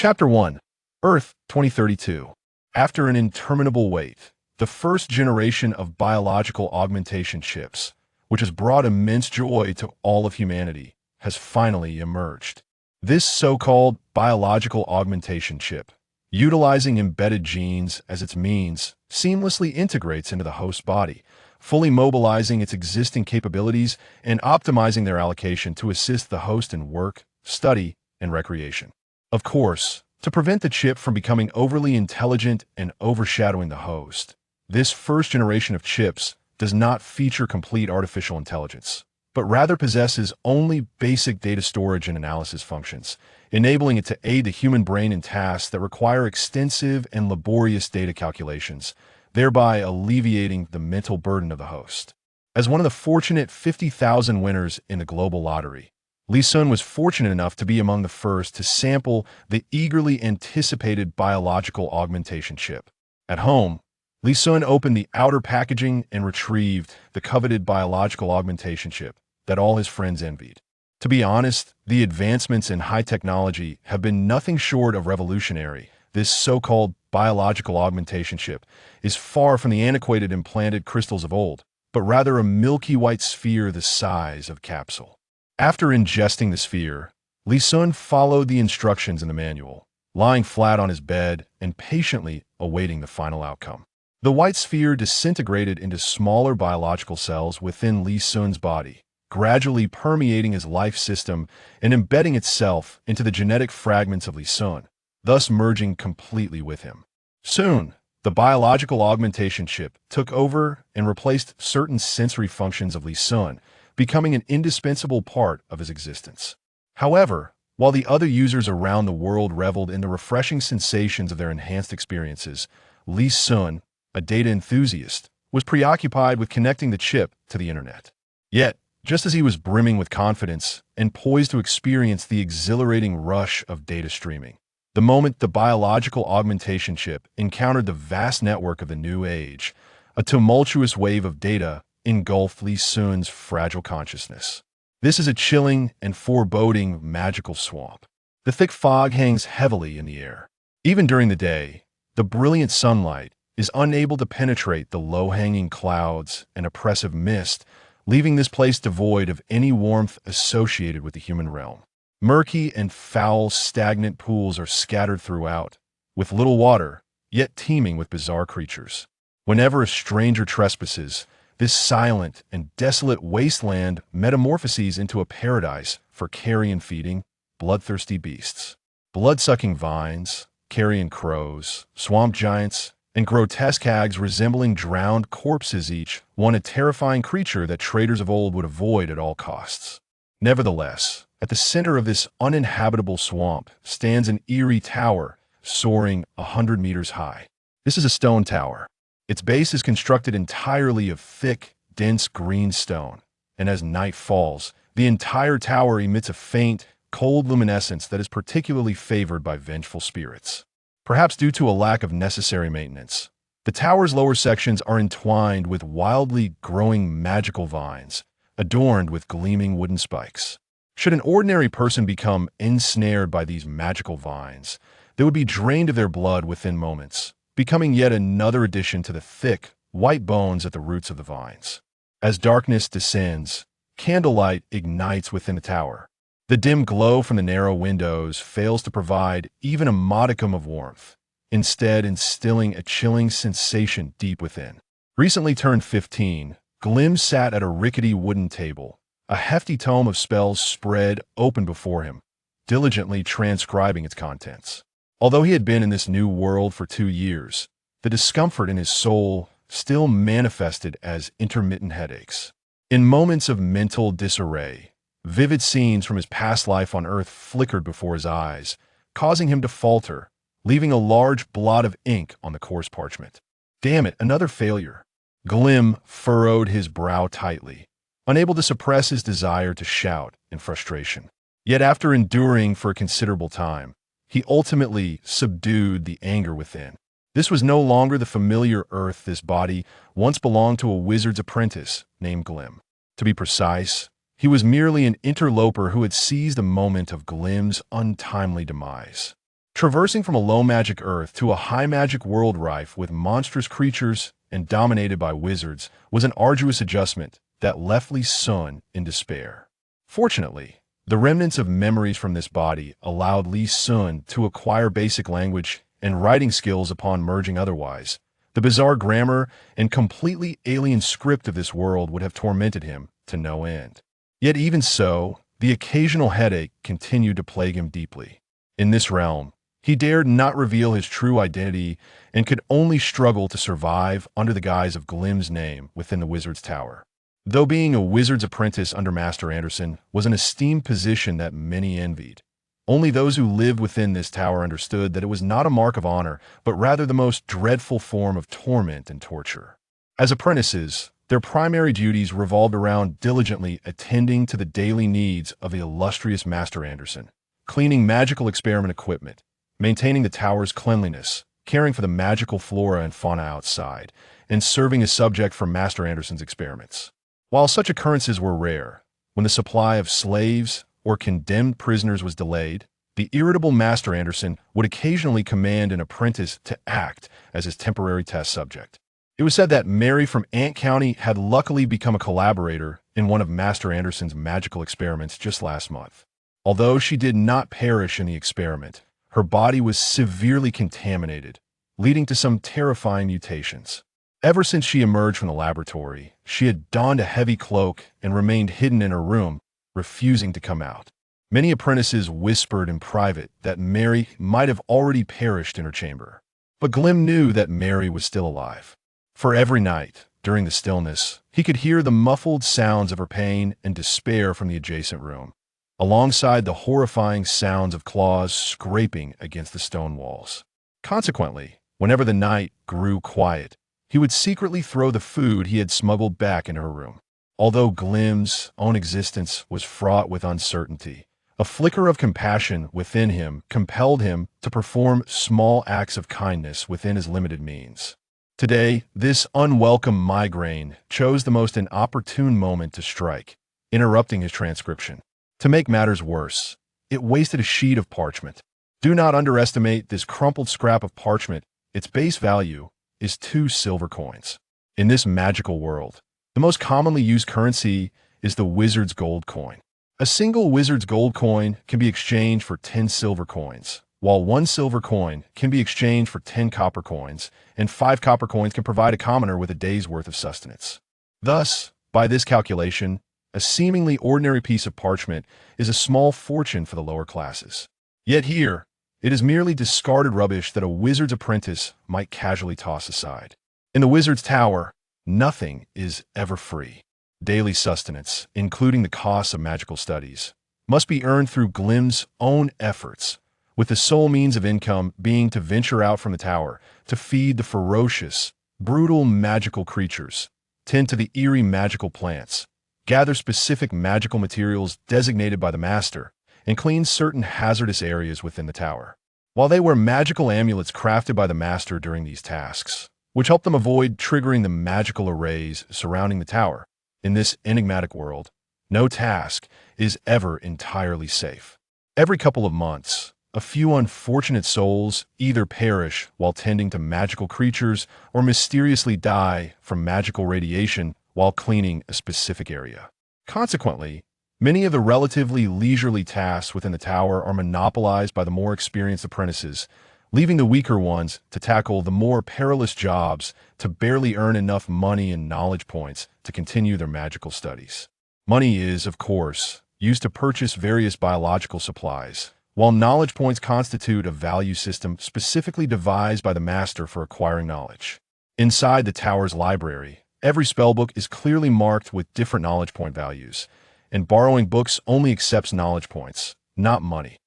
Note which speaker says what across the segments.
Speaker 1: Chapter 1. Earth 2032. After an interminable wait, the first generation of biological augmentation chips, which has brought immense joy to all of humanity, has finally emerged. This so-called biological augmentation chip, utilizing embedded genes as its means, seamlessly integrates into the host body, fully mobilizing its existing capabilities and optimizing their allocation to assist the host in work, study, and recreation. Of course, to prevent the chip from becoming overly intelligent and overshadowing the host, this first generation of chips does not feature complete artificial intelligence, but rather possesses only basic data storage and analysis functions, enabling it to aid the human brain in tasks that require extensive and laborious data calculations, thereby alleviating the mental burden of the host. As one of the fortunate 50,000 winners in the global lottery, Lee Sun was fortunate enough to be among the first to sample the eagerly anticipated biological augmentation chip. At home, Lee Sun opened the outer packaging and retrieved the coveted biological augmentation chip that all his friends envied. To be honest, the advancements in high technology have been nothing short of revolutionary. This so-called biological augmentation chip is far from the antiquated implanted crystals of old, but rather a milky white sphere the size of a capsule. After ingesting the sphere, Lee Sun followed the instructions in the manual, lying flat on his bed and patiently awaiting the final outcome. The white sphere disintegrated into smaller biological cells within Lee Sun's body, gradually permeating his life system and embedding itself into the genetic fragments of Lee Sun, thus merging completely with him. Soon, the biological augmentation chip took over and replaced certain sensory functions of Lee Sun, becoming an indispensable part of his existence. However, while the other users around the world reveled in the refreshing sensations of their enhanced experiences, Lee Sun, a data enthusiast, was preoccupied with connecting the chip to the internet. Yet, just as he was brimming with confidence and poised to experience the exhilarating rush of data streaming, the moment the biological augmentation chip encountered the vast network of the new age, a tumultuous wave of data engulfed Lee Sun's fragile consciousness. This is a chilling and foreboding magical swamp. The thick fog hangs heavily in the air. Even during the day, the brilliant sunlight is unable to penetrate the low-hanging clouds and oppressive mist, leaving this place devoid of any warmth associated with the human realm. Murky and foul, stagnant pools are scattered throughout, with little water, yet teeming with bizarre creatures. Whenever a stranger trespasses, this silent and desolate wasteland metamorphoses into a paradise for carrion-feeding, bloodthirsty beasts. Blood-sucking vines, carrion crows, swamp giants, and grotesque hags resembling drowned corpses, each one a terrifying creature that traders of old would avoid at all costs. Nevertheless, at the center of this uninhabitable swamp stands an eerie tower soaring 100 meters high. This is a stone tower. Its base is constructed entirely of thick, dense green stone, and as night falls, the entire tower emits a faint, cold luminescence that is particularly favored by vengeful spirits. Perhaps due to a lack of necessary maintenance, the tower's lower sections are entwined with wildly growing magical vines, adorned with gleaming wooden spikes. Should an ordinary person become ensnared by these magical vines, they would be drained of their blood within moments, becoming yet another addition to the thick, white bones at the roots of the vines. As darkness descends, candlelight ignites within the tower. The dim glow from the narrow windows fails to provide even a modicum of warmth, instead instilling a chilling sensation deep within. Recently turned 15, Glim sat at a rickety wooden table, a hefty tome of spells spread open before him, diligently transcribing its contents. Although he had been in this new world for 2 years, the discomfort in his soul still manifested as intermittent headaches. In moments of mental disarray, vivid scenes from his past life on Earth flickered before his eyes, causing him to falter, leaving a large blot of ink on the coarse parchment. Damn it, another failure. Glim furrowed his brow tightly, unable to suppress his desire to shout in frustration. Yet after enduring for a considerable time, he ultimately subdued the anger within. This was no longer the familiar Earth this body once belonged to a wizard's apprentice named Glim. To be precise, he was merely an interloper who had seized a moment of Glim's untimely demise. Traversing from a low magic Earth to a high magic world rife with monstrous creatures and dominated by wizards was an arduous adjustment that left Li Sun in despair. Fortunately, the remnants of memories from this body allowed Li Sun to acquire basic language and writing skills upon merging otherwise. The bizarre grammar and completely alien script of this world would have tormented him to no end. Yet even so, the occasional headache continued to plague him deeply. In this realm, he dared not reveal his true identity and could only struggle to survive under the guise of Glim's name within the wizard's tower. Though being a wizard's apprentice under Master Anderson was an esteemed position that many envied, only those who lived within this tower understood that it was not a mark of honor, but rather the most dreadful form of torment and torture. As apprentices, their primary duties revolved around diligently attending to the daily needs of the illustrious Master Anderson, cleaning magical experiment equipment, maintaining the tower's cleanliness, caring for the magical flora and fauna outside, and serving as subject for Master Anderson's experiments. While such occurrences were rare, when the supply of slaves or condemned prisoners was delayed, the irritable Master Anderson would occasionally command an apprentice to act as his temporary test subject. It was said that Mary from Ant County had luckily become a collaborator in one of Master Anderson's magical experiments just last month. Although she did not perish in the experiment, her body was severely contaminated, leading to some terrifying mutations. Ever since she emerged from the laboratory, she had donned a heavy cloak and remained hidden in her room, refusing to come out. Many apprentices whispered in private that Mary might have already perished in her chamber. But Glim knew that Mary was still alive. For every night, during the stillness, he could hear the muffled sounds of her pain and despair from the adjacent room, alongside the horrifying sounds of claws scraping against the stone walls. Consequently, whenever the night grew quiet, he would secretly throw the food he had smuggled back into her room. Although Glim's own existence was fraught with uncertainty, a flicker of compassion within him compelled him to perform small acts of kindness within his limited means. Today, this unwelcome migraine chose the most inopportune moment to strike, interrupting his transcription. To make matters worse, it wasted a sheet of parchment. Do not underestimate this crumpled scrap of parchment. Its base value is 2 silver coins. In this magical world, the most commonly used currency is the wizard's gold coin. A single wizard's gold coin can be exchanged for 10 silver coins, while 1 silver coin can be exchanged for 10 copper coins, and 5 copper coins can provide a commoner with a day's worth of sustenance. Thus, by this calculation, a seemingly ordinary piece of parchment is a small fortune for the lower classes. Yet here, it is merely discarded rubbish that a wizard's apprentice might casually toss aside. In the wizard's tower, nothing is ever free. Daily sustenance, including the costs of magical studies, must be earned through Glim's own efforts, with the sole means of income being to venture out from the tower to feed the ferocious, brutal magical creatures, tend to the eerie magical plants, gather specific magical materials designated by the master, and clean certain hazardous areas within the tower. While they wear magical amulets crafted by the master during these tasks, which help them avoid triggering the magical arrays surrounding the tower, in this enigmatic world, no task is ever entirely safe. Every couple of months, a few unfortunate souls either perish while tending to magical creatures or mysteriously die from magical radiation while cleaning a specific area. Consequently, many of the relatively leisurely tasks within the tower are monopolized by the more experienced apprentices, leaving the weaker ones to tackle the more perilous jobs to barely earn enough money and knowledge points to continue their magical studies. Money is, of course, used to purchase various biological supplies, while knowledge points constitute a value system specifically devised by the master for acquiring knowledge. Inside the tower's library, every spellbook is clearly marked with different knowledge point values, and borrowing books only accepts knowledge points, not money.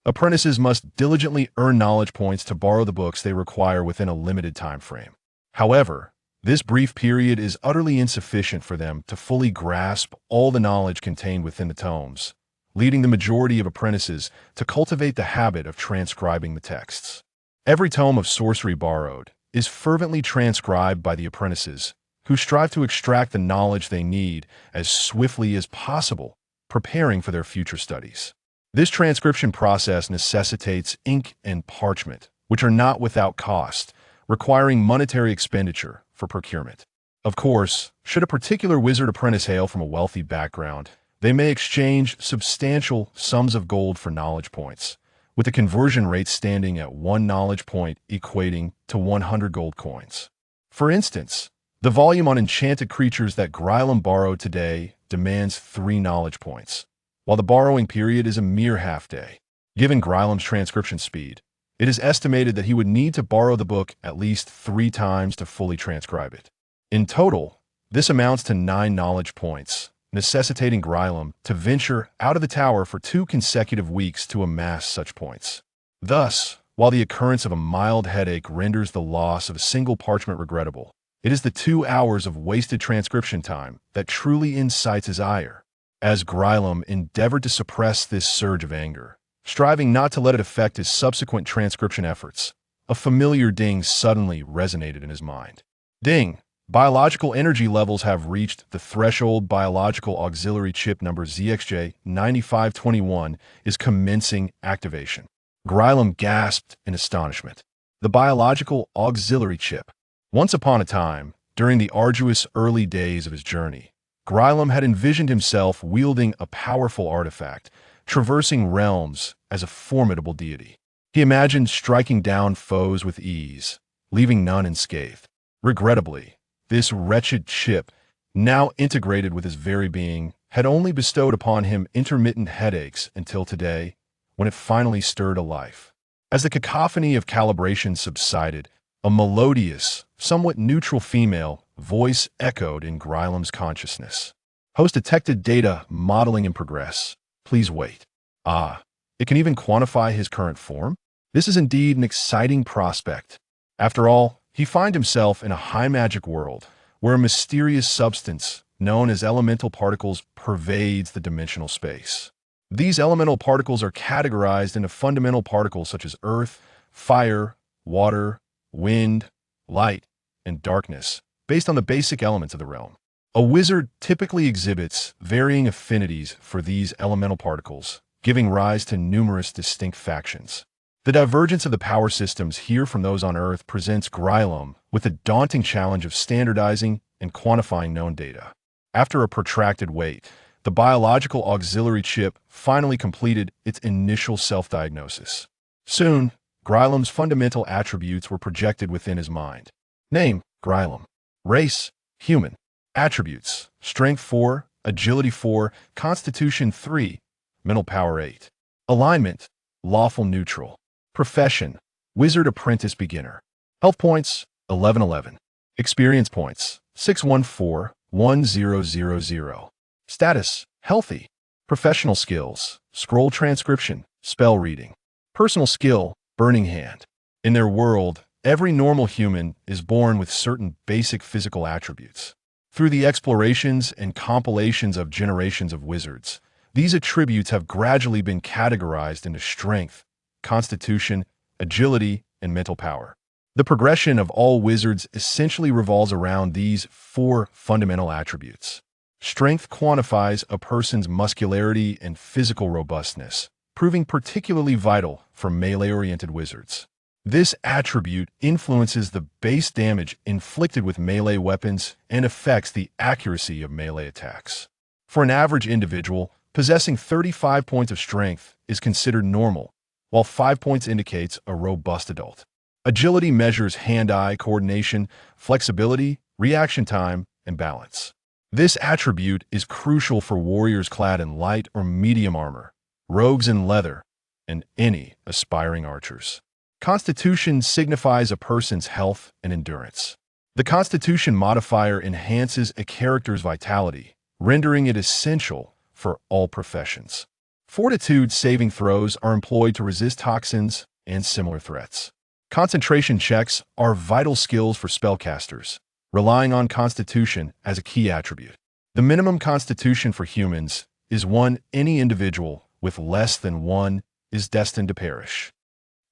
Speaker 1: Apprentices must diligently earn knowledge points to borrow the books they require within a limited time frame. However, this brief period is utterly insufficient for them to fully grasp all the knowledge contained within the tomes, leading the majority of apprentices to cultivate the habit of transcribing the texts. Every tome of sorcery borrowed is fervently transcribed by the apprentices, who strive to extract the knowledge they need as swiftly as possible, preparing for their future studies. This transcription process necessitates ink and parchment, which are not without cost, requiring monetary expenditure for procurement. Of course, should a particular wizard apprentice hail from a wealthy background, they may exchange substantial sums of gold for knowledge points, with the conversion rate standing at 1 knowledge point equating to 100 gold coins. For instance, the volume on enchanted creatures that Grylam borrowed today demands 3 knowledge points, while the borrowing period is a mere half-day. Given Grylam's transcription speed, it is estimated that he would need to borrow the book at least 3 times to fully transcribe it. In total, this amounts to 9 knowledge points, necessitating Grylam to venture out of the tower for 2 consecutive weeks to amass such points. Thus, while the occurrence of a mild headache renders the loss of a single parchment regrettable, it is the 2 hours of wasted transcription time that truly incites his ire. As Grylam endeavored to suppress this surge of anger, striving not to let it affect his subsequent transcription efforts, a familiar ding suddenly resonated in his mind. Ding! Biological energy levels have reached the threshold. Biological auxiliary chip number ZXJ9521 is commencing activation. Grylam gasped in astonishment. The biological auxiliary chip. Once upon a time, during the arduous early days of his journey, Grylam had envisioned himself wielding a powerful artifact, traversing realms as a formidable deity. He imagined striking down foes with ease, leaving none unscathed. Regrettably, this wretched chip, now integrated with his very being, had only bestowed upon him intermittent headaches until today, when it finally stirred to life. As the cacophony of calibration subsided, a melodious, somewhat neutral female voice echoed in Grylam's consciousness. Host detected data modeling in progress. Please wait. Ah, it can even quantify his current form? This is indeed an exciting prospect. After all, he finds himself in a high magic world where a mysterious substance known as elemental particles pervades the dimensional space. These elemental particles are categorized into fundamental particles such as earth, fire, water, wind, light, and darkness, based on the basic elements of the realm. A wizard typically exhibits varying affinities for these elemental particles, giving rise to numerous distinct factions. The divergence of the power systems here from those on Earth presents Grylam with the daunting challenge of standardizing and quantifying known data. After a protracted wait, the biological auxiliary chip finally completed its initial self-diagnosis. Soon, Grylam's fundamental attributes were projected within his mind. Name, Grylam. Race, human. Attributes, strength 4, agility 4, constitution 3, mental power 8. Alignment, lawful neutral. Profession, wizard apprentice beginner. Health points, 1111. Experience points, 614-1000. Status, healthy. Professional skills, scroll transcription, spell reading. Personal skill, burning hand. In their world, every normal human is born with certain basic physical attributes. Through the explorations and compilations of generations of wizards, these attributes have gradually been categorized into strength, constitution, agility, and mental power. The progression of all wizards essentially revolves around these 4 fundamental attributes. Strength quantifies a person's muscularity and physical robustness, proving particularly vital for melee-oriented wizards. This attribute influences the base damage inflicted with melee weapons and affects the accuracy of melee attacks. For an average individual, possessing 35 points of strength is considered normal, while 5 points indicates a robust adult. Agility measures hand-eye coordination, flexibility, reaction time, and balance. This attribute is crucial for warriors clad in light or medium armor, rogues in leather, and any aspiring archers. Constitution signifies a person's health and endurance. The Constitution modifier enhances a character's vitality, rendering it essential for all professions. Fortitude saving throws are employed to resist toxins and similar threats. Concentration checks are vital skills for spellcasters, relying on Constitution as a key attribute. The minimum Constitution for humans is 1. Any individual with less than 1 is destined to perish.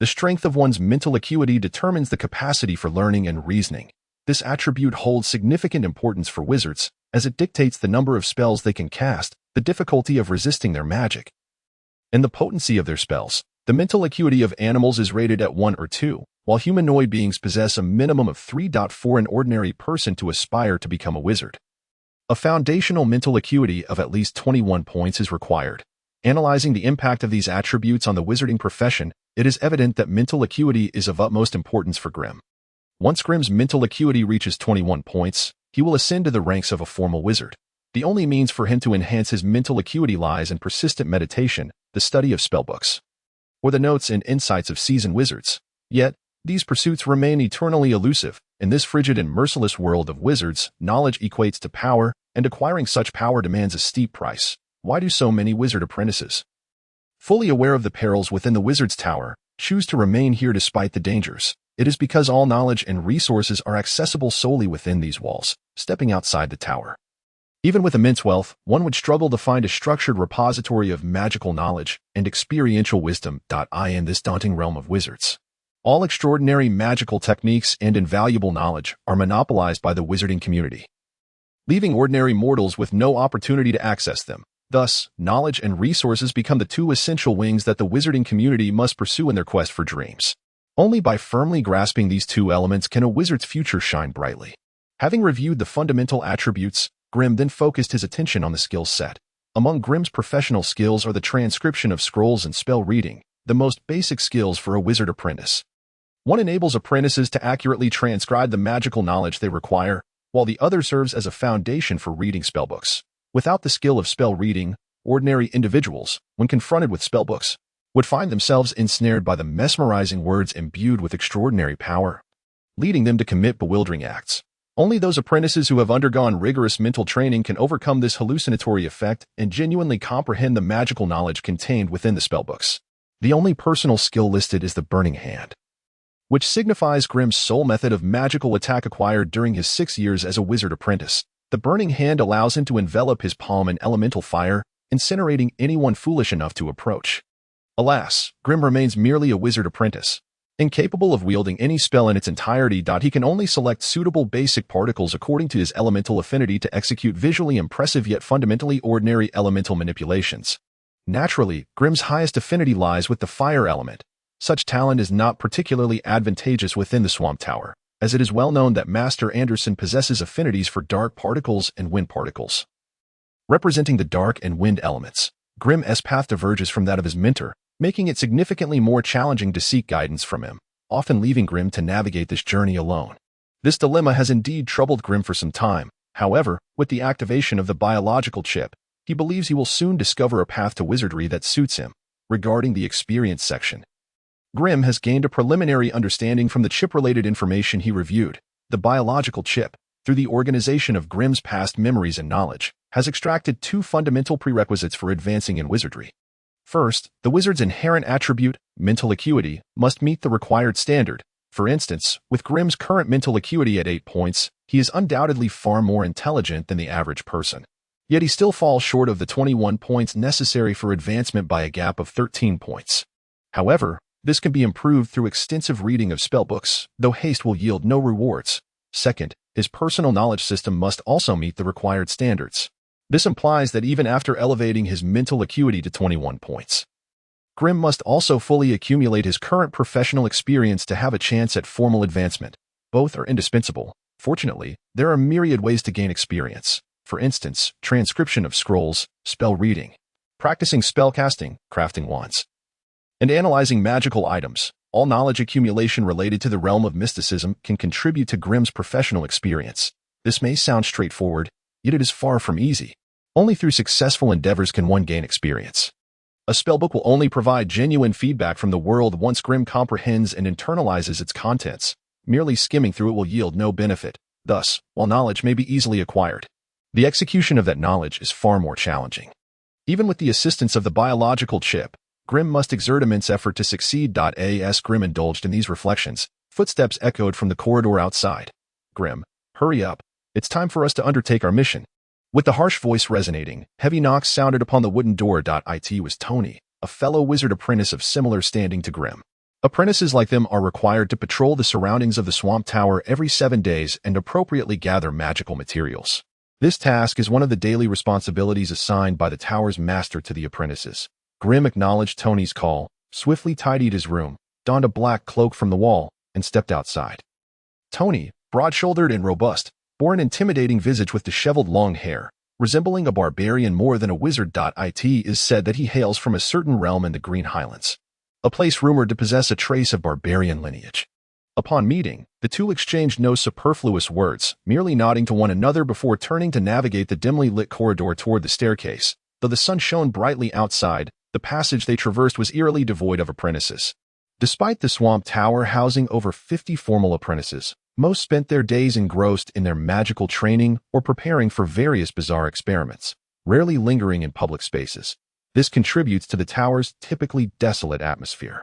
Speaker 1: The strength of one's mental acuity determines the capacity for learning and reasoning. This attribute holds significant importance for wizards, as it dictates the number of spells they can cast, the difficulty of resisting their magic, and the potency of their spells. The mental acuity of animals is rated at 1 or 2, while humanoid beings possess a minimum of 3.4 for an ordinary person to aspire to become a wizard. A foundational mental acuity of at least 21 points is required. Analyzing the impact of these attributes on the wizarding profession, it is evident that mental acuity is of utmost importance for Grimm. Once Grimm's mental acuity reaches 21 points, he will ascend to the ranks of a formal wizard. The only means for him to enhance his mental acuity lies in persistent meditation, the study of spellbooks, or the notes and insights of seasoned wizards. Yet, these pursuits remain eternally elusive. In this frigid and merciless world of wizards, knowledge equates to power, and acquiring such power demands a steep price. Why do so many wizard apprentices, fully aware of the perils within the wizard's tower, choose to remain here despite the dangers? It is because all knowledge and resources are accessible solely within these walls. Stepping outside the tower, even with immense wealth, one would struggle to find a structured repository of magical knowledge and experiential wisdom. In this daunting realm of wizards, all extraordinary magical techniques and invaluable knowledge are monopolized by the wizarding community, leaving ordinary mortals with no opportunity to access them. Thus, knowledge and resources become the two essential wings that the wizarding community must pursue in their quest for dreams. Only by firmly grasping these two elements can a wizard's future shine brightly. Having reviewed the fundamental attributes, Grimm then focused his attention on the skill set. Among Grimm's professional skills are the transcription of scrolls and spell reading, the most basic skills for a wizard apprentice. One enables apprentices to accurately transcribe the magical knowledge they require, while the other serves as a foundation for reading spellbooks. Without the skill of spell reading, ordinary individuals, when confronted with spellbooks, would find themselves ensnared by the mesmerizing words imbued with extraordinary power, leading them to commit bewildering acts. Only those apprentices who have undergone rigorous mental training can overcome this hallucinatory effect and genuinely comprehend the magical knowledge contained within the spellbooks. The only personal skill listed is the Burning Hand, which signifies Grimm's sole method of magical attack acquired during his 6 years as a wizard apprentice. The Burning Hand allows him to envelop his palm in elemental fire, incinerating anyone foolish enough to approach. Alas, Grimm remains merely a wizard apprentice, incapable of wielding any spell in its entirety. He can only select suitable basic particles according to his elemental affinity to execute visually impressive yet fundamentally ordinary elemental manipulations. Naturally, Grimm's highest affinity lies with the fire element. Such talent is not particularly advantageous within the Swamp Tower, as it is well known that Master Anderson possesses affinities for dark particles and wind particles. Representing the dark and wind elements, Grimm's path diverges from that of his mentor, making it significantly more challenging to seek guidance from him, often leaving Grimm to navigate this journey alone. This dilemma has indeed troubled Grimm for some time. However, with the activation of the biological chip, he believes he will soon discover a path to wizardry that suits him. Regarding the experience section, Grimm has gained a preliminary understanding from the chip-related information he reviewed. The biological chip, through the organization of Grimm's past memories and knowledge, has extracted 2 fundamental prerequisites for advancing in wizardry. First, the wizard's inherent attribute, mental acuity, must meet the required standard. For instance, with Grimm's current mental acuity at 8 points, he is undoubtedly far more intelligent than the average person. Yet he still falls short of the 21 points necessary for advancement by a gap of 13 points. However, this can be improved through extensive reading of spellbooks, though haste will yield no rewards. Second, his personal knowledge system must also meet the required standards. This implies that even after elevating his mental acuity to 21 points, Grimm must also fully accumulate his current professional experience to have a chance at formal advancement. Both are indispensable. Fortunately, there are myriad ways to gain experience. For instance, transcription of scrolls, spell reading, practicing spellcasting, crafting wands, and analyzing magical items. All knowledge accumulation related to the realm of mysticism can contribute to Grimm's professional experience. This may sound straightforward, yet it is far from easy. Only through successful endeavors can one gain experience. A spellbook will only provide genuine feedback from the world once Grimm comprehends and internalizes its contents. Merely skimming through it will yield no benefit. Thus, while knowledge may be easily acquired, the execution of that knowledge is far more challenging. Even with the assistance of the biological chip, Grimm must exert immense effort to succeed. As Grimm indulged in these reflections, footsteps echoed from the corridor outside. Grimm, hurry up. It's time for us to undertake our mission. With the harsh voice resonating, heavy knocks sounded upon the wooden door. It was Tony, a fellow wizard apprentice of similar standing to Grimm. Apprentices like them are required to patrol the surroundings of the Swamp Tower every 7 days and appropriately gather magical materials. This task is one of the daily responsibilities assigned by the tower's master to the apprentices. Grimm acknowledged Tony's call, swiftly tidied his room, donned a black cloak from the wall, and stepped outside. Tony, broad-shouldered and robust, bore an intimidating visage with disheveled long hair, resembling a barbarian more than a wizard. It is said that he hails from a certain realm in the Green Highlands, a place rumored to possess a trace of barbarian lineage. Upon meeting, the two exchanged no superfluous words, merely nodding to one another before turning to navigate the dimly lit corridor toward the staircase. Though the sun shone brightly outside, the passage they traversed was eerily devoid of apprentices. Despite the Swamp Tower housing over 50 formal apprentices, most spent their days engrossed in their magical training or preparing for various bizarre experiments, rarely lingering in public spaces. This contributes to the tower's typically desolate atmosphere.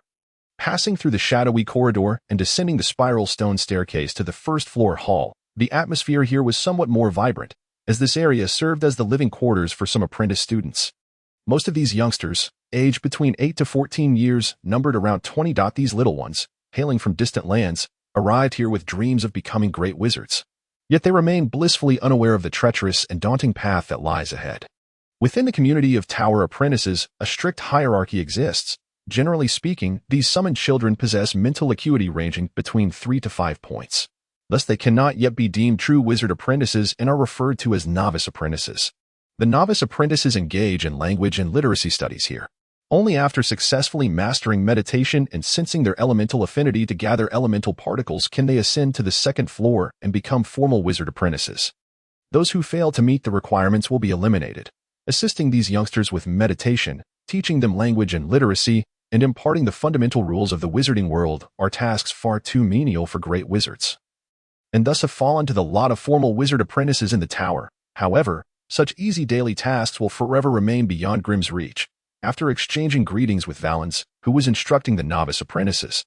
Speaker 1: Passing through the shadowy corridor and descending the spiral stone staircase to the first-floor hall, the atmosphere here was somewhat more vibrant, as this area served as the living quarters for some apprentice students. Most of these youngsters, aged between 8 to 14 years, numbered around 20. These little ones, hailing from distant lands, arrived here with dreams of becoming great wizards. Yet they remain blissfully unaware of the treacherous and daunting path that lies ahead. Within the community of tower apprentices, a strict hierarchy exists. Generally speaking, these summoned children possess mental acuity ranging between 3 to 5 points. Thus, they cannot yet be deemed true wizard apprentices and are referred to as novice apprentices. The novice apprentices engage in language and literacy studies here. Only after successfully mastering meditation and sensing their elemental affinity to gather elemental particles can they ascend to the second floor and become formal wizard apprentices. Those who fail to meet the requirements will be eliminated. Assisting these youngsters with meditation, teaching them language and literacy, and imparting the fundamental rules of the wizarding world are tasks far too menial for great wizards, and thus have fallen to the lot of formal wizard apprentices in the tower. However, such easy daily tasks will forever remain beyond Grimm's reach. After exchanging greetings with Valens, who was instructing the novice apprentices,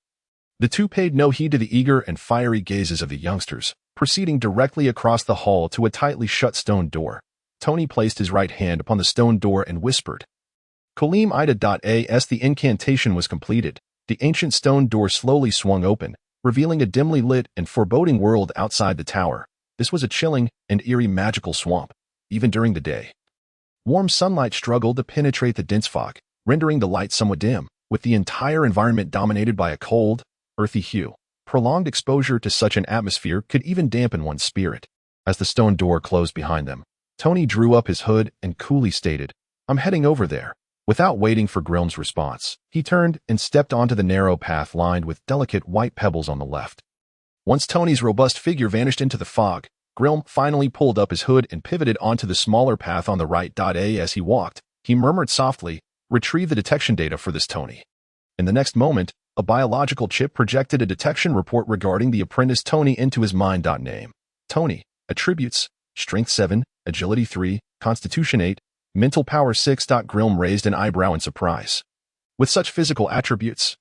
Speaker 1: the two paid no heed to the eager and fiery gazes of the youngsters, proceeding directly across the hall to a tightly shut stone door. Tony placed his right hand upon the stone door and whispered, "Kolim Ida. As the incantation was completed, the ancient stone door slowly swung open, revealing a dimly lit and foreboding world outside the tower. This was a chilling and eerie magical swamp, even during the day. Warm sunlight struggled to penetrate the dense fog, rendering the light somewhat dim, with the entire environment dominated by a cold, earthy hue. Prolonged exposure to such an atmosphere could even dampen one's spirit. As the stone door closed behind them, Tony drew up his hood and coolly stated, "I'm heading over there." Without waiting for Grimm's response, he turned and stepped onto the narrow path lined with delicate white pebbles on the left. Once Tony's robust figure vanished into the fog, Grimm finally pulled up his hood and pivoted onto the smaller path on the right. As he walked, he murmured softly, "Retrieve the detection data for this Tony." In the next moment, a biological chip projected a detection report regarding the apprentice Tony into his mind. Name: Tony. Attributes: Strength 7, Agility 3, Constitution 8, Mental Power 6. Grimm raised an eyebrow in surprise. With such physical attributes,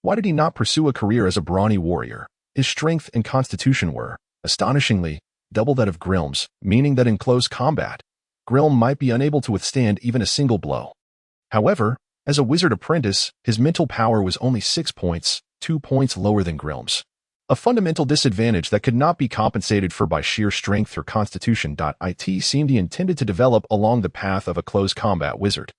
Speaker 1: why did he not pursue a career as a brawny warrior? His strength and constitution were, astonishingly, double that of Grimm's, meaning that in close combat, Grimm might be unable to withstand even a single blow. However, as a wizard apprentice, his mental power was only 6 points, 2 points lower than Grimm's. A fundamental disadvantage that could not be compensated for by sheer strength or constitution. It seemed he intended to develop along the path of a close combat wizard,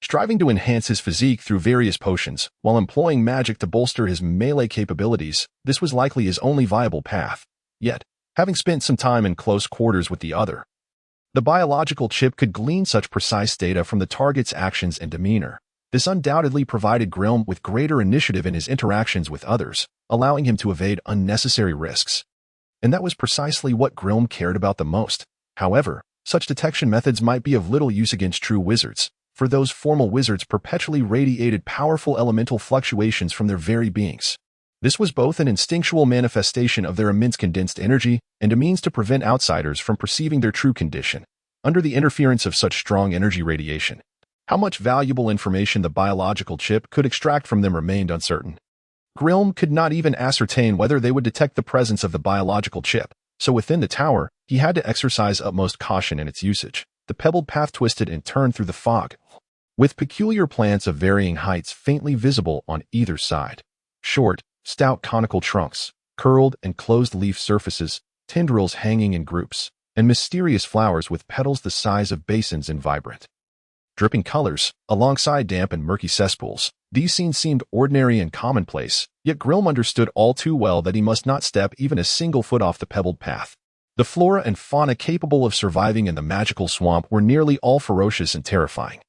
Speaker 1: striving to enhance his physique through various potions, while employing magic to bolster his melee capabilities. This was likely his only viable path. Yet, having spent some time in close quarters with the other, the biological chip could glean such precise data from the target's actions and demeanor. This undoubtedly provided Grimm with greater initiative in his interactions with others, allowing him to evade unnecessary risks. And that was precisely what Grimm cared about the most. However, such detection methods might be of little use against true wizards, for those formal wizards perpetually radiated powerful elemental fluctuations from their very beings. This was both an instinctual manifestation of their immense condensed energy and a means to prevent outsiders from perceiving their true condition. Under the interference of such strong energy radiation, how much valuable information the biological chip could extract from them remained uncertain. Grimm could not even ascertain whether they would detect the presence of the biological chip, so within the tower, he had to exercise utmost caution in its usage. The pebbled path twisted and turned through the fog, with peculiar plants of varying heights faintly visible on either side. Short, stout conical trunks, curled and closed leaf surfaces, tendrils hanging in groups, and mysterious flowers with petals the size of basins and vibrant. dripping colors, alongside damp and murky cesspools. These scenes seemed ordinary and commonplace, yet Grilm understood all too well that he must not step even a single foot off the pebbled path. The flora and fauna capable of surviving in the magical swamp were nearly all ferocious and terrifying.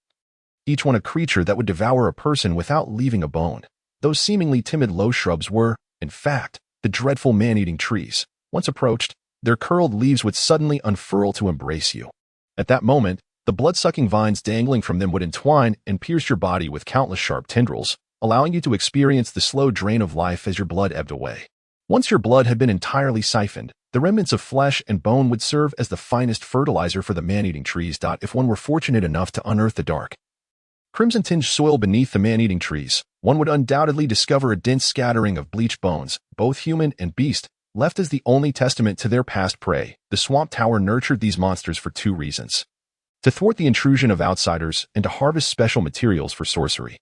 Speaker 1: Each one a creature that would devour a person without leaving a bone. Those seemingly timid low shrubs were, in fact, the dreadful man-eating trees. Once approached, their curled leaves would suddenly unfurl to embrace you. At that moment, the blood-sucking vines dangling from them would entwine and pierce your body with countless sharp tendrils, allowing you to experience the slow drain of life as your blood ebbed away. Once your blood had been entirely siphoned, the remnants of flesh and bone would serve as the finest fertilizer for the man-eating trees. If one were fortunate enough to unearth the dark, crimson-tinged soil beneath the man-eating trees, one would undoubtedly discover a dense scattering of bleached bones, both human and beast, left as the only testament to their past prey. The Swamp Tower nurtured these monsters for two reasons: to thwart the intrusion of outsiders and to harvest special materials for sorcery.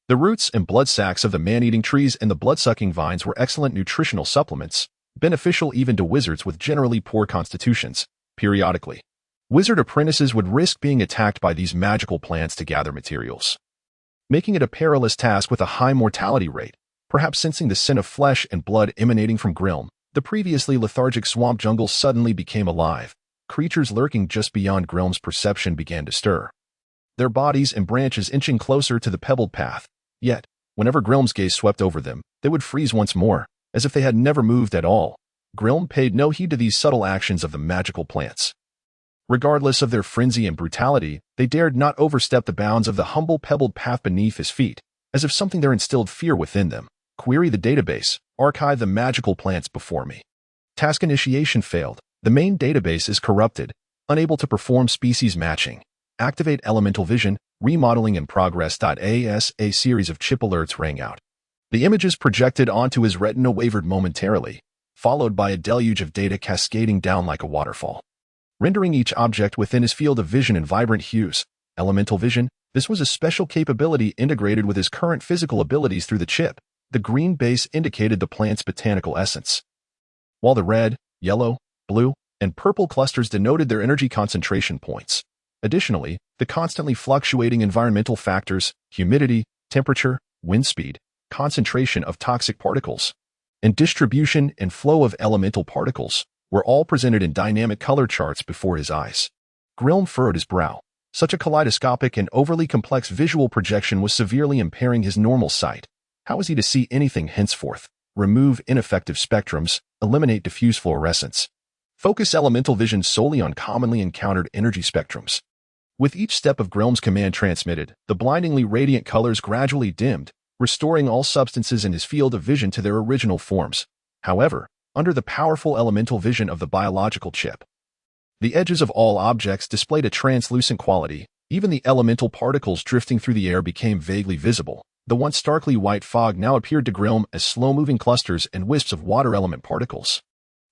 Speaker 1: The roots and blood sacs of the man-eating trees and the blood-sucking vines were excellent nutritional supplements, beneficial even to wizards with generally poor constitutions. Periodically, wizard apprentices would risk being attacked by these magical plants to gather materials, making it a perilous task with a high mortality rate. Perhaps sensing the scent of flesh and blood emanating from Grilm, the previously lethargic swamp jungle suddenly became alive. Creatures lurking just beyond Grilm's perception began to stir, their bodies and branches inching closer to the pebbled path. Yet, whenever Grilm's gaze swept over them, they would freeze once more, as if they had never moved at all. Grilm paid no heed to these subtle actions of the magical plants. Regardless of their frenzy and brutality, they dared not overstep the bounds of the humble pebbled path beneath his feet, as if something there instilled fear within them. Query the database. Archive the magical plants before me. Task initiation failed. The main database is corrupted, unable to perform species matching. Activate elemental vision. Remodeling in progress. As a series of chip alerts rang out, the images projected onto his retina wavered momentarily, followed by a deluge of data cascading down like a waterfall, rendering each object within his field of vision in vibrant hues. Elemental vision. This was a special capability integrated with his current physical abilities through the chip. The green base indicated the plant's botanical essence, while the red, yellow, blue, and purple clusters denoted their energy concentration points. Additionally, the constantly fluctuating environmental factors, humidity, temperature, wind speed, concentration of toxic particles, and distribution and flow of elemental particles, were all presented in dynamic color charts before his eyes. Grilm furrowed his brow. Such a kaleidoscopic and overly complex visual projection was severely impairing his normal sight. How was he to see anything henceforth? Remove ineffective spectrums, eliminate diffuse fluorescence. Focus elemental vision solely on commonly encountered energy spectrums. With each step of Grilm's command transmitted, the blindingly radiant colors gradually dimmed, restoring all substances in his field of vision to their original forms. However, under the powerful elemental vision of the biological chip, the edges of all objects displayed a translucent quality. Even the elemental particles drifting through the air became vaguely visible. The once starkly white fog now appeared to Grilm as slow-moving clusters and wisps of water element particles.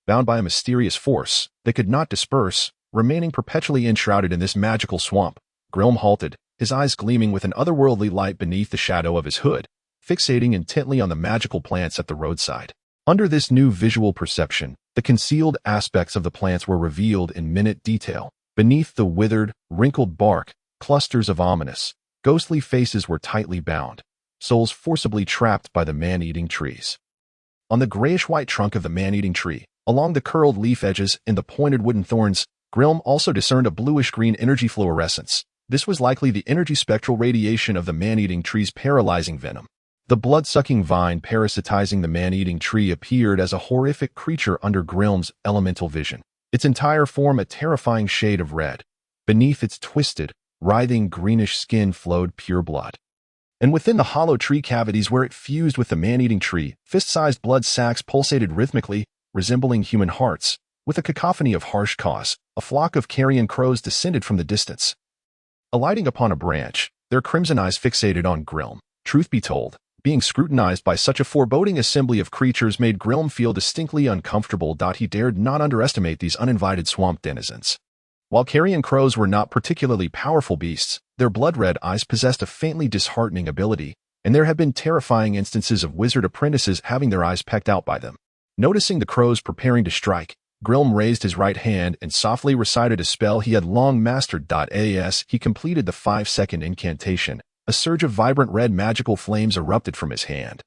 Speaker 1: Bound by a mysterious force, they could not disperse, remaining perpetually enshrouded in this magical swamp. Grilm halted, his eyes gleaming with an otherworldly light beneath the shadow of his hood, fixating intently on the magical plants at the roadside. Under this new visual perception, the concealed aspects of the plants were revealed in minute detail. Beneath the withered, wrinkled bark, clusters of ominous, ghostly faces were tightly bound, souls forcibly trapped by the man-eating trees. On the grayish-white trunk of the man-eating tree, along the curled leaf edges and the pointed wooden thorns, Grilm also discerned a bluish-green energy fluorescence. This was likely the energy spectral radiation of the man-eating tree's paralyzing venom. The blood-sucking vine parasitizing the man-eating tree appeared as a horrific creature under Grilm's elemental vision, its entire form a terrifying shade of red. Beneath its twisted, writhing greenish skin flowed pure blood. And within the hollow tree cavities where it fused with the man-eating tree, fist-sized blood sacs pulsated rhythmically, resembling human hearts. With a cacophony of harsh caws, a flock of carrion crows descended from the distance. Alighting upon a branch, their crimson eyes fixated on Grilm. Truth be told, being scrutinized by such a foreboding assembly of creatures made Grilm feel distinctly uncomfortable. He dared not underestimate these uninvited swamp denizens. While carrion crows were not particularly powerful beasts, their blood-red eyes possessed a faintly disheartening ability, and there have been terrifying instances of wizard apprentices having their eyes pecked out by them. Noticing the crows preparing to strike, Grimm raised his right hand and softly recited a spell he had long mastered. As he completed the 5-second incantation, a surge of vibrant red magical flames erupted from his hand.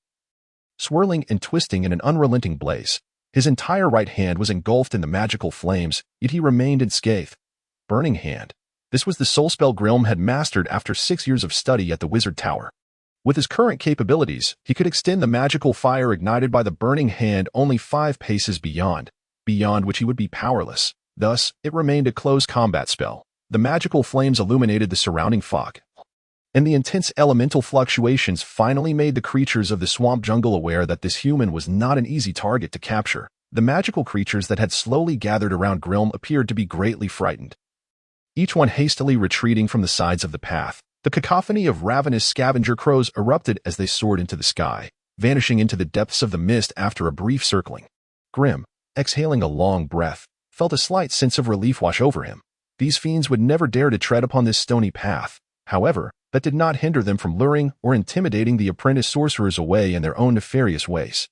Speaker 1: Swirling and twisting in an unrelenting blaze, his entire right hand was engulfed in the magical flames, yet he remained unscathed. Burning Hand. This was the soul spell Grimm had mastered after 6 years of study at the Wizard Tower. With his current capabilities, he could extend the magical fire ignited by the Burning Hand only 5 paces beyond which he would be powerless. Thus, it remained a close combat spell. The magical flames illuminated the surrounding fog, and the intense elemental fluctuations finally made the creatures of the swamp jungle aware that this human was not an easy target to capture. The magical creatures that had slowly gathered around Grimm appeared to be greatly frightened, each one hastily retreating from the sides of the path. The cacophony of ravenous scavenger crows erupted as they soared into the sky, vanishing into the depths of the mist after a brief circling. Grimm, exhaling a long breath, felt a slight sense of relief wash over him. These fiends would never dare to tread upon this stony path. However, that did not hinder them from luring or intimidating the apprentice sorcerers away in their own nefarious ways.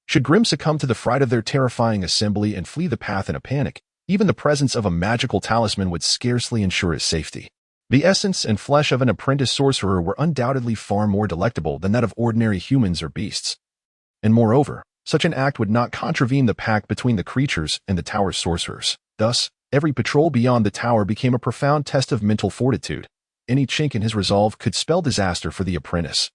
Speaker 1: Should Grimm succumb to the fright of their terrifying assembly and flee the path in a panic, even the presence of a magical talisman would scarcely ensure his safety. The essence and flesh of an apprentice sorcerer were undoubtedly far more delectable than that of ordinary humans or beasts. And moreover, such an act would not contravene the pact between the creatures and the tower's sorcerers. Thus, every patrol beyond the tower became a profound test of mental fortitude. Any chink in his resolve could spell disaster for the apprentice.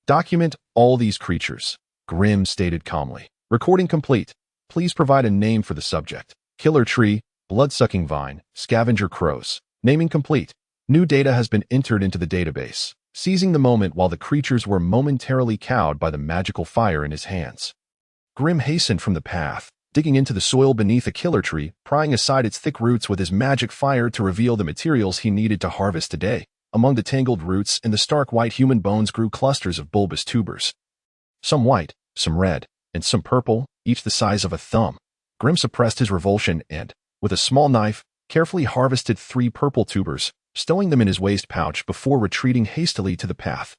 Speaker 1: Document all these creatures, Grimm stated calmly. Recording complete. Please provide a name for the subject. Killer tree, blood-sucking vine, scavenger crows. Naming complete. New data has been entered into the database. Seizing the moment while the creatures were momentarily cowed by the magical fire in his hands, Grimm hastened from the path, digging into the soil beneath a killer tree, prying aside its thick roots with his magic fire to reveal the materials he needed to harvest today. Among the tangled roots and the stark white human bones grew clusters of bulbous tubers. Some white, some red, and some purple, each the size of a thumb. Grimm suppressed his revulsion and, with a small knife, carefully harvested 3 purple tubers, stowing them in his waist pouch before retreating hastily to the path.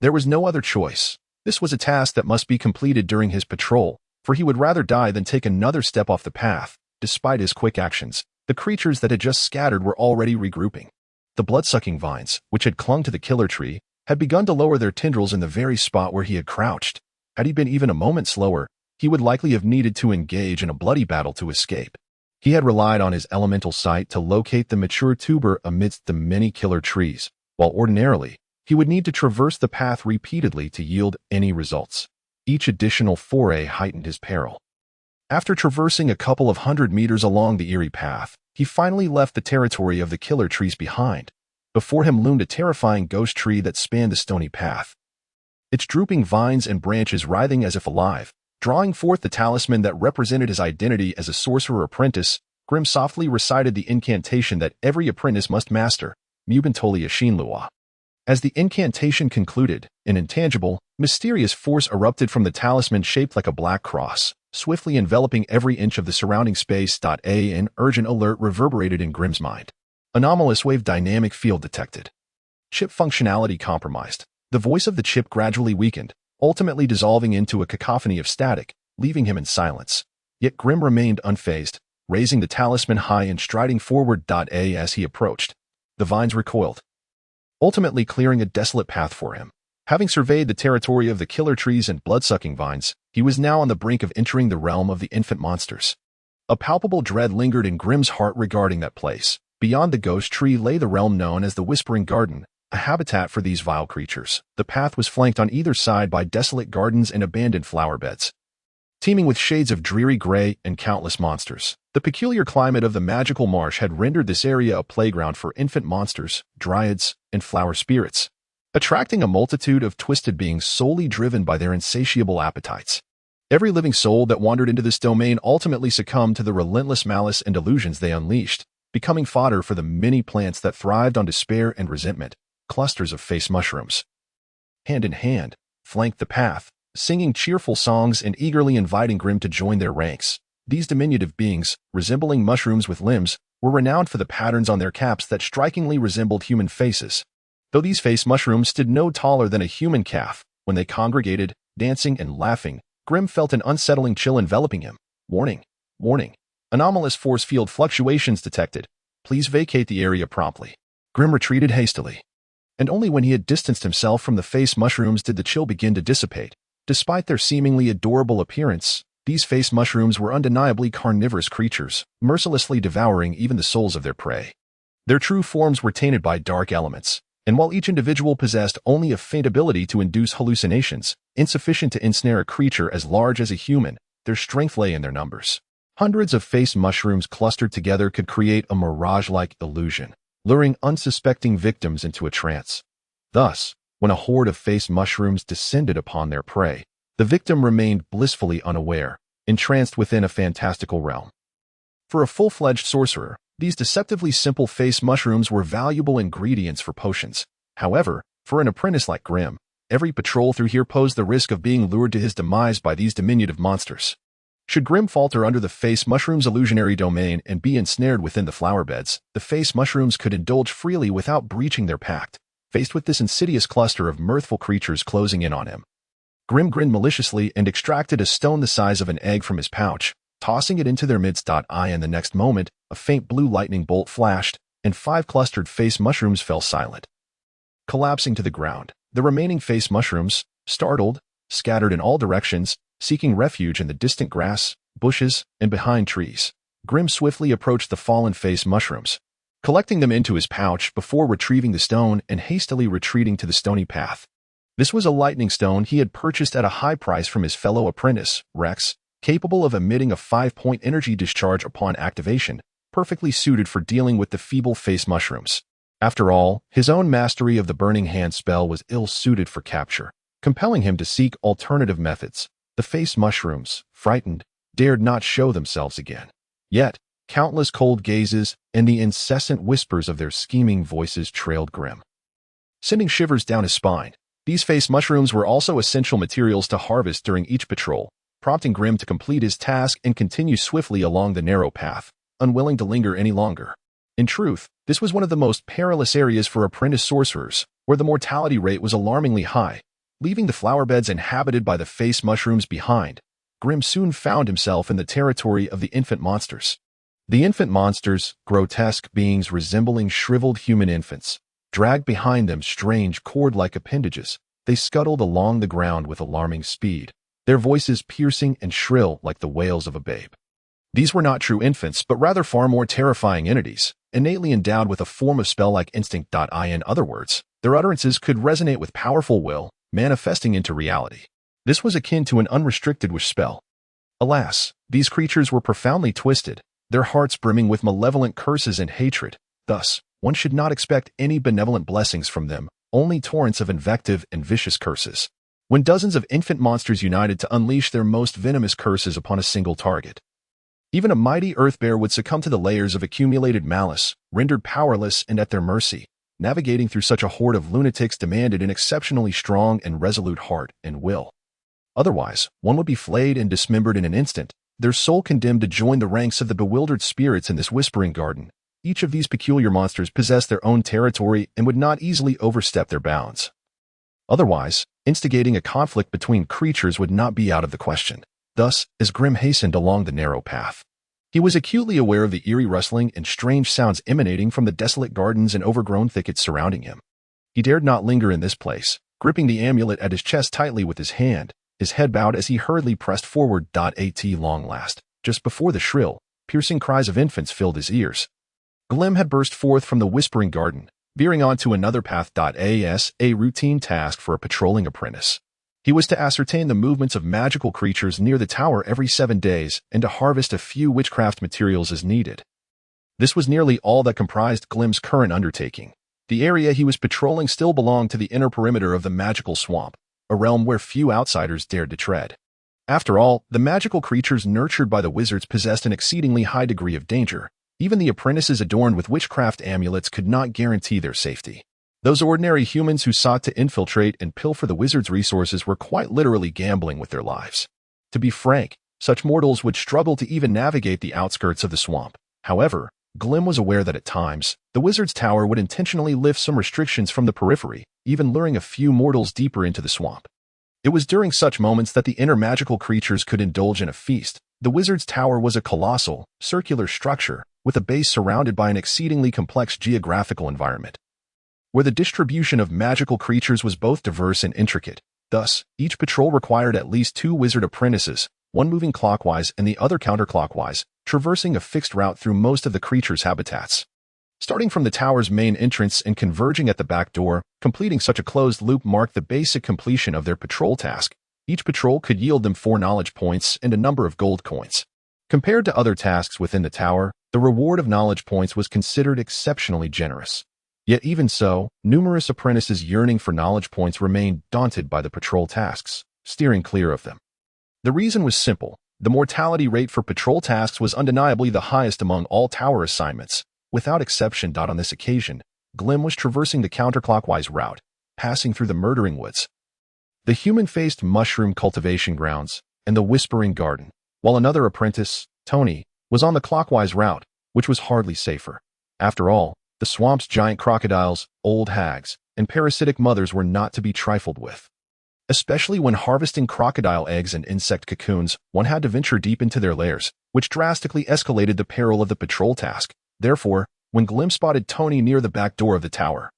Speaker 1: There was no other choice. This was a task that must be completed during his patrol, for he would rather die than take another step off the path. Despite his quick actions, the creatures that had just scattered were already regrouping. The blood-sucking vines, which had clung to the killer tree, had begun to lower their tendrils in the very spot where he had crouched. Had he been even a moment slower, he would likely have needed to engage in a bloody battle to escape. He had relied on his elemental sight to locate the mature tuber amidst the many killer trees, while ordinarily, he would need to traverse the path repeatedly to yield any results. Each additional foray heightened his peril. After traversing a couple of 100 meters along the eerie path, he finally left the territory of the killer trees behind. Before him loomed a terrifying ghost tree that spanned the stony path, its drooping vines and branches writhing as if alive. Drawing forth the talisman that represented his identity as a sorcerer apprentice, Grimm softly recited the incantation that every apprentice must master, Mubantolia Shinlua. As the incantation concluded, an intangible, mysterious force erupted from the talisman shaped like a black cross, swiftly enveloping every inch of the surrounding space. An urgent alert reverberated in Grimm's mind. Anomalous wave dynamic field detected. Chip functionality compromised. The voice of the chip gradually weakened, ultimately dissolving into a cacophony of static, leaving him in silence. Yet Grimm remained unfazed, raising the talisman high and striding forward. As he approached, the vines recoiled, ultimately clearing a desolate path for him. Having surveyed the territory of the killer trees and blood-sucking vines, he was now on the brink of entering the realm of the infant monsters. A palpable dread lingered in Grimm's heart regarding that place. Beyond the ghost tree lay the realm known as the Whispering Garden, a habitat for these vile creatures. The path was flanked on either side by desolate gardens and abandoned flower beds, teeming with shades of dreary gray and countless monsters. The peculiar climate of the magical marsh had rendered this area a playground for infant monsters, dryads, and flower spirits, attracting a multitude of twisted beings solely driven by their insatiable appetites. Every living soul that wandered into this domain ultimately succumbed to the relentless malice and delusions they unleashed, becoming fodder for the many plants that thrived on despair and resentment. Clusters of face mushrooms, hand in hand, flanked the path, singing cheerful songs and eagerly inviting Grimm to join their ranks. These diminutive beings, resembling mushrooms with limbs, were renowned for the patterns on their caps that strikingly resembled human faces. Though these face mushrooms stood no taller than a human calf, when they congregated, dancing and laughing, Grimm felt an unsettling chill enveloping him. Warning! Warning! Anomalous force field fluctuations detected. Please vacate the area promptly. Grim retreated hastily. And only when he had distanced himself from the face mushrooms did the chill begin to dissipate. Despite their seemingly adorable appearance, these face mushrooms were undeniably carnivorous creatures, mercilessly devouring even the souls of their prey. Their true forms were tainted by dark elements, and while each individual possessed only a faint ability to induce hallucinations, insufficient to ensnare a creature as large as a human, their strength lay in their numbers. Hundreds of face mushrooms clustered together could create a mirage-like illusion, luring unsuspecting victims into a trance. Thus, when a horde of face mushrooms descended upon their prey, the victim remained blissfully unaware, entranced within a fantastical realm. For a full-fledged sorcerer, these deceptively simple face mushrooms were valuable ingredients for potions. However, for an apprentice like Grim, every patrol through here posed the risk of being lured to his demise by these diminutive monsters. Should Grim falter under the face mushroom's illusionary domain and be ensnared within the flower beds, the face mushrooms could indulge freely without breaching their pact. Faced with this insidious cluster of mirthful creatures closing in on him, Grim grinned maliciously and extracted a stone the size of an egg from his pouch, tossing it into their midst. And the next moment, a faint blue lightning bolt flashed, and 5 clustered face mushrooms fell silent. Collapsing to the ground, the remaining face mushrooms, startled, scattered in all directions, seeking refuge in the distant grass, bushes, and behind trees. Grim swiftly approached the fallen face mushrooms, collecting them into his pouch before retrieving the stone and hastily retreating to the stony path. This was a lightning stone he had purchased at a high price from his fellow apprentice, Rex, capable of emitting a 5-point energy discharge upon activation, perfectly suited for dealing with the feeble face mushrooms. After all, his own mastery of the Burning Hand spell was ill-suited for capture, compelling him to seek alternative methods. The face mushrooms, frightened, dared not show themselves again. Yet, countless cold gazes and the incessant whispers of their scheming voices trailed Grim, sending shivers down his spine. These face mushrooms were also essential materials to harvest during each patrol, prompting Grim to complete his task and continue swiftly along the narrow path, unwilling to linger any longer. In truth, this was one of the most perilous areas for apprentice sorcerers, where the mortality rate was alarmingly high. Leaving the flower beds inhabited by the face mushrooms behind, Grim soon found himself in the territory of the infant monsters. The infant monsters, grotesque beings resembling shriveled human infants, dragged behind them strange cord-like appendages. They scuttled along the ground with alarming speed, their voices piercing and shrill like the wails of a babe. These were not true infants, but rather far more terrifying entities, innately endowed with a form of spell-like instinct. In other words, their utterances could resonate with powerful will, manifesting into reality. This was akin to an unrestricted wish spell. Alas, these creatures were profoundly twisted, their hearts brimming with malevolent curses and hatred. Thus, one should not expect any benevolent blessings from them, only torrents of invective and vicious curses. When dozens of infant monsters united to unleash their most venomous curses upon a single target, even a mighty earth bear would succumb to the layers of accumulated malice, rendered powerless and at their mercy. Navigating through such a horde of lunatics demanded an exceptionally strong and resolute heart and will. Otherwise, one would be flayed and dismembered in an instant, their soul condemned to join the ranks of the bewildered spirits in this whispering garden. Each of these peculiar monsters possessed their own territory and would not easily overstep their bounds. Otherwise, instigating a conflict between creatures would not be out of the question. Thus, as Grim hastened along the narrow path, he was acutely aware of the eerie rustling and strange sounds emanating from the desolate gardens and overgrown thickets surrounding him. He dared not linger in this place, gripping the amulet at his chest tightly with his hand, his head bowed as he hurriedly pressed forward. At long last, just before the shrill, piercing cries of infants filled his ears, Glim had burst forth from the whispering garden, veering onto another path. As a routine task for a patrolling apprentice, he was to ascertain the movements of magical creatures near the tower every 7 days and to harvest a few witchcraft materials as needed. This was nearly all that comprised Glim's current undertaking. The area he was patrolling still belonged to the inner perimeter of the magical swamp, a realm where few outsiders dared to tread. After all, the magical creatures nurtured by the wizards possessed an exceedingly high degree of danger. Even the apprentices adorned with witchcraft amulets could not guarantee their safety. Those ordinary humans who sought to infiltrate and pilfer the wizard's resources were quite literally gambling with their lives. To be frank, such mortals would struggle to even navigate the outskirts of the swamp. However, Glim was aware that at times, the wizard's tower would intentionally lift some restrictions from the periphery, even luring a few mortals deeper into the swamp. It was during such moments that the inner magical creatures could indulge in a feast, The Wizard's Tower was a colossal, circular structure with a base surrounded by an exceedingly complex geographical environment, where the distribution of magical creatures was both diverse and intricate. Thus, each patrol required at least 2 wizard apprentices, one moving clockwise and the other counterclockwise, traversing a fixed route through most of the creatures' habitats. Starting from the tower's main entrance and converging at the back door, completing such a closed loop marked the basic completion of their patrol task. Each patrol could yield them 4 knowledge points and a number of gold coins. Compared to other tasks within the tower, the reward of knowledge points was considered exceptionally generous. Yet even so, numerous apprentices yearning for knowledge points remained daunted by the patrol tasks, steering clear of them. The reason was simple. The mortality rate for patrol tasks was undeniably the highest among all tower assignments. Without exception. On this occasion, Glim was traversing the counterclockwise route, passing through the Murdering Woods, the human-faced mushroom cultivation grounds, and the Whispering Garden, while another apprentice, Tony, was on the clockwise route, which was hardly safer. After all, the swamp's giant crocodiles, old hags, and parasitic mothers were not to be trifled with. Especially when harvesting crocodile eggs and insect cocoons, one had to venture deep into their lairs, which drastically escalated the peril of the patrol task. Therefore, when Glim spotted Tony near the back door of the tower,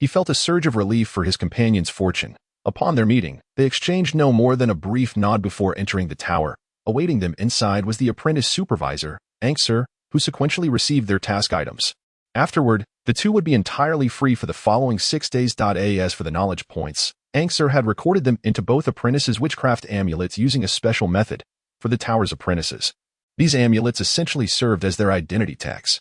Speaker 1: he felt a surge of relief for his companion's fortune. Upon their meeting, they exchanged no more than a brief nod before entering the tower. Awaiting them inside was the apprentice supervisor, Anxur, who sequentially received their task items. Afterward, the two would be entirely free for the following 6 days. As for the knowledge points, Anxur had recorded them into both apprentices' witchcraft amulets using a special method for the tower's apprentices. These amulets essentially served as their identity tags.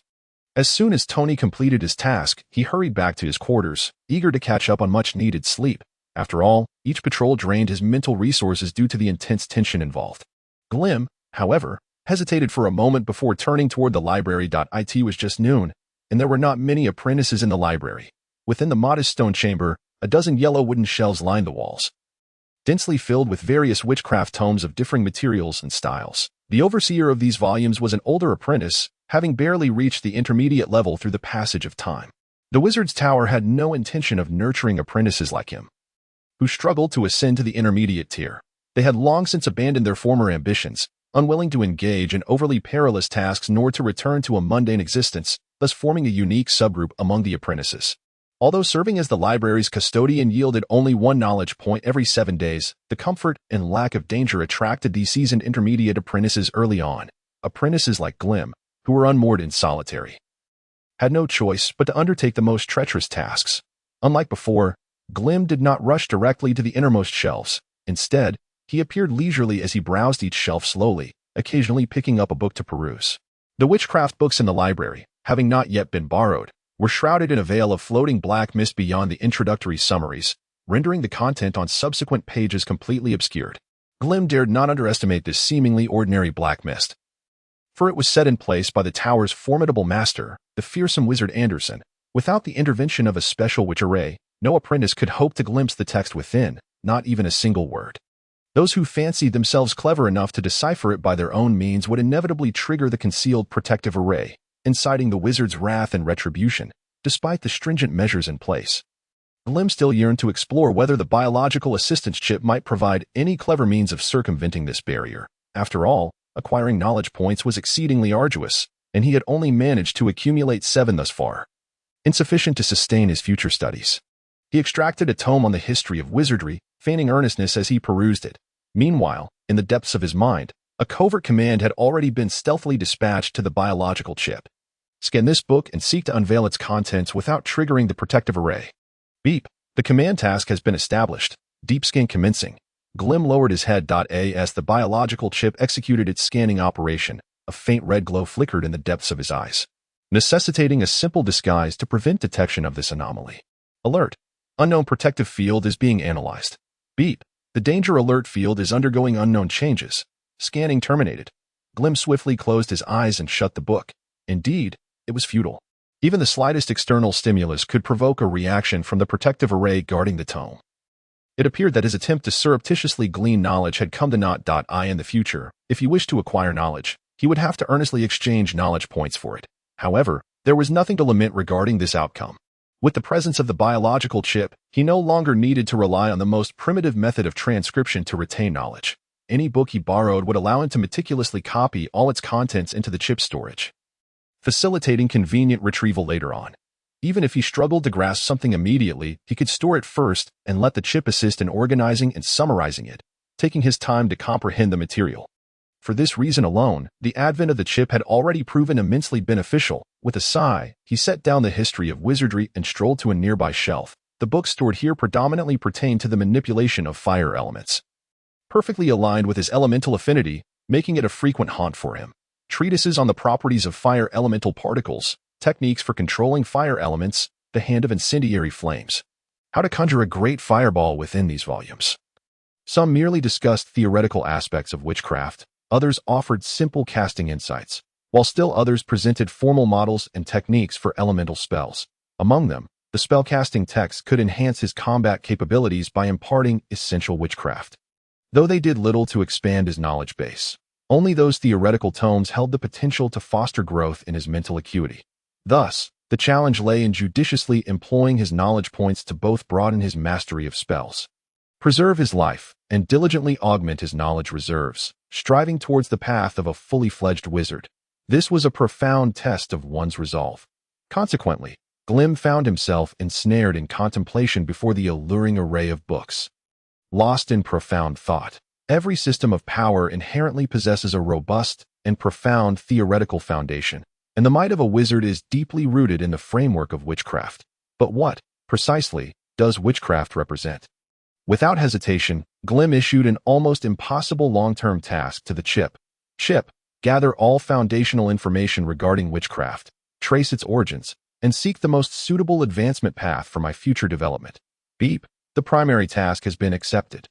Speaker 1: As soon as Tony completed his task, he hurried back to his quarters, eager to catch up on much-needed sleep. After all, each patrol drained his mental resources due to the intense tension involved. Glim, however, hesitated for a moment before turning toward the library. It was just noon, and there were not many apprentices in the library. Within the modest stone chamber, a dozen yellow wooden shelves lined the walls, densely filled with various witchcraft tomes of differing materials and styles. The overseer of these volumes was an older apprentice, having barely reached the intermediate level through the passage of time. The Wizard's Tower had no intention of nurturing apprentices like him, who struggled to ascend to the intermediate tier. They had long since abandoned their former ambitions, unwilling to engage in overly perilous tasks nor to return to a mundane existence, thus forming a unique subgroup among the apprentices. Although serving as the library's custodian yielded only 1 knowledge point every 7 days, the comfort and lack of danger attracted these seasoned intermediate apprentices early on. Apprentices like Glim, who were unmoored in solitary, had no choice but to undertake the most treacherous tasks. Unlike before, Glim did not rush directly to the innermost shelves. Instead, he appeared leisurely as he browsed each shelf slowly, occasionally picking up a book to peruse. The witchcraft books in the library, having not yet been borrowed, were shrouded in a veil of floating black mist beyond the introductory summaries, rendering the content on subsequent pages completely obscured. Glim dared not underestimate this seemingly ordinary black mist, for it was set in place by the tower's formidable master, the fearsome wizard Anderson. Without the intervention of a special witch array, no apprentice could hope to glimpse the text within, not even a single word. Those who fancied themselves clever enough to decipher it by their own means would inevitably trigger the concealed protective array, inciting the wizard's wrath and retribution, despite the stringent measures in place. Glim still yearned to explore whether the biological assistance chip might provide any clever means of circumventing this barrier. After all, acquiring knowledge points was exceedingly arduous, and he had only managed to accumulate 7 thus far, insufficient to sustain his future studies. He extracted a tome on the history of wizardry, feigning earnestness as he perused it. Meanwhile, in the depths of his mind, a covert command had already been stealthily dispatched to the biological chip. Scan this book and seek to unveil its contents without triggering the protective array. Beep. The command task has been established. Deep scan commencing. Glim lowered his head. As the biological chip executed its scanning operation, a faint red glow flickered in the depths of his eyes, necessitating a simple disguise to prevent detection of this anomaly. Alert. Unknown protective field is being analyzed. Beep. The danger alert field is undergoing unknown changes. Scanning terminated. Glim swiftly closed his eyes and shut the book. Indeed, it was futile. Even the slightest external stimulus could provoke a reaction from the protective array guarding the tome. It appeared that his attempt to surreptitiously glean knowledge had come to naught. In the future, if he wished to acquire knowledge, he would have to earnestly exchange knowledge points for it. However, there was nothing to lament regarding this outcome. With the presence of the biological chip, he no longer needed to rely on the most primitive method of transcription to retain knowledge. any book he borrowed would allow him to meticulously copy all its contents into the chip storage, facilitating convenient retrieval later on. Even if he struggled to grasp something immediately, he could store it first and let the chip assist in organizing and summarizing it, taking his time to comprehend the material. For this reason alone, the advent of the chip had already proven immensely beneficial. With a sigh, he set down the history of wizardry and strolled to a nearby shelf. The books stored here predominantly pertained to the manipulation of fire elements, perfectly aligned with his elemental affinity, making it a frequent haunt for him. Treatises on the properties of fire elemental particles, techniques for controlling fire elements, the hand of incendiary flames, how to conjure a great fireball within these volumes. Some merely discussed theoretical aspects of witchcraft, others offered simple casting insights, while still others presented formal models and techniques for elemental spells. Among them, the spellcasting text could enhance his combat capabilities by imparting essential witchcraft, though they did little to expand his knowledge base. Only those theoretical tomes held the potential to foster growth in his mental acuity. Thus, the challenge lay in judiciously employing his knowledge points to both broaden his mastery of spells, preserve his life, and diligently augment his knowledge reserves, striving towards the path of a fully fledged wizard. This was a profound test of one's resolve. Consequently, Glim found himself ensnared in contemplation before the alluring array of books. Lost in profound thought, every system of power inherently possesses a robust and profound theoretical foundation, and the might of a wizard is deeply rooted in the framework of witchcraft. But what, precisely, does witchcraft represent? Without hesitation, Glim issued an almost impossible long-term task to the chip. Chip, gather all foundational information regarding witchcraft, trace its origins, and seek the most suitable advancement path for my future development. Beep. The primary task has been accepted.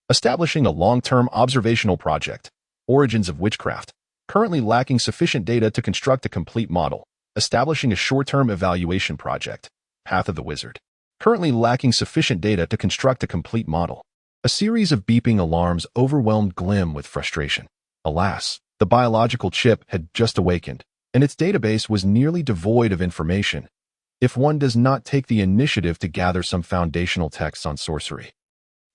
Speaker 1: Establishing a long-term observational project. Origins of witchcraft. Currently lacking sufficient data to construct a complete model. Establishing a short-term evaluation project. Path of the Wizard. Currently lacking sufficient data to construct a complete model. A series of beeping alarms overwhelmed Glim with frustration. Alas, the biological chip had just awakened, and its database was nearly devoid of information, if one does not take the initiative to gather some foundational texts on sorcery.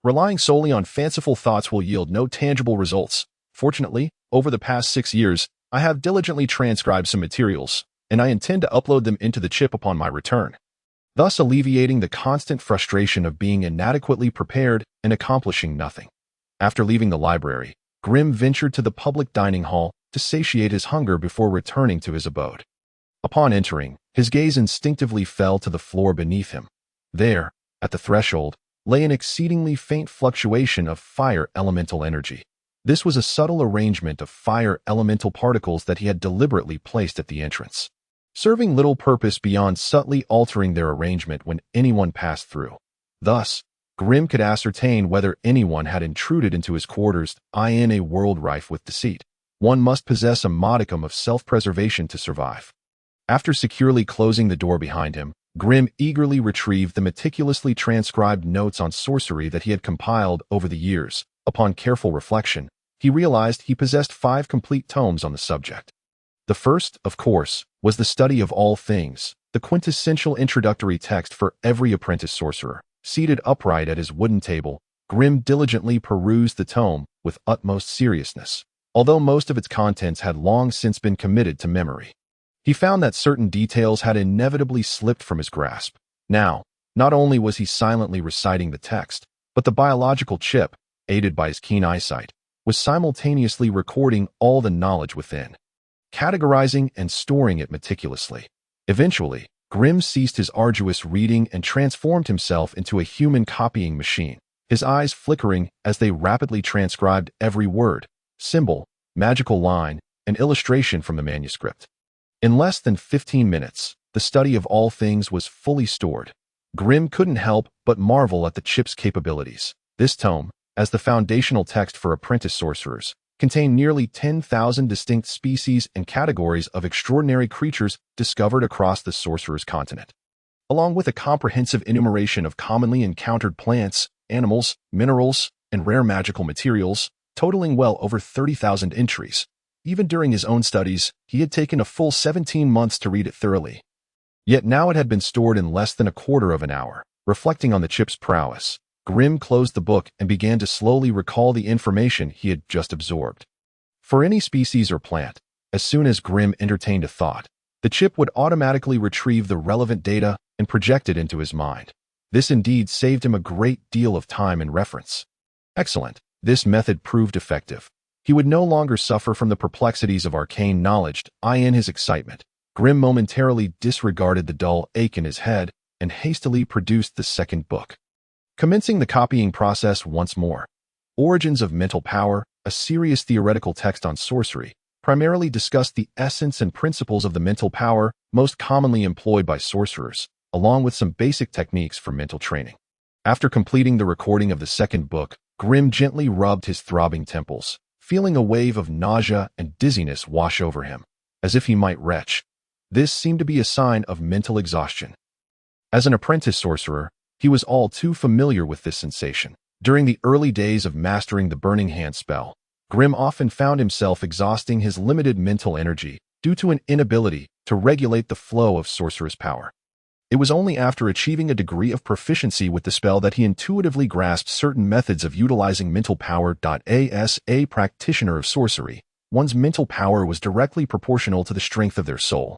Speaker 1: Relying solely on fanciful thoughts will yield no tangible results. Fortunately, over the past 6 years, I have diligently transcribed some materials, and I intend to upload them into the chip upon my return, thus alleviating the constant frustration of being inadequately prepared and accomplishing nothing. After leaving the library, Grim ventured to the public dining hall to satiate his hunger before returning to his abode. Upon entering, his gaze instinctively fell to the floor beneath him. There, at the threshold, lay an exceedingly faint fluctuation of fire elemental energy. This was a subtle arrangement of fire elemental particles that he had deliberately placed at the entrance, serving little purpose beyond subtly altering their arrangement when anyone passed through. Thus, Grim could ascertain whether anyone had intruded into his quarters. In a world rife with deceit, one must possess a modicum of self-preservation to survive. After securely closing the door behind him, Grim eagerly retrieved the meticulously transcribed notes on sorcery that he had compiled over the years. Upon careful reflection, he realized he possessed 5 complete tomes on the subject. The first, of course, was the Study of All Things, the quintessential introductory text for every apprentice sorcerer. Seated upright at his wooden table, Grim diligently perused the tome with utmost seriousness, although most of its contents had long since been committed to memory. He found that certain details had inevitably slipped from his grasp. Now, not only was he silently reciting the text, but the biological chip, aided by his keen eyesight, was simultaneously recording all the knowledge within, categorizing and storing it meticulously. Eventually, Grim ceased his arduous reading and transformed himself into a human copying machine, his eyes flickering as they rapidly transcribed every word, symbol, magical line, and illustration from the manuscript. In less than 15 minutes, the Study of All Things was fully stored. Grim couldn't help but marvel at the chip's capabilities. This tome, as the foundational text for apprentice sorcerers, contained nearly 10,000 distinct species and categories of extraordinary creatures discovered across the sorcerer's continent, along with a comprehensive enumeration of commonly encountered plants, animals, minerals, and rare magical materials, totaling well over 30,000 entries. Even during his own studies, he had taken a full 17 months to read it thoroughly. Yet now it had been stored in less than a quarter of an hour. Reflecting on the chip's prowess, Grimm closed the book and began to slowly recall the information he had just absorbed. For any species or plant, as soon as Grimm entertained a thought, the chip would automatically retrieve the relevant data and project it into his mind. This indeed saved him a great deal of time and reference. Excellent. This method proved effective. He would no longer suffer from the perplexities of arcane knowledge. In his excitement, Grimm momentarily disregarded the dull ache in his head and hastily produced the second book. Commencing the copying process once more. Origins of Mental Power, a serious theoretical text on sorcery, primarily discussed the essence and principles of the mental power most commonly employed by sorcerers, along with some basic techniques for mental training. After completing the recording of the second book, Grimm gently rubbed his throbbing temples, feeling a wave of nausea and dizziness wash over him, as if he might retch. This seemed to be a sign of mental exhaustion. As an apprentice sorcerer, he was all too familiar with this sensation. During the early days of mastering the Burning Hand spell, Grimm often found himself exhausting his limited mental energy due to an inability to regulate the flow of sorcerer's power. It was only after achieving a degree of proficiency with the spell that he intuitively grasped certain methods of utilizing mental power. As a practitioner of sorcery, one's mental power was directly proportional to the strength of their soul.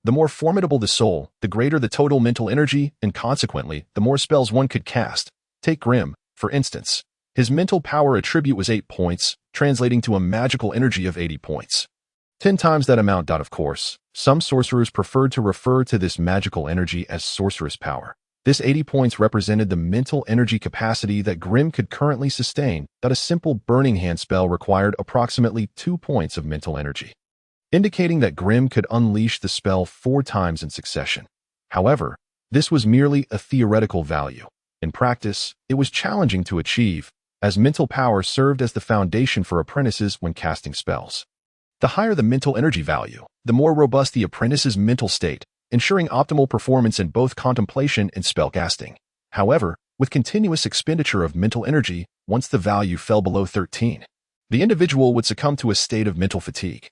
Speaker 1: The more formidable the soul, the greater the total mental energy, and consequently, the more spells one could cast. Take Grimm, for instance. His mental power attribute was 8 points, translating to a magical energy of 80 points. 10 times that amount. Of course, some sorcerers preferred to refer to this magical energy as sorceress power. This 80 points represented the mental energy capacity that Grimm could currently sustain. A simple Burning Hand spell required approximately 2 points of mental energy, indicating that Grimm could unleash the spell 4 times in succession. However, this was merely a theoretical value. In practice, it was challenging to achieve, as mental power served as the foundation for apprentices when casting spells. The higher the mental energy value, the more robust the apprentice's mental state, ensuring optimal performance in both contemplation and spellcasting. However, with continuous expenditure of mental energy, once the value fell below 13, the individual would succumb to a state of mental fatigue.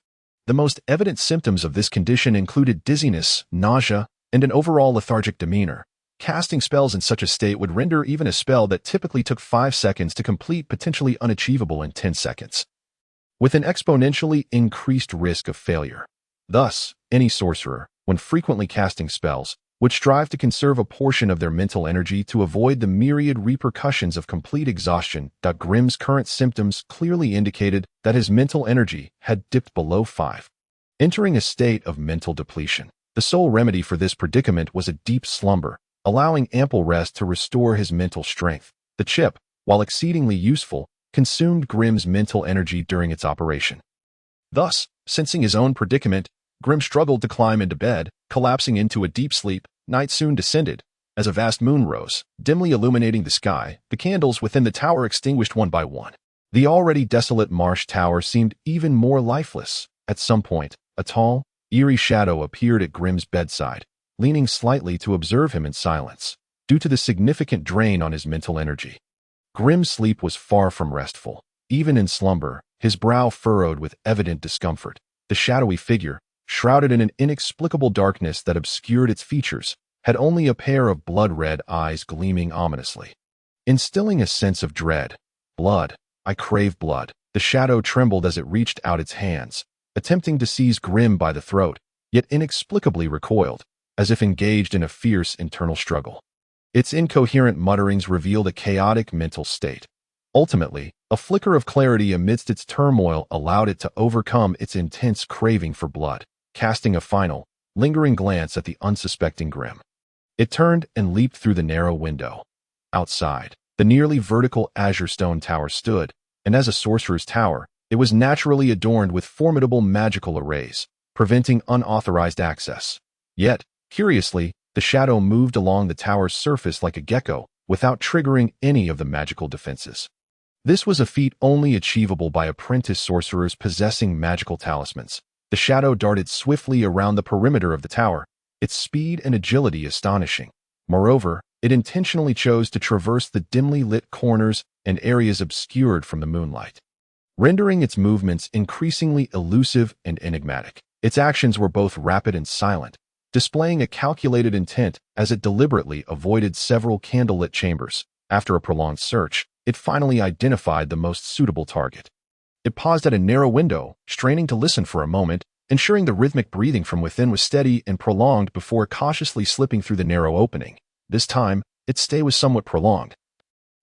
Speaker 1: The most evident symptoms of this condition included dizziness, nausea, and an overall lethargic demeanor. Casting spells in such a state would render even a spell that typically took 5 seconds to complete potentially unachievable in 10 seconds, with an exponentially increased risk of failure. Thus, any sorcerer, when frequently casting spells, would strive to conserve a portion of their mental energy to avoid the myriad repercussions of complete exhaustion. Grimm's current symptoms clearly indicated that his mental energy had dipped below 5, entering a state of mental depletion. The sole remedy for this predicament was a deep slumber, allowing ample rest to restore his mental strength. The chip, while exceedingly useful, consumed Grimm's mental energy during its operation. Thus, sensing his own predicament, Grimm struggled to climb into bed, collapsing into a deep sleep. Night soon descended. As a vast moon rose, dimly illuminating the sky, the candles within the tower extinguished one by one. The already desolate marsh tower seemed even more lifeless. At some point, a tall, eerie shadow appeared at Grimm's bedside, leaning slightly to observe him in silence, due to the significant drain on his mental energy. Grimm's sleep was far from restful. Even in slumber, his brow furrowed with evident discomfort. The shadowy figure, shrouded in an inexplicable darkness that obscured its features, had only a pair of blood-red eyes gleaming ominously, instilling a sense of dread. Blood. I crave blood. The shadow trembled as it reached out its hands, attempting to seize Grimm by the throat, yet inexplicably recoiled, as if engaged in a fierce internal struggle. Its incoherent mutterings revealed a chaotic mental state. Ultimately, a flicker of clarity amidst its turmoil allowed it to overcome its intense craving for blood. Casting a final, lingering glance at the unsuspecting Grimm, it turned and leaped through the narrow window. Outside, the nearly vertical azure stone tower stood, and as a sorcerer's tower, it was naturally adorned with formidable magical arrays, preventing unauthorized access. Yet, curiously, the shadow moved along the tower's surface like a gecko, without triggering any of the magical defenses. This was a feat only achievable by apprentice sorcerers possessing magical talismans. The shadow darted swiftly around the perimeter of the tower, its speed and agility astonishing. Moreover, it intentionally chose to traverse the dimly lit corners and areas obscured from the moonlight, rendering its movements increasingly elusive and enigmatic. Its actions were both rapid and silent, displaying a calculated intent as it deliberately avoided several candlelit chambers, After a prolonged search, it finally identified the most suitable target. It paused at a narrow window, straining to listen for a moment, ensuring the rhythmic breathing from within was steady and prolonged before cautiously slipping through the narrow opening. This time, its stay was somewhat prolonged.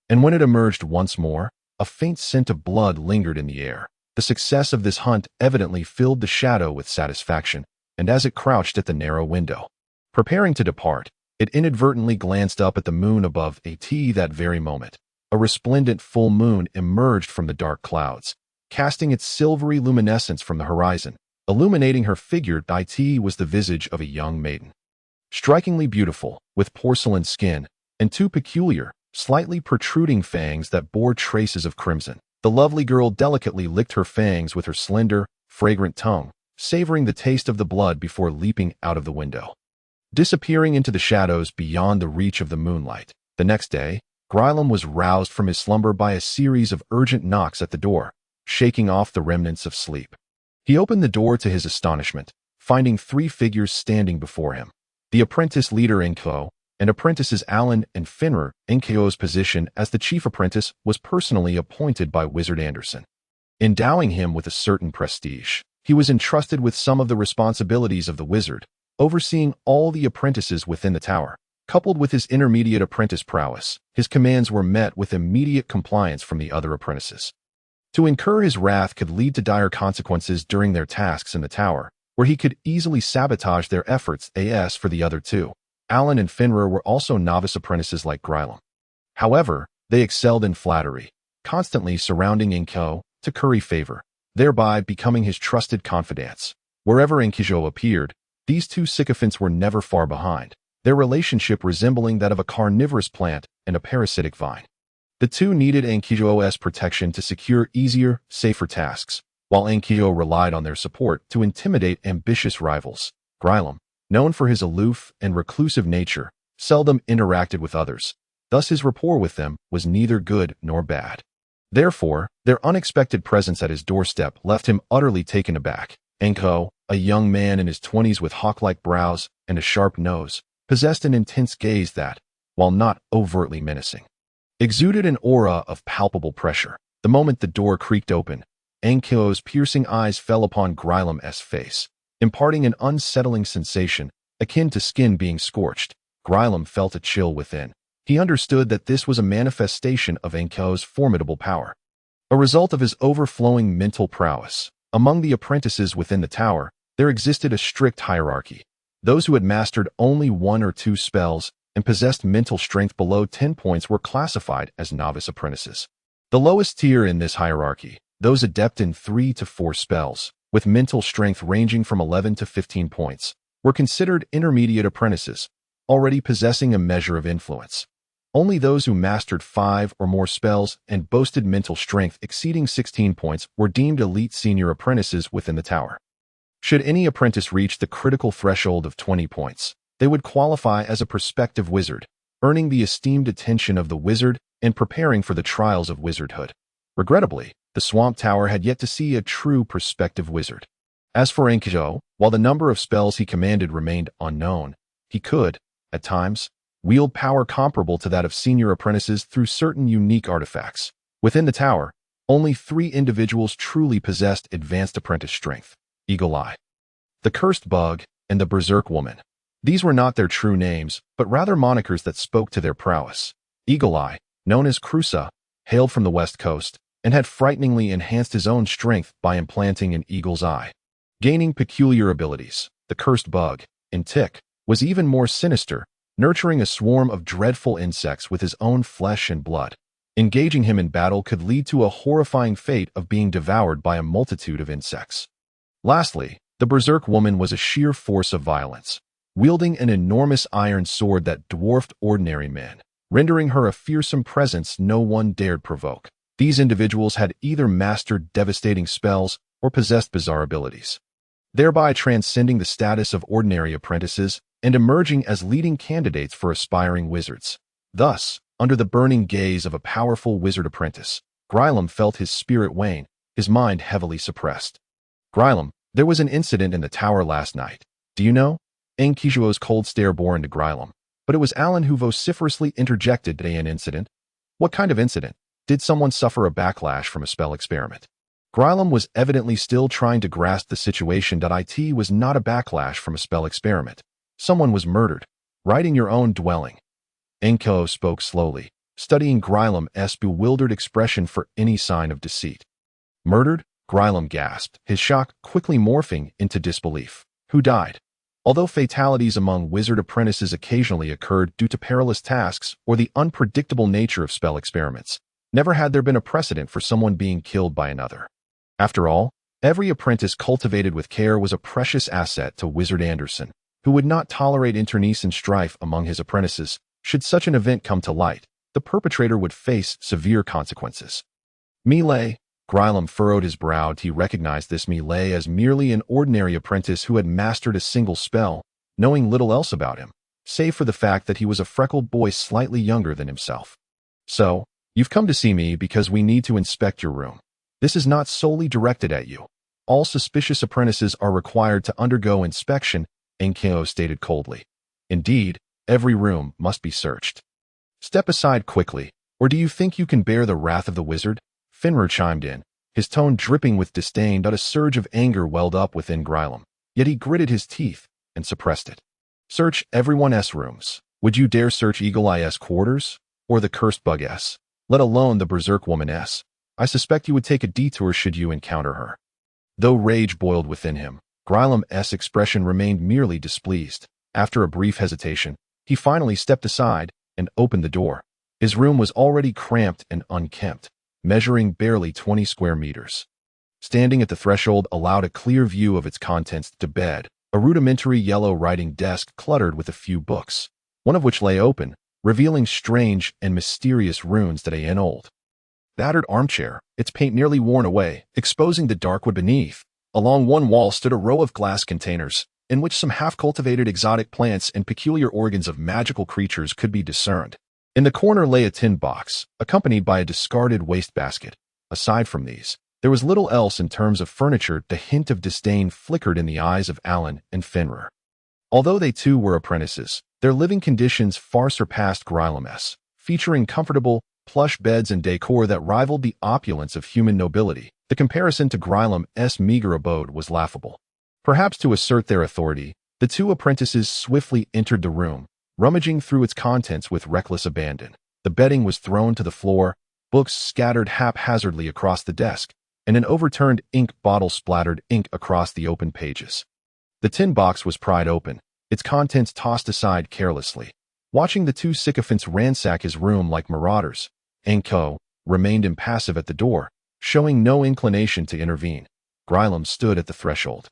Speaker 1: And when it emerged once more, a faint scent of blood lingered in the air. The success of this hunt evidently filled the shadow with satisfaction, and as it crouched at the narrow window, preparing to depart, it inadvertently glanced up at the moon above it that very moment. A resplendent full moon emerged from the dark clouds, casting its silvery luminescence from the horizon. Illuminating her figure, it was the visage of a young maiden. Strikingly beautiful, with porcelain skin, and two peculiar, slightly protruding fangs that bore traces of crimson. The lovely girl delicately licked her fangs with her slender, fragrant tongue, savoring the taste of the blood before leaping out of the window, disappearing into the shadows beyond the reach of the moonlight. The next day, Grylem was roused from his slumber by a series of urgent knocks at the door, shaking off the remnants of sleep. He opened the door to his astonishment, finding three figures standing before him. The apprentice leader Enko, and apprentices Alan and Finner. Enko's position as the chief apprentice was personally appointed by Wizard Anderson, endowing him with a certain prestige. He was entrusted with some of the responsibilities of the wizard, overseeing all the apprentices within the tower. Coupled with his intermediate apprentice prowess, his commands were met with immediate compliance from the other apprentices. To incur his wrath could lead to dire consequences during their tasks in the tower, where he could easily sabotage their efforts. As for the other two, Alan and Finner were also novice apprentices like Grylem. However, they excelled in flattery, constantly surrounding Enko to curry favor, thereby becoming his trusted confidants. Wherever Enkijo appeared, these two sycophants were never far behind, their relationship resembling that of a carnivorous plant and a parasitic vine. The two needed Enkijo's protection to secure easier, safer tasks, while Enkijo relied on their support to intimidate ambitious rivals. Grylem, known for his aloof and reclusive nature, seldom interacted with others, thus his rapport with them was neither good nor bad. Therefore, their unexpected presence at his doorstep left him utterly taken aback. Enko, a young man in his 20s with hawk-like brows and a sharp nose, possessed an intense gaze that, while not overtly menacing, exuded an aura of palpable pressure. The moment the door creaked open, Enko's piercing eyes fell upon Grylem's face, imparting an unsettling sensation akin to skin being scorched. Grylem felt a chill within. He understood that this was a manifestation of Enko's formidable power, a result of his overflowing mental prowess. Among the apprentices within the tower, there existed a strict hierarchy. Those who had mastered only one or two spells and possessed mental strength below 10 points were classified as novice apprentices. The lowest tier in this hierarchy, those adept in 3 to 4 spells, with mental strength ranging from 11 to 15 points, were considered intermediate apprentices, already possessing a measure of influence. Only those who mastered 5 or more spells and boasted mental strength exceeding 16 points were deemed elite senior apprentices within the tower. Should any apprentice reach the critical threshold of 20 points, they would qualify as a prospective wizard, earning the esteemed attention of the wizard and preparing for the trials of wizardhood. Regrettably, the Swamp Tower had yet to see a true prospective wizard. As for Enkijo, while the number of spells he commanded remained unknown, he could, at times, wield power comparable to that of senior apprentices through certain unique artifacts. Within the tower, only 3 individuals truly possessed advanced apprentice strength: Eagle Eye, the Cursed Bug, and the Berserk Woman. These were not their true names, but rather monikers that spoke to their prowess. Eagle Eye, known as Crusa, hailed from the West Coast and had frighteningly enhanced his own strength by implanting an eagle's eye, gaining peculiar abilities. The Cursed Bug, in Tick, was even more sinister, nurturing a swarm of dreadful insects with his own flesh and blood. Engaging him in battle could lead to a horrifying fate of being devoured by a multitude of insects. Lastly, the Berserk Woman was a sheer force of violence, wielding an enormous iron sword that dwarfed ordinary men, rendering her a fearsome presence no one dared provoke. These individuals had either mastered devastating spells or possessed bizarre abilities, thereby transcending the status of ordinary apprentices and emerging as leading candidates for aspiring wizards. Thus, under the burning gaze of a powerful wizard apprentice, Grylem felt his spirit wane, his mind heavily suppressed. Grylem, there was an incident in the tower last night. Do you know? Enkijo's cold stare bore into Grylem, but it was Alan who vociferously interjected an incident. What kind of incident? Did someone suffer a backlash from a spell experiment? Grylam was evidently still trying to grasp the situation that it was not a backlash from a spell experiment. Someone was murdered. Right in your own dwelling. Enko spoke slowly, studying Grylam's bewildered expression for any sign of deceit. Murdered? Grylam gasped, his shock quickly morphing into disbelief. Who died? Although fatalities among wizard apprentices occasionally occurred due to perilous tasks or the unpredictable nature of spell experiments, never had there been a precedent for someone being killed by another. After all, every apprentice cultivated with care was a precious asset to Wizard Anderson, who would not tolerate internecine strife among his apprentices. Should such an event come to light, the perpetrator would face severe consequences. Melee. Grylam furrowed his brow. He recognized this Melee as merely an ordinary apprentice who had mastered a single spell, knowing little else about him, save for the fact that he was a freckled boy slightly younger than himself. So, you've come to see me because we need to inspect your room. This is not solely directed at you. All suspicious apprentices are required to undergo inspection, Enko stated coldly. Indeed, every room must be searched. Step aside quickly, or do you think you can bear the wrath of the wizard? Finrod chimed in, his tone dripping with disdain, but a surge of anger welled up within Grylam. Yet he gritted his teeth and suppressed it. Search everyone's rooms. Would you dare search Eagle Eye's quarters? Or the cursed Bug's? Let alone the berserk woman's? I suspect you would take a detour should you encounter her. Though rage boiled within him, Grylam's expression remained merely displeased. After a brief hesitation, he finally stepped aside and opened the door. His room was already cramped and unkempt, measuring barely 20 square meters. Standing at the threshold allowed a clear view of its contents: to bed, a rudimentary yellow writing desk cluttered with a few books, one of which lay open, revealing strange and mysterious runes that an old, battered armchair, its paint nearly worn away, exposing the dark wood beneath. Along one wall stood a row of glass containers, in which some half-cultivated exotic plants and peculiar organs of magical creatures could be discerned. In the corner lay a tin box, accompanied by a discarded wastebasket. Aside from these, there was little else in terms of furniture. The hint of disdain flickered in the eyes of Alan and Finrod. Although they too were apprentices, their living conditions far surpassed Grylam's, featuring comfortable, plush beds and decor that rivaled the opulence of human nobility. The comparison to Grylam's meager abode was laughable. Perhaps to assert their authority, the two apprentices swiftly entered the room, rummaging through its contents with reckless abandon. The bedding was thrown to the floor, books scattered haphazardly across the desk, and an overturned ink bottle splattered ink across the open pages. The tin box was pried open, its contents tossed aside carelessly. Watching the two sycophants ransack his room like marauders, Enko remained impassive at the door, showing no inclination to intervene. Grylam stood at the threshold,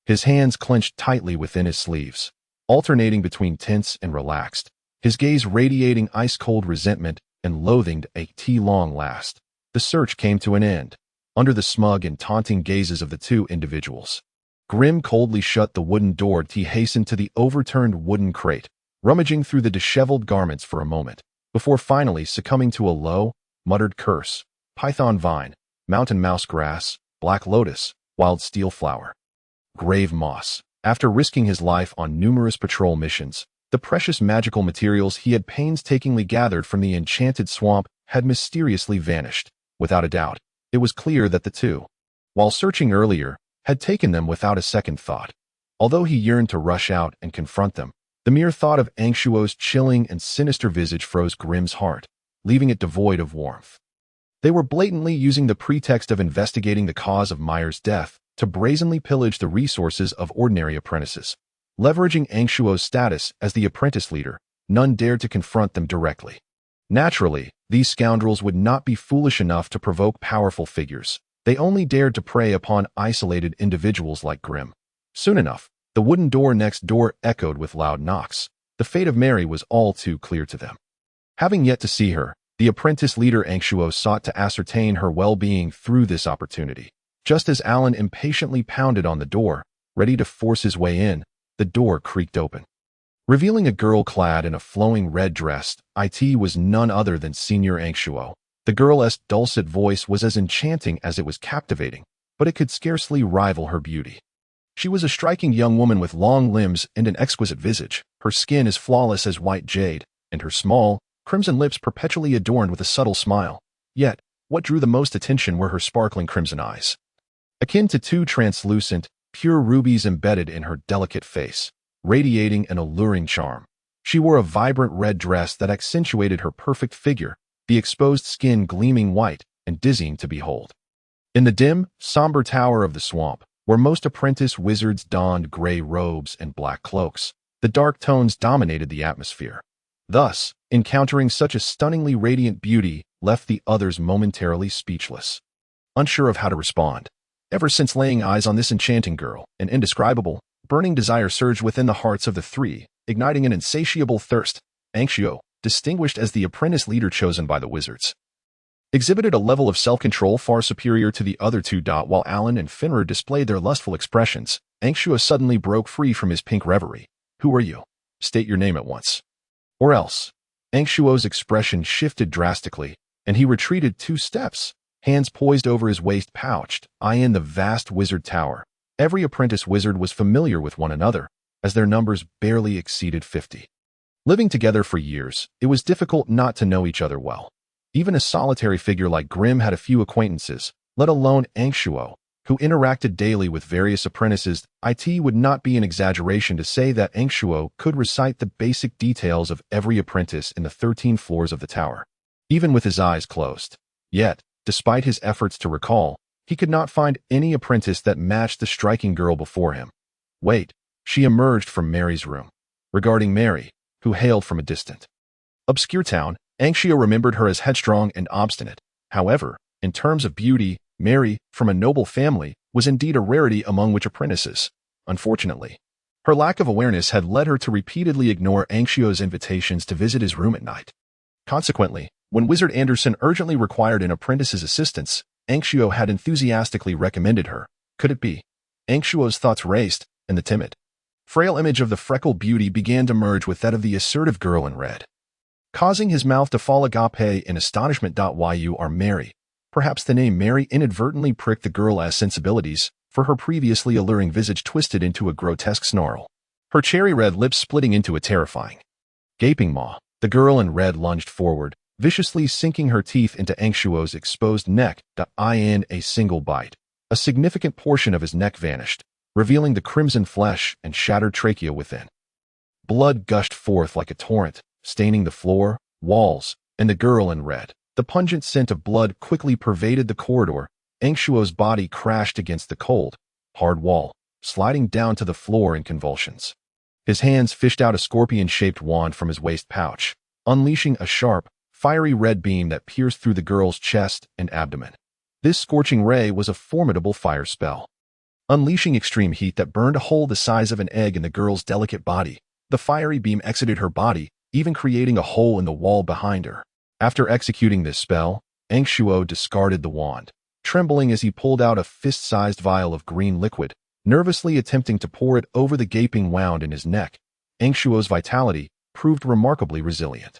Speaker 1: his hands clenched tightly within his sleeves, alternating between tense and relaxed, his gaze radiating ice-cold resentment and loathing. At long last, the search came to an end, under the smug and taunting gazes of the two individuals. Grim coldly shut the wooden door. He hastened to the overturned wooden crate, rummaging through the disheveled garments for a moment, before finally succumbing to a low, muttered curse: python vine, mountain mouse grass, black lotus, wild steel flower, grave moss. After risking his life on numerous patrol missions, the precious magical materials he had painstakingly gathered from the enchanted swamp had mysteriously vanished. Without a doubt, it was clear that the two, while searching earlier, had taken them without a second thought. Although he yearned to rush out and confront them, the mere thought of Anshuo's chilling and sinister visage froze Grim's heart, leaving it devoid of warmth. They were blatantly using the pretext of investigating the cause of Meyer's death to brazenly pillage the resources of ordinary apprentices. Leveraging Anshuo's status as the apprentice leader, none dared to confront them directly. Naturally, these scoundrels would not be foolish enough to provoke powerful figures. They only dared to prey upon isolated individuals like Grim. Soon enough, the wooden door next door echoed with loud knocks. The fate of Mary was all too clear to them. Having yet to see her, the apprentice leader Anshuo sought to ascertain her well-being through this opportunity. Just as Alan impatiently pounded on the door, ready to force his way in, the door creaked open, revealing a girl clad in a flowing red dress. It was none other than Senior Anshuo. The girl's dulcet voice was as enchanting as it was captivating, but it could scarcely rival her beauty. She was a striking young woman with long limbs and an exquisite visage. Her skin as flawless as white jade, and her small,
Speaker 2: crimson lips perpetually adorned with a subtle smile. Yet, what drew the most attention were her sparkling crimson eyes, akin to two translucent, pure rubies embedded in her delicate face, radiating an alluring charm. She wore a vibrant red dress that accentuated her perfect figure, the exposed skin gleaming white and dizzying to behold. In the dim, somber tower of the swamp, where most apprentice wizards donned gray robes and black cloaks, the dark tones dominated the atmosphere. Thus, encountering such a stunningly radiant beauty left the others momentarily speechless, unsure of how to respond. Ever since laying eyes on this enchanting girl, an indescribable, burning desire surged within the hearts of the three, igniting an insatiable thirst. Anxio, distinguished as the apprentice leader chosen by the wizards, exhibited a level of self-control far superior to the other two. While Alan and Finrod displayed their lustful expressions, Anxio suddenly broke free from his pink reverie. Who are you? State your name at once. Or else. Anxio's expression shifted drastically, and he retreated 2 steps, hands poised over his waist pouched, eyeing the vast wizard tower. Every apprentice wizard was familiar with one another, as their numbers barely exceeded 50. Living together for years, it was difficult not to know each other well. Even a solitary figure like Grimm had a few acquaintances, let alone Anxio, who interacted daily with various apprentices. It would not be an exaggeration to say that Anxio could recite the basic details of every apprentice in the 13 floors of the tower, even with his eyes closed. Yet, despite his efforts to recall, he could not find any apprentice that matched the striking girl before him. Wait, she emerged from Mary's room. Regarding Mary, who hailed from a distant, obscure town, Anxio remembered her as headstrong and obstinate. However, in terms of beauty, Mary, from a noble family, was indeed a rarity among witch apprentices. Unfortunately, her lack of awareness had led her to repeatedly ignore Anxio's invitations to visit his room at night. Consequently, when Wizard Anderson urgently required an apprentice's assistance, Anxio had enthusiastically recommended her. Could it be? Anxio's thoughts raced, and the timid, frail image of the freckled beauty began to merge with that of the assertive girl in red, causing his mouth to fall agape in astonishment. You are Mary. Perhaps the name Mary inadvertently pricked the girl's sensibilities, for her previously alluring visage twisted into a grotesque snarl, her cherry-red lips splitting into a terrifying, gaping maw. The girl in red lunged forward, viciously sinking her teeth into Anxio's exposed neck. In a single bite, a significant portion of his neck vanished, revealing the crimson flesh and shattered trachea within. Blood gushed forth like a torrent, staining the floor, walls, and the girl in red. The pungent scent of blood quickly pervaded the corridor. Anxio's body crashed against the cold, hard wall, sliding down to the floor in convulsions. His hands fished out a scorpion-shaped wand from his waist pouch, unleashing a sharp, fiery red beam that pierced through the girl's chest and abdomen. This scorching ray was a formidable fire spell, unleashing extreme heat that burned a hole the size of an egg in the girl's delicate body. The fiery beam exited her body, even creating a hole in the wall behind her. After executing this spell, Anxio discarded the wand, trembling as he pulled out a fist-sized vial of green liquid, nervously attempting to pour it over the gaping wound in his neck. Anxio's vitality proved remarkably resilient.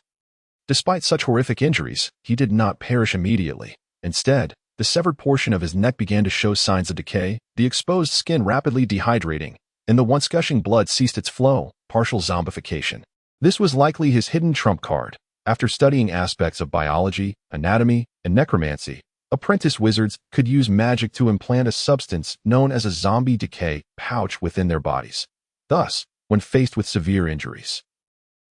Speaker 2: Despite such horrific injuries, he did not perish immediately. Instead, the severed portion of his neck began to show signs of decay, the exposed skin rapidly dehydrating, and the once gushing blood ceased its flow, partial zombification. This was likely his hidden trump card. After studying aspects of biology, anatomy, and necromancy, apprentice wizards could use magic to implant a substance known as a zombie decay pouch within their bodies. Thus, when faced with severe injuries,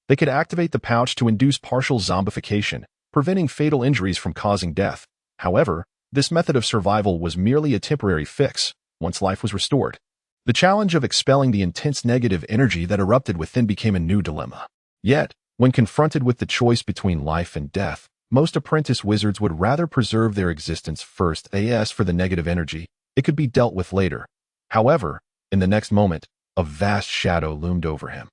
Speaker 2: they could activate the pouch to induce partial zombification, preventing fatal injuries from causing death. However, this method of survival was merely a temporary fix once life was restored. The challenge of expelling the intense negative energy that erupted within became a new dilemma. Yet, when confronted with the choice between life and death, most apprentice wizards would rather preserve their existence first. As for the negative energy, it could be dealt with later. However, in the next moment, a vast shadow loomed over him.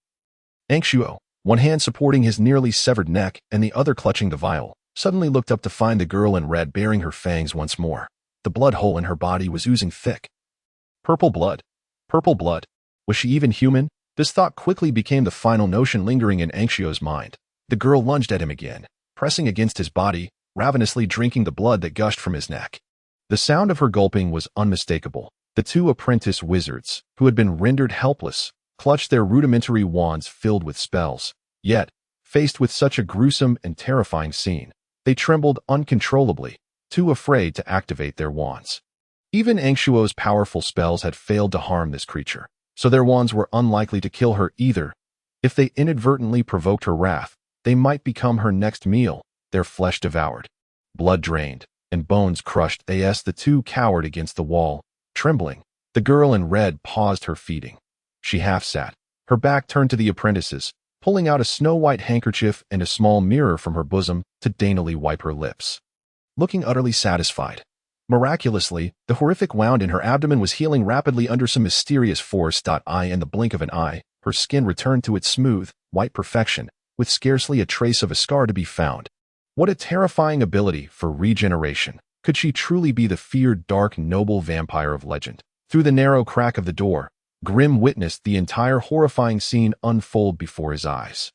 Speaker 2: Anxio, one hand supporting his nearly severed neck and the other clutching the vial, suddenly looked up to find the girl in red baring her fangs once more. The blood hole in her body was oozing thick. Purple blood. Purple blood. Was she even human? This thought quickly became the final notion lingering in Anxio's mind. The girl lunged at him again, pressing against his body, ravenously drinking the blood that gushed from his neck. The sound of her gulping was unmistakable. The 2 apprentice wizards, who had been rendered helpless, clutched their rudimentary wands filled with spells. Yet, Faced with such a gruesome and terrifying scene, they trembled uncontrollably, too afraid to activate their wands. Even Angshuo's powerful spells had failed to harm this creature, so their wands were unlikely to kill her either. If they inadvertently provoked her wrath, they might become her next meal, their flesh devoured. Blood drained, and bones crushed, the two cowered against the wall, trembling. The girl in red paused her feeding. She half sat, her back turned to the apprentices, pulling out a snow-white handkerchief and a small mirror from her bosom to daintily wipe her lips. Looking utterly satisfied. Miraculously, the horrific wound in her abdomen was healing rapidly under some mysterious force. In the blink of an eye, her skin returned to its smooth, white perfection, with scarcely a trace of a scar to be found. What a terrifying ability for regeneration. Could she truly be the feared dark noble vampire of legend? Through the narrow crack of the door, Grim witnessed the entire horrifying scene unfold before his eyes.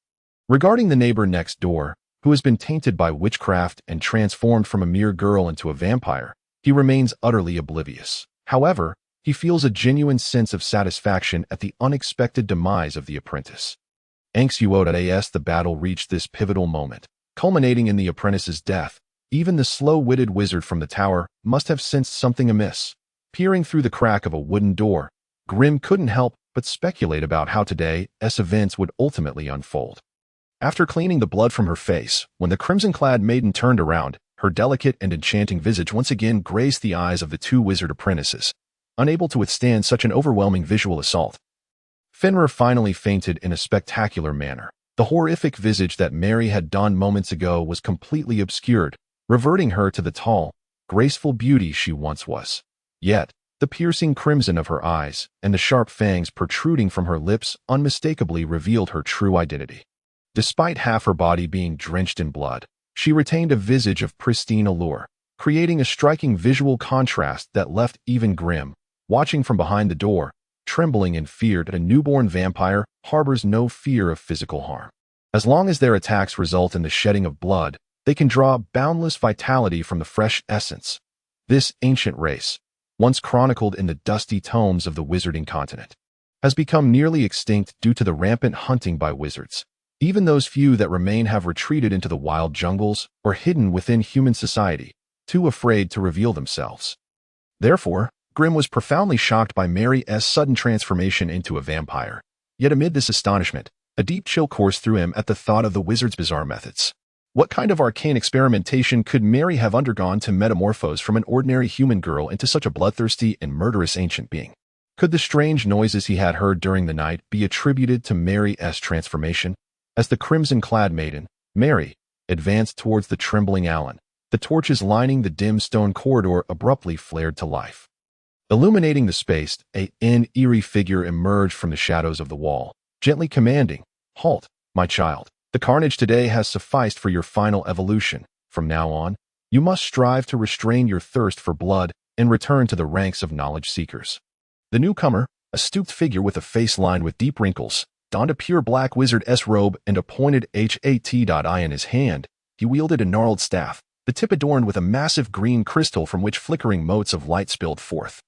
Speaker 2: Regarding the neighbor next door, who has been tainted by witchcraft and transformed from a mere girl into a vampire, he remains utterly oblivious. However, he feels a genuine sense of satisfaction at the unexpected demise of the apprentice. As the battle reached this pivotal moment, culminating in the apprentice's death, even the slow-witted wizard from the tower must have sensed something amiss. Peering through the crack of a wooden door, Grim couldn't help but speculate about how today's events would ultimately unfold. After cleaning the blood from her face, when the crimson-clad maiden turned around, her delicate and enchanting visage once again graced the eyes of the two wizard apprentices, unable to withstand such an overwhelming visual assault. Fenrir finally fainted in a spectacular manner. The horrific visage that Mary had donned moments ago was completely obscured, reverting her to the tall, graceful beauty she once was. Yet, the piercing crimson of her eyes and the sharp fangs protruding from her lips unmistakably revealed her true identity. Despite half her body being drenched in blood, she retained a visage of pristine allure, creating a striking visual contrast that left even Grim, watching from behind the door, trembling in fear that a newborn vampire harbors no fear of physical harm. As long as their attacks result in the shedding of blood, they can draw boundless vitality from the fresh essence. This ancient race, once chronicled in the dusty tomes of the wizarding continent, has become nearly extinct due to the rampant hunting by wizards. Even those few that remain have retreated into the wild jungles or hidden within human society, too afraid to reveal themselves. Therefore, Grim was profoundly shocked by Mary's sudden transformation into a vampire. Yet amid this astonishment, a deep chill coursed through him at the thought of the wizard's bizarre methods. What kind of arcane experimentation could Mary have undergone to metamorphose from an ordinary human girl into such a bloodthirsty and murderous ancient being? Could the strange noises he had heard during the night be attributed to Mary's transformation? As the crimson-clad maiden, Mary, advanced towards the trembling Alan, the torches lining the dim stone corridor abruptly flared to life. Illuminating the space, an eerie figure emerged from the shadows of the wall, gently commanding, "Halt, my child. The carnage today has sufficed for your final evolution. From now on, you must strive to restrain your thirst for blood and return to the ranks of knowledge seekers." The newcomer, a stooped figure with a face lined with deep wrinkles, donned a pure black wizard's robe and a pointed hat in his hand. He wielded a gnarled staff, the tip adorned with a massive green crystal from which flickering motes of light spilled forth,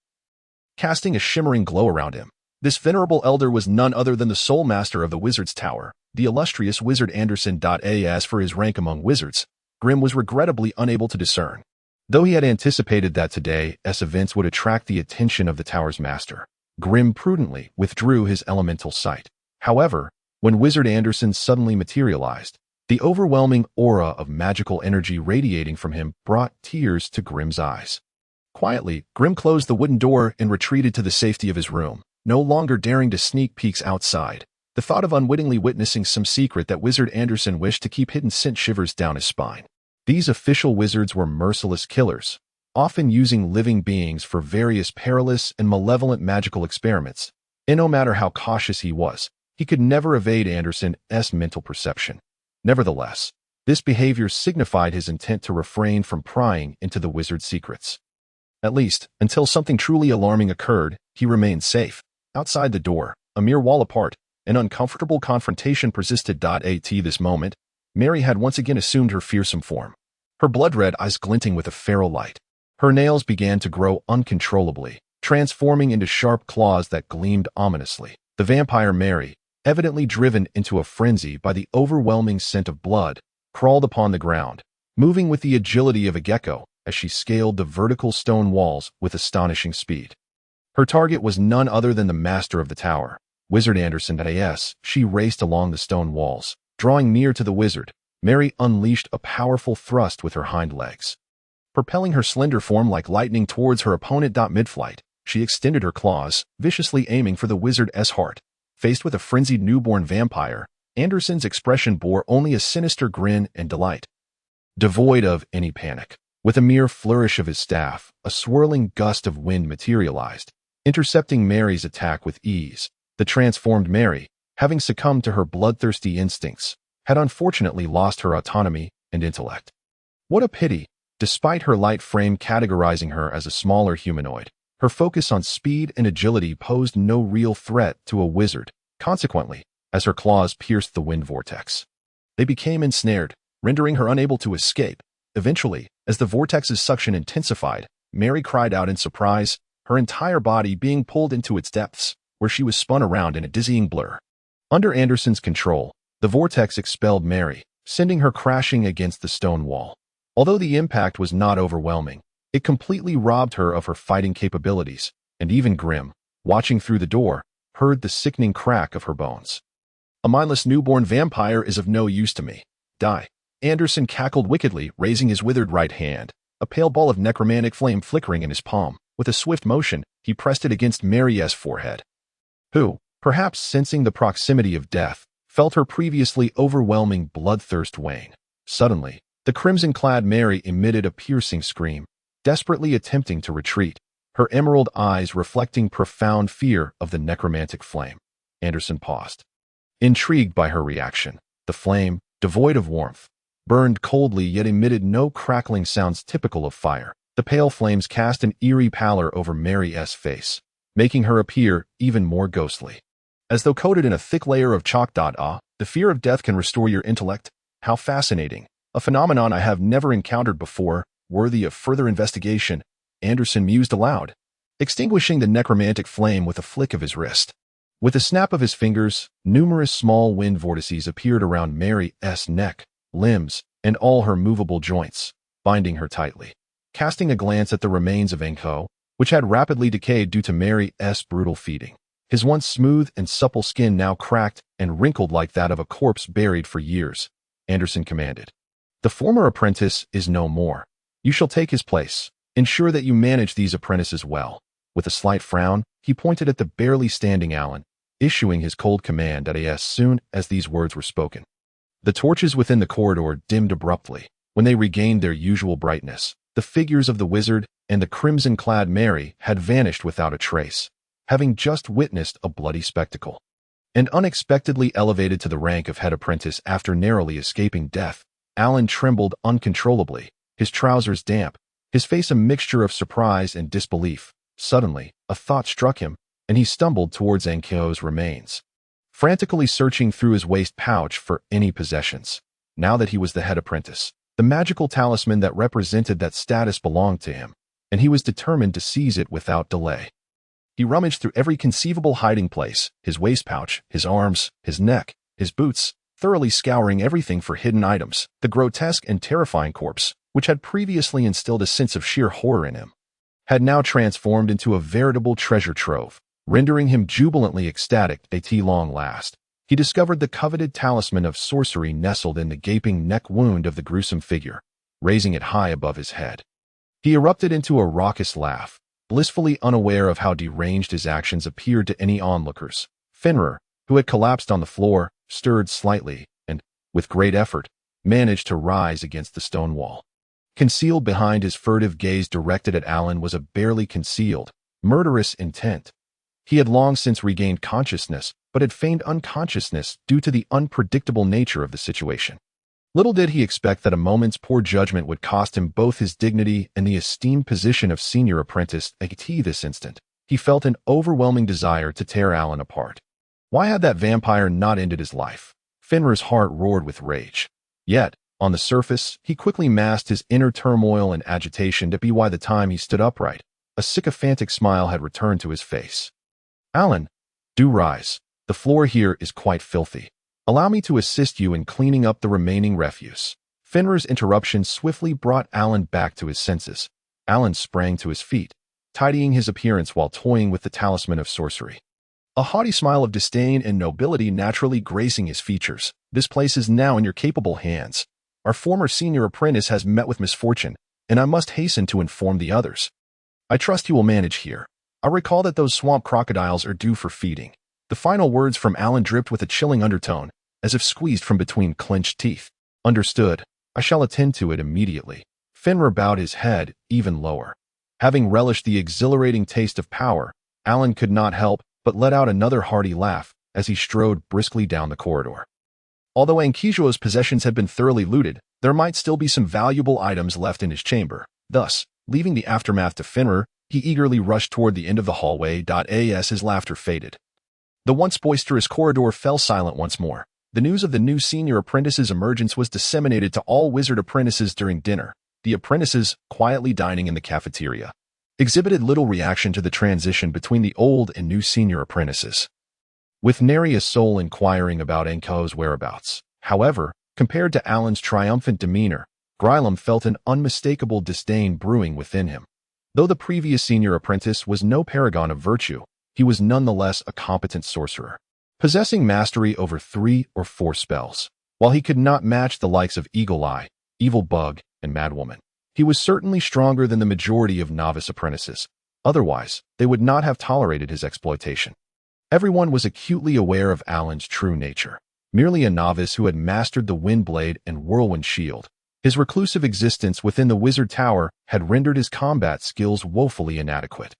Speaker 2: casting a shimmering glow around him. This venerable elder was none other than the sole master of the Wizard's Tower, the illustrious Wizard Anderson. As for his rank among wizards, Grim was regrettably unable to discern. Though he had anticipated that today's events would attract the attention of the tower's master, Grim prudently withdrew his elemental sight. However, when Wizard Anderson suddenly materialized, the overwhelming aura of magical energy radiating from him brought tears to Grim's eyes. Quietly, Grim closed the wooden door and retreated to the safety of his room, no longer daring to sneak peeks outside. The thought of unwittingly witnessing some secret that Wizard Anderson wished to keep hidden sent shivers down his spine. These official wizards were merciless killers, often using living beings for various perilous and malevolent magical experiments, and no matter how cautious he was, he could never evade Anderson's mental perception. Nevertheless, this behavior signified his intent to refrain from prying into the wizard's secrets. At least, until something truly alarming occurred, he remained safe. Outside the door, a mere wall apart, an uncomfortable confrontation persisted. At this moment, Mary had once again assumed her fearsome form, her blood-red eyes glinting with a feral light. Her nails began to grow uncontrollably, transforming into sharp claws that gleamed ominously. The vampire Mary, evidently driven into a frenzy by the overwhelming scent of blood, crawled upon the ground, moving with the agility of a gecko as she scaled the vertical stone walls with astonishing speed. Her target was none other than the master of the tower, Wizard Anderson. As she raced along the stone walls, drawing near to the wizard, Mary unleashed a powerful thrust with her hind legs. Propelling her slender form like lightning towards her opponent. Mid-flight, she extended her claws, viciously aiming for the wizard's heart. Faced with a frenzied newborn vampire, Anderson's expression bore only a sinister grin and delight. Devoid of any panic, with a mere flourish of his staff, a swirling gust of wind materialized, intercepting Mary's attack with ease. The transformed Mary, having succumbed to her bloodthirsty instincts, had unfortunately lost her autonomy and intellect. What a pity! Despite her light frame categorizing her as a smaller humanoid, her focus on speed and agility posed no real threat to a wizard. Consequently, as her claws pierced the wind vortex, they became ensnared, rendering her unable to escape. Eventually, as the vortex's suction intensified, Mary cried out in surprise, her entire body being pulled into its depths, where she was spun around in a dizzying blur. Under Anderson's control, the vortex expelled Mary, sending her crashing against the stone wall. Although the impact was not overwhelming, it completely robbed her of her fighting capabilities, and even Grimm, watching through the door, heard the sickening crack of her bones. A mindless newborn vampire is of no use to me. Die. Anderson cackled wickedly, raising his withered right hand, a pale ball of necromantic flame flickering in his palm. With a swift motion, he pressed it against Mary's forehead, who, perhaps sensing the proximity of death, felt her previously overwhelming bloodthirst wane. Suddenly, the crimson-clad Mary emitted a piercing scream, desperately attempting to retreat, her emerald eyes reflecting profound fear of the necromantic flame. Anderson paused. Intrigued by her reaction, the flame, devoid of warmth, burned coldly yet emitted no crackling sounds typical of fire. The pale flames cast an eerie pallor over Mary's face, making her appear even more ghostly. As though coated in a thick layer of chalk. The fear of death can restore your intellect? How fascinating. A phenomenon I have never encountered before, worthy of further investigation, Anderson mused aloud, extinguishing the necromantic flame with a flick of his wrist. With a snap of his fingers, numerous small wind vortices appeared around Mary's neck, limbs, and all her movable joints, binding her tightly. Casting a glance at the remains of Enko, which had rapidly decayed due to Mary's brutal feeding, his once smooth and supple skin now cracked and wrinkled like that of a corpse buried for years, Anderson commanded. The former apprentice is no more. You shall take his place. Ensure that you manage these apprentices well. With a slight frown, he pointed at the barely standing Alan, issuing his cold command as soon as these words were spoken. The torches within the corridor dimmed abruptly. When they regained their usual brightness, the figures of the wizard and the crimson-clad Mary had vanished without a trace, having just witnessed a bloody spectacle. And unexpectedly elevated to the rank of head apprentice after narrowly escaping death, Alan trembled uncontrollably, his trousers damp, his face a mixture of surprise and disbelief. Suddenly, a thought struck him, and he stumbled towards Enko's remains, frantically searching through his waist pouch for any possessions. Now that he was the head apprentice, the magical talisman that represented that status belonged to him, and he was determined to seize it without delay. He rummaged through every conceivable hiding place, his waist pouch, his arms, his neck, his boots, thoroughly scouring everything for hidden items. The grotesque and terrifying corpse, which had previously instilled a sense of sheer horror in him, had now transformed into a veritable treasure trove, rendering him jubilantly ecstatic at long last. He discovered the coveted talisman of sorcery nestled in the gaping neck wound of the gruesome figure, raising it high above his head. He erupted into a raucous laugh, blissfully unaware of how deranged his actions appeared to any onlookers. Fenrir, who had collapsed on the floor, stirred slightly and, with great effort, managed to rise against the stone wall. Concealed behind his furtive gaze directed at Alan was a barely concealed, murderous intent. He had long since regained consciousness, but had feigned unconsciousness due to the unpredictable nature of the situation. Little did he expect that a moment's poor judgment would cost him both his dignity and the esteemed position of senior apprentice. At this instant, he felt an overwhelming desire to tear Alan apart. Why had that vampire not ended his life? Fenrir's heart roared with rage. Yet, on the surface, he quickly masked his inner turmoil and agitation to be by the time he stood upright. A sycophantic smile had returned to his face. Alan, do rise. The floor here is quite filthy. Allow me to assist you in cleaning up the remaining refuse. Fenrir's interruption swiftly brought Alan back to his senses. Alan sprang to his feet, tidying his appearance while toying with the talisman of sorcery. A haughty smile of disdain and nobility naturally gracing his features. This place is now in your capable hands. Our former senior apprentice has met with misfortune, and I must hasten to inform the others. I trust you will manage here. I recall that those swamp crocodiles are due for feeding. The final words from Alan dripped with a chilling undertone, as if squeezed from between clenched teeth. Understood. I shall attend to it immediately. Fenrir bowed his head even lower. Having relished the exhilarating taste of power, Alan could not help but let out another hearty laugh as he strode briskly down the corridor. Although Ankijo's possessions had been thoroughly looted, there might still be some valuable items left in his chamber. Thus, leaving the aftermath to Fenrir, he eagerly rushed toward the end of the hallway. As his laughter faded, the once boisterous corridor fell silent once more. The news of the new senior apprentice's emergence was disseminated to all wizard apprentices during dinner. The apprentices, quietly dining in the cafeteria, exhibited little reaction to the transition between the old and new senior apprentices, with nary a soul inquiring about Anko's whereabouts. However, compared to Alan's triumphant demeanor, Grylem felt an unmistakable disdain brewing within him. Though the previous senior apprentice was no paragon of virtue, he was nonetheless a competent sorcerer, possessing mastery over 3 or 4 spells. While he could not match the likes of Eagle Eye, Evil Bug, and Madwoman, he was certainly stronger than the majority of novice apprentices. Otherwise, they would not have tolerated his exploitation. Everyone was acutely aware of Alan's true nature. Merely a novice who had mastered the Wind Blade and Whirlwind Shield, his reclusive existence within the Wizard Tower had rendered his combat skills woefully inadequate.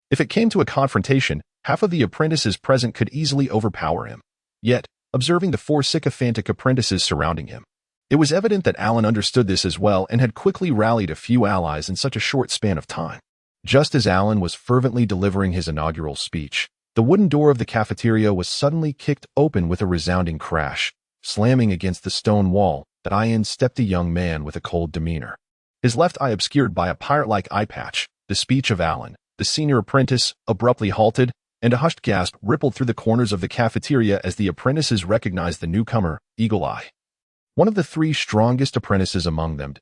Speaker 2: If it came to a confrontation, half of the apprentices present could easily overpower him. Yet, observing the 4 sycophantic apprentices surrounding him, it was evident that Alan understood this as well and had quickly rallied a few allies in such a short span of time. Just as Alan was fervently delivering his inaugural speech, the wooden door of the cafeteria was suddenly kicked open with a resounding crash. Slamming against the stone wall, that in stepped a young man with a cold demeanor, his left eye obscured by a pirate-like eye patch. The speech of Alan, the senior apprentice, abruptly halted, and a hushed gasp rippled through the corners of the cafeteria as the apprentices recognized the newcomer, Eagle Eye. One of the 3 strongest apprentices among them,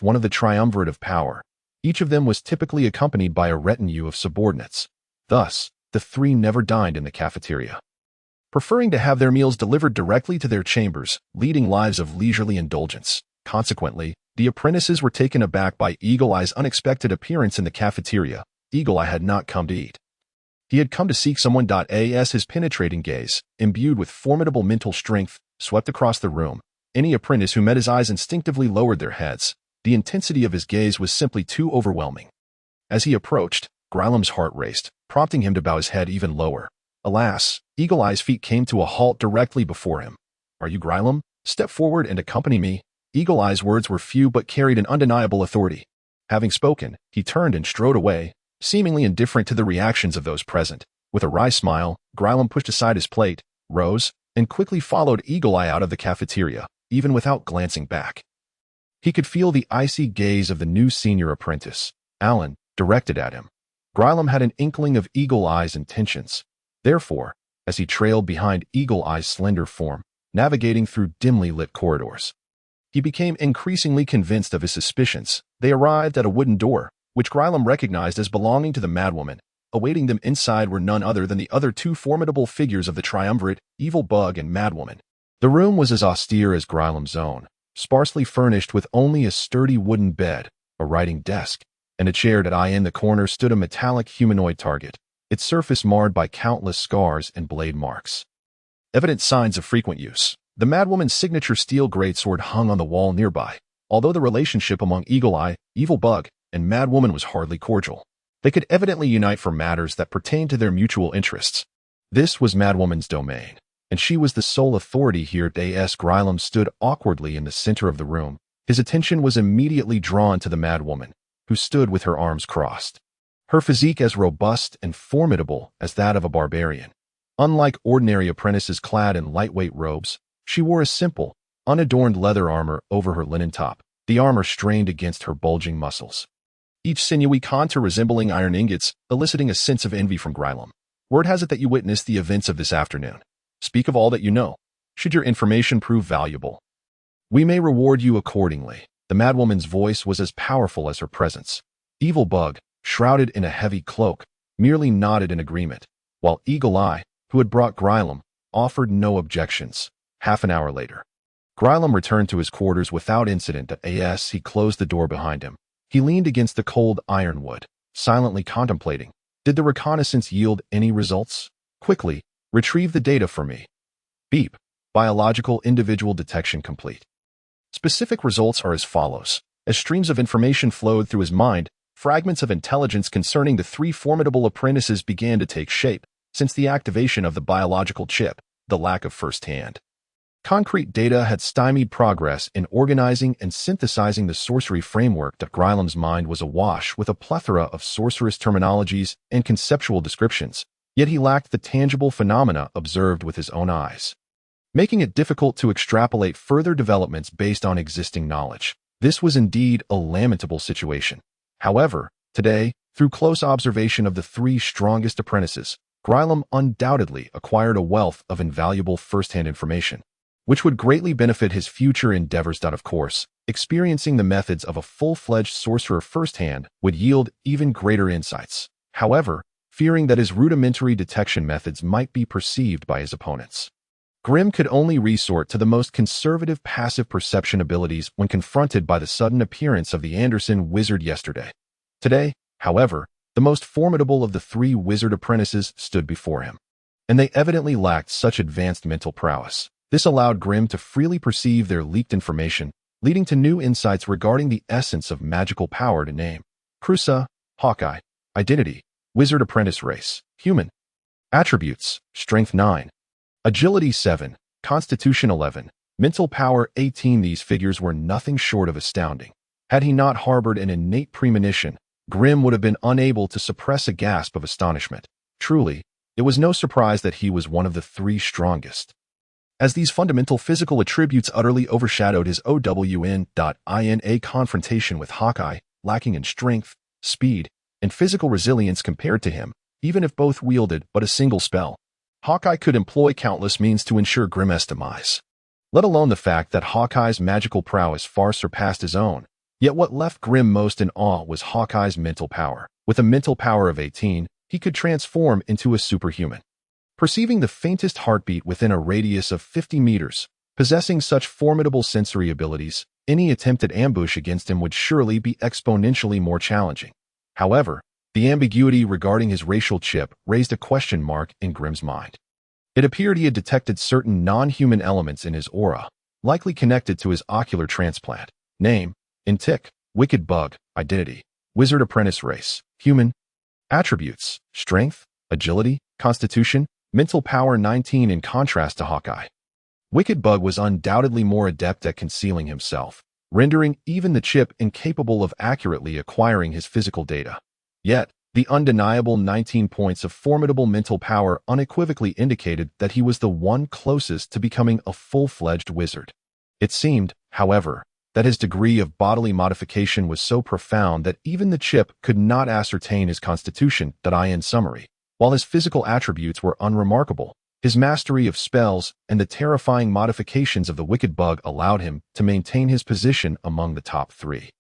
Speaker 2: one of the triumvirate of power. Each of them was typically accompanied by a retinue of subordinates. Thus, the 3 never dined in the cafeteria, preferring to have their meals delivered directly to their chambers, leading lives of leisurely indulgence. Consequently, the apprentices were taken aback by Eagle Eye's unexpected appearance in the cafeteria. Eagle Eye had not come to eat. He had come to seek someone. His penetrating gaze, imbued with formidable mental strength, swept across the room. Any apprentice who met his eyes instinctively lowered their heads. The intensity of his gaze was simply too overwhelming. As he approached, Grylem's heart raced, prompting him to bow his head even lower. Alas, Eagle Eye's feet came to a halt directly before him. "Are you Grylem? Step forward and accompany me." Eagle Eye's words were few but carried an undeniable authority. Having spoken, he turned and strode away, seemingly indifferent to the reactions of those present. With a wry smile, Grylem pushed aside his plate, rose, and quickly followed Eagle Eye out of the cafeteria, even without glancing back. He could feel the icy gaze of the new senior apprentice, Alan, directed at him. Grylem had an inkling of Eagle Eye's intentions. Therefore, as he trailed behind Eagle Eye's slender form, navigating through dimly lit corridors, he became increasingly convinced of his suspicions. They arrived at a wooden door, which Grylem recognized as belonging to the Madwoman. Awaiting them inside were none other than the other 2 formidable figures of the triumvirate, Evil Bug and Madwoman. The room was as austere as Grylem's own, sparsely furnished with only a sturdy wooden bed, a writing desk, and a chair. In the corner stood a metallic humanoid target, its surface marred by countless scars and blade marks, evident signs of frequent use. The Madwoman's signature steel greatsword hung on the wall nearby. Although the relationship among Eagle Eye, Evil Bug, and Madwoman was hardly cordial, they could evidently unite for matters that pertained to their mutual interests. This was Madwoman's domain, and she was the sole authority here. Grylem stood awkwardly in the center of the room. His attention was immediately drawn to the Madwoman, who stood with her arms crossed, her physique as robust and formidable as that of a barbarian. Unlike ordinary apprentices clad in lightweight robes, she wore a simple, unadorned leather armor over her linen top. The armor strained against her bulging muscles, each sinewy contour resembling iron ingots, eliciting a sense of envy from Grylem. Word has it that you witnessed the events of this afternoon. Speak of all that you know, should your information prove valuable. We may reward you accordingly. The madwoman's voice was as powerful as her presence. Evil Bug, shrouded in a heavy cloak, merely nodded in agreement, while Eagle Eye, who had brought Grylem, offered no objections. Half an hour later, Grylem returned to his quarters without incident. As he closed the door behind him, he leaned against the cold ironwood, silently contemplating. Did the reconnaissance yield any results? Quickly, retrieve the data for me. Beep. Biological individual detection complete. Specific results are as follows. As streams of information flowed through his mind, fragments of intelligence concerning the three formidable apprentices began to take shape. Since the activation of the biological chip, the lack of first-hand concrete data had stymied progress in organizing and synthesizing the sorcery framework. Grylem's mind was awash with a plethora of sorcerous terminologies and conceptual descriptions, yet he lacked the tangible phenomena observed with his own eyes, making it difficult to extrapolate further developments based on existing knowledge. This was indeed a lamentable situation. However, today, through close observation of the three strongest apprentices, Grylem undoubtedly acquired a wealth of invaluable first-hand information, which would greatly benefit his future endeavors. Of course, experiencing the methods of a full-fledged sorcerer firsthand would yield even greater insights. However, fearing that his rudimentary detection methods might be perceived by his opponents, Grimm could only resort to the most conservative passive perception abilities when confronted by the sudden appearance of the Anderson wizard yesterday. Today, however, the most formidable of the three wizard apprentices stood before him, and they evidently lacked such advanced mental prowess. This allowed Grimm to freely perceive their leaked information, leading to new insights regarding the essence of magical power. To name: Crusa, Hawkeye. Identity: Wizard Apprentice Race, Human. Attributes: Strength 9, Agility 7, Constitution 11, Mental Power 18. These figures were nothing short of astounding. Had he not harbored an innate premonition, Grimm would have been unable to suppress a gasp of astonishment. Truly, it was no surprise that he was one of the three strongest, as these fundamental physical attributes utterly overshadowed his OWN.INA confrontation with Hawkeye, lacking in strength, speed, and physical resilience compared to him. Even if both wielded but a single spell, Hawkeye could employ countless means to ensure Grimm's demise, let alone the fact that Hawkeye's magical prowess far surpassed his own. Yet what left Grimm most in awe was Hawkeye's mental power. With a mental power of 18, he could transform into a superhuman, perceiving the faintest heartbeat within a radius of 50 meters. Possessing such formidable sensory abilities, any attempted ambush against him would surely be exponentially more challenging. However, the ambiguity regarding his racial chip raised a question mark in Grimm's mind. It appeared he had detected certain non-human elements in his aura, likely connected to his ocular transplant. Name: Intik, Wicked Bug. Identity: Wizard Apprentice Race, Human. Attributes: Strength, Agility, Constitution, Mental Power 19. In contrast to Hawkeye, Wicked Bug was undoubtedly more adept at concealing himself, rendering even the chip incapable of accurately acquiring his physical data. Yet, the undeniable 19 points of formidable mental power unequivocally indicated that he was the one closest to becoming a full-fledged wizard. It seemed, however, that his degree of bodily modification was so profound that even the chip could not ascertain his constitution. In summary, while his physical attributes were unremarkable, his mastery of spells and the terrifying modifications of the Wicked Bug allowed him to maintain his position among the top three.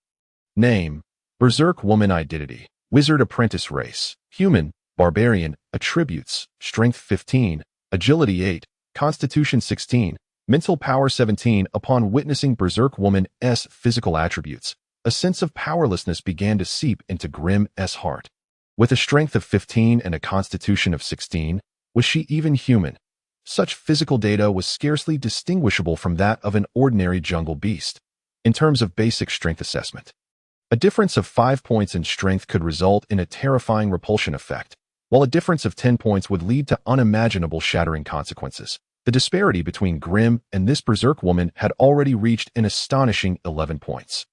Speaker 2: Name: Berserk Woman. Identity: Wizard Apprentice Race, Human. Barbarian. Attributes: Strength 15, Agility 8, Constitution 16, Mental Power 17. Upon witnessing Berserk Woman's physical attributes, a sense of powerlessness began to seep into Grimm's heart. With a strength of 15 and a constitution of 16, was she even human? Such physical data was scarcely distinguishable from that of an ordinary jungle beast. In terms of basic strength assessment, a difference of 5 points in strength could result in a terrifying repulsion effect, while a difference of 10 points would lead to unimaginable shattering consequences. The disparity between Grimm and this Berserk Woman had already reached an astonishing 11 points.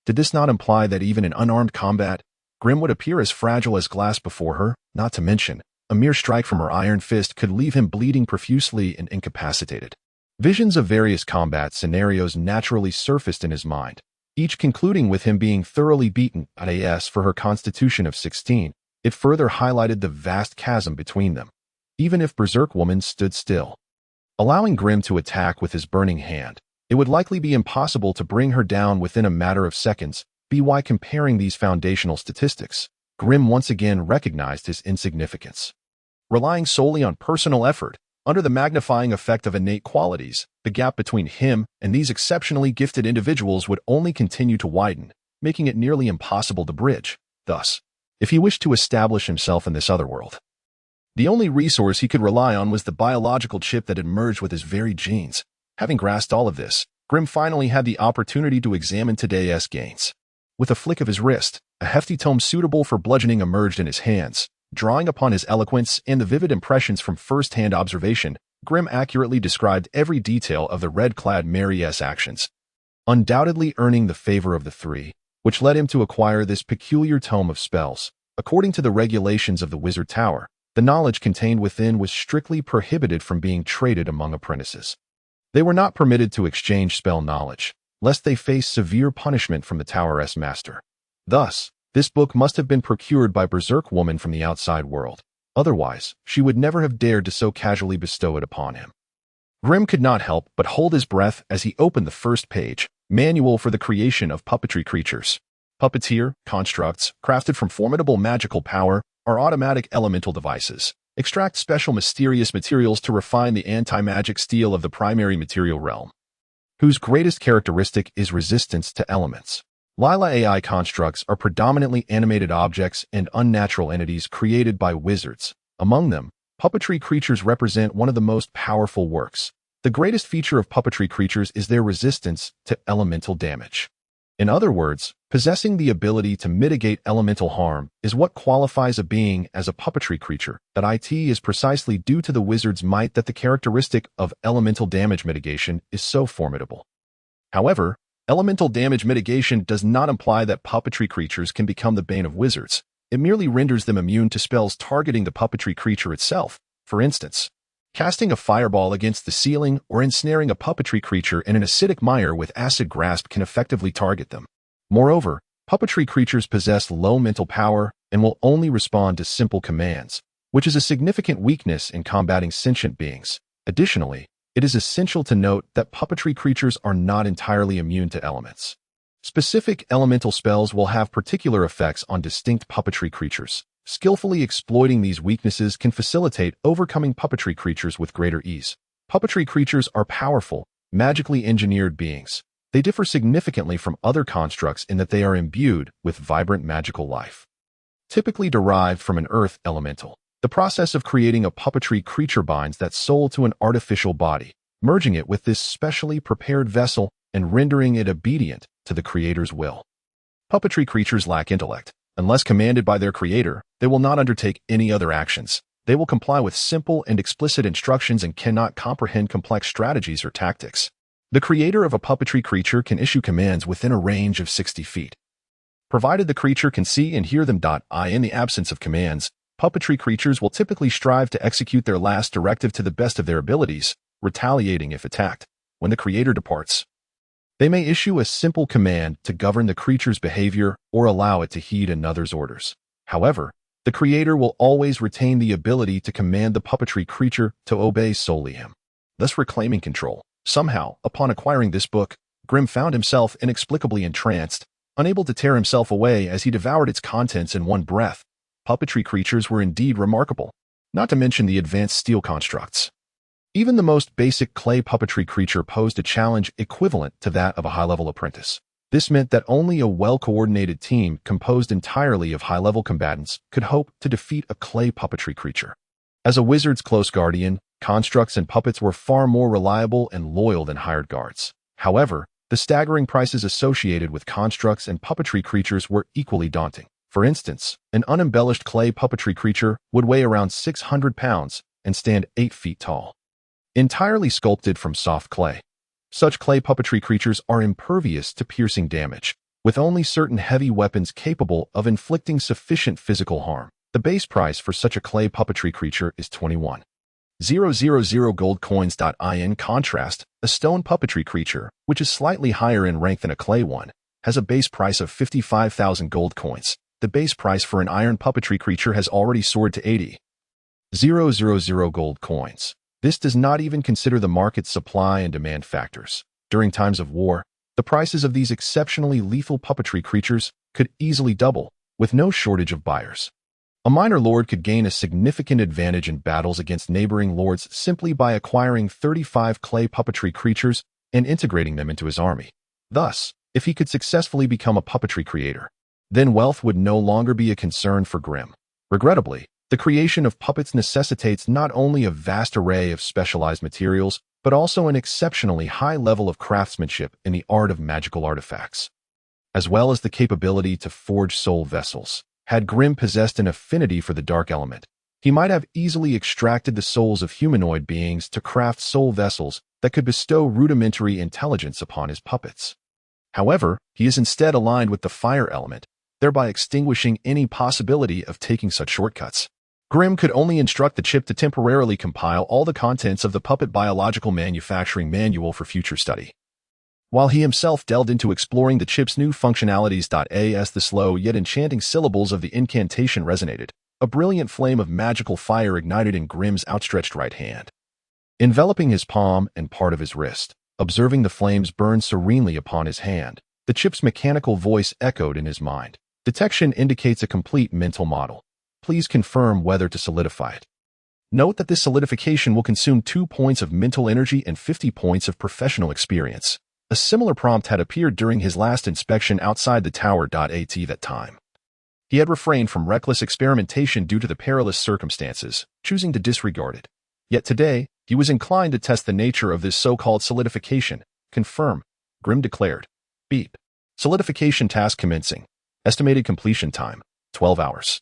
Speaker 2: Did this not imply that even in unarmed combat, Grimm would appear as fragile as glass before her? Not to mention, a mere strike from her iron fist could leave him bleeding profusely and incapacitated. Visions of various combat scenarios naturally surfaced in his mind, each concluding with him being thoroughly beaten at AS for her constitution of 16. It further highlighted the vast chasm between them. even if Berserk Woman stood still. Allowing Grimm to attack with his burning hand, it would likely be impossible to bring her down within a matter of seconds. By comparing these foundational statistics, Grimm once again recognized his insignificance. Relying solely on personal effort, under the magnifying effect of innate qualities, the gap between him and these exceptionally gifted individuals would only continue to widen, making it nearly impossible to bridge. Thus, if he wished to establish himself in this other world, the only resource he could rely on was the biological chip that had merged with his very genes. Having grasped all of this, Grimm finally had the opportunity to examine today's gains. With a flick of his wrist, a hefty tome suitable for bludgeoning emerged in his hands. Drawing upon his eloquence and the vivid impressions from first-hand observation, Grimm accurately described every detail of the red-clad Mary's actions, undoubtedly earning the favor of the three, which led him to acquire this peculiar tome of spells. According to the regulations of the Wizard Tower, the knowledge contained within was strictly prohibited from being traded among apprentices. They were not permitted to exchange spell knowledge, lest they face severe punishment from the Tower's master. Thus, this book must have been procured by Berserk Woman from the outside world. Otherwise, she would never have dared to so casually bestow it upon him. Grimm could not help but hold his breath as he opened the first page, Manual for the Creation of Puppetry Creatures. Puppeteer, constructs, crafted from formidable magical power, are automatic elemental devices. Extract special mysterious materials to refine the anti-magic steel of the primary material realm, whose greatest characteristic is resistance to elements. Lila AI constructs are predominantly animated objects and unnatural entities created by wizards. Among them, puppetry creatures represent one of the most powerful works. The greatest feature of puppetry creatures is their resistance to elemental damage. In other words, possessing the ability to mitigate elemental harm is what qualifies a being as a puppetry creature. That it is precisely due to the wizard's might that the characteristic of elemental damage mitigation is so formidable. However, elemental damage mitigation does not imply that puppetry creatures can become the bane of wizards. It merely renders them immune to spells targeting the puppetry creature itself. For instance, casting a fireball against the ceiling or ensnaring a puppetry creature in an acidic mire with acid grasp can effectively target them. Moreover, puppetry creatures possess low mental power and will only respond to simple commands, which is a significant weakness in combating sentient beings. Additionally, it is essential to note that puppetry creatures are not entirely immune to elements. Specific elemental spells will have particular effects on distinct puppetry creatures. Skillfully exploiting these weaknesses can facilitate overcoming puppetry creatures with greater ease. Puppetry creatures are powerful, magically engineered beings. They differ significantly from other constructs in that they are imbued with vibrant magical life, typically derived from an earth elemental. The process of creating a puppetry creature binds that soul to an artificial body, merging it with this specially prepared vessel and rendering it obedient to the creator's will. Puppetry creatures lack intellect. Unless commanded by their creator, they will not undertake any other actions. They will comply with simple and explicit instructions and cannot comprehend complex strategies or tactics. The creator of a puppetry creature can issue commands within a range of 60 feet, provided the creature can see and hear them. In the absence of commands, puppetry creatures will typically strive to execute their last directive to the best of their abilities, retaliating if attacked. When the creator departs, they may issue a simple command to govern the creature's behavior or allow it to heed another's orders. However, the creator will always retain the ability to command the puppetry creature to obey solely him, thus reclaiming control. Somehow, upon acquiring this book, Grimm found himself inexplicably entranced, unable to tear himself away as he devoured its contents in one breath. Puppetry creatures were indeed remarkable, not to mention the advanced steel constructs. Even the most basic clay puppetry creature posed a challenge equivalent to that of a high-level apprentice. This meant that only a well-coordinated team composed entirely of high-level combatants could hope to defeat a clay puppetry creature. As a wizard's close guardian, constructs and puppets were far more reliable and loyal than hired guards. However, the staggering prices associated with constructs and puppetry creatures were equally daunting. For instance, an unembellished clay puppetry creature would weigh around 600 pounds and stand 8 feet tall, entirely sculpted from soft clay. Such clay puppetry creatures are impervious to piercing damage, with only certain heavy weapons capable of inflicting sufficient physical harm. The base price for such a clay puppetry creature is 21,000 gold coins. In contrast, a stone puppetry creature, which is slightly higher in rank than a clay one, has a base price of 55,000 gold coins. The base price for an iron puppetry creature has already soared to 80,000 000 gold coins. This does not even consider the market's supply and demand factors. During times of war, the prices of these exceptionally lethal puppetry creatures could easily double, with no shortage of buyers. A minor lord could gain a significant advantage in battles against neighboring lords simply by acquiring 35 clay puppetry creatures and integrating them into his army. Thus, if he could successfully become a puppetry creator, then wealth would no longer be a concern for Grimm. Regrettably, the creation of puppets necessitates not only a vast array of specialized materials, but also an exceptionally high level of craftsmanship in the art of magical artifacts, as well as the capability to forge soul vessels. Had Grimm possessed an affinity for the dark element, he might have easily extracted the souls of humanoid beings to craft soul vessels that could bestow rudimentary intelligence upon his puppets. However, he is instead aligned with the fire element, thereby extinguishing any possibility of taking such shortcuts. Grimm could only instruct the chip to temporarily compile all the contents of the puppet biological manufacturing manual for future study, while he himself delved into exploring the chip's new functionalities. As the slow yet enchanting syllables of the incantation resonated, a brilliant flame of magical fire ignited in Grimm's outstretched right hand, enveloping his palm and part of his wrist. Observing the flames burn serenely upon his hand, the chip's mechanical voice echoed in his mind. Detection indicates a complete mental model. Please confirm whether to solidify it. Note that this solidification will consume 2 points of mental energy and 50 points of professional experience. A similar prompt had appeared during his last inspection outside the tower. At that time, he had refrained from reckless experimentation due to the perilous circumstances, choosing to disregard it. Yet today, he was inclined to test the nature of this so-called solidification. Confirm, Grimm declared. Beep. Solidification task commencing. Estimated completion time, 12 hours.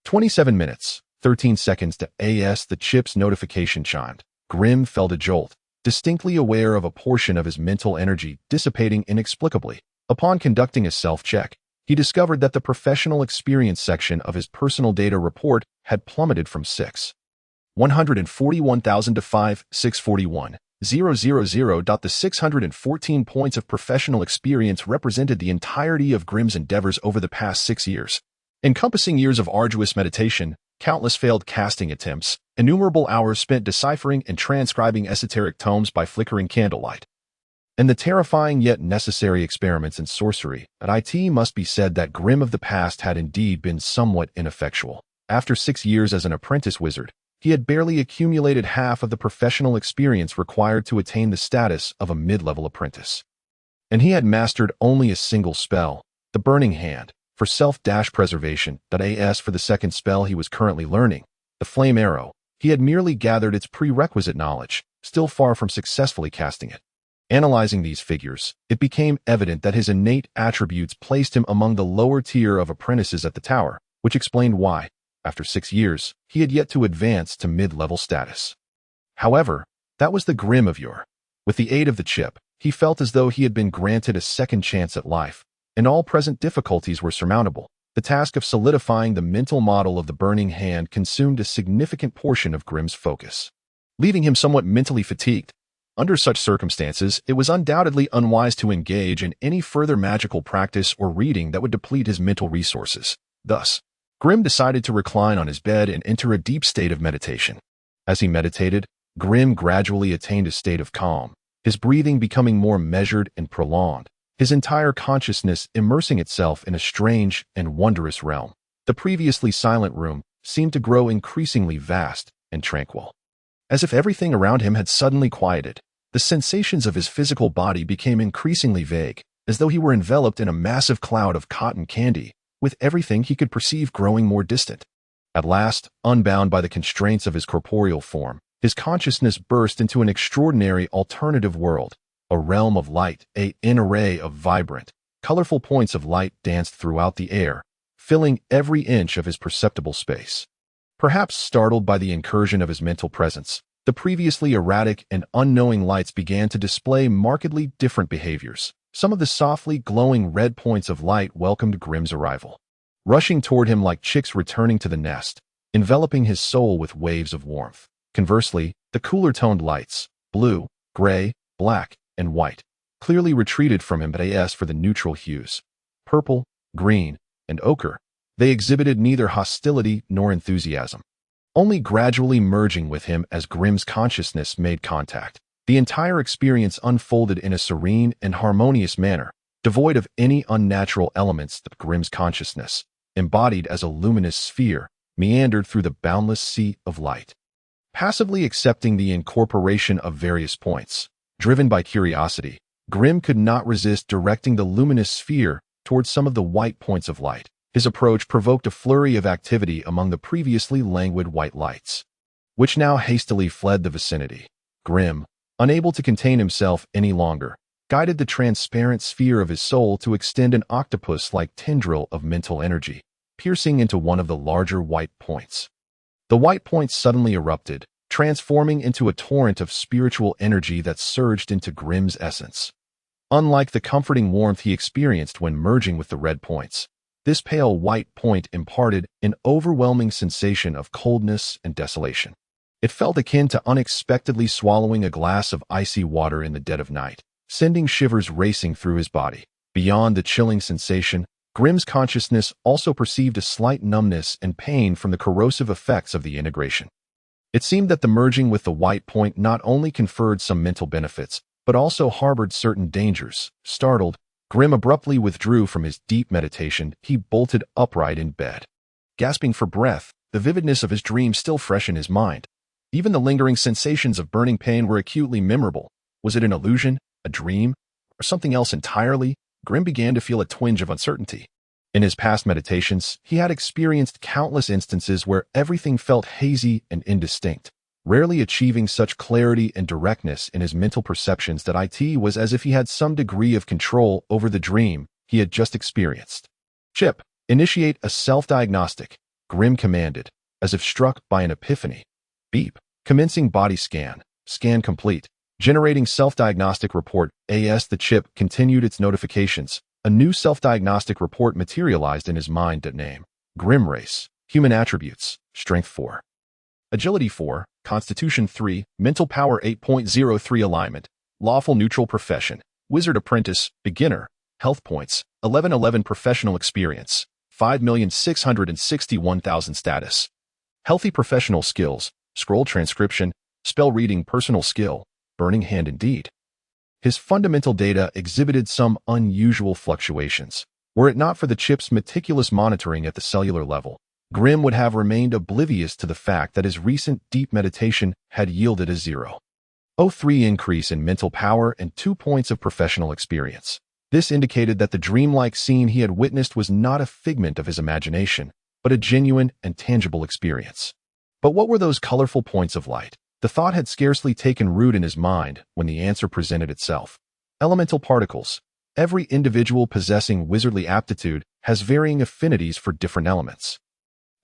Speaker 2: 27 minutes, 13 seconds. The chip's notification chimed. Grimm felt a jolt, distinctly aware of a portion of his mental energy dissipating inexplicably. Upon conducting a self-check, he discovered that the professional experience section of his personal data report had plummeted from 141,000 to 641,000. The 614 points of professional experience represented the entirety of Grimm's endeavors over the past 6 years, encompassing years of arduous meditation, countless failed casting attempts, innumerable hours spent deciphering and transcribing esoteric tomes by flickering candlelight, and the terrifying yet necessary experiments in sorcery. It must be said that Grimm of the past had indeed been somewhat ineffectual. After 6 years as an apprentice wizard, he had barely accumulated half of the professional experience required to attain the status of a mid-level apprentice. And he had mastered only a single spell, the Burning Hand, for self-preservation. As for the second spell he was currently learning, the Flame Arrow, he had merely gathered its prerequisite knowledge, still far from successfully casting it. Analyzing these figures, it became evident that his innate attributes placed him among the lower tier of apprentices at the tower, which explained why, after 6 years, he had yet to advance to mid-level status. However, that was the Grimm of yore. With the aid of the chip, he felt as though he had been granted a second chance at life, and all present difficulties were surmountable. The task of solidifying the mental model of the Burning Hand consumed a significant portion of Grimm's focus, leaving him somewhat mentally fatigued. Under such circumstances, it was undoubtedly unwise to engage in any further magical practice or reading that would deplete his mental resources. Thus, Grimm decided to recline on his bed and enter a deep state of meditation. As he meditated, Grimm gradually attained a state of calm, his breathing becoming more measured and prolonged, his entire consciousness immersing itself in a strange and wondrous realm. The previously silent room seemed to grow increasingly vast and tranquil. As if everything around him had suddenly quieted, the sensations of his physical body became increasingly vague, as though he were enveloped in a massive cloud of cotton candy, with everything he could perceive growing more distant. At last, unbound by the constraints of his corporeal form, his consciousness burst into an extraordinary alternative world, a realm of light. An array of vibrant, colorful points of light danced throughout the air, filling every inch of his perceptible space. Perhaps startled by the incursion of his mental presence, the previously erratic and unknowing lights began to display markedly different behaviors. Some of the softly glowing red points of light welcomed Grimm's arrival, rushing toward him like chicks returning to the nest, enveloping his soul with waves of warmth. Conversely, the cooler-toned lights, blue, gray, black, and white, clearly retreated from him. As for the neutral hues, purple, green, and ochre, they exhibited neither hostility nor enthusiasm. only gradually merging with him as Grimm's consciousness made contact. The entire experience unfolded in a serene and harmonious manner, devoid of any unnatural elements that Grimm's consciousness, embodied as a luminous sphere, meandered through the boundless sea of light. Passively accepting the incorporation of various points, driven by curiosity, Grimm could not resist directing the luminous sphere towards some of the white points of light. His approach provoked a flurry of activity among the previously languid white lights, which now hastily fled the vicinity. Grimm, unable to contain himself any longer, guided the transparent sphere of his soul to extend an octopus-like tendril of mental energy, piercing into one of the larger white points. The white point suddenly erupted, transforming into a torrent of spiritual energy that surged into Grimm's essence. Unlike the comforting warmth he experienced when merging with the red points, this pale white point imparted an overwhelming sensation of coldness and desolation. It felt akin to unexpectedly swallowing a glass of icy water in the dead of night, sending shivers racing through his body. Beyond the chilling sensation, Grimm's consciousness also perceived a slight numbness and pain from the corrosive effects of the integration. It seemed that the merging with the white point not only conferred some mental benefits, but also harbored certain dangers. Startled, Grimm abruptly withdrew from his deep meditation. He bolted upright in bed. Gasping for breath, the vividness of his dream still fresh in his mind. Even the lingering sensations of burning pain were acutely memorable. Was it an illusion, a dream, or something else entirely? Grimm began to feel a twinge of uncertainty. In his past meditations, he had experienced countless instances where everything felt hazy and indistinct, rarely achieving such clarity and directness in his mental perceptions that it was as if he had some degree of control over the dream he had just experienced. "Chip, initiate a self-diagnostic," Grimm commanded, as if struck by an epiphany. Beep. Commencing body scan. Scan complete. Generating self-diagnostic report. As the chip continued its notifications, a new self-diagnostic report materialized in his mind. Name: Grimm race. Human attributes: Strength 4. Agility 4, Constitution 3, Mental Power 8.03 Alignment, Lawful Neutral Profession, Wizard Apprentice, Beginner, Health Points, 1111 Professional Experience, 5,661,000 Status. Healthy Professional Skills, Scroll Transcription, Spell Reading Personal Skill, Burning Hand Indeed. His fundamental data exhibited some unusual fluctuations. Were it not for the chip's meticulous monitoring at the cellular level, Grimm would have remained oblivious to the fact that his recent deep meditation had yielded a 0.03 increase in mental power and 2 points of professional experience. This indicated that the dreamlike scene he had witnessed was not a figment of his imagination, but a genuine and tangible experience. But what were those colorful points of light? The thought had scarcely taken root in his mind when the answer presented itself. Elemental particles. Every individual possessing wizardly aptitude has varying affinities for different elements.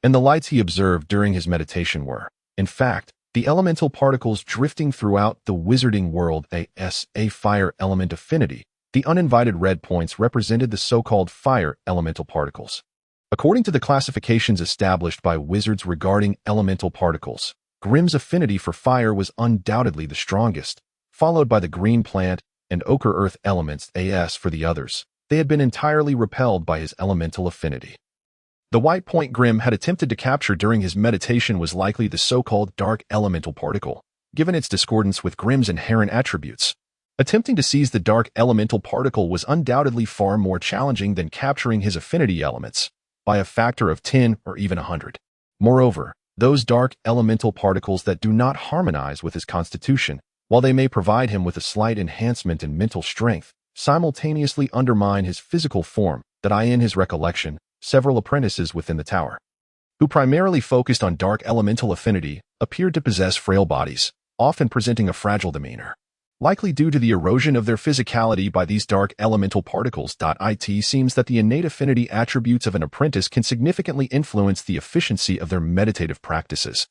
Speaker 2: And the lights he observed during his meditation were, in fact, the elemental particles drifting throughout the wizarding world. A fire element affinity. The uninvited red points represented the so-called fire elemental particles. According to the classifications established by wizards regarding elemental particles, Grimm's affinity for fire was undoubtedly the strongest, followed by the green plant and ochre earth elements. As for the others, they had been entirely repelled by his elemental affinity. The white point Grimm had attempted to capture during his meditation was likely the so-called dark elemental particle, given its discordance with Grimm's inherent attributes. Attempting to seize the dark elemental particle was undoubtedly far more challenging than capturing his affinity elements, by a factor of 10 or even 100. Moreover, those dark elemental particles that do not harmonize with his constitution, while they may provide him with a slight enhancement in mental strength, simultaneously undermine his physical form. In his recollection, several apprentices within the tower, who primarily focused on dark elemental affinity, appeared to possess frail bodies, often presenting a fragile demeanor, likely due to the erosion of their physicality by these dark elemental particles. It seems that the innate affinity attributes of an apprentice can significantly influence the efficiency of their meditative practices.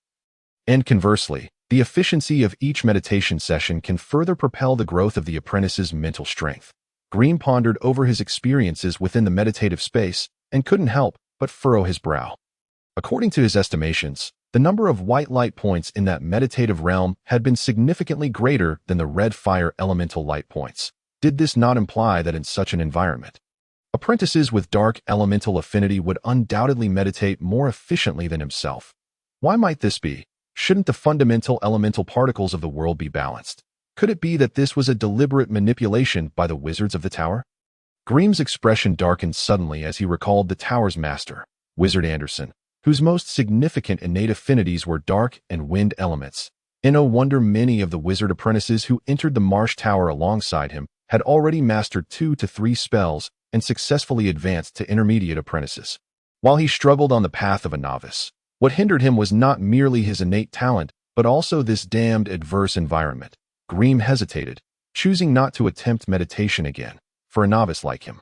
Speaker 2: And conversely, the efficiency of each meditation session can further propel the growth of the apprentice's mental strength. Grimm pondered over his experiences within the meditative space and couldn't help but furrow his brow. According to his estimations, the number of white light points in that meditative realm had been significantly greater than the red fire elemental light points. Did this not imply that in such an environment, apprentices with dark elemental affinity would undoubtedly meditate more efficiently than himself? Why might this be? Shouldn't the fundamental elemental particles of the world be balanced? Could it be that this was a deliberate manipulation by the wizards of the tower? Grimm's expression darkened suddenly as he recalled the tower's master, Wizard Anderson, whose most significant innate affinities were dark and wind elements. And no wonder many of the wizard apprentices who entered the Marsh Tower alongside him had already mastered 2 to 3 spells and successfully advanced to intermediate apprentices. While he struggled on the path of a novice, what hindered him was not merely his innate talent, but also this damned adverse environment. Grimm hesitated, choosing not to attempt meditation again, for a novice like him.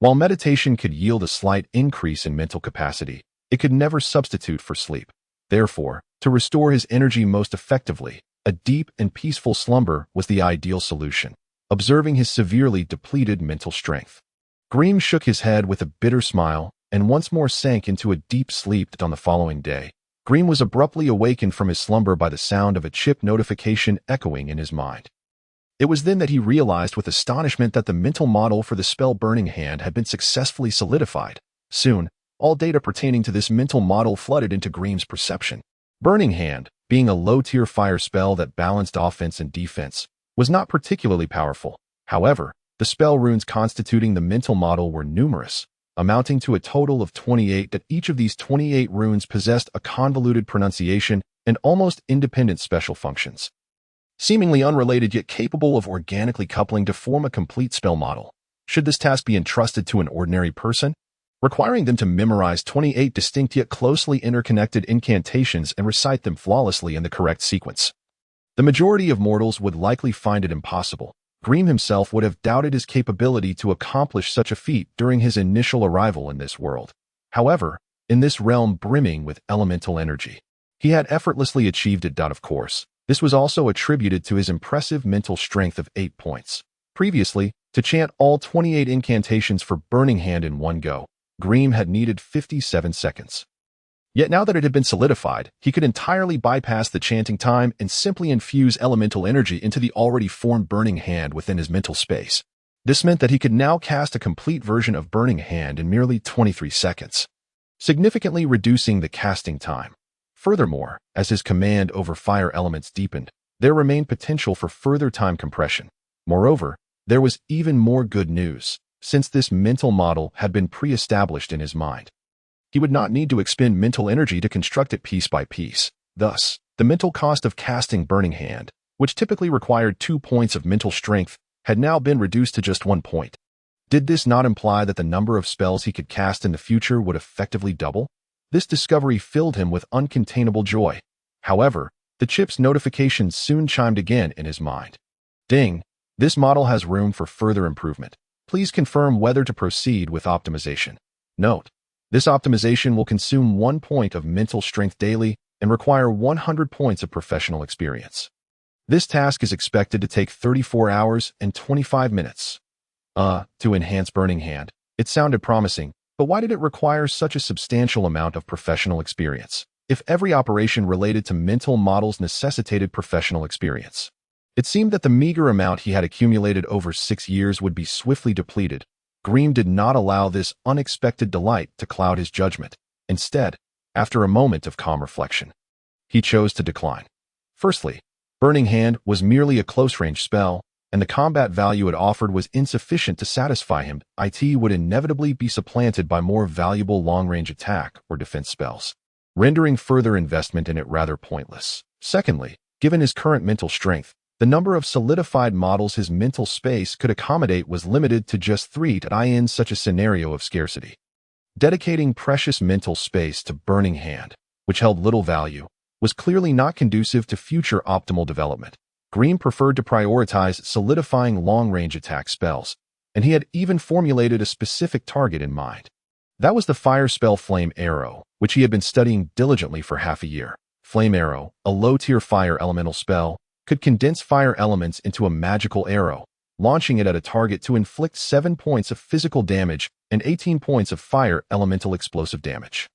Speaker 2: While meditation could yield a slight increase in mental capacity, it could never substitute for sleep. Therefore, to restore his energy most effectively, a deep and peaceful slumber was the ideal solution, observing his severely depleted mental strength. Grimm shook his head with a bitter smile and once more sank into a deep sleep. On the following day, Grimm was abruptly awakened from his slumber by the sound of a chip notification echoing in his mind. It was then that he realized with astonishment that the mental model for the spell Burning Hand had been successfully solidified. Soon, all data pertaining to this mental model flooded into Grimm's perception. Burning Hand, being a low-tier fire spell that balanced offense and defense, was not particularly powerful. However, the spell runes constituting the mental model were numerous, amounting to a total of 28. That each of these 28 runes possessed a convoluted pronunciation and almost independent special functions, seemingly unrelated yet capable of organically coupling to form a complete spell model. Should this task be entrusted to an ordinary person, requiring them to memorize 28 distinct yet closely interconnected incantations and recite them flawlessly in the correct sequence, the majority of mortals would likely find it impossible. Grimm himself would have doubted his capability to accomplish such a feat during his initial arrival in this world. However, in this realm brimming with elemental energy, he had effortlessly achieved it. Of course, this was also attributed to his impressive mental strength of 8 points. Previously, to chant all 28 incantations for Burning Hand in one go, Grimm had needed 57 seconds. Yet now that it had been solidified, he could entirely bypass the chanting time and simply infuse elemental energy into the already formed Burning Hand within his mental space. This meant that he could now cast a complete version of Burning Hand in merely 23 seconds, significantly reducing the casting time. Furthermore, as his command over fire elements deepened, there remained potential for further time compression. Moreover, there was even more good news. Since this mental model had been pre-established in his mind, he would not need to expend mental energy to construct it piece by piece. Thus, the mental cost of casting Burning Hand, which typically required 2 points of mental strength, had now been reduced to just 1 point. Did this not imply that the number of spells he could cast in the future would effectively double? This discovery filled him with uncontainable joy. However, the chip's notification soon chimed again in his mind. Ding! This model has room for further improvement. Please confirm whether to proceed with optimization. Note: this optimization will consume 1 point of mental strength daily and require 100 points of professional experience. This task is expected to take 34 hours and 25 minutes. To enhance Burning Hand. It sounded promising, but why did it require such a substantial amount of professional experience? If every operation related to mental models necessitated professional experience, it seemed that the meager amount he had accumulated over 6 years would be swiftly depleted. Grimm did not allow this unexpected delight to cloud his judgment. Instead, after a moment of calm reflection, he chose to decline. Firstly, Burning Hand was merely a close-range spell, and the combat value it offered was insufficient to satisfy him. It would inevitably be supplanted by more valuable long-range attack or defense spells, rendering further investment in it rather pointless. Secondly, given his current mental strength, the number of solidified models his mental space could accommodate was limited to just 3. In such a scenario of scarcity, dedicating precious mental space to Burning Hand, which held little value, was clearly not conducive to future optimal development. Grimm preferred to prioritize solidifying long-range attack spells, and he had even formulated a specific target in mind. That was the fire spell Flame Arrow, which he had been studying diligently for half a year. Flame Arrow, a low-tier fire elemental spell, could condense fire elements into a magical arrow, launching it at a target to inflict 7 points of physical damage and 18 points of fire elemental explosive damage.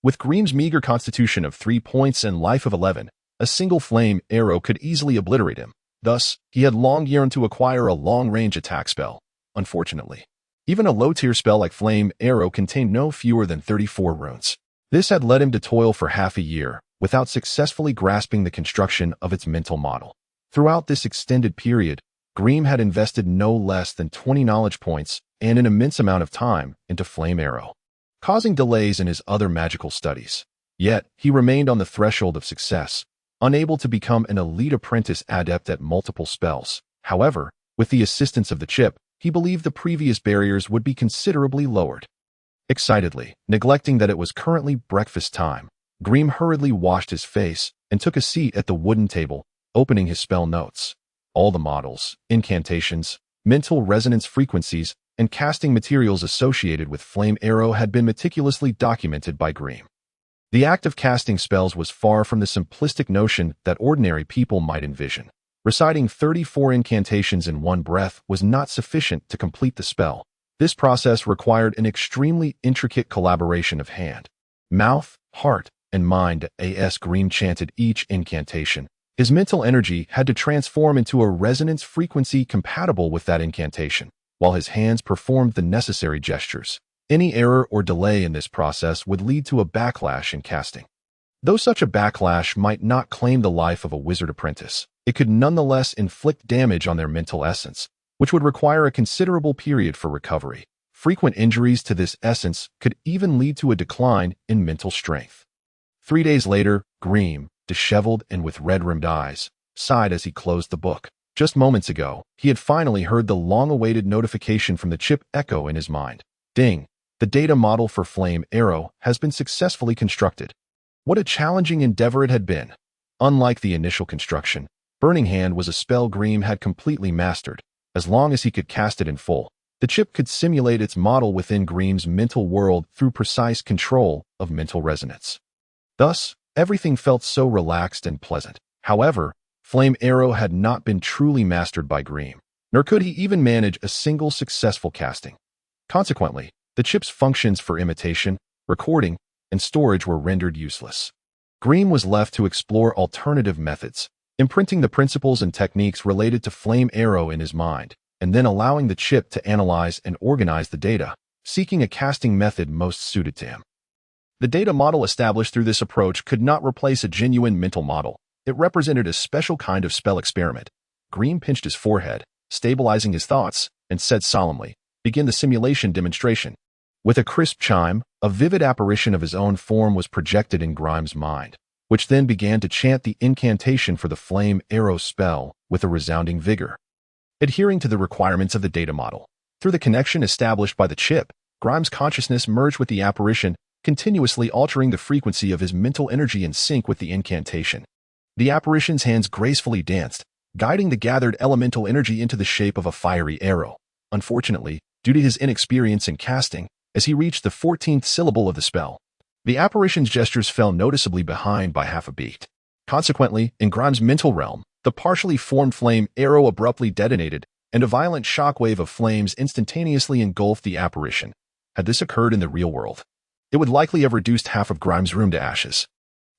Speaker 2: With Grimm's meager constitution of 3 points and life of 11, a single flame arrow could easily obliterate him. Thus, he had long yearned to acquire a long-range attack spell. Unfortunately, even a low-tier spell like Flame Arrow contained no fewer than 34 runes. This had led him to toil for half a year, without successfully grasping the construction of its mental model. Throughout this extended period, Greem had invested no less than 20 knowledge points and an immense amount of time into Flame Arrow, causing delays in his other magical studies. Yet, he remained on the threshold of success, unable to become an elite apprentice adept at multiple spells. However, with the assistance of the chip, he believed the previous barriers would be considerably lowered. Excitedly, neglecting that it was currently breakfast time, Greem hurriedly washed his face and took a seat at the wooden table, opening his spell notes. All the models, incantations, mental resonance frequencies, and casting materials associated with Flame Arrow had been meticulously documented by Greem. The act of casting spells was far from the simplistic notion that ordinary people might envision. Reciting 34 incantations in one breath was not sufficient to complete the spell. This process required an extremely intricate collaboration of hand, mouth, heart, and mind. As Greem chanted each incantation, his mental energy had to transform into a resonance frequency compatible with that incantation, while his hands performed the necessary gestures. Any error or delay in this process would lead to a backlash in casting. Though such a backlash might not claim the life of a wizard apprentice, it could nonetheless inflict damage on their mental essence, which would require a considerable period for recovery. Frequent injuries to this essence could even lead to a decline in mental strength. 3 days later, Greem, disheveled and with red-rimmed eyes, sighed as he closed the book. Just moments ago, he had finally heard the long-awaited notification from the chip echo in his mind. Ding! The data model for Flame Arrow has been successfully constructed. What a challenging endeavor it had been. Unlike the initial construction, Burning Hand was a spell Greem had completely mastered. As long as he could cast it in full, the chip could simulate its model within Greem's mental world through precise control of mental resonance. Thus, everything felt so relaxed and pleasant. However, Flame Arrow had not been truly mastered by Greem, nor could he even manage a single successful casting. Consequently, the chip's functions for imitation, recording, and storage were rendered useless. Greem was left to explore alternative methods, imprinting the principles and techniques related to Flame Arrow in his mind, and then allowing the chip to analyze and organize the data, seeking a casting method most suited to him. The data model established through this approach could not replace a genuine mental model. It represented a special kind of spell experiment. Greem pinched his forehead, stabilizing his thoughts, and said solemnly, "Begin the simulation demonstration." With a crisp chime, a vivid apparition of his own form was projected in Grimes' mind, which then began to chant the incantation for the Flame Arrow spell with a resounding vigor. Adhering to the requirements of the data model, through the connection established by the chip, Grimes' consciousness merged with the apparition, continuously altering the frequency of his mental energy in sync with the incantation. The apparition's hands gracefully danced, guiding the gathered elemental energy into the shape of a fiery arrow. Unfortunately, due to his inexperience in casting, as he reached the 14th syllable of the spell, the apparition's gestures fell noticeably behind by half a beat. Consequently, in Grimes' mental realm, the partially formed flame arrow abruptly detonated, and a violent shockwave of flames instantaneously engulfed the apparition. Had this occurred in the real world, it would likely have reduced half of Grimes' room to ashes.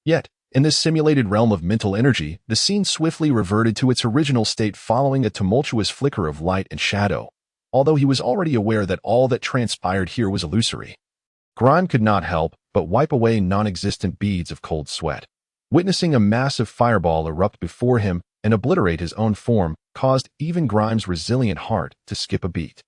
Speaker 2: Yet, in this simulated realm of mental energy, the scene swiftly reverted to its original state following a tumultuous flicker of light and shadow, although he was already aware that all that transpired here was illusory. Grime could not help but wipe away non-existent beads of cold sweat. Witnessing a massive fireball erupt before him and obliterate his own form caused even Grimes' resilient heart to skip a beat.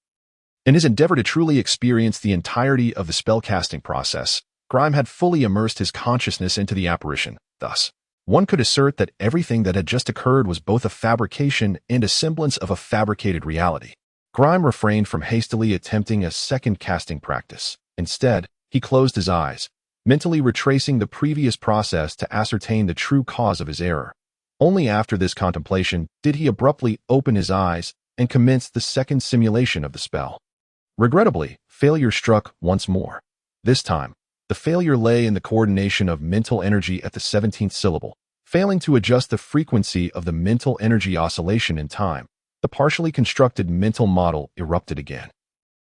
Speaker 2: In his endeavor to truly experience the entirety of the spellcasting process, Grime had fully immersed his consciousness into the apparition. Thus, one could assert that everything that had just occurred was both a fabrication and a semblance of a fabricated reality. Grime refrained from hastily attempting a second casting practice. Instead, he closed his eyes, mentally retracing the previous process to ascertain the true cause of his error. Only after this contemplation did he abruptly open his eyes and commence the second simulation of the spell. Regrettably, failure struck once more. This time, the failure lay in the coordination of mental energy at the 17th syllable. Failing to adjust the frequency of the mental energy oscillation in time, the partially constructed mental model erupted again.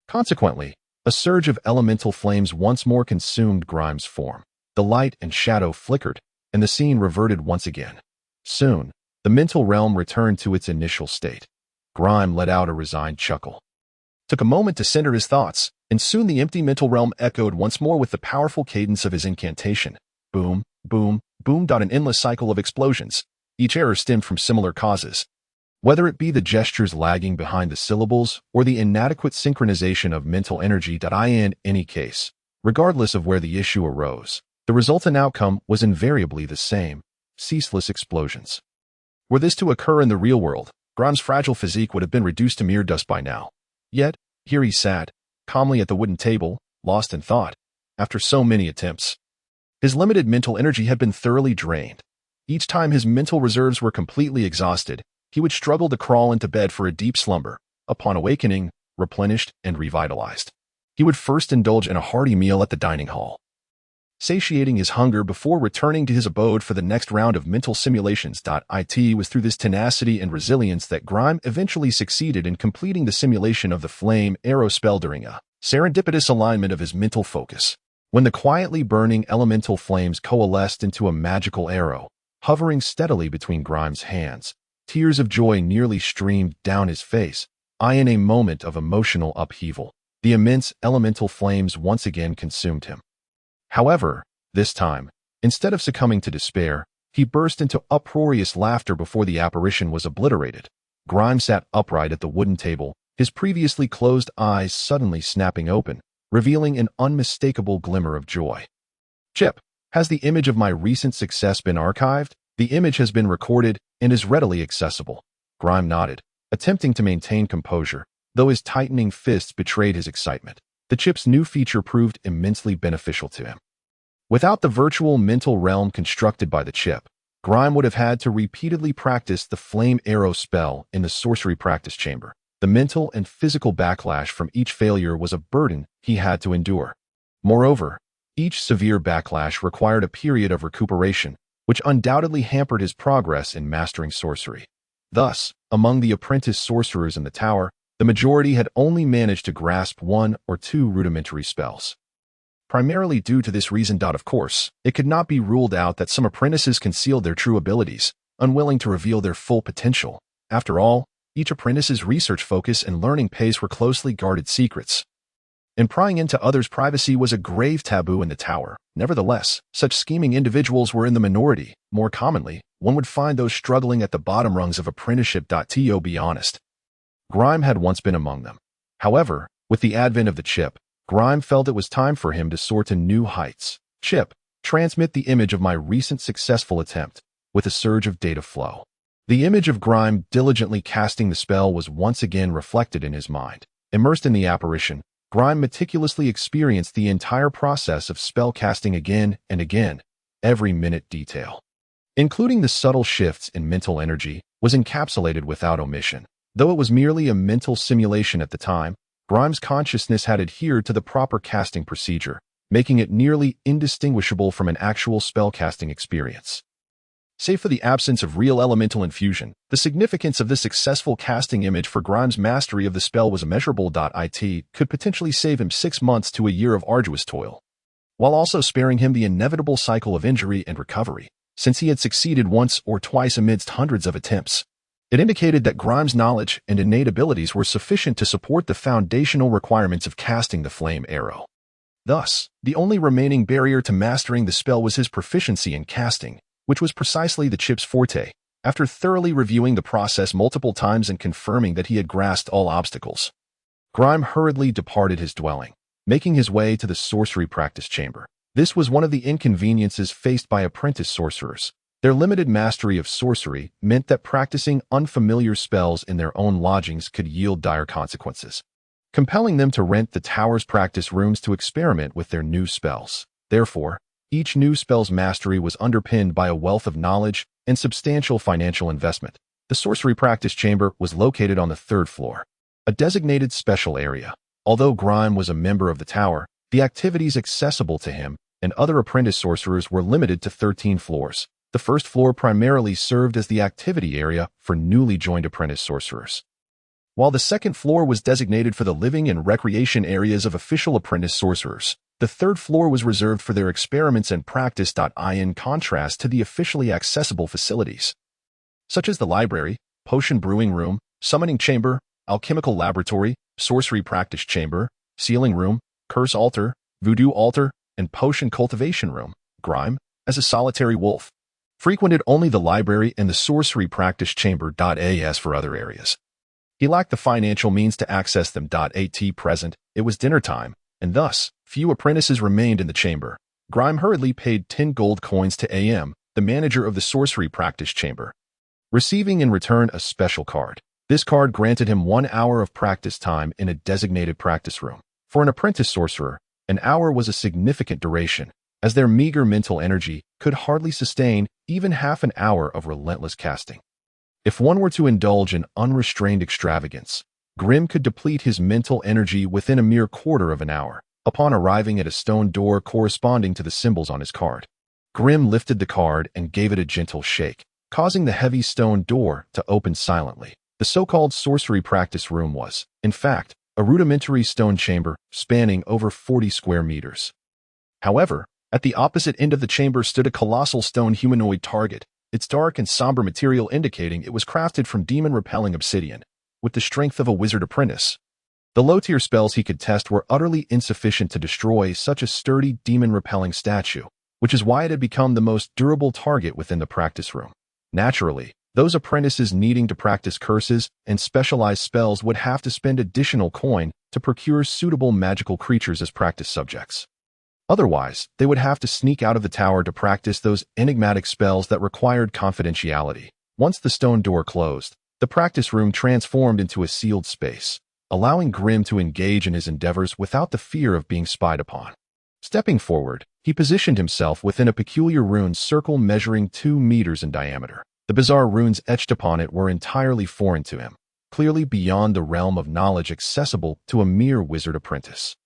Speaker 2: Consequently, a surge of elemental flames once more consumed Grimes' form. The light and shadow flickered, and the scene reverted once again. Soon, the mental realm returned to its initial state. Grime let out a resigned chuckle. Took a moment to center his thoughts, and soon the empty mental realm echoed once more with the powerful cadence of his incantation. Boom, boom, boomed on an endless cycle of explosions. Each error stemmed from similar causes. Whether it be the gestures lagging behind the syllables or the inadequate synchronization of mental energy. In any case, regardless of where the issue arose, the resultant outcome was invariably the same: ceaseless explosions. Were this to occur in the real world, Grimes' fragile physique would have been reduced to mere dust by now. Yet, here he sat, calmly at the wooden table, lost in thought. After so many attempts, his limited mental energy had been thoroughly drained. Each time his mental reserves were completely exhausted, he would struggle to crawl into bed for a deep slumber. Upon awakening, replenished and revitalized, he would first indulge in a hearty meal at the dining hall, satiating his hunger before returning to his abode for the next round of mental simulations. It was through this tenacity and resilience that Grime eventually succeeded in completing the simulation of the flame arrow spell during a serendipitous alignment of his mental focus. When the quietly burning elemental flames coalesced into a magical arrow, hovering steadily between Grimes' hands, tears of joy nearly streamed down his face. In a moment of emotional upheaval, the immense elemental flames once again consumed him. However, this time, instead of succumbing to despair, he burst into uproarious laughter before the apparition was obliterated. Grimes sat upright at the wooden table, his previously closed eyes suddenly snapping open, revealing an unmistakable glimmer of joy. "Chip, has the image of my recent success been archived?" "The image has been recorded and is readily accessible." Grime nodded, attempting to maintain composure, though his tightening fists betrayed his excitement. The chip's new feature proved immensely beneficial to him. Without the virtual mental realm constructed by the chip, Grime would have had to repeatedly practice the flame arrow spell in the sorcery practice chamber. The mental and physical backlash from each failure was a burden he had to endure. Moreover, each severe backlash required a period of recuperation, which undoubtedly hampered his progress in mastering sorcery. Thus, among the apprentice sorcerers in the tower, the majority had only managed to grasp one or two rudimentary spells. Primarily due to this reason. Of course, it could not be ruled out that some apprentices concealed their true abilities, unwilling to reveal their full potential. After all, each apprentice's research focus and learning pace were closely guarded secrets, and prying into others' privacy was a grave taboo in the tower. Nevertheless, such scheming individuals were in the minority. More commonly, one would find those struggling at the bottom rungs of apprenticeship. To be honest, Grime had once been among them. However, with the advent of the chip, Grime felt it was time for him to soar to new heights. "Chip, transmit the image of my recent successful attempt," with a surge of data flow. The image of Grime diligently casting the spell was once again reflected in his mind. Immersed in the apparition, Grime meticulously experienced the entire process of spell casting again and again. Every minute detail, including the subtle shifts in mental energy, was encapsulated without omission. Though it was merely a mental simulation at the time, Grimes' consciousness had adhered to the proper casting procedure, making it nearly indistinguishable from an actual spell-casting experience. Save for the absence of real elemental infusion, the significance of this successful casting image for Grimes' mastery of the spell was immeasurable. It could potentially save him 6 months to a year of arduous toil, while also sparing him the inevitable cycle of injury and recovery, since he had succeeded once or twice amidst hundreds of attempts. It indicated that Grimes' knowledge and innate abilities were sufficient to support the foundational requirements of casting the flame arrow. Thus, the only remaining barrier to mastering the spell was his proficiency in casting, which was precisely the chip's forte. After thoroughly reviewing the process multiple times and confirming that he had grasped all obstacles, Grime hurriedly departed his dwelling, making his way to the sorcery practice chamber. This was one of the inconveniences faced by apprentice sorcerers. Their limited mastery of sorcery meant that practicing unfamiliar spells in their own lodgings could yield dire consequences, compelling them to rent the tower's practice rooms to experiment with their new spells. Therefore, each new spell's mastery was underpinned by a wealth of knowledge and substantial financial investment. The sorcery practice chamber was located on the 3rd floor, a designated special area. Although Grime was a member of the tower, the activities accessible to him and other apprentice sorcerers were limited to 13 floors. The 1st floor primarily served as the activity area for newly joined apprentice sorcerers, while the 2nd floor was designated for the living and recreation areas of official apprentice sorcerers. The 3rd floor was reserved for their experiments and practice. In contrast to the officially accessible facilities, such as the library, potion brewing room, summoning chamber, alchemical laboratory, sorcery practice chamber, sealing room, curse altar, voodoo altar, and potion cultivation room, Grime, as a solitary wolf, frequented only the library and the sorcery practice chamber.as for other areas. He lacked the financial means to access them. At present, it was dinner time, and thus, few apprentices remained in the chamber. Grime hurriedly paid 10 gold coins to AM, the manager of the sorcery practice chamber, receiving in return a special card. This card granted him 1 hour of practice time in a designated practice room. For an apprentice sorcerer, an hour was a significant duration, as their meager mental energy could hardly sustain even half an hour of relentless casting. If one were to indulge in unrestrained extravagance, Grim could deplete his mental energy within a mere quarter of an hour. Upon arriving at a stone door corresponding to the symbols on his card, Grim lifted the card and gave it a gentle shake, causing the heavy stone door to open silently. The so-called sorcery practice room was, in fact, a rudimentary stone chamber spanning over 40 square meters. However, at the opposite end of the chamber stood a colossal stone humanoid target, its dark and somber material indicating it was crafted from demon-repelling obsidian, with the strength of a wizard apprentice. The low-tier spells he could test were utterly insufficient to destroy such a sturdy demon-repelling statue, which is why it had become the most durable target within the practice room. Naturally, those apprentices needing to practice curses and specialized spells would have to spend additional coin to procure suitable magical creatures as practice subjects. Otherwise, they would have to sneak out of the tower to practice those enigmatic spells that required confidentiality. Once the stone door closed, the practice room transformed into a sealed space, allowing Grim to engage in his endeavors without the fear of being spied upon. Stepping forward, he positioned himself within a peculiar rune circle measuring 2 meters in diameter. The bizarre runes etched upon it were entirely foreign to him, clearly beyond the realm of knowledge accessible to a mere wizard apprentice.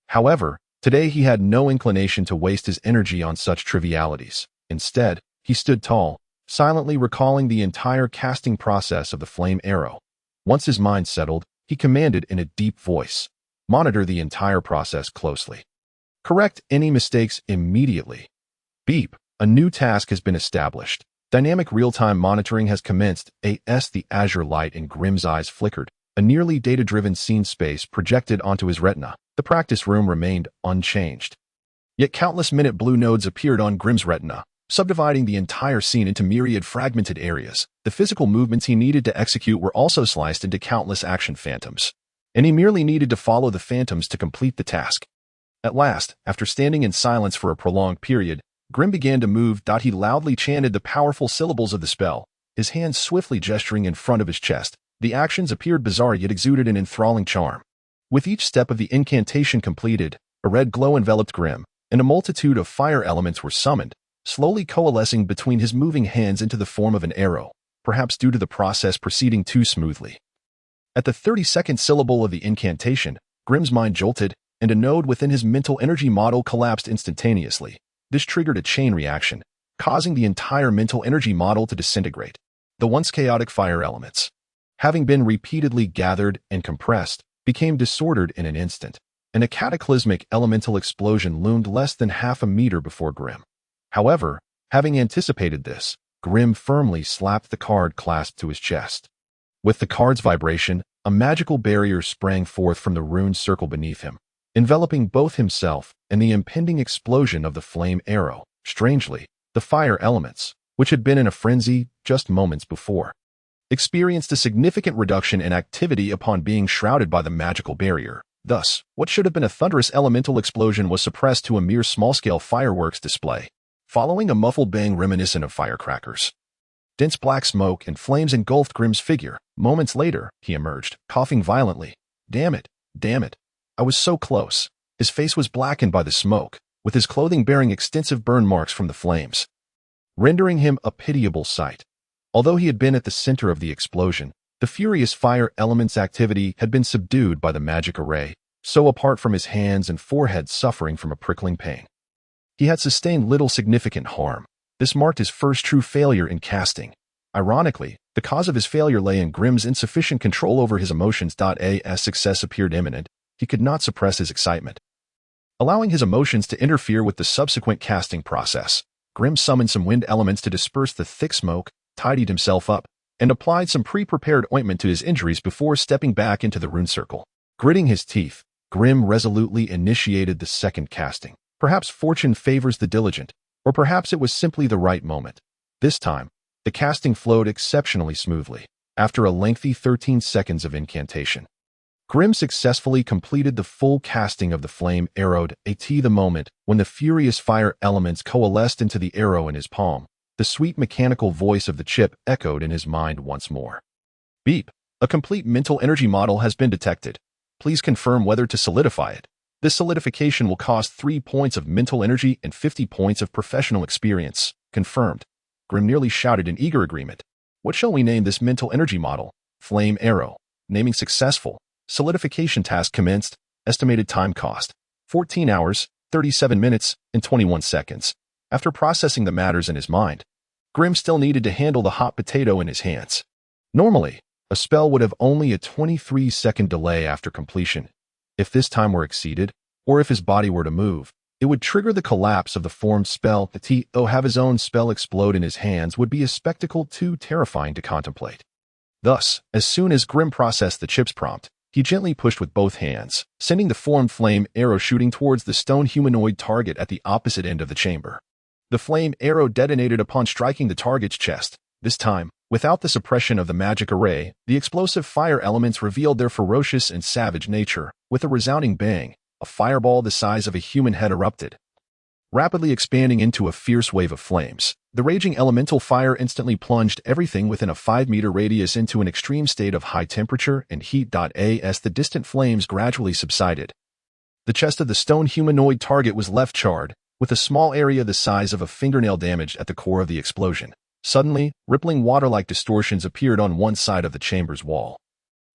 Speaker 2: However, today he had no inclination to waste his energy on such trivialities. Instead, he stood tall, silently recalling the entire casting process of the flame arrow. Once his mind settled, he commanded in a deep voice, "Monitor the entire process closely. Correct any mistakes immediately. Beep, a new task has been established. Dynamic real-time monitoring has commenced." The azure light in Grim's eyes flickered, a nearly data-driven scene space projected onto his retina. The practice room remained unchanged. Yet countless minute blue nodes appeared on Grim's retina, subdividing the entire scene into myriad fragmented areas. The physical movements he needed to execute were also sliced into countless action phantoms, and he merely needed to follow the phantoms to complete the task. At last, after standing in silence for a prolonged period, Grim began to move. He loudly chanted the powerful syllables of the spell, his hands swiftly gesturing in front of his chest. The actions appeared bizarre yet exuded an enthralling charm. With each step of the incantation completed, a red glow enveloped Grim, and a multitude of fire elements were summoned, slowly coalescing between his moving hands into the form of an arrow, perhaps due to the process proceeding too smoothly. At the 32nd syllable of the incantation, Grim's mind jolted, and a node within his mental energy model collapsed instantaneously. This triggered a chain reaction, causing the entire mental energy model to disintegrate. The once chaotic fire elements, having been repeatedly gathered and compressed, became disordered in an instant, and a cataclysmic elemental explosion loomed less than half a meter before Grim. However, having anticipated this, Grim firmly slapped the card clasped to his chest. With the card's vibration, a magical barrier sprang forth from the rune circle beneath him, enveloping both himself and the impending explosion of the flame arrow. Strangely, the fire elements, which had been in a frenzy just moments before, experienced a significant reduction in activity upon being shrouded by the magical barrier. Thus, what should have been a thunderous elemental explosion was suppressed to a mere small-scale fireworks display, following a muffled bang reminiscent of firecrackers. Dense black smoke and flames engulfed Grim's figure. Moments later, he emerged, coughing violently. Damn it, I was so close." His face was blackened by the smoke, with his clothing bearing extensive burn marks from the flames, rendering him a pitiable sight. Although he had been at the center of the explosion, the furious fire element's activity had been subdued by the magic array, so apart from his hands and forehead suffering from a prickling pain, he had sustained little significant harm. This marked his first true failure in casting. Ironically, the cause of his failure lay in Grim's insufficient control over his emotions. As success appeared imminent, he could not suppress his excitement. Allowing his emotions to interfere with the subsequent casting process, Grim summoned some wind elements to disperse the thick smoke, tidied himself up, and applied some pre-prepared ointment to his injuries before stepping back into the rune circle. Gritting his teeth, Grim resolutely initiated the second casting. Perhaps fortune favors the diligent, Or perhaps it was simply the right moment. This time, the casting flowed exceptionally smoothly. After a lengthy 13 seconds of incantation, Grimm successfully completed the full casting of the flame arrowed at the moment when the furious fire elements coalesced into the arrow in his palm. The sweet mechanical voice of the chip echoed in his mind once more. Beep. A complete mental energy model has been detected. Please confirm whether to solidify it. This solidification will cost 3 points of mental energy and 50 points of professional experience. Confirmed. Grimm nearly shouted in eager agreement. What shall we name this mental energy model? Flame Arrow. Naming successful. Solidification task commenced. Estimated time cost. 14 hours, 37 minutes, and 21 seconds. After processing the matters in his mind, Grimm still needed to handle the hot potato in his hands. Normally, a spell would have only a 23-second delay after completion. If this time were exceeded, or if his body were to move, it would trigger the collapse of the formed spell. To have his own spell explode in his hands would be a spectacle too terrifying to contemplate. Thus, as soon as Grimm processed the chip's prompt, he gently pushed with both hands, sending the formed flame arrow shooting towards the stone humanoid target at the opposite end of the chamber. The flame arrow detonated upon striking the target's chest. This time, without the suppression of the magic array, the explosive fire elements revealed their ferocious and savage nature. With a resounding bang, a fireball the size of a human head erupted, rapidly expanding into a fierce wave of flames. The raging elemental fire instantly plunged everything within a 5-meter radius into an extreme state of high temperature and heat. As the distant flames gradually subsided, the chest of the stone humanoid target was left charred, with a small area the size of a fingernail damaged at the core of the explosion. Suddenly, rippling water-like distortions appeared on one side of the chamber's wall,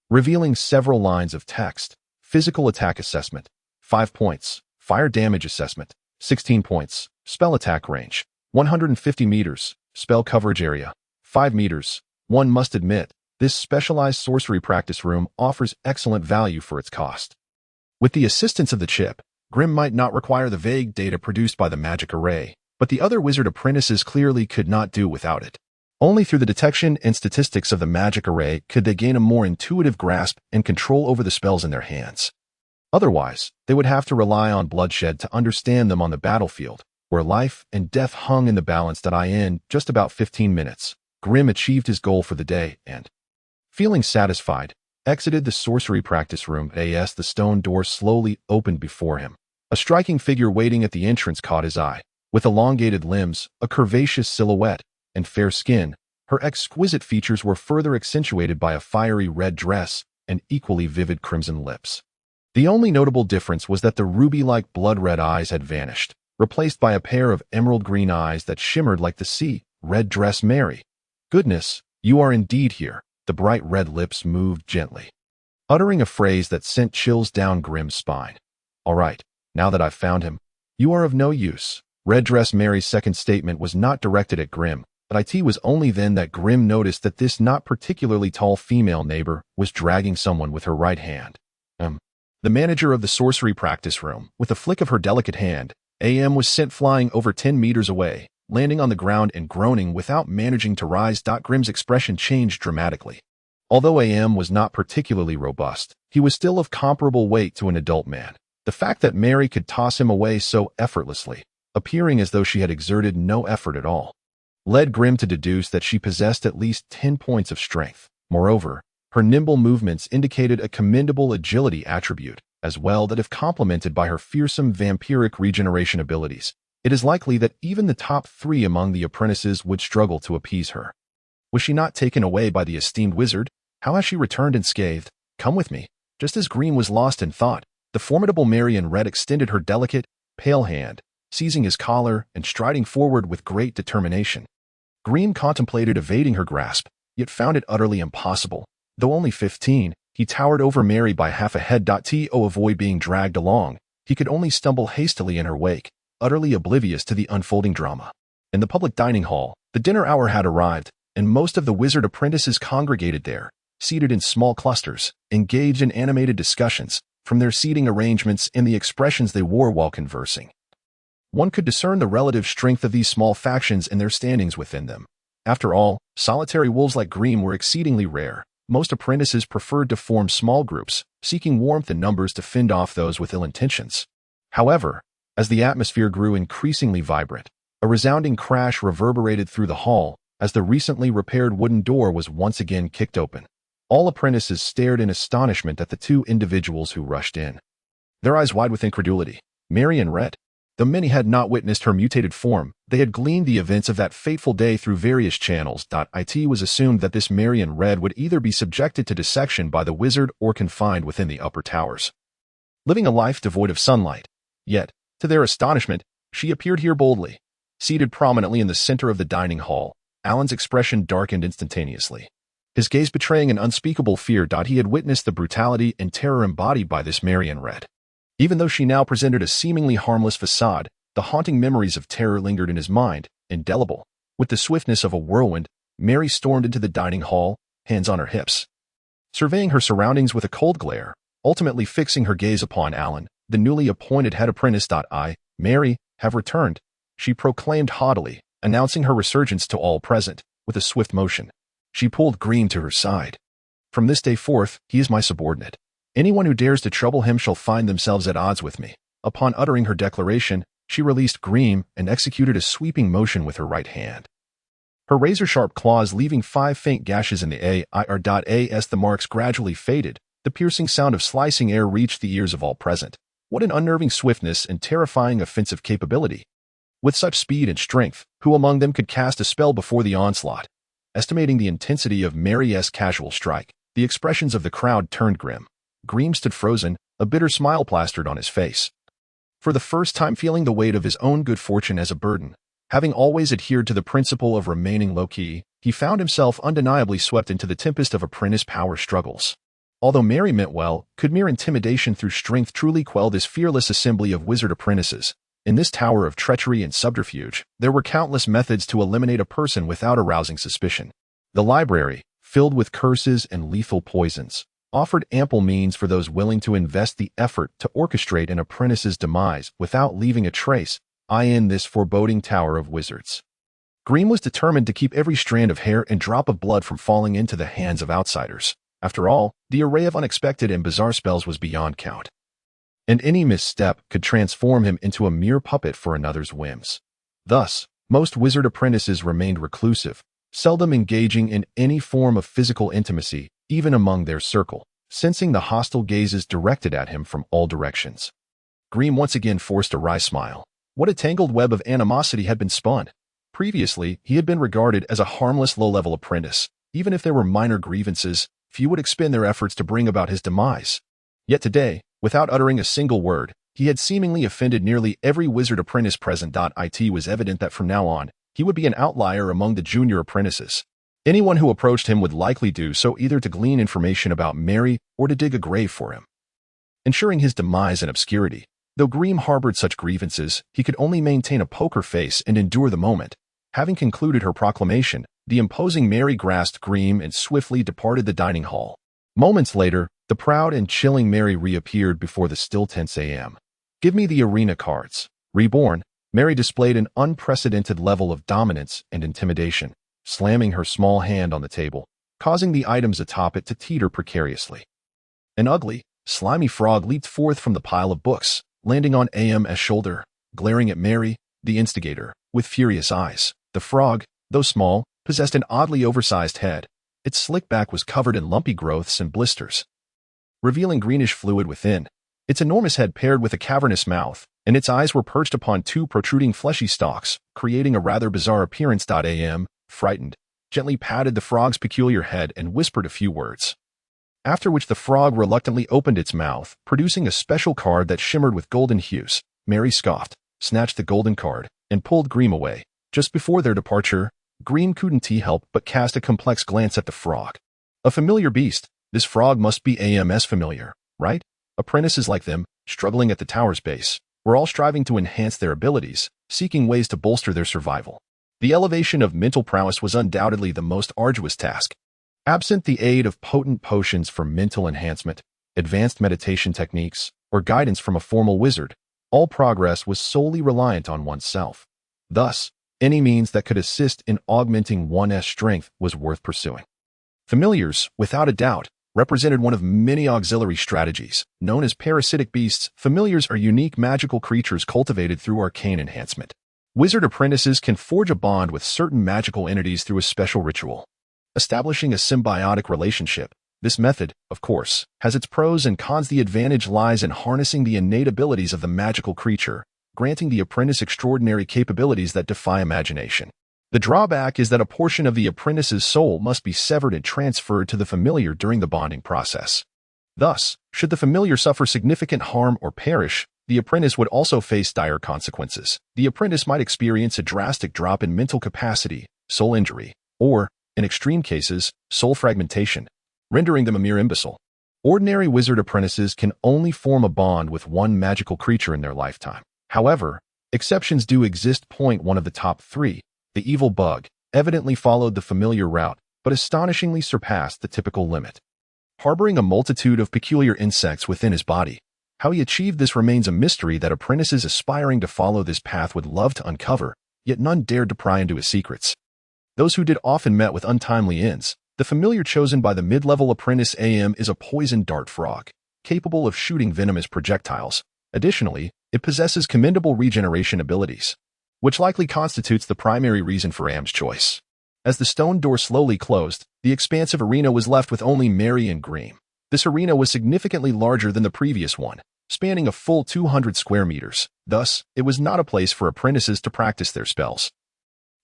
Speaker 2: revealing several lines of text. Physical attack assessment, 5 points. Fire damage assessment, 16 points. Spell attack range, 150 meters. Spell coverage area, 5 meters. One must admit, this specialized sorcery practice room offers excellent value for its cost. With the assistance of the chip, Grimm might not require the vague data produced by the magic array, but the other wizard apprentices clearly could not do without it. Only through the detection and statistics of the magic array could they gain a more intuitive grasp and control over the spells in their hands. Otherwise, they would have to rely on bloodshed to understand them on the battlefield, where life and death hung in the balance. In just about 15 minutes, Grimm achieved his goal for the day and, feeling satisfied, exited the sorcery practice room. As the stone door slowly opened before him, a striking figure waiting at the entrance caught his eye. With elongated limbs, a curvaceous silhouette, and fair skin, her exquisite features were further accentuated by a fiery red dress and equally vivid crimson lips. The only notable difference was that the ruby-like blood-red eyes had vanished, replaced by a pair of emerald-green eyes that shimmered like the sea. Red dress Mary. Goodness, you are indeed here. The bright red lips moved gently, uttering a phrase that sent chills down Grimm's spine. All right, now that I've found him, you are of no use. Red dress Mary's second statement was not directed at Grimm, but it was only then that Grimm noticed that this not particularly tall female neighbor was dragging someone with her right hand. The manager of the sorcery practice room, with a flick of her delicate hand, AM was sent flying over 10 meters away, landing on the ground and groaning without managing to rise. Grimm's expression changed dramatically. Although AM was not particularly robust, he was still of comparable weight to an adult man. The fact that Mary could toss him away so effortlessly, appearing as though she had exerted no effort at all, led Grimm to deduce that she possessed at least 10 points of strength. Moreover, her nimble movements indicated a commendable agility attribute, as well that if complemented by her fearsome vampiric regeneration abilities, it is likely that even the top 3 among the apprentices would struggle to appease her. Was she not taken away by the esteemed wizard? How has she returned unscathed? Come with me. Just as Grimm was lost in thought, the formidable Mary in red extended her delicate, pale hand, seizing his collar and striding forward with great determination. Grimm contemplated evading her grasp, yet found it utterly impossible. Though only 15, he towered over Mary by half a head. To avoid being dragged along, he could only stumble hastily in her wake, utterly oblivious to the unfolding drama. In the public dining hall, the dinner hour had arrived, and most of the wizard apprentices congregated there, seated in small clusters, engaged in animated discussions, from their seating arrangements and the expressions they wore while conversing. One could discern the relative strength of these small factions and their standings within them. After all, solitary wolves like Grimm were exceedingly rare. Most apprentices preferred to form small groups, seeking warmth in numbers to fend off those with ill intentions. However, as the atmosphere grew increasingly vibrant, A resounding crash reverberated through the hall as the recently repaired wooden door was once again kicked open. All apprentices stared in astonishment at the two individuals who rushed in, their eyes wide with incredulity. Marion Red. Though many had not witnessed her mutated form, they had gleaned the events of that fateful day through various channels. It was assumed that this Marion Red would either be subjected to dissection by the wizard or confined within the upper towers, living a life devoid of sunlight. Yet, to their astonishment, she appeared here boldly. Seated prominently in the center of the dining hall, Alan's expression darkened instantaneously, his gaze betraying an unspeakable fear. He had witnessed the brutality and terror embodied by this Marion Red. Even though she now presented a seemingly harmless facade, the haunting memories of terror lingered in his mind, indelible. With the swiftness of a whirlwind, Mary stormed into the dining hall, hands on her hips, surveying her surroundings with a cold glare, ultimately fixing her gaze upon Alan, the newly appointed head apprentice. Mary, have returned, she proclaimed haughtily, announcing her resurgence to all present. With a swift motion, she pulled Green to her side. From this day forth, he is my subordinate. Anyone who dares to trouble him shall find themselves at odds with me. Upon uttering her declaration, she released Green and executed a sweeping motion with her right hand, her razor-sharp claws leaving 5 faint gashes in the air. As the marks gradually faded, the piercing sound of slicing air reached the ears of all present. What an unnerving swiftness and terrifying offensive capability! With such speed and strength, who among them could cast a spell before the onslaught? Estimating the intensity of Mary's casual strike, the expressions of the crowd turned grim. Green stood frozen, a bitter smile plastered on his face, for the first time feeling the weight of his own good fortune as a burden. Having always adhered to the principle of remaining low-key, he found himself undeniably swept into the tempest of apprentice power struggles. Although Mary meant well, could mere intimidation through strength truly quell this fearless assembly of wizard apprentices? In this tower of treachery and subterfuge, there were countless methods to eliminate a person without arousing suspicion. The library, filled with curses and lethal poisons, offered ample means for those willing to invest the effort to orchestrate an apprentice's demise without leaving a trace. In this foreboding tower of wizards, Green was determined to keep every strand of hair and drop of blood from falling into the hands of outsiders. After all, the array of unexpected and bizarre spells was beyond count, and any misstep could transform him into a mere puppet for another's whims. Thus, most wizard apprentices remained reclusive, seldom engaging in any form of physical intimacy, even among their circle, sensing the hostile gazes directed at him from all directions. Green once again forced a wry smile. What a tangled web of animosity had been spun. Previously, he had been regarded as a harmless low-level apprentice. Even if there were minor grievances, few would expend their efforts to bring about his demise. Yet today, without uttering a single word, he had seemingly offended nearly every wizard apprentice present. It was evident that from now on, he would be an outlier among the junior apprentices. Anyone who approached him would likely do so either to glean information about Mary or to dig a grave for him, ensuring his demise in obscurity. Though Green harbored such grievances, he could only maintain a poker face and endure the moment. Having concluded her proclamation, the imposing Mary grasped Green and swiftly departed the dining hall. Moments later, the proud and chilling Mary reappeared before the still tense AM. Give me the arena cards. Reborn, Mary displayed an unprecedented level of dominance and intimidation, slamming her small hand on the table, causing the items atop it to teeter precariously. An ugly, slimy frog leaped forth from the pile of books, landing on AM's shoulder, glaring at Mary, the instigator, with furious eyes. The frog, though small, possessed an oddly oversized head. Its slick back was covered in lumpy growths and blisters, revealing greenish fluid within. Its enormous head paired with a cavernous mouth, and its eyes were perched upon 2 protruding fleshy stalks, creating a rather bizarre appearance. AM, frightened, gently patted the frog's peculiar head and whispered a few words, after which the frog reluctantly opened its mouth, producing a special card that shimmered with golden hues. Mary scoffed, snatched the golden card, and pulled Green away. Just before their departure, Green couldn't help but cast a complex glance at the frog. A familiar beast, this frog must be AM's familiar, right? Apprentices like them, struggling at the tower's base, were all striving to enhance their abilities, seeking ways to bolster their survival. The elevation of mental prowess was undoubtedly the most arduous task. Absent the aid of potent potions for mental enhancement, advanced meditation techniques, or guidance from a formal wizard, all progress was solely reliant on oneself. Thus, any means that could assist in augmenting one's strength was worth pursuing. Familiars, without a doubt, represented one of many auxiliary strategies. Known as parasitic beasts, familiars are unique magical creatures cultivated through arcane enhancement. Wizard apprentices can forge a bond with certain magical entities through a special ritual, establishing a symbiotic relationship. This method, of course, has its pros and cons. The advantage lies in harnessing the innate abilities of the magical creature, granting the apprentice extraordinary capabilities that defy imagination. The drawback is that a portion of the apprentice's soul must be severed and transferred to the familiar during the bonding process. Thus, should the familiar suffer significant harm or perish, the apprentice would also face dire consequences. The apprentice might experience a drastic drop in mental capacity, soul injury, or, in extreme cases, soul fragmentation, rendering them a mere imbecile. Ordinary wizard apprentices can only form a bond with one magical creature in their lifetime. However, exceptions do exist. One of the top three, the evil bug, evidently followed the familiar route, but astonishingly surpassed the typical limit. Harboring a multitude of peculiar insects within his body, how he achieved this remains a mystery that apprentices aspiring to follow this path would love to uncover, yet none dared to pry into his secrets. Those who did often met with untimely ends. The familiar chosen by the mid-level apprentice AM is a poison dart frog, capable of shooting venomous projectiles. Additionally, it possesses commendable regeneration abilities, which likely constitutes the primary reason for AM's choice. As the stone door slowly closed, the expansive arena was left with only Mary and Greem. This arena was significantly larger than the previous one, spanning a full 200 square meters. Thus, it was not a place for apprentices to practice their spells,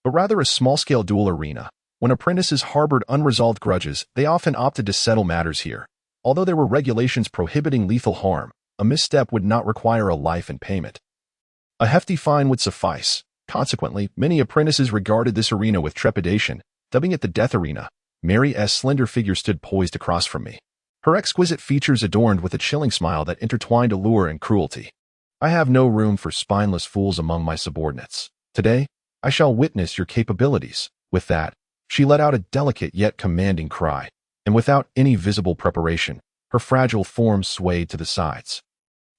Speaker 2: but rather a small-scale duel arena. When apprentices harbored unresolved grudges, they often opted to settle matters here. Although there were regulations prohibiting lethal harm, a misstep would not require a life in payment. A hefty fine would suffice. Consequently, many apprentices regarded this arena with trepidation, dubbing it the Death Arena. Mary's slender figure stood poised across from me, her exquisite features adorned with a chilling smile that intertwined allure and cruelty. I have no room for spineless fools among my subordinates. Today, I shall witness your capabilities. With that, she let out a delicate yet commanding cry, and without any visible preparation, her fragile form swayed to the sides,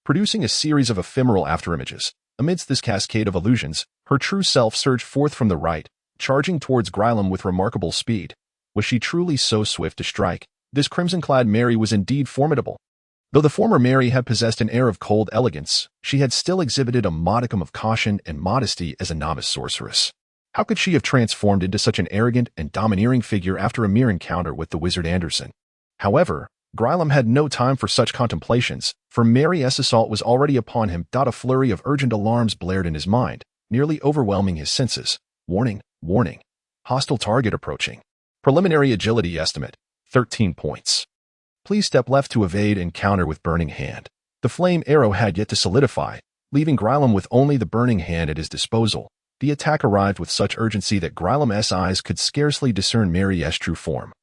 Speaker 2: producing a series of ephemeral afterimages. Amidst this cascade of illusions, her true self surged forth from the right, charging towards Grylem with remarkable speed. Was she truly so swift to strike? This crimson-clad Mary was indeed formidable. Though the former Mary had possessed an air of cold elegance, she had still exhibited a modicum of caution and modesty as a novice sorceress. How could she have transformed into such an arrogant and domineering figure after a mere encounter with the wizard Anderson? However, Grylem had no time for such contemplations, for Mary's assault was already upon him. A flurry of urgent alarms blared in his mind, nearly overwhelming his senses. Warning, warning. Hostile target approaching. Preliminary agility estimate, 13 points. Please step left to evade encounter with burning hand. The flame arrow had yet to solidify, leaving Grylem with only the burning hand at his disposal. The attack arrived with such urgency that Grylem's eyes could scarcely discern Mary's true form.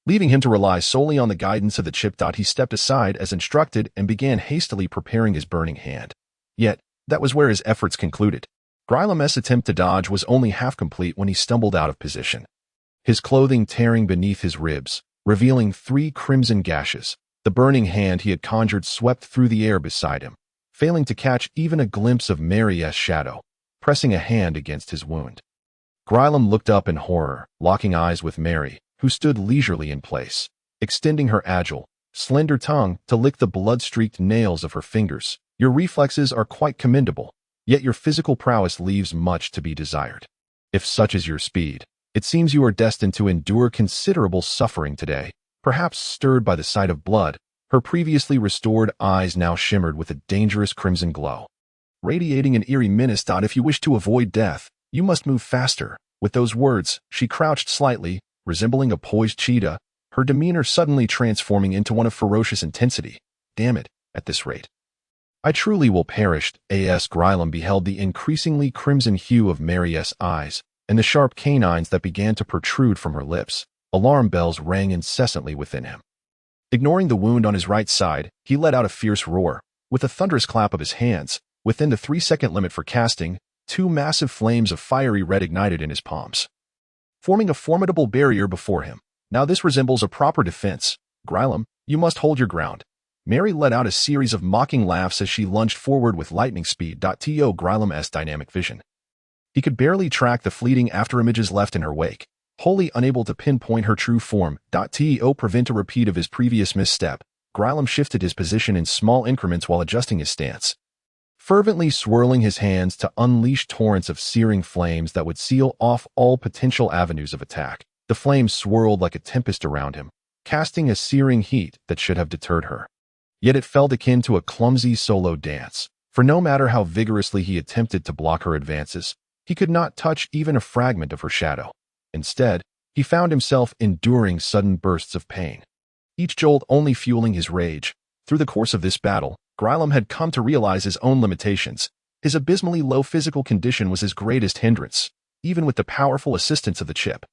Speaker 2: Leaving him to rely solely on the guidance of the chip. He stepped aside as instructed and began hastily preparing his burning hand. Yet, that was where his efforts concluded. Grylem's attempt to dodge was only half complete when he stumbled out of position, his clothing tearing beneath his ribs, revealing 3 crimson gashes. The burning hand he had conjured swept through the air beside him, failing to catch even a glimpse of Mary's shadow, pressing a hand against his wound. Grylem looked up in horror, locking eyes with Mary, who stood leisurely in place, extending her agile, slender tongue to lick the blood-streaked nails of her fingers. Your reflexes are quite commendable, yet your physical prowess leaves much to be desired. If such is your speed, it seems you are destined to endure considerable suffering today. Perhaps stirred by the sight of blood, her previously restored eyes now shimmered with a dangerous crimson glow, radiating an eerie menace. If you wish to avoid death, you must move faster. With those words, she crouched slightly, resembling a poised cheetah, her demeanor suddenly transforming into one of ferocious intensity. Damn it, at this rate, I truly will perish. As Grylem beheld the increasingly crimson hue of Mary's eyes, and the sharp canines that began to protrude from her lips, alarm bells rang incessantly within him. Ignoring the wound on his right side, he let out a fierce roar. With a thunderous clap of his hands, within the 3-second limit for casting, 2 massive flames of fiery red ignited in his palms, forming a formidable barrier before him. Now this resembles a proper defense. Grylem, you must hold your ground. Mary let out a series of mocking laughs as she lunged forward with lightning speed. To Grylem's dynamic vision, he could barely track the fleeting afterimages left in her wake, wholly unable to pinpoint her true form. To prevent a repeat of his previous misstep, Grylem shifted his position in small increments while adjusting his stance, fervently swirling his hands to unleash torrents of searing flames that would seal off all potential avenues of attack. The flames swirled like a tempest around him, casting a searing heat that should have deterred her. Yet it felt akin to a clumsy solo dance, for no matter how vigorously he attempted to block her advances, he could not touch even a fragment of her shadow. Instead, he found himself enduring sudden bursts of pain, each jolt only fueling his rage. Through the course of this battle, Grylem had come to realize his own limitations. His abysmally low physical condition was his greatest hindrance, even with the powerful assistance of the chip.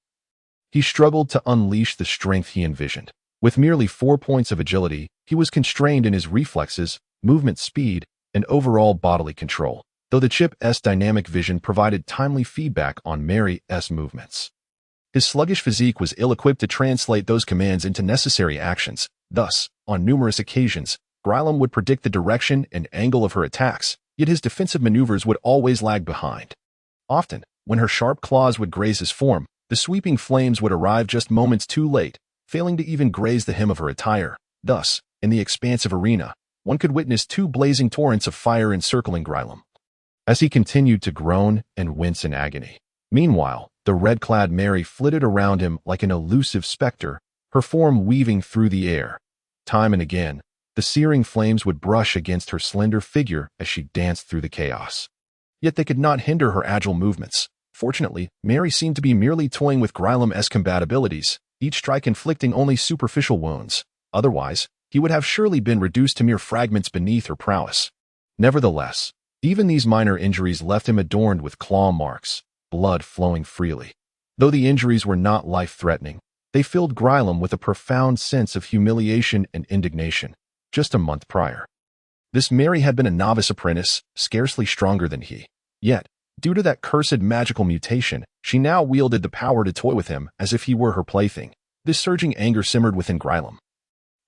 Speaker 2: He struggled to unleash the strength he envisioned. With merely 4 points of agility, he was constrained in his reflexes, movement speed, and overall bodily control, though the chip's dynamic vision provided timely feedback on Mary's movements. His sluggish physique was ill-equipped to translate those commands into necessary actions. Thus, on numerous occasions, Grylem would predict the direction and angle of her attacks, yet his defensive maneuvers would always lag behind. Often, when her sharp claws would graze his form, the sweeping flames would arrive just moments too late, failing to even graze the hem of her attire. Thus, in the expansive arena, one could witness 2 blazing torrents of fire encircling Grylem, as he continued to groan and wince in agony. Meanwhile, the red-clad Mary flitted around him like an elusive specter, her form weaving through the air. Time and again, the searing flames would brush against her slender figure as she danced through the chaos. Yet they could not hinder her agile movements. Fortunately, Mary seemed to be merely toying with Grylem's combat abilities, each strike inflicting only superficial wounds. Otherwise, he would have surely been reduced to mere fragments beneath her prowess. Nevertheless, even these minor injuries left him adorned with claw marks, blood flowing freely. Though the injuries were not life-threatening, they filled Grylem with a profound sense of humiliation and indignation. Just a month prior, this Mary had been a novice apprentice, scarcely stronger than he. Yet, due to that cursed magical mutation, she now wielded the power to toy with him as if he were her plaything. This surging anger simmered within Grylem,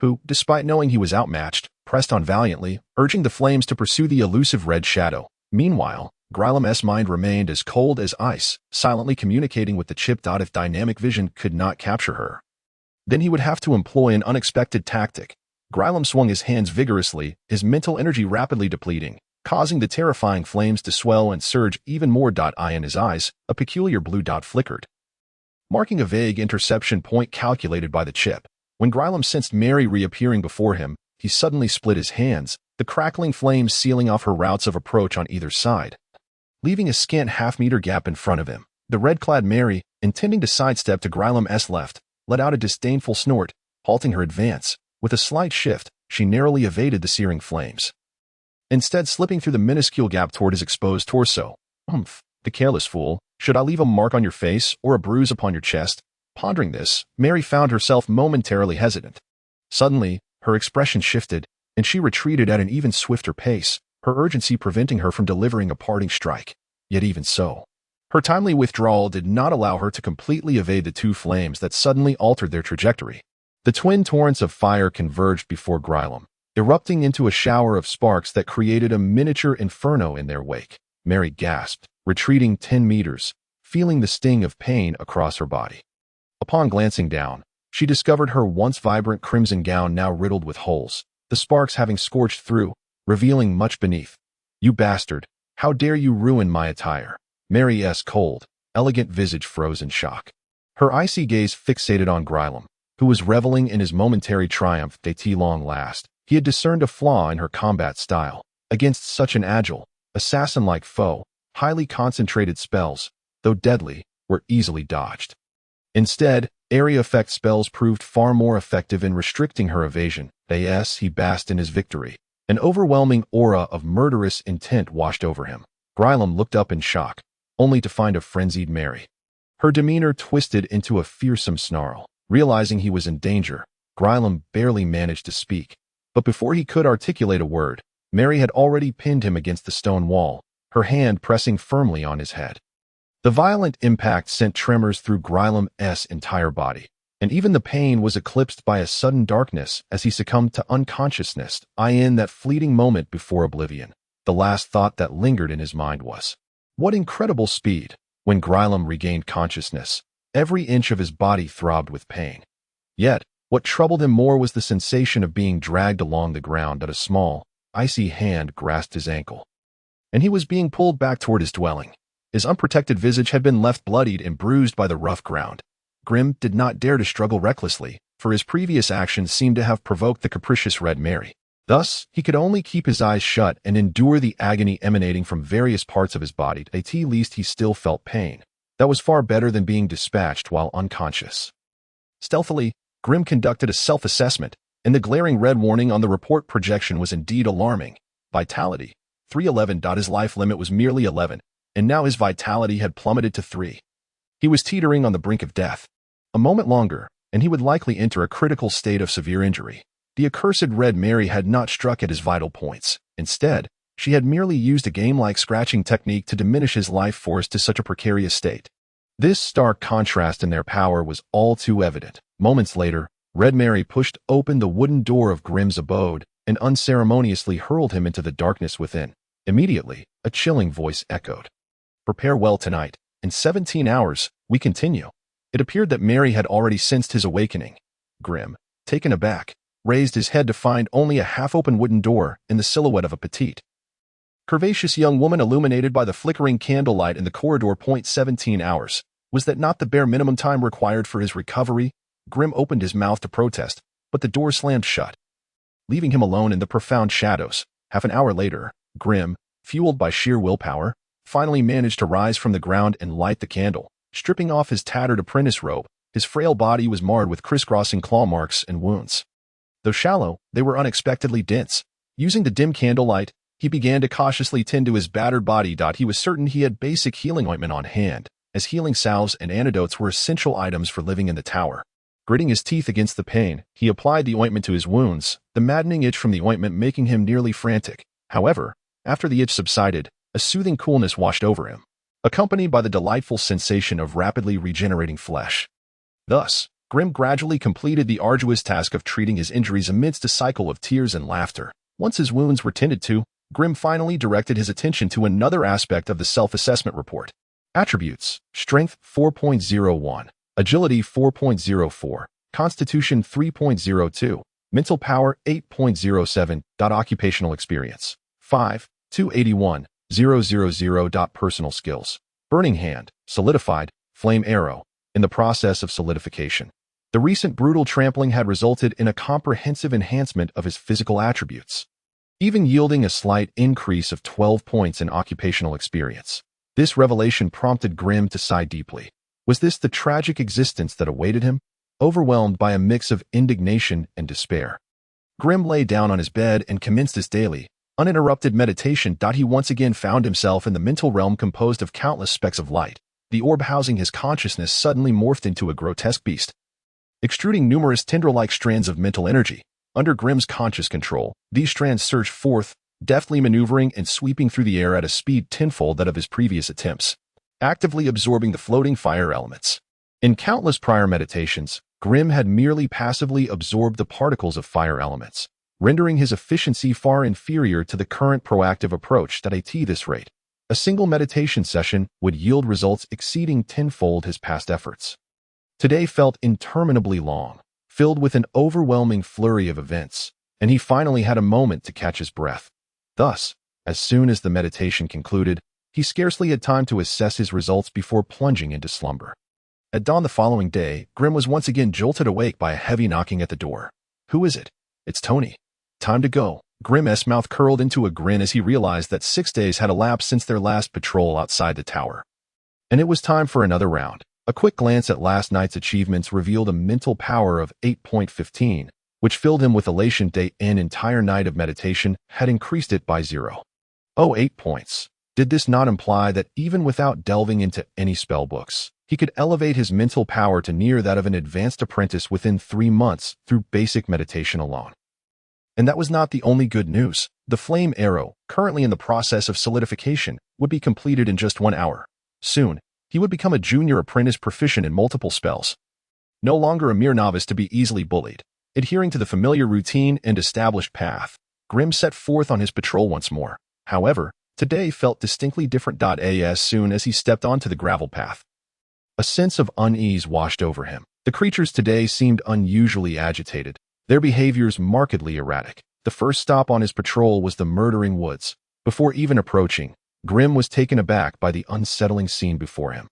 Speaker 2: who, despite knowing he was outmatched, pressed on valiantly, urging the flames to pursue the elusive red shadow. Meanwhile, Grylem's mind remained as cold as ice, silently communicating with the chip. If dynamic vision could not capture her, then he would have to employ an unexpected tactic. Grylem swung his hands vigorously, his mental energy rapidly depleting, causing the terrifying flames to swell and surge even more. In his eyes, a peculiar blue dot flickered, marking a vague interception point calculated by the chip. When Grylem sensed Mary reappearing before him, he suddenly split his hands, the crackling flames sealing off her routes of approach on either side, leaving a scant half-meter gap in front of him. The red-clad Mary, intending to sidestep to Grylem's left, let out a disdainful snort, halting her advance. With a slight shift, she narrowly evaded the searing flames, instead slipping through the minuscule gap toward his exposed torso. Humph, the careless fool. Should I leave a mark on your face or a bruise upon your chest? Pondering this, Mary found herself momentarily hesitant. Suddenly, her expression shifted, and she retreated at an even swifter pace, her urgency preventing her from delivering a parting strike. Yet even so, her timely withdrawal did not allow her to completely evade the 2 flames that suddenly altered their trajectory. The twin torrents of fire converged before Grylem, erupting into a shower of sparks that created a miniature inferno in their wake. Mary gasped, retreating 10 meters, feeling the sting of pain across her body. Upon glancing down, she discovered her once vibrant crimson gown now riddled with holes, the sparks having scorched through, revealing much beneath. "You bastard! How dare you ruin my attire?" Mary's cold, elegant visage froze in shock. Her icy gaze fixated on Grylem, who was reveling in his momentary triumph. At long last, he had discerned a flaw in her combat style. Against such an agile, assassin-like foe, highly concentrated spells, though deadly, were easily dodged. Instead, area effect spells proved far more effective in restricting her evasion. He basked in his victory. An overwhelming aura of murderous intent washed over him. Grylem looked up in shock, only to find a frenzied Mary. Her demeanor twisted into a fearsome snarl. Realizing he was in danger, Grylem barely managed to speak. But before he could articulate a word, Mary had already pinned him against the stone wall, her hand pressing firmly on his head. The violent impact sent tremors through Grylem's entire body, and even the pain was eclipsed by a sudden darkness as he succumbed to unconsciousness. In that fleeting moment before oblivion, the last thought that lingered in his mind was, what incredible speed! When Grylem regained consciousness, every inch of his body throbbed with pain. Yet, what troubled him more was the sensation of being dragged along the ground. A small, icy hand grasped his ankle, and he was being pulled back toward his dwelling. His unprotected visage had been left bloodied and bruised by the rough ground. Grim did not dare to struggle recklessly, for his previous actions seemed to have provoked the capricious Red Mary. Thus, he could only keep his eyes shut and endure the agony emanating from various parts of his body. At least he still felt pain. That was far better than being dispatched while unconscious. Stealthily, Grim conducted a self-assessment, and the glaring red warning on the report projection was indeed alarming. Vitality, 311. His life limit was merely 11, and now his vitality had plummeted to 3. He was teetering on the brink of death. A moment longer, and he would likely enter a critical state of severe injury. The accursed Red Mary had not struck at his vital points. Instead, she had merely used a game-like scratching technique to diminish his life force to such a precarious state. This stark contrast in their power was all too evident. Moments later, Red Mary pushed open the wooden door of Grim's abode and unceremoniously hurled him into the darkness within. Immediately, a chilling voice echoed. "Prepare well tonight. In 17 hours, we continue." It appeared that Mary had already sensed his awakening. Grim, taken aback, raised his head to find only a half-open wooden door in the silhouette of a petite, curvaceous young woman illuminated by the flickering candlelight in the corridor. 17 hours. Was that not the bare minimum time required for his recovery? Grim opened his mouth to protest, but the door slammed shut, leaving him alone in the profound shadows. Half an hour later, Grim, fueled by sheer willpower, finally managed to rise from the ground and light the candle. Stripping off his tattered apprentice robe, his frail body was marred with crisscrossing claw marks and wounds. Though shallow, they were unexpectedly dense. Using the dim candlelight, he began to cautiously tend to his battered body. He was certain he had basic healing ointment on hand, as healing salves and antidotes were essential items for living in the tower. Gritting his teeth against the pain, he applied the ointment to his wounds, the maddening itch from the ointment making him nearly frantic. However, after the itch subsided, a soothing coolness washed over him, accompanied by the delightful sensation of rapidly regenerating flesh. Thus, Grim gradually completed the arduous task of treating his injuries amidst a cycle of tears and laughter. Once his wounds were tended to, Grim finally directed his attention to another aspect of the self-assessment report. Attributes: Strength 4.01, Agility 4.04, Constitution 3.02, Mental Power 8.07. Occupational Experience 5, 281, 000. Personal Skills: Burning Hand, Solidified, Flame Arrow, in the process of solidification. The recent brutal trampling had resulted in a comprehensive enhancement of his physical attributes, even yielding a slight increase of 12 points in occupational experience. This revelation prompted Grim to sigh deeply. Was this the tragic existence that awaited him? Overwhelmed by a mix of indignation and despair, Grim lay down on his bed and commenced his daily, uninterrupted meditation. He once again found himself in the mental realm composed of countless specks of light. The orb housing his consciousness suddenly morphed into a grotesque beast, extruding numerous tendril-like strands of mental energy. Under Grim's conscious control, these strands surged forth, deftly maneuvering and sweeping through the air at a speed tenfold that of his previous attempts, actively absorbing the floating fire elements. In countless prior meditations, Grim had merely passively absorbed the particles of fire elements, rendering his efficiency far inferior to the current proactive approach. At this rate, a single meditation session would yield results exceeding tenfold his past efforts. Today felt interminably long, filled with an overwhelming flurry of events, and he finally had a moment to catch his breath. Thus, as soon as the meditation concluded, he scarcely had time to assess his results before plunging into slumber. At dawn the following day, Grim was once again jolted awake by a heavy knocking at the door. "Who is it?" "It's Tony." "Time to go." Grim's mouth curled into a grin as he realized that 6 days had elapsed since their last patrol outside the tower, and it was time for another round. A quick glance at last night's achievements revealed a mental power of 8.15, which filled him with elation. An entire night of meditation had increased it by 0.08 points. Did this not imply that even without delving into any spellbooks, he could elevate his mental power to near that of an advanced apprentice within 3 months through basic meditation alone? And that was not the only good news. The flame arrow, currently in the process of solidification, would be completed in just 1 hour. Soon, he would become a junior apprentice proficient in multiple spells. No longer a mere novice to be easily bullied. Adhering to the familiar routine and established path, Grim set forth on his patrol once more. However, today felt distinctly different. As soon as he stepped onto the gravel path, a sense of unease washed over him. The creatures today seemed unusually agitated, their behaviors markedly erratic. The first stop on his patrol was the Murdering Woods. Before even approaching, Grim was taken aback by the unsettling scene before him.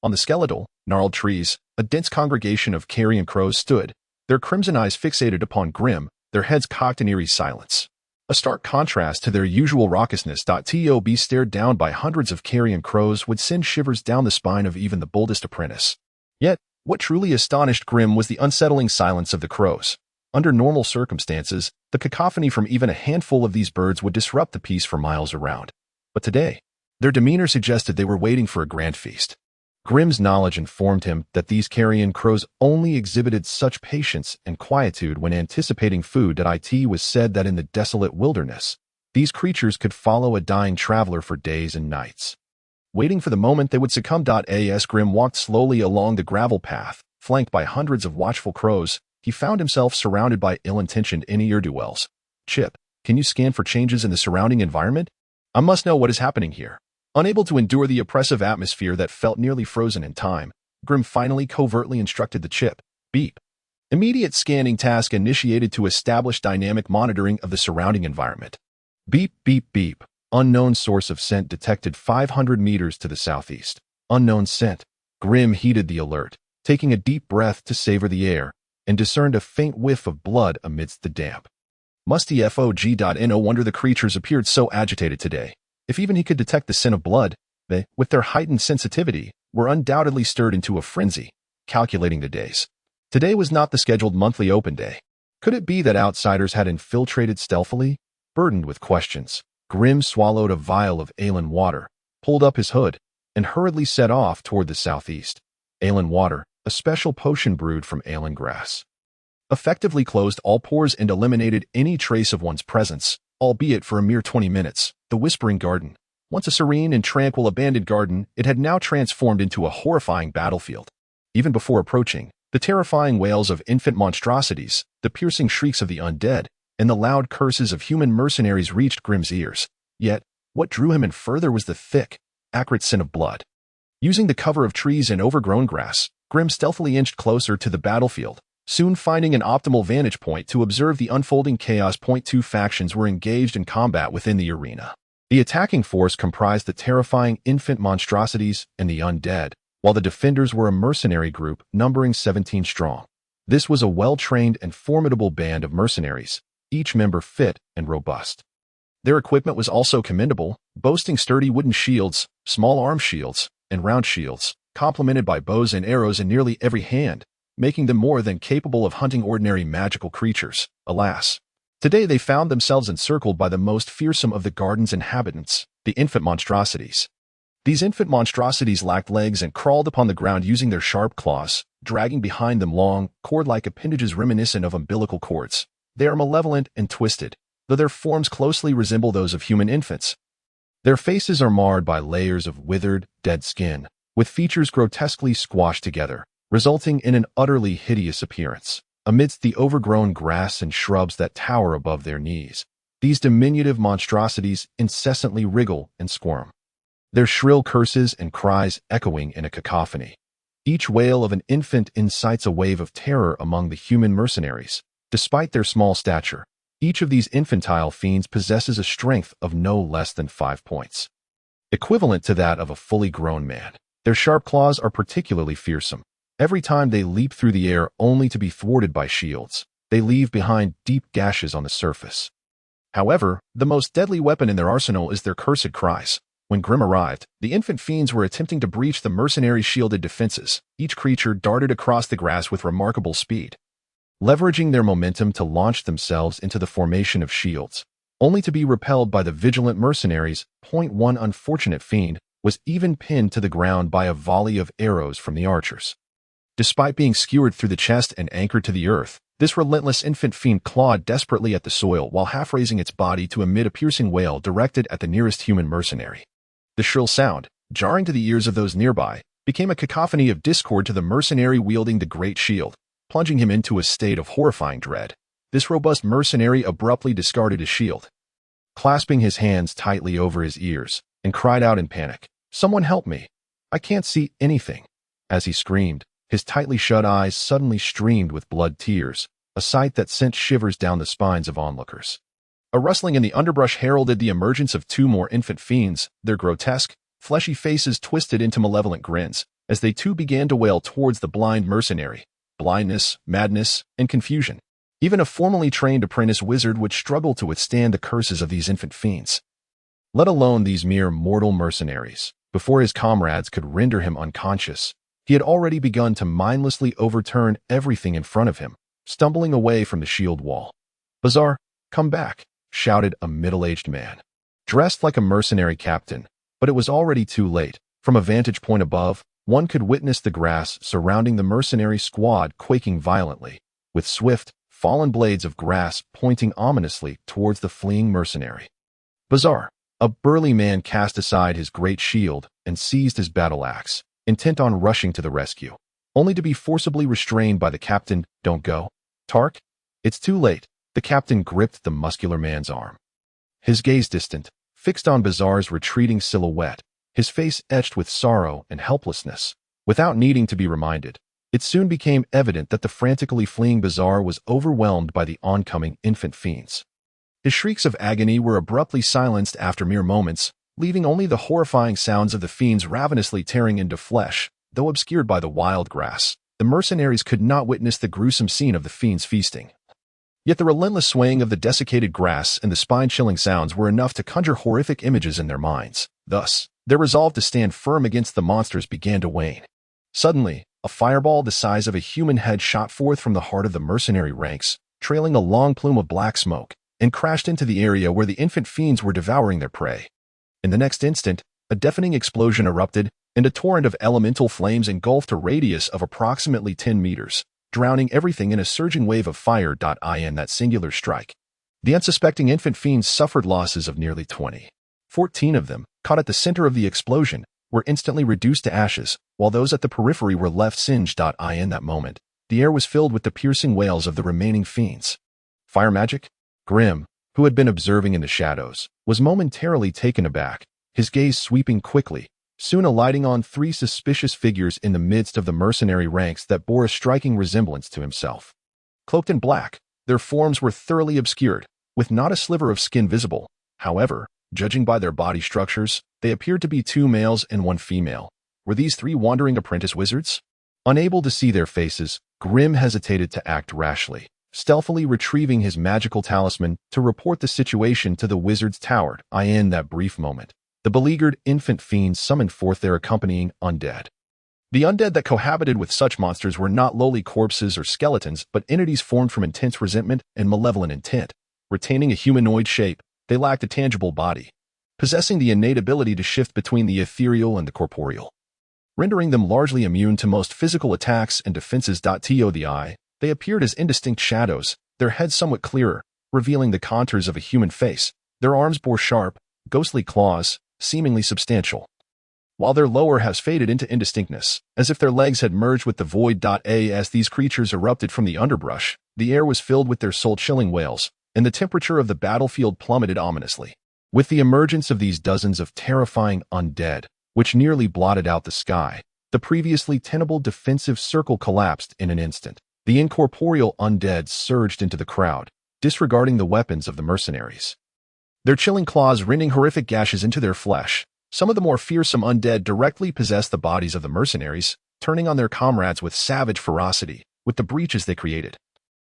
Speaker 2: On the skeletal, gnarled trees, a dense congregation of carrion crows stood, their crimson eyes fixated upon Grim, their heads cocked in eerie silence. A stark contrast to their usual raucousness. To be stared down by hundreds of carrion crows would send shivers down the spine of even the boldest apprentice. Yet, what truly astonished Grim was the unsettling silence of the crows. Under normal circumstances, the cacophony from even a handful of these birds would disrupt the peace for miles around. But today, their demeanor suggested they were waiting for a grand feast. Grim's knowledge informed him that these carrion crows only exhibited such patience and quietude when anticipating food. It was said that in the desolate wilderness, these creatures could follow a dying traveler for days and nights, waiting for the moment they would succumb. As Grim walked slowly along the gravel path, flanked by hundreds of watchful crows, he found himself surrounded by ill-intentioned ne'er-do-wells. Chip, can you scan for changes in the surrounding environment? I must know what is happening here. Unable to endure the oppressive atmosphere that felt nearly frozen in time, Grim finally covertly instructed the chip. Beep. Immediate scanning task initiated to establish dynamic monitoring of the surrounding environment. Beep, beep, beep. Unknown source of scent detected 500 meters to the southeast. Unknown scent. Grim heeded the alert, taking a deep breath to savor the air, and discerned a faint whiff of blood amidst the damp. Musty fog. No wonder the creatures appeared so agitated today. If even he could detect the scent of blood, they, with their heightened sensitivity, were undoubtedly stirred into a frenzy, calculating the days. Today was not the scheduled monthly open day. Could it be that outsiders had infiltrated stealthily? Burdened with questions, Grim swallowed a vial of Aelin water, pulled up his hood, and hurriedly set off toward the southeast. Aelin water, a special potion brewed from Aelin grass, effectively closed all pores and eliminated any trace of one's presence, albeit for a mere 20 minutes. The Whispering Garden. Once a serene and tranquil abandoned garden, it had now transformed into a horrifying battlefield. Even before approaching, the terrifying wails of infant monstrosities, the piercing shrieks of the undead, and the loud curses of human mercenaries reached Grim's ears. Yet, what drew him in further was the thick, acrid scent of blood. Using the cover of trees and overgrown grass, Grim stealthily inched closer to the battlefield, soon finding an optimal vantage point to observe the unfolding chaos. Two factions were engaged in combat within the arena. The attacking force comprised the terrifying infant monstrosities and the undead, while the defenders were a mercenary group numbering 17 strong. This was a well-trained and formidable band of mercenaries, each member fit and robust. Their equipment was also commendable, boasting sturdy wooden shields, small arm shields, and round shields, complemented by bows and arrows in nearly every hand, making them more than capable of hunting ordinary magical creatures. Alas, today they found themselves encircled by the most fearsome of the garden's inhabitants, the infant monstrosities. These infant monstrosities lacked legs and crawled upon the ground using their sharp claws, dragging behind them long, cord-like appendages reminiscent of umbilical cords. They are malevolent and twisted, though their forms closely resemble those of human infants. Their faces are marred by layers of withered, dead skin, with features grotesquely squashed together, resulting in an utterly hideous appearance. Amidst the overgrown grass and shrubs that tower above their knees, these diminutive monstrosities incessantly wriggle and squirm, their shrill curses and cries echoing in a cacophony. Each wail of an infant incites a wave of terror among the human mercenaries. Despite their small stature, each of these infantile fiends possesses a strength of no less than 5 points, equivalent to that of a fully grown man. Their sharp claws are particularly fearsome. Every time they leap through the air only to be thwarted by shields, they leave behind deep gashes on the surface. However, the most deadly weapon in their arsenal is their cursed cries. When Grim arrived, the infant fiends were attempting to breach the mercenaries' shielded defenses. Each creature darted across the grass with remarkable speed, leveraging their momentum to launch themselves into the formation of shields, only to be repelled by the vigilant mercenaries. One unfortunate fiend was even pinned to the ground by a volley of arrows from the archers. Despite being skewered through the chest and anchored to the earth, this relentless infant fiend clawed desperately at the soil while half raising its body to emit a piercing wail directed at the nearest human mercenary. The shrill sound, jarring to the ears of those nearby, became a cacophony of discord to the mercenary wielding the great shield, plunging him into a state of horrifying dread. This robust mercenary abruptly discarded his shield, clasping his hands tightly over his ears, and cried out in panic, "Someone help me! I can't see anything!" As he screamed, his tightly shut eyes suddenly streamed with blood tears, a sight that sent shivers down the spines of onlookers. A rustling in the underbrush heralded the emergence of two more infant fiends, their grotesque, fleshy faces twisted into malevolent grins, as they too began to wail towards the blind mercenary. Blindness, madness, and confusion. Even a formally trained apprentice wizard would struggle to withstand the curses of these infant fiends. Let alone these mere mortal mercenaries. Before his comrades could render him unconscious, he had already begun to mindlessly overturn everything in front of him, stumbling away from the shield wall. "Bazaar, come back," shouted a middle-aged man, dressed like a mercenary captain, but it was already too late. From a vantage point above, one could witness the grass surrounding the mercenary squad quaking violently, with swift, fallen blades of grass pointing ominously towards the fleeing mercenary. "Bazaar!" A burly man cast aside his great shield and seized his battle axe, intent on rushing to the rescue, only to be forcibly restrained by the captain. "Don't go, Tark." "It's too late." The captain gripped the muscular man's arm. His gaze distant, fixed on Bazaar's retreating silhouette, his face etched with sorrow and helplessness. Without needing to be reminded, it soon became evident that the frantically fleeing Bazaar was overwhelmed by the oncoming infant fiends. His shrieks of agony were abruptly silenced after mere moments, leaving only the horrifying sounds of the fiends ravenously tearing into flesh. Though obscured by the wild grass, the mercenaries could not witness the gruesome scene of the fiends feasting. Yet the relentless swaying of the desiccated grass and the spine-chilling sounds were enough to conjure horrific images in their minds. Thus, their resolve to stand firm against the monsters began to wane. Suddenly, a fireball the size of a human head shot forth from the heart of the mercenary ranks, trailing a long plume of black smoke, and crashed into the area where the infant fiends were devouring their prey. In the next instant, a deafening explosion erupted, and a torrent of elemental flames engulfed a radius of approximately 10 meters, drowning everything in a surging wave of fire. In that singular strike, the unsuspecting infant fiends suffered losses of nearly 20. 14 of them, caught at the center of the explosion, were instantly reduced to ashes, while those at the periphery were left singed. In that moment, the air was filled with the piercing wails of the remaining fiends. Fire magic? Grim, who had been observing in the shadows, was momentarily taken aback, his gaze sweeping quickly, soon alighting on three suspicious figures in the midst of the mercenary ranks that bore a striking resemblance to himself. Cloaked in black, their forms were thoroughly obscured, with not a sliver of skin visible. However, judging by their body structures, they appeared to be two males and one female. Were these three wandering apprentice wizards? Unable to see their faces, Grim hesitated to act rashly, stealthily retrieving his magical talisman to report the situation to the wizard's tower. In that brief moment, the beleaguered infant fiends summoned forth their accompanying undead. The undead that cohabited with such monsters were not lowly corpses or skeletons, but entities formed from intense resentment and malevolent intent. Retaining a humanoid shape, they lacked a tangible body, possessing the innate ability to shift between the ethereal and the corporeal, rendering them largely immune to most physical attacks and defenses. To the eye, they appeared as indistinct shadows, their heads somewhat clearer, revealing the contours of a human face. Their arms bore sharp, ghostly claws, seemingly substantial, while their lower halves faded into indistinctness, as if their legs had merged with the void. As these creatures erupted from the underbrush, the air was filled with their soul-chilling wails, and the temperature of the battlefield plummeted ominously. With the emergence of these dozens of terrifying undead, which nearly blotted out the sky, the previously tenable defensive circle collapsed in an instant. The incorporeal undead surged into the crowd, disregarding the weapons of the mercenaries, their chilling claws rending horrific gashes into their flesh. Some of the more fearsome undead directly possessed the bodies of the mercenaries, turning on their comrades with savage ferocity, with the breaches they created.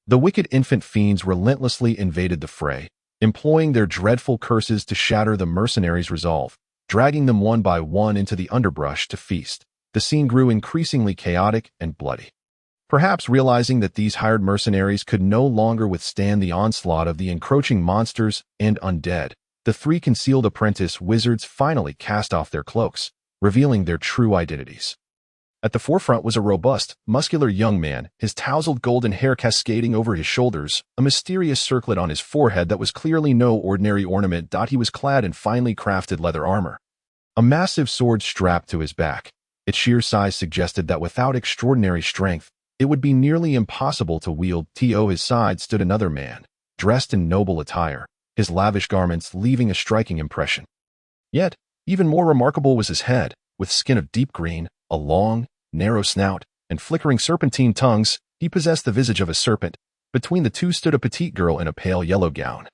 Speaker 2: The wicked infant fiends relentlessly invaded the fray, employing their dreadful curses to shatter the mercenaries' resolve, dragging them one by one into the underbrush to feast. The scene grew increasingly chaotic and bloody. Perhaps realizing that these hired mercenaries could no longer withstand the onslaught of the encroaching monsters and undead, the three concealed apprentice wizards finally cast off their cloaks, revealing their true identities. At the forefront was a robust, muscular young man, his tousled golden hair cascading over his shoulders, a mysterious circlet on his forehead that was clearly no ordinary ornament. He was clad in finely crafted leather armor, a massive sword strapped to his back. Its sheer size suggested that without extraordinary strength, it would be nearly impossible to wield. To his side stood another man, dressed in noble attire, his lavish garments leaving a striking impression. Yet, even more remarkable was his head, with skin of deep green, a long, narrow snout, and flickering serpentine tongues. He possessed the visage of a serpent. Between the two stood a petite girl in a pale yellow gown,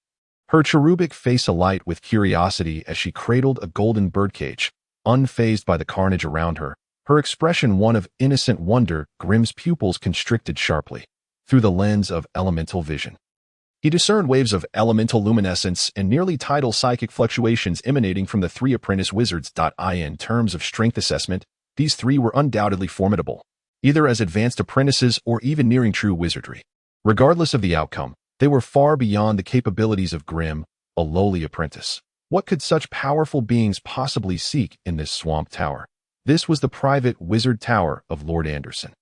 Speaker 2: her cherubic face alight with curiosity as she cradled a golden birdcage. Unfazed by the carnage around her, her expression one of innocent wonder, Grimm's pupils constricted sharply. Through the lens of elemental vision, he discerned waves of elemental luminescence and nearly tidal psychic fluctuations emanating from the three apprentice wizards. In terms of strength assessment, these three were undoubtedly formidable, either as advanced apprentices or even nearing true wizardry. Regardless of the outcome, they were far beyond the capabilities of Grimm, a lowly apprentice. What could such powerful beings possibly seek in this swamp tower? This was the private wizard tower of Lord Anderson,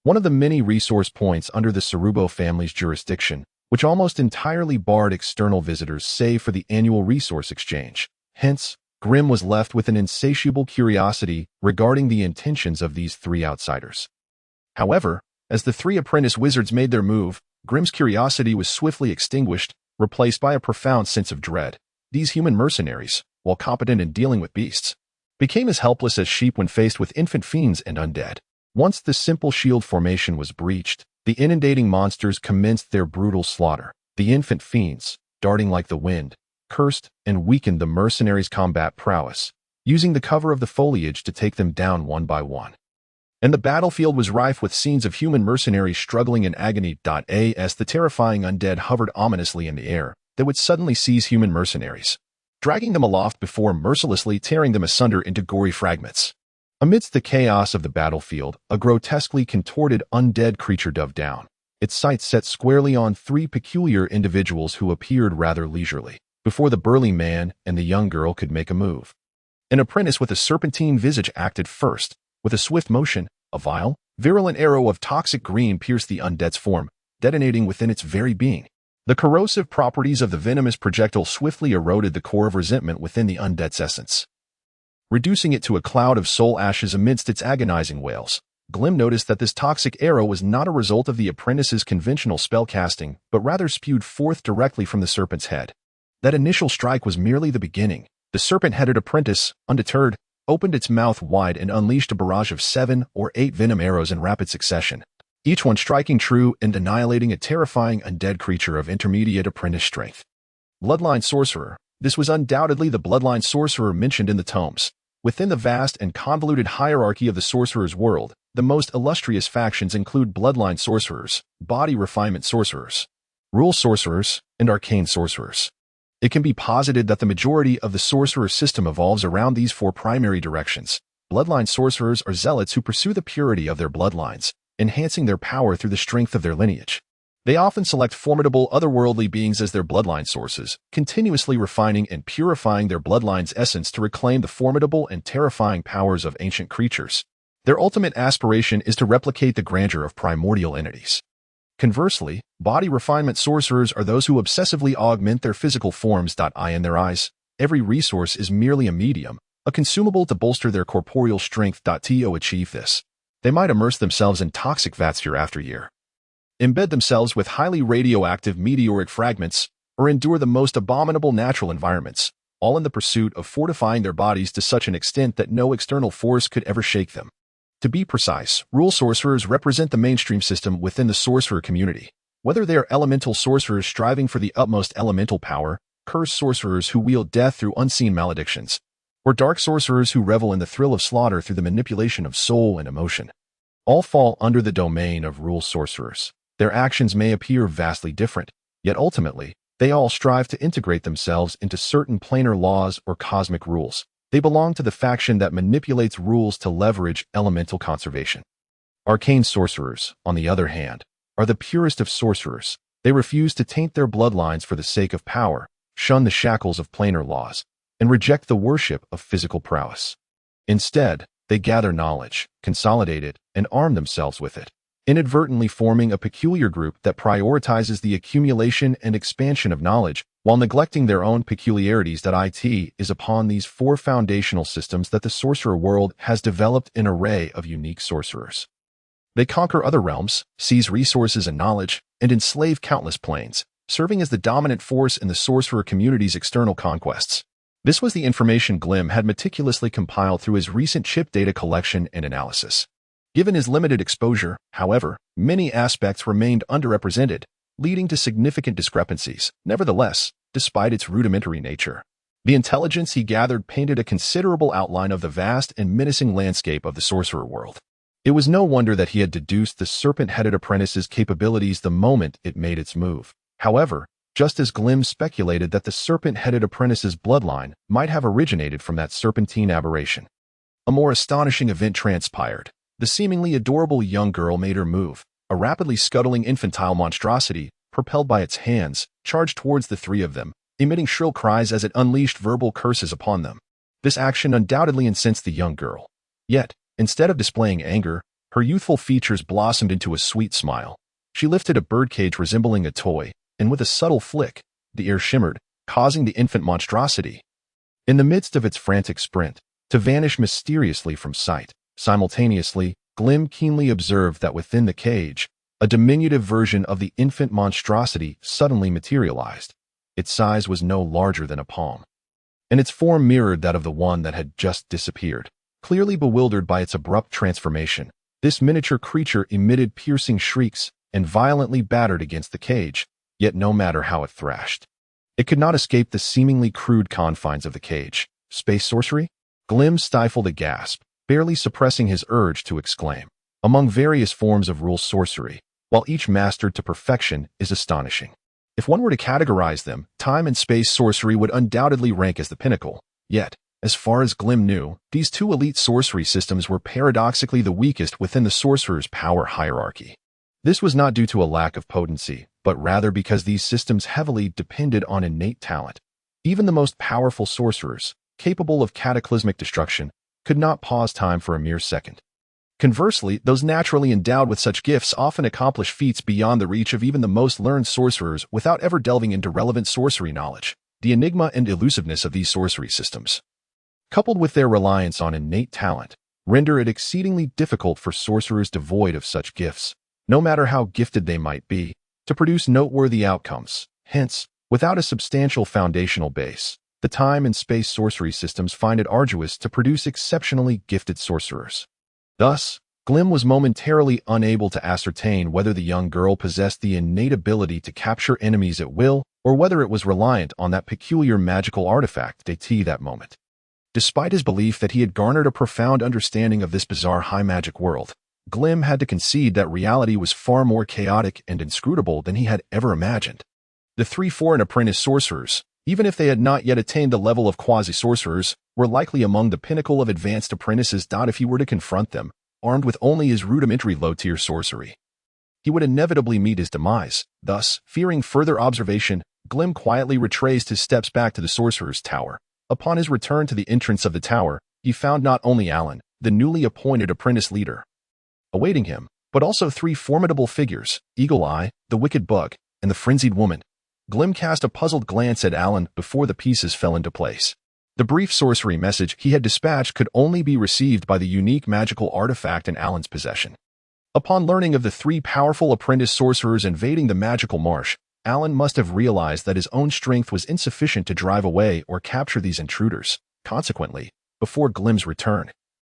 Speaker 2: one of the many resource points under the Cerubo family's jurisdiction, which almost entirely barred external visitors save for the annual resource exchange. Hence, Grimm was left with an insatiable curiosity regarding the intentions of these three outsiders. However, as the three apprentice wizards made their move, Grimm's curiosity was swiftly extinguished, replaced by a profound sense of dread. These human mercenaries, while competent in dealing with beasts, became as helpless as sheep when faced with infant fiends and undead. Once the simple shield formation was breached, the inundating monsters commenced their brutal slaughter. The infant fiends, darting like the wind, cursed and weakened the mercenaries' combat prowess, using the cover of the foliage to take them down one by one. And the battlefield was rife with scenes of human mercenaries struggling in agony. As the terrifying undead hovered ominously in the air, they would suddenly seize human mercenaries, dragging them aloft before mercilessly tearing them asunder into gory fragments. Amidst the chaos of the battlefield, a grotesquely contorted undead creature dove down, its sights set squarely on three peculiar individuals who appeared rather leisurely, before the burly man and the young girl could make a move. An apprentice with a serpentine visage acted first. With a swift motion, a vile, virulent arrow of toxic green pierced the undead's form, detonating within its very being. The corrosive properties of the venomous projectile swiftly eroded the core of resentment within the undead's essence, reducing it to a cloud of soul ashes amidst its agonizing wails. Grimm noticed that this toxic arrow was not a result of the apprentice's conventional spellcasting, but rather spewed forth directly from the serpent's head. That initial strike was merely the beginning. The serpent-headed apprentice, undeterred, opened its mouth wide and unleashed a barrage of 7 or 8 venom arrows in rapid succession, each one striking true and annihilating a terrifying undead creature of intermediate apprentice strength. Bloodline Sorcerer. This was undoubtedly the Bloodline Sorcerer mentioned in the tomes. Within the vast and convoluted hierarchy of the Sorcerer's world, the most illustrious factions include Bloodline Sorcerers, Body Refinement Sorcerers, Rule Sorcerers, and Arcane Sorcerers. It can be posited that the majority of the Sorcerer system evolves around these 4 primary directions. Bloodline Sorcerers are zealots who pursue the purity of their bloodlines, enhancing their power through the strength of their lineage. They often select formidable otherworldly beings as their bloodline sources, continuously refining and purifying their bloodline's essence to reclaim the formidable and terrifying powers of ancient creatures. Their ultimate aspiration is to replicate the grandeur of primordial entities. Conversely, body refinement sorcerers are those who obsessively augment their physical forms. In their eyes, every resource is merely a medium, a consumable to bolster their corporeal strength. To achieve this, they might immerse themselves in toxic vats year after year, embed themselves with highly radioactive meteoric fragments, or endure the most abominable natural environments, all in the pursuit of fortifying their bodies to such an extent that no external force could ever shake them. To be precise, rule sorcerers represent the mainstream system within the sorcerer community. Whether they are elemental sorcerers striving for the utmost elemental power, cursed sorcerers who wield death through unseen maledictions, or dark sorcerers who revel in the thrill of slaughter through the manipulation of soul and emotion, all fall under the domain of rule sorcerers. Their actions may appear vastly different, yet ultimately, they all strive to integrate themselves into certain planar laws or cosmic rules. They belong to the faction that manipulates rules to leverage elemental conservation. Arcane sorcerers, on the other hand, are the purest of sorcerers. They refuse to taint their bloodlines for the sake of power, shun the shackles of planar laws, and reject the worship of physical prowess. Instead, they gather knowledge, consolidate it, and arm themselves with it, inadvertently forming a peculiar group that prioritizes the accumulation and expansion of knowledge while neglecting their own peculiarities. It is upon these 4 foundational systems that the sorcerer world has developed an array of unique sorcerers. They conquer other realms, seize resources and knowledge, and enslave countless planes, serving as the dominant force in the sorcerer community's external conquests. This was the information Grimm had meticulously compiled through his recent chip data collection and analysis. Given his limited exposure, however, many aspects remained underrepresented, leading to significant discrepancies. Nevertheless, despite its rudimentary nature. The intelligence he gathered painted a considerable outline of the vast and menacing landscape of the sorcerer world. It was no wonder that he had deduced the serpent-headed apprentice's capabilities the moment it made its move. However, just as Glim speculated that the serpent-headed apprentice's bloodline might have originated from that serpentine aberration, a more astonishing event transpired. The seemingly adorable young girl made her move. A rapidly scuttling infantile monstrosity, propelled by its hands, charged towards the three of them, emitting shrill cries as it unleashed verbal curses upon them. This action undoubtedly incensed the young girl. Yet, instead of displaying anger, her youthful features blossomed into a sweet smile. She lifted a birdcage resembling a toy, and with a subtle flick, the air shimmered, causing the infant monstrosity, in the midst of its frantic sprint, to vanish mysteriously from sight. Simultaneously, Glim keenly observed that within the cage, a diminutive version of the infant monstrosity suddenly materialized. Its size was no larger than a palm, and its form mirrored that of the one that had just disappeared. Clearly bewildered by its abrupt transformation, this miniature creature emitted piercing shrieks and violently battered against the cage, yet no matter how it thrashed, it could not escape the seemingly crude confines of the cage. Space sorcery? Glim stifled a gasp, barely suppressing his urge to exclaim. Among various forms of rule sorcery, while each mastered to perfection is astonishing, if one were to categorize them, time and space sorcery would undoubtedly rank as the pinnacle. Yet, as far as Glim knew, these two elite sorcery systems were paradoxically the weakest within the sorcerer's power hierarchy. This was not due to a lack of potency, but rather because these systems heavily depended on innate talent. Even the most powerful sorcerers, capable of cataclysmic destruction, could not pause time for a mere second. Conversely, those naturally endowed with such gifts often accomplish feats beyond the reach of even the most learned sorcerers without ever delving into relevant sorcery knowledge. The enigma and elusiveness of these sorcery systems, coupled with their reliance on innate talent, render it exceedingly difficult for sorcerers devoid of such gifts, no matter how gifted they might be, to produce noteworthy outcomes. Hence, without a substantial foundational base, the time and space sorcery systems find it arduous to produce exceptionally gifted sorcerers. Thus, Glim was momentarily unable to ascertain whether the young girl possessed the innate ability to capture enemies at will, or whether it was reliant on that peculiar magical artifact Déti that moment. Despite his belief that he had garnered a profound understanding of this bizarre high magic world, Glim had to concede that reality was far more chaotic and inscrutable than he had ever imagined. The three foreign apprentice sorcerers, even if they had not yet attained the level of quasi-sorcerers, were likely among the pinnacle of advanced apprentices. If he were to confront them, armed with only his rudimentary low-tier sorcery, he would inevitably meet his demise. Thus, fearing further observation, Glim quietly retraced his steps back to the sorcerer's tower. Upon his return to the entrance of the tower, he found not only Alan, the newly appointed apprentice leader, awaiting him, but also three formidable figures, Eagle Eye, the Wicked Bug, and the Frenzied Woman. Glim cast a puzzled glance at Alan before the pieces fell into place. The brief sorcery message he had dispatched could only be received by the unique magical artifact in Alan's possession. Upon learning of the three powerful apprentice sorcerers invading the magical marsh, Alan must have realized that his own strength was insufficient to drive away or capture these intruders. Consequently, before Glim's return,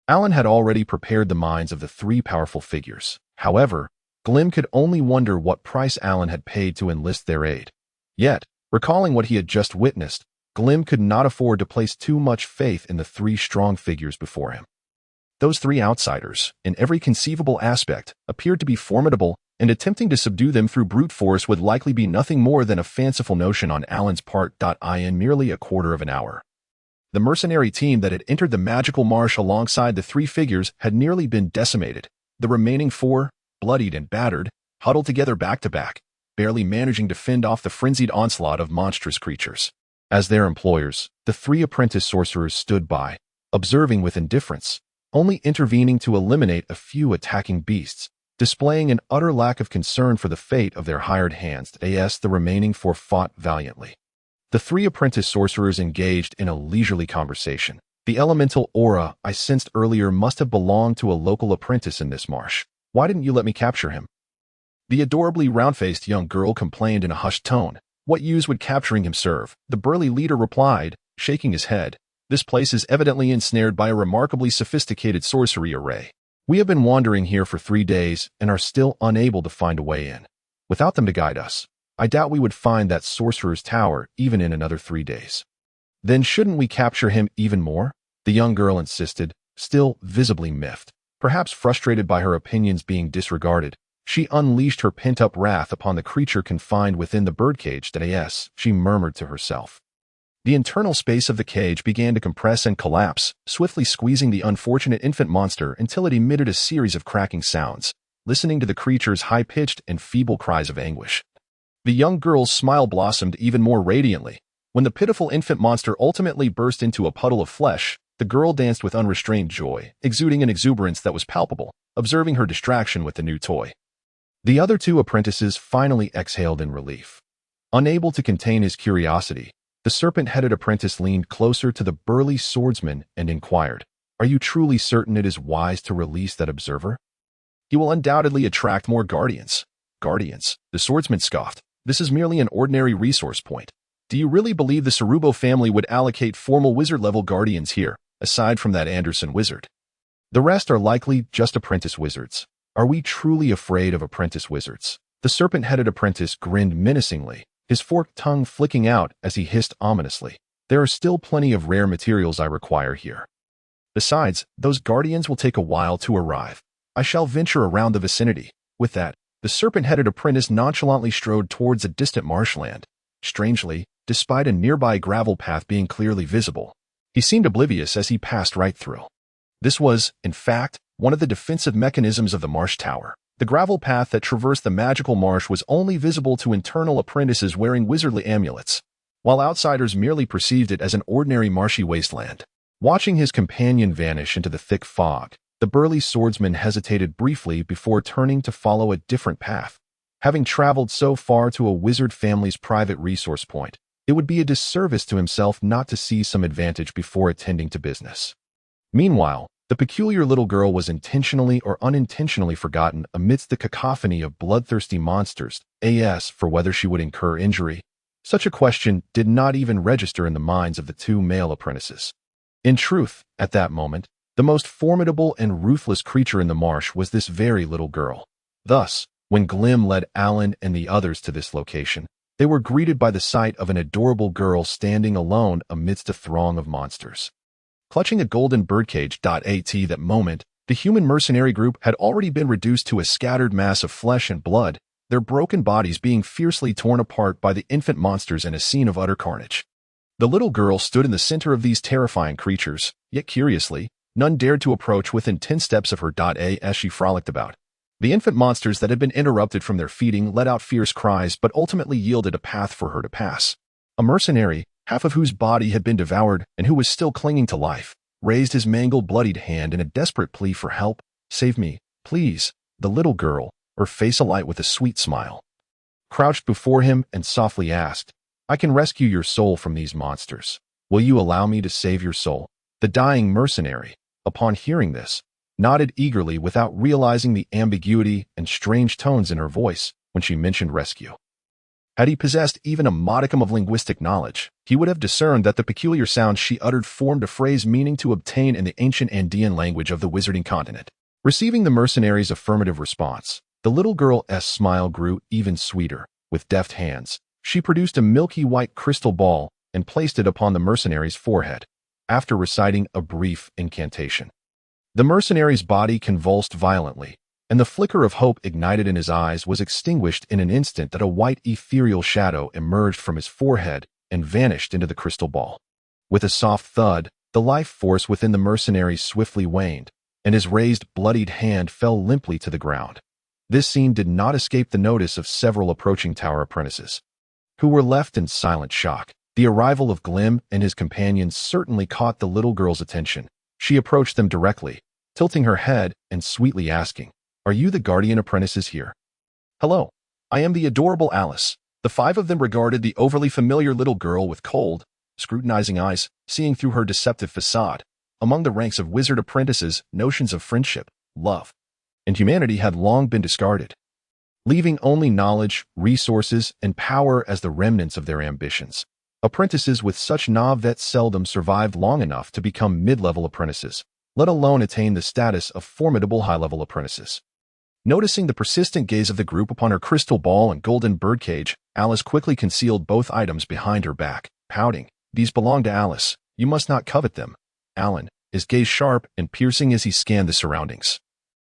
Speaker 2: Alan had already prepared the minds of the three powerful figures. However, Glim could only wonder what price Alan had paid to enlist their aid. Yet, recalling what he had just witnessed, Glim could not afford to place too much faith in the three strong figures before him. Those three outsiders, in every conceivable aspect, appeared to be formidable, and attempting to subdue them through brute force would likely be nothing more than a fanciful notion on Alan's part. In merely a quarter of an hour, the mercenary team that had entered the magical marsh alongside the three figures had nearly been decimated. The remaining four, bloodied and battered, huddled together back to back, barely managing to fend off the frenzied onslaught of monstrous creatures. As their employers, the three apprentice sorcerers stood by, observing with indifference, only intervening to eliminate a few attacking beasts, displaying an utter lack of concern for the fate of their hired hands. The remaining four fought valiantly. The three apprentice sorcerers engaged in a leisurely conversation. The elemental aura I sensed earlier must have belonged to a local apprentice in this marsh. Why didn't you let me capture him? The adorably round-faced young girl complained in a hushed tone. What use would capturing him serve? The burly leader replied, shaking his head. This place is evidently ensnared by a remarkably sophisticated sorcery array. We have been wandering here for 3 days and are still unable to find a way in. Without them to guide us, I doubt we would find that sorcerer's tower even in another 3 days. Then shouldn't we capture him even more? The young girl insisted, still visibly miffed. Perhaps frustrated by her opinions being disregarded, she unleashed her pent-up wrath upon the creature confined within the birdcage. She murmured to herself. The internal space of the cage began to compress and collapse, swiftly squeezing the unfortunate infant monster until it emitted a series of cracking sounds, listening to the creature's high-pitched and feeble cries of anguish. The young girl's smile blossomed even more radiantly. When the pitiful infant monster ultimately burst into a puddle of flesh, the girl danced with unrestrained joy, exuding an exuberance that was palpable, observing her distraction with the new toy. The other 2 apprentices finally exhaled in relief. Unable to contain his curiosity, the serpent-headed apprentice leaned closer to the burly swordsman and inquired, "Are you truly certain it is wise to release that observer? He will undoubtedly attract more guardians." "Guardians?" the swordsman scoffed. "This is merely an ordinary resource point. Do you really believe the Sarubo family would allocate formal wizard-level guardians here, aside from that Anderson wizard? The rest are likely just apprentice wizards. Are we truly afraid of apprentice wizards?" The serpent-headed apprentice grinned menacingly, his forked tongue flicking out as he hissed ominously. "There are still plenty of rare materials I require here. Besides, those guardians will take a while to arrive. I shall venture around the vicinity." With that, the serpent-headed apprentice nonchalantly strode towards a distant marshland. Strangely, despite a nearby gravel path being clearly visible, he seemed oblivious as he passed right through. This was, in fact, one of the defensive mechanisms of the marsh tower. The gravel path that traversed the magical marsh was only visible to internal apprentices wearing wizardly amulets, while outsiders merely perceived it as an ordinary marshy wasteland. Watching his companion vanish into the thick fog, the burly swordsman hesitated briefly before turning to follow a different path. Having traveled so far to a wizard family's private resource point, it would be a disservice to himself not to seize some advantage before attending to business. Meanwhile, the peculiar little girl was intentionally or unintentionally forgotten amidst the cacophony of bloodthirsty monsters. As for whether she would incur injury, such a question did not even register in the minds of the 2 male apprentices. In truth, at that moment, the most formidable and ruthless creature in the marsh was this very little girl. Thus, when Glim led Alan and the others to this location, they were greeted by the sight of an adorable girl standing alone amidst a throng of monsters. Clutching a golden birdcage. At that moment, the human mercenary group had already been reduced to a scattered mass of flesh and blood, their broken bodies being fiercely torn apart by the infant monsters in a scene of utter carnage. The little girl stood in the center of these terrifying creatures, yet curiously, none dared to approach within 10 steps of her. As she frolicked about, the infant monsters that had been interrupted from their feeding let out fierce cries but ultimately yielded a path for her to pass. A mercenary, half of whose body had been devoured and who was still clinging to life, raised his mangled, bloodied hand in a desperate plea for help. "Save me, please." The little girl, her face alight with a sweet smile, crouched before him and softly asked, "I can rescue your soul from these monsters. Will you allow me to save your soul?" The dying mercenary, upon hearing this, nodded eagerly without realizing the ambiguity and strange tones in her voice when she mentioned rescue. Had he possessed even a modicum of linguistic knowledge, he would have discerned that the peculiar sound she uttered formed a phrase meaning to obtain in the ancient Andean language of the wizarding continent. Receiving the mercenary's affirmative response, the little girl's smile grew even sweeter. With deft hands, she produced a milky white crystal ball and placed it upon the mercenary's forehead, after reciting a brief incantation. The mercenary's body convulsed violently, and the flicker of hope ignited in his eyes was extinguished in an instant that a white ethereal shadow emerged from his forehead and vanished into the crystal ball. With a soft thud, the life force within the mercenary swiftly waned, and his raised, bloodied hand fell limply to the ground. This scene did not escape the notice of several approaching tower apprentices, who were left in silent shock. The arrival of Glim and his companions certainly caught the little girl's attention. She approached them directly, tilting her head and sweetly asking, "Are you the guardian apprentices here?" "Hello, I am the adorable Alice." The 5 of them regarded the overly familiar little girl with cold, scrutinizing eyes, seeing through her deceptive facade. Among the ranks of wizard apprentices, notions of friendship, love, and humanity had long been discarded, leaving only knowledge, resources, and power as the remnants of their ambitions. Apprentices with such vets seldom survived long enough to become mid-level apprentices, let alone attain the status of formidable high-level apprentices. Noticing the persistent gaze of the group upon her crystal ball and golden birdcage, Alice quickly concealed both items behind her back, pouting. These belong to Alice. You must not covet them. Alan, his gaze sharp and piercing as he scanned the surroundings,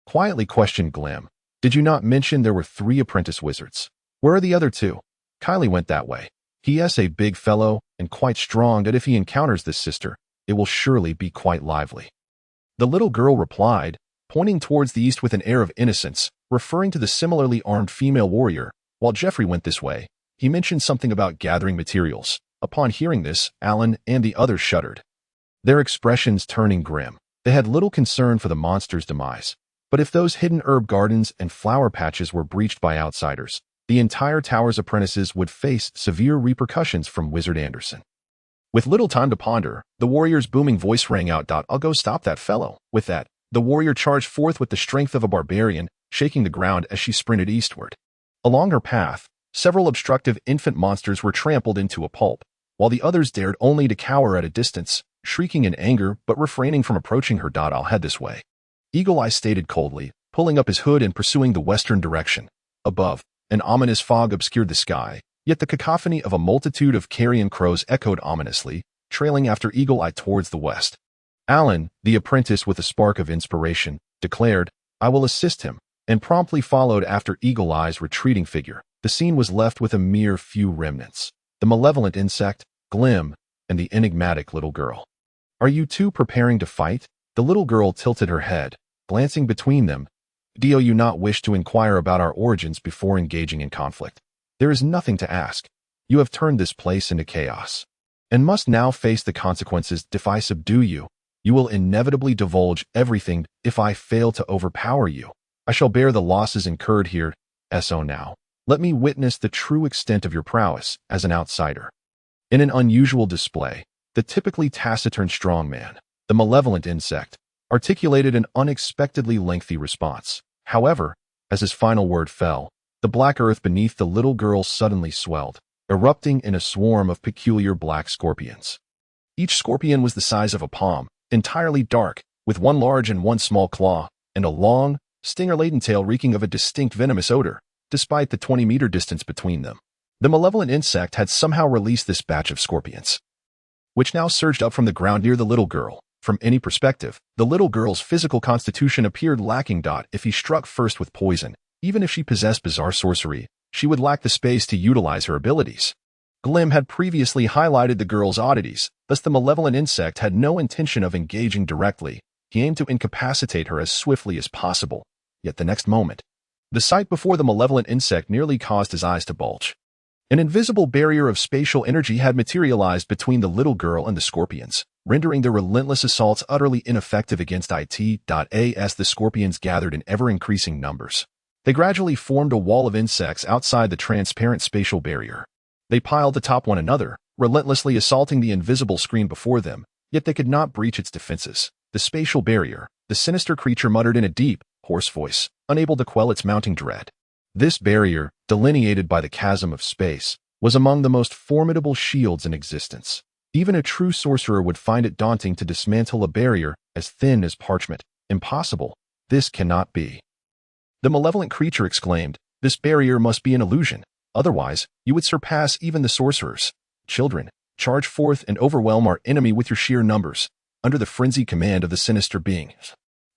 Speaker 2: quietly questioned Glim. Did you not mention there were 3 apprentice wizards? Where are the other 2? Kylie went that way. He is a big fellow and quite strong that if he encounters this sister, it will surely be quite lively. The little girl replied, pointing towards the east with an air of innocence, referring to the similarly armed female warrior. While Jeffrey went this way, he mentioned something about gathering materials. Upon hearing this, Alan and the others shuddered, their expressions turning grim. They had little concern for the monster's demise. But if those hidden herb gardens and flower patches were breached by outsiders, the entire tower's apprentices would face severe repercussions from Wizard Anderson. With little time to ponder, the warrior's booming voice rang out, I'll go stop that fellow. With that, the warrior charged forth with the strength of a barbarian, shaking the ground as she sprinted eastward. Along her path, several obstructive infant monsters were trampled into a pulp, while the others dared only to cower at a distance, shrieking in anger but refraining from approaching her. I'll head this way, Eagle Eye stated coldly, pulling up his hood and pursuing the western direction. Above, an ominous fog obscured the sky, yet the cacophony of a multitude of carrion crows echoed ominously, trailing after Eagle Eye towards the west. Alan, the apprentice with a spark of inspiration, declared, I will assist him, and promptly followed after Eagle Eye's retreating figure. The scene was left with a mere few remnants: the malevolent insect, Glim, and the enigmatic little girl. Are you 2 preparing to fight? The little girl tilted her head, glancing between them. Do you not wish to inquire about our origins before engaging in conflict? There is nothing to ask. You have turned this place into chaos, and must now face the consequences. If I subdue you, you will inevitably divulge everything. If I fail to overpower you, I shall bear the losses incurred here. So now, let me witness the true extent of your prowess as an outsider. In an unusual display, the typically taciturn strongman, the malevolent insect, articulated an unexpectedly lengthy response. However, as his final word fell, the black earth beneath the little girl suddenly swelled, erupting in a swarm of peculiar black scorpions. Each scorpion was the size of a palm, entirely dark, with one large and one small claw, and a long, stinger-laden tail reeking of a distinct venomous odor, despite the 20-meter distance between them. The malevolent insect had somehow released this batch of scorpions, which now surged up from the ground near the little girl. From any perspective, the little girl's physical constitution appeared lacking. If he struck first with poison, even if she possessed bizarre sorcery, she would lack the space to utilize her abilities. Glim had previously highlighted the girl's oddities, thus the malevolent insect had no intention of engaging directly. He aimed to incapacitate her as swiftly as possible. Yet the next moment, the sight before the malevolent insect nearly caused his eyes to bulge. An invisible barrier of spatial energy had materialized between the little girl and the scorpions, rendering their relentless assaults utterly ineffective against it. As the scorpions gathered in ever-increasing numbers, they gradually formed a wall of insects outside the transparent spatial barrier. They piled atop one another, relentlessly assaulting the invisible screen before them, yet they could not breach its defenses. The spatial barrier, the sinister creature muttered in a deep, hoarse voice, unable to quell its mounting dread. This barrier, delineated by the chasm of space, was among the most formidable shields in existence. Even a true sorcerer would find it daunting to dismantle a barrier as thin as parchment. Impossible. This cannot be. The malevolent creature exclaimed, this barrier must be an illusion. Otherwise, you would surpass even the sorcerers. Children, charge forth and overwhelm our enemy with your sheer numbers. Under the frenzied command of the sinister being,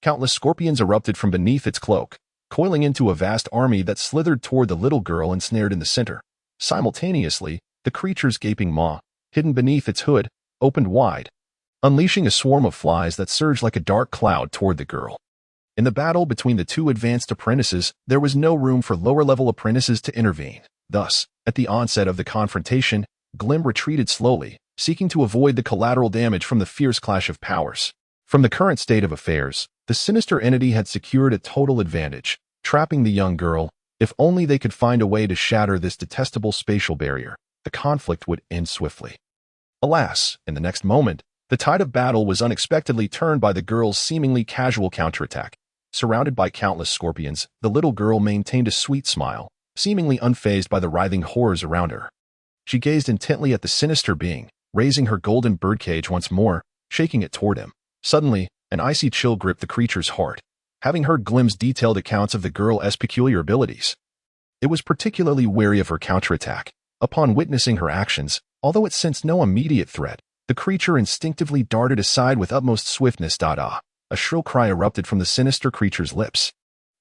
Speaker 2: countless scorpions erupted from beneath its cloak, coiling into a vast army that slithered toward the little girl ensnared in the center. Simultaneously, the creature's gaping maw, hidden beneath its hood, opened wide, unleashing a swarm of flies that surged like a dark cloud toward the girl. In the battle between the 2 advanced apprentices, there was no room for lower-level apprentices to intervene. Thus, at the onset of the confrontation, Glim retreated slowly, seeking to avoid the collateral damage from the fierce clash of powers. From the current state of affairs, the sinister entity had secured a total advantage, trapping the young girl. If only they could find a way to shatter this detestable spatial barrier, the conflict would end swiftly. Alas, in the next moment, the tide of battle was unexpectedly turned by the girl's seemingly casual counterattack. Surrounded by countless scorpions, the little girl maintained a sweet smile, seemingly unfazed by the writhing horrors around her. She gazed intently at the sinister being, raising her golden birdcage once more, shaking it toward him. Suddenly, an icy chill gripped the creature's heart, having heard Glim's detailed accounts of the girl's peculiar abilities. It was particularly wary of her counterattack. Upon witnessing her actions, although it sensed no immediate threat, the creature instinctively darted aside with utmost swiftness. A shrill cry erupted from the sinister creature's lips.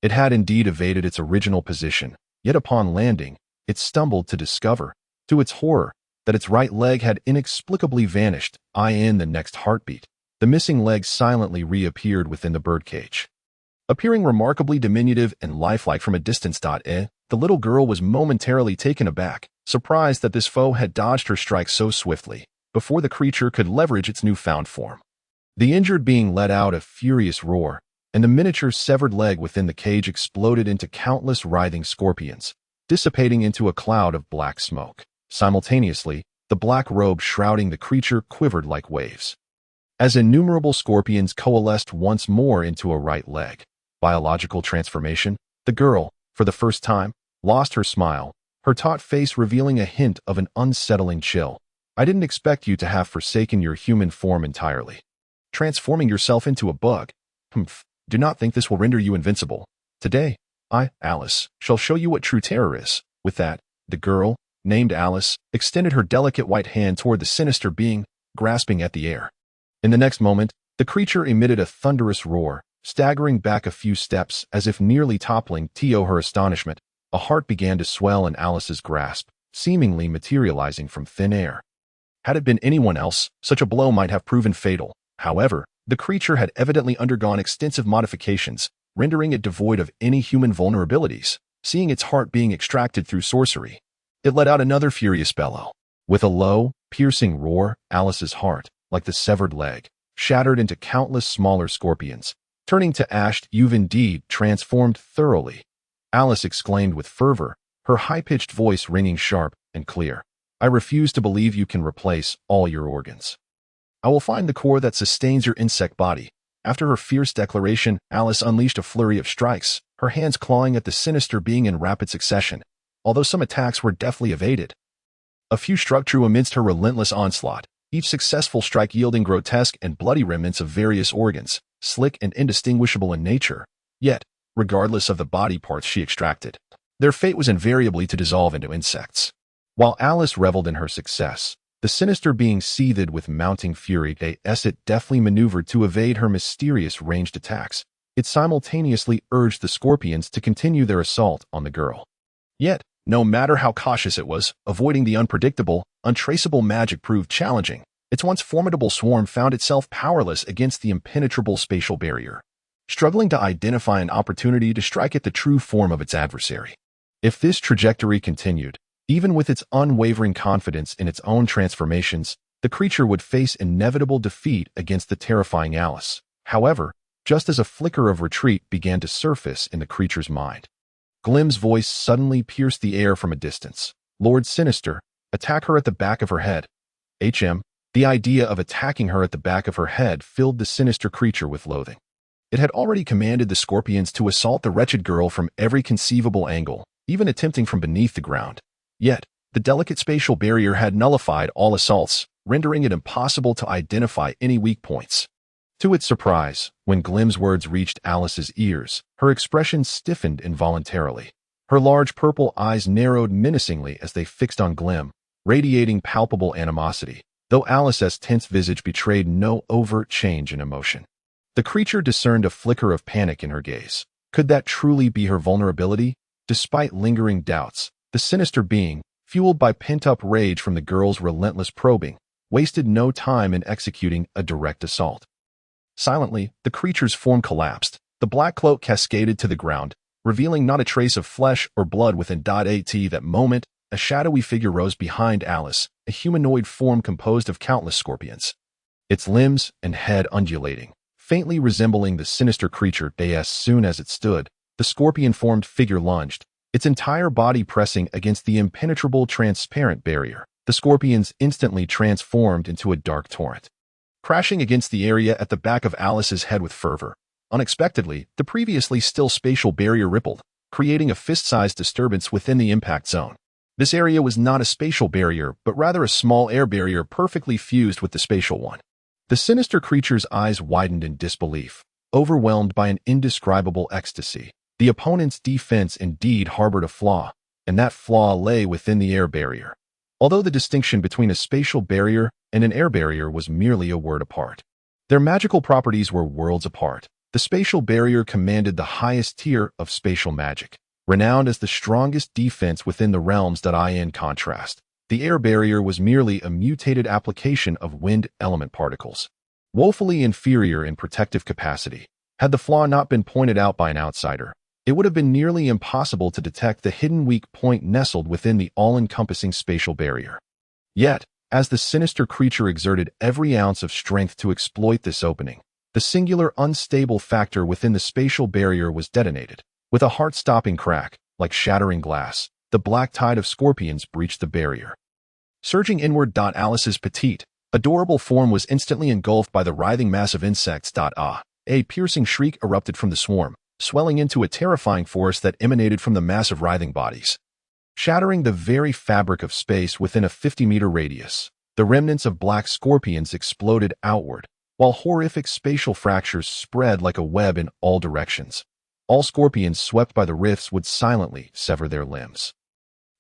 Speaker 2: It had indeed evaded its original position, yet upon landing, it stumbled to discover, to its horror, that its right leg had inexplicably vanished. In the next heartbeat, the missing leg silently reappeared within the birdcage. Appearing remarkably diminutive and lifelike from a distance. The little girl was momentarily taken aback, surprised that this foe had dodged her strike so swiftly, before the creature could leverage its newfound form. The injured being let out a furious roar, and the miniature severed leg within the cage exploded into countless writhing scorpions, dissipating into a cloud of black smoke. Simultaneously, the black robe shrouding the creature quivered like waves, as innumerable scorpions coalesced once more into a right leg. Biological transformation. The girl, for the first time, lost her smile, her taut face revealing a hint of an unsettling chill. I didn't expect you to have forsaken your human form entirely. Transforming yourself into a bug. Do not think this will render you invincible. Today, I, Alice, shall show you what true terror is. With that, the girl, named Alice, extended her delicate white hand toward the sinister being, grasping at the air. In the next moment, the creature emitted a thunderous roar, staggering back a few steps as if nearly toppling. To her astonishment, a heart began to swell in Alice's grasp, seemingly materializing from thin air. Had it been anyone else, such a blow might have proven fatal. However, the creature had evidently undergone extensive modifications, rendering it devoid of any human vulnerabilities. Seeing its heart being extracted through sorcery, it let out another furious bellow. With a low, piercing roar, Alice's heart, like the severed leg, shattered into countless smaller scorpions. Turning to ash, "You've indeed transformed thoroughly," Alice exclaimed with fervor, her high-pitched voice ringing sharp and clear. "I refuse to believe you can replace all your organs. I will find the core that sustains your insect body." After her fierce declaration, Alice unleashed a flurry of strikes, her hands clawing at the sinister being in rapid succession. Although some attacks were deftly evaded, a few struck true amidst her relentless onslaught, each successful strike yielding grotesque and bloody remnants of various organs, slick and indistinguishable in nature. Yet, regardless of the body parts she extracted, their fate was invariably to dissolve into insects. While Alice reveled in her success, the sinister being seethed with mounting fury as it deftly maneuvered to evade her mysterious ranged attacks. It simultaneously urged the scorpions to continue their assault on the girl. Yet, no matter how cautious it was, avoiding the unpredictable, untraceable magic proved challenging. Its once formidable swarm found itself powerless against the impenetrable spatial barrier, struggling to identify an opportunity to strike at the true form of its adversary. If this trajectory continued, even with its unwavering confidence in its own transformations, the creature would face inevitable defeat against the terrifying Alice. However, just as a flicker of retreat began to surface in the creature's mind, Glim's voice suddenly pierced the air from a distance. "Lord Sinister, attack her at the back of her head." The idea of attacking her at the back of her head filled the sinister creature with loathing. It had already commanded the scorpions to assault the wretched girl from every conceivable angle, even attempting from beneath the ground. Yet, the delicate spatial barrier had nullified all assaults, rendering it impossible to identify any weak points. To its surprise, when Glim's words reached Alice's ears, her expression stiffened involuntarily. Her large purple eyes narrowed menacingly as they fixed on Glim, radiating palpable animosity, though Alice's tense visage betrayed no overt change in emotion. The creature discerned a flicker of panic in her gaze. Could that truly be her vulnerability? Despite lingering doubts, the sinister being, fueled by pent-up rage from the girl's relentless probing, wasted no time in executing a direct assault. Silently, the creature's form collapsed. The black cloak cascaded to the ground, revealing not a trace of flesh or blood within. At that moment, a shadowy figure rose behind Alice, a humanoid form composed of countless scorpions, its limbs and head undulating, faintly resembling the sinister creature. As soon as it stood, the scorpion-formed figure lunged, its entire body pressing against the impenetrable transparent barrier. The scorpions instantly transformed into a dark torrent, crashing against the area at the back of Alice's head with fervor. Unexpectedly, the previously still spatial barrier rippled, creating a fist-sized disturbance within the impact zone. This area was not a spatial barrier, but rather a small air barrier perfectly fused with the spatial one. The sinister creature's eyes widened in disbelief, overwhelmed by an indescribable ecstasy. The opponent's defense indeed harbored a flaw. and that flaw lay within the air barrier. Although the distinction between a spatial barrier and an air barrier was merely a word apart, their magical properties were worlds apart. The spatial barrier commanded the highest tier of spatial magic, renowned as the strongest defense within the realms. In contrast, the air barrier was merely a mutated application of wind element particles, woefully inferior in protective capacity. Had the flaw not been pointed out by an outsider, it would have been nearly impossible to detect the hidden weak point nestled within the all-encompassing spatial barrier. Yet, as the sinister creature exerted every ounce of strength to exploit this opening, the singular unstable factor within the spatial barrier was detonated. With a heart-stopping crack, like shattering glass, the black tide of scorpions breached the barrier. Surging inward, Alice's petite, adorable form was instantly engulfed by the writhing mass of insects. A piercing shriek erupted from the swarm, swelling into a terrifying force that emanated from the mass of writhing bodies, shattering the very fabric of space within a 50-meter radius. The remnants of black scorpions exploded outward, while horrific spatial fractures spread like a web in all directions. All scorpions swept by the rifts would silently sever their limbs,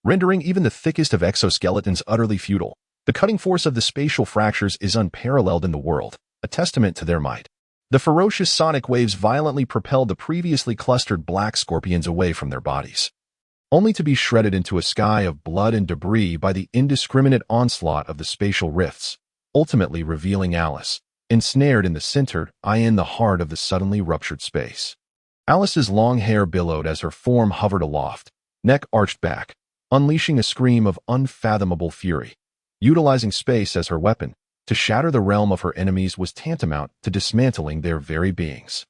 Speaker 2: rendering even the thickest of exoskeletons utterly futile. The cutting force of the spatial fractures is unparalleled in the world, a testament to their might. The ferocious sonic waves violently propelled the previously clustered black scorpions away from their bodies, only to be shredded into a sky of blood and debris by the indiscriminate onslaught of the spatial rifts, ultimately revealing Alice, ensnared in the center, in the heart of the suddenly ruptured space. Alice's long hair billowed as her form hovered aloft, neck arched back, unleashing a scream of unfathomable fury. Utilizing space as her weapon, to shatter the realm of her enemies was tantamount to dismantling their very beings.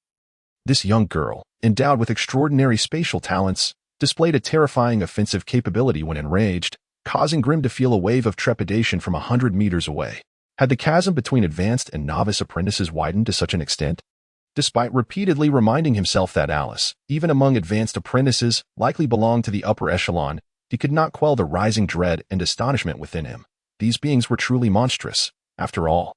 Speaker 2: This young girl, endowed with extraordinary spatial talents, displayed a terrifying offensive capability when enraged, causing Grim to feel a wave of trepidation from 100 meters away. Had the chasm between advanced and novice apprentices widened to such an extent? Despite repeatedly reminding himself that Alice, even among advanced apprentices, likely belonged to the upper echelon, he could not quell the rising dread and astonishment within him. These beings were truly monstrous. After all,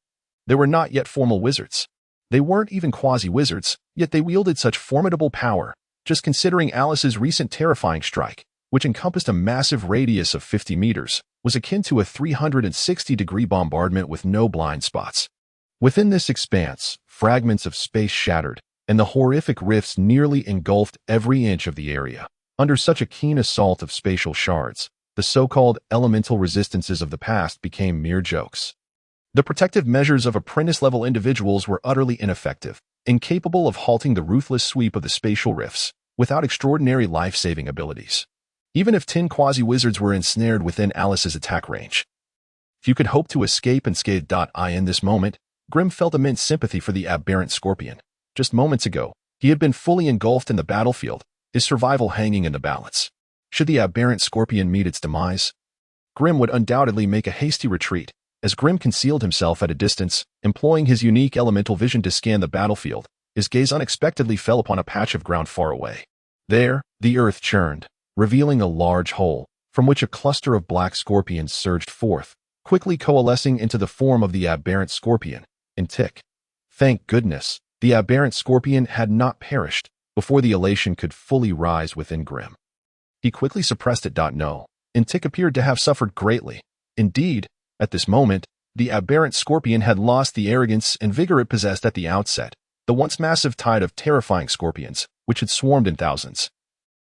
Speaker 2: they were not yet formal wizards. They weren't even quasi-wizards, yet they wielded such formidable power. Just considering Alice's recent terrifying strike, which encompassed a massive radius of 50 meters, was akin to a 360-degree bombardment with no blind spots. Within this expanse, fragments of space shattered, and the horrific rifts nearly engulfed every inch of the area. Under such a keen assault of spatial shards, the so-called elemental resistances of the past became mere jokes. The protective measures of apprentice-level individuals were utterly ineffective, incapable of halting the ruthless sweep of the spatial rifts, without extraordinary life-saving abilities. Even if 10 quasi-wizards were ensnared within Alice's attack range, few could hope to escape unscathed. In this moment, Grim felt immense sympathy for the aberrant scorpion. Just moments ago, he had been fully engulfed in the battlefield, his survival hanging in the balance. Should the aberrant scorpion meet its demise, Grim would undoubtedly make a hasty retreat. As Grim concealed himself at a distance, employing his unique elemental vision to scan the battlefield, his gaze unexpectedly fell upon a patch of ground far away. There, the earth churned, revealing a large hole, from which a cluster of black scorpions surged forth, quickly coalescing into the form of the aberrant scorpion, Intik. Thank goodness, the aberrant scorpion had not perished before the elation could fully rise within Grim. He quickly suppressed it. No, Intik appeared to have suffered greatly. Indeed, at this moment, the aberrant scorpion had lost the arrogance and vigor it possessed at the outset. The once massive tide of terrifying scorpions, which had swarmed in thousands,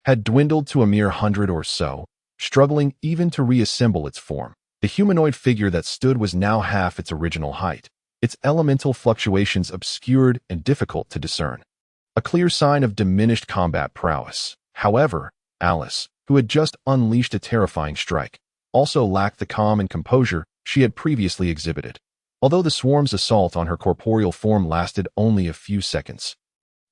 Speaker 2: had dwindled to a mere 100 or so, struggling even to reassemble its form. The humanoid figure that stood was now half its original height, its elemental fluctuations obscured and difficult to discern. A clear sign of diminished combat prowess. However, Alice, who had just unleashed a terrifying strike, also lacked the calm and composure she had previously exhibited. Although the swarm's assault on her corporeal form lasted only a few seconds,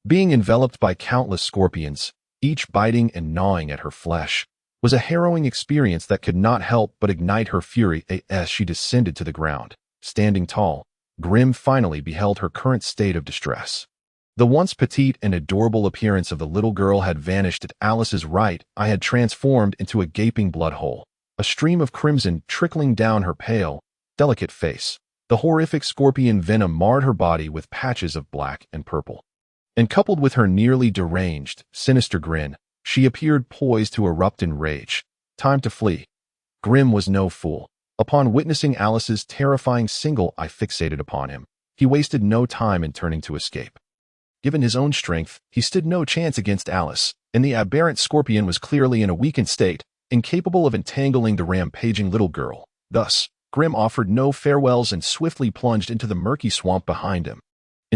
Speaker 2: being enveloped by countless scorpions, each biting and gnawing at her flesh, was a harrowing experience that could not help but ignite her fury as she descended to the ground. Standing tall, Grim finally beheld her current state of distress. The once petite and adorable appearance of the little girl had vanished. At Alice's right, I had transformed into a gaping blood hole, a stream of crimson trickling down her pale, delicate face. The horrific scorpion venom marred her body with patches of black and purple. And coupled with her nearly deranged, sinister grin, she appeared poised to erupt in rage. Time to flee. Grim was no fool. Upon witnessing Alice's terrifying single eye fixated upon him, he wasted no time in turning to escape. Given his own strength, he stood no chance against Alice, and the aberrant scorpion was clearly in a weakened state, incapable of entangling the rampaging little girl. Thus, Grim offered no farewells and swiftly plunged into the murky swamp behind him.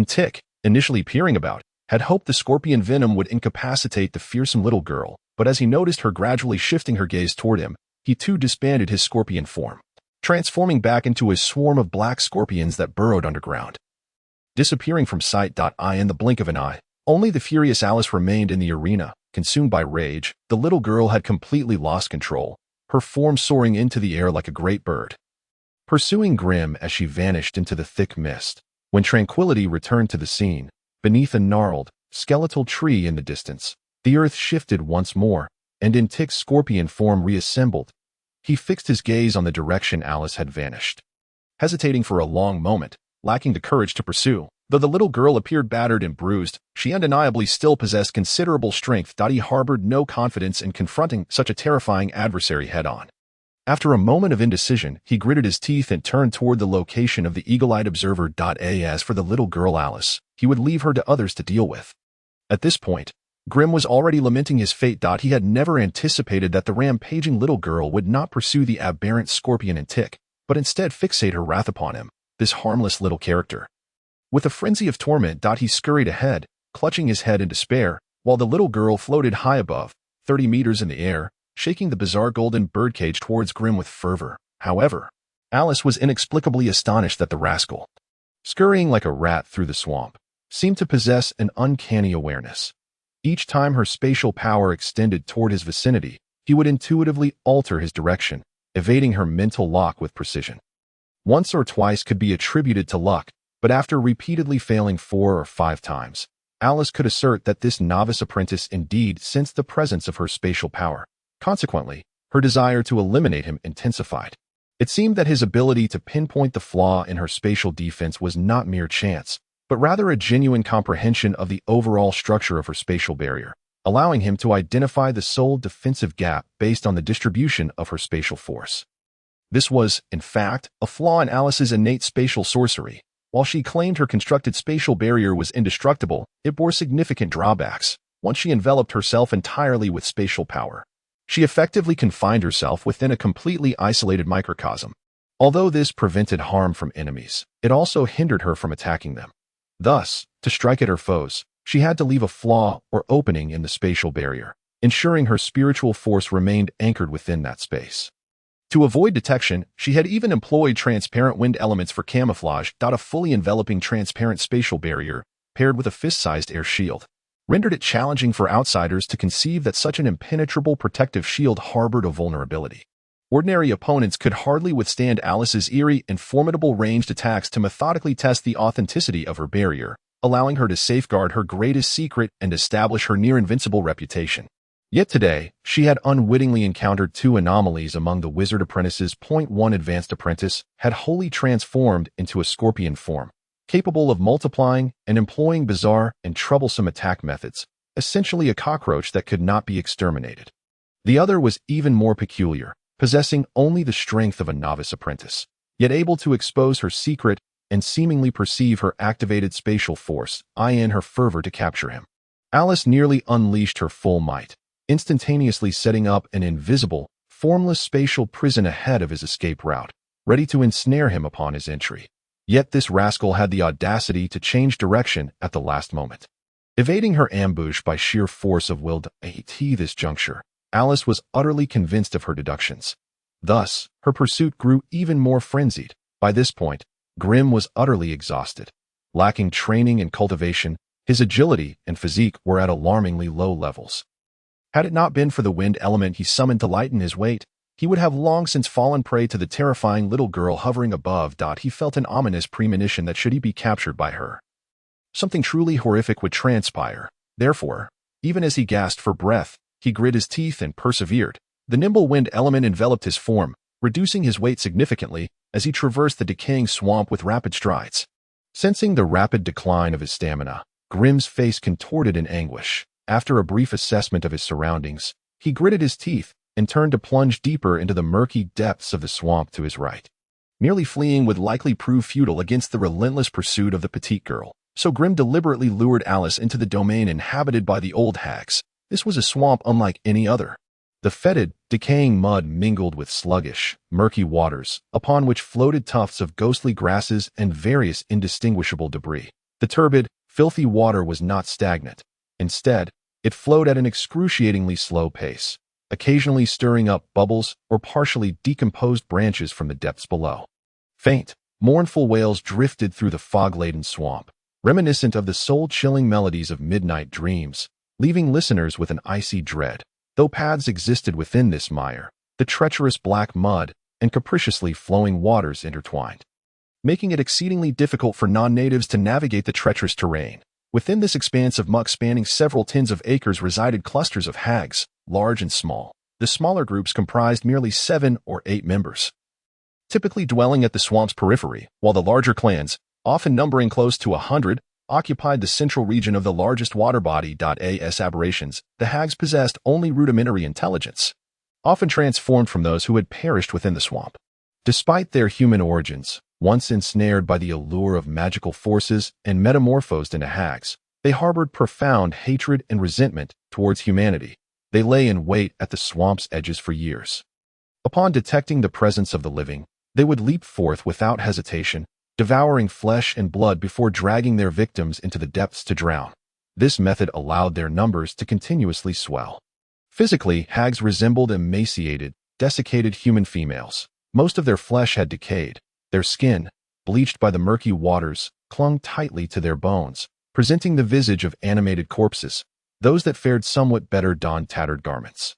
Speaker 2: Tick, initially peering about, had hoped the scorpion venom would incapacitate the fearsome little girl, but as he noticed her gradually shifting her gaze toward him, he too disbanded his scorpion form, transforming back into a swarm of black scorpions that burrowed underground. Disappearing from sight. In the blink of an eye, only the furious Alice remained in the arena. Consumed by rage, the little girl had completely lost control, her form soaring into the air like a great bird, pursuing Grim as she vanished into the thick mist. When tranquility returned to the scene, beneath a gnarled, skeletal tree in the distance, the earth shifted once more, and in Tick's scorpion form reassembled. He fixed his gaze on the direction Alice had vanished, hesitating for a long moment, lacking the courage to pursue. Though the little girl appeared battered and bruised, she undeniably still possessed considerable strength. He harbored no confidence in confronting such a terrifying adversary head-on. After a moment of indecision, he gritted his teeth and turned toward the location of the eagle-eyed observer. As for the little girl Alice, he would leave her to others to deal with. At this point, Grim was already lamenting his fate. He had never anticipated that the rampaging little girl would not pursue the aberrant scorpion and Tick, but instead fixate her wrath upon him, this harmless little character. With a frenzy of torment, he scurried ahead, clutching his head in despair, while the little girl floated high above, 30 meters in the air, shaking the bizarre golden birdcage towards Grim with fervor. However, Alice was inexplicably astonished that the rascal, scurrying like a rat through the swamp, seemed to possess an uncanny awareness. Each time her spatial power extended toward his vicinity, he would intuitively alter his direction, evading her mental lock with precision. Once or twice could be attributed to luck, but after repeatedly failing 4 or 5 times, Alice could assert that this novice apprentice indeed sensed the presence of her spatial power. Consequently, her desire to eliminate him intensified. It seemed that his ability to pinpoint the flaw in her spatial defense was not mere chance, but rather a genuine comprehension of the overall structure of her spatial barrier, allowing him to identify the sole defensive gap based on the distribution of her spatial force. This was, in fact, a flaw in Alice's innate spatial sorcery. While she claimed her constructed spatial barrier was indestructible, it bore significant drawbacks. Once she enveloped herself entirely with spatial power, she effectively confined herself within a completely isolated microcosm. Although this prevented harm from enemies, it also hindered her from attacking them. Thus, to strike at her foes, she had to leave a flaw or opening in the spatial barrier, ensuring her spiritual force remained anchored within that space. To avoid detection, she had even employed transparent wind elements for camouflage. A fully enveloping transparent spatial barrier, paired with a fist-sized air shield, rendered it challenging for outsiders to conceive that such an impenetrable protective shield harbored a vulnerability. Ordinary opponents could hardly withstand Alice's eerie and formidable ranged attacks to methodically test the authenticity of her barrier, allowing her to safeguard her greatest secret and establish her near-invincible reputation. Yet today, she had unwittingly encountered 2 anomalies among the wizard apprentices. Point 1 Advanced Apprentice had wholly transformed into a scorpion form, capable of multiplying and employing bizarre and troublesome attack methods, essentially a cockroach that could not be exterminated. The other was even more peculiar, possessing only the strength of a novice apprentice, yet able to expose her secret and seemingly perceive her activated spatial force, in her fervor to capture him. Alice nearly unleashed her full might, instantaneously setting up an invisible, formless spatial prison ahead of his escape route, ready to ensnare him upon his entry. Yet this rascal had the audacity to change direction at the last moment, evading her ambush by sheer force of will. At this juncture, Alice was utterly convinced of her deductions. Thus, her pursuit grew even more frenzied. By this point, Grim was utterly exhausted. Lacking training and cultivation, his agility and physique were at alarmingly low levels. Had it not been for the wind element he summoned to lighten his weight, he would have long since fallen prey to the terrifying little girl hovering above. He felt an ominous premonition that should he be captured by her, something truly horrific would transpire. Therefore, even as he gasped for breath, he grit his teeth and persevered. The nimble wind element enveloped his form, reducing his weight significantly as he traversed the decaying swamp with rapid strides. Sensing the rapid decline of his stamina, Grim's face contorted in anguish. After a brief assessment of his surroundings, he gritted his teeth and turned to plunge deeper into the murky depths of the swamp to his right. Nearly fleeing would likely prove futile against the relentless pursuit of the petite girl, so Grim deliberately lured Alice into the domain inhabited by the old hags. This was a swamp unlike any other. The fetid, decaying mud mingled with sluggish, murky waters, upon which floated tufts of ghostly grasses and various indistinguishable debris. The turbid, filthy water was not stagnant. Instead, it flowed at an excruciatingly slow pace, occasionally stirring up bubbles or partially decomposed branches from the depths below. Faint, mournful wails drifted through the fog-laden swamp, reminiscent of the soul-chilling melodies of midnight dreams, leaving listeners with an icy dread. Though paths existed within this mire, the treacherous black mud and capriciously flowing waters intertwined, making it exceedingly difficult for non-natives to navigate the treacherous terrain. Within this expanse of muck spanning several tens of acres resided clusters of hags, large and small. The smaller groups comprised merely 7 or 8 members, typically dwelling at the swamp's periphery, while the larger clans, often numbering close to 100, occupied the central region of the largest water body. As aberrations, the hags possessed only rudimentary intelligence, often transformed from those who had perished within the swamp. Despite their human origins, once ensnared by the allure of magical forces and metamorphosed into hags, they harbored profound hatred and resentment towards humanity. They lay in wait at the swamp's edges for years. Upon detecting the presence of the living, they would leap forth without hesitation, devouring flesh and blood before dragging their victims into the depths to drown. This method allowed their numbers to continuously swell. Physically, hags resembled emaciated, desiccated human females. Most of their flesh had decayed. Their skin, bleached by the murky waters, clung tightly to their bones, presenting the visage of animated corpses. Those that fared somewhat better donned tattered garments,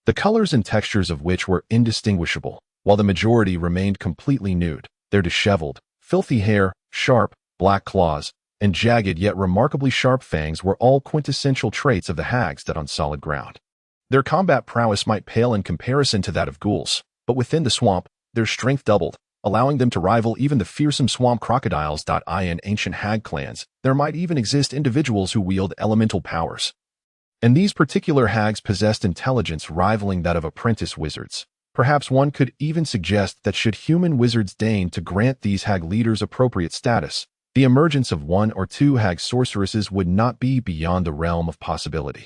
Speaker 2: the colors and textures of which were indistinguishable, while the majority remained completely nude. Their disheveled, filthy hair, sharp, black claws, and jagged yet remarkably sharp fangs were all quintessential traits of the hags that on solid ground. Their combat prowess might pale in comparison to that of ghouls, but within the swamp, their strength doubled, allowing them to rival even the fearsome swamp crocodiles. In ancient hag clans, there might even exist individuals who wield elemental powers, and these particular hags possessed intelligence rivaling that of apprentice wizards. Perhaps one could even suggest that should human wizards deign to grant these hag leaders appropriate status, the emergence of 1 or 2 hag sorceresses would not be beyond the realm of possibility.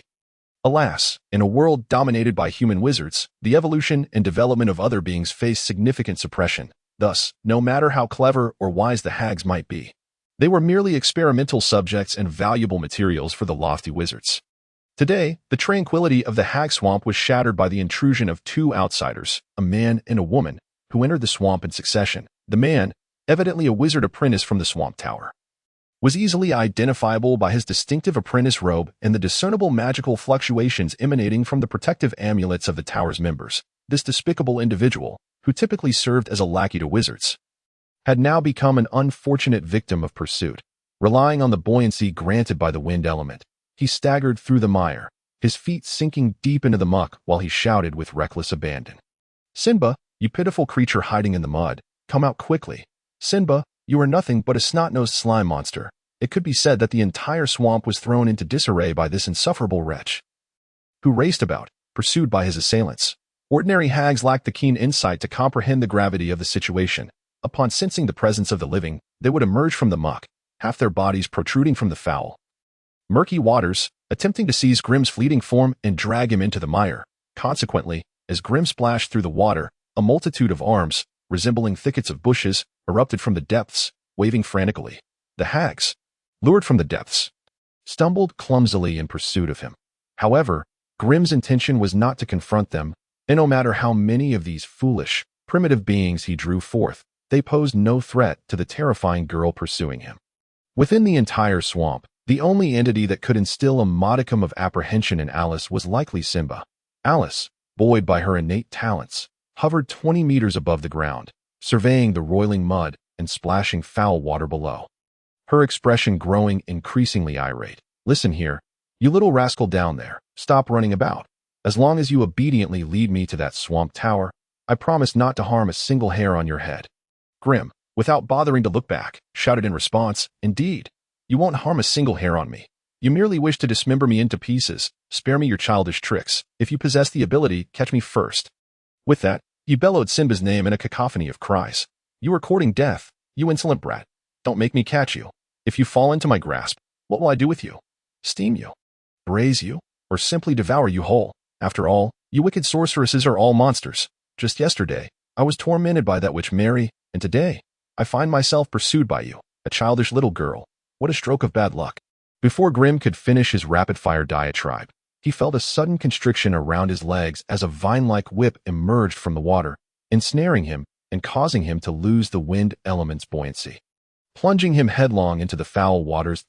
Speaker 2: Alas, in a world dominated by human wizards, the evolution and development of other beings face significant suppression. Thus, no matter how clever or wise the hags might be, they were merely experimental subjects and valuable materials for the lofty wizards. Today, the tranquility of the hag swamp was shattered by the intrusion of 2 outsiders, a man and a woman, who entered the swamp in succession. The man, evidently a wizard apprentice from the swamp tower, was easily identifiable by his distinctive apprentice robe and the discernible magical fluctuations emanating from the protective amulets of the tower's members. This despicable individual, who typically served as a lackey to wizards, had now become an unfortunate victim of pursuit. Relying on the buoyancy granted by the wind element, he staggered through the mire, his feet sinking deep into the muck while he shouted with reckless abandon, "Sinba, you pitiful creature hiding in the mud, come out quickly. Sinba, you are nothing but a snot-nosed slime monster." It could be said that the entire swamp was thrown into disarray by this insufferable wretch, who raced about, pursued by his assailants. Ordinary hags lacked the keen insight to comprehend the gravity of the situation. Upon sensing the presence of the living, they would emerge from the muck, half their bodies protruding from the foul, murky waters, attempting to seize Grim's fleeting form and drag him into the mire. Consequently, as Grim splashed through the water, a multitude of arms, resembling thickets of bushes, erupted from the depths, waving frantically. The hags, lured from the depths, stumbled clumsily in pursuit of him. However, Grim's intention was not to confront them, and no matter how many of these foolish, primitive beings he drew forth, they posed no threat to the terrifying girl pursuing him. Within the entire swamp, the only entity that could instill a modicum of apprehension in Alice was likely Sinba. Alice, buoyed by her innate talents, hovered 20 meters above the ground, surveying the roiling mud and splashing foul water below, her expression growing increasingly irate. "Listen here, you little rascal down there, stop running about. As long as you obediently lead me to that swamp tower, I promise not to harm a single hair on your head." Grim, without bothering to look back, shouted in response, "Indeed, you won't harm a single hair on me. You merely wish to dismember me into pieces. Spare me your childish tricks. If you possess the ability, catch me first." With that, he bellowed Simba's name in a cacophony of cries. "You are courting death, you insolent brat. Don't make me catch you. If you fall into my grasp, what will I do with you? Steam you? Braise you? Or simply devour you whole? After all, you wicked sorceresses are all monsters. Just yesterday, I was tormented by that witch Mary, and today, I find myself pursued by you, a childish little girl. What a stroke of bad luck." Before Grim could finish his rapid-fire diatribe, he felt a sudden constriction around his legs as a vine-like whip emerged from the water, ensnaring him and causing him to lose the wind element's buoyancy. Plunging him headlong into the foul waters,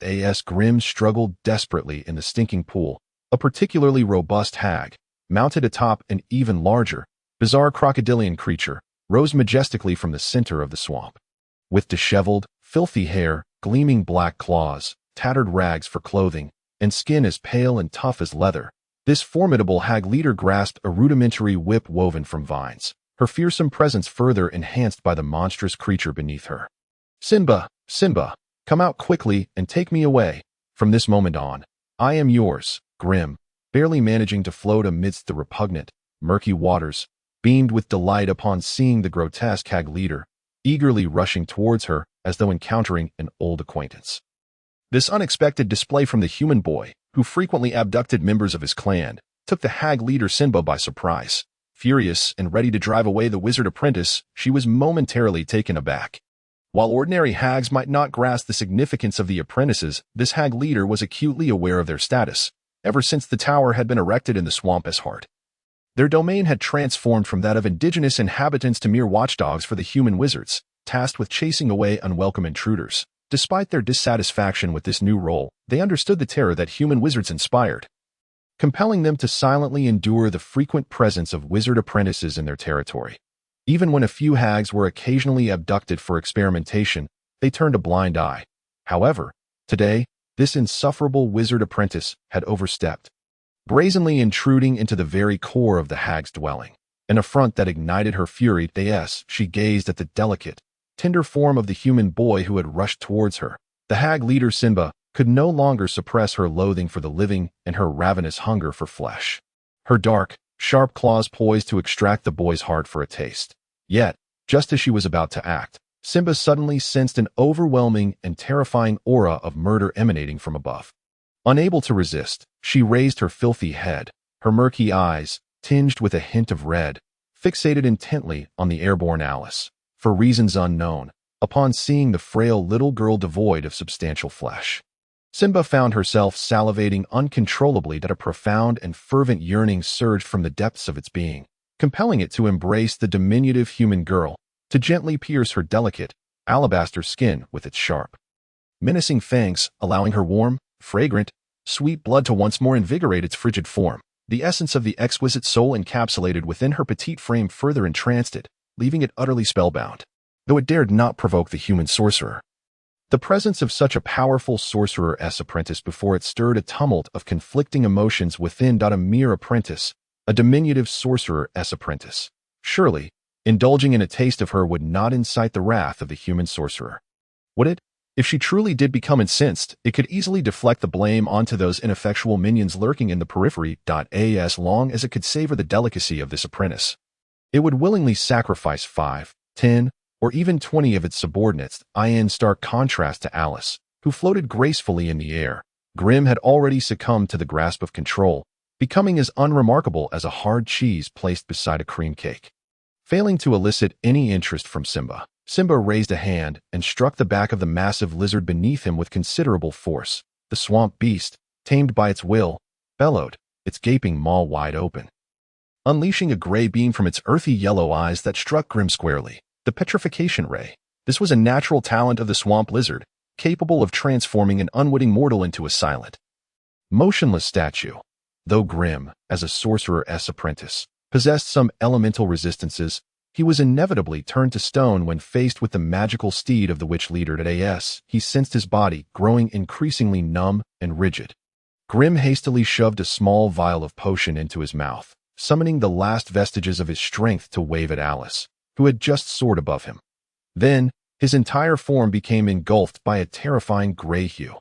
Speaker 2: Grim struggled desperately in the stinking pool. A particularly robust hag, mounted atop an even larger, bizarre crocodilian creature, rose majestically from the center of the swamp. With disheveled, filthy hair, gleaming black claws, tattered rags for clothing, and skin as pale and tough as leather, this formidable hag leader grasped a rudimentary whip woven from vines, her fearsome presence further enhanced by the monstrous creature beneath her. "Simba, Simba, come out quickly and take me away. From this moment on, I am yours." Grim, barely managing to float amidst the repugnant, murky waters, beamed with delight upon seeing the grotesque hag leader, eagerly rushing towards her as though encountering an old acquaintance. This unexpected display from the human boy, who frequently abducted members of his clan, took the hag leader Simba by surprise. Furious and ready to drive away the wizard apprentice, she was momentarily taken aback. While ordinary hags might not grasp the significance of the apprentices, this hag leader was acutely aware of their status, ever since the tower had been erected in the swamp's heart. Their domain had transformed from that of indigenous inhabitants to mere watchdogs for the human wizards, tasked with chasing away unwelcome intruders. Despite their dissatisfaction with this new role, they understood the terror that human wizards inspired, compelling them to silently endure the frequent presence of wizard apprentices in their territory. Even when a few hags were occasionally abducted for experimentation, they turned a blind eye. However, today, this insufferable wizard apprentice had overstepped, brazenly intruding into the very core of the hag's dwelling. An affront that ignited her fury as she gazed at the delicate, tender form of the human boy who had rushed towards her. The hag leader Simba could no longer suppress her loathing for the living and her ravenous hunger for flesh. Her dark, sharp claws poised to extract the boy's heart for a taste. Yet, just as she was about to act, Simba suddenly sensed an overwhelming and terrifying aura of murder emanating from above. Unable to resist, she raised her filthy head, her murky eyes, tinged with a hint of red, fixated intently on the airborne Alice. For reasons unknown, upon seeing the frail little girl devoid of substantial flesh, Simba found herself salivating uncontrollably that a profound and fervent yearning surged from the depths of its being, compelling it to embrace the diminutive human girl, to gently pierce her delicate, alabaster skin with its sharp, menacing fangs, allowing her warm, fragrant, sweet blood to once more invigorate its frigid form. The essence of the exquisite soul encapsulated within her petite frame further entranced it, leaving it utterly spellbound, though it dared not provoke the human sorcerer. The presence of such a powerful sorcerer's apprentice before it stirred a tumult of conflicting emotions within. A mere apprentice, a diminutive sorcerer's apprentice. Surely, indulging in a taste of her would not incite the wrath of the human sorcerer. Would it? If she truly did become incensed, it could easily deflect the blame onto those ineffectual minions lurking in the periphery. As long as it could savor the delicacy of this apprentice, it would willingly sacrifice 5, 10, or even 20 of its subordinates. In stark contrast to Alice, who floated gracefully in the air, Grim had already succumbed to the grasp of control, becoming as unremarkable as a hard cheese placed beside a cream cake. Failing to elicit any interest from Simba, Simba raised a hand and struck the back of the massive lizard beneath him with considerable force. The swamp beast, tamed by its will, bellowed, its gaping maw wide open, unleashing a gray beam from its earthy yellow eyes that struck Grim squarely. The petrification ray. This was a natural talent of the swamp lizard, capable of transforming an unwitting mortal into a silent, motionless statue. Though Grim, as a sorcerer's apprentice, possessed some elemental resistances, he was inevitably turned to stone when faced with the magical steed of the witch leader. He sensed his body growing increasingly numb and rigid. Grim hastily shoved a small vial of potion into his mouth, summoning the last vestiges of his strength to wave at Alice, who had just soared above him. Then, his entire form became engulfed by a terrifying gray hue.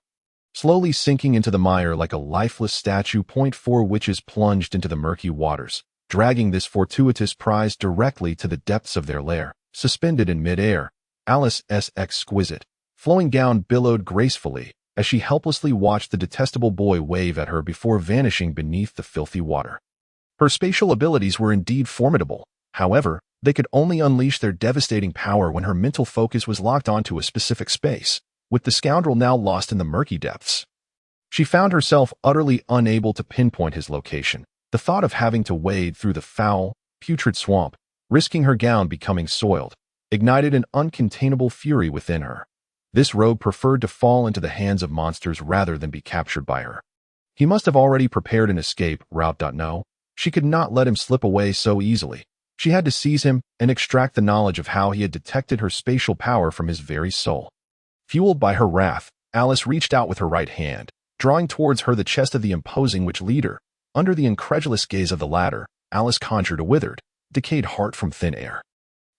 Speaker 2: Slowly sinking into the mire like a lifeless statue, 4 witches plunged into the murky waters, dragging this fortuitous prize directly to the depths of their lair. Suspended in midair, Alice's exquisite, flowing gown billowed gracefully as she helplessly watched the detestable boy wave at her before vanishing beneath the filthy water. Her spatial abilities were indeed formidable. However, they could only unleash their devastating power when her mental focus was locked onto a specific space, with the scoundrel now lost in the murky depths. She found herself utterly unable to pinpoint his location. The thought of having to wade through the foul, putrid swamp, risking her gown becoming soiled, ignited an uncontainable fury within her. This rogue preferred to fall into the hands of monsters rather than be captured by her. He must have already prepared an escape route. No, she could not let him slip away so easily. She had to seize him and extract the knowledge of how he had detected her spatial power from his very soul. Fueled by her wrath, Alice reached out with her right hand, drawing towards her the chest of the imposing witch leader. Under the incredulous gaze of the latter, Alice conjured a withered, decayed heart from thin air.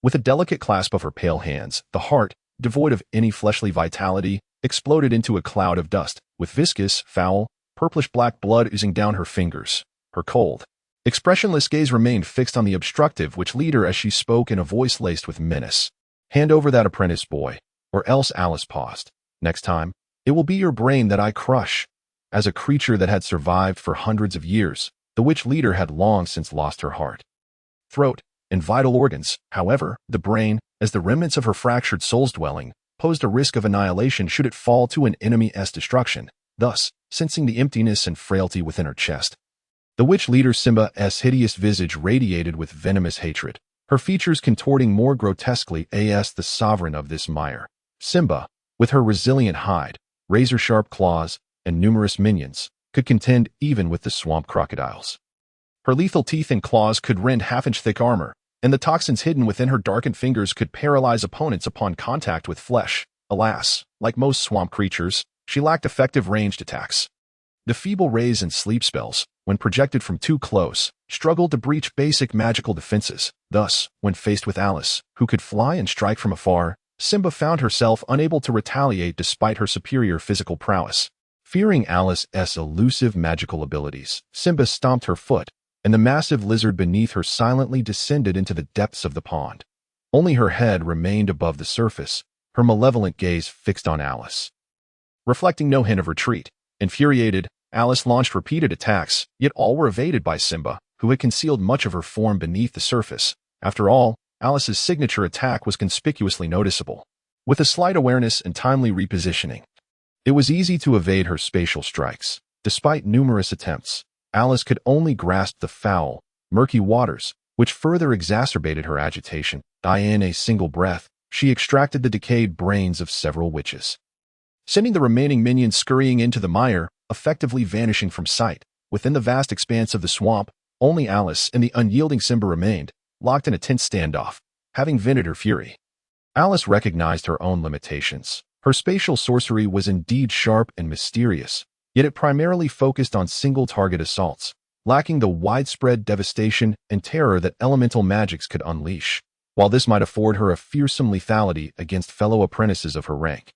Speaker 2: With a delicate clasp of her pale hands, the heart, devoid of any fleshly vitality, exploded into a cloud of dust, with viscous, foul, purplish-black blood oozing down her fingers. Her cold, expressionless gaze remained fixed on the obstructive witch leader as she spoke in a voice laced with menace. "Hand over that apprentice boy, or else." Alice paused. "Next time, it will be your brain that I crush." As a creature that had survived for hundreds of years, the witch leader had long since lost her heart, throat, and vital organs. However, the brain, as the remnants of her fractured soul's dwelling, posed a risk of annihilation should it fall to an enemy's destruction. Thus, sensing the emptiness and frailty within her chest, the witch leader Simba's hideous visage radiated with venomous hatred, her features contorting more grotesquely as the sovereign of this mire. Simba, with her resilient hide, razor-sharp claws, and numerous minions, could contend even with the swamp crocodiles. Her lethal teeth and claws could rend half-inch thick armor, and the toxins hidden within her darkened fingers could paralyze opponents upon contact with flesh. Alas, like most swamp creatures, she lacked effective ranged attacks. The feeble rays and sleep spells, when projected from too close, struggled to breach basic magical defenses. Thus, when faced with Alice, who could fly and strike from afar, Simba found herself unable to retaliate despite her superior physical prowess. Fearing Alice's elusive magical abilities, Simba stomped her foot, and the massive lizard beneath her silently descended into the depths of the pond. Only her head remained above the surface, her malevolent gaze fixed on Alice. Reflecting no hint of retreat, infuriated, Alice launched repeated attacks, yet all were evaded by Simba, who had concealed much of her form beneath the surface. After all, Alice's signature attack was conspicuously noticeable. With a slight awareness and timely repositioning, it was easy to evade her spatial strikes. Despite numerous attempts, Alice could only grasp the foul, murky waters, which further exacerbated her agitation. In a single breath, she extracted the decayed brains of several witches, sending the remaining minions scurrying into the mire, effectively vanishing from sight. Within the vast expanse of the swamp, only Alice and the unyielding Simba remained, locked in a tense standoff, having vented her fury. Alice recognized her own limitations. Her spatial sorcery was indeed sharp and mysterious, yet it primarily focused on single-target assaults, lacking the widespread devastation and terror that elemental magics could unleash. While this might afford her a fearsome lethality against fellow apprentices of her rank,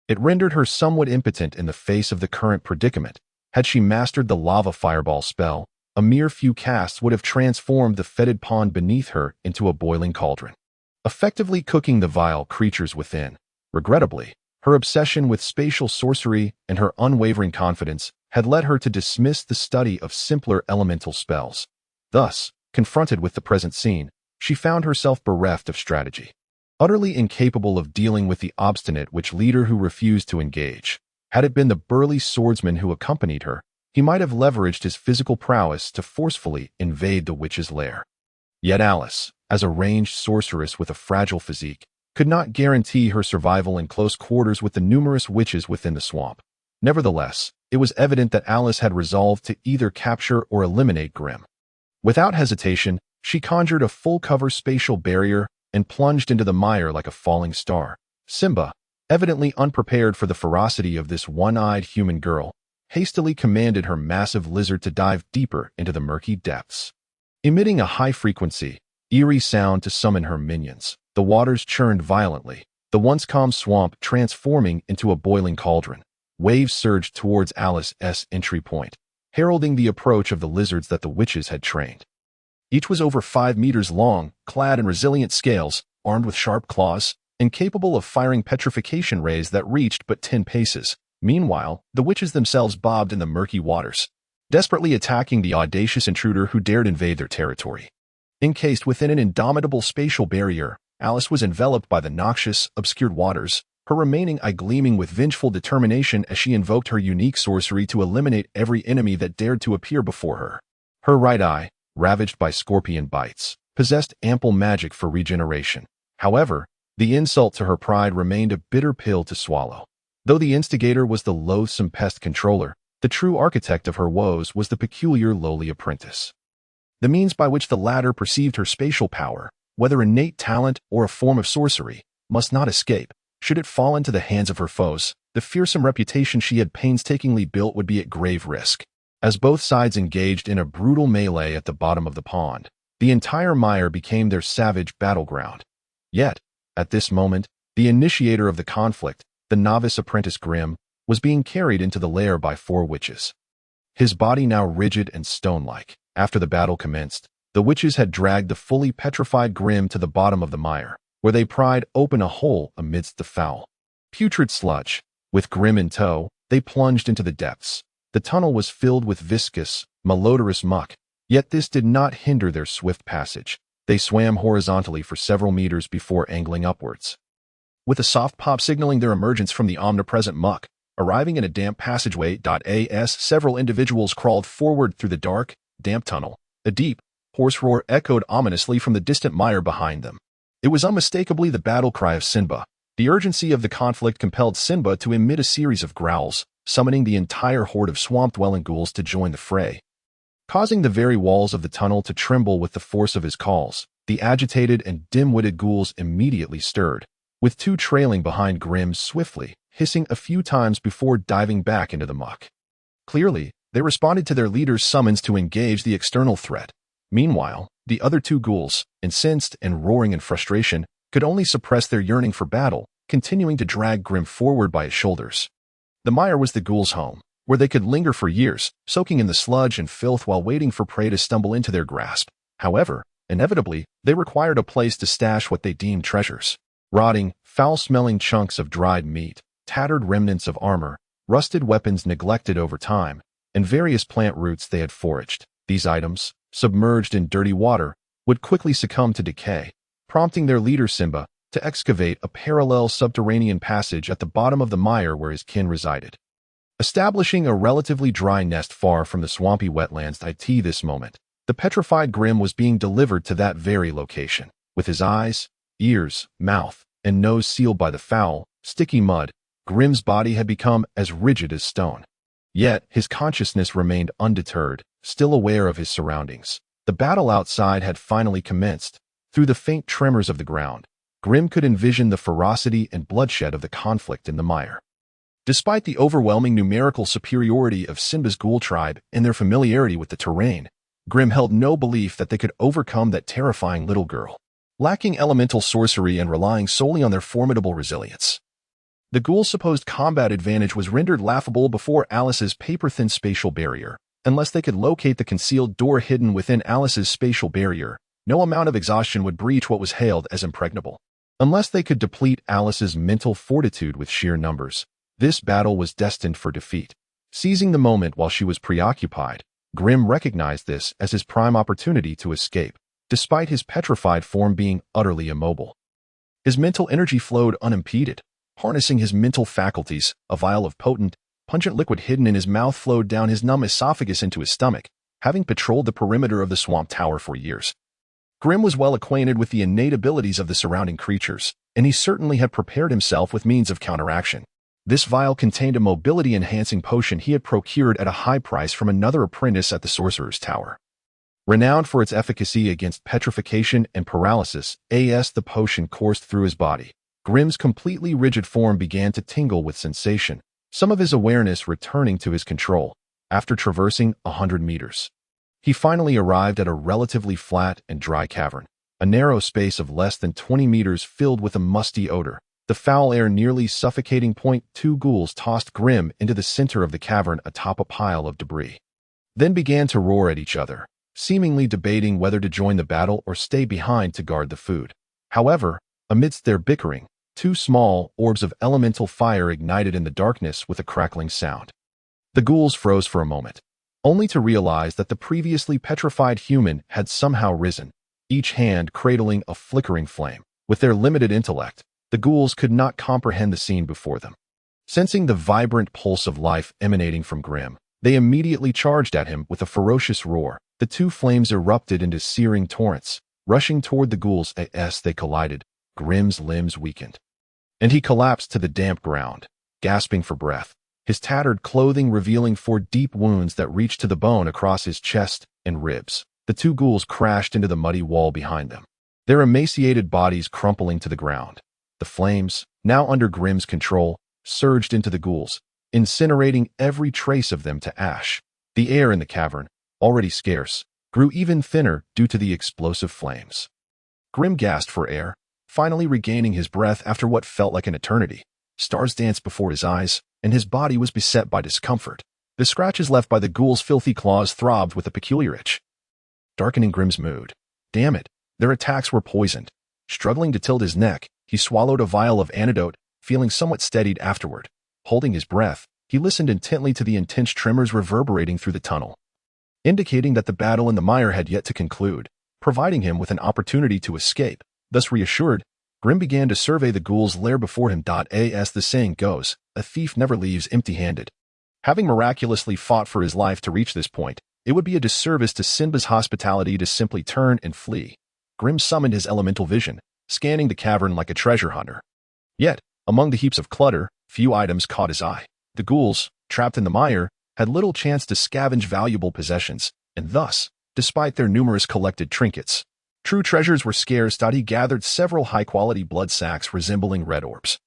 Speaker 2: it rendered her somewhat impotent in the face of the current predicament. Had she mastered the lava fireball spell, a mere few casts would have transformed the fetid pond beneath her into a boiling cauldron, effectively cooking the vile creatures within. Regrettably, her obsession with spatial sorcery and her unwavering confidence had led her to dismiss the study of simpler elemental spells. Thus, confronted with the present scene, she found herself bereft of strategy, utterly incapable of dealing with the obstinate witch leader who refused to engage. Had it been the burly swordsman who accompanied her, he might have leveraged his physical prowess to forcefully invade the witch's lair. Yet Alice, as a ranged sorceress with a fragile physique, could not guarantee her survival in close quarters with the numerous witches within the swamp. Nevertheless, it was evident that Alice had resolved to either capture or eliminate Grim. Without hesitation, she conjured a full-cover spatial barrier and plunged into the mire like a falling star. Simba, evidently unprepared for the ferocity of this one-eyed human girl, hastily commanded her massive lizard to dive deeper into the murky depths. Emitting a high-frequency, eerie sound to summon her minions, the waters churned violently, the once calm swamp transforming into a boiling cauldron. waves surged towards Alice's entry point, heralding the approach of the lizards that the witches had trained. Each was over 5 meters long, clad in resilient scales, armed with sharp claws, and capable of firing petrification rays that reached but 10 paces. Meanwhile, the witches themselves bobbed in the murky waters, desperately attacking the audacious intruder who dared invade their territory. Encased within an indomitable spatial barrier, Alice was enveloped by the noxious, obscured waters, her remaining eye gleaming with vengeful determination as she invoked her unique sorcery to eliminate every enemy that dared to appear before her. Her right eye, ravaged by scorpion bites, possessed ample magic for regeneration. However, the insult to her pride remained a bitter pill to swallow. Though the instigator was the loathsome pest controller, the true architect of her woes was the peculiar lowly apprentice. The means by which the latter perceived her spatial power, whether innate talent or a form of sorcery, must not escape. Should it fall into the hands of her foes, the fearsome reputation she had painstakingly built would be at grave risk. As both sides engaged in a brutal melee at the bottom of the pond, the entire mire became their savage battleground. Yet, at this moment, the initiator of the conflict, the novice apprentice Grim, was being carried into the lair by 4 witches. His body now rigid and stone-like. After the battle commenced, the witches had dragged the fully petrified Grim to the bottom of the mire, where they pried open a hole amidst the foul, putrid sludge. With Grim in tow, they plunged into the depths. The tunnel was filled with viscous, malodorous muck, yet this did not hinder their swift passage. They swam horizontally for several meters before angling upwards, with a soft pop signaling their emergence from the omnipresent muck. Arriving in a damp passageway, several individuals crawled forward through the dark, damp tunnel. A deep, hoarse roar echoed ominously from the distant mire behind them. It was unmistakably the battle cry of Sinba. The urgency of the conflict compelled Sinba to emit a series of growls, summoning the entire horde of swamp-dwelling ghouls to join the fray. Causing the very walls of the tunnel to tremble with the force of his calls, the agitated and dim-witted ghouls immediately stirred, with 2 trailing behind Grim swiftly, hissing a few times before diving back into the muck. Clearly, they responded to their leader's summons to engage the external threat. Meanwhile, the other 2 ghouls, incensed and roaring in frustration, could only suppress their yearning for battle, continuing to drag Grim forward by his shoulders. The mire was the ghouls' home, where they could linger for years, soaking in the sludge and filth while waiting for prey to stumble into their grasp. However, inevitably, they required a place to stash what they deemed treasures. Rotting, foul-smelling chunks of dried meat, tattered remnants of armor, rusted weapons neglected over time, and various plant roots they had foraged. These items, submerged in dirty water, would quickly succumb to decay, prompting their leader Sinba to excavate a parallel subterranean passage at the bottom of the mire where his kin resided. Establishing a relatively dry nest far from the swampy wetlands at this moment, the petrified Grim was being delivered to that very location. With his eyes, ears, mouth, and nose sealed by the foul, sticky mud, Grim's body had become as rigid as stone. Yet, his consciousness remained undeterred, still aware of his surroundings. The battle outside had finally commenced. Through the faint tremors of the ground, Grim could envision the ferocity and bloodshed of the conflict in the mire. Despite the overwhelming numerical superiority of Sinba's ghoul tribe and their familiarity with the terrain, Grim held no belief that they could overcome that terrifying little girl. Lacking elemental sorcery and relying solely on their formidable resilience, the ghouls' supposed combat advantage was rendered laughable before Alice's paper-thin spatial barrier. Unless they could locate the concealed door hidden within Alice's spatial barrier, no amount of exhaustion would breach what was hailed as impregnable. Unless they could deplete Alice's mental fortitude with sheer numbers, this battle was destined for defeat. Seizing the moment while she was preoccupied, Grim recognized this as his prime opportunity to escape, despite his petrified form being utterly immobile. His mental energy flowed unimpeded. Harnessing his mental faculties, a vial of potent, pungent liquid hidden in his mouth flowed down his numb esophagus into his stomach, having patrolled the perimeter of the swamp tower for years. Grim was well acquainted with the innate abilities of the surrounding creatures, and he certainly had prepared himself with means of counteraction. This vial contained a mobility-enhancing potion he had procured at a high price from another apprentice at the Sorcerer's Tower. Renowned for its efficacy against petrification and paralysis, the potion coursed through his body. Grim's completely rigid form began to tingle with sensation, some of his awareness returning to his control. After traversing 100 meters, he finally arrived at a relatively flat and dry cavern, a narrow space of less than 20 meters filled with a musty odor. The foul air nearly suffocating point. Two ghouls tossed Grim into the center of the cavern atop a pile of debris, then began to roar at each other, seemingly debating whether to join the battle or stay behind to guard the food. However, amidst their bickering, two small orbs of elemental fire ignited in the darkness with a crackling sound. The ghouls froze for a moment, only to realize that the previously petrified human had somehow risen, each hand cradling a flickering flame. With their limited intellect, the ghouls could not comprehend the scene before them. Sensing the vibrant pulse of life emanating from Grim, they immediately charged at him with a ferocious roar. The two flames erupted into searing torrents, rushing toward the ghouls. As they collided, Grim's limbs weakened, and he collapsed to the damp ground, gasping for breath, his tattered clothing revealing four deep wounds that reached to the bone across his chest and ribs. The two ghouls crashed into the muddy wall behind them, their emaciated bodies crumpling to the ground. The flames, now under Grim's control, surged into the ghouls, incinerating every trace of them to ash. The air in the cavern, already scarce, grew even thinner due to the explosive flames. Grim gasped for air, finally regaining his breath after what felt like an eternity. Stars danced before his eyes, and his body was beset by discomfort. The scratches left by the ghouls' filthy claws throbbed with a peculiar itch, darkening Grim's mood. Damn it, their attacks were poisoned. Struggling to tilt his neck, he swallowed a vial of antidote, feeling somewhat steadied afterward. Holding his breath, he listened intently to the intense tremors reverberating through the tunnel, indicating that the battle in the mire had yet to conclude, providing him with an opportunity to escape. Thus reassured, Grim began to survey the ghouls' lair before him. As the saying goes, a thief never leaves empty-handed. Having miraculously fought for his life to reach this point, it would be a disservice to Sinba's hospitality to simply turn and flee. Grim summoned his elemental vision, scanning the cavern like a treasure hunter. Yet, among the heaps of clutter, few items caught his eye. The ghouls, trapped in the mire, had little chance to scavenge valuable possessions, and thus, despite their numerous collected trinkets, true treasures were scarce. He gathered several high-quality blood sacks resembling red orbs,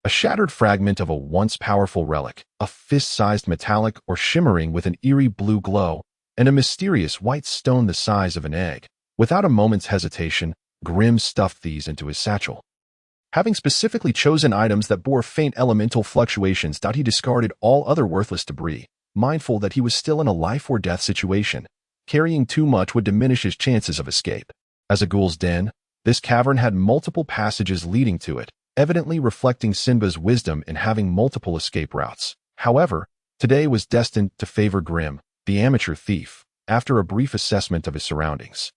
Speaker 2: a shattered fragment of a once powerful relic, a fist-sized metallic or shimmering with an eerie blue glow, and a mysterious white stone the size of an egg. Without a moment's hesitation, Grim stuffed these into his satchel. Having specifically chosen items that bore faint elemental fluctuations, he discarded all other worthless debris, mindful that he was still in a life-or-death situation. Carrying too much would diminish his chances of escape. As a ghoul's den, this cavern had multiple passages leading to it, evidently reflecting Sinba's wisdom in having multiple escape routes. However, today was destined to favor Grim, the amateur thief, after a brief assessment of his surroundings.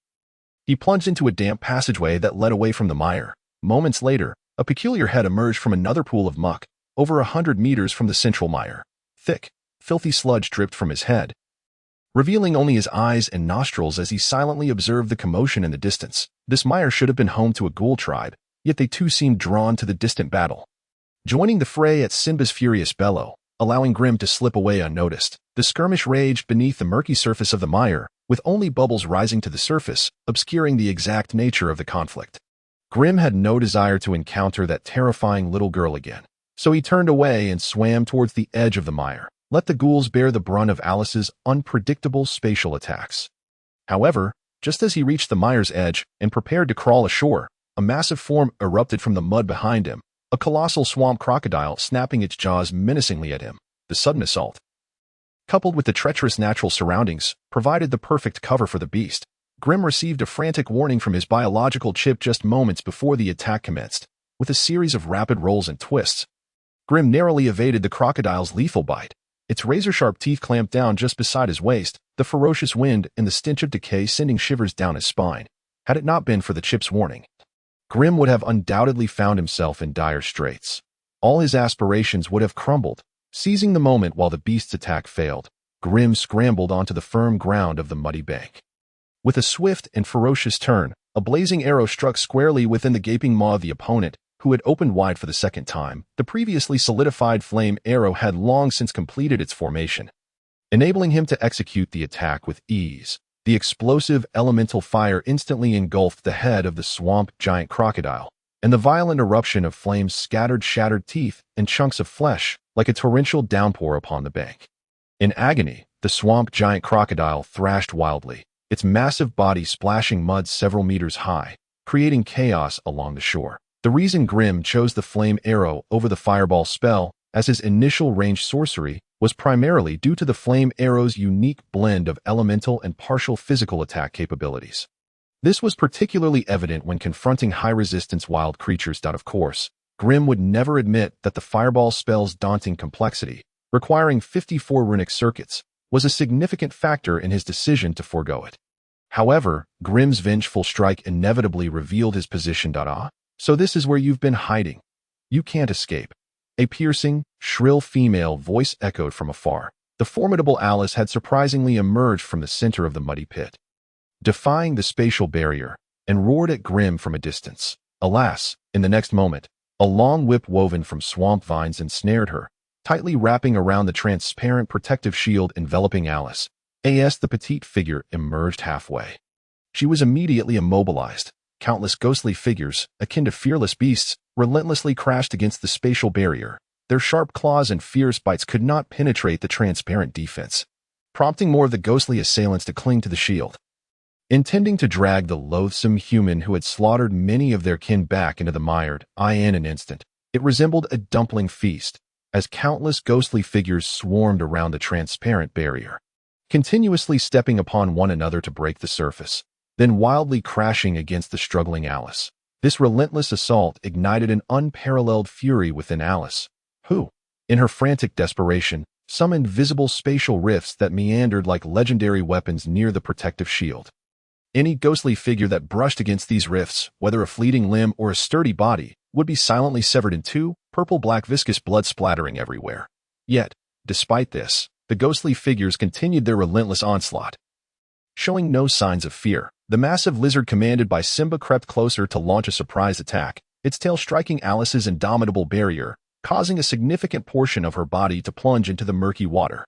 Speaker 2: He plunged into a damp passageway that led away from the mire. Moments later, a peculiar head emerged from another pool of muck, over 100 meters from the central mire. Thick, filthy sludge dripped from his head, revealing only his eyes and nostrils as he silently observed the commotion in the distance. This mire should have been home to a ghoul tribe, yet they too seemed drawn to the distant battle, joining the fray at Sinba's furious bellow, allowing Grim to slip away unnoticed. The skirmish raged beneath the murky surface of the mire, with only bubbles rising to the surface, obscuring the exact nature of the conflict. Grim had no desire to encounter that terrifying little girl again, so he turned away and swam towards the edge of the mire. Let the ghouls bear the brunt of Alice's unpredictable spatial attacks. However, just as he reached the mire's edge and prepared to crawl ashore, a massive form erupted from the mud behind him, a colossal swamp crocodile snapping its jaws menacingly at him. The sudden assault, coupled with the treacherous natural surroundings, provided the perfect cover for the beast. Grim received a frantic warning from his biological chip just moments before the attack commenced. With a series of rapid rolls and twists, Grim narrowly evaded the crocodile's lethal bite. Its razor-sharp teeth clamped down just beside his waist, the ferocious wind and the stench of decay sending shivers down his spine. Had it not been for the chip's warning, Grim would have undoubtedly found himself in dire straits. All his aspirations would have crumbled. Seizing the moment while the beast's attack failed, Grim scrambled onto the firm ground of the muddy bank. With a swift and ferocious turn, a blazing arrow struck squarely within the gaping maw of the opponent, who had opened wide for the second time. The previously solidified flame arrow had long since completed its formation, enabling him to execute the attack with ease. The explosive elemental fire instantly engulfed the head of the swamp giant crocodile, and the violent eruption of flames scattered shattered teeth and chunks of flesh like a torrential downpour upon the bank. In agony, the swamp giant crocodile thrashed wildly, its massive body splashing mud several meters high, creating chaos along the shore. The reason Grimm chose the flame arrow over the fireball spell as his initial ranged sorcery was primarily due to the flame arrow's unique blend of elemental and partial physical attack capabilities. This was particularly evident when confronting high-resistance wild creatures. Of course, Grimm would never admit that the fireball spell's daunting complexity, requiring 54 runic circuits, was a significant factor in his decision to forego it. However, Grimm's vengeful strike inevitably revealed his position. So this is where you've been hiding. You can't escape. A piercing, shrill female voice echoed from afar. The formidable Alice had surprisingly emerged from the center of the muddy pit, defying the spatial barrier, and roared at Grimm from a distance. Alas, in the next moment, a long whip woven from swamp vines ensnared her, tightly wrapping around the transparent protective shield enveloping Alice. As the petite figure emerged halfway, she was immediately immobilized. Countless ghostly figures, akin to fearless beasts, relentlessly crashed against the spatial barrier. Their sharp claws and fierce bites could not penetrate the transparent defense, prompting more of the ghostly assailants to cling to the shield. Intending to drag the loathsome human who had slaughtered many of their kin back into the mired, in an instant, it resembled a dumpling feast, as countless ghostly figures swarmed around the transparent barrier, continuously stepping upon one another to break the surface, then wildly crashing against the struggling Alice. This relentless assault ignited an unparalleled fury within Alice, who, in her frantic desperation, summoned visible spatial rifts that meandered like legendary weapons near the protective shield. Any ghostly figure that brushed against these rifts, whether a fleeting limb or a sturdy body, would be silently severed in two, purple-black viscous blood splattering everywhere. Yet, despite this, the ghostly figures continued their relentless onslaught. Showing no signs of fear, the massive lizard commanded by Simba crept closer to launch a surprise attack, its tail striking Alice's indomitable barrier, causing a significant portion of her body to plunge into the murky water.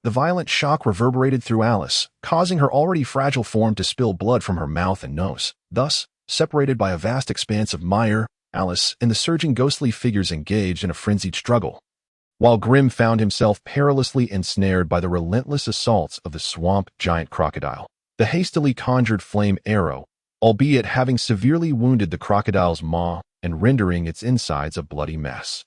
Speaker 2: The violent shock reverberated through Alice, causing her already fragile form to spill blood from her mouth and nose. Thus, separated by a vast expanse of mire, Alice and the surging ghostly figures engaged in a frenzied struggle, while Grimm found himself perilously ensnared by the relentless assaults of the swamp giant crocodile. The hastily conjured flame arrow, albeit having severely wounded the crocodile's maw and rendering its insides a bloody mess,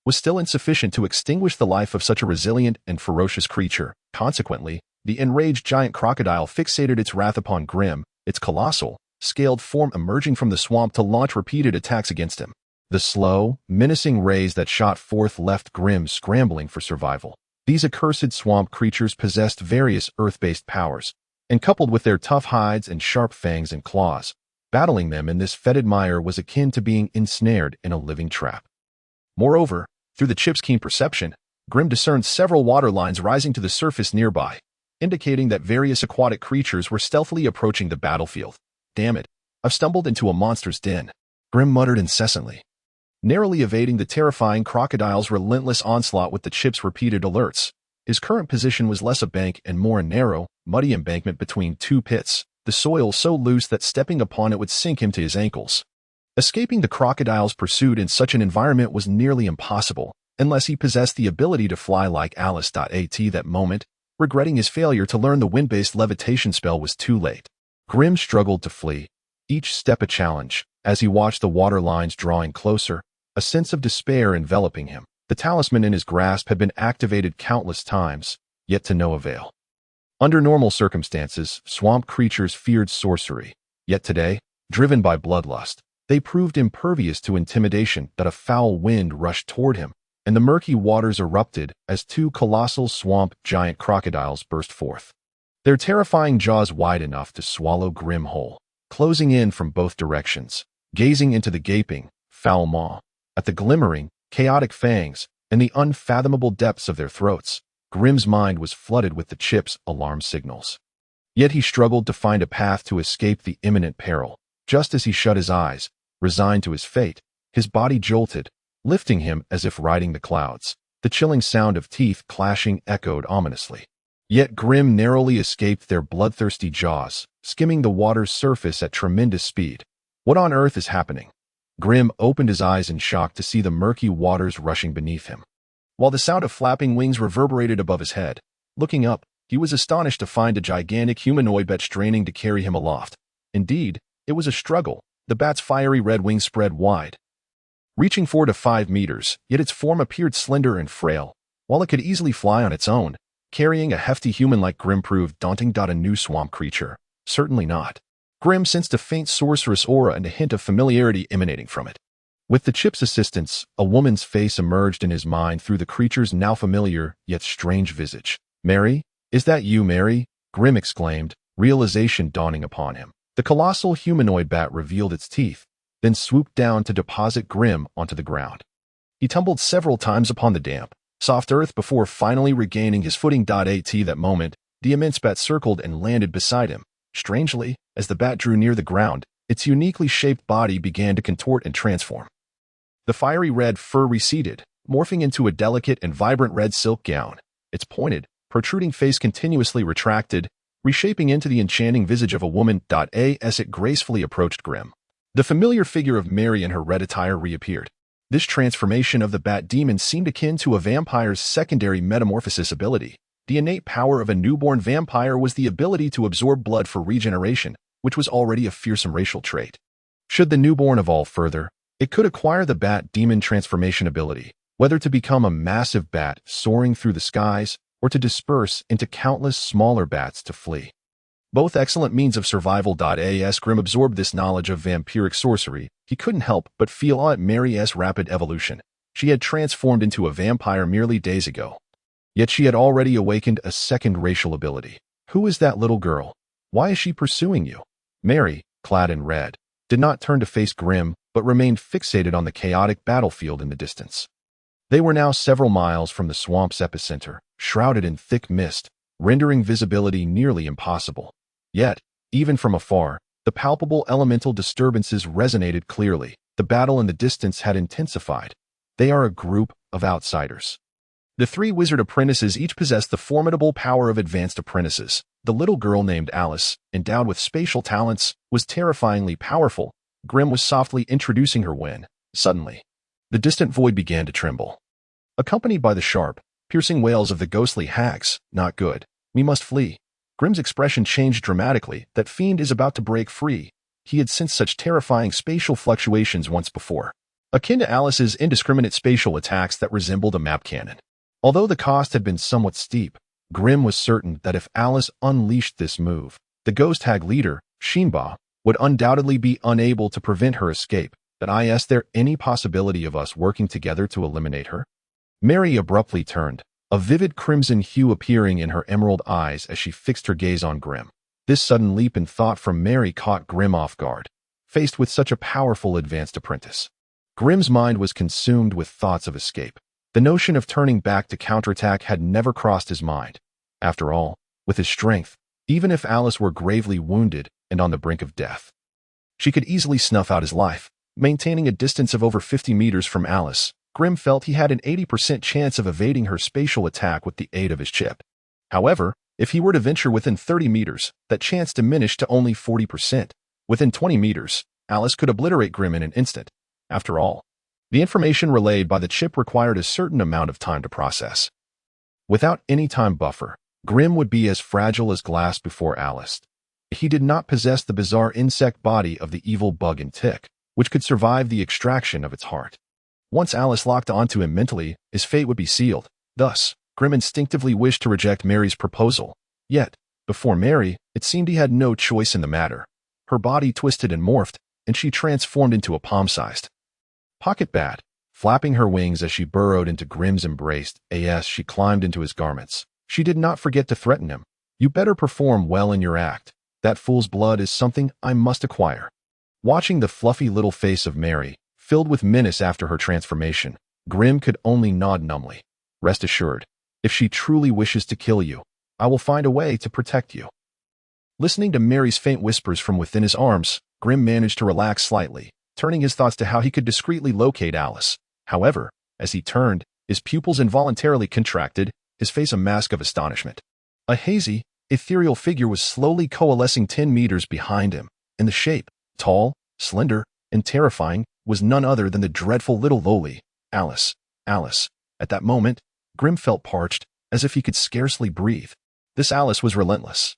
Speaker 2: was still insufficient to extinguish the life of such a resilient and ferocious creature. Consequently, the enraged giant crocodile fixated its wrath upon Grimm, its colossal, scaled form emerging from the swamp to launch repeated attacks against him. The slow, menacing rays that shot forth left Grimm scrambling for survival. These accursed swamp creatures possessed various earth-based powers, and coupled with their tough hides and sharp fangs and claws, battling them in this fetid mire was akin to being ensnared in a living trap. Moreover, through the chip's keen perception, Grimm discerned several water lines rising to the surface nearby, indicating that various aquatic creatures were stealthily approaching the battlefield. Damn it, I've stumbled into a monster's den, Grimm muttered incessantly, narrowly evading the terrifying crocodile's relentless onslaught with the chip's repeated alerts. His current position was less a bank and more a narrow, muddy embankment between two pits, the soil so loose that stepping upon it would sink him to his ankles. Escaping the crocodile's pursuit in such an environment was nearly impossible, unless he possessed the ability to fly like Alice. At that moment, regretting his failure to learn the wind-based levitation spell was too late. Grimm struggled to flee, each step a challenge, as he watched the water lines drawing closer, a sense of despair enveloping him. The talisman in his grasp had been activated countless times, yet to no avail. Under normal circumstances, swamp creatures feared sorcery, yet today, driven by bloodlust, they proved impervious to intimidation. That a foul wind rushed toward him, and the murky waters erupted as two colossal swamp giant crocodiles burst forth, their terrifying jaws wide enough to swallow Grimm whole, closing in from both directions, gazing into the gaping, foul maw, at the glimmering, chaotic fangs, and the unfathomable depths of their throats. Grimm's mind was flooded with the chip's alarm signals. Yet he struggled to find a path to escape the imminent peril. Just as he shut his eyes, resigned to his fate, his body jolted, lifting him as if riding the clouds. The chilling sound of teeth clashing echoed ominously. Yet Grimm narrowly escaped their bloodthirsty jaws, skimming the water's surface at tremendous speed. What on earth is happening? Grimm opened his eyes in shock to see the murky waters rushing beneath him, while the sound of flapping wings reverberated above his head. Looking up, he was astonished to find a gigantic humanoid bat straining to carry him aloft. Indeed, it was a struggle. The bat's fiery red wings spread wide, reaching 4 to 5 meters, yet its form appeared slender and frail. While it could easily fly on its own, carrying a hefty human-like Grim proved daunting. A new swamp creature? Certainly not. Grim sensed a faint sorceress aura and a hint of familiarity emanating from it. With the chip's assistance, a woman's face emerged in his mind through the creature's now familiar, yet strange visage. "Mary? Is that you, Mary?" Grim exclaimed, realization dawning upon him. The colossal humanoid bat revealed its teeth, then swooped down to deposit Grim onto the ground. He tumbled several times upon the damp, soft earth before finally regaining his footing. At that moment, the immense bat circled and landed beside him. Strangely, as the bat drew near the ground, its uniquely shaped body began to contort and transform. The fiery red fur receded, morphing into a delicate and vibrant red silk gown. Its pointed, protruding face continuously retracted, reshaping into the enchanting visage of a woman. As it gracefully approached Grim, the familiar figure of Mary in her red attire reappeared. This transformation of the bat demon seemed akin to a vampire's secondary metamorphosis ability. The innate power of a newborn vampire was the ability to absorb blood for regeneration, which was already a fearsome racial trait. Should the newborn evolve further, it could acquire the bat demon transformation ability, whether to become a massive bat soaring through the skies or to disperse into countless smaller bats to flee. Both excellent means of survival. As Grim absorbed this knowledge of vampiric sorcery, he couldn't help but feel awe at Mary's rapid evolution. She had transformed into a vampire merely days ago. Yet she had already awakened a second racial ability. Who is that little girl? Why is she pursuing you? Mary, clad in red, did not turn to face Grim, but remained fixated on the chaotic battlefield in the distance. They were now several miles from the swamp's epicenter, shrouded in thick mist, rendering visibility nearly impossible. Yet, even from afar, the palpable elemental disturbances resonated clearly. The battle in the distance had intensified. They are a group of outsiders. The three wizard apprentices each possessed the formidable power of advanced apprentices. The little girl named Alice, endowed with spatial talents, was terrifyingly powerful. Grim was softly introducing her when, suddenly, the distant void began to tremble. Accompanied by the sharp, piercing wails of the ghostly hags, "Not good. We must flee." Grim's expression changed dramatically. That fiend is about to break free. He had sensed such terrifying spatial fluctuations once before, akin to Alice's indiscriminate spatial attacks that resembled a map cannon. Although the cost had been somewhat steep, Grim was certain that if Alice unleashed this move, the ghost hag leader, Shinba, would undoubtedly be unable to prevent her escape. Is there any possibility of us working together to eliminate her? Mary abruptly turned, a vivid crimson hue appearing in her emerald eyes as she fixed her gaze on Grim. This sudden leap in thought from Mary caught Grim off guard, faced with such a powerful advanced apprentice. Grim's mind was consumed with thoughts of escape. The notion of turning back to counterattack had never crossed his mind. After all, with his strength, even if Alice were gravely wounded and on the brink of death, she could easily snuff out his life. Maintaining a distance of over 50 meters from Alice, Grim felt he had an 80% chance of evading her spatial attack with the aid of his chip. However, if he were to venture within 30 meters, that chance diminished to only 40%. Within 20 meters, Alice could obliterate Grim in an instant. After all, the information relayed by the chip required a certain amount of time to process. Without any time buffer, Grim would be as fragile as glass before Alice. He did not possess the bizarre insect body of the evil bug and tick, which could survive the extraction of its heart. Once Alice locked onto him mentally, his fate would be sealed. Thus, Grim instinctively wished to reject Mary's proposal. Yet, before Mary, it seemed he had no choice in the matter. Her body twisted and morphed, and she transformed into a palm-sized pocket bat, flapping her wings as she burrowed into Grim's embrace. As she climbed into his garments, she did not forget to threaten him. "You better perform well in your act. That fool's blood is something I must acquire." Watching the fluffy little face of Mary, filled with menace after her transformation, Grim could only nod numbly. "Rest assured, if she truly wishes to kill you, I will find a way to protect you." Listening to Mary's faint whispers from within his arms, Grim managed to relax slightly, turning his thoughts to how he could discreetly locate Alice. However, as he turned, his pupils involuntarily contracted, his face a mask of astonishment. A hazy, ethereal figure was slowly coalescing 10 meters behind him, and the shape, tall, slender, and terrifying, was none other than the dreadful little lowly Alice. Alice. At that moment, Grim felt parched, as if he could scarcely breathe. This Alice was relentless.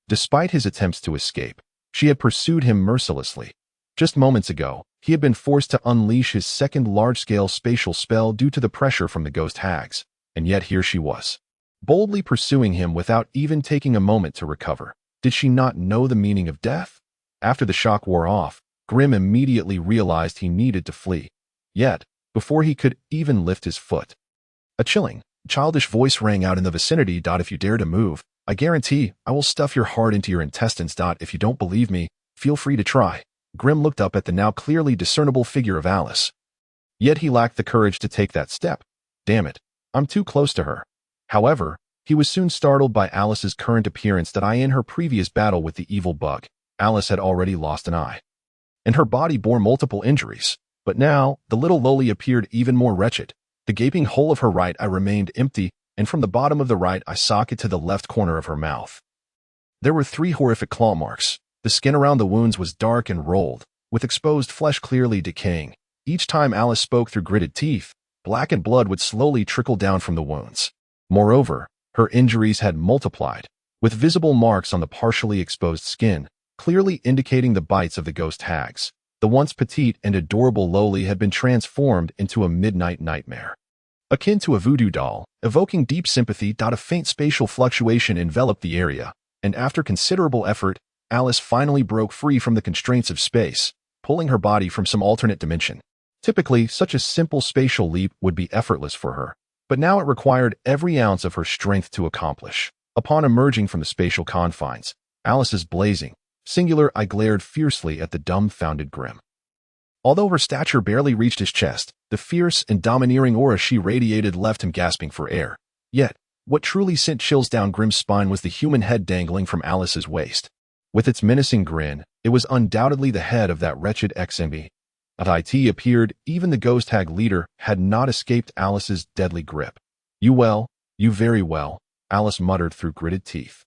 Speaker 2: Despite his attempts to escape, she had pursued him mercilessly. Just moments ago, He had been forced to unleash his second large-scale spatial spell due to the pressure from the ghost hags, and yet here she was, boldly pursuing him without even taking a moment to recover. Did she not know the meaning of death? After the shock wore off, Grim immediately realized he needed to flee. Yet, before he could even lift his foot, a chilling, childish voice rang out in the vicinity. If you dare to move, I guarantee I will stuff your heart into your intestines. If you don't believe me, feel free to try. Grim looked up at the now clearly discernible figure of Alice. Yet he lacked the courage to take that step. Damn it, I'm too close to her. However, he was soon startled by Alice's current appearance. In her previous battle with the evil bug, Alice had already lost an eye, and her body bore multiple injuries. But now, the little lowly appeared even more wretched. The gaping hole of her right eye remained empty, and from the bottom of the right eye socket to the left corner of her mouth, there were 3 horrific claw marks. The skin around the wounds was dark and rolled, with exposed flesh clearly decaying. Each time Alice spoke through gritted teeth, blackened blood would slowly trickle down from the wounds. Moreover, her injuries had multiplied, with visible marks on the partially exposed skin, clearly indicating the bites of the ghost hags. The once petite and adorable lowly had been transformed into a midnight nightmare, akin to a voodoo doll, evoking deep sympathy. A faint spatial fluctuation enveloped the area, and after considerable effort, Alice finally broke free from the constraints of space, pulling her body from some alternate dimension. Typically, such a simple spatial leap would be effortless for her, but now it required every ounce of her strength to accomplish. Upon emerging from the spatial confines, Alice's blazing, singular eye glared fiercely at the dumbfounded Grim. Although her stature barely reached his chest, the fierce and domineering aura she radiated left him gasping for air. Yet, what truly sent chills down Grim's spine was the human head dangling from Alice's waist. With its menacing grin, it was undoubtedly the head of that wretched ex-enemy. It appeared even the ghost hag leader had not escaped Alice's deadly grip. You very well, Alice muttered through gritted teeth,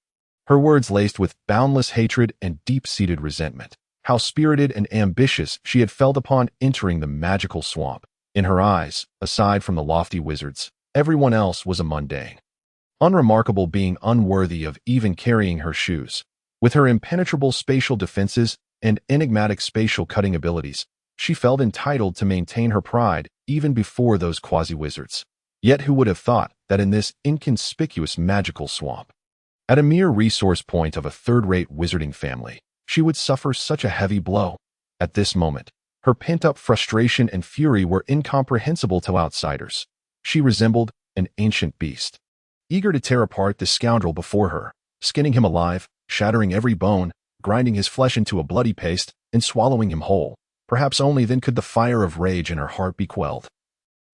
Speaker 2: her words laced with boundless hatred and deep-seated resentment. How spirited and ambitious she had felt upon entering the magical swamp. In her eyes, aside from the lofty wizards, everyone else was a mundane, unremarkable being unworthy of even carrying her shoes. With her impenetrable spatial defenses and enigmatic spatial cutting abilities, she felt entitled to maintain her pride even before those quasi-wizards. Yet who would have thought that in this inconspicuous magical swamp, at a mere resource point of a third-rate wizarding family, she would suffer such a heavy blow? At this moment, her pent-up frustration and fury were incomprehensible to outsiders. She resembled an ancient beast, eager to tear apart the scoundrel before her, skinning him alive, shattering every bone, grinding his flesh into a bloody paste, and swallowing him whole. Perhaps only then could the fire of rage in her heart be quelled.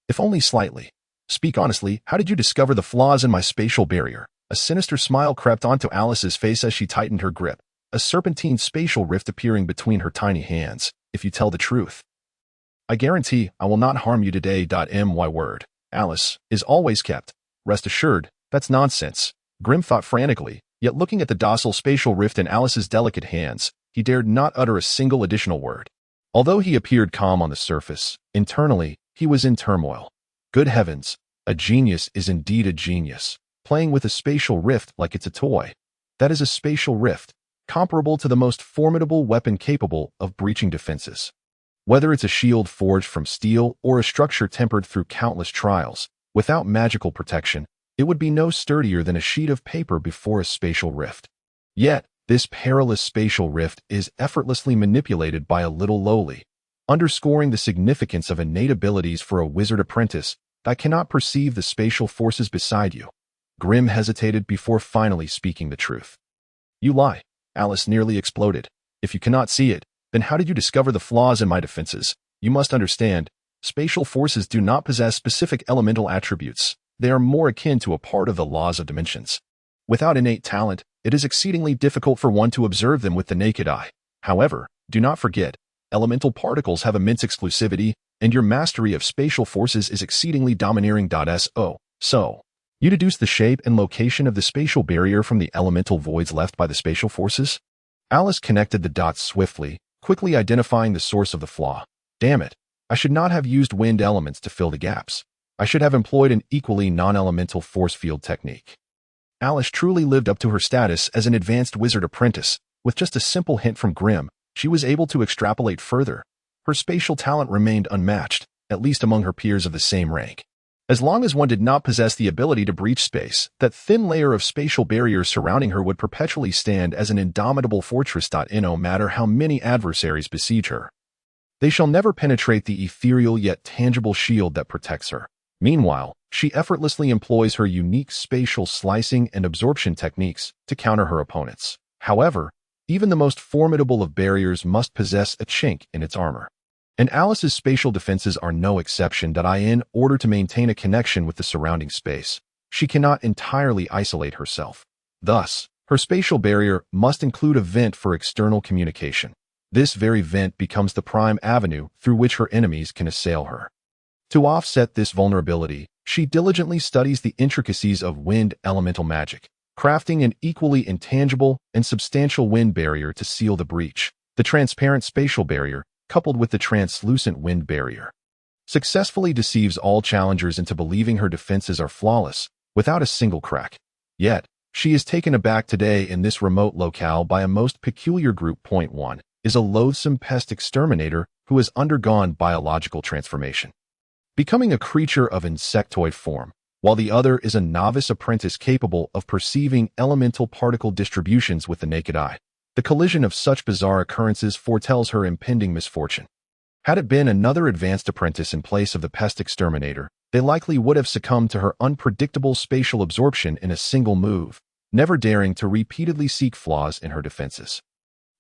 Speaker 2: If only slightly. Speak honestly, how did you discover the flaws in my spatial barrier? A sinister smile crept onto Alice's face as she tightened her grip, a serpentine spatial rift appearing between her tiny hands. If you tell the truth, I guarantee I will not harm you today. My word, Alice, is always kept. Rest assured, that's nonsense. Grim thought frantically, yet looking at the docile spatial rift in Alice's delicate hands, he dared not utter a single additional word. Although he appeared calm on the surface, internally, he was in turmoil. Good heavens, a genius is indeed a genius, playing with a spatial rift like it's a toy. That is a spatial rift, comparable to the most formidable weapon capable of breaching defenses. Whether it's a shield forged from steel or a structure tempered through countless trials, without magical protection, it would be no sturdier than a sheet of paper before a spatial rift. Yet, this perilous spatial rift is effortlessly manipulated by a little lowly, underscoring the significance of innate abilities for a wizard apprentice that cannot perceive the spatial forces beside you. Grim hesitated before finally speaking the truth. You lie. Alice nearly exploded. If you cannot see it, then how did you discover the flaws in my defenses? You must understand, spatial forces do not possess specific elemental attributes. They are more akin to a part of the laws of dimensions. Without innate talent, it is exceedingly difficult for one to observe them with the naked eye. However, do not forget, elemental particles have immense exclusivity, and your mastery of spatial forces is exceedingly domineering. So, you deduce the shape and location of the spatial barrier from the elemental voids left by the spatial forces? Alice connected the dots swiftly, quickly identifying the source of the flaw. Damn it, I should not have used wind elements to fill the gaps. I should have employed an equally non-elemental force field technique. Alice truly lived up to her status as an advanced wizard apprentice. With just a simple hint from Grim, she was able to extrapolate further. her spatial talent remained unmatched, at least among her peers of the same rank. As long as one did not possess the ability to breach space, that thin layer of spatial barriers surrounding her would perpetually stand as an indomitable fortress. No matter how many adversaries besiege her, they shall never penetrate the ethereal yet tangible shield that protects her. Meanwhile, she effortlessly employs her unique spatial slicing and absorption techniques to counter her opponents. However, even the most formidable of barriers must possess a chink in its armor. And Alice's spatial defenses are no exception. In order to maintain a connection with the surrounding space, she cannot entirely isolate herself. Thus, her spatial barrier must include a vent for external communication. This very vent becomes the prime avenue through which her enemies can assail her. To offset this vulnerability, she diligently studies the intricacies of wind elemental magic, crafting an equally intangible and substantial wind barrier to seal the breach. The transparent spatial barrier, coupled with the translucent wind barrier, successfully deceives all challengers into believing her defenses are flawless, without a single crack. Yet, she is taken aback today in this remote locale by a most peculiar group. Point 1 is a loathsome pest exterminator who has undergone biological transformation, becoming a creature of insectoid form, while the other is a novice apprentice capable of perceiving elemental particle distributions with the naked eye. The collision of such bizarre occurrences foretells her impending misfortune. Had it been another advanced apprentice in place of the pest exterminator, they likely would have succumbed to her unpredictable spatial absorption in a single move, never daring to repeatedly seek flaws in her defenses.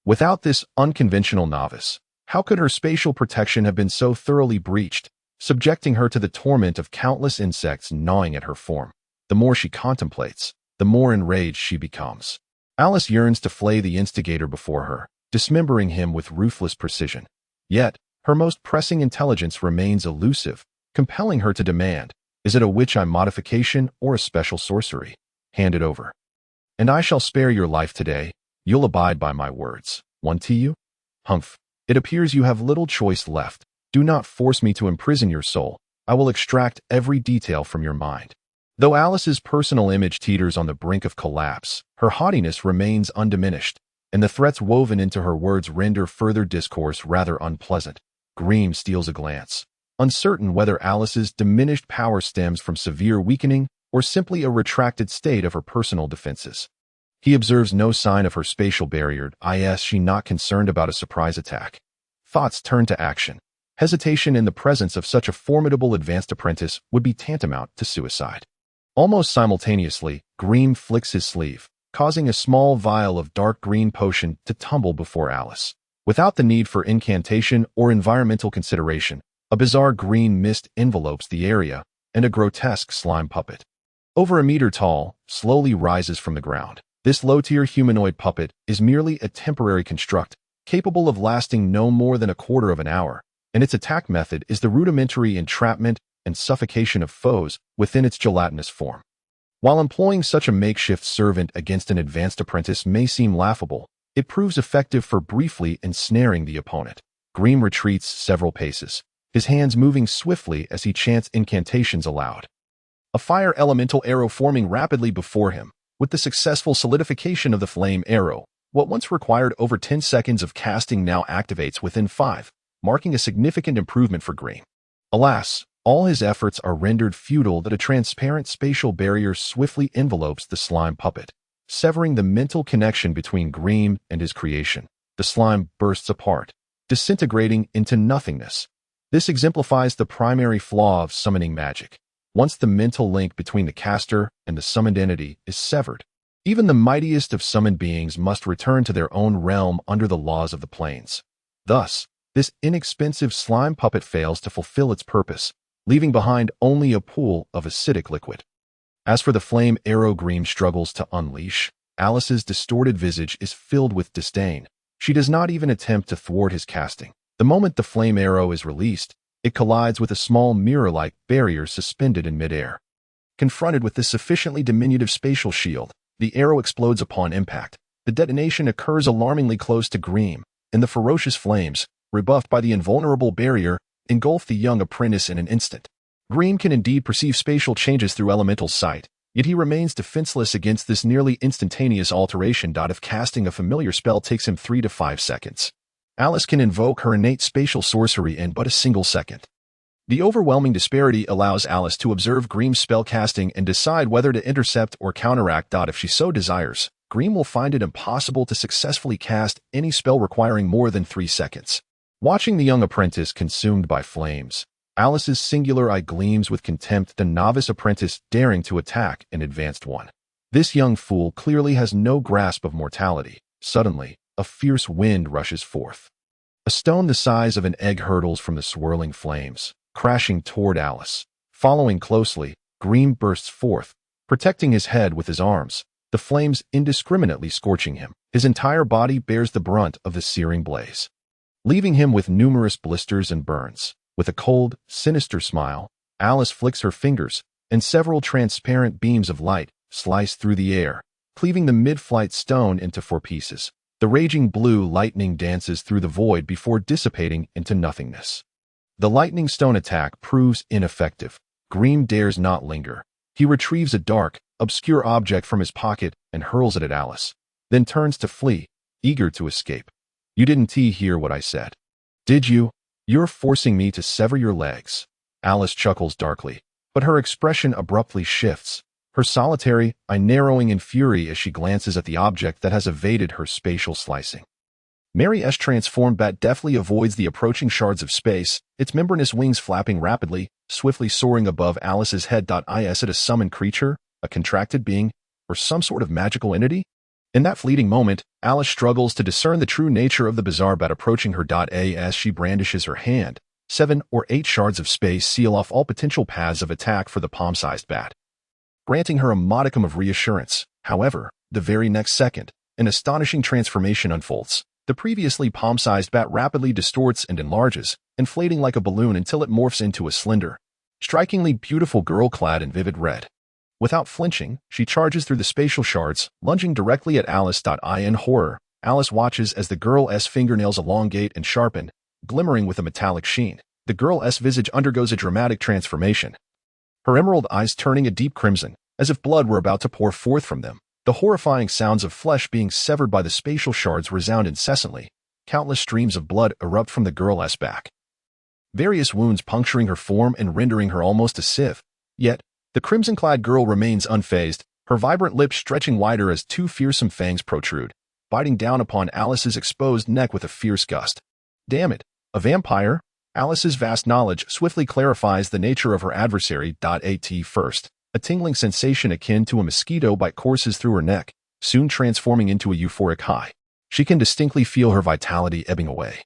Speaker 2: Without this unconventional novice, how could her spatial protection have been so thoroughly breached, subjecting her to the torment of countless insects gnawing at her form? The more she contemplates, the more enraged she becomes. Alice yearns to flay the instigator before her, dismembering him with ruthless precision. Yet, her most pressing intelligence remains elusive, compelling her to demand, is it a witch-eye modification or a special sorcery? Hand it over. And I shall spare your life today. You'll abide by my words. One to you? Humph. It appears you have little choice left. Do not force me to imprison your soul. I will extract every detail from your mind. Though Alice's personal image teeters on the brink of collapse, her haughtiness remains undiminished, and the threats woven into her words render further discourse rather unpleasant. Greem steals a glance, uncertain whether Alice's diminished power stems from severe weakening or simply a retracted state of her personal defenses. He observes no sign of her spatial barrier. Is she not concerned about a surprise attack? Thoughts turn to action. Hesitation in the presence of such a formidable advanced apprentice would be tantamount to suicide. Almost simultaneously, Greem flicks his sleeve, causing a small vial of dark green potion to tumble before Alice. Without the need for incantation or environmental consideration, a bizarre green mist envelopes the area, and a grotesque slime puppet, over a meter tall, slowly rises from the ground. This low-tier humanoid puppet is merely a temporary construct, capable of lasting no more than a quarter of an hour, and its attack method is the rudimentary entrapment and suffocation of foes within its gelatinous form. While employing such a makeshift servant against an advanced apprentice may seem laughable, it proves effective for briefly ensnaring the opponent. Greem retreats several paces, his hands moving swiftly as he chants incantations aloud. A fire elemental arrow forming rapidly before him. With the successful solidification of the flame arrow, what once required over 10 seconds of casting now activates within 5, marking a significant improvement for Greem. Alas, all his efforts are rendered futile that a transparent spatial barrier swiftly envelopes the slime puppet, severing the mental connection between Greem and his creation. The slime bursts apart, disintegrating into nothingness. This exemplifies the primary flaw of summoning magic. Once the mental link between the caster and the summoned entity is severed, even the mightiest of summoned beings must return to their own realm under the laws of the planes. Thus, this inexpensive slime puppet fails to fulfill its purpose, leaving behind only a pool of acidic liquid. As for the flame arrow Greem struggles to unleash, Alice's distorted visage is filled with disdain. She does not even attempt to thwart his casting. The moment the flame arrow is released, it collides with a small mirror-like barrier suspended in midair. Confronted with this sufficiently diminutive spatial shield, the arrow explodes upon impact. The detonation occurs alarmingly close to Greem, and the ferocious flames, rebuffed by the invulnerable barrier, engulf the young apprentice in an instant. Greem can indeed perceive spatial changes through elemental sight, yet he remains defenseless against this nearly instantaneous alteration. If casting a familiar spell takes him 3 to 5 seconds, Alice can invoke her innate spatial sorcery in but a single second. The overwhelming disparity allows Alice to observe Grimm's spellcasting and decide whether to intercept or counteract. If she so desires, Grimm will find it impossible to successfully cast any spell requiring more than 3 seconds. Watching the young apprentice consumed by flames, Alice's singular eye gleams with contempt, the novice apprentice daring to attack an advanced one. This young fool clearly has no grasp of mortality. Suddenly, a fierce wind rushes forth. A stone the size of an egg hurtles from the swirling flames, crashing toward Alice. Following closely, Grimm bursts forth, protecting his head with his arms, the flames indiscriminately scorching him. His entire body bears the brunt of the searing blaze, leaving him with numerous blisters and burns. With a cold, sinister smile, Alice flicks her fingers, and several transparent beams of light slice through the air, cleaving the mid-flight stone into 4 pieces. The raging blue lightning dances through the void before dissipating into nothingness. The lightning stone attack proves ineffective. Grimm dares not linger. He retrieves a dark, obscure object from his pocket and hurls it at Alice, then turns to flee, eager to escape. "You didn't hear what I said, did you? You're forcing me to sever your legs." Alice chuckles darkly, but her expression abruptly shifts, her solitary eye narrowing in fury as she glances at the object that has evaded her spatial slicing. Mary's transformed bat deftly avoids the approaching shards of space, its membranous wings flapping rapidly, swiftly soaring above Alice's head. Is it a summoned creature, a contracted being, or some sort of magical entity? In that fleeting moment, Alice struggles to discern the true nature of the bizarre bat approaching her. As she brandishes her hand, 7 or 8 shards of space seal off all potential paths of attack for the palm-sized bat, granting her a modicum of reassurance. However, the very next second, an astonishing transformation unfolds. The previously palm-sized bat rapidly distorts and enlarges, inflating like a balloon until it morphs into a slender, strikingly beautiful girl clad in vivid red. Without flinching, she charges through the spatial shards, lunging directly at Alice. In horror, Alice watches as the girl's fingernails elongate and sharpen, glimmering with a metallic sheen. The girl's visage undergoes a dramatic transformation, her emerald eyes turning a deep crimson, as if blood were about to pour forth from them. The horrifying sounds of flesh being severed by the spatial shards resound incessantly. Countless streams of blood erupt from the girl's back, various wounds puncturing her form and rendering her almost a sieve. Yet, the crimson-clad girl remains unfazed, her vibrant lips stretching wider as 2 fearsome fangs protrude, biting down upon Alice's exposed neck with a fierce gust. Damn it, a vampire? Alice's vast knowledge swiftly clarifies the nature of her adversary. At first, a tingling sensation akin to a mosquito bite courses through her neck, soon transforming into a euphoric high. She can distinctly feel her vitality ebbing away,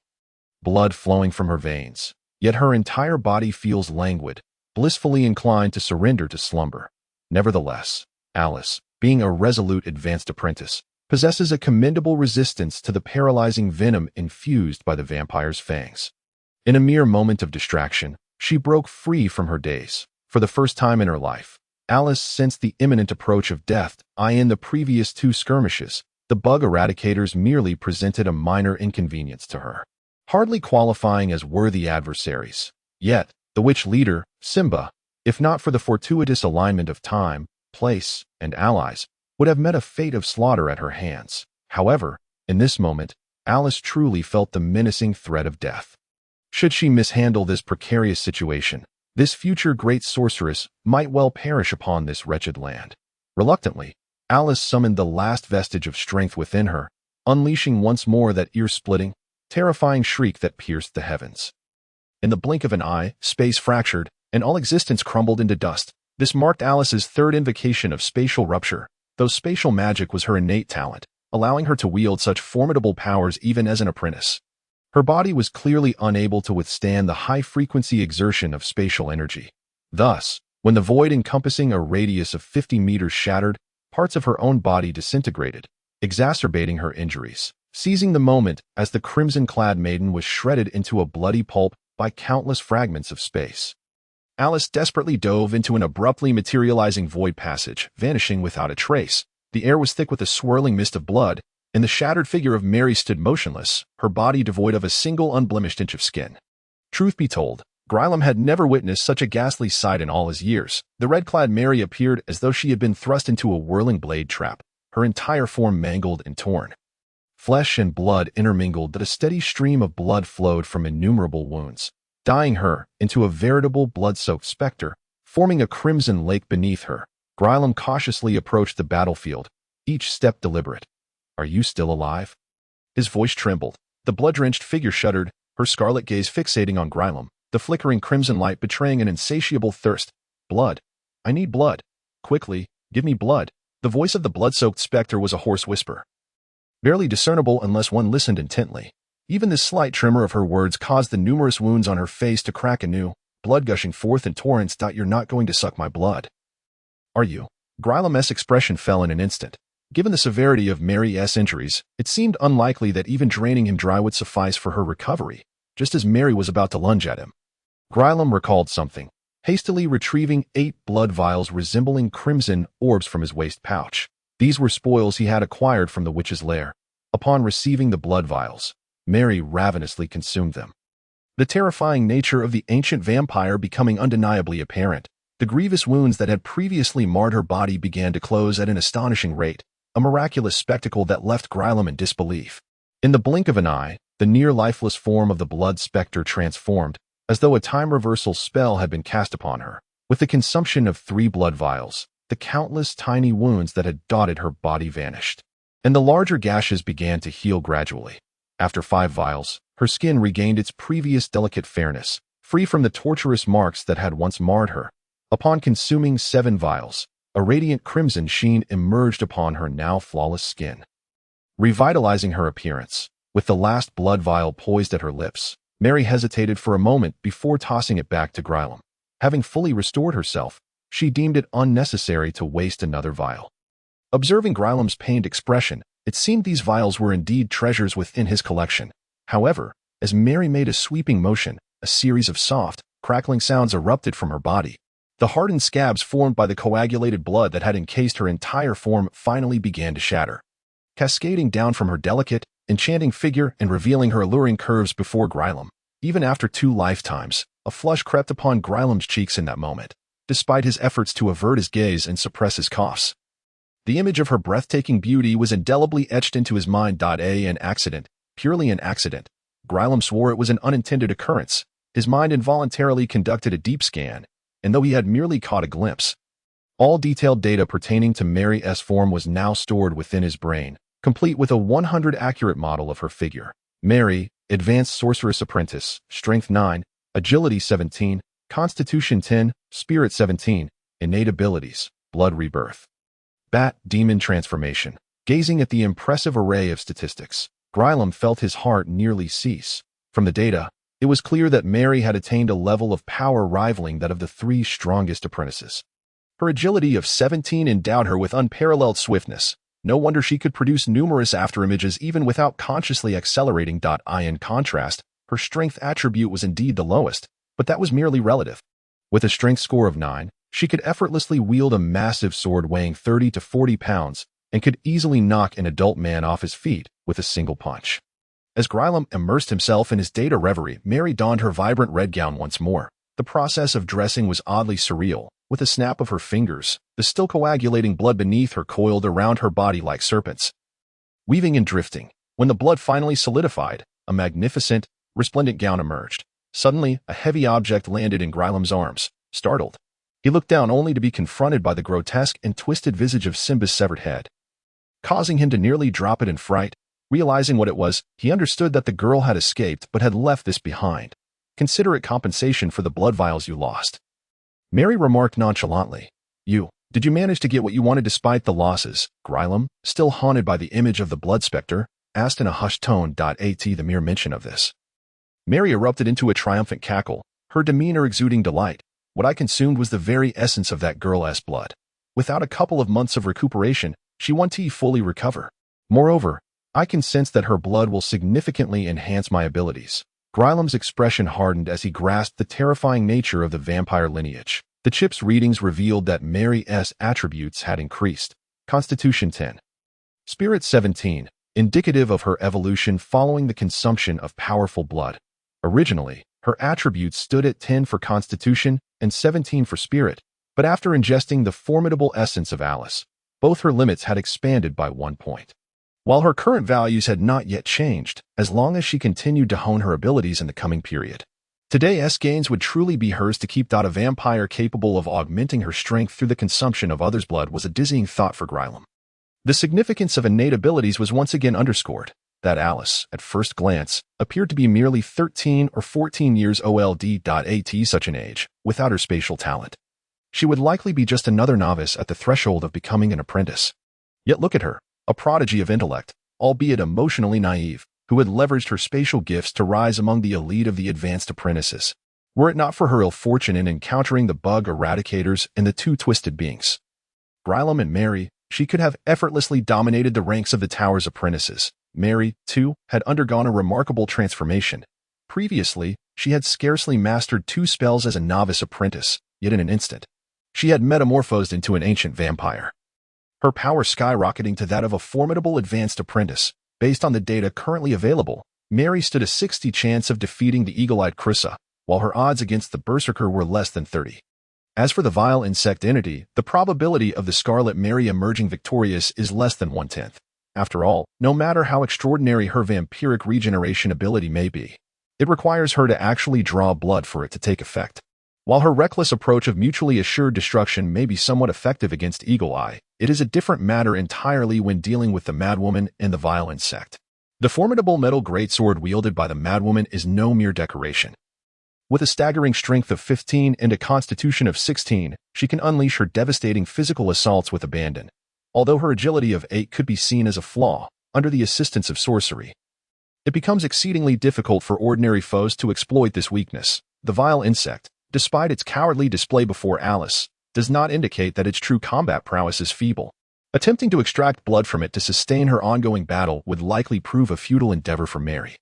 Speaker 2: blood flowing from her veins, yet her entire body feels languid, blissfully inclined to surrender to slumber. Nevertheless, Alice, being a resolute advanced apprentice, possesses a commendable resistance to the paralyzing venom infused by the vampire's fangs. In a mere moment of distraction, she broke free from her daze. For the first time in her life, Alice sensed the imminent approach of death. In the previous 2 skirmishes, the bug eradicators merely presented a minor inconvenience to her, hardly qualifying as worthy adversaries. Yet, the witch leader, Simba, if not for the fortuitous alignment of time, place, and allies, would have met a fate of slaughter at her hands. However, in this moment, Alice truly felt the menacing threat of death. Should she mishandle this precarious situation, this future great sorceress might well perish upon this wretched land. Reluctantly, Alice summoned the last vestige of strength within her, unleashing once more that ear-splitting, terrifying shriek that pierced the heavens. In the blink of an eye, space fractured, and all existence crumbled into dust. This marked Alice's 3rd invocation of spatial rupture, though spatial magic was her innate talent, allowing her to wield such formidable powers even as an apprentice. Her body was clearly unable to withstand the high-frequency exertion of spatial energy. Thus, when the void encompassing a radius of 50 meters shattered, parts of her own body disintegrated, exacerbating her injuries. Seizing the moment as the crimson-clad maiden was shredded into a bloody pulp by countless fragments of space, Alice desperately dove into an abruptly materializing void passage, vanishing without a trace. The air was thick with a swirling mist of blood, and the shattered figure of Mary stood motionless, her body devoid of a single unblemished inch of skin. Truth be told, Gryllem had never witnessed such a ghastly sight in all his years. The red-clad Mary appeared as though she had been thrust into a whirling blade trap, her entire form mangled and torn. Flesh and blood intermingled that a steady stream of blood flowed from innumerable wounds, dyeing her into a veritable blood-soaked specter, forming a crimson lake beneath her. Grylam cautiously approached the battlefield, each step deliberate. "Are you still alive?" His voice trembled. The blood-drenched figure shuddered, her scarlet gaze fixating on Grylam, the flickering crimson light betraying an insatiable thirst. "Blood. I need blood. Quickly, give me blood." The voice of the blood-soaked specter was a hoarse whisper, barely discernible unless one listened intently. Even this slight tremor of her words caused the numerous wounds on her face to crack anew, blood gushing forth in torrents. "You're not going to suck my blood, are you?" Grylam's expression fell in an instant. Given the severity of Mary's injuries, it seemed unlikely that even draining him dry would suffice for her recovery. Just as Mary was about to lunge at him, Grylam recalled something, hastily retrieving 8 blood vials resembling crimson orbs from his waist pouch. These were spoils he had acquired from the witch's lair. Upon receiving the blood vials, Mary ravenously consumed them. The terrifying nature of the ancient vampire becoming undeniably apparent, the grievous wounds that had previously marred her body began to close at an astonishing rate, a miraculous spectacle that left Grylam in disbelief. In the blink of an eye, the near-lifeless form of the blood specter transformed, as though a time-reversal spell had been cast upon her. With the consumption of 3 blood vials, the countless tiny wounds that had dotted her body vanished, and the larger gashes began to heal gradually. After 5 vials, her skin regained its previous delicate fairness, free from the torturous marks that had once marred her. Upon consuming 7 vials, a radiant crimson sheen emerged upon her now flawless skin, revitalizing her appearance. With the last blood vial poised at her lips, Mary hesitated for a moment before tossing it back to Grylam. Having fully restored herself, she deemed it unnecessary to waste another vial. Observing Grylam's pained expression, it seemed these vials were indeed treasures within his collection. However, as Mary made a sweeping motion, a series of soft, crackling sounds erupted from her body. The hardened scabs formed by the coagulated blood that had encased her entire form finally began to shatter, cascading down from her delicate, enchanting figure and revealing her alluring curves before Grylam. Even after 2 lifetimes, a flush crept upon Grylam's cheeks in that moment, despite his efforts to avert his gaze and suppress his coughs. The image of her breathtaking beauty was indelibly etched into his mind. An accident, purely an accident. Grylam swore it was an unintended occurrence. His mind involuntarily conducted a deep scan, and though he had merely caught a glimpse, all detailed data pertaining to Mary's form was now stored within his brain, complete with a 100 accurate model of her figure. Mary, Advanced Sorceress Apprentice, Strength 9, Agility 17, Constitution 10, Spirit 17, Innate Abilities, Blood Rebirth, Bat Demon Transformation. Gazing at the impressive array of statistics, Grylam felt his heart nearly cease. From the data, it was clear that Mary had attained a level of power rivaling that of the 3 strongest apprentices. Her agility of 17 endowed her with unparalleled swiftness. No wonder she could produce numerous afterimages even without consciously accelerating. In contrast, her strength attribute was indeed the lowest, but that was merely relative. With a strength score of 9, she could effortlessly wield a massive sword weighing 30 to 40 pounds and could easily knock an adult man off his feet with a single punch. As Grylam immersed himself in his data reverie, Mary donned her vibrant red gown once more. The process of dressing was oddly surreal. With a snap of her fingers, the still coagulating blood beneath her coiled around her body like serpents, weaving and drifting. When the blood finally solidified, a magnificent, resplendent gown emerged. Suddenly, a heavy object landed in Grylam's arms. Startled, he looked down only to be confronted by the grotesque and twisted visage of Simba's severed head, causing him to nearly drop it in fright. Realizing what it was, he understood that the girl had escaped but had left this behind. "Consider it compensation for the blood vials you lost," Mary remarked nonchalantly. Did you manage to get what you wanted despite the losses?" Grylam, still haunted by the image of the blood specter, asked in a hushed tone. The mere mention of this, Mary erupted into a triumphant cackle, her demeanor exuding delight. "What I consumed was the very essence of that girl's blood. Without a couple of months of recuperation, she won't fully recover. Moreover, I can sense that her blood will significantly enhance my abilities." Grylam's expression hardened as he grasped the terrifying nature of the vampire lineage. The chip's readings revealed that Mary's attributes had increased. Constitution 10. Spirit 17, indicative of her evolution following the consumption of powerful blood. Originally, her attributes stood at 10 for Constitution and 17 for Spirit, but after ingesting the formidable essence of Alice, both her limits had expanded by 1 point. while her current values had not yet changed, as long as she continued to hone her abilities in the coming period. Today's gains would truly be hers to keep. A vampire capable of augmenting her strength through the consumption of others' blood was a dizzying thought for Grylam. The significance of innate abilities was once again underscored. That Alice, at first glance, appeared to be merely 13 or 14 years old. At such an age, without her spatial talent, she would likely be just another novice at the threshold of becoming an apprentice. Yet look at her, a prodigy of intellect, albeit emotionally naive, who had leveraged her spatial gifts to rise among the elite of the advanced apprentices. Were it not for her ill fortune in encountering the bug eradicators and the two twisted beings, Grylam and Mary, she could have effortlessly dominated the ranks of the tower's apprentices. Mary, too, had undergone a remarkable transformation. Previously, she had scarcely mastered 2 spells as a novice apprentice, yet in an instant, she had metamorphosed into an ancient vampire. Her power skyrocketing to that of a formidable advanced apprentice. Based on the data currently available, Mary stood a 60 chance of defeating the eagle-eyed Krissa, while her odds against the Berserker were less than 30. As for the vile insect entity, the probability of the Scarlet Mary emerging victorious is less than 1/10. After all, no matter how extraordinary her vampiric regeneration ability may be, it requires her to actually draw blood for it to take effect. While her reckless approach of mutually assured destruction may be somewhat effective against Eagle Eye, it is a different matter entirely when dealing with the Madwoman and the vile insect. The formidable metal greatsword wielded by the Madwoman is no mere decoration. With a staggering strength of 15 and a constitution of 16, she can unleash her devastating physical assaults with abandon. Although her agility of 8 could be seen as a flaw, under the assistance of sorcery, it becomes exceedingly difficult for ordinary foes to exploit this weakness. The vile insect, despite its cowardly display before Alice, does not indicate that its true combat prowess is feeble. Attempting to extract blood from it to sustain her ongoing battle would likely prove a futile endeavor for Mary.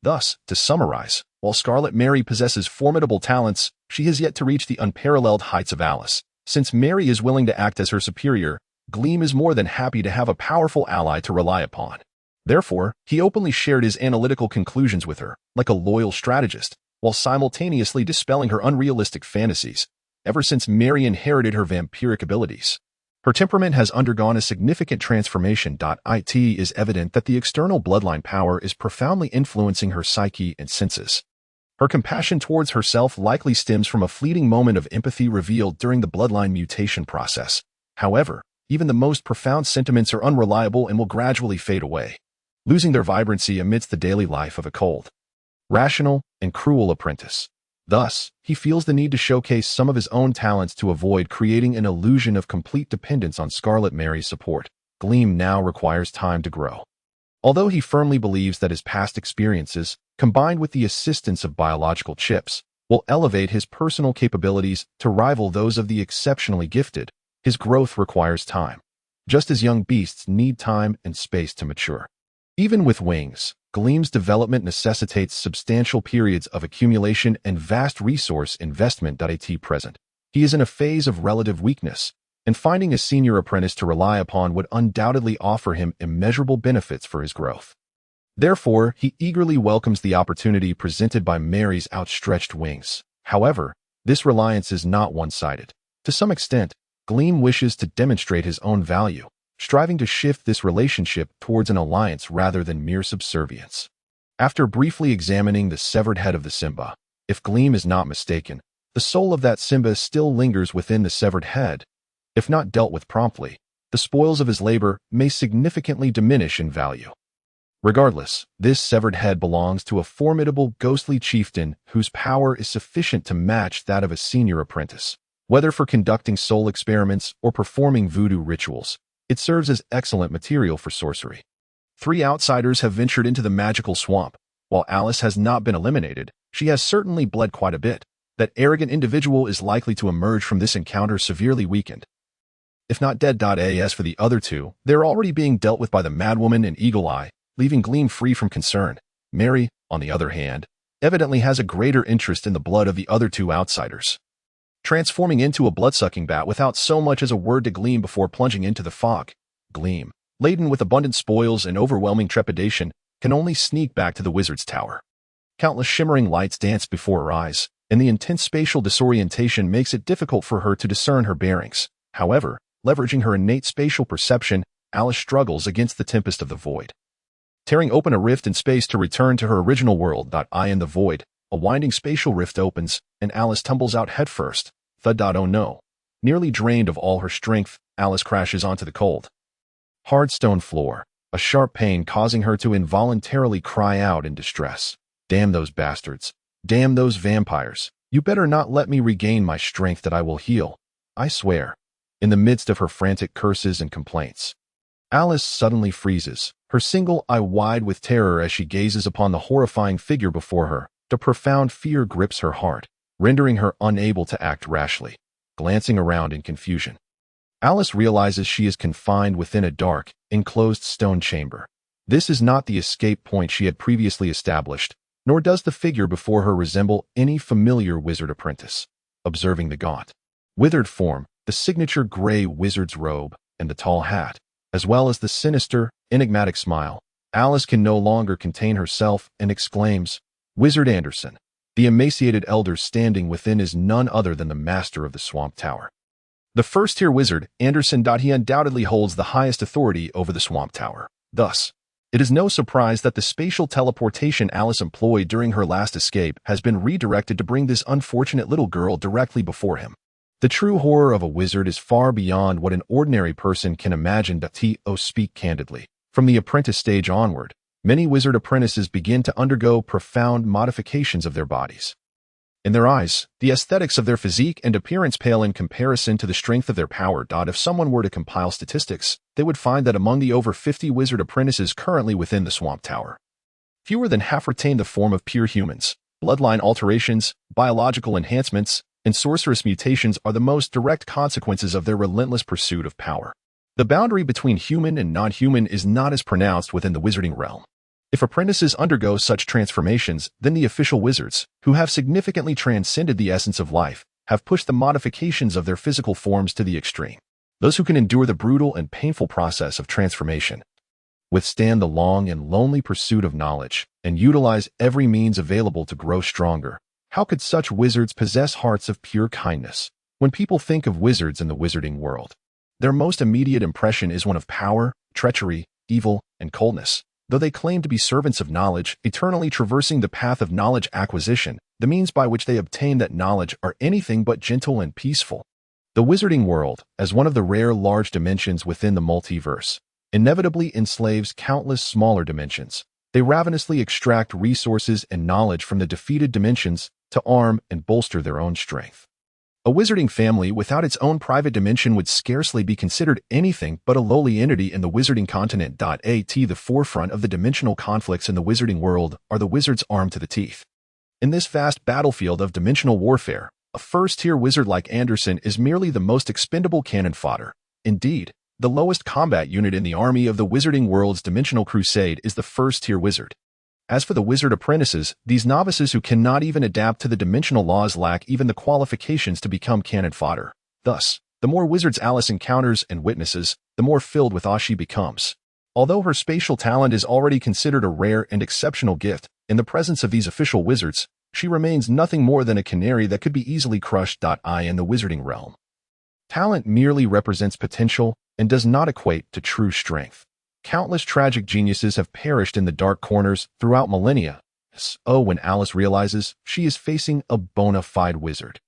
Speaker 2: Thus, to summarize, while Scarlet Mary possesses formidable talents, she has yet to reach the unparalleled heights of Alice. Since Mary is willing to act as her superior, Gleam is more than happy to have a powerful ally to rely upon. Therefore, he openly shared his analytical conclusions with her, like a loyal strategist, while simultaneously dispelling her unrealistic fantasies. Ever since Mary inherited her vampiric abilities, her temperament has undergone a significant transformation. It is evident that the external bloodline power is profoundly influencing her psyche and senses. Her compassion towards herself likely stems from a fleeting moment of empathy revealed during the bloodline mutation process. However, even the most profound sentiments are unreliable and will gradually fade away, losing their vibrancy amidst the daily life of a cold, rational, and cruel apprentice. Thus, he feels the need to showcase some of his own talents to avoid creating an illusion of complete dependence on Scarlet Mary's support. Gleam now requires time to grow. Although he firmly believes that his past experiences, combined with the assistance of biological chips, will elevate his personal capabilities to rival those of the exceptionally gifted, his growth requires time, just as young beasts need time and space to mature. Even with wings, Gleam's development necessitates substantial periods of accumulation and vast resource investment. At present, he is in a phase of relative weakness, and finding a senior apprentice to rely upon would undoubtedly offer him immeasurable benefits for his growth. Therefore, he eagerly welcomes the opportunity presented by Mary's outstretched wings. However, this reliance is not one-sided. To some extent, Gleam wishes to demonstrate his own value, striving to shift this relationship towards an alliance rather than mere subservience. After briefly examining the severed head of the Simba, if Gleam is not mistaken, the soul of that Simba still lingers within the severed head. If not dealt with promptly, the spoils of his labor may significantly diminish in value. Regardless, this severed head belongs to a formidable ghostly chieftain whose power is sufficient to match that of a senior apprentice. Whether for conducting soul experiments or performing voodoo rituals, it serves as excellent material for sorcery. 3 outsiders have ventured into the magical swamp. While Alice has not been eliminated, she has certainly bled quite a bit. That arrogant individual is likely to emerge from this encounter severely weakened, if not dead. As for the other 2, they're already being dealt with by the Madwoman and Eagle Eye, leaving Gleam free from concern. Mary, on the other hand, evidently has a greater interest in the blood of the other 2 outsiders, transforming into a blood-sucking bat without so much as a word to Gleam before plunging into the fog. Gleam, laden with abundant spoils and overwhelming trepidation, can only sneak back to the wizard's tower. Countless shimmering lights dance before her eyes, and the intense spatial disorientation makes it difficult for her to discern her bearings. However, leveraging her innate spatial perception, Alice struggles against the tempest of the void. Tearing open a rift in space to return to her original world. In the void, a winding spatial rift opens, and Alice tumbles out headfirst. Thud. Oh no. Nearly drained of all her strength, Alice crashes onto the cold, hard stone floor, a sharp pain causing her to involuntarily cry out in distress. Damn those bastards. Damn those vampires. You better not let me regain my strength that I will heal. I swear. In the midst of her frantic curses and complaints, Alice suddenly freezes, her single eye wide with terror as she gazes upon the horrifying figure before her. A profound fear grips her heart, rendering her unable to act rashly. Glancing around in confusion, Alice realizes she is confined within a dark, enclosed stone chamber. This is not the escape point she had previously established, nor does the figure before her resemble any familiar wizard apprentice. Observing the gaunt, withered form, the signature gray wizard's robe, and the tall hat, as well as the sinister, enigmatic smile, Alice can no longer contain herself and exclaims, "Wizard Anderson." The emaciated elder standing within is none other than the master of the Swamp Tower. The first-tier wizard, Anderson. He undoubtedly holds the highest authority over the Swamp Tower. Thus, it is no surprise that the spatial teleportation Alice employed during her last escape has been redirected to bring this unfortunate little girl directly before him. The true horror of a wizard is far beyond what an ordinary person can imagine. Speak candidly. From the apprentice stage onward, many wizard apprentices begin to undergo profound modifications of their bodies. In their eyes, the aesthetics of their physique and appearance pale in comparison to the strength of their power. If someone were to compile statistics, they would find that among the over 50 wizard apprentices currently within the Swamp Tower, fewer than half retain the form of pure humans. Bloodline alterations, biological enhancements, and sorcerous mutations are the most direct consequences of their relentless pursuit of power. The boundary between human and non-human is not as pronounced within the wizarding realm. If apprentices undergo such transformations, then the official wizards, who have significantly transcended the essence of life, have pushed the modifications of their physical forms to the extreme. Those who can endure the brutal and painful process of transformation, withstand the long and lonely pursuit of knowledge, and utilize every means available to grow stronger. How could such wizards possess hearts of pure kindness? When people think of wizards in the wizarding world, their most immediate impression is one of power, treachery, evil, and coldness. Though they claim to be servants of knowledge, eternally traversing the path of knowledge acquisition, the means by which they obtain that knowledge are anything but gentle and peaceful. The wizarding world, as one of the rare large dimensions within the multiverse, inevitably enslaves countless smaller dimensions. They ravenously extract resources and knowledge from the defeated dimensions to arm and bolster their own strength. A wizarding family without its own private dimension would scarcely be considered anything but a lowly entity in the wizarding continent. At the forefront of the dimensional conflicts in the wizarding world are the wizards armed to the teeth. In this vast battlefield of dimensional warfare, a first-tier wizard like Anderson is merely the most expendable cannon fodder. Indeed, the lowest combat unit in the army of the wizarding world's dimensional crusade is the first-tier wizard. As for the wizard apprentices, these novices who cannot even adapt to the dimensional laws lack even the qualifications to become cannon fodder. Thus, the more wizards Alice encounters and witnesses, the more filled with awe she becomes. Although her spatial talent is already considered a rare and exceptional gift, in the presence of these official wizards, she remains nothing more than a canary that could be easily crushed. In the wizarding realm, talent merely represents potential and does not equate to true strength. Countless tragic geniuses have perished in the dark corners throughout millennia. When Alice realizes she is facing a bona fide wizard,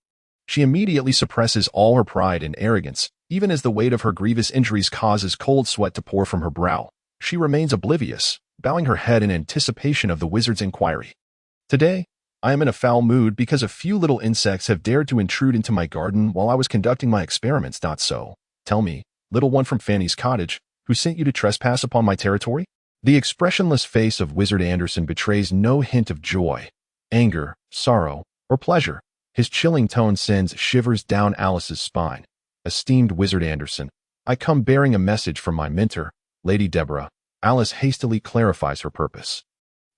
Speaker 2: she immediately suppresses all her pride and arrogance, even as the weight of her grievous injuries causes cold sweat to pour from her brow. She remains oblivious, bowing her head in anticipation of the wizard's inquiry. Today, I am in a foul mood because a few little insects have dared to intrude into my garden while I was conducting my experiments. So, tell me, little one from Fanny's cottage, who sent you to trespass upon my territory? The expressionless face of Wizard Anderson betrays no hint of joy, anger, sorrow, or pleasure. His chilling tone sends shivers down Alice's spine. Esteemed Wizard Anderson, I come bearing a message from my mentor, Lady Deborah. Alice hastily clarifies her purpose,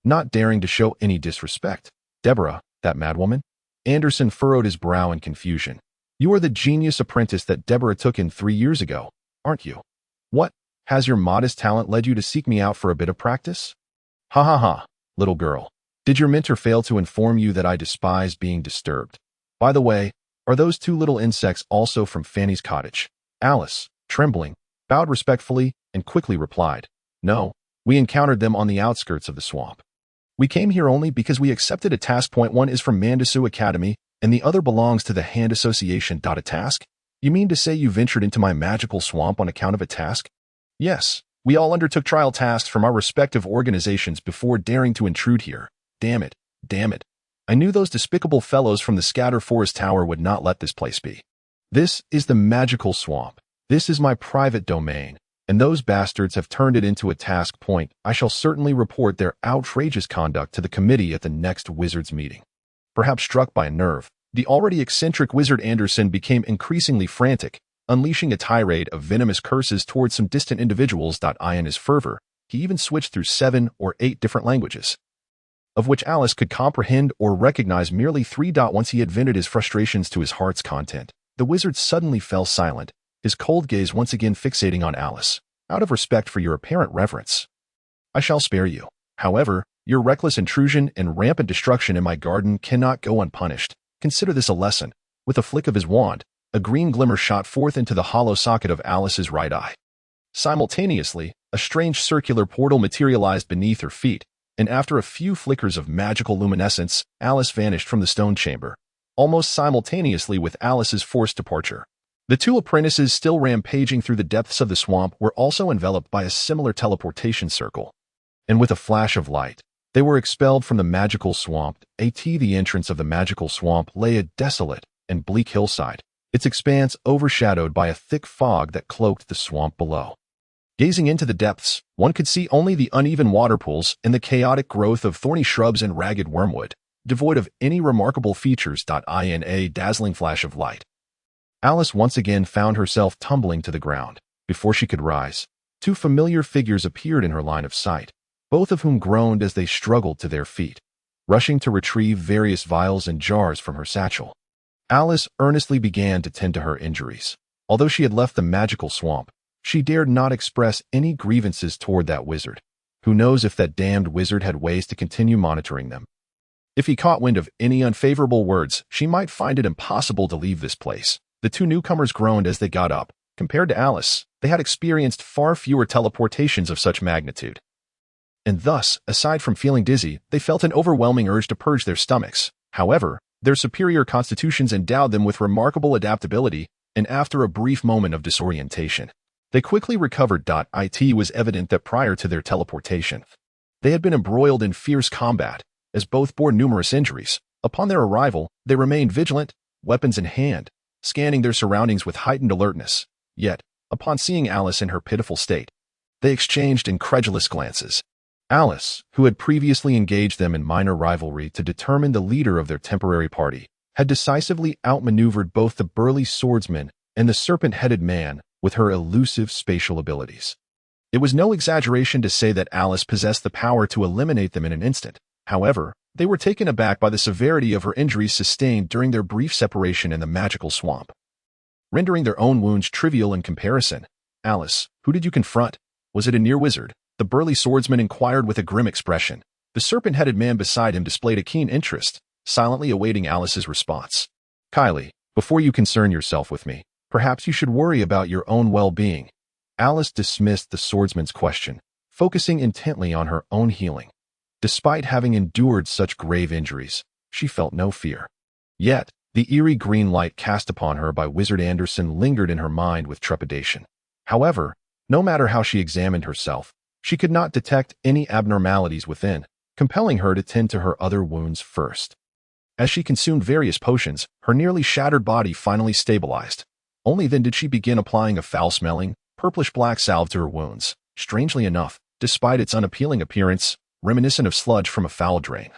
Speaker 2: not daring to show any disrespect. Deborah, that madwoman? Anderson furrowed his brow in confusion. You are the genius apprentice that Deborah took in 3 years ago, aren't you? What? Has your modest talent led you to seek me out for a bit of practice? Ha ha ha, little girl. Did your mentor fail to inform you that I despise being disturbed? By the way, are those 2 little insects also from Fanny's cottage? Alice, trembling, bowed respectfully, and quickly replied, "No, we encountered them on the outskirts of the swamp. We came here only because we accepted a task. Point one is from Mandasu Academy, and the other belongs to the Hand Association. A task? You mean to say you ventured into my magical swamp on account of a task?" "Yes, we all undertook trial tasks from our respective organizations before daring to intrude here. Damn it, damn it. I knew those despicable fellows from the Scatter Forest Tower would not let this place be. This is the magical swamp. This is my private domain, and those bastards have turned it into a task. Point. I shall certainly report their outrageous conduct to the committee at the next wizards' meeting." Perhaps struck by a nerve, the already eccentric Wizard Anderson became increasingly frantic, unleashing a tirade of venomous curses towards some distant individuals. In his fervor, he even switched through 7 or 8 different languages, of which Alice could comprehend or recognize merely 3. Once he had vented his frustrations to his heart's content, the wizard suddenly fell silent, his cold gaze once again fixating on Alice. "Out of respect for your apparent reverence, I shall spare you. However, your reckless intrusion and rampant destruction in my garden cannot go unpunished. Consider this a lesson." With a flick of his wand, a green glimmer shot forth into the hollow socket of Alice's right eye. Simultaneously, a strange circular portal materialized beneath her feet, and after a few flickers of magical luminescence, Alice vanished from the stone chamber, almost simultaneously with Alice's forced departure. The 2 apprentices still rampaging through the depths of the swamp were also enveloped by a similar teleportation circle, and with a flash of light, they were expelled from the magical swamp. The entrance of the magical swamp lay a desolate and bleak hillside, its expanse overshadowed by a thick fog that cloaked the swamp below. Gazing into the depths, one could see only the uneven waterpools and the chaotic growth of thorny shrubs and ragged wormwood, devoid of any remarkable features. In a dazzling flash of light, Alice once again found herself tumbling to the ground. Before she could rise, 2 familiar figures appeared in her line of sight, both of whom groaned as they struggled to their feet, rushing to retrieve various vials and jars from her satchel. Alice earnestly began to tend to her injuries. Although she had left the magical swamp, she dared not express any grievances toward that wizard. Who knows if that damned wizard had ways to continue monitoring them? If he caught wind of any unfavorable words, she might find it impossible to leave this place. The 2 newcomers groaned as they got up. Compared to Alice, they had experienced far fewer teleportations of such magnitude. And thus, aside from feeling dizzy, they felt an overwhelming urge to purge their stomachs. However, their superior constitutions endowed them with remarkable adaptability, and after a brief moment of disorientation, they quickly recovered. It was evident that prior to their teleportation, they had been embroiled in fierce combat, as both bore numerous injuries. Upon their arrival, they remained vigilant, weapons in hand, scanning their surroundings with heightened alertness. Yet, upon seeing Alice in her pitiful state, they exchanged incredulous glances. Alice, who had previously engaged them in minor rivalry to determine the leader of their temporary party, had decisively outmaneuvered both the burly swordsman and the serpent-headed man with her elusive spatial abilities. It was no exaggeration to say that Alice possessed the power to eliminate them in an instant. However, they were taken aback by the severity of her injuries sustained during their brief separation in the magical swamp. Rendering their own wounds trivial in comparison, "Alice, who did you confront? Was it a near wizard?" the burly swordsman inquired with a grim expression. The serpent-headed man beside him displayed a keen interest, silently awaiting Alice's response. "Kylie, before you concern yourself with me, perhaps you should worry about your own well-being." Alice dismissed the swordsman's question, focusing intently on her own healing. Despite having endured such grave injuries, she felt no fear. Yet, the eerie green light cast upon her by Wizard Anderson lingered in her mind with trepidation. However, no matter how she examined herself, she could not detect any abnormalities within, compelling her to tend to her other wounds first. As she consumed various potions, her nearly shattered body finally stabilized. Only then did she begin applying a foul-smelling, purplish-black salve to her wounds. Strangely enough, despite its unappealing appearance, reminiscent of sludge from a foul drain,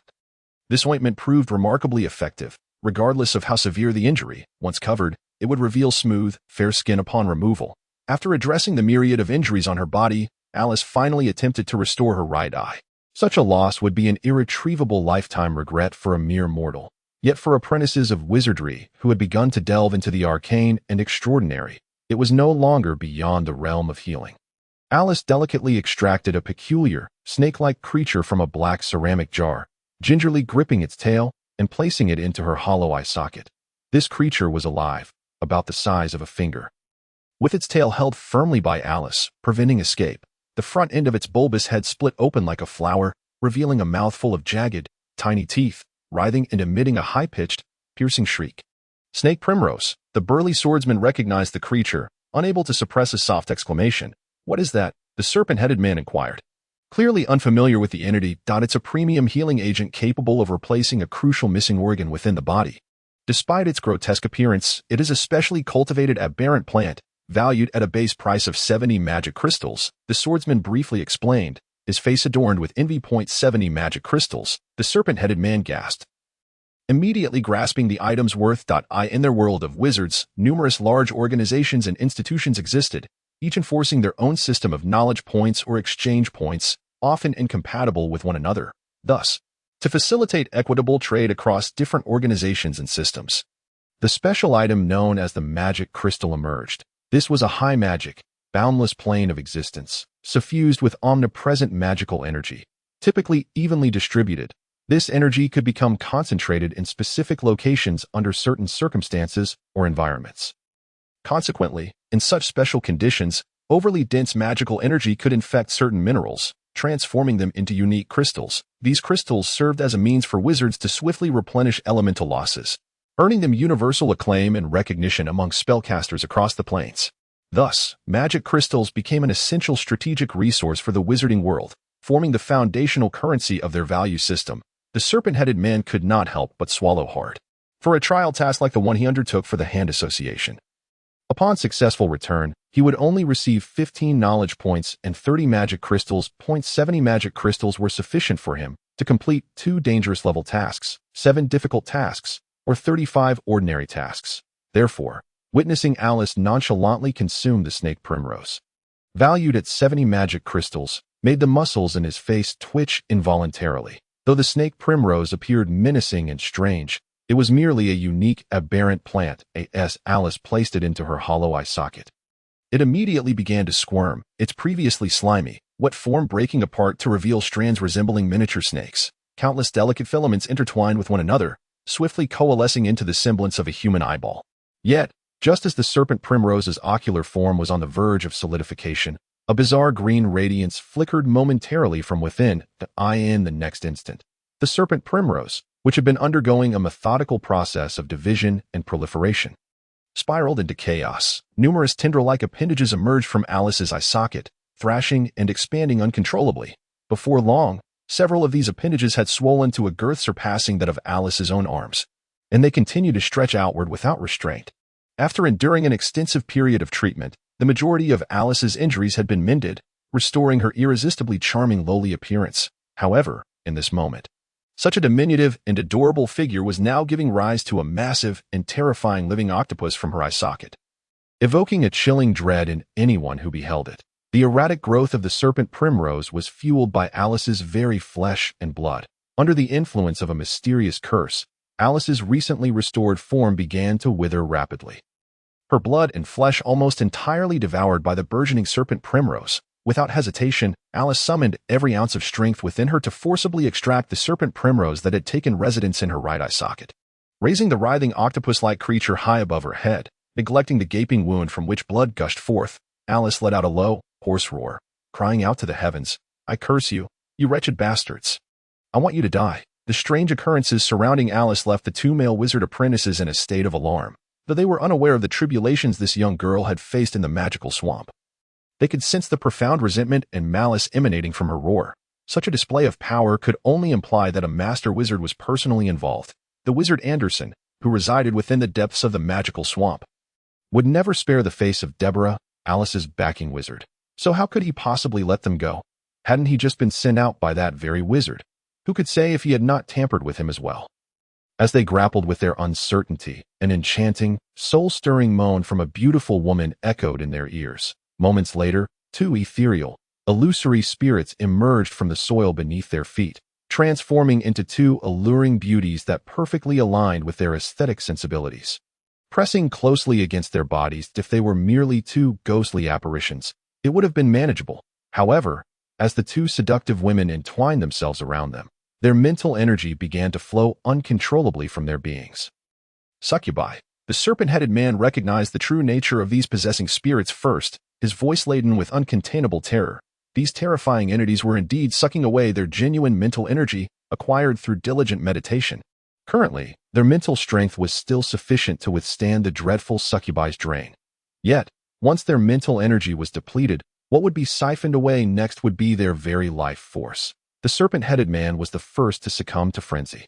Speaker 2: this ointment proved remarkably effective. Regardless of how severe the injury, once covered, it would reveal smooth, fair skin upon removal. After addressing the myriad of injuries on her body, Alice finally attempted to restore her right eye. Such a loss would be an irretrievable lifetime regret for a mere mortal. Yet for apprentices of wizardry who had begun to delve into the arcane and extraordinary, it was no longer beyond the realm of healing. Alice delicately extracted a peculiar, snake-like creature from a black ceramic jar, gingerly gripping its tail and placing it into her hollow eye socket. This creature was alive, about the size of a finger. With its tail held firmly by Alice, preventing escape, the front end of its bulbous head split open like a flower, revealing a mouthful of jagged, tiny teeth, writhing and emitting a high-pitched, piercing shriek. Snake Primrose, the burly swordsman, recognized the creature, unable to suppress a soft exclamation. "What is that?" the serpent-headed man inquired. Clearly unfamiliar with the entity, it's a premium healing agent capable of replacing a crucial missing organ within the body. Despite its grotesque appearance, it is a specially cultivated aberrant plant, valued at a base price of 70 magic crystals, the swordsman briefly explained, his face adorned with envy. 70 magic crystals, the serpent-headed man gasped. Immediately grasping the item's worth. In their world of wizards, numerous large organizations and institutions existed, each enforcing their own system of knowledge points or exchange points, often incompatible with one another. Thus, to facilitate equitable trade across different organizations and systems, the special item known as the magic crystal emerged. This was a high magic, boundless plane of existence, suffused with omnipresent magical energy, typically evenly distributed. This energy could become concentrated in specific locations under certain circumstances or environments. Consequently, in such special conditions, overly dense magical energy could infect certain minerals, transforming them into unique crystals. These crystals served as a means for wizards to swiftly replenish elemental losses, earning them universal acclaim and recognition among spellcasters across the planes. Thus, magic crystals became an essential strategic resource for the wizarding world, forming the foundational currency of their value system. The serpent-headed man could not help but swallow hard for a trial task like the one he undertook for the Hand Association. Upon successful return, he would only receive 15 knowledge points and 30 magic crystals. 70 magic crystals were sufficient for him to complete 2 dangerous level tasks, 7 difficult tasks, or 35 ordinary tasks. Therefore, witnessing Alice nonchalantly consume the snake primrose, valued at 70 magic crystals, made the muscles in his face twitch involuntarily. Though the snake primrose appeared menacing and strange, it was merely a unique, aberrant plant. As Alice placed it into her hollow eye socket, it immediately began to squirm, its previously slimy, wet form breaking apart to reveal strands resembling miniature snakes. Countless delicate filaments intertwined with one another, swiftly coalescing into the semblance of a human eyeball. Yet, just as the serpent primrose's ocular form was on the verge of solidification, a bizarre green radiance flickered momentarily from within the eye. In the next instant, the serpent primrose, which had been undergoing a methodical process of division and proliferation, spiraled into chaos. Numerous tendril-like appendages emerged from Alice's eye socket, thrashing and expanding uncontrollably. Before long, several of these appendages had swollen to a girth surpassing that of Alice's own arms, and they continued to stretch outward without restraint. After enduring an extensive period of treatment, the majority of Alice's injuries had been mended, restoring her irresistibly charming lowly appearance. However, in this moment, such a diminutive and adorable figure was now giving rise to a massive and terrifying living octopus from her eye socket, evoking a chilling dread in anyone who beheld it. The erratic growth of the serpent primrose was fueled by Alice's very flesh and blood. Under the influence of a mysterious curse, Alice's recently restored form began to wither rapidly, her blood and flesh almost entirely devoured by the burgeoning serpent primrose. Without hesitation, Alice summoned every ounce of strength within her to forcibly extract the serpent primrose that had taken residence in her right eye socket. Raising the writhing octopus-like creature high above her head, neglecting the gaping wound from which blood gushed forth, Alice let out a low, hoarse roar, crying out to the heavens, "I curse you, you wretched bastards. I want you to die." The strange occurrences surrounding Alice left the 2 male wizard apprentices in a state of alarm, though they were unaware of the tribulations this young girl had faced in the magical swamp. They could sense the profound resentment and malice emanating from her roar. Such a display of power could only imply that a master wizard was personally involved. The wizard Anderson, who resided within the depths of the magical swamp, would never spare the face of Deborah, Alice's backing wizard. So how could he possibly let them go? Hadn't he just been sent out by that very wizard? Who could say if he had not tampered with him as well? As they grappled with their uncertainty, an enchanting, soul-stirring moan from a beautiful woman echoed in their ears. Moments later, 2 ethereal, illusory spirits emerged from the soil beneath their feet, transforming into 2 alluring beauties that perfectly aligned with their aesthetic sensibilities. Pressing closely against their bodies, if they were merely 2 ghostly apparitions, it would have been manageable. However, as the 2 seductive women entwined themselves around them, their mental energy began to flow uncontrollably from their beings. Succubi, The serpent-headed man recognized the true nature of these possessing spirits first, his voice laden with uncontainable terror. These terrifying entities were indeed sucking away their genuine mental energy acquired through diligent meditation. Currently, their mental strength was still sufficient to withstand the dreadful succubi's drain. Yet, once their mental energy was depleted, what would be siphoned away next would be their very life force. The serpent-headed man was the first to succumb to frenzy.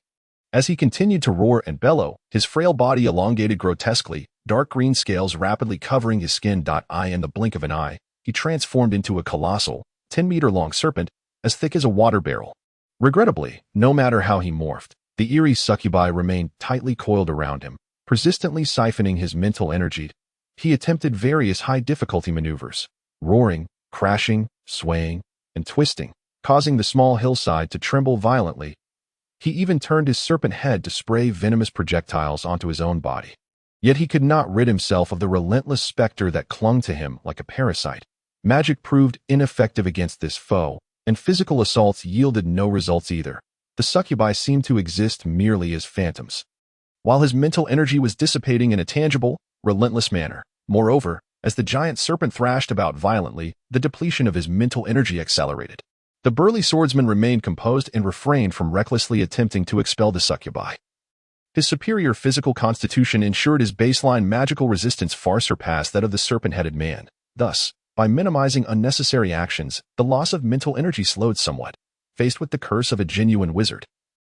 Speaker 2: As he continued to roar and bellow, his frail body elongated grotesquely, dark green scales rapidly covering his skin. In the blink of an eye, he transformed into a colossal, 10-meter-long serpent, as thick as a water barrel. Regrettably, no matter how he morphed, the eerie succubi remained tightly coiled around him, persistently siphoning his mental energy. He attempted various high-difficulty maneuvers, roaring, crashing, swaying, and twisting, causing the small hillside to tremble violently. He even turned his serpent head to spray venomous projectiles onto his own body. Yet he could not rid himself of the relentless specter that clung to him like a parasite. Magic proved ineffective against this foe, and physical assaults yielded no results either. The succubi seemed to exist merely as phantoms, while his mental energy was dissipating in a tangible, relentless manner. Moreover, as the giant serpent thrashed about violently, the depletion of his mental energy accelerated. The burly swordsman remained composed and refrained from recklessly attempting to expel the succubi. His superior physical constitution ensured his baseline magical resistance far surpassed that of the serpent-headed man. Thus, by minimizing unnecessary actions, the loss of mental energy slowed somewhat. Faced with the curse of a genuine wizard,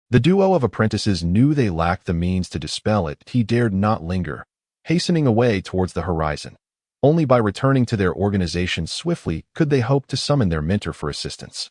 Speaker 2: the duo of apprentices knew they lacked the means to dispel it. He dared not linger, hastening away towards the horizon. Only by returning to their organization swiftly could they hope to summon their mentor for assistance.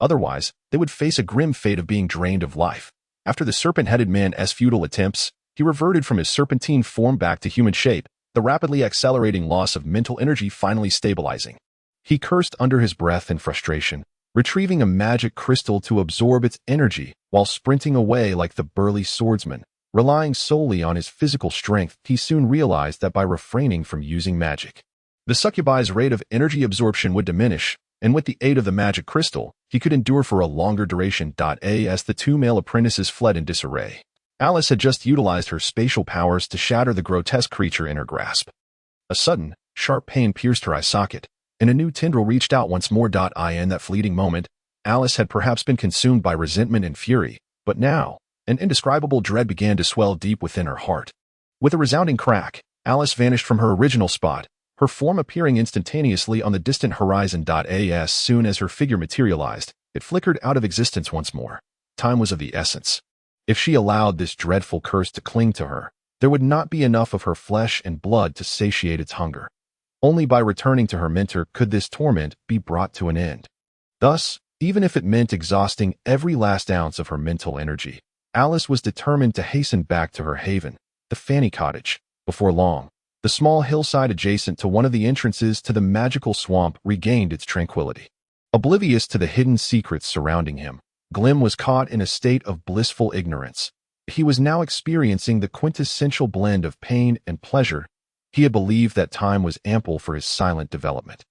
Speaker 2: Otherwise, they would face a grim fate of being drained of life. After the serpent-headed man's futile attempts, he reverted from his serpentine form back to human shape, the rapidly accelerating loss of mental energy finally stabilizing. He cursed under his breath in frustration, retrieving a magic crystal to absorb its energy while sprinting away like the burly swordsman. Relying solely on his physical strength, he soon realized that by refraining from using magic, the succubi's rate of energy absorption would diminish, and with the aid of the magic crystal, he could endure for a longer duration. As the two male apprentices fled in disarray, Alice had just utilized her spatial powers to shatter the grotesque creature in her grasp. A sudden, sharp pain pierced her eye socket, and a new tendril reached out once more. In that fleeting moment, Alice had perhaps been consumed by resentment and fury, but now, an indescribable dread began to swell deep within her heart. With a resounding crack, Alice vanished from her original spot, her form appearing instantaneously on the distant horizon. As soon as her figure materialized, it flickered out of existence once more. Time was of the essence. If she allowed this dreadful curse to cling to her, there would not be enough of her flesh and blood to satiate its hunger. Only by returning to her mentor could this torment be brought to an end. Thus, even if it meant exhausting every last ounce of her mental energy, Alice was determined to hasten back to her haven, the Fanny Cottage. Before long, the small hillside adjacent to one of the entrances to the magical swamp regained its tranquility. Oblivious to the hidden secrets surrounding him, Glim was caught in a state of blissful ignorance. He was now experiencing the quintessential blend of pain and pleasure. He had believed that time was ample for his silent development.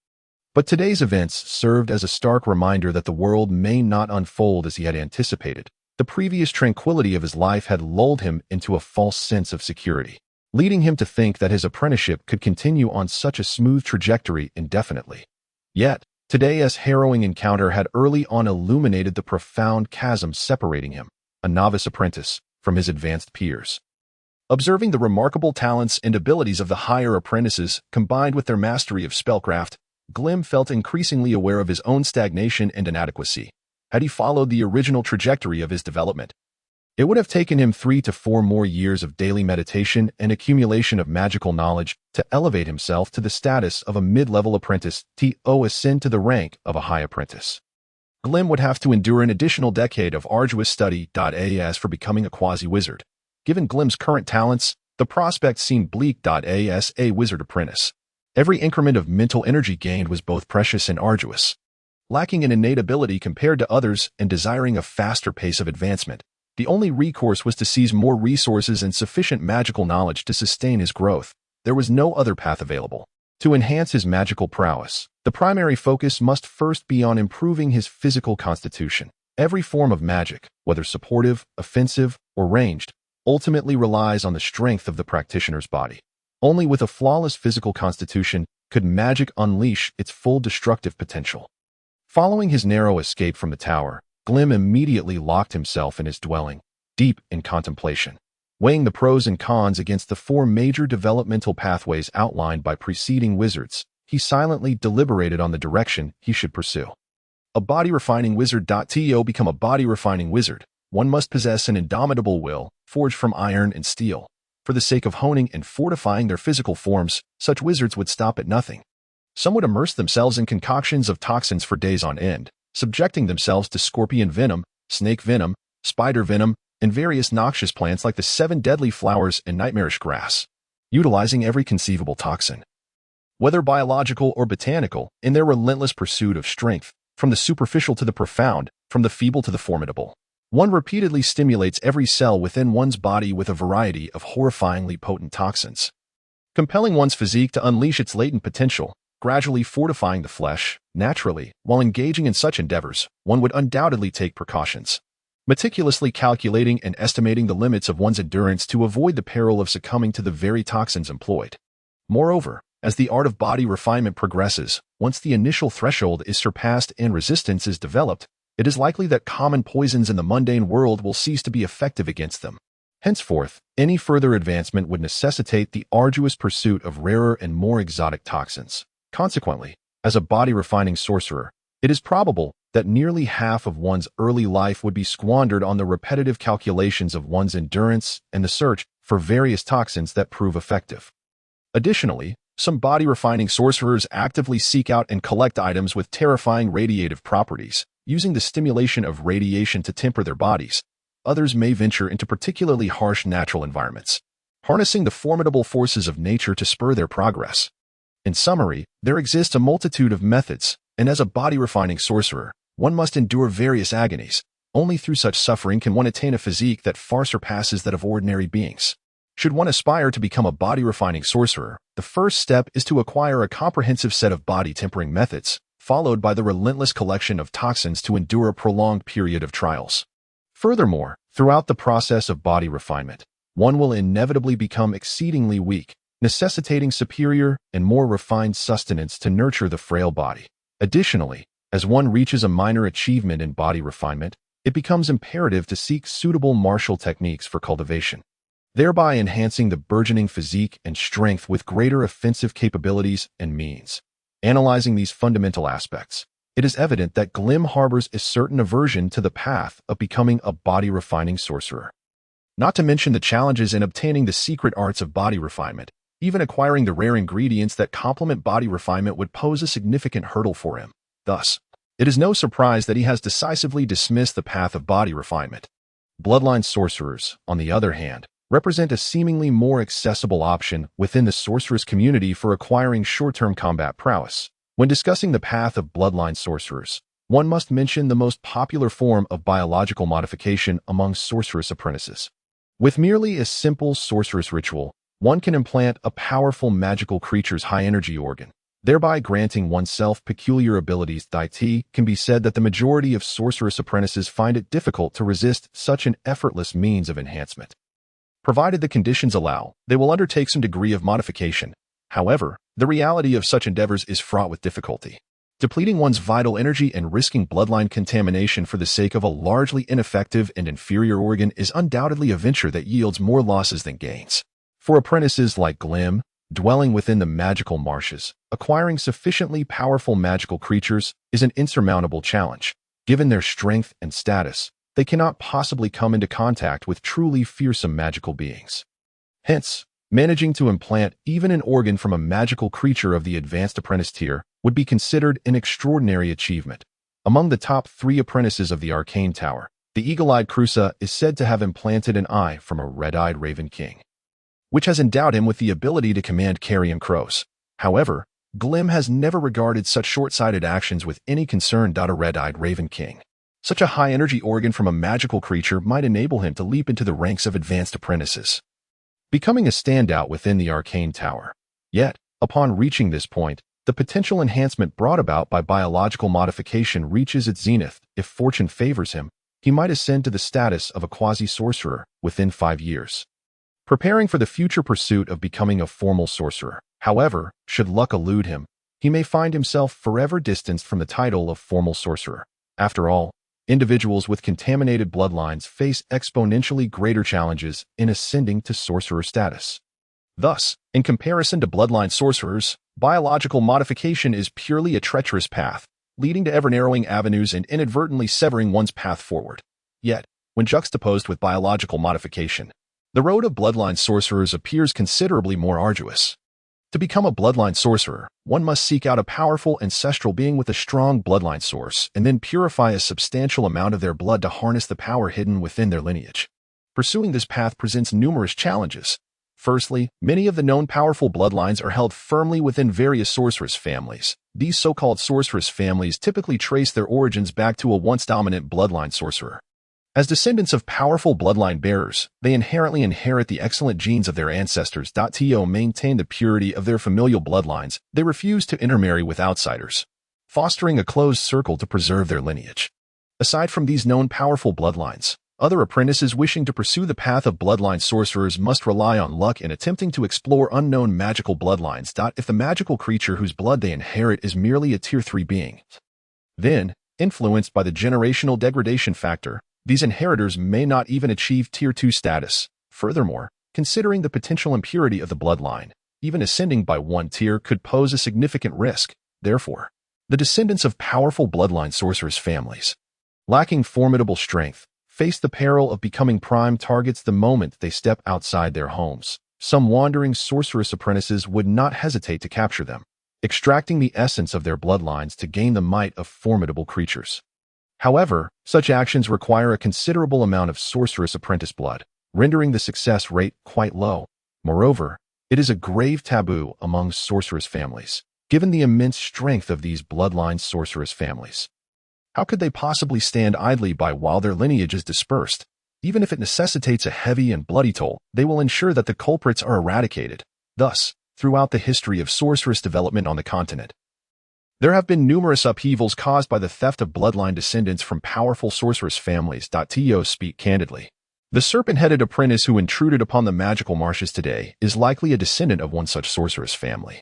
Speaker 2: But today's events served as a stark reminder that the world may not unfold as he had anticipated. The previous tranquility of his life had lulled him into a false sense of security, leading him to think that his apprenticeship could continue on such a smooth trajectory indefinitely. Yet, today's harrowing encounter had early on illuminated the profound chasm separating him, a novice apprentice, from his advanced peers. Observing the remarkable talents and abilities of the higher apprentices combined with their mastery of spellcraft, Glim felt increasingly aware of his own stagnation and inadequacy. Had he followed the original trajectory of his development, it would have taken him 3 to 4 more years of daily meditation and accumulation of magical knowledge to elevate himself to the status of a mid-level apprentice to ascend to the rank of a high apprentice. Glim would have to endure an additional decade of arduous study. As for becoming a quasi-wizard, given Glim's current talents, the prospect seemed bleak. As a wizard apprentice, every increment of mental energy gained was both precious and arduous. Lacking an innate ability compared to others and desiring a faster pace of advancement, the only recourse was to seize more resources and sufficient magical knowledge to sustain his growth. There was no other path available. To enhance his magical prowess, the primary focus must first be on improving his physical constitution. Every form of magic, whether supportive, offensive, or ranged, ultimately relies on the strength of the practitioner's body. Only with a flawless physical constitution could magic unleash its full destructive potential. Following his narrow escape from the tower, Glim immediately locked himself in his dwelling, deep in contemplation. Weighing the pros and cons against the four major developmental pathways outlined by preceding wizards, he silently deliberated on the direction he should pursue. A body-refining wizard. To become a body-refining wizard, one must possess an indomitable will, forged from iron and steel. For the sake of honing and fortifying their physical forms, such wizards would stop at nothing. Some would immerse themselves in concoctions of toxins for days on end, subjecting themselves to scorpion venom, snake venom, spider venom, and various noxious plants like the 7 deadly flowers and nightmarish grass, utilizing every conceivable toxin, whether biological or botanical, in their relentless pursuit of strength, from the superficial to the profound, from the feeble to the formidable. One repeatedly stimulates every cell within one's body with a variety of horrifyingly potent toxins, compelling one's physique to unleash its latent potential, gradually fortifying the flesh. Naturally, while engaging in such endeavors, one would undoubtedly take precautions, meticulously calculating and estimating the limits of one's endurance to avoid the peril of succumbing to the very toxins employed. Moreover, as the art of body refinement progresses, once the initial threshold is surpassed and resistance is developed, it is likely that common poisons in the mundane world will cease to be effective against them. Henceforth, any further advancement would necessitate the arduous pursuit of rarer and more exotic toxins. Consequently, as a body-refining sorcerer, it is probable that nearly half of one's early life would be squandered on the repetitive calculations of one's endurance and the search for various toxins that prove effective. Additionally, some body-refining sorcerers actively seek out and collect items with terrifying radiative properties, using the stimulation of radiation to temper their bodies. Others may venture into particularly harsh natural environments, harnessing the formidable forces of nature to spur their progress. In summary, there exists a multitude of methods, and as a body-refining sorcerer, one must endure various agonies. Only through such suffering can one attain a physique that far surpasses that of ordinary beings. Should one aspire to become a body-refining sorcerer, the first step is to acquire a comprehensive set of body-tempering methods, followed by the relentless collection of toxins to endure a prolonged period of trials. Furthermore, throughout the process of body refinement, one will inevitably become exceedingly weak, necessitating superior and more refined sustenance to nurture the frail body. Additionally, as one reaches a minor achievement in body refinement, it becomes imperative to seek suitable martial techniques for cultivation, thereby enhancing the burgeoning physique and strength with greater offensive capabilities and means. Analyzing these fundamental aspects, it is evident that Glim harbors a certain aversion to the path of becoming a body-refining sorcerer. Not to mention the challenges in obtaining the secret arts of body refinement, even acquiring the rare ingredients that complement body refinement would pose a significant hurdle for him. Thus, it is no surprise that he has decisively dismissed the path of body refinement. Bloodline sorcerers, on the other hand, represent a seemingly more accessible option within the sorceress community for acquiring short-term combat prowess. When discussing the path of bloodline sorcerers, one must mention the most popular form of biological modification among sorceress apprentices. With merely a simple sorceress ritual, one can implant a powerful magical creature's high-energy organ, thereby granting oneself peculiar abilities. It can be said that the majority of sorceress apprentices find it difficult to resist such an effortless means of enhancement. Provided the conditions allow, they will undertake some degree of modification. However, the reality of such endeavors is fraught with difficulty. Depleting one's vital energy and risking bloodline contamination for the sake of a largely ineffective and inferior organ is undoubtedly a venture that yields more losses than gains. For apprentices like Glim, dwelling within the magical marshes, acquiring sufficiently powerful magical creatures is an insurmountable challenge. Given their strength and status, they cannot possibly come into contact with truly fearsome magical beings. Hence, managing to implant even an organ from a magical creature of the advanced apprentice tier would be considered an extraordinary achievement. Among the top 3 apprentices of the Arcane Tower, the eagle-eyed Crusa is said to have implanted an eye from a red-eyed Raven King, which has endowed him with the ability to command carrion crows. However, Glim has never regarded such short-sighted actions with any concern. A red-eyed Raven King, such a high-energy organ from a magical creature might enable him to leap into the ranks of advanced apprentices, becoming a standout within the Arcane Tower. Yet, upon reaching this point, the potential enhancement brought about by biological modification reaches its zenith if fortune favors him. he might ascend to the status of a quasi-sorcerer within 5 years, preparing for the future pursuit of becoming a formal sorcerer. However, should luck elude him, he may find himself forever distanced from the title of formal sorcerer. After all, individuals with contaminated bloodlines face exponentially greater challenges in ascending to sorcerer status. Thus, in comparison to bloodline sorcerers, biological modification is purely a treacherous path, leading to ever-narrowing avenues and inadvertently severing one's path forward. Yet, when juxtaposed with biological modification, the road of bloodline sorcerers appears considerably more arduous. To become a bloodline sorcerer, one must seek out a powerful ancestral being with a strong bloodline source and then purify a substantial amount of their blood to harness the power hidden within their lineage. Pursuing this path presents numerous challenges. Firstly, many of the known powerful bloodlines are held firmly within various sorceress families. These so-called sorceress families typically trace their origins back to a once dominant bloodline sorcerer. As descendants of powerful bloodline bearers, they inherently inherit the excellent genes of their ancestors. To maintain the purity of their familial bloodlines, they refuse to intermarry with outsiders, fostering a closed circle to preserve their lineage. Aside from these known powerful bloodlines, other apprentices wishing to pursue the path of bloodline sorcerers must rely on luck in attempting to explore unknown magical bloodlines. If the magical creature whose blood they inherit is merely a Tier 3 being, then, influenced by the generational degradation factor, these inheritors may not even achieve Tier 2 status. Furthermore, considering the potential impurity of the bloodline, even ascending by one tier could pose a significant risk. Therefore, the descendants of powerful bloodline sorcerers families, lacking formidable strength, face the peril of becoming prime targets the moment they step outside their homes. Some wandering sorceress apprentices would not hesitate to capture them, extracting the essence of their bloodlines to gain the might of formidable creatures. However, such actions require a considerable amount of sorceress apprentice blood, rendering the success rate quite low. Moreover, it is a grave taboo among sorceress families, given the immense strength of these bloodline sorceress families. How could they possibly stand idly by while their lineage is dispersed? Even if it necessitates a heavy and bloody toll, they will ensure that the culprits are eradicated. Thus, throughout the history of sorceress development on the continent, there have been numerous upheavals caused by the theft of bloodline descendants from powerful sorceress families. To speak candidly, the serpent-headed apprentice who intruded upon the magical marshes today is likely a descendant of one such sorceress family.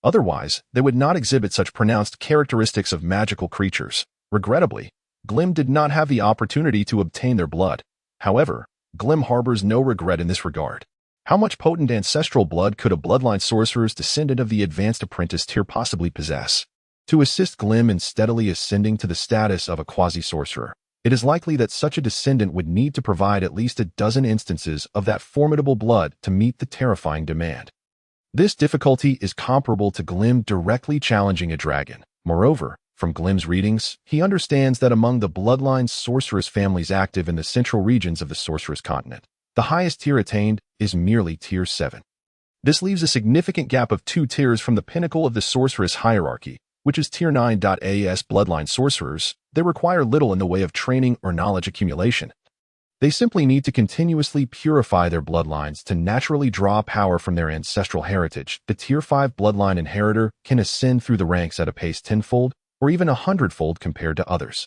Speaker 2: Otherwise, they would not exhibit such pronounced characteristics of magical creatures. Regrettably, Glim did not have the opportunity to obtain their blood. However, Glim harbors no regret in this regard. How much potent ancestral blood could a bloodline sorcerer's descendant of the advanced apprentice tier possibly possess? To assist Glim in steadily ascending to the status of a quasi-sorcerer, it is likely that such a descendant would need to provide at least a dozen instances of that formidable blood to meet the terrifying demand. This difficulty is comparable to Glim directly challenging a dragon. Moreover, from Glim's readings, he understands that among the bloodline sorceress families active in the central regions of the sorceress continent, the highest tier attained is merely Tier 7. This leaves a significant gap of 2 tiers from the pinnacle of the sorceress hierarchy, which is Tier 9. As bloodline sorcerers, they require little in the way of training or knowledge accumulation. They simply need to continuously purify their bloodlines to naturally draw power from their ancestral heritage. The Tier 5 bloodline inheritor can ascend through the ranks at a pace 10-fold or even 100-fold compared to others,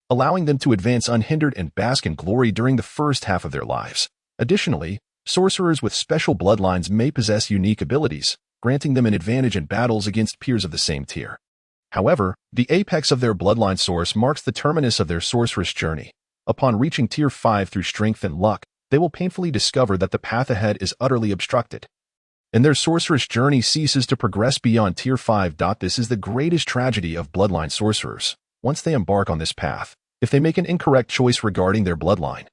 Speaker 2: allowing them to advance unhindered and bask in glory during the first half of their lives. Additionally, sorcerers with special bloodlines may possess unique abilities, granting them an advantage in battles against peers of the same tier. However, the apex of their bloodline source marks the terminus of their sorceress journey. Upon reaching Tier 5 through strength and luck, they will painfully discover that the path ahead is utterly obstructed, and their sorceress journey ceases to progress beyond Tier 5. This is the greatest tragedy of bloodline sorcerers. Once they embark on this path, if they make an incorrect choice regarding their bloodline,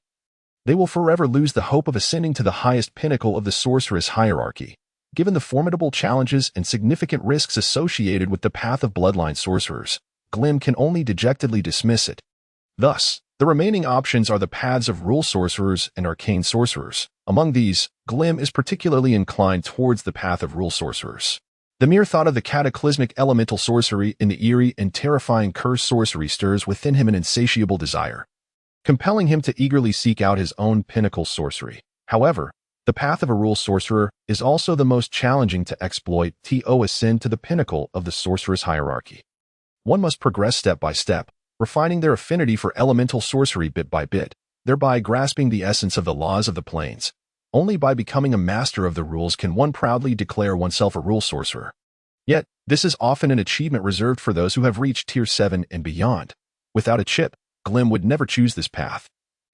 Speaker 2: they will forever lose the hope of ascending to the highest pinnacle of the sorceress hierarchy. Given the formidable challenges and significant risks associated with the path of bloodline sorcerers, Glim can only dejectedly dismiss it. Thus, the remaining options are the paths of rule sorcerers and arcane sorcerers. Among these, Glim is particularly inclined towards the path of rule sorcerers. The mere thought of the cataclysmic elemental sorcery in the eerie and terrifying curse sorcery stirs within him an insatiable desire, compelling him to eagerly seek out his own pinnacle sorcery. However, the path of a rule sorcerer is also the most challenging to exploit. To ascend to the pinnacle of the sorceress hierarchy, one must progress step by step, refining their affinity for elemental sorcery bit by bit, thereby grasping the essence of the laws of the planes. Only by becoming a master of the rules can one proudly declare oneself a rule sorcerer. Yet, this is often an achievement reserved for those who have reached Tier 7 and beyond. Without a chip, Glim would never choose this path,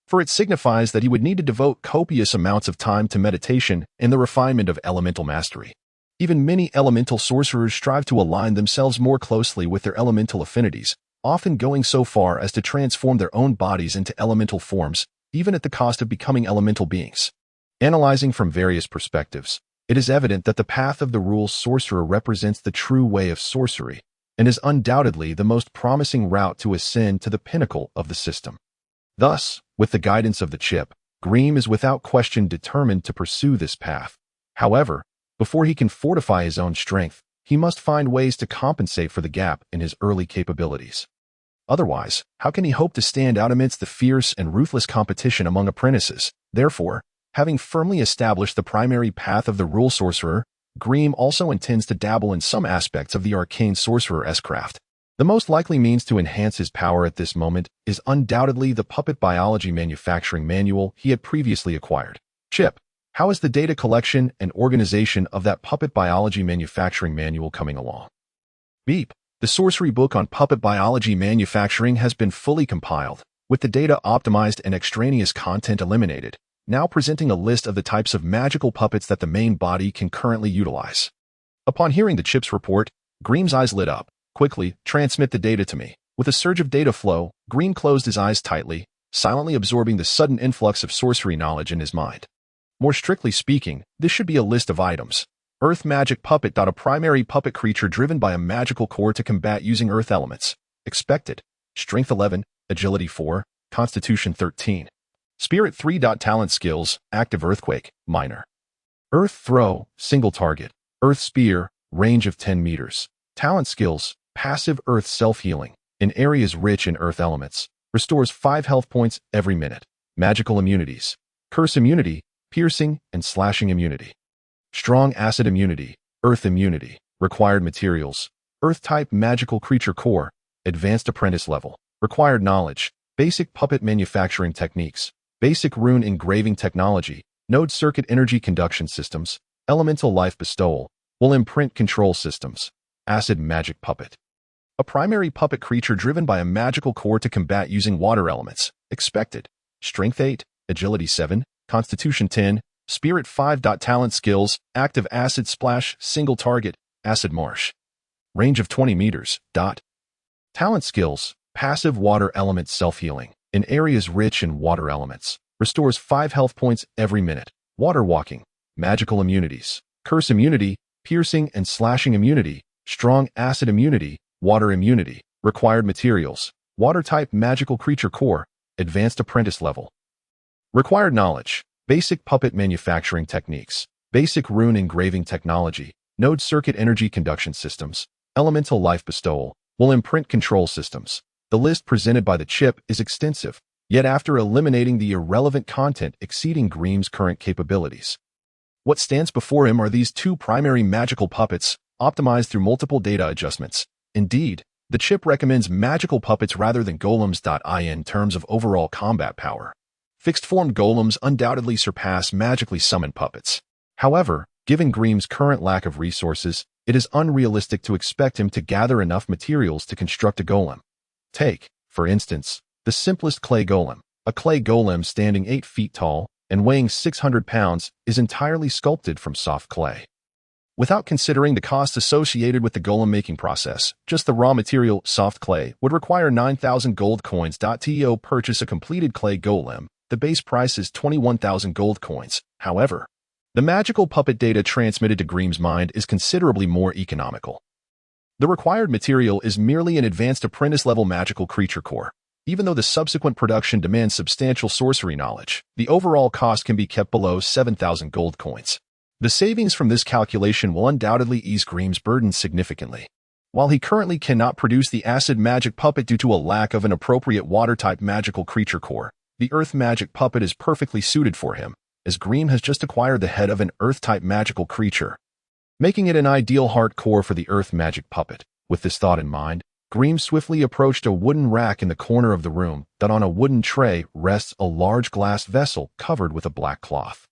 Speaker 2: for it signifies that he would need to devote copious amounts of time to meditation and the refinement of elemental mastery. Even many elemental sorcerers strive to align themselves more closely with their elemental affinities, often going so far as to transform their own bodies into elemental forms, even at the cost of becoming elemental beings. Analyzing from various perspectives, it is evident that the path of the rule sorcerer represents the true way of sorcery, and is undoubtedly the most promising route to ascend to the pinnacle of the system. Thus, with the guidance of the chip, Greem is without question determined to pursue this path. However, before he can fortify his own strength, he must find ways to compensate for the gap in his early capabilities. Otherwise, how can he hope to stand out amidst the fierce and ruthless competition among apprentices? Therefore, having firmly established the primary path of the rule sorcerer, Greem also intends to dabble in some aspects of the arcane sorcerer's craft. The most likely means to enhance his power at this moment is undoubtedly the puppet biology manufacturing manual he had previously acquired. Chip, how is the data collection and organization of that puppet biology manufacturing manual coming along? Beep. The sorcery book on puppet biology manufacturing has been fully compiled, with the data optimized and extraneous content eliminated, now presenting a list of the types of magical puppets that the main body can currently utilize. Upon hearing the chip's report, Greem's eyes lit up. Quickly, transmit the data to me. With a surge of data flow, Greem closed his eyes tightly, silently absorbing the sudden influx of sorcery knowledge in his mind. More strictly speaking, this should be a list of items. Earth Magic Puppet. A primary puppet creature driven by a magical core to combat using earth elements. Expected. Strength 11, Agility 4, Constitution 13. Spirit 3. Talent skills, Active Earthquake, Minor. Earth Throw, Single Target. Earth Spear, range of 10 meters. Talent skills, Passive Earth Self-Healing. In areas rich in earth elements. Restores 5 health points every minute. Magical immunities. Curse immunity, Piercing and Slashing immunity. Strong Acid immunity, Earth immunity. Required materials, Earth-type magical creature core, Advanced apprentice level. Required knowledge, Basic puppet manufacturing techniques. Basic rune engraving technology, Node circuit energy conduction systems, Elemental life bestowal, Will imprint control systems, Acid magic puppet. A primary puppet creature driven by a magical core to combat using water elements. Expected. Strength 8, Agility 7, Constitution 10, Spirit 5. Talent skills, Active Acid Splash, Single Target, Acid Marsh. Range of 20 meters. Talent skills, Passive Water Element Self-Healing. In areas rich in water elements. Restores 5 health points every minute. Water walking. Magical immunities. Curse immunity, Piercing and Slashing immunity. Strong Acid immunity, Water immunity. Required materials, Water-type magical creature core, Advanced apprentice level. Required knowledge, Basic puppet manufacturing techniques. Basic rune engraving technology. Node circuit energy conduction systems. Elemental life bestowal. Will imprint control systems. The list presented by the chip is extensive, yet after eliminating the irrelevant content exceeding Greem's current capabilities. What stands before him are these 2 primary magical puppets, optimized through multiple data adjustments. Indeed, the chip recommends magical puppets rather than golems. In terms of overall combat power, fixed-form golems undoubtedly surpass magically summoned puppets. However, given Greem's current lack of resources, it is unrealistic to expect him to gather enough materials to construct a golem. Take, for instance, the simplest clay golem. A clay golem standing 8 feet tall and weighing 600 pounds is entirely sculpted from soft clay. Without considering the costs associated with the golem making process, just the raw material, soft clay, would require 9,000 gold coins. To purchase a completed clay golem, the base price is 21,000 gold coins. However, the magical puppet data transmitted to Greem's mind is considerably more economical. The required material is merely an advanced apprentice-level magical creature core. Even though the subsequent production demands substantial sorcery knowledge, the overall cost can be kept below 7,000 gold coins. The savings from this calculation will undoubtedly ease Greem's burden significantly. While he currently cannot produce the acid magic puppet due to a lack of an appropriate water-type magical creature core, the earth magic puppet is perfectly suited for him, as Greem has just acquired the head of an earth-type magical creature, making it an ideal heart core for the earth magic puppet. With this thought in mind, Greem swiftly approached a wooden rack in the corner of the room that on a wooden tray rests a large glass vessel covered with a black cloth.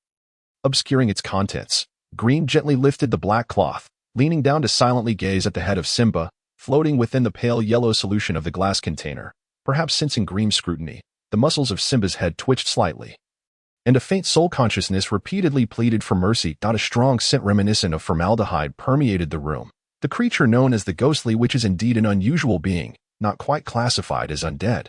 Speaker 2: Obscuring its contents, Greem gently lifted the black cloth, leaning down to silently gaze at the head of Simba, floating within the pale yellow solution of the glass container. Perhaps sensing Greem's scrutiny, the muscles of Simba's head twitched slightly, and a faint soul consciousness repeatedly pleaded for mercy. A strong scent reminiscent of formaldehyde permeated the room. The creature known as the ghostly witch is indeed an unusual being, not quite classified as undead.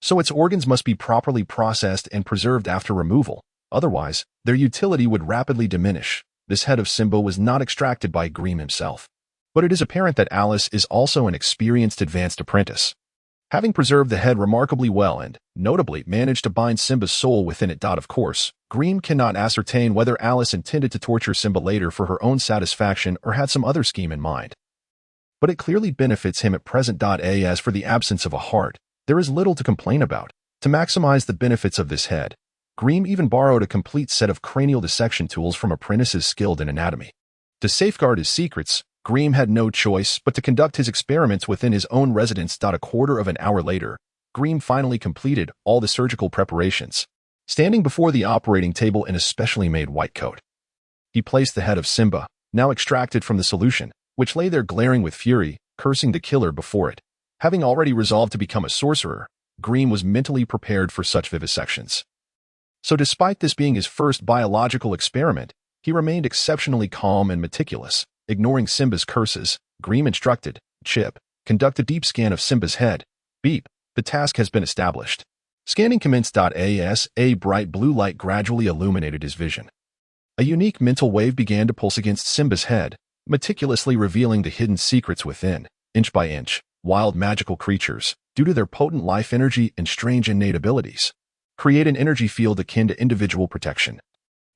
Speaker 2: So its organs must be properly processed and preserved after removal, otherwise, their utility would rapidly diminish. This head of Simba was not extracted by Greem himself, but it is apparent that Alice is also an experienced advanced apprentice, having preserved the head remarkably well and, notably, managed to bind Simba's soul within it. Of course, Greem cannot ascertain whether Alice intended to torture Simba later for her own satisfaction or had some other scheme in mind. But it clearly benefits him at present. As for the absence of a heart, there is little to complain about. To maximize the benefits of this head, Greem even borrowed a complete set of cranial dissection tools from apprentices skilled in anatomy. To safeguard his secrets, Greem had no choice but to conduct his experiments within his own residence. A quarter of an hour later, Greem finally completed all the surgical preparations. Standing before the operating table in a specially made white coat, he placed the head of Simba, now extracted from the solution, which lay there glaring with fury, cursing the killer before it. Having already resolved to become a sorcerer, Greem was mentally prepared for such vivisections. So despite this being his first biological experiment, he remained exceptionally calm and meticulous. Ignoring Simba's curses, Greem instructed, Chip, conduct a deep scan of Simba's head. Beep, the task has been established. Scanning commenced. As a bright blue light gradually illuminated his vision. A unique mental wave began to pulse against Simba's head, meticulously revealing the hidden secrets within. Inch by inch, wild magical creatures, due to their potent life energy and strange innate abilities, create an energy field akin to individual protection,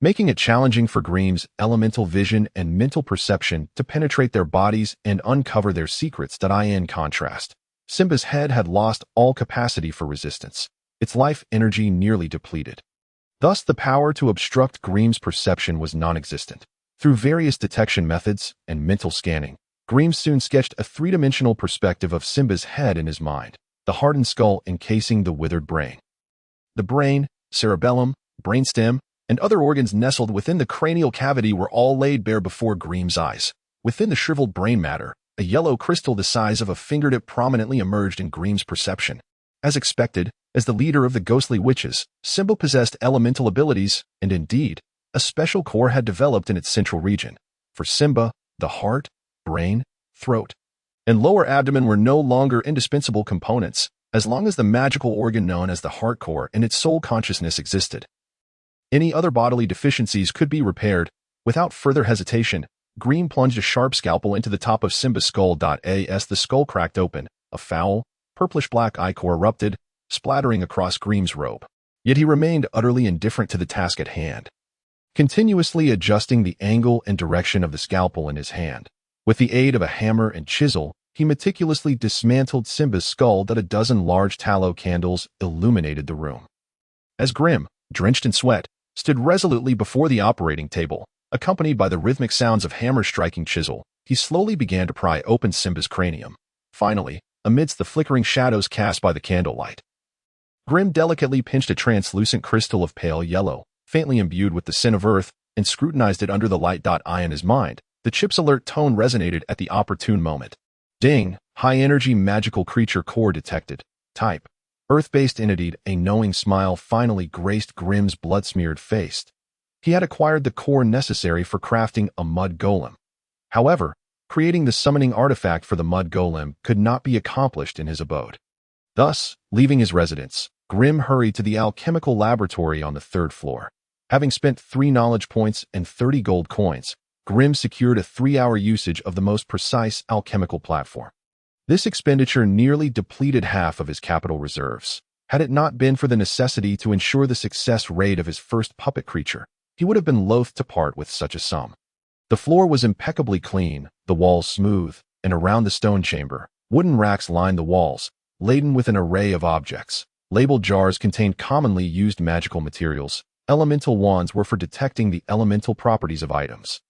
Speaker 2: making it challenging for Greem's elemental vision and mental perception to penetrate their bodies and uncover their secrets. In contrast, Simba's head had lost all capacity for resistance, its life energy nearly depleted. Thus, the power to obstruct Greem's perception was non-existent. Through various detection methods and mental scanning, Greem soon sketched a three-dimensional perspective of Simba's head in his mind, the hardened skull encasing the withered brain. The brain, cerebellum, brainstem, and other organs nestled within the cranial cavity were all laid bare before Greem's eyes. Within the shriveled brain matter, a yellow crystal the size of a fingertip prominently emerged in Greem's perception. As expected, as the leader of the ghostly witches, Simba possessed elemental abilities, and indeed, a special core had developed in its central region. For Simba, the heart, brain, throat, and lower abdomen were no longer indispensable components, as long as the magical organ known as the heart core and its soul consciousness existed. Any other bodily deficiencies could be repaired. Without further hesitation, Greem plunged a sharp scalpel into the top of Simba's skull. As the skull cracked open, a foul, purplish-black ichor erupted, splattering across Greem's robe. Yet he remained utterly indifferent to the task at hand, continuously adjusting the angle and direction of the scalpel in his hand. With the aid of a hammer and chisel, he meticulously dismantled Simba's skull. A dozen large tallow candles illuminated the room. As Greem, drenched in sweat, stood resolutely before the operating table, accompanied by the rhythmic sounds of hammers striking chisel, he slowly began to pry open Simba's cranium. Finally, amidst the flickering shadows cast by the candlelight, Greem delicately pinched a translucent crystal of pale yellow, faintly imbued with the scent of earth, and scrutinized it under the light. In his mind, the chip's alert tone resonated at the opportune moment. Ding! High-energy magical creature core detected. Type: Earth-based entity. A knowing smile finally graced Greem's blood-smeared face. He had acquired the core necessary for crafting a mud golem. However, creating the summoning artifact for the mud golem could not be accomplished in his abode. Thus, leaving his residence, Greem hurried to the alchemical laboratory on the 3rd floor. Having spent 3 knowledge points and 30 gold coins, Greem secured a 3-hour usage of the most precise alchemical platform. This expenditure nearly depleted half of his capital reserves. Had it not been for the necessity to ensure the success rate of his first puppet creature, he would have been loath to part with such a sum. The floor was impeccably clean, the walls smooth, and around the stone chamber, wooden racks lined the walls, laden with an array of objects. Labeled jars contained commonly used magical materials. Elemental wands were for detecting the elemental properties of items,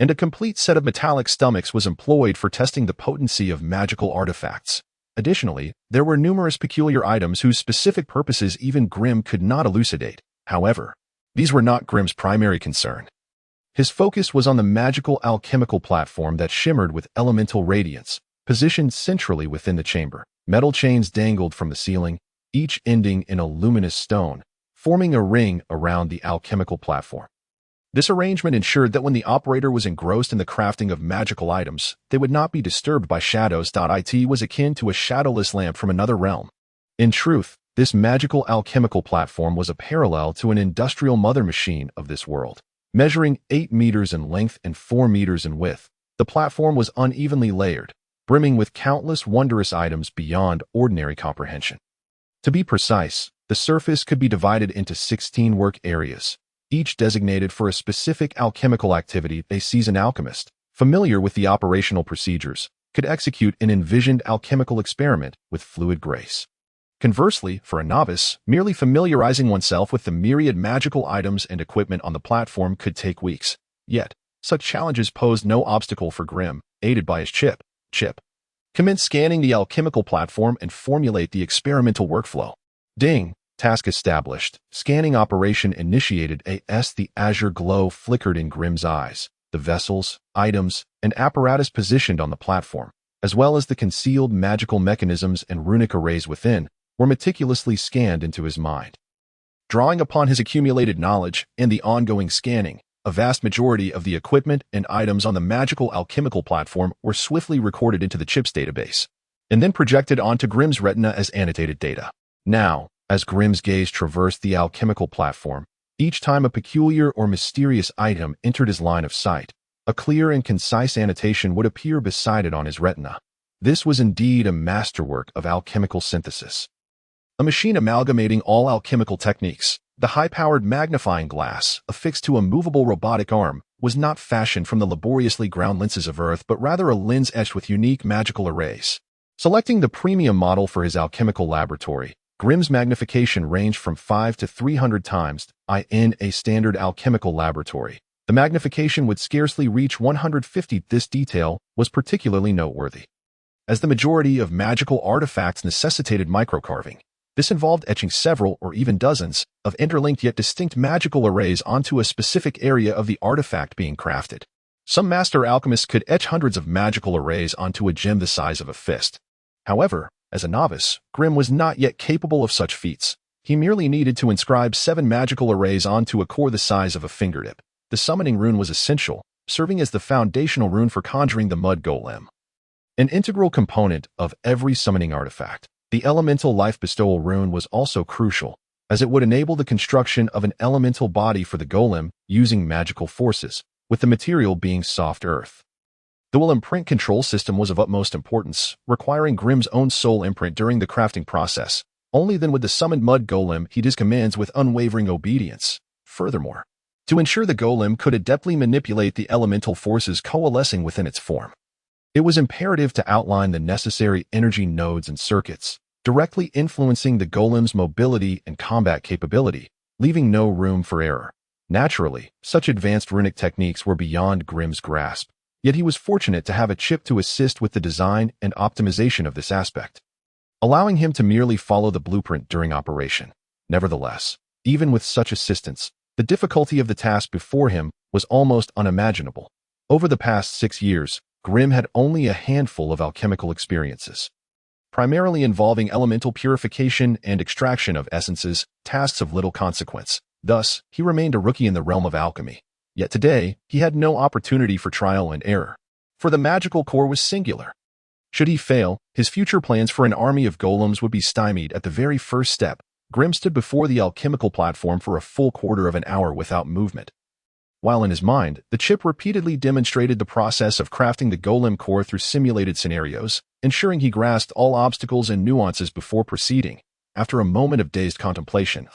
Speaker 2: and a complete set of metallic stomachs was employed for testing the potency of magical artifacts. Additionally, there were numerous peculiar items whose specific purposes even Grimm could not elucidate. However, these were not Grimm's primary concern. His focus was on the magical alchemical platform that shimmered with elemental radiance, positioned centrally within the chamber. Metal chains dangled from the ceiling, each ending in a luminous stone, forming a ring around the alchemical platform. This arrangement ensured that when the operator was engrossed in the crafting of magical items, they would not be disturbed by shadows. It was akin to a shadowless lamp from another realm. In truth, this magical alchemical platform was a parallel to an industrial mother machine of this world. Measuring 8 meters in length and 4 meters in width, the platform was unevenly layered, brimming with countless wondrous items beyond ordinary comprehension. To be precise, the surface could be divided into 16 work areas, each designated for a specific alchemical activity. A seasoned alchemist, familiar with the operational procedures, could execute an envisioned alchemical experiment with fluid grace. Conversely, for a novice, merely familiarizing oneself with the myriad magical items and equipment on the platform could take weeks. Yet, such challenges posed no obstacle for Grimm, aided by his chip. Commence scanning the alchemical platform and formulate the experimental workflow. Ding. Task established. Scanning operation initiated. The azure glow flickered in Grimm's eyes. The vessels, items, and apparatus positioned on the platform, as well as the concealed magical mechanisms and runic arrays within, were meticulously scanned into his mind. Drawing upon his accumulated knowledge and the ongoing scanning, a vast majority of the equipment and items on the magical alchemical platform were swiftly recorded into the chip's database, and then projected onto Grimm's retina as annotated data. Now, as Grimm's gaze traversed the alchemical platform, each time a peculiar or mysterious item entered his line of sight, a clear and concise annotation would appear beside it on his retina. This was indeed a masterwork of alchemical synthesis. A machine amalgamating all alchemical techniques. The high-powered magnifying glass, affixed to a movable robotic arm, was not fashioned from the laboriously ground lenses of Earth, but rather a lens etched with unique magical arrays. Selecting the premium model for his alchemical laboratory, Grimm's magnification ranged from 5 to 300 times. In a standard alchemical laboratory, the magnification would scarcely reach 150. This detail was particularly noteworthy, as the majority of magical artifacts necessitated microcarving. This involved etching several or even dozens of interlinked yet distinct magical arrays onto a specific area of the artifact being crafted. Some master alchemists could etch hundreds of magical arrays onto a gem the size of a fist. However, as a novice, Grimm was not yet capable of such feats. He merely needed to inscribe 7 magical arrays onto a core the size of a fingertip. The summoning rune was essential, serving as the foundational rune for conjuring the mud golem. An integral component of every summoning artifact, the elemental life bestowal rune was also crucial, as it would enable the construction of an elemental body for the golem using magical forces, with the material being soft earth. The will imprint control system was of utmost importance, requiring Grimm's own soul imprint during the crafting process. Only then would the summoned mud golem heed his commands with unwavering obedience. Furthermore, to ensure the golem could adeptly manipulate the elemental forces coalescing within its form, it was imperative to outline the necessary energy nodes and circuits, directly influencing the golem's mobility and combat capability, leaving no room for error. Naturally, such advanced runic techniques were beyond Grimm's grasp, yet he was fortunate to have a chip to assist with the design and optimization of this aspect, allowing him to merely follow the blueprint during operation. Nevertheless, even with such assistance, the difficulty of the task before him was almost unimaginable. Over the past 6 years, Grimm had only a handful of alchemical experiences, primarily involving elemental purification and extraction of essences, tasks of little consequence. Thus, he remained a rookie in the realm of alchemy. Yet today, he had no opportunity for trial and error, for the magical core was singular. Should he fail, his future plans for an army of golems would be stymied at the very first step. Grimm stood before the alchemical platform for a full quarter of an hour without movement. While in his mind, the chip repeatedly demonstrated the process of crafting the golem core through simulated scenarios, ensuring he grasped all obstacles and nuances before proceeding. After a moment of dazed contemplation,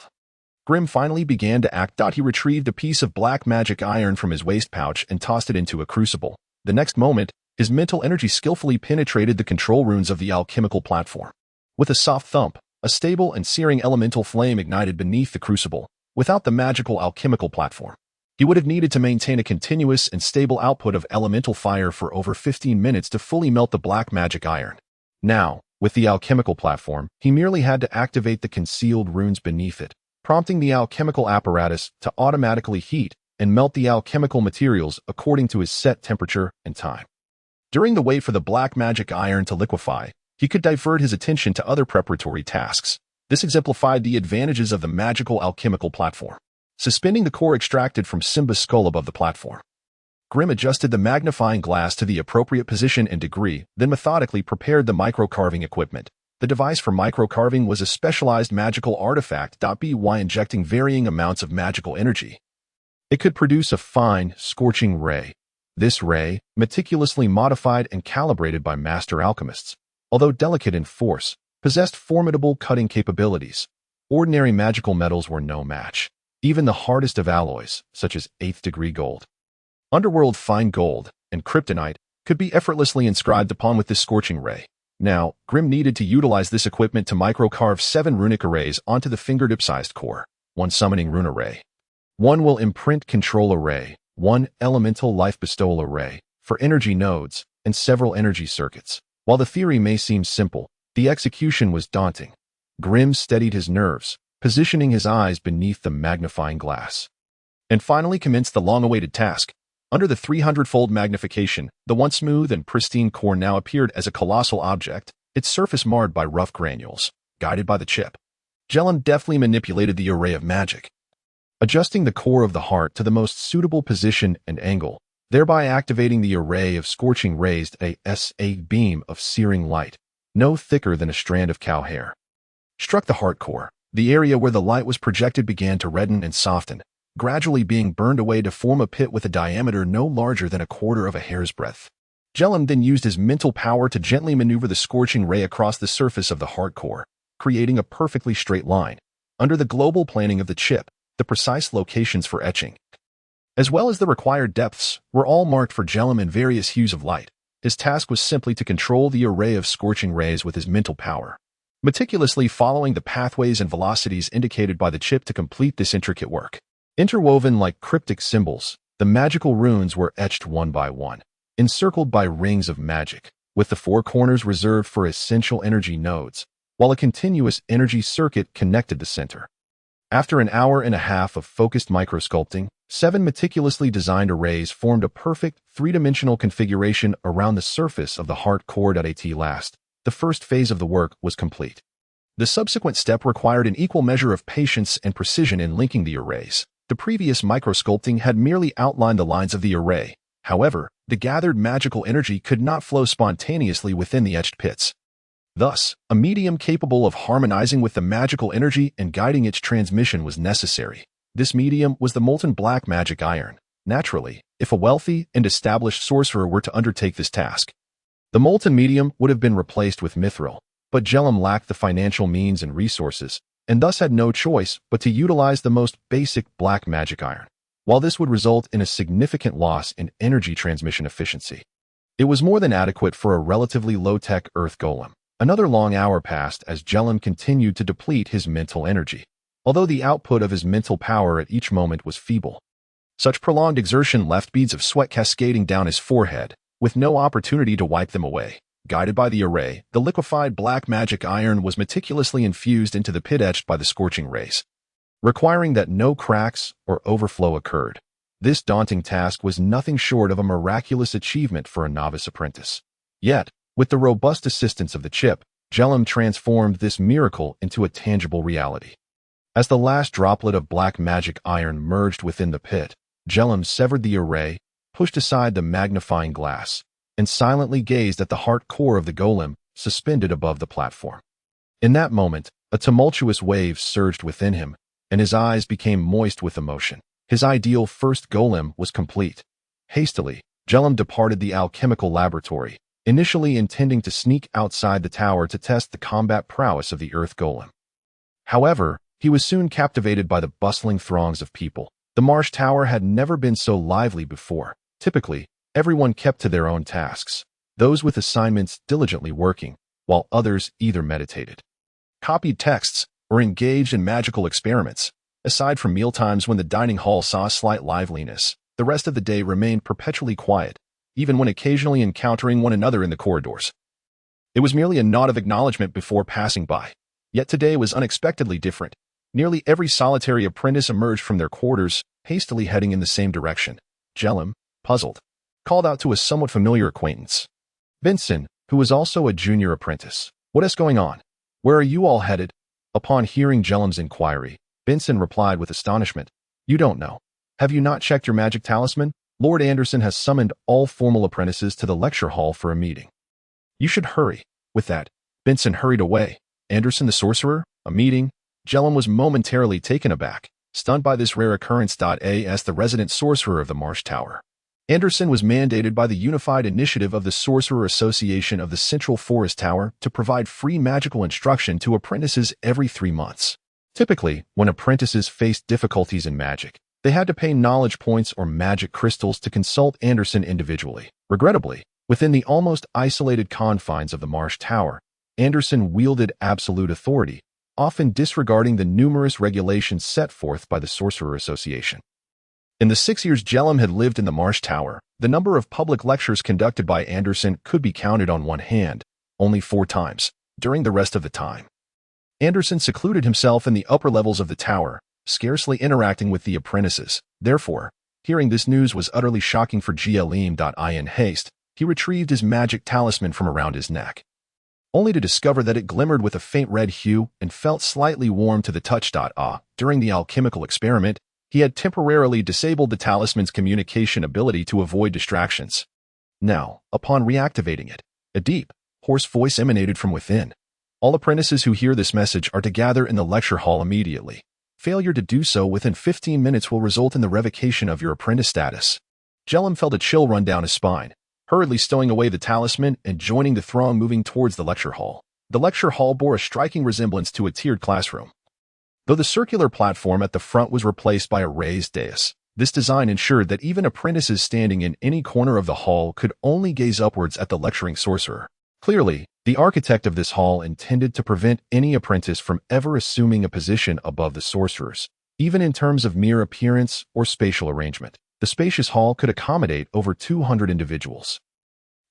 Speaker 2: Grimm finally began to act. He retrieved a piece of black magic iron from his waist pouch and tossed it into a crucible. The next moment, his mental energy skillfully penetrated the control runes of the alchemical platform. With a soft thump, a stable and searing elemental flame ignited beneath the crucible. Without the magical alchemical platform, he would have needed to maintain a continuous and stable output of elemental fire for over 15 minutes to fully melt the black magic iron. Now, With the alchemical platform, he merely had to activate the concealed runes beneath it, prompting the alchemical apparatus to automatically heat and melt the alchemical materials according to his set temperature and time. During the wait for the black magic iron to liquefy, he could divert his attention to other preparatory tasks. This exemplified the advantages of the magical alchemical platform. Suspending the core extracted from Simba's skull above the platform, Grim adjusted the magnifying glass to the appropriate position and degree, then methodically prepared the micro-carving equipment. The device for micro-carving was a specialized magical artifact. By injecting varying amounts of magical energy, it could produce a fine, scorching ray. This ray, meticulously modified and calibrated by master alchemists, although delicate in force, possessed formidable cutting capabilities. Ordinary magical metals were no match. Even the hardest of alloys, such as 8th degree gold, underworld fine gold, and kryptonite, could be effortlessly inscribed upon with this scorching ray. Now, Grim needed to utilize this equipment to micro-carve 7 runic arrays onto the fingertip-sized core. 1 summoning rune array, 1 will imprint control array, 1 elemental life bestowal array for energy nodes, and several energy circuits. While the theory may seem simple, the execution was daunting. Grim steadied his nerves, positioning his eyes beneath the magnifying glass, and finally commenced the long-awaited task. Under the 300-fold magnification, the once smooth and pristine core now appeared as a colossal object, its surface marred by rough granules. Guided by the chip, Jellin deftly manipulated the array of magic, adjusting the core of the heart to the most suitable position and angle, thereby activating the array of scorching rays. A beam of searing light, no thicker than a strand of cow hair, struck the heart core. The area where the light was projected began to redden and soften, gradually being burned away to form a pit with a diameter no larger than a quarter of a hair's breadth. Jellin then used his mental power to gently maneuver the scorching ray across the surface of the heart core, creating a perfectly straight line. Under the global planning of the chip, the precise locations for etching, as well as the required depths, were all marked for Jellin in various hues of light. His task was simply to control the array of scorching rays with his mental power, meticulously following the pathways and velocities indicated by the chip to complete this intricate work. Interwoven like cryptic symbols, the magical runes were etched one by one, encircled by rings of magic, with the 4 corners reserved for essential energy nodes, while a continuous energy circuit connected the center. After an hour and a half of focused microsculpting, 7 meticulously designed arrays formed a perfect 3-dimensional configuration around the surface of the heart core. At last, the first phase of the work was complete. The subsequent step required an equal measure of patience and precision in linking the arrays. The previous microsculpting had merely outlined the lines of the array. However, the gathered magical energy could not flow spontaneously within the etched pits. Thus, a medium capable of harmonizing with the magical energy and guiding its transmission was necessary. This medium was the molten black magic iron. Naturally, if a wealthy and established sorcerer were to undertake this task, the molten medium would have been replaced with mithril, but Jellin lacked the financial means and resources, and thus had no choice but to utilize the most basic black magic iron. While this would result in a significant loss in energy transmission efficiency, it was more than adequate for a relatively low-tech earth golem. Another long hour passed as Jellin continued to deplete his mental energy, although the output of his mental power at each moment was feeble. Such prolonged exertion left beads of sweat cascading down his forehead, with no opportunity to wipe them away. Guided by the array, the liquefied black magic iron was meticulously infused into the pit etched by the scorching rays, requiring that no cracks or overflow occurred. This daunting task was nothing short of a miraculous achievement for a novice apprentice. Yet, with the robust assistance of the chip, Jellin transformed this miracle into a tangible reality. As the last droplet of black magic iron merged within the pit, Jellin severed the array, pushed aside the magnifying glass, and silently gazed at the heart core of the golem suspended above the platform. In that moment, a tumultuous wave surged within him, and his eyes became moist with emotion. His ideal first golem was complete. Hastily, Jellin departed the alchemical laboratory, initially intending to sneak outside the tower to test the combat prowess of the earth golem. However, he was soon captivated by the bustling throngs of people. The marsh tower had never been so lively before. Typically, everyone kept to their own tasks, those with assignments diligently working, while others either meditated, copied texts, or engaged in magical experiments. Aside from mealtimes when the dining hall saw slight liveliness, the rest of the day remained perpetually quiet, even when occasionally encountering one another in the corridors. It was merely a nod of acknowledgement before passing by. Yet today was unexpectedly different. Nearly every solitary apprentice emerged from their quarters, hastily heading in the same direction. Jellum, puzzled, called out to a somewhat familiar acquaintance. Benson, who was also a junior apprentice. What is going on? Where are you all headed? Upon hearing Jellum's inquiry, Benson replied with astonishment. You don't know. Have you not checked your magic talisman? Lord Anderson has summoned all formal apprentices to the lecture hall for a meeting. You should hurry. With that, Benson hurried away. Anderson the sorcerer? A meeting? Jellum was momentarily taken aback, stunned by this rare occurrence. As the resident sorcerer of the Marsh Tower, Anderson was mandated by the unified initiative of the Sorcerer Association of the Central Forest Tower to provide free magical instruction to apprentices every 3 months. Typically, when apprentices faced difficulties in magic, they had to pay knowledge points or magic crystals to consult Anderson individually. Regrettably, within the almost isolated confines of the Marsh Tower, Anderson wielded absolute authority, often disregarding the numerous regulations set forth by the Sorcerer Association. In the 6 years Jellum had lived in the Marsh Tower, the number of public lectures conducted by Anderson could be counted on one hand, only 4 times, during the rest of the time. Anderson secluded himself in the upper levels of the tower, scarcely interacting with the apprentices. Therefore, hearing this news was utterly shocking for Jellum. In haste, he retrieved his magic talisman from around his neck, only to discover that it glimmered with a faint red hue and felt slightly warm to the touch. During the alchemical experiment, he had temporarily disabled the talisman's communication ability to avoid distractions. Now, upon reactivating it, a deep, hoarse voice emanated from within. All apprentices who hear this message are to gather in the lecture hall immediately. Failure to do so within 15 minutes will result in the revocation of your apprentice status. Jellum felt a chill run down his spine, hurriedly stowing away the talisman and joining the throng moving towards the lecture hall. The lecture hall bore a striking resemblance to a tiered classroom. Though the circular platform at the front was replaced by a raised dais, this design ensured that even apprentices standing in any corner of the hall could only gaze upwards at the lecturing sorcerer. Clearly, the architect of this hall intended to prevent any apprentice from ever assuming a position above the sorcerers, even in terms of mere appearance or spatial arrangement. The spacious hall could accommodate over 200 individuals.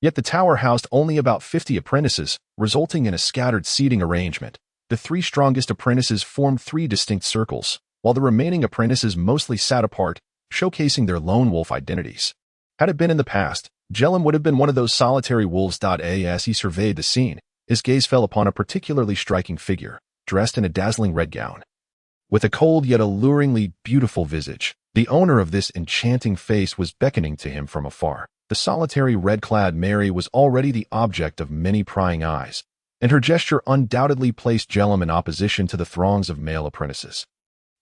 Speaker 2: Yet the tower housed only about 50 apprentices, resulting in a scattered seating arrangement. The 3 strongest apprentices formed 3 distinct circles, while the remaining apprentices mostly sat apart, showcasing their lone wolf identities. Had it been in the past, Jellum would have been one of those solitary wolves. As he surveyed the scene, his gaze fell upon a particularly striking figure, dressed in a dazzling red gown. With a cold yet alluringly beautiful visage, the owner of this enchanting face was beckoning to him from afar. The solitary red-clad Mary was already the object of many prying eyes, and her gesture undoubtedly placed Jellum in opposition to the throngs of male apprentices.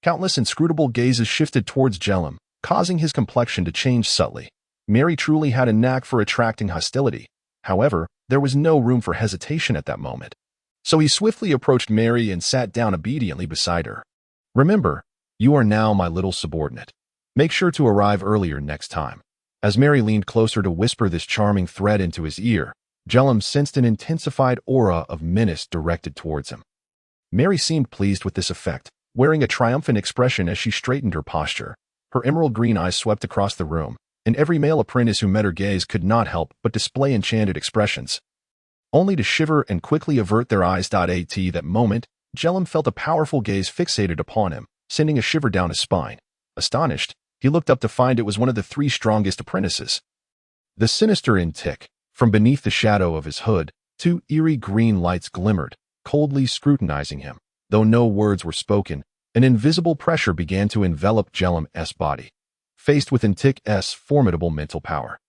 Speaker 2: Countless inscrutable gazes shifted towards Jellum, causing his complexion to change subtly. Mary truly had a knack for attracting hostility. However, there was no room for hesitation at that moment. So he swiftly approached Mary and sat down obediently beside her. Remember, you are now my little subordinate. Make sure to arrive earlier next time. As Mary leaned closer to whisper this charming threat into his ear, Jellum sensed an intensified aura of menace directed towards him. Mary seemed pleased with this effect, wearing a triumphant expression as she straightened her posture. Her emerald green eyes swept across the room, and every male apprentice who met her gaze could not help but display enchanted expressions, only to shiver and quickly avert their eyes. At that moment, Jellum felt a powerful gaze fixated upon him, sending a shiver down his spine. Astonished, he looked up to find it was one of the 3 strongest apprentices. The sinister Intik. From beneath the shadow of his hood, 2 eerie green lights glimmered, coldly scrutinizing him. Though no words were spoken, an invisible pressure began to envelop Jellum's body. Faced with Intik's formidable mental power,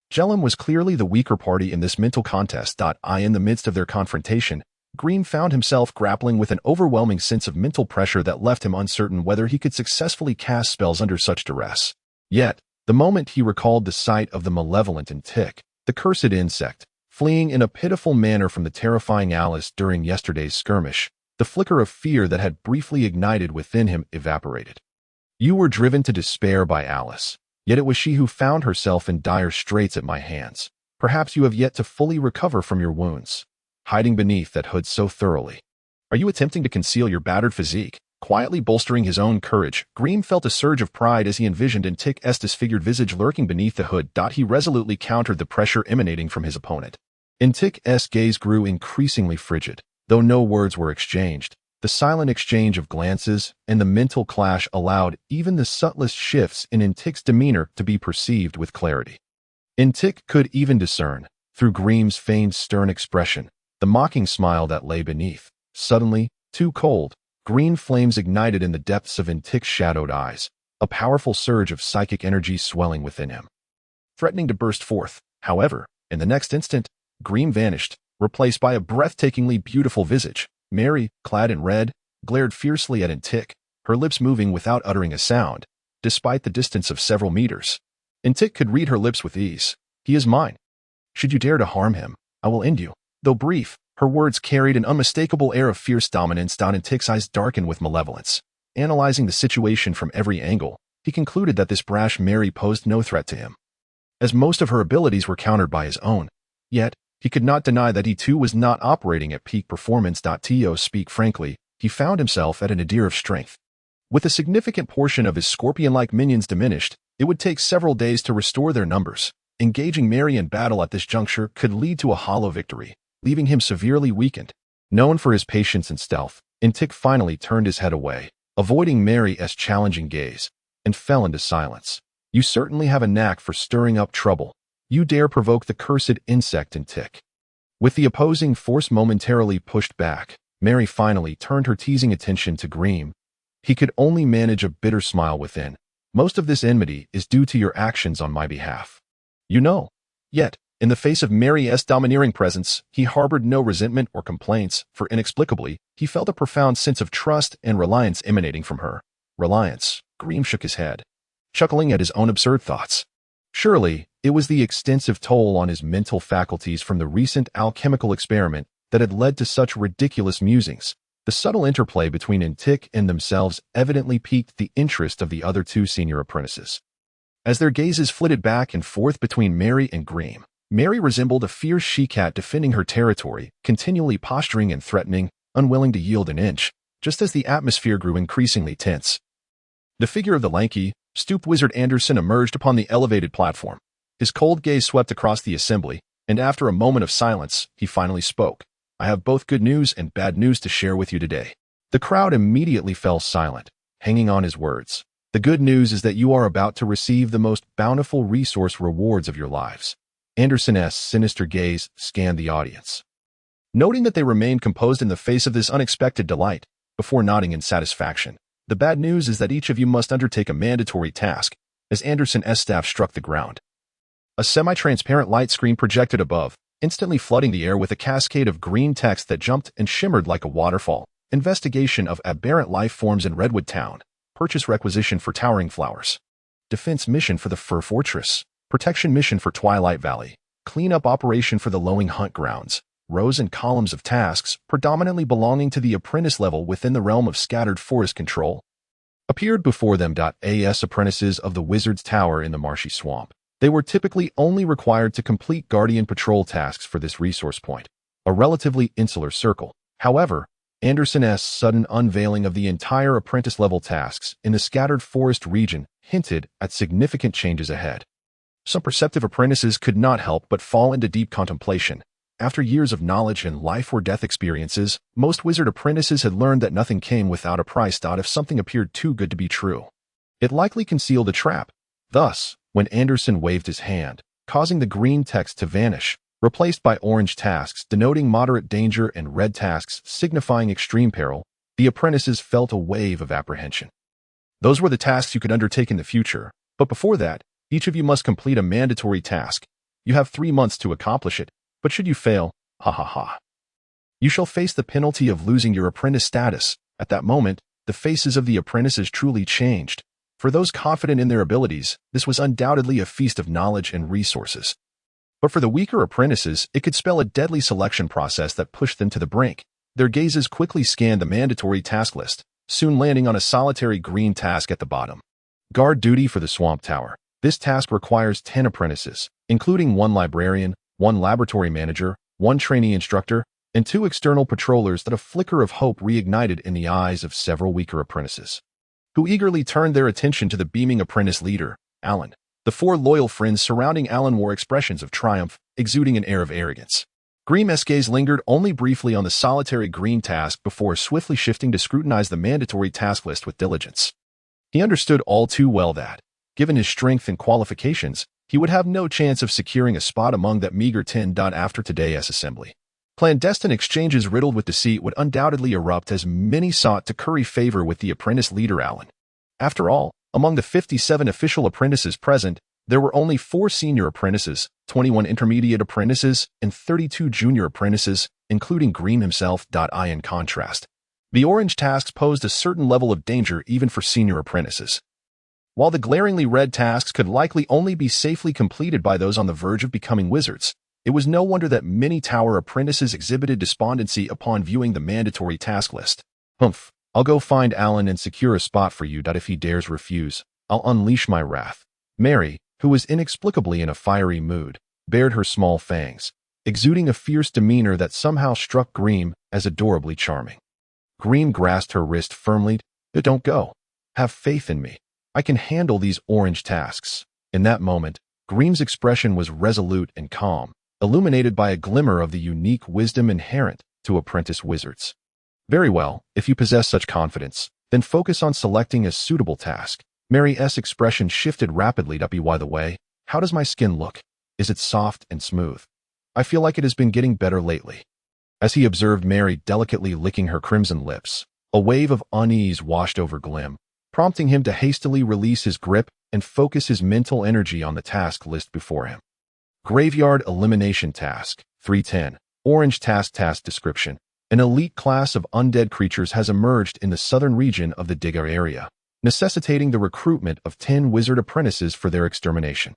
Speaker 2: Jellum was clearly the weaker party in this mental contest. In the midst of their confrontation, Green found himself grappling with an overwhelming sense of mental pressure that left him uncertain whether he could successfully cast spells under such duress. Yet, the moment he recalled the sight of the malevolent Intik, the cursed insect, fleeing in a pitiful manner from the terrifying Alice during yesterday's skirmish, the flicker of fear that had briefly ignited within him evaporated. You were driven to despair by Alice, yet it was she who found herself in dire straits at my hands. Perhaps you have yet to fully recover from your wounds, hiding beneath that hood so thoroughly. Are you attempting to conceal your battered physique? Quietly bolstering his own courage, Green felt a surge of pride as he envisioned Intik's disfigured visage lurking beneath the hood. He resolutely countered the pressure emanating from his opponent. Intik's gaze grew increasingly frigid. Though no words were exchanged, the silent exchange of glances and the mental clash allowed even the subtlest shifts in Intik's demeanor to be perceived with clarity. Intik could even discern, through Greem's feigned stern expression, the mocking smile that lay beneath. Suddenly, too cold, green flames ignited in the depths of Intik's shadowed eyes, a powerful surge of psychic energy swelling within him, threatening to burst forth. However, in the next instant, Greem vanished, replaced by a breathtakingly beautiful visage. Mary, clad in red, glared fiercely at Intik, her lips moving without uttering a sound, despite the distance of several meters. Intik could read her lips with ease. "He is mine. Should you dare to harm him, I will end you." Though brief, her words carried an unmistakable air of fierce dominance. Intik's eyes darkened with malevolence. Analyzing the situation from every angle, he concluded that this brash Mary posed no threat to him, as most of her abilities were countered by his own. Yet, he could not deny that he too was not operating at peak performance. To speak frankly, he found himself at a nadir of strength. With a significant portion of his scorpion-like minions diminished, it would take several days to restore their numbers. Engaging Mary in battle at this juncture could lead to a hollow victory, leaving him severely weakened. Known for his patience and stealth, Intik finally turned his head away, avoiding Mary's challenging gaze, and fell into silence. "You certainly have a knack for stirring up trouble. You dare provoke the cursed insect." Intik. With the opposing force momentarily pushed back, Mary finally turned her teasing attention to Greem. He could only manage a bitter smile within. "Most of this enmity is due to your actions on my behalf. You know." Yet, in the face of Mary's domineering presence, he harbored no resentment or complaints, for inexplicably, he felt a profound sense of trust and reliance emanating from her. Reliance. Greem shook his head, chuckling at his own absurd thoughts. Surely, it was the extensive toll on his mental faculties from the recent alchemical experiment that had led to such ridiculous musings. The subtle interplay between Intik and themselves evidently piqued the interest of the other two senior apprentices. As their gazes flitted back and forth between Mary and Greem, Mary resembled a fierce she-cat defending her territory, continually posturing and threatening, unwilling to yield an inch, just as the atmosphere grew increasingly tense. The figure of the lanky, stooped wizard Anderson emerged upon the elevated platform. His cold gaze swept across the assembly, and after a moment of silence, he finally spoke. "I have both good news and bad news to share with you today." The crowd immediately fell silent, hanging on his words. "The good news is that you are about to receive the most bountiful resource rewards of your lives." Anderson's sinister gaze scanned the audience, noting that they remained composed in the face of this unexpected delight, before nodding in satisfaction. "The bad news is that each of you must undertake a mandatory task." As Anderson's staff struck the ground, a semi-transparent light screen projected above, instantly flooding the air with a cascade of green text that jumped and shimmered like a waterfall. "Investigation of aberrant life forms in Redwood Town. Purchase requisition for Towering Flowers. Defense mission for the Fur Fortress. Protection mission for Twilight Valley. Cleanup operation for the Lowing Hunt Grounds." Rows and columns of tasks, predominantly belonging to the apprentice level within the realm of scattered forest control, appeared before them. As apprentices of the Wizard's Tower in the Marshy Swamp, they were typically only required to complete Guardian Patrol tasks for this resource point, a relatively insular circle. However, Anderson's sudden unveiling of the entire apprentice-level tasks in the scattered forest region hinted at significant changes ahead. Some perceptive apprentices could not help but fall into deep contemplation. After years of knowledge and life-or-death experiences, most wizard apprentices had learned that nothing came without a price. If something appeared too good to be true, it likely concealed a trap. Thus, when Anderson waved his hand, causing the green text to vanish, replaced by orange tasks denoting moderate danger and red tasks signifying extreme peril, the apprentices felt a wave of apprehension. Those were the tasks you could undertake in the future, but before that, each of you must complete a mandatory task. You have 3 months to accomplish it, but should you fail, you shall face the penalty of losing your apprentice status. At that moment, the faces of the apprentices truly changed. For those confident in their abilities, this was undoubtedly a feast of knowledge and resources. But for the weaker apprentices, it could spell a deadly selection process that pushed them to the brink. Their gazes quickly scanned the mandatory task list, soon landing on a solitary green task at the bottom. Guard duty for the Swamp Tower. This task requires 10 apprentices, including 1 librarian, 1 laboratory manager, 1 trainee instructor, and 2 external patrollers. That a flicker of hope reignited in the eyes of several weaker apprentices, who eagerly turned their attention to the beaming apprentice leader, Alan. The 4 loyal friends surrounding Alan wore expressions of triumph, exuding an air of arrogance. Grimm's gaze lingered only briefly on the solitary green task before swiftly shifting to scrutinize the mandatory task list with diligence. He understood all too well that, given his strength and qualifications, he would have no chance of securing a spot among that meager 10. After today's assembly. Clandestine exchanges riddled with deceit would undoubtedly erupt as many sought to curry favor with the apprentice leader Alan. After all, among the 57 official apprentices present, there were only 4 senior apprentices, 21 intermediate apprentices, and 32 junior apprentices, including Grimm himself. In contrast, the orange tasks posed a certain level of danger even for senior apprentices. While the glaringly red tasks could likely only be safely completed by those on the verge of becoming wizards, it was no wonder that many tower apprentices exhibited despondency upon viewing the mandatory task list. Humph, I'll go find Alan and secure a spot for you. If he dares refuse, I'll unleash my wrath. Mary, who was inexplicably in a fiery mood, bared her small fangs, exuding a fierce demeanor that somehow struck Grimm as adorably charming. Grimm grasped her wrist firmly. Don't go. Have faith in me. I can handle these orange tasks. In that moment, Grimm's expression was resolute and calm, illuminated by a glimmer of the unique wisdom inherent to apprentice wizards. Very well, if you possess such confidence, then focus on selecting a suitable task. Mary's expression shifted rapidly. By the way, how does my skin look? Is it soft and smooth? I feel like it has been getting better lately. As he observed Mary delicately licking her crimson lips, a wave of unease washed over Grimm, prompting him to hastily release his grip and focus his mental energy on the task list before him. Graveyard Elimination Task 310. Orange Task Description. An elite class of undead creatures has emerged in the southern region of the Digger area, necessitating the recruitment of 10 wizard apprentices for their extermination.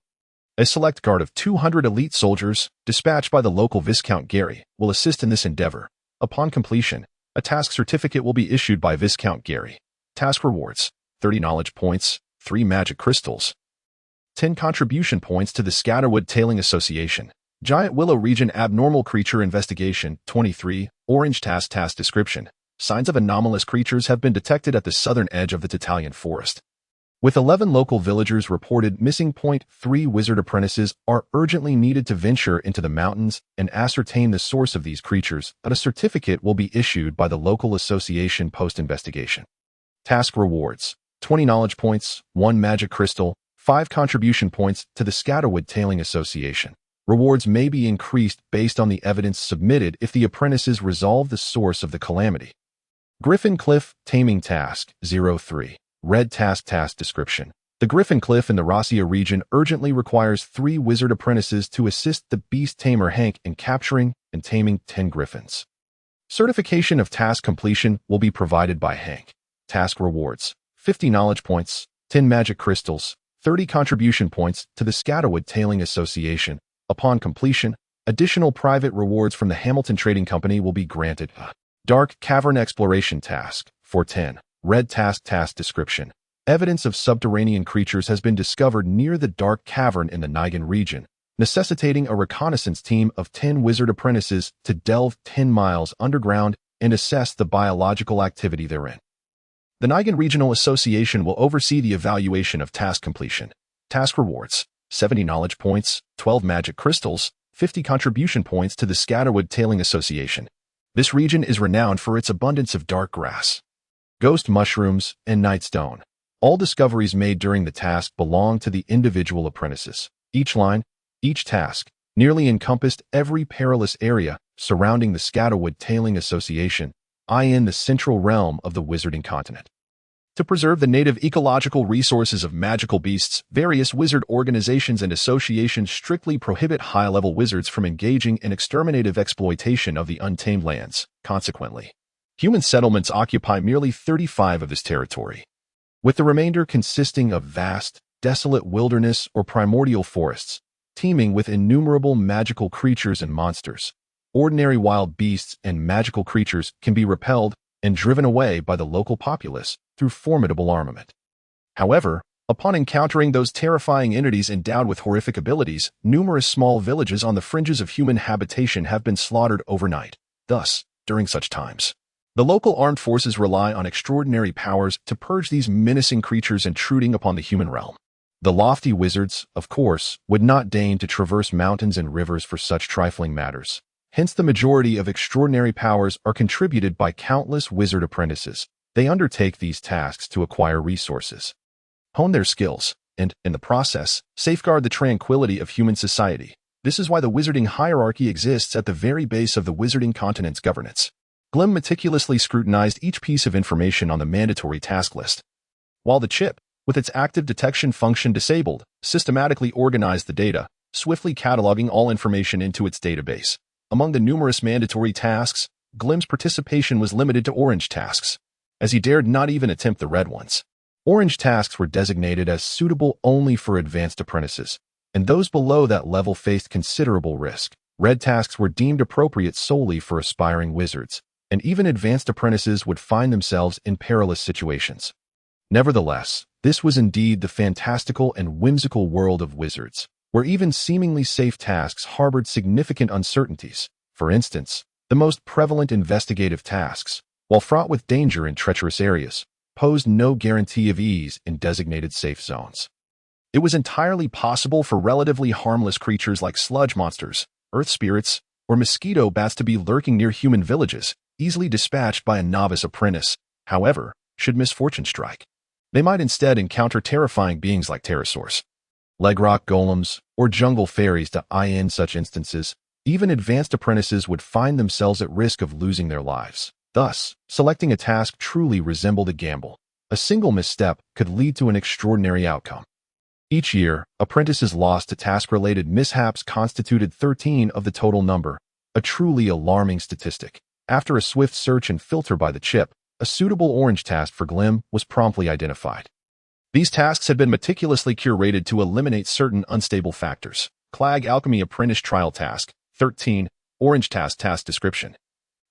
Speaker 2: A select guard of 200 elite soldiers, dispatched by the local Viscount Gary, will assist in this endeavor. Upon completion, a task certificate will be issued by Viscount Gary. Task rewards: 30 knowledge points, 3 magic crystals, 10 contribution points to the Scatterwood Tailing Association. Giant Willow Region Abnormal Creature Investigation 23. Orange Task Description. Signs of anomalous creatures have been detected at the southern edge of the Titalian Forest. With 11 local villagers reported missing. 3 wizard apprentices are urgently needed to venture into the mountains and ascertain the source of these creatures, but a certificate will be issued by the local association post-investigation. Task rewards: 20 knowledge points, 1 magic crystal, 5 contribution points to the Scatterwood Tailing Association. Rewards may be increased based on the evidence submitted if the apprentices resolve the source of the calamity. Griffin Cliff Taming Task 03. Red Task Description. The Griffin Cliff in the Rossiya region urgently requires 3 wizard apprentices to assist the beast tamer Hank in capturing and taming 10 griffins. Certification of task completion will be provided by Hank. Task rewards: 50 knowledge points, 10 magic crystals, 30 contribution points to the Scatterwood Tailing Association. Upon completion, additional private rewards from the Hamilton Trading Company will be granted. Dark Cavern Exploration Task 410. Red Task Description. Evidence of subterranean creatures has been discovered near the Dark Cavern in the Nigan region, necessitating a reconnaissance team of 10 wizard apprentices to delve 10 miles underground and assess the biological activity therein. The Nigan Regional Association will oversee the evaluation of task completion. Task rewards: 70 knowledge points, 12 magic crystals, 50 contribution points to the Scatterwood Tailing Association. This region is renowned for its abundance of dark grass, ghost mushrooms, and nightstone. All discoveries made during the task belong to the individual apprentices. Each line, each task, nearly encompassed every perilous area surrounding the Scatterwood Tailing Association, i.e. the central realm of the wizarding continent. To preserve the native ecological resources of magical beasts, various wizard organizations and associations strictly prohibit high-level wizards from engaging in exterminative exploitation of the untamed lands. Consequently, human settlements occupy merely 35% of this territory, with the remainder consisting of vast, desolate wilderness or primordial forests, teeming with innumerable magical creatures and monsters. Ordinary wild beasts and magical creatures can be repelled and driven away by the local populace through formidable armament. However, upon encountering those terrifying entities endowed with horrific abilities, numerous small villages on the fringes of human habitation have been slaughtered overnight. Thus, during such times, the local armed forces rely on extraordinary powers to purge these menacing creatures intruding upon the human realm. The lofty wizards, of course, would not deign to traverse mountains and rivers for such trifling matters. Hence, the majority of extraordinary powers are contributed by countless wizard apprentices. They undertake these tasks to acquire resources, hone their skills, and, in the process, safeguard the tranquility of human society. This is why the wizarding hierarchy exists at the very base of the wizarding continent's governance. Glim meticulously scrutinized each piece of information on the mandatory task list, while the chip, with its active detection function disabled, systematically organized the data, swiftly cataloging all information into its database. Among the numerous mandatory tasks, Glim's participation was limited to orange tasks, as he dared not even attempt the red ones. Orange tasks were designated as suitable only for advanced apprentices, and those below that level faced considerable risk. Red tasks were deemed appropriate solely for aspiring wizards, and even advanced apprentices would find themselves in perilous situations. Nevertheless, this was indeed the fantastical and whimsical world of wizards, where even seemingly safe tasks harbored significant uncertainties. For instance, the most prevalent investigative tasks, while fraught with danger in treacherous areas, posed no guarantee of ease in designated safe zones. It was entirely possible for relatively harmless creatures like sludge monsters, earth spirits, or mosquito bats to be lurking near human villages, easily dispatched by a novice apprentice. However, should misfortune strike, they might instead encounter terrifying beings like pterosaurs, legrock golems, or jungle fairies. In such instances, even advanced apprentices would find themselves at risk of losing their lives. Thus, selecting a task truly resembled a gamble. A single misstep could lead to an extraordinary outcome. Each year, apprentices lost to task-related mishaps constituted 13 of the total number, a truly alarming statistic. After a swift search and filter by the chip, a suitable orange task for Glim was promptly identified. These tasks had been meticulously curated to eliminate certain unstable factors. Clag Alchemy Apprentice Trial Task 13. Orange Task Description.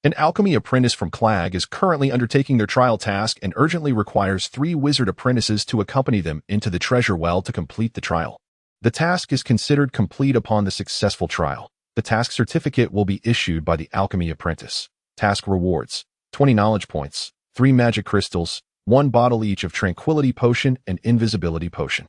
Speaker 2: An alchemy apprentice from Clag is currently undertaking their trial task and urgently requires 3 wizard apprentices to accompany them into the treasure well to complete the trial. The task is considered complete upon the successful trial. The task certificate will be issued by the alchemy apprentice. Task rewards: 20 knowledge points, 3 magic crystals, 1 bottle each of tranquility potion and invisibility potion.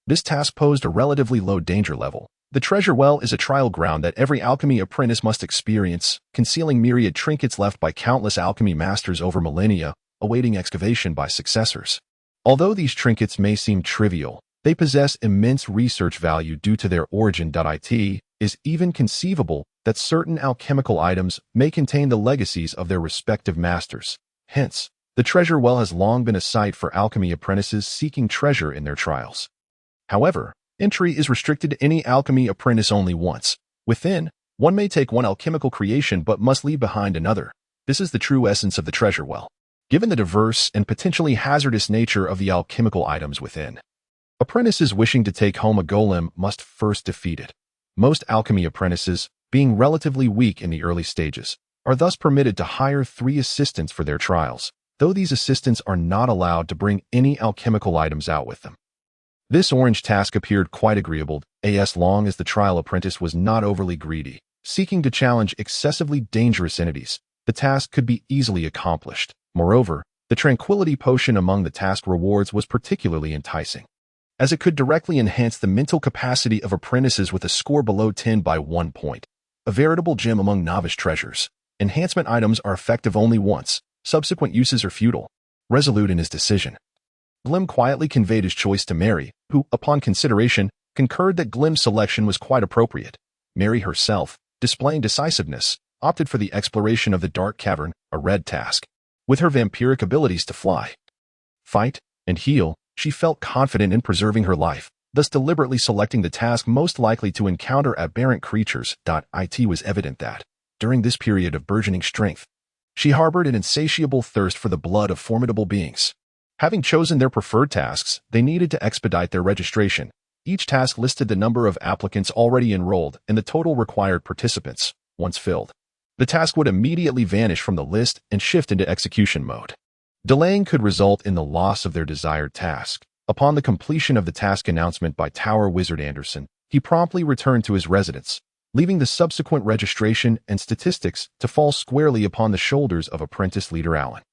Speaker 2: This task posed a relatively low danger level. The treasure well is a trial ground that every alchemy apprentice must experience, concealing myriad trinkets left by countless alchemy masters over millennia, awaiting excavation by successors. Although these trinkets may seem trivial, they possess immense research value due to their origin. It is even conceivable that certain alchemical items may contain the legacies of their respective masters. Hence, the treasure well has long been a site for alchemy apprentices seeking treasure in their trials. However, entry is restricted to any alchemy apprentice only once. Within, one may take one alchemical creation but must leave behind another. This is the true essence of the treasure well, given the diverse and potentially hazardous nature of the alchemical items within. Apprentices wishing to take home a golem must first defeat it. Most alchemy apprentices, being relatively weak in the early stages, are thus permitted to hire 3 assistants for their trials, though these assistants are not allowed to bring any alchemical items out with them. This orange task appeared quite agreeable, as long as the trial apprentice was not overly greedy. Seeking to challenge excessively dangerous entities, the task could be easily accomplished. Moreover, the tranquility potion among the task rewards was particularly enticing, as it could directly enhance the mental capacity of apprentices with a score below 10 by 1 point. A veritable gem among novice treasures. Enhancement items are effective only once. Subsequent uses are futile. Resolute in his decision, Glim quietly conveyed his choice to Mary, who, upon consideration, concurred that Glim's selection was quite appropriate. Mary herself, displaying decisiveness, opted for the exploration of the dark cavern, a red task. With her vampiric abilities to fly, fight, and heal, she felt confident in preserving her life, thus deliberately selecting the task most likely to encounter aberrant creatures. It was evident that, during this period of burgeoning strength, she harbored an insatiable thirst for the blood of formidable beings. Having chosen their preferred tasks, they needed to expedite their registration. Each task listed the number of applicants already enrolled and the total required participants. Once filled, the task would immediately vanish from the list and shift into execution mode. Delaying could result in the loss of their desired task. Upon the completion of the task announcement by Tower Wizard Anderson, he promptly returned to his residence, leaving the subsequent registration and statistics to fall squarely upon the shoulders of apprentice leader Allen.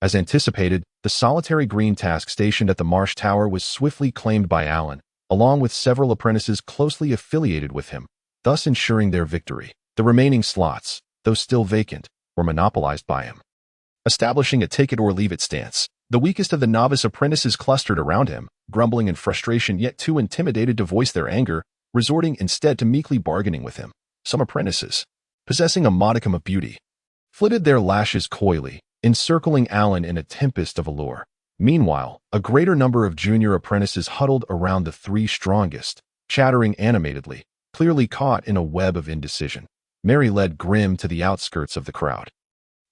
Speaker 2: As anticipated, the solitary green task stationed at the Marsh Tower was swiftly claimed by Allen, along with several apprentices closely affiliated with him, thus ensuring their victory. The remaining slots, though still vacant, were monopolized by him. Establishing a take-it-or-leave-it stance, the weakest of the novice apprentices clustered around him, grumbling in frustration yet too intimidated to voice their anger, resorting instead to meekly bargaining with him. Some apprentices, possessing a modicum of beauty, flitted their lashes coyly, encircling Alan in a tempest of allure. Meanwhile, a greater number of junior apprentices huddled around the three strongest, chattering animatedly, clearly caught in a web of indecision. Mary led Grim to the outskirts of the crowd.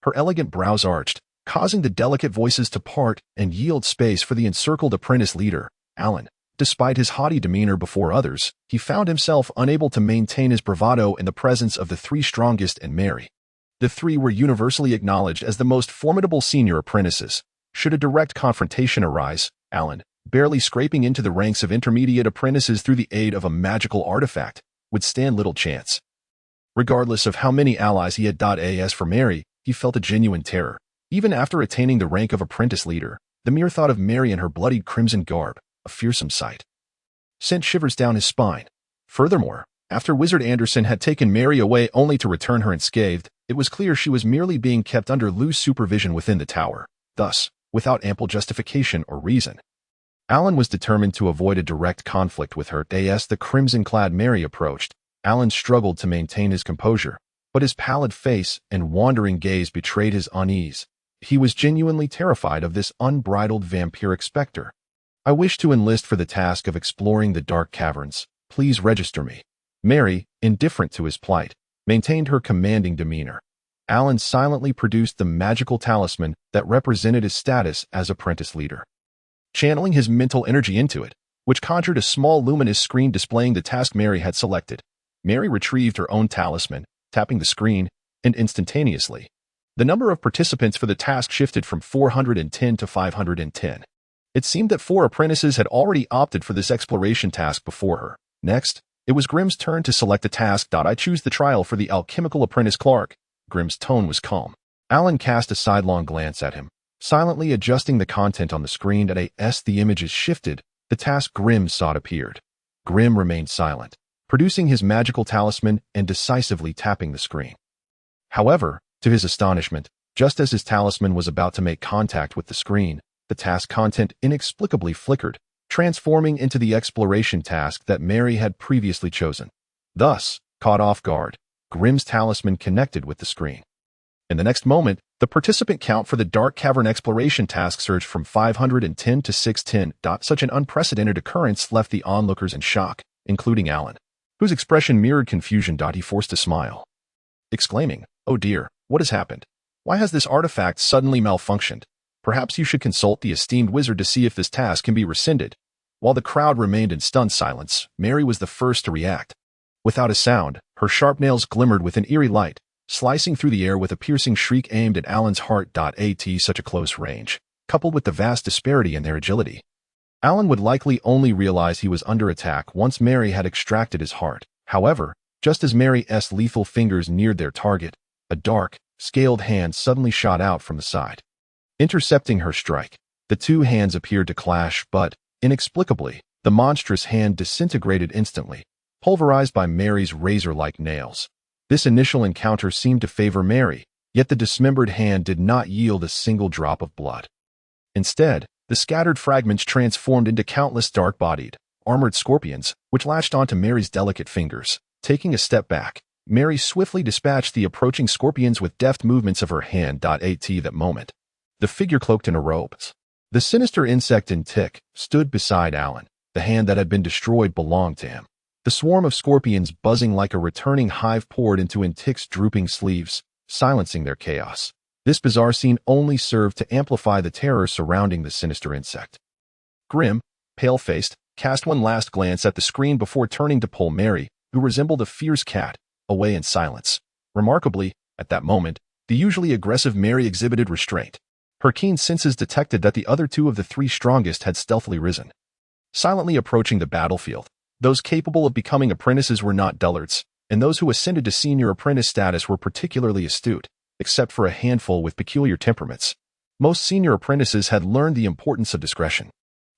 Speaker 2: Her elegant brows arched, causing the delicate voices to part and yield space for the encircled apprentice leader, Alan. Despite his haughty demeanor before others, he found himself unable to maintain his bravado in the presence of the three strongest and Mary. The three were universally acknowledged as the most formidable senior apprentices. Should a direct confrontation arise, Alan, barely scraping into the ranks of intermediate apprentices through the aid of a magical artifact, would stand little chance. Regardless of how many allies he had. As for Mary, he felt a genuine terror. Even after attaining the rank of apprentice leader, the mere thought of Mary in her bloodied crimson garb, a fearsome sight, sent shivers down his spine. Furthermore, after Wizard Anderson had taken Mary away only to return her unscathed, it was clear she was merely being kept under loose supervision within the tower, thus, without ample justification or reason. Alan was determined to avoid a direct conflict with her. As the crimson-clad Mary approached, Alan struggled to maintain his composure, but his pallid face and wandering gaze betrayed his unease. He was genuinely terrified of this unbridled vampiric specter. I wish to enlist for the task of exploring the dark caverns. Please register me. Mary, indifferent to his plight, maintained her commanding demeanor. Alan silently produced the magical talisman that represented his status as apprentice leader. Channeling his mental energy into it, which conjured a small luminous screen displaying the task Mary had selected, Mary retrieved her own talisman, tapping the screen, and instantaneously, the number of participants for the task shifted from 410 to 510. It seemed that 4 apprentices had already opted for this exploration task before her. Next, it was Grim's turn to select a task. I choose the trial for the alchemical apprentice Clark. Grim's tone was calm. Alan cast a sidelong glance at him, silently adjusting the content on the screen. As the images shifted, the task Grim sought appeared. Grim remained silent, producing his magical talisman and decisively tapping the screen. However, to his astonishment, just as his talisman was about to make contact with the screen, the task content inexplicably flickered, transforming into the exploration task that Mary had previously chosen. Thus, caught off guard, Grim's talisman connected with the screen. In the next moment, the participant count for the Dark Cavern exploration task surged from 510 to 610. Such an unprecedented occurrence left the onlookers in shock, including Alan, whose expression mirrored confusion. He forced a smile, exclaiming, "Oh dear, what has happened? Why has this artifact suddenly malfunctioned? Perhaps you should consult the esteemed wizard to see if this task can be rescinded." While the crowd remained in stunned silence, Mary was the first to react. Without a sound, her sharp nails glimmered with an eerie light, slicing through the air with a piercing shriek aimed at Alan's heart. At such a close range, coupled with the vast disparity in their agility, Alan would likely only realize he was under attack once Mary had extracted his heart. However, just as Mary's lethal fingers neared their target, a dark, scaled hand suddenly shot out from the side, intercepting her strike. The two hands appeared to clash, but, inexplicably, the monstrous hand disintegrated instantly, pulverized by Mary's razor-like nails. This initial encounter seemed to favor Mary, yet the dismembered hand did not yield a single drop of blood. Instead, the scattered fragments transformed into countless dark-bodied, armored scorpions, which latched onto Mary's delicate fingers. Taking a step back, Mary swiftly dispatched the approaching scorpions with deft movements of her hand. At that moment, the figure cloaked in her robes, the sinister insect in tick, stood beside Alan. The hand that had been destroyed belonged to him. The swarm of scorpions buzzing like a returning hive poured into Intick's drooping sleeves, silencing their chaos. This bizarre scene only served to amplify the terror surrounding the sinister insect. Grim, pale-faced, cast one last glance at the screen before turning to pull Mary, who resembled a fierce cat, away in silence. Remarkably, at that moment, the usually aggressive Mary exhibited restraint. Her keen senses detected that the other two of the three strongest had stealthily risen, silently approaching the battlefield. Those capable of becoming apprentices were not dullards, and those who ascended to senior apprentice status were particularly astute, except for a handful with peculiar temperaments. Most senior apprentices had learned the importance of discretion.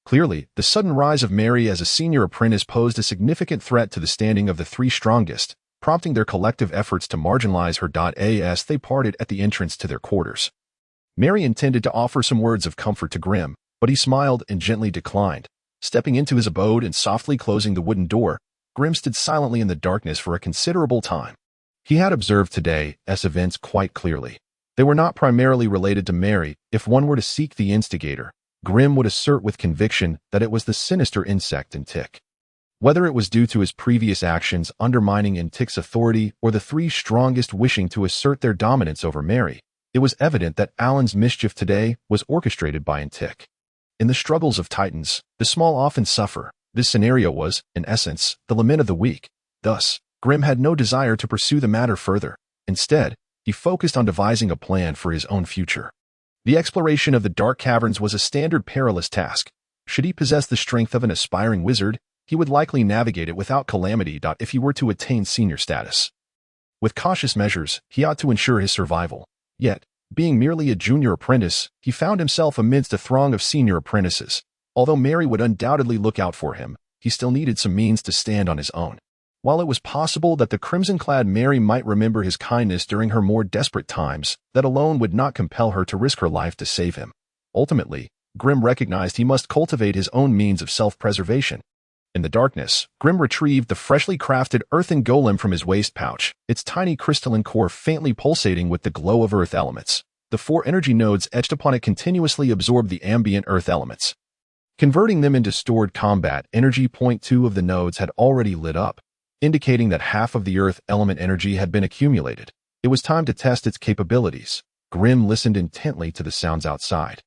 Speaker 2: Clearly, the sudden rise of Mary as a senior apprentice posed a significant threat to the standing of the three strongest, prompting their collective efforts to marginalize her. As they parted at the entrance to their quarters, Mary intended to offer some words of comfort to Grimm, but he smiled and gently declined. Stepping into his abode and softly closing the wooden door, Grimm stood silently in the darkness for a considerable time. He had observed today's events quite clearly. They were not primarily related to Mary. If one were to seek the instigator, Grimm would assert with conviction that it was the sinister insect in Tick. Whether it was due to his previous actions undermining in Tick's authority or the three strongest wishing to assert their dominance over Mary, it was evident that Alan's mischief today was orchestrated by Intik. In the struggles of titans, the small often suffer. This scenario was, in essence, the lament of the weak. Thus, Grimm had no desire to pursue the matter further. Instead, he focused on devising a plan for his own future. The exploration of the dark caverns was a standard perilous task. Should he possess the strength of an aspiring wizard, he would likely navigate it without calamity. If he were to attain senior status, with cautious measures, he ought to ensure his survival. Yet, being merely a junior apprentice, he found himself amidst a throng of senior apprentices. Although Mary would undoubtedly look out for him, he still needed some means to stand on his own. While it was possible that the crimson-clad Mary might remember his kindness during her more desperate times, that alone would not compel her to risk her life to save him. Ultimately, Grimm recognized he must cultivate his own means of self-preservation. In the darkness, Grimm retrieved the freshly crafted earthen golem from his waist pouch, its tiny crystalline core faintly pulsating with the glow of earth elements. The 4 energy nodes etched upon it continuously absorbed the ambient earth elements, converting them into stored combat energy. 2 of the nodes had already lit up, indicating that half of the earth element energy had been accumulated. It was time to test its capabilities. Grimm listened intently to the sounds outside,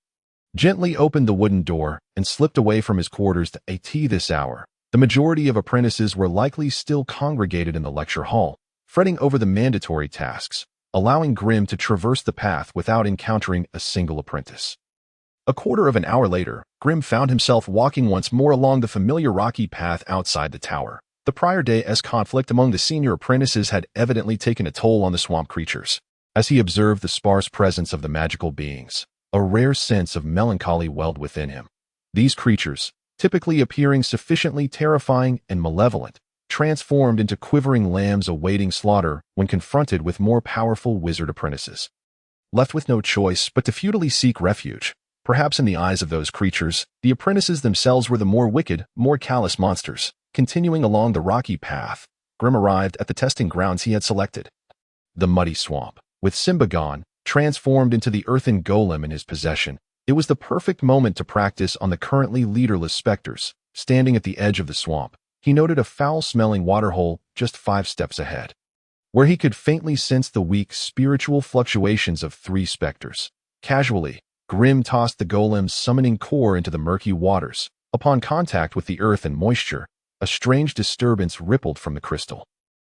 Speaker 2: gently opened the wooden door, and slipped away from his quarters to at this hour. The majority of apprentices were likely still congregated in the lecture hall, fretting over the mandatory tasks, allowing Grimm to traverse the path without encountering a single apprentice. A quarter of an hour later, Grimm found himself walking once more along the familiar rocky path outside the tower. The prior day's conflict among the senior apprentices had evidently taken a toll on the swamp creatures. As he observed the sparse presence of the magical beings, a rare sense of melancholy welled within him. These creatures, typically appearing sufficiently terrifying and malevolent, transformed into quivering lambs awaiting slaughter when confronted with more powerful wizard apprentices. Left with no choice but to futilely seek refuge, perhaps in the eyes of those creatures, the apprentices themselves were the more wicked, more callous monsters. Continuing along the rocky path, Grimm arrived at the testing grounds he had selected. The muddy swamp. With Simba gone, transformed into the earthen golem in his possession, it was the perfect moment to practice on the currently leaderless specters. Standing at the edge of the swamp, he noted a foul-smelling waterhole just 5 steps ahead, where he could faintly sense the weak spiritual fluctuations of 3 specters. Casually, Grimm tossed the golem's summoning core into the murky waters. Upon contact with the earth and moisture, a strange disturbance rippled from the crystal.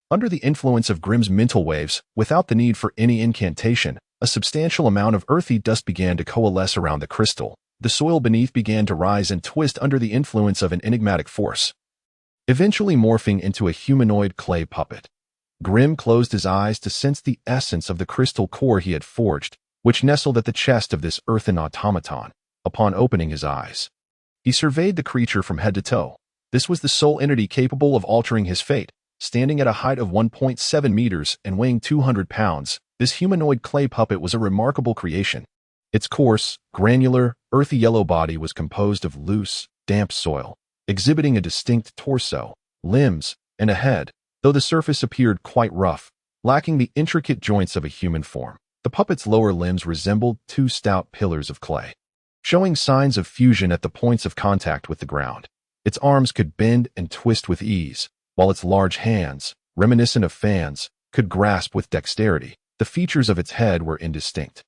Speaker 2: Under the influence of Grimm's mental waves, without the need for any incantation, a substantial amount of earthy dust began to coalesce around the crystal. The soil beneath began to rise and twist under the influence of an enigmatic force, eventually morphing into a humanoid clay puppet. Grimm closed his eyes to sense the essence of the crystal core he had forged, which nestled at the chest of this earthen automaton. Upon opening his eyes, he surveyed the creature from head to toe. This was the sole entity capable of altering his fate. Standing at a height of 1.7 meters and weighing 200 pounds, this humanoid clay puppet was a remarkable creation. Its coarse, granular, earthy yellow body was composed of loose, damp soil, exhibiting a distinct torso, limbs, and a head, though the surface appeared quite rough, lacking the intricate joints of a human form. The puppet's lower limbs resembled 2 stout pillars of clay, showing signs of fusion at the points of contact with the ground. Its arms could bend and twist with ease, while its large hands, reminiscent of fans, could grasp with dexterity. The features of its head were indistinct.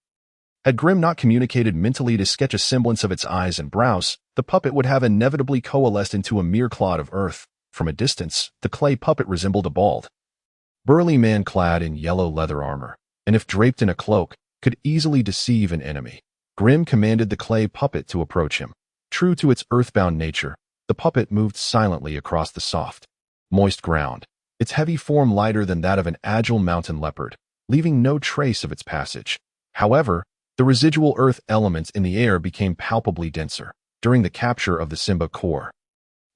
Speaker 2: Had Grimm not communicated mentally to sketch a semblance of its eyes and brows, the puppet would have inevitably coalesced into a mere clod of earth. From a distance, the clay puppet resembled a bald, burly man clad in yellow leather armor, and if draped in a cloak, could easily deceive an enemy. Grimm commanded the clay puppet to approach him. True to its earthbound nature, the puppet moved silently across the soft, moist ground, its heavy form lighter than that of an agile mountain leopard, leaving no trace of its passage. However, the residual earth elements in the air became palpably denser during the capture of the Simba core.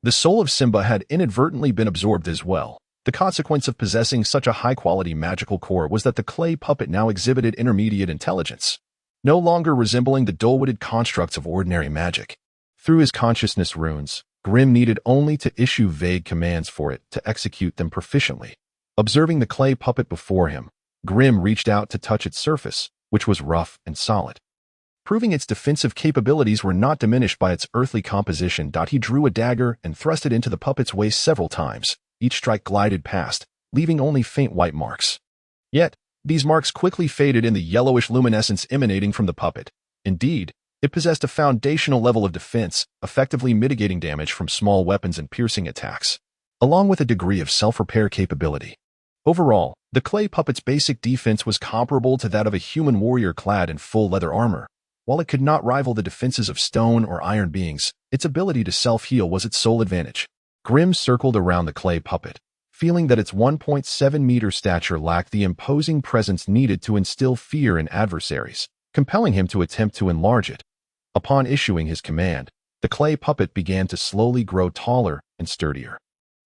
Speaker 2: The soul of Simba had inadvertently been absorbed as well. The consequence of possessing such a high-quality magical core was that the clay puppet now exhibited intermediate intelligence, no longer resembling the dull-witted constructs of ordinary magic. Through his consciousness runes, Grimm needed only to issue vague commands for it to execute them proficiently. Observing the clay puppet before him, Grimm reached out to touch its surface, which was rough and solid. Proving its defensive capabilities were not diminished by its earthly composition, he drew a dagger and thrust it into the puppet's waist several times. Each strike glided past, leaving only faint white marks. Yet, these marks quickly faded in the yellowish luminescence emanating from the puppet. Indeed, it possessed a foundational level of defense, effectively mitigating damage from small weapons and piercing attacks, along with a degree of self-repair capability. Overall, the clay puppet's basic defense was comparable to that of a human warrior clad in full leather armor. While it could not rival the defenses of stone or iron beings, its ability to self-heal was its sole advantage. Grimm circled around the clay puppet, feeling that its 1.7-meter stature lacked the imposing presence needed to instill fear in adversaries, compelling him to attempt to enlarge it. Upon issuing his command, the clay puppet began to slowly grow taller and sturdier.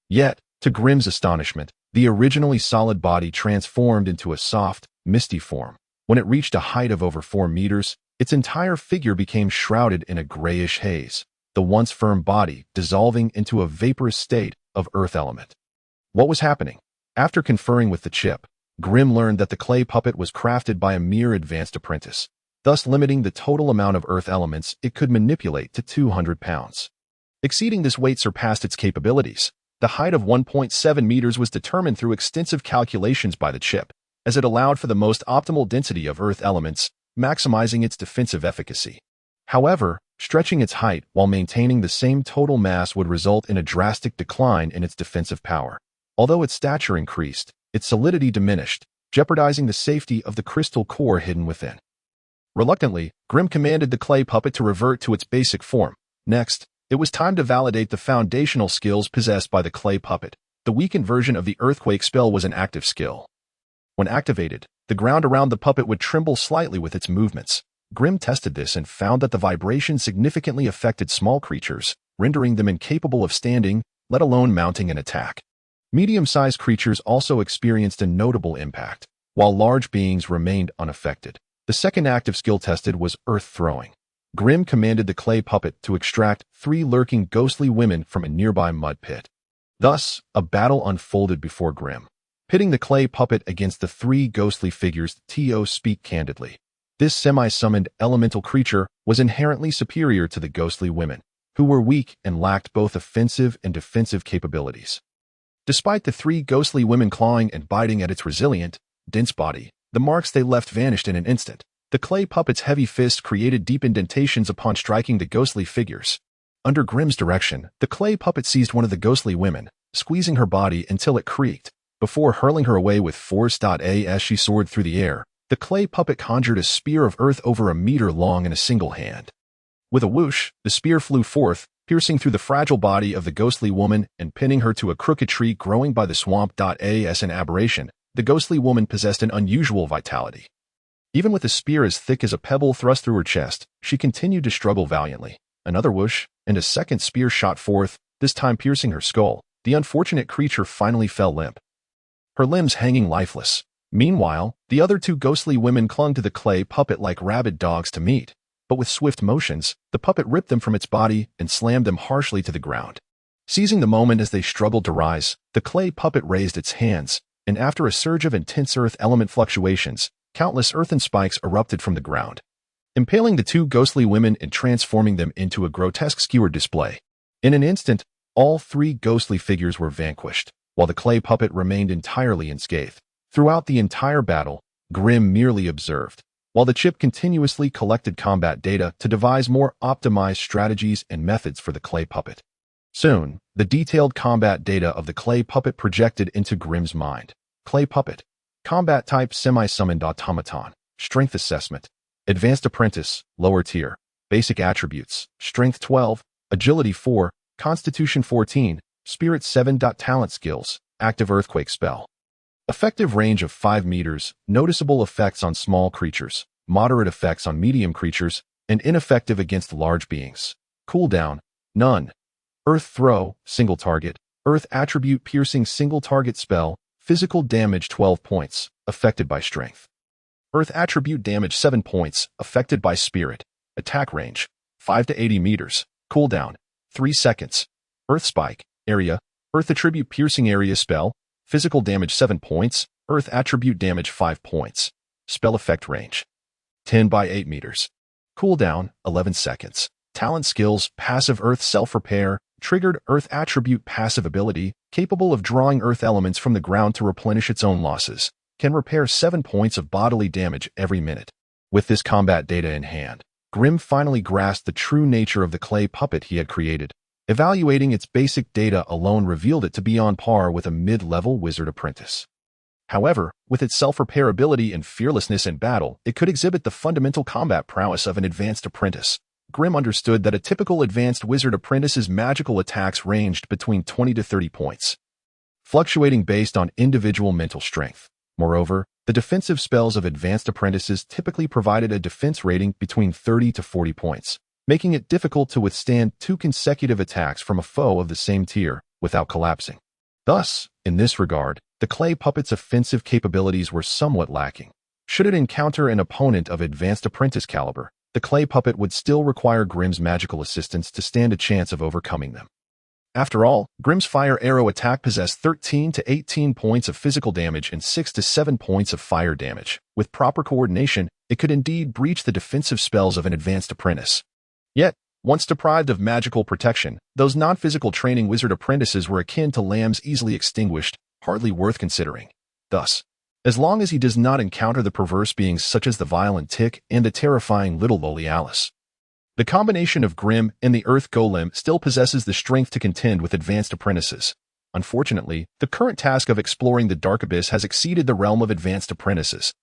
Speaker 2: Yet, to Grimm's astonishment, the originally solid body transformed into a soft, misty form. When it reached a height of over 4 meters, its entire figure became shrouded in a grayish haze, the once firm body dissolving into a vaporous state of earth element. What was happening? After conferring with the chip, Grimm learned that the clay puppet was crafted by a mere advanced apprentice, thus limiting the total amount of earth elements it could manipulate to 200 pounds. Exceeding this weight surpassed its capabilities. The height of 1.7 meters was determined through extensive calculations by the chip, as it allowed for the most optimal density of earth elements, maximizing its defensive efficacy. However, stretching its height while maintaining the same total mass would result in a drastic decline in its defensive power. Although its stature increased, its solidity diminished, jeopardizing the safety of the crystal core hidden within. Reluctantly, Grimm commanded the clay puppet to revert to its basic form. Next, it was time to validate the foundational skills possessed by the clay puppet. The weakened version of the earthquake spell was an active skill. When activated, the ground around the puppet would tremble slightly with its movements. Grimm tested this and found that the vibration significantly affected small creatures, rendering them incapable of standing, let alone mounting an attack. Medium-sized creatures also experienced a notable impact, while large beings remained unaffected. The second active skill tested was earth throwing. Grimm commanded the clay puppet to extract 3 lurking ghostly women from a nearby mud pit. Thus, a battle unfolded before Grimm, pitting the clay puppet against the 3 ghostly figures. To speak candidly, this semi-summoned elemental creature was inherently superior to the ghostly women, who were weak and lacked both offensive and defensive capabilities. Despite the 3 ghostly women clawing and biting at its resilient, dense body, the marks they left vanished in an instant. The clay puppet's heavy fist created deep indentations upon striking the ghostly figures. Under Grimm's direction, the clay puppet seized one of the ghostly women, squeezing her body until it creaked. Before hurling her away with force. As she soared through the air, the clay puppet conjured a spear of earth over a meter long in a single hand. With a whoosh, the spear flew forth, piercing through the fragile body of the ghostly woman and pinning her to a crooked tree growing by the swamp. As an aberration, the ghostly woman possessed an unusual vitality. Even with a spear as thick as a pebble thrust through her chest, she continued to struggle valiantly. Another whoosh, and a second spear shot forth, this time piercing her skull. The unfortunate creature finally fell limp, her limbs hanging lifeless. Meanwhile, the other 2 ghostly women clung to the clay puppet like rabid dogs to meat. But with swift motions, the puppet ripped them from its body and slammed them harshly to the ground. Seizing the moment as they struggled to rise, the clay puppet raised its hands, and after a surge of intense earth element fluctuations, countless earthen spikes erupted from the ground, impaling the 2 ghostly women and transforming them into a grotesque skewered display. In an instant, all 3 ghostly figures were vanquished, while the clay puppet remained entirely unscathed. Throughout the entire battle, Grimm merely observed, while the chip continuously collected combat data to devise more optimized strategies and methods for the clay puppet. Soon, the detailed combat data of the clay puppet projected into Grimm's mind. Clay puppet. Combat type semi-summoned automaton. Strength assessment. Advanced apprentice, lower tier. Basic attributes. Strength 12, agility 4, constitution 14, spirit 7. Talent skills. Active earthquake spell. Effective range of 5 meters, noticeable effects on small creatures, moderate effects on medium creatures, and ineffective against large beings. Cooldown, none. Earth throw, single target. Earth attribute piercing single target spell, physical damage 12 points, affected by strength. Earth attribute damage 7 points, affected by spirit. Attack range, 5 to 80 meters. Cooldown, 3 seconds. Earth spike, area, Earth attribute piercing area spell, physical damage 7 points, Earth attribute damage 5 points. Spell effect range, 10 by 8 meters. Cooldown, 11 seconds. Talent skills, passive Earth self-repair, triggered Earth attribute passive ability, capable of drawing Earth elements from the ground to replenish its own losses, can repair 7 points of bodily damage every minute. With this combat data in hand, Grim finally grasped the true nature of the clay puppet he had created. Evaluating its basic data alone revealed it to be on par with a mid-level wizard apprentice. However, with its self-repair ability and fearlessness in battle, it could exhibit the fundamental combat prowess of an advanced apprentice. Grim understood that a typical advanced wizard apprentice's magical attacks ranged between 20 to 30 points, fluctuating based on individual mental strength. Moreover, the defensive spells of advanced apprentices typically provided a defense rating between 30 to 40 points, making it difficult to withstand 2 consecutive attacks from a foe of the same tier without collapsing. Thus, in this regard, the clay puppet's offensive capabilities were somewhat lacking. Should it encounter an opponent of advanced apprentice caliber, the clay puppet would still require Grim's magical assistance to stand a chance of overcoming them. After all, Grim's fire arrow attack possessed 13 to 18 points of physical damage and 6 to 7 points of fire damage. With proper coordination, it could indeed breach the defensive spells of an advanced apprentice. Yet, once deprived of magical protection, those non-physical training wizard apprentices were akin to lambs easily extinguished, hardly worth considering. Thus, as long as he does not encounter the perverse beings such as the violent Tick and the terrifying little lowly Alice, the combination of Grim and the Earth Golem still possesses the strength to contend with advanced apprentices. Unfortunately, the current task of exploring the Dark Abyss has exceeded the realm of advanced apprentices,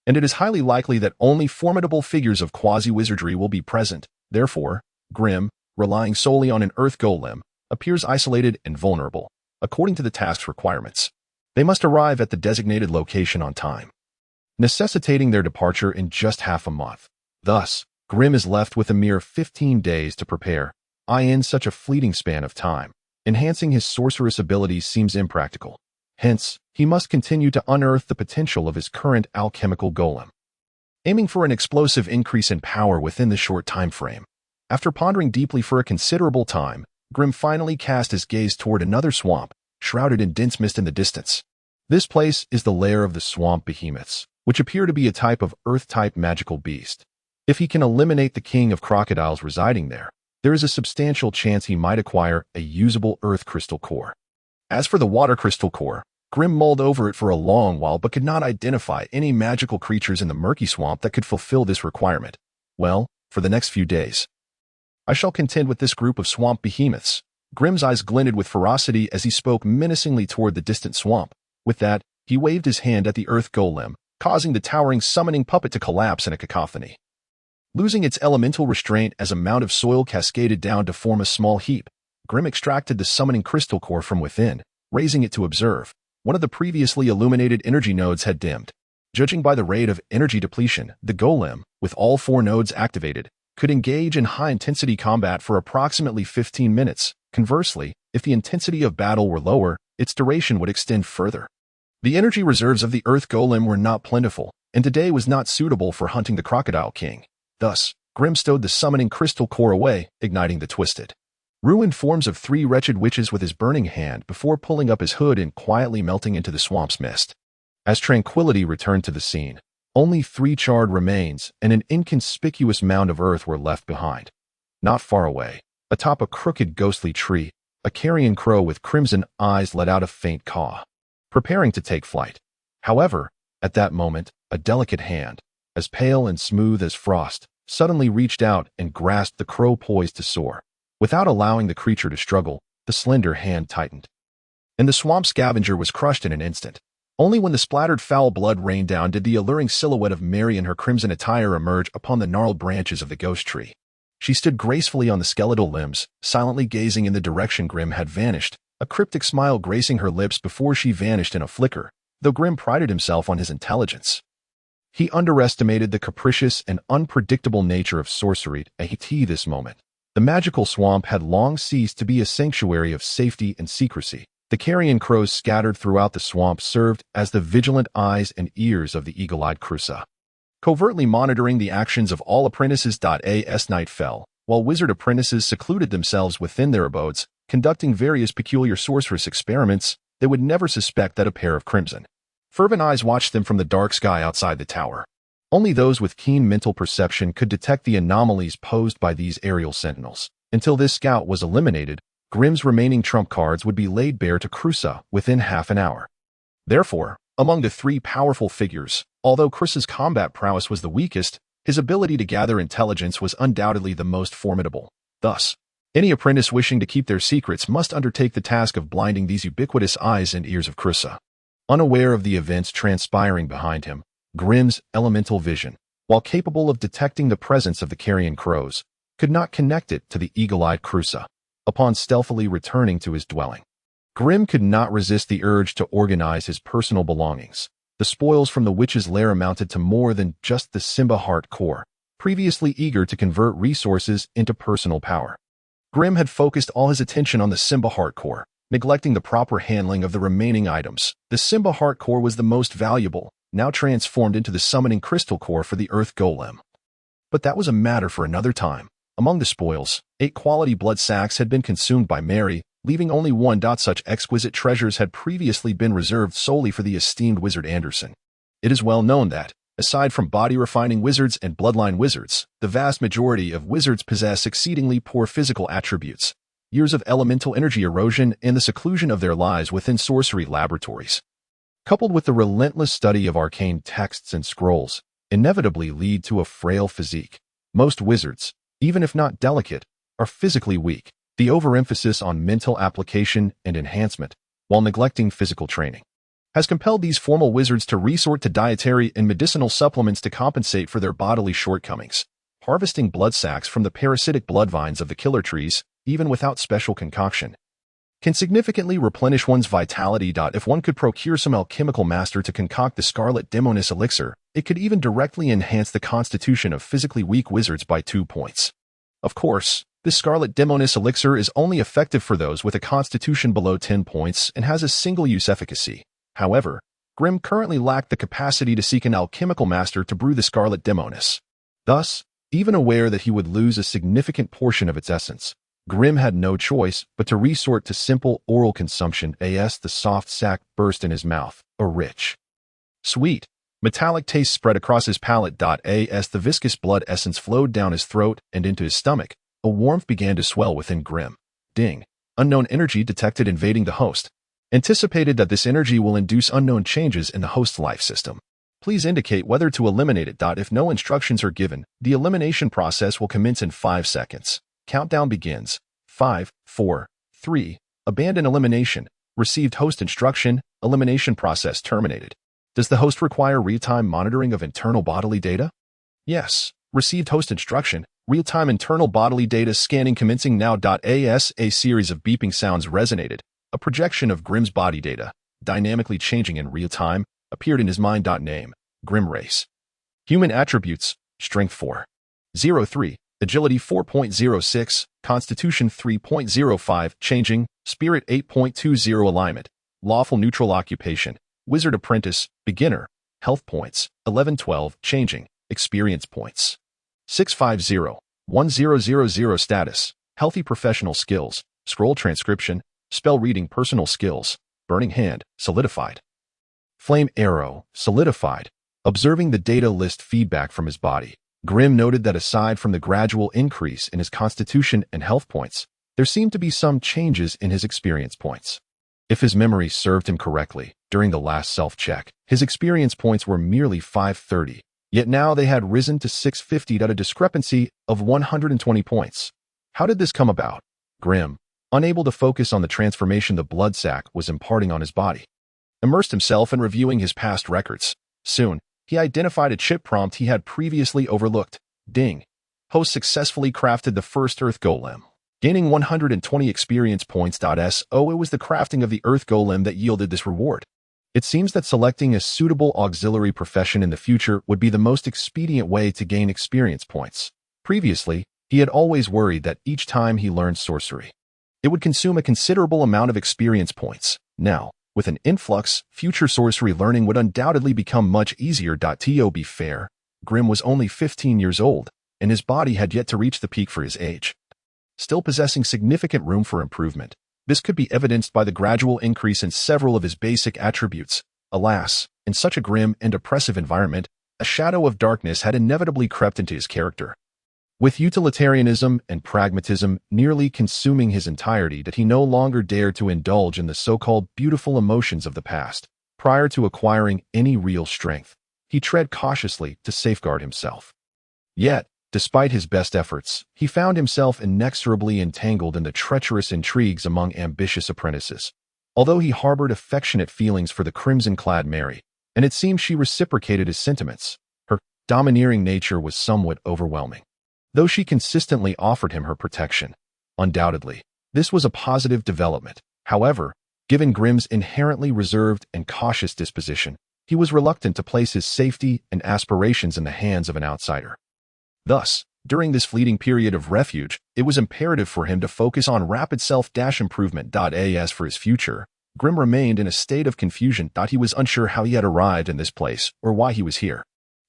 Speaker 2: and it is highly likely that only formidable figures of quasi-wizardry will be present. Therefore, Grim, relying solely on an Earth Golem, appears isolated and vulnerable. According to the task's requirements, they must arrive at the designated location on time, necessitating their departure in just half a month. Thus, Grim is left with a mere 15 days to prepare. In such a fleeting span of time, enhancing his sorceress abilities seems impractical. Hence, he must continue to unearth the potential of his current alchemical golem, aiming for an explosive increase in power within the short time frame. After pondering deeply for a considerable time, Grim finally cast his gaze toward another swamp, shrouded in dense mist in the distance. This place is the lair of the swamp behemoths, which appear to be a type of earth-type magical beast. If he can eliminate the king of crocodiles residing there, there is a substantial chance he might acquire a usable earth crystal core. As for the water crystal core, Grim mulled over it for a long while but could not identify any magical creatures in the murky swamp that could fulfill this requirement. Well, for the next few days, I shall contend with this group of swamp behemoths. Grim's eyes glinted with ferocity as he spoke menacingly toward the distant swamp. With that, he waved his hand at the Earth Golem, causing the towering summoning puppet to collapse in a cacophony. Losing its elemental restraint as a mound of soil cascaded down to form a small heap, Grim extracted the summoning crystal core from within, raising it to observe. One of the previously illuminated energy nodes had dimmed. Judging by the rate of energy depletion, the golem, with all 4 nodes activated, could engage in high-intensity combat for approximately 15 minutes. Conversely, if the intensity of battle were lower, its duration would extend further. The energy reserves of the Earth Golem were not plentiful, and today was not suitable for hunting the Crocodile King. Thus, Grim stowed the summoning crystal core away, igniting the twisted, ruined forms of 3 wretched witches with his burning hand before pulling up his hood and quietly melting into the swamp's mist. As tranquility returned to the scene, only 3 charred remains and an inconspicuous mound of earth were left behind. Not far away, atop a crooked ghostly tree, a carrion crow with crimson eyes let out a faint caw, preparing to take flight. However, at that moment, a delicate hand, as pale and smooth as frost, suddenly reached out and grasped the crow poised to soar. Without allowing the creature to struggle, the slender hand tightened, and the swamp scavenger was crushed in an instant. Only when the splattered foul blood rained down did the alluring silhouette of Mary in her crimson attire emerge upon the gnarled branches of the ghost tree. She stood gracefully on the skeletal limbs, silently gazing in the direction Grim had vanished, a cryptic smile gracing her lips before she vanished in a flicker. Though Grim prided himself on his intelligence, he underestimated the capricious and unpredictable nature of sorcery at this moment. The magical swamp had long ceased to be a sanctuary of safety and secrecy. The carrion crows scattered throughout the swamp served as the vigilant eyes and ears of the eagle-eyed Crusa, covertly monitoring the actions of all apprentices. As night fell, while wizard apprentices secluded themselves within their abodes, conducting various peculiar sorcerous experiments, they would never suspect that a pair of crimson, fervent eyes watched them from the dark sky outside the tower. Only those with keen mental perception could detect the anomalies posed by these aerial sentinels. Until this scout was eliminated, Grimm's remaining trump cards would be laid bare to Crusa within half an hour. Therefore, among the three powerful figures, although Crusa's combat prowess was the weakest, his ability to gather intelligence was undoubtedly the most formidable. Thus, any apprentice wishing to keep their secrets must undertake the task of blinding these ubiquitous eyes and ears of Crusa. Unaware of the events transpiring behind him, Grimm's elemental vision, while capable of detecting the presence of the carrion crows, could not connect it to the eagle-eyed Crusa. Upon stealthily returning to his dwelling, Grimm could not resist the urge to organize his personal belongings. The spoils from the witch's lair amounted to more than just the Simba Heart core, previously eager to convert resources into personal power. Grimm had focused all his attention on the Simba Heart core, neglecting the proper handling of the remaining items. The Simba Heart core was the most valuable, now transformed into the summoning crystal core for the Earth Golem. But that was a matter for another time. Among the spoils, 8 quality blood sacks had been consumed by Mary, leaving only 1. Such exquisite treasures had previously been reserved solely for the esteemed wizard Anderson. It is well known that, aside from body-refining wizards and bloodline wizards, the vast majority of wizards possess exceedingly poor physical attributes, years of elemental energy erosion, and the seclusion of their lives within sorcery laboratories, coupled with the relentless study of arcane texts and scrolls, inevitably lead to a frail physique. Most wizards, even if not delicate, are physically weak. The overemphasis on mental application and enhancement, while neglecting physical training, has compelled these formal wizards to resort to dietary and medicinal supplements to compensate for their bodily shortcomings. Harvesting blood sacs from the parasitic blood vines of the killer trees, even without special concoction, can significantly replenish one's vitality. If one could procure some alchemical master to concoct the Scarlet Demonis elixir, it could even directly enhance the constitution of physically weak wizards by 2 points. Of course, this Scarlet Demonis elixir is only effective for those with a constitution below 10 points and has a single-use efficacy. However, Grimm currently lacked the capacity to seek an alchemical master to brew the Scarlet Demonis. Thus, even aware that he would lose a significant portion of its essence, Grimm had no choice but to resort to simple oral consumption. As the soft sack burst in his mouth, a rich, sweet, metallic taste spread across his palate. As the viscous blood essence flowed down his throat and into his stomach, a warmth began to swell within Grimm. Ding. Unknown energy detected invading the host. Anticipated that this energy will induce unknown changes in the host's life system. Please indicate whether to eliminate it. If no instructions are given, the elimination process will commence in 5 seconds. Countdown begins. 5, 4, 3. Abandon elimination. Received host instruction. Elimination process terminated. Does the host require real-time monitoring of internal bodily data? Yes. Received host instruction. Real-time internal bodily data scanning commencing now. As a series of beeping sounds resonated, a projection of Grimm's body data, dynamically changing in real time, appeared in his mind. Name: Grimm Race. Human attributes: Strength 4.03, Agility 4.06, Constitution 3.05, Changing, Spirit 8.20, Alignment, Lawful Neutral Occupation, Wizard Apprentice, Beginner, Health Points, 1112, Changing, Experience Points, 650, 1000, Status, Healthy Professional Skills, Scroll Transcription, Spell Reading, Personal Skills, Burning Hand, Solidified, Flame Arrow, Solidified. Observing the data list feedback from his body, Grimm noted that aside from the gradual increase in his constitution and health points, there seemed to be some changes in his experience points. If his memory served him correctly, during the last self-check, his experience points were merely 530, yet now they had risen to 650, a discrepancy of 120 points. How did this come about? Grimm, unable to focus on the transformation the blood sac was imparting on his body, immersed himself in reviewing his past records. Soon, he identified a chip prompt he had previously overlooked. Ding. Host successfully crafted the first Earth Golem, gaining 120 experience points. It was the crafting of the Earth Golem that yielded this reward. It seems that selecting a suitable auxiliary profession in the future would be the most expedient way to gain experience points. Previously, He had always worried that each time he learned sorcery, it would consume a considerable amount of experience points. Now, with an influx, future sorcery learning would undoubtedly become much easier. To be fair, Grimm was only 15 years old, and his body had yet to reach the peak for his age, still possessing significant room for improvement. This could be evidenced by the gradual increase in several of his basic attributes. Alas, in such a grim and oppressive environment, a shadow of darkness had inevitably crept into his character. With utilitarianism and pragmatism nearly consuming his entirety, that he no longer dared to indulge in the so-called beautiful emotions of the past. Prior to acquiring any real strength, he tread cautiously to safeguard himself. Yet, despite his best efforts, he found himself inexorably entangled in the treacherous intrigues among ambitious apprentices. Although he harbored affectionate feelings for the crimson-clad Mary, and it seemed she reciprocated his sentiments, her domineering nature was somewhat overwhelming. Though she consistently offered him her protection, undoubtedly, this was a positive development. However, given Grimm's inherently reserved and cautious disposition, he was reluctant to place his safety and aspirations in the hands of an outsider. Thus, during this fleeting period of refuge, it was imperative for him to focus on rapid self-improvement. As for his future, Grimm remained in a state of confusion. He was unsure how he had arrived in this place or why he was here.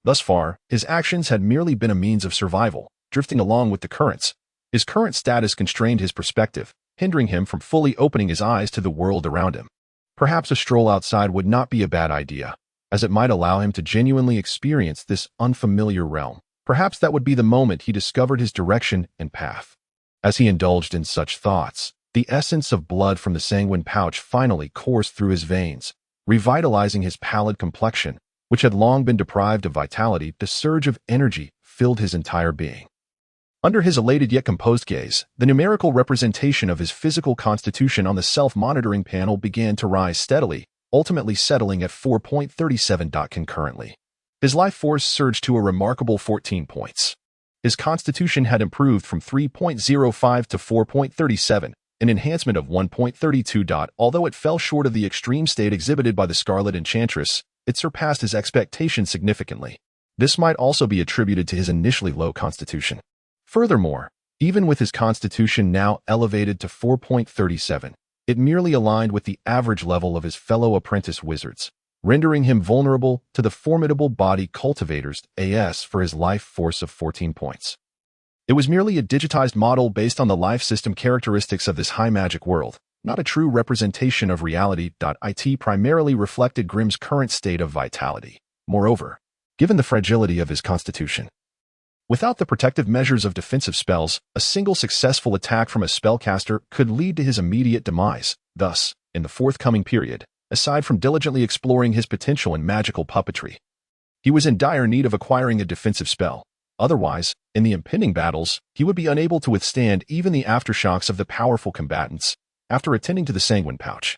Speaker 2: Thus far, his actions had merely been a means of survival, drifting along with the currents. His current status constrained his perspective, hindering him from fully opening his eyes to the world around him. Perhaps a stroll outside would not be a bad idea, as it might allow him to genuinely experience this unfamiliar realm. Perhaps that would be the moment he discovered his direction and path. As he indulged in such thoughts, the essence of blood from the sanguine pouch finally coursed through his veins, revitalizing his pallid complexion, which had long been deprived of vitality. The surge of energy filled his entire being. Under his elated yet composed gaze, the numerical representation of his physical constitution on the self-monitoring panel began to rise steadily, ultimately settling at 4.37. Concurrently, his life force surged to a remarkable 14 points. His constitution had improved from 3.05 to 4.37, an enhancement of 1.32. Although it fell short of the extreme state exhibited by the Scarlet Enchantress, it surpassed his expectations significantly. This might also be attributed to his initially low constitution. Furthermore, even with his constitution now elevated to 4.37, it merely aligned with the average level of his fellow apprentice wizards, rendering him vulnerable to the formidable body cultivators for his life force of 14 points. It was merely a digitized model based on the life system characteristics of this high magic world, not a true representation of reality. It primarily reflected Grimm's current state of vitality. Moreover, given the fragility of his constitution, without the protective measures of defensive spells, a single successful attack from a spellcaster could lead to his immediate demise. Thus, in the forthcoming period, aside from diligently exploring his potential in magical puppetry, he was in dire need of acquiring a defensive spell. Otherwise, in the impending battles, he would be unable to withstand even the aftershocks of the powerful combatants. After attending to the sanguine pouch,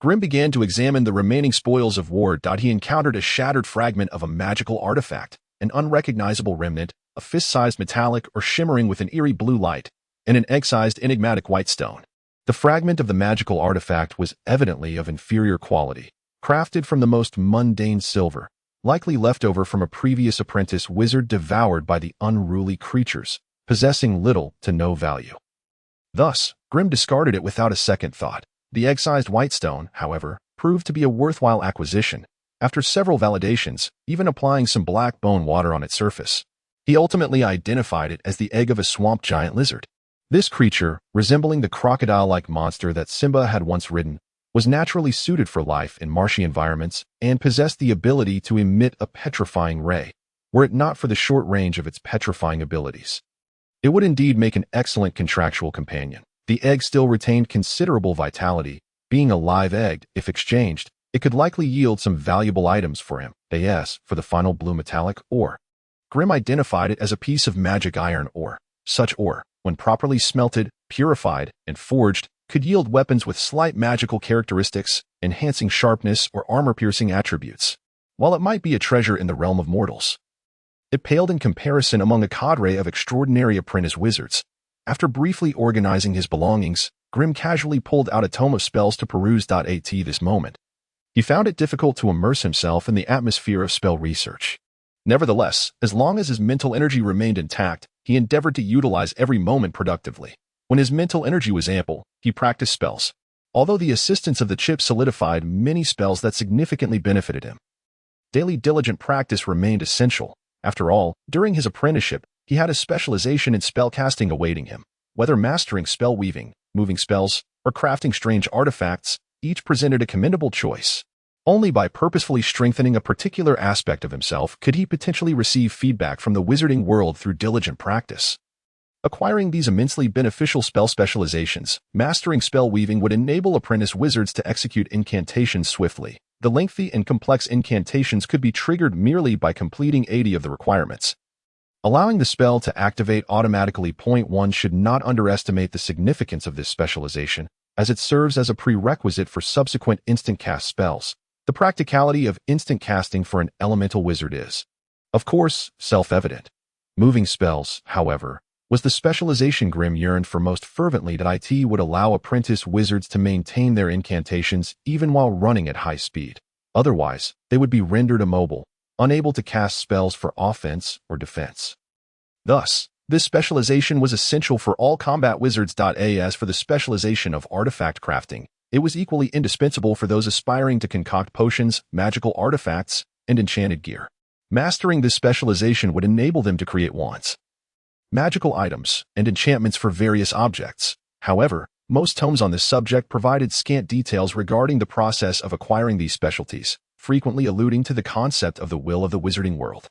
Speaker 2: Grimm began to examine the remaining spoils of war. He encountered a shattered fragment of a magical artifact, an unrecognizable remnant, a fist-sized metallic or shimmering with an eerie blue light, and an egg-sized enigmatic white stone. The fragment of the magical artifact was evidently of inferior quality, crafted from the most mundane silver, likely left over from a previous apprentice wizard devoured by the unruly creatures, possessing little to no value. Thus, Grimm discarded it without a second thought. The egg-sized white stone, however, proved to be a worthwhile acquisition. After several validations, even applying some black bone water on its surface, he ultimately identified it as the egg of a swamp giant lizard. This creature, resembling the crocodile-like monster that Simba had once ridden, was naturally suited for life in marshy environments and possessed the ability to emit a petrifying ray, were it not for the short range of its petrifying abilities. It would indeed make an excellent contractual companion. The egg still retained considerable vitality. Being a live egg, if exchanged, it could likely yield some valuable items for him. For the final blue metallic ore, Grimm identified it as a piece of magic iron ore. Such ore, when properly smelted, purified, and forged, could yield weapons with slight magical characteristics, enhancing sharpness or armor-piercing attributes. While it might be a treasure in the realm of mortals, it paled in comparison among a cadre of extraordinary apprentice wizards. After briefly organizing his belongings, Grimm casually pulled out a tome of spells to peruse. This moment, he found it difficult to immerse himself in the atmosphere of spell research. Nevertheless, as long as his mental energy remained intact, he endeavored to utilize every moment productively. When his mental energy was ample, he practiced spells. Although the assistance of the chip solidified many spells that significantly benefited him. Daily diligent practice remained essential. After all, during his apprenticeship, he had a specialization in spellcasting awaiting him. Whether mastering spell weaving, moving spells, or crafting strange artifacts, each presented a commendable choice. Only by purposefully strengthening a particular aspect of himself could he potentially receive feedback from the wizarding world through diligent practice. Acquiring these immensely beneficial spell specializations, mastering spell weaving would enable apprentice wizards to execute incantations swiftly. The lengthy and complex incantations could be triggered merely by completing 80 of the requirements. Allowing the spell to activate automatically. One should not underestimate the significance of this specialization, as it serves as a prerequisite for subsequent instant cast spells. The practicality of instant casting for an elemental wizard is, of course, self-evident. Moving spells, however, was the specialization Grimm yearned for most fervently. That it would allow apprentice wizards to maintain their incantations even while running at high speed. Otherwise, they would be rendered immobile, unable to cast spells for offense or defense. Thus, this specialization was essential for all combat wizards. As for the specialization of artifact crafting, it was equally indispensable for those aspiring to concoct potions, magical artifacts, and enchanted gear. Mastering this specialization would enable them to create wands, magical items, and enchantments for various objects. However, most tomes on this subject provided scant details regarding the process of acquiring these specialties, frequently alluding to the concept of the will of the wizarding world.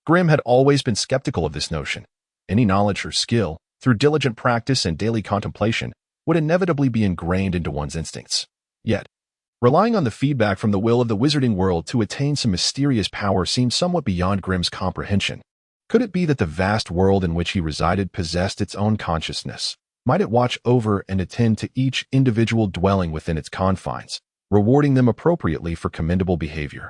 Speaker 2: Grimm had always been skeptical of this notion. Any knowledge or skill, through diligent practice and daily contemplation, would inevitably be ingrained into one's instincts. Yet, relying on the feedback from the will of the wizarding world to attain some mysterious power seemed somewhat beyond Grimm's comprehension. Could it be that the vast world in which he resided possessed its own consciousness? Might it watch over and attend to each individual dwelling within its confines, rewarding them appropriately for commendable behavior?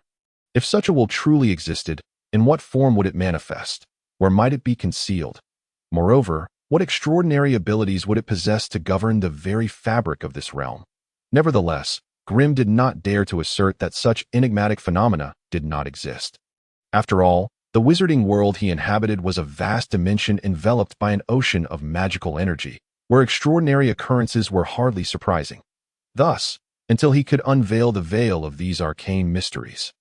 Speaker 2: If such a will truly existed, in what form would it manifest? Where might it be concealed? Moreover, what extraordinary abilities would it possess to govern the very fabric of this realm? Nevertheless, Grimm did not dare to assert that such enigmatic phenomena did not exist. After all, the wizarding world he inhabited was a vast dimension enveloped by an ocean of magical energy, where extraordinary occurrences were hardly surprising. Thus, until he could unveil the veil of these arcane mysteries,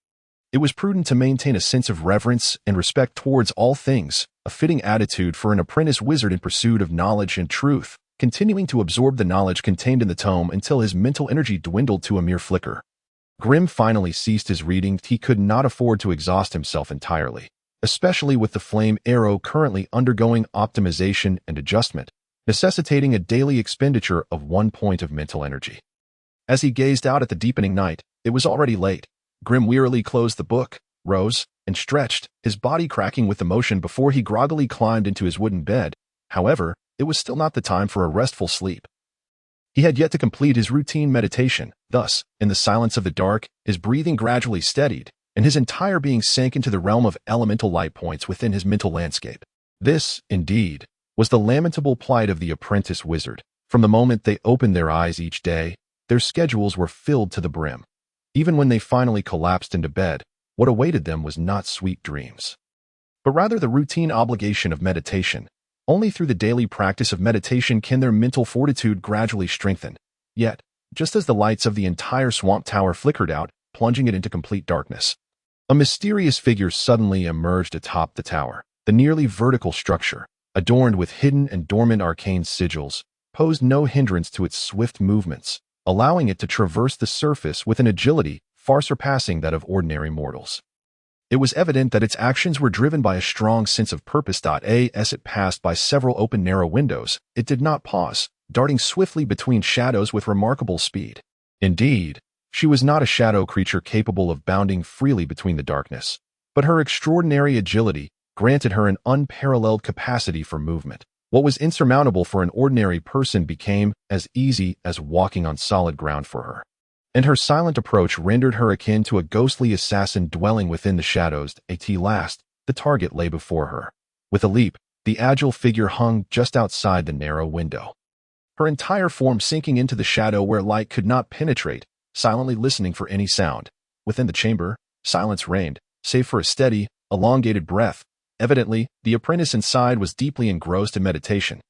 Speaker 2: it was prudent to maintain a sense of reverence and respect towards all things, a fitting attitude for an apprentice wizard in pursuit of knowledge and truth, continuing to absorb the knowledge contained in the tome until his mental energy dwindled to a mere flicker. Grimm finally ceased his reading. He could not afford to exhaust himself entirely, especially with the flame arrow currently undergoing optimization and adjustment, necessitating a daily expenditure of 1 point of mental energy. As he gazed out at the deepening night, it was already late. Grimm wearily closed the book, rose, and stretched, his body cracking with emotion before he groggily climbed into his wooden bed. However, it was still not the time for a restful sleep. He had yet to complete his routine meditation. Thus, in the silence of the dark, his breathing gradually steadied, and his entire being sank into the realm of elemental light points within his mental landscape. This, indeed, was the lamentable plight of the apprentice wizard. From the moment they opened their eyes each day, their schedules were filled to the brim. Even when they finally collapsed into bed, what awaited them was not sweet dreams, but rather the routine obligation of meditation. Only through the daily practice of meditation can their mental fortitude gradually strengthen. Yet, just as the lights of the entire swamp tower flickered out, plunging it into complete darkness, a mysterious figure suddenly emerged atop the tower. The nearly vertical structure, adorned with hidden and dormant arcane sigils, posed no hindrance to its swift movements, allowing it to traverse the surface with an agility far surpassing that of ordinary mortals. It was evident that its actions were driven by a strong sense of purpose. As it passed by several open narrow windows, it did not pause, darting swiftly between shadows with remarkable speed. Indeed, she was not a shadow creature capable of bounding freely between the darkness, but her extraordinary agility granted her an unparalleled capacity for movement. What was insurmountable for an ordinary person became as easy as walking on solid ground for her. And her silent approach rendered her akin to a ghostly assassin dwelling within the shadows. At last, the target lay before her. With a leap, the agile figure hung just outside the narrow window, her entire form sinking into the shadow where light could not penetrate, silently listening for any sound. Within the chamber, silence reigned, save for a steady, elongated breath. Evidently, the apprentice inside was deeply engrossed in meditation.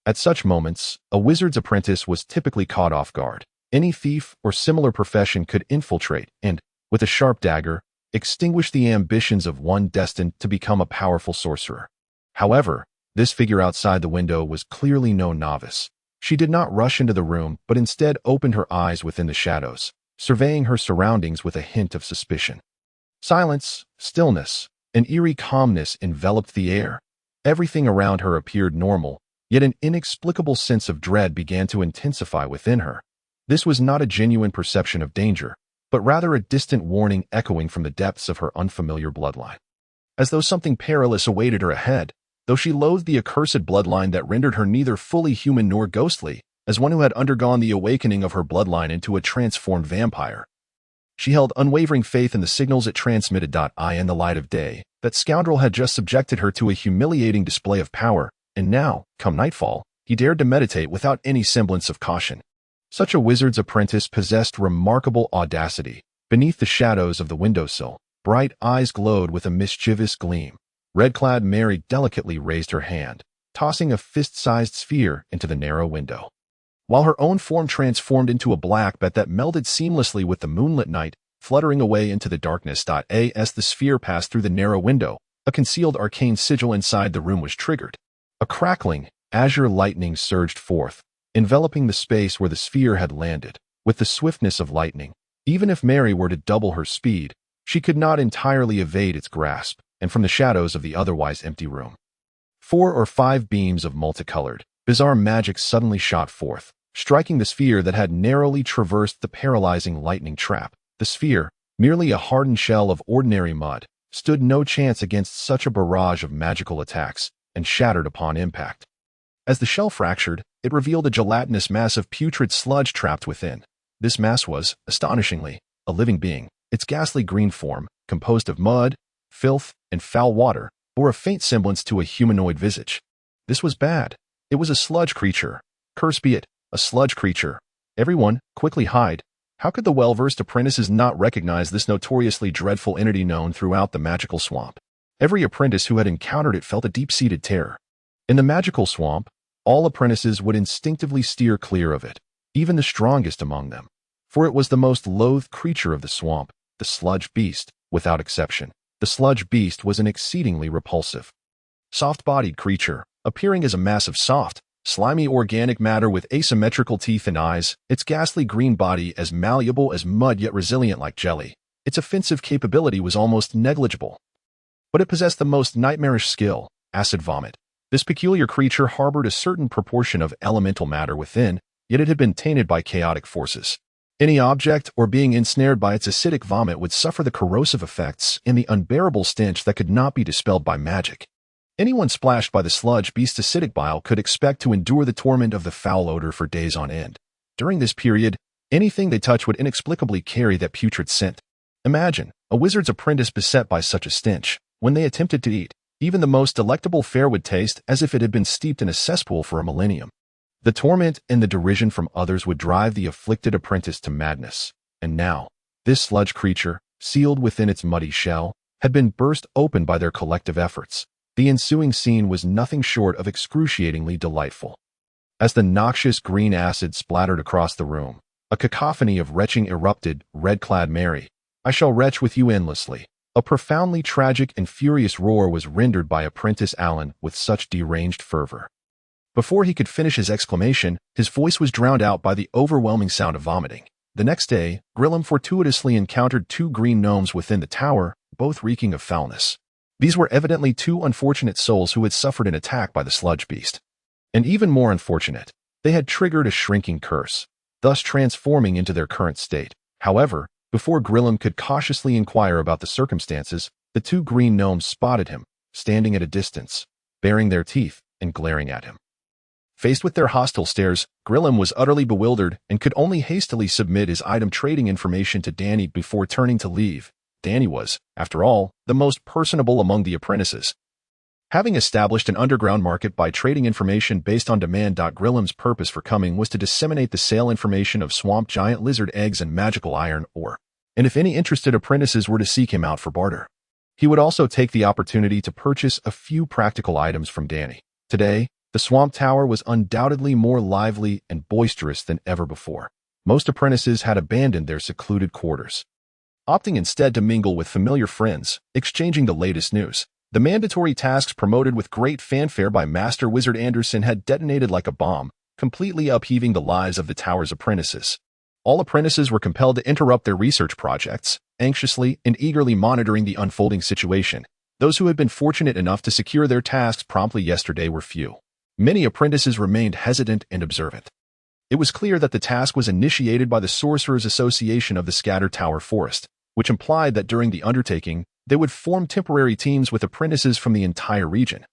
Speaker 2: At such moments, a wizard's apprentice was typically caught off guard. Any thief or similar profession could infiltrate and, with a sharp dagger, extinguish the ambitions of one destined to become a powerful sorcerer. However, this figure outside the window was clearly no novice. She did not rush into the room, but instead opened her eyes within the shadows, surveying her surroundings with a hint of suspicion. Silence, stillness, and eerie calmness enveloped the air. Everything around her appeared normal, yet an inexplicable sense of dread began to intensify within her. This was not a genuine perception of danger, but rather a distant warning echoing from the depths of her unfamiliar bloodline. As though something perilous awaited her ahead, though she loathed the accursed bloodline that rendered her neither fully human nor ghostly, as one who had undergone the awakening of her bloodline into a transformed vampire. She held unwavering faith in the signals it transmitted. In the light of day, that scoundrel had just subjected her to a humiliating display of power, and now, come nightfall, he dared to meditate without any semblance of caution. Such a wizard's apprentice possessed remarkable audacity. Beneath the shadows of the windowsill, bright eyes glowed with a mischievous gleam. Red-clad Mary delicately raised her hand, tossing a fist-sized sphere into the narrow window. While her own form transformed into a black bat that melded seamlessly with the moonlit night, fluttering away into the darkness. As the sphere passed through the narrow window, a concealed arcane sigil inside the room was triggered. A crackling, azure lightning surged forth, enveloping the space where the sphere had landed. With the swiftness of lightning, even if Mary were to double her speed, she could not entirely evade its grasp, and from the shadows of the otherwise empty room, 4 or 5 beams of multicolored, bizarre magic suddenly shot forth, striking the sphere that had narrowly traversed the paralyzing lightning trap. The sphere, merely a hardened shell of ordinary mud, stood no chance against such a barrage of magical attacks, and shattered upon impact. As the shell fractured, it revealed a gelatinous mass of putrid sludge trapped within. This mass was, astonishingly, a living being. Its ghastly green form, composed of mud, filth, and foul water, bore a faint semblance to a humanoid visage. This was bad. It was a sludge creature. Curse be it, a sludge creature. Everyone, quickly hide. How could the well-versed apprentices not recognize this notoriously dreadful entity known throughout the magical swamp? Every apprentice who had encountered it felt a deep-seated terror. In the magical swamp, all apprentices would instinctively steer clear of it, even the strongest among them, for it was the most loathed creature of the swamp, the sludge beast, without exception. The sludge beast was an exceedingly repulsive, soft-bodied creature, appearing as a mass of soft, slimy organic matter with asymmetrical teeth and eyes, its ghastly green body as malleable as mud yet resilient like jelly. Its offensive capability was almost negligible. But it possessed the most nightmarish skill, acid vomit. This peculiar creature harbored a certain proportion of elemental matter within, yet it had been tainted by chaotic forces. Any object or being ensnared by its acidic vomit would suffer the corrosive effects and the unbearable stench that could not be dispelled by magic. Anyone splashed by the sludge beast's acidic bile could expect to endure the torment of the foul odor for days on end. During this period, anything they touched would inexplicably carry that putrid scent. Imagine a wizard's apprentice beset by such a stench. When they attempted to eat, even the most delectable fare would taste as if it had been steeped in a cesspool for a millennium. The torment and the derision from others would drive the afflicted apprentice to madness. And now, this sludge creature, sealed within its muddy shell, had been burst open by their collective efforts. The ensuing scene was nothing short of excruciatingly delightful. As the noxious green acid splattered across the room, a cacophony of retching erupted. Red-clad Mary, I shall retch with you endlessly. A profoundly tragic and furious roar was rendered by Apprentice Allen with such deranged fervor. Before he could finish his exclamation, his voice was drowned out by the overwhelming sound of vomiting. The next day, Grillum fortuitously encountered 2 green gnomes within the tower, both reeking of foulness. These were evidently 2 unfortunate souls who had suffered an attack by the sludge beast. And even more unfortunate, they had triggered a shrinking curse, thus transforming into their current state. However, before Grillum could cautiously inquire about the circumstances, the 2 green gnomes spotted him, standing at a distance, baring their teeth and glaring at him. Faced with their hostile stares, Grillum was utterly bewildered and could only hastily submit his item trading information to Danny before turning to leave. Danny was, after all, the most personable among the apprentices. Having established an underground market by trading information based on demand. Grillum's purpose for coming was to disseminate the sale information of swamp giant lizard eggs and magical iron ore, and if any interested apprentices were to seek him out for barter. He would also take the opportunity to purchase a few practical items from Danny. Today, the Swamp Tower was undoubtedly more lively and boisterous than ever before. Most apprentices had abandoned their secluded quarters, opting instead to mingle with familiar friends, exchanging the latest news. The mandatory tasks promoted with great fanfare by Master Wizard Anderson had detonated like a bomb, completely upheaving the lives of the tower's apprentices. All apprentices were compelled to interrupt their research projects, anxiously and eagerly monitoring the unfolding situation. Those who had been fortunate enough to secure their tasks promptly yesterday were few. Many apprentices remained hesitant and observant. It was clear that the task was initiated by the Sorcerers' Association of the Scattered Tower Forest, which implied that during the undertaking, they would form temporary teams with apprentices from the entire region,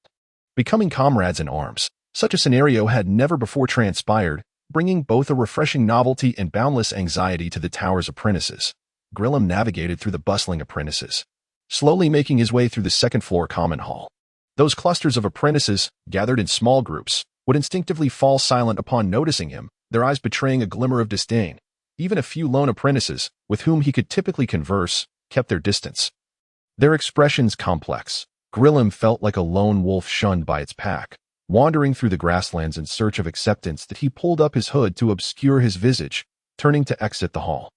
Speaker 2: becoming comrades in arms. Such a scenario had never before transpired, bringing both a refreshing novelty and boundless anxiety to the tower's apprentices. Grillem navigated through the bustling apprentices, slowly making his way through the second-floor common hall. Those clusters of apprentices, gathered in small groups, would instinctively fall silent upon noticing him, their eyes betraying a glimmer of disdain. Even a few lone apprentices, with whom he could typically converse, kept their distance, their expressions complex. Grillem felt like a lone wolf shunned by its pack, wandering through the grasslands in search of acceptance that he pulled up his hood to obscure his visage, turning to exit the hall.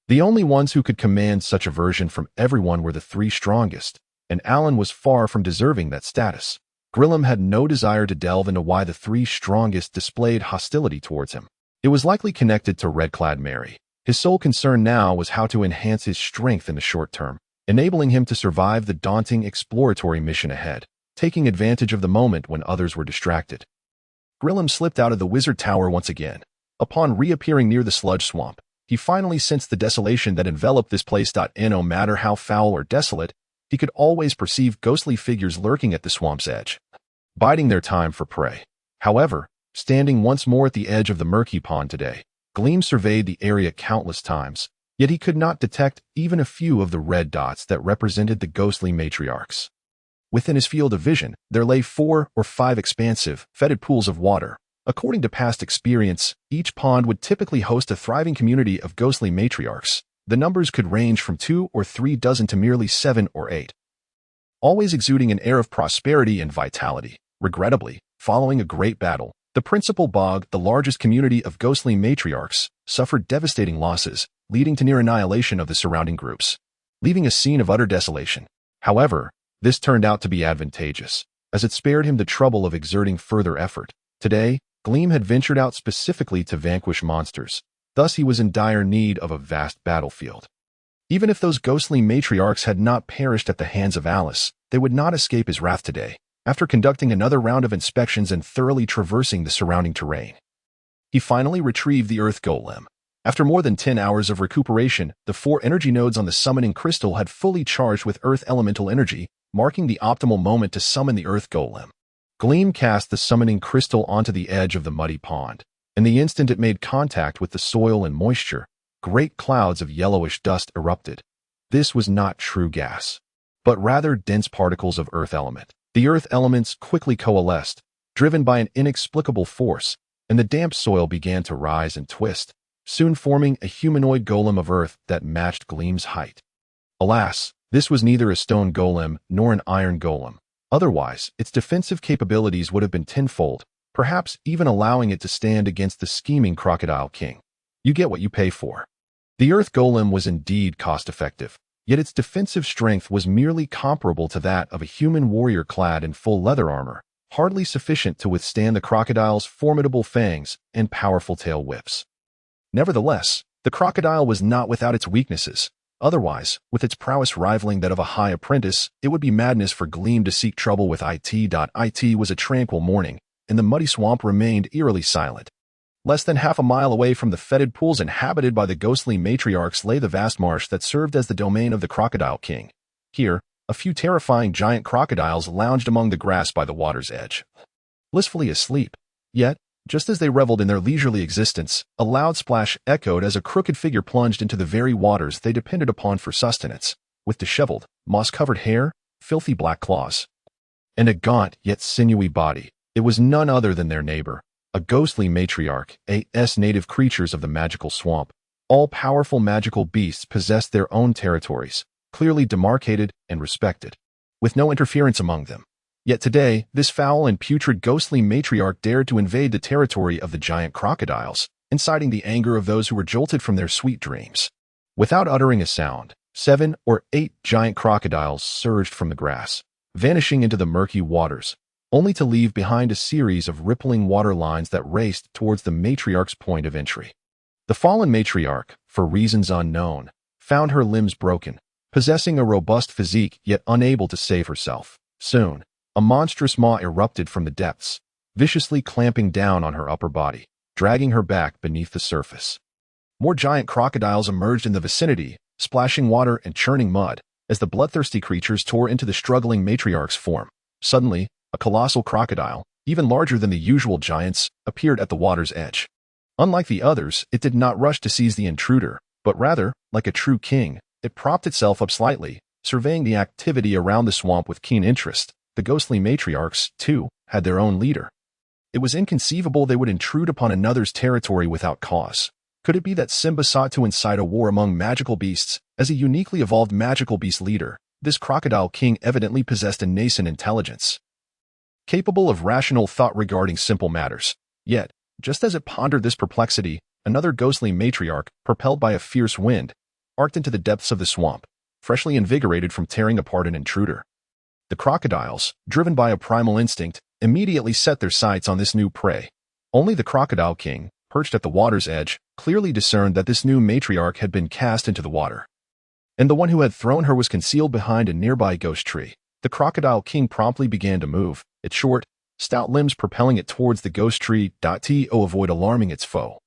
Speaker 2: The only ones who could command such aversion from everyone were the three strongest, and Alan was far from deserving that status. Grillem had no desire to delve into why the three strongest displayed hostility towards him. It was likely connected to Red-Clad Mary. His sole concern now was how to enhance his strength in the short term, enabling him to survive the daunting exploratory mission ahead, taking advantage of the moment when others were distracted. Grillem slipped out of the wizard tower once again. Upon reappearing near the sludge swamp, he finally sensed the desolation that enveloped this place. No matter how foul or desolate, he could always perceive ghostly figures lurking at the swamp's edge, biding their time for prey. However, standing once more at the edge of the murky pond today, Gleam surveyed the area countless times, yet he could not detect even a few of the red dots that represented the ghostly matriarchs. Within his field of vision, there lay 4 or 5 expansive, fetid pools of water. According to past experience, each pond would typically host a thriving community of ghostly matriarchs. The numbers could range from 2 or 3 dozen to merely 7 or 8, always exuding an air of prosperity and vitality. Regrettably, following a great battle, the principal bog, the largest community of ghostly matriarchs, suffered devastating losses, leading to near annihilation of the surrounding groups, leaving a scene of utter desolation. However, this turned out to be advantageous, as it spared him the trouble of exerting further effort. Today, Gleam had ventured out specifically to vanquish monsters. Thus he was in dire need of a vast battlefield. Even if those ghostly matriarchs had not perished at the hands of Alice, they would not escape his wrath today. After conducting another round of inspections and thoroughly traversing the surrounding terrain, he finally retrieved the Earth Golem. After more than 10 hours of recuperation, the 4 energy nodes on the summoning crystal had fully charged with Earth elemental energy, marking the optimal moment to summon the Earth Golem. Gleam cast the summoning crystal onto the edge of the muddy pond, and the instant it made contact with the soil and moisture, great clouds of yellowish dust erupted. This was not true gas, but rather dense particles of Earth element. The Earth elements quickly coalesced, driven by an inexplicable force, and the damp soil began to rise and twist, soon forming a humanoid golem of Earth that matched Gleam's height. Alas, this was neither a stone golem nor an iron golem. Otherwise, its defensive capabilities would have been tenfold, perhaps even allowing it to stand against the scheming Crocodile King. You get what you pay for. The Earth Golem was indeed cost-effective, yet its defensive strength was merely comparable to that of a human warrior clad in full leather armor, hardly sufficient to withstand the crocodile's formidable fangs and powerful tail whips. Nevertheless, the crocodile was not without its weaknesses. Otherwise, with its prowess rivaling that of a high apprentice, it would be madness for Gleam to seek trouble with it. It was a tranquil morning, and the muddy swamp remained eerily silent. Less than half a mile away from the fetid pools inhabited by the ghostly matriarchs lay the vast marsh that served as the domain of the Crocodile King. Here, a few terrifying giant crocodiles lounged among the grass by the water's edge, blissfully asleep. Yet, just as they reveled in their leisurely existence, a loud splash echoed as a crooked figure plunged into the very waters they depended upon for sustenance, with disheveled, moss-covered hair, filthy black claws, and a gaunt yet sinewy body. It was none other than their neighbor, a ghostly matriarch, native creatures of the magical swamp. All powerful magical beasts possessed their own territories, clearly demarcated and respected, with no interference among them. Yet today, this foul and putrid ghostly matriarch dared to invade the territory of the giant crocodiles, inciting the anger of those who were jolted from their sweet dreams. Without uttering a sound, 7 or 8 giant crocodiles surged from the grass, vanishing into the murky waters, only to leave behind a series of rippling water lines that raced towards the matriarch's point of entry. The fallen matriarch, for reasons unknown, found her limbs broken, possessing a robust physique yet unable to save herself. Soon, a monstrous maw erupted from the depths, viciously clamping down on her upper body, dragging her back beneath the surface. More giant crocodiles emerged in the vicinity, splashing water and churning mud, as the bloodthirsty creatures tore into the struggling matriarch's form. Suddenly, a colossal crocodile, even larger than the usual giants, appeared at the water's edge. Unlike the others, it did not rush to seize the intruder, but rather, like a true king, it propped itself up slightly, surveying the activity around the swamp with keen interest. The ghostly matriarchs, too, had their own leader. It was inconceivable they would intrude upon another's territory without cause. Could it be that Simba sought to incite a war among magical beasts? As a uniquely evolved magical beast leader, this crocodile king evidently possessed a nascent intelligence, capable of rational thought regarding simple matters. Yet, just as it pondered this perplexity, another ghostly matriarch, propelled by a fierce wind, arced into the depths of the swamp, freshly invigorated from tearing apart an intruder. The crocodiles, driven by a primal instinct, immediately set their sights on this new prey. Only the crocodile king, perched at the water's edge, clearly discerned that this new matriarch had been cast into the water, and the one who had thrown her was concealed behind a nearby ghost tree. The crocodile king promptly began to move, its short, stout limbs propelling it towards the ghost tree to avoid alarming its foe.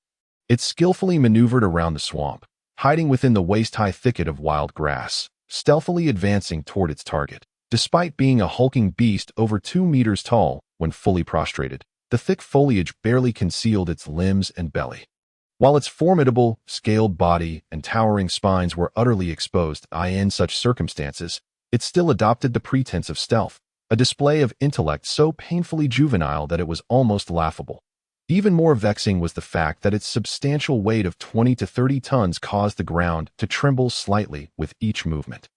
Speaker 2: It skillfully maneuvered around the swamp, hiding within the waist-high thicket of wild grass, stealthily advancing toward its target. Despite being a hulking beast over 2 meters tall, when fully prostrated, the thick foliage barely concealed its limbs and belly. While its formidable, scaled body and towering spines were utterly exposed in such circumstances, it still adopted the pretense of stealth, a display of intellect so painfully juvenile that it was almost laughable. Even more vexing was the fact that its substantial weight of 20 to 30 tons caused the ground to tremble slightly with each movement.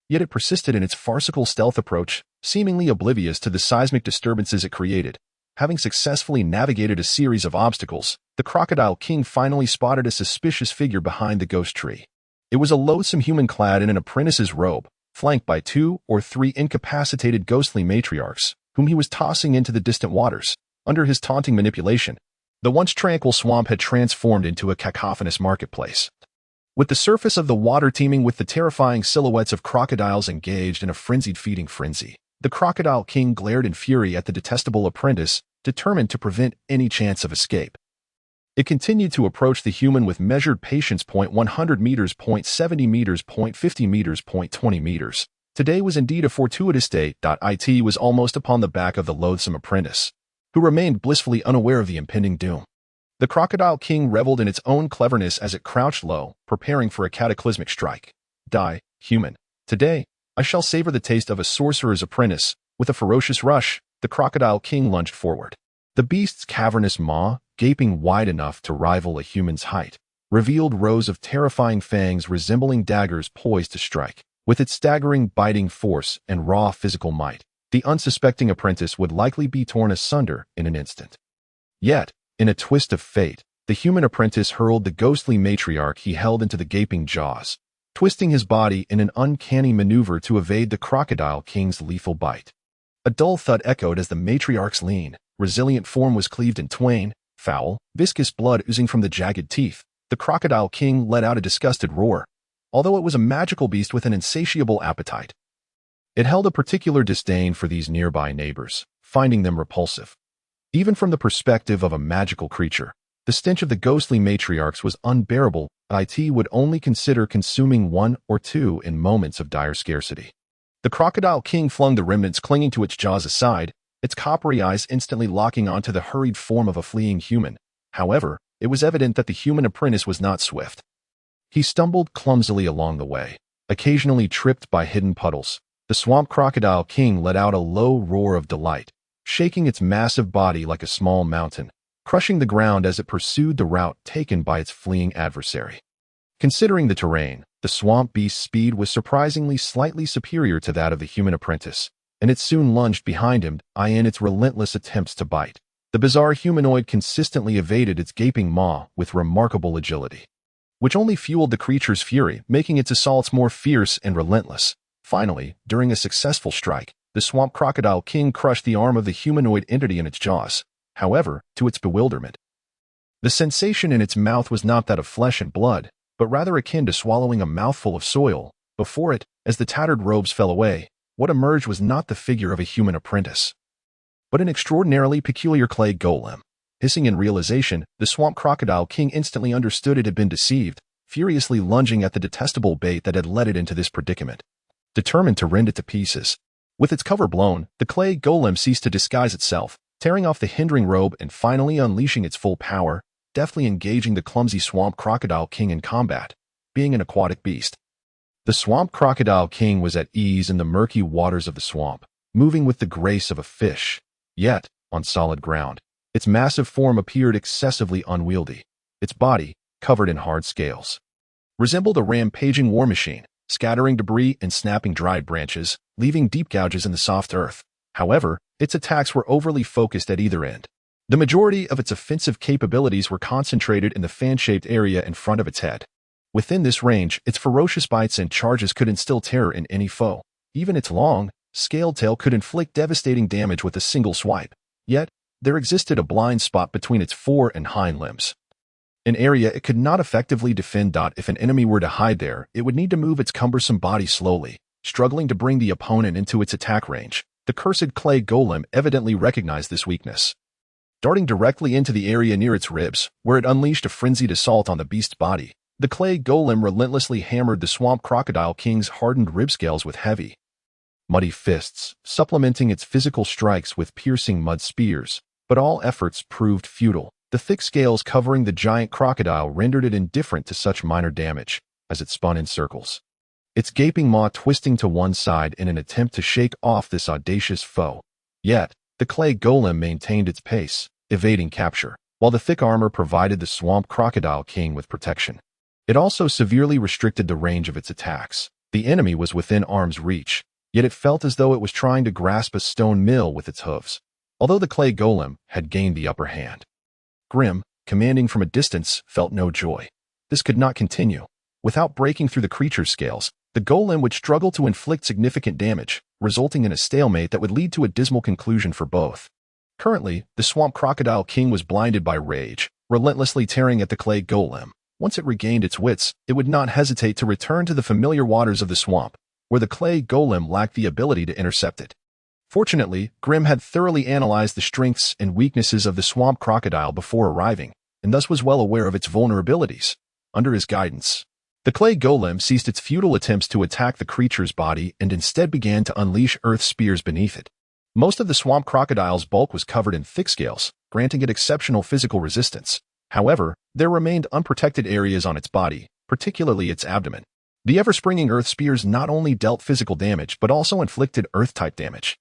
Speaker 2: Yet it persisted in its farcical stealth approach, seemingly oblivious to the seismic disturbances it created. Having successfully navigated a series of obstacles, the crocodile king finally spotted a suspicious figure behind the ghost tree. It was a loathsome human clad in an apprentice's robe, flanked by 2 or 3 incapacitated ghostly matriarchs, whom he was tossing into the distant waters. Under his taunting manipulation, the once tranquil swamp had transformed into a cacophonous marketplace, with the surface of the water teeming with the terrifying silhouettes of crocodiles engaged in a frenzied feeding frenzy. The crocodile king glared in fury at the detestable apprentice, determined to prevent any chance of escape. It continued to approach the human with measured patience. 100 meters, 70 meters, 50 meters, 20 meters. Today was indeed a fortuitous day. It was almost upon the back of the loathsome apprentice, who remained blissfully unaware of the impending doom. The crocodile king reveled in its own cleverness as it crouched low, preparing for a cataclysmic strike. Die, human. Today, I shall savor the taste of a sorcerer's apprentice. With a ferocious rush, the crocodile king lunged forward. The beast's cavernous maw, gaping wide enough to rival a human's height, revealed rows of terrifying fangs resembling daggers poised to strike. With its staggering biting force and raw physical might, the unsuspecting apprentice would likely be torn asunder in an instant. Yet, in a twist of fate, the human apprentice hurled the ghostly matriarch he held into the gaping jaws, twisting his body in an uncanny maneuver to evade the crocodile king's lethal bite. A dull thud echoed as the matriarch's lean, resilient form was cleaved in twain. Foul, viscous blood oozing from the jagged teeth, the crocodile king let out a disgusted roar. Although it was a magical beast with an insatiable appetite, it held a particular disdain for these nearby neighbors, finding them repulsive. Even from the perspective of a magical creature, the stench of the ghostly matriarchs was unbearable. It would only consider consuming 1 or 2 in moments of dire scarcity. The crocodile king flung the remnants clinging to its jaws aside, its coppery eyes instantly locking onto the hurried form of a fleeing human. However, it was evident that the human apprentice was not swift. He stumbled clumsily along the way, occasionally tripped by hidden puddles. The swamp crocodile king let out a low roar of delight, shaking its massive body like a small mountain, crushing the ground as it pursued the route taken by its fleeing adversary. Considering the terrain, the swamp beast's speed was surprisingly slightly superior to that of the human apprentice, and it soon lunged behind him, in its relentless attempts to bite. The bizarre humanoid consistently evaded its gaping maw with remarkable agility, which only fueled the creature's fury, making its assaults more fierce and relentless. Finally, during a successful strike, the Swamp Crocodile King crushed the arm of the humanoid entity in its jaws. However, to its bewilderment, the sensation in its mouth was not that of flesh and blood, but rather akin to swallowing a mouthful of soil. Before it, as the tattered robes fell away, what emerged was not the figure of a human apprentice, but an extraordinarily peculiar clay golem. Hissing in realization, the Swamp Crocodile King instantly understood it had been deceived, furiously lunging at the detestable bait that had led it into this predicament. Determined to rend it to pieces, with its cover blown, the clay golem ceased to disguise itself, tearing off the hindering robe and finally unleashing its full power, deftly engaging the clumsy Swamp Crocodile King in combat. Being an aquatic beast, the Swamp Crocodile King was at ease in the murky waters of the swamp, moving with the grace of a fish. Yet, on solid ground, its massive form appeared excessively unwieldy. Its body, covered in hard scales, resembled a rampaging war machine, scattering debris and snapping dried branches, leaving deep gouges in the soft earth. However, its attacks were overly focused at either end. The majority of its offensive capabilities were concentrated in the fan-shaped area in front of its head. Within this range, its ferocious bites and charges could instill terror in any foe. Even its long, scaled tail could inflict devastating damage with a single swipe. Yet, there existed a blind spot between its fore and hind limbs, an area it could not effectively defend. If an enemy were to hide there, it would need to move its cumbersome body slowly, struggling to bring the opponent into its attack range. The cursed clay golem evidently recognized this weakness. Darting directly into the area near its ribs, where it unleashed a frenzied assault on the beast's body, the clay golem relentlessly hammered the Swamp Crocodile King's hardened rib scales with heavy, muddy fists, supplementing its physical strikes with piercing mud spears. But all efforts proved futile. The thick scales covering the giant crocodile rendered it indifferent to such minor damage, as it spun in circles, its gaping maw twisting to one side in an attempt to shake off this audacious foe. Yet, the clay golem maintained its pace, evading capture, while the thick armor provided the Swamp Crocodile King with protection. It also severely restricted the range of its attacks. The enemy was within arm's reach, yet it felt as though it was trying to grasp a stone mill with its hooves. Although the clay golem had gained the upper hand, Grim, commanding from a distance, felt no joy. This could not continue. Without breaking through the creature's scales, the golem would struggle to inflict significant damage, resulting in a stalemate that would lead to a dismal conclusion for both. Currently, the Swamp Crocodile King was blinded by rage, relentlessly tearing at the clay golem. Once it regained its wits, it would not hesitate to return to the familiar waters of the swamp, where the clay golem lacked the ability to intercept it. Fortunately, Grim had thoroughly analyzed the strengths and weaknesses of the swamp crocodile before arriving, and thus was well aware of its vulnerabilities. Under his guidance, the clay golem ceased its futile attempts to attack the creature's body and instead began to unleash earth spears beneath it. Most of the swamp crocodile's bulk was covered in thick scales, granting it exceptional physical resistance. However, there remained unprotected areas on its body, particularly its abdomen. The ever-springing earth spears not only dealt physical damage but also inflicted earth-type damage.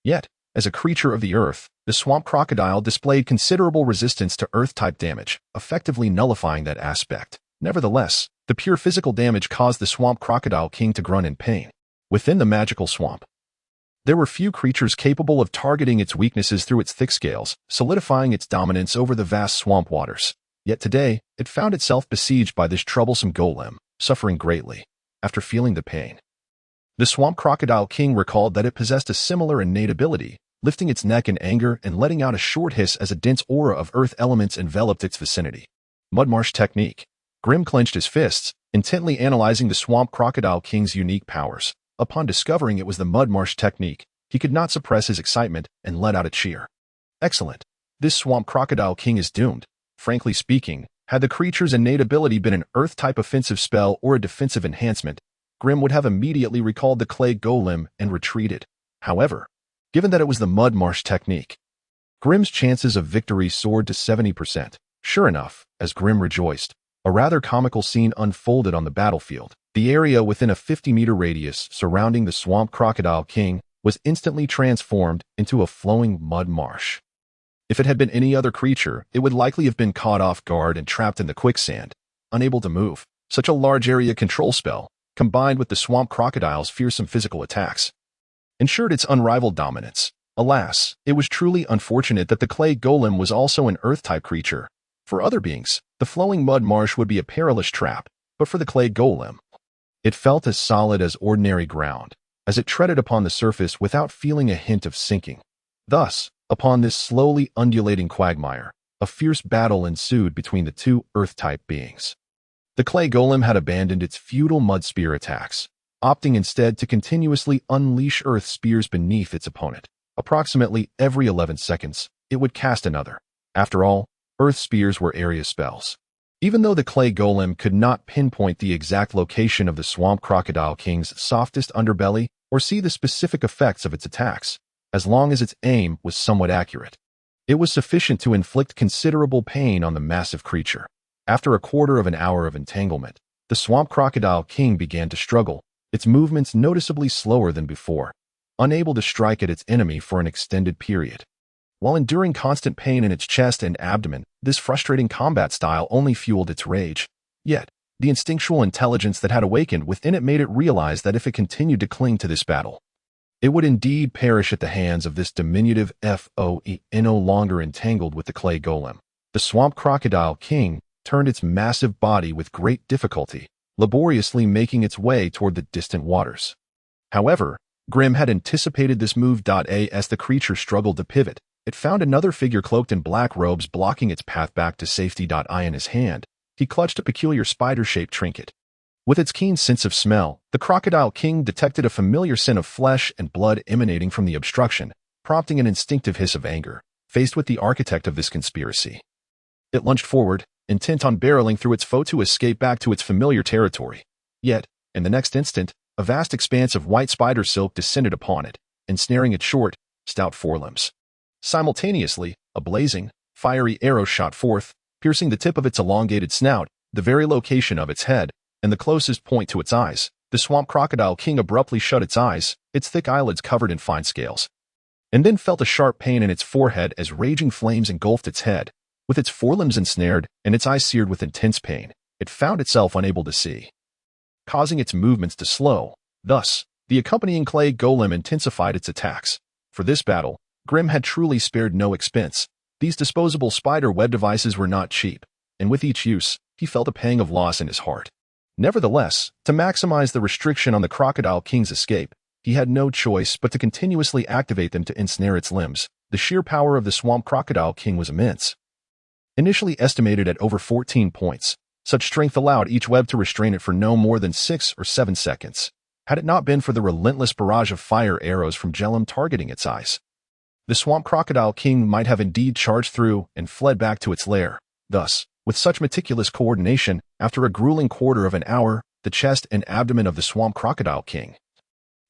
Speaker 2: Yet, as a creature of the earth, the swamp crocodile displayed considerable resistance to earth-type damage, effectively nullifying that aspect. Nevertheless, the pure physical damage caused the Swamp Crocodile King to grunt in pain. Within the magical swamp, there were few creatures capable of targeting its weaknesses through its thick scales, solidifying its dominance over the vast swamp waters. Yet today, it found itself besieged by this troublesome golem, suffering greatly. After feeling the pain, the Swamp Crocodile King recalled that it possessed a similar innate ability, lifting its neck in anger and letting out a short hiss as a dense aura of earth elements enveloped its vicinity. Mudmarsh Technique. Grim clenched his fists, intently analyzing the Swamp Crocodile King's unique powers. Upon discovering it was the Mudmarsh Technique, he could not suppress his excitement and let out a cheer. Excellent. This Swamp Crocodile King is doomed. Frankly speaking, had the creature's innate ability been an Earth-type offensive spell or a defensive enhancement, Grim would have immediately recalled the clay golem and retreated. However, given that it was the Mudmarsh Technique, Grim's chances of victory soared to 70%. Sure enough, as Grim rejoiced, a rather comical scene unfolded on the battlefield. The area within a 50-meter radius surrounding the Swamp Crocodile King was instantly transformed into a flowing mud marsh. If it had been any other creature, it would likely have been caught off guard and trapped in the quicksand, unable to move. Such a large area control spell, combined with the swamp crocodile's fearsome physical attacks, ensured its unrivaled dominance. Alas, it was truly unfortunate that the clay golem was also an earth-type creature. For other beings, the flowing mud marsh would be a perilous trap, but for the clay golem, it felt as solid as ordinary ground, as it treaded upon the surface without feeling a hint of sinking. Thus, upon this slowly undulating quagmire, a fierce battle ensued between the two earth-type beings. The clay golem had abandoned its futile mud spear attacks, opting instead to continuously unleash earth spears beneath its opponent. Approximately every 11 seconds, it would cast another. After all, earth spears were area spells. Even though the clay golem could not pinpoint the exact location of the swamp crocodile king's softest underbelly or see the specific effects of its attacks, as long as its aim was somewhat accurate, it was sufficient to inflict considerable pain on the massive creature. After a quarter of an hour of entanglement, the swamp crocodile king began to struggle, its movements noticeably slower than before, unable to strike at its enemy for an extended period. While enduring constant pain in its chest and abdomen, this frustrating combat style only fueled its rage. Yet, the instinctual intelligence that had awakened within it made it realize that if it continued to cling to this battle, it would indeed perish at the hands of this diminutive foe no longer entangled with the clay golem. The swamp crocodile king turned its massive body with great difficulty, laboriously making its way toward the distant waters. However, Grim had anticipated this move. As the creature struggled to pivot, it found another figure cloaked in black robes blocking its path back to safety. In his hand, he clutched a peculiar spider-shaped trinket. With its keen sense of smell, the Crocodile King detected a familiar scent of flesh and blood emanating from the obstruction, prompting an instinctive hiss of anger. Faced with the architect of this conspiracy, it lunged forward, intent on barreling through its foe to escape back to its familiar territory. Yet, in the next instant, a vast expanse of white spider silk descended upon it, ensnaring its short, stout forelimbs. Simultaneously, a blazing, fiery arrow shot forth, piercing the tip of its elongated snout, the very location of its head, and the closest point to its eyes. The swamp crocodile king abruptly shut its eyes, its thick eyelids covered in fine scales, and then felt a sharp pain in its forehead as raging flames engulfed its head. With its forelimbs ensnared and its eyes seared with intense pain, it found itself unable to see, causing its movements to slow. Thus, the accompanying clay golem intensified its attacks. For this battle, Grim had truly spared no expense. These disposable spider web devices were not cheap, and with each use, he felt a pang of loss in his heart. Nevertheless, to maximize the restriction on the Crocodile King's escape, he had no choice but to continuously activate them to ensnare its limbs. The sheer power of the Swamp Crocodile King was immense. Initially estimated at over 14 points, such strength allowed each web to restrain it for no more than 6 or 7 seconds. Had it not been for the relentless barrage of fire arrows from Jellum targeting its eyes, the Swamp Crocodile King might have indeed charged through and fled back to its lair. Thus, with such meticulous coordination, after a grueling quarter of an hour, the chest and abdomen of the Swamp Crocodile King,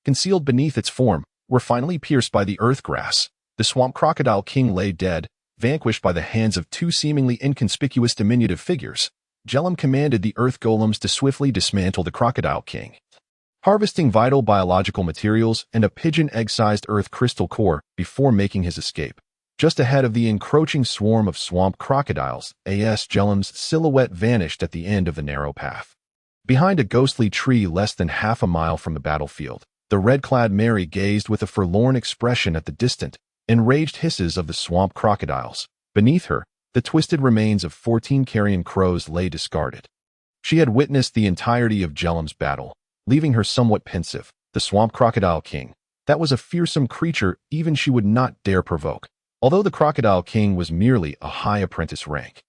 Speaker 2: concealed beneath its form, were finally pierced by the earth grass. The Swamp Crocodile King lay dead, vanquished by the hands of two seemingly inconspicuous diminutive figures. Jellum commanded the earth golems to swiftly dismantle the Crocodile King, harvesting vital biological materials and a pigeon egg-sized earth crystal core before making his escape. Just ahead of the encroaching swarm of swamp crocodiles, Jellum's silhouette vanished at the end of the narrow path. Behind a ghostly tree less than half a mile from the battlefield, the red-clad Mary gazed with a forlorn expression at the distant, enraged hisses of the swamp crocodiles. Beneath her, the twisted remains of 14 carrion crows lay discarded. She had witnessed the entirety of Jellum's battle, leaving her somewhat pensive. The Swamp Crocodile King, that was a fearsome creature even she would not dare provoke. Although the Crocodile King was merely a high apprentice rank,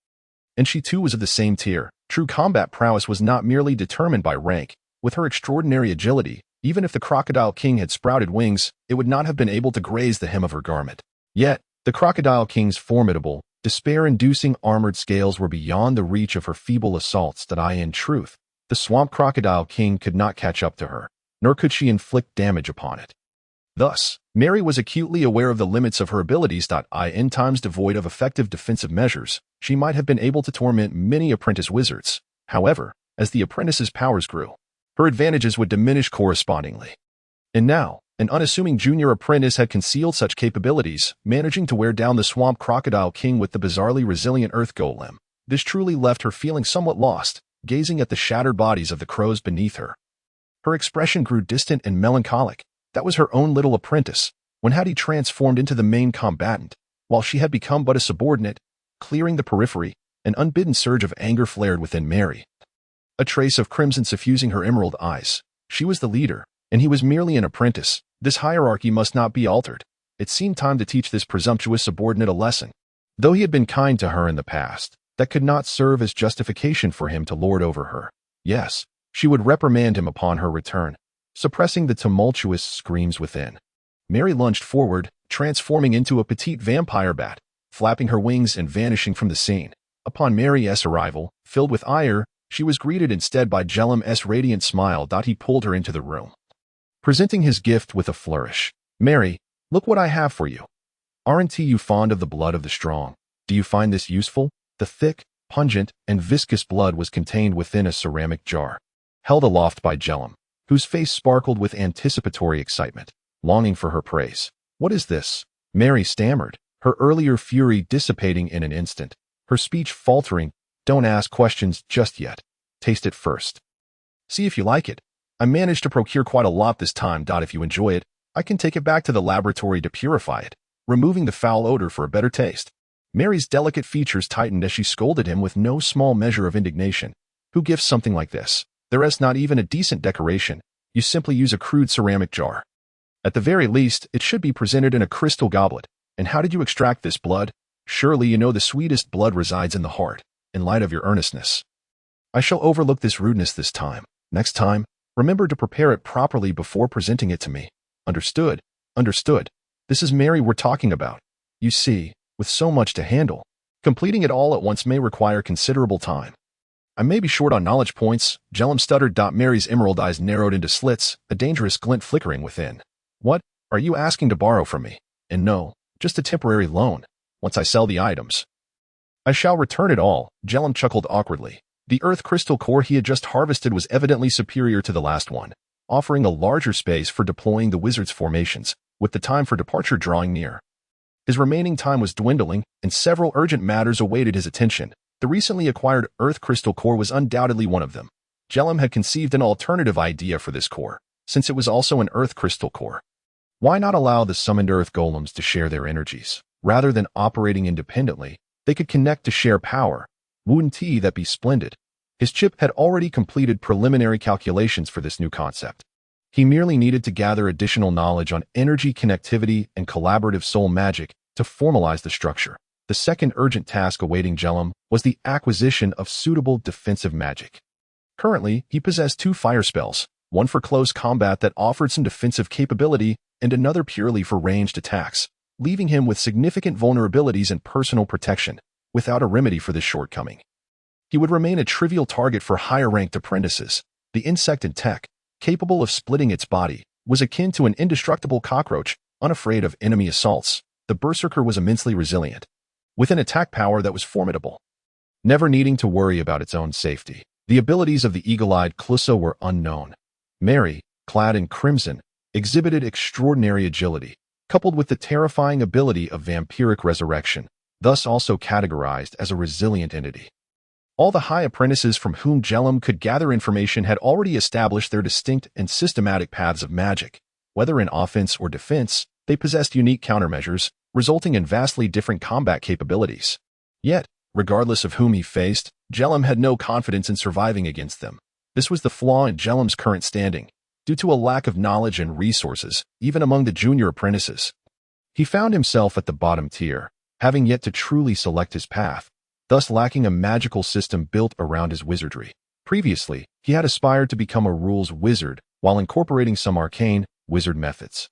Speaker 2: and she too was of the same tier, true combat prowess was not merely determined by rank. With her extraordinary agility, even if the Crocodile King had sprouted wings, it would not have been able to graze the hem of her garment. Yet, the Crocodile King's formidable, despair-inducing armored scales were beyond the reach of her feeble assaults. In truth, the Swamp Crocodile King could not catch up to her, nor could she inflict damage upon it. Thus, Mary was acutely aware of the limits of her abilities. In times devoid of effective defensive measures, she might have been able to torment many apprentice wizards. However, as the apprentice's powers grew, her advantages would diminish correspondingly. And now, an unassuming junior apprentice had concealed such capabilities, managing to wear down the Swamp Crocodile King with the bizarrely resilient Earth Golem. This truly left her feeling somewhat lost. gazing at the shattered bodies of the crows beneath her. Her expression grew distant and melancholic. That was her own little apprentice. When had he transformed into the main combatant, while she had become but a subordinate, clearing the periphery? An unbidden surge of anger flared within Mary. A trace of crimson suffusing her emerald eyes. She was the leader, and he was merely an apprentice. This hierarchy must not be altered. It seemed time to teach this presumptuous subordinate a lesson. Though he had been kind to her in the past, that could not serve as justification for him to lord over her. Yes, she would reprimand him upon her return, suppressing the tumultuous screams within. Mary lunged forward, transforming into a petite vampire bat, flapping her wings and vanishing from the scene. Upon Mary's arrival, filled with ire, she was greeted instead by Jellum's radiant smile. He pulled her into the room, presenting his gift with a flourish. Mary, look what I have for you. Aren't you fond of the blood of the strong? Do you find this useful? The thick, pungent, and viscous blood was contained within a ceramic jar, held aloft by Jellum, whose face sparkled with anticipatory excitement, longing for her praise. What is this? Mary stammered, her earlier fury dissipating in an instant, her speech faltering. Don't ask questions just yet. Taste it first. See if you like it. I managed to procure quite a lot this time. If you enjoy it, I can take it back to the laboratory to purify it, removing the foul odor for a better taste. Mary's delicate features tightened as she scolded him with no small measure of indignation. Who gives something like this? There is not even a decent decoration. You simply use a crude ceramic jar. At the very least, it should be presented in a crystal goblet. And how did you extract this blood? Surely you know the sweetest blood resides in the heart. In light of your earnestness, I shall overlook this rudeness this time. Next time, remember to prepare it properly before presenting it to me. Understood? Understood. This is Mary we're talking about. You see, with so much to handle, completing it all at once may require considerable time. I may be short on knowledge points. Jellum stuttered. Mary's emerald eyes narrowed into slits, a dangerous glint flickering within. What? Are you asking to borrow from me? And no, just a temporary loan. Once I sell the items, I shall return it all. Jellum chuckled awkwardly. The earth crystal core he had just harvested was evidently superior to the last one, offering a larger space for deploying the wizard's formations, with the time for departure drawing near. His remaining time was dwindling, and several urgent matters awaited his attention. The recently acquired earth crystal core was undoubtedly one of them. Jellum had conceived an alternative idea for this core, since it was also an earth crystal core. Why not allow the summoned earth golems to share their energies? Rather than operating independently, they could connect to share power. Wouldn't that be splendid? His chip had already completed preliminary calculations for this new concept. He merely needed to gather additional knowledge on energy connectivity and collaborative soul magic to formalize the structure. The second urgent task awaiting Jellum was the acquisition of suitable defensive magic. Currently, he possessed 2 fire spells, one for close combat that offered some defensive capability and another purely for ranged attacks, leaving him with significant vulnerabilities and personal protection, without a remedy for this shortcoming. He would remain a trivial target for higher-ranked apprentices. The insect in tech, capable of splitting its body, was akin to an indestructible cockroach, unafraid of enemy assaults. The berserker was immensely resilient, with an attack power that was formidable, never needing to worry about its own safety. The abilities of the eagle-eyed Clusso were unknown. Mary, clad in crimson, exhibited extraordinary agility, coupled with the terrifying ability of vampiric resurrection, thus also categorized as a resilient entity. All the high apprentices from whom Jellum could gather information had already established their distinct and systematic paths of magic. Whether in offense or defense, they possessed unique countermeasures, resulting in vastly different combat capabilities. Yet, regardless of whom he faced, Jellum had no confidence in surviving against them. This was the flaw in Jellum's current standing, due to a lack of knowledge and resources, even among the junior apprentices. He found himself at the bottom tier, having yet to truly select his path, thus lacking a magical system built around his wizardry. Previously, he had aspired to become a rules wizard while incorporating some arcane wizard methods.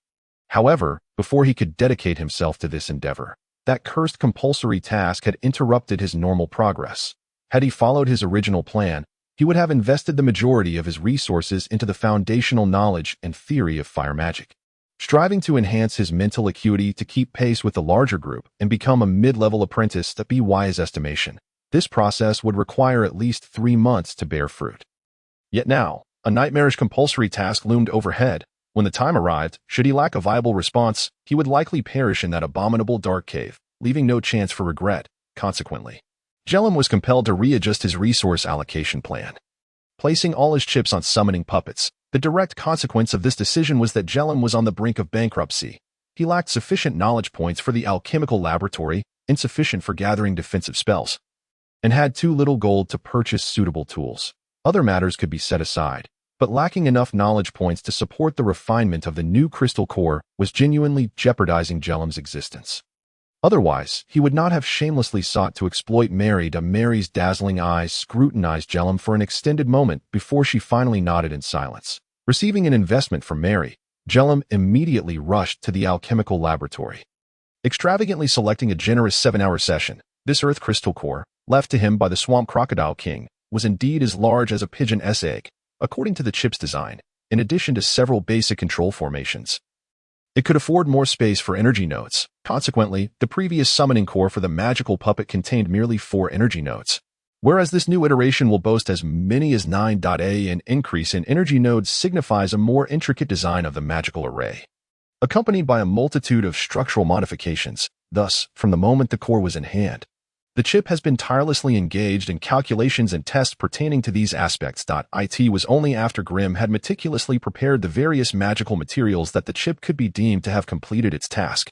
Speaker 2: However, before he could dedicate himself to this endeavor, that cursed compulsory task had interrupted his normal progress. Had he followed his original plan, he would have invested the majority of his resources into the foundational knowledge and theory of fire magic, striving to enhance his mental acuity to keep pace with the larger group and become a mid-level apprentice that BY's estimation. This process would require at least 3 months to bear fruit. Yet now, a nightmarish compulsory task loomed overhead. When the time arrived, should he lack a viable response, he would likely perish in that abominable dark cave, leaving no chance for regret. Consequently, Jellum was compelled to readjust his resource allocation plan. Placing all his chips on summoning puppets, the direct consequence of this decision was that Jellum was on the brink of bankruptcy. He lacked sufficient knowledge points for the alchemical laboratory, insufficient for gathering defensive spells, and had too little gold to purchase suitable tools. Other matters could be set aside, but lacking enough knowledge points to support the refinement of the new crystal core was genuinely jeopardizing Jellum's existence. Otherwise, he would not have shamelessly sought to exploit Mary. Mary's dazzling eyes scrutinized Jellum for an extended moment before she finally nodded in silence. Receiving an investment from Mary, Jellum immediately rushed to the alchemical laboratory. Extravagantly selecting a generous 7-hour session, this earth crystal core, left to him by the Swamp Crocodile King, was indeed as large as a pigeon-'s egg, according to the chip's design, in addition to several basic control formations. It could afford more space for energy nodes. Consequently, the previous summoning core for the magical puppet contained merely 4 energy nodes, whereas this new iteration will boast as many as 9. An increase in energy nodes signifies a more intricate design of the magical array, accompanied by a multitude of structural modifications. Thus, from the moment the core was in hand, the chip has been tirelessly engaged in calculations and tests pertaining to these aspects. It was only after Grimm had meticulously prepared the various magical materials that the chip could be deemed to have completed its task.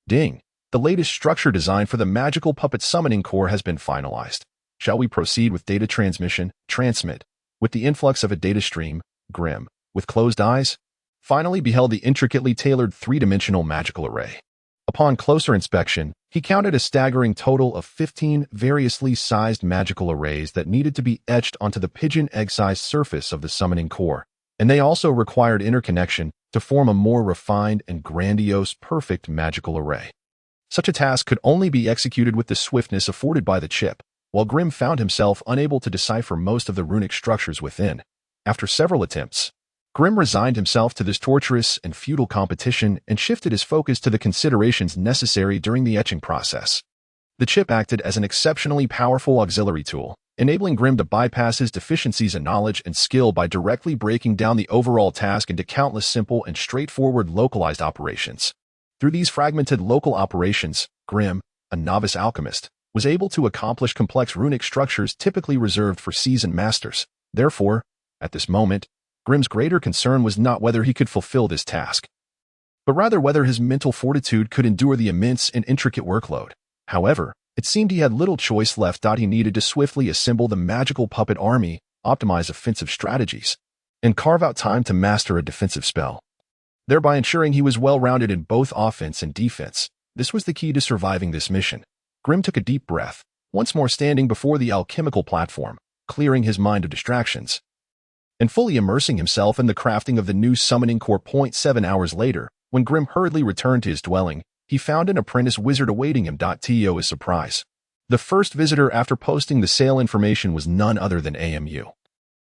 Speaker 2: Ding! The latest structure design for the magical puppet summoning core has been finalized. Shall we proceed with data transmission? Transmit. With the influx of a data stream, Grimm, with closed eyes, finally beheld the intricately tailored 3-dimensional magical array. Upon closer inspection, he counted a staggering total of 15 variously sized magical arrays that needed to be etched onto the pigeon egg-sized surface of the summoning core, and they also required interconnection to form a more refined and grandiose perfect magical array. Such a task could only be executed with the swiftness afforded by the chip, while Grimm found himself unable to decipher most of the runic structures within. After several attempts, Grimm resigned himself to this torturous and futile competition and shifted his focus to the considerations necessary during the etching process. The chip acted as an exceptionally powerful auxiliary tool, enabling Grimm to bypass his deficiencies in knowledge and skill by directly breaking down the overall task into countless simple and straightforward localized operations. Through these fragmented local operations, Grimm, a novice alchemist, was able to accomplish complex runic structures typically reserved for seasoned masters. Therefore, at this moment, Grimm's greater concern was not whether he could fulfill this task, but rather whether his mental fortitude could endure the immense and intricate workload. However, it seemed he had little choice left. He needed to swiftly assemble the magical puppet army, optimize offensive strategies, and carve out time to master a defensive spell, thereby ensuring he was well-rounded in both offense and defense. This was the key to surviving this mission. Grimm took a deep breath, once more standing before the alchemical platform, clearing his mind of distractions, and fully immersing himself in the crafting of the new summoning core. 7 hours later, when Grimm hurriedly returned to his dwelling, he found an apprentice wizard awaiting him. To his surprise, the first visitor after posting the sale information was none other than AMU,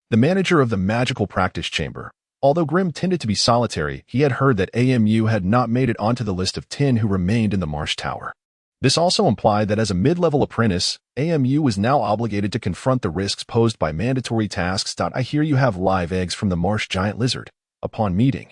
Speaker 2: the manager of the magical practice chamber. Although Grimm tended to be solitary, he had heard that AMU had not made it onto the list of 10 who remained in the Marsh Tower. This also implied that as a mid-level apprentice, AMU was now obligated to confront the risks posed by mandatory tasks. I hear you have live eggs from the marsh giant lizard. Upon meeting,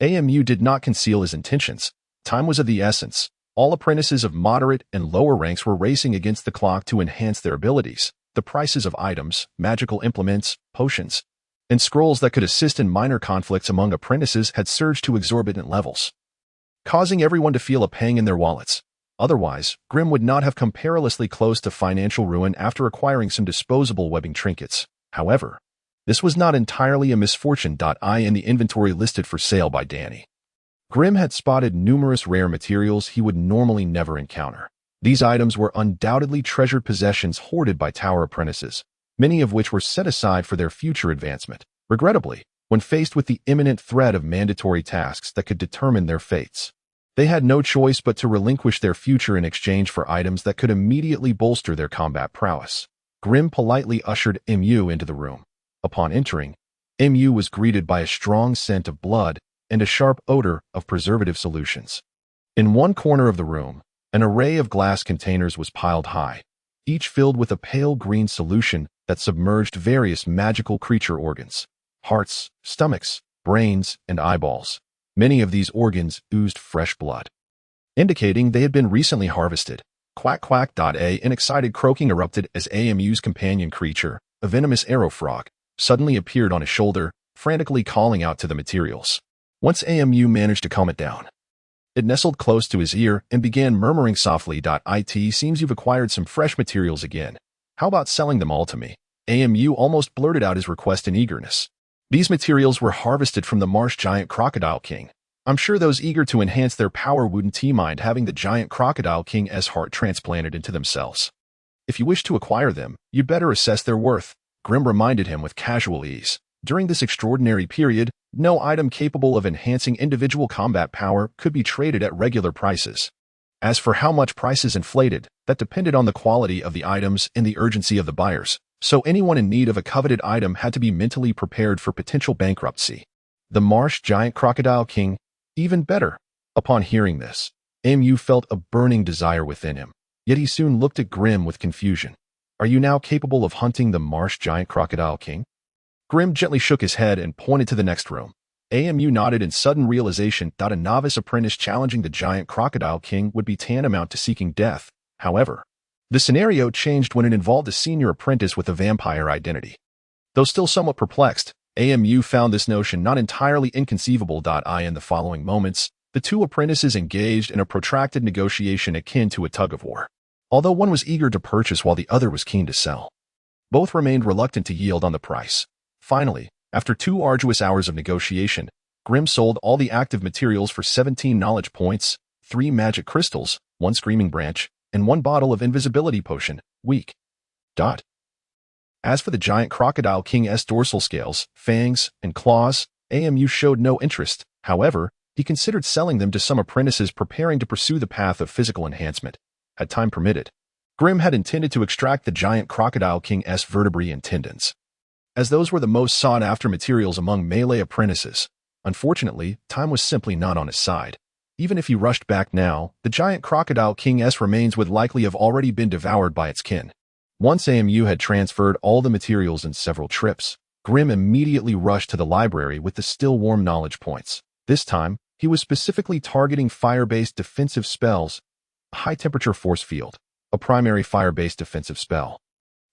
Speaker 2: AMU did not conceal his intentions. Time was of the essence. All apprentices of moderate and lower ranks were racing against the clock to enhance their abilities. The prices of items, magical implements, potions, and scrolls that could assist in minor conflicts among apprentices had surged to exorbitant levels, causing everyone to feel a pang in their wallets. Otherwise, Grimm would not have come perilously close to financial ruin after acquiring some disposable webbing trinkets. However, this was not entirely a misfortune. In the inventory listed for sale by Danny, Grimm had spotted numerous rare materials he would normally never encounter. These items were undoubtedly treasured possessions hoarded by tower apprentices, many of which were set aside for their future advancement. Regrettably, when faced with the imminent threat of mandatory tasks that could determine their fates, they had no choice but to relinquish their future in exchange for items that could immediately bolster their combat prowess. Grimm politely ushered MU into the room. Upon entering, MU was greeted by a strong scent of blood and a sharp odor of preservative solutions. In one corner of the room, an array of glass containers was piled high, each filled with a pale green solution that submerged various magical creature organs: hearts, stomachs, brains, and eyeballs. Many of these organs oozed fresh blood, indicating they had been recently harvested. Quack quack. An excited croaking erupted as AMU's companion creature, a venomous arrow frog, suddenly appeared on his shoulder, frantically calling out to the materials. Once AMU managed to calm it down, it nestled close to his ear and began murmuring softly. It seems you've acquired some fresh materials again. How about selling them all to me? AMU almost blurted out his request in eagerness. These materials were harvested from the marsh giant Crocodile King. I'm sure those eager to enhance their power wouldn't mind having the giant Crocodile King's heart transplanted into themselves. If you wish to acquire them, you'd better assess their worth, Grim reminded him with casual ease. During this extraordinary period, no item capable of enhancing individual combat power could be traded at regular prices. As for how much prices inflated, that depended on the quality of the items and the urgency of the buyers, so anyone in need of a coveted item had to be mentally prepared for potential bankruptcy. The marsh giant Crocodile King, even better. Upon hearing this, AMU felt a burning desire within him, yet he soon looked at Grim with confusion. Are you now capable of hunting the marsh giant Crocodile King? Grim gently shook his head and pointed to the next room. AMU nodded in sudden realization that a novice apprentice challenging the giant Crocodile King would be tantamount to seeking death. However, the scenario changed when it involved a senior apprentice with a vampire identity. Though still somewhat perplexed, AMU found this notion not entirely inconceivable. In the following moments, the two apprentices engaged in a protracted negotiation akin to a tug-of-war. Although one was eager to purchase while the other was keen to sell, both remained reluctant to yield on the price. Finally, after 2 arduous hours of negotiation, Grim sold all the active materials for 17 knowledge points, 3 magic crystals, 1 screaming branch, and 1 bottle of invisibility potion, weak. As for the giant Crocodile King's dorsal scales, fangs, and claws, AMU showed no interest. However, he considered selling them to some apprentices preparing to pursue the path of physical enhancement. Had time permitted, Grim had intended to extract the giant Crocodile King's vertebrae and tendons, as those were the most sought-after materials among melee apprentices. Unfortunately, time was simply not on his side. Even if he rushed back now, the giant Crocodile King's remains would likely have already been devoured by its kin. Once AMU had transferred all the materials in several trips, Grim immediately rushed to the library with the still warm knowledge points. This time, he was specifically targeting fire-based defensive spells. High-temperature force field, a primary fire-based defensive spell,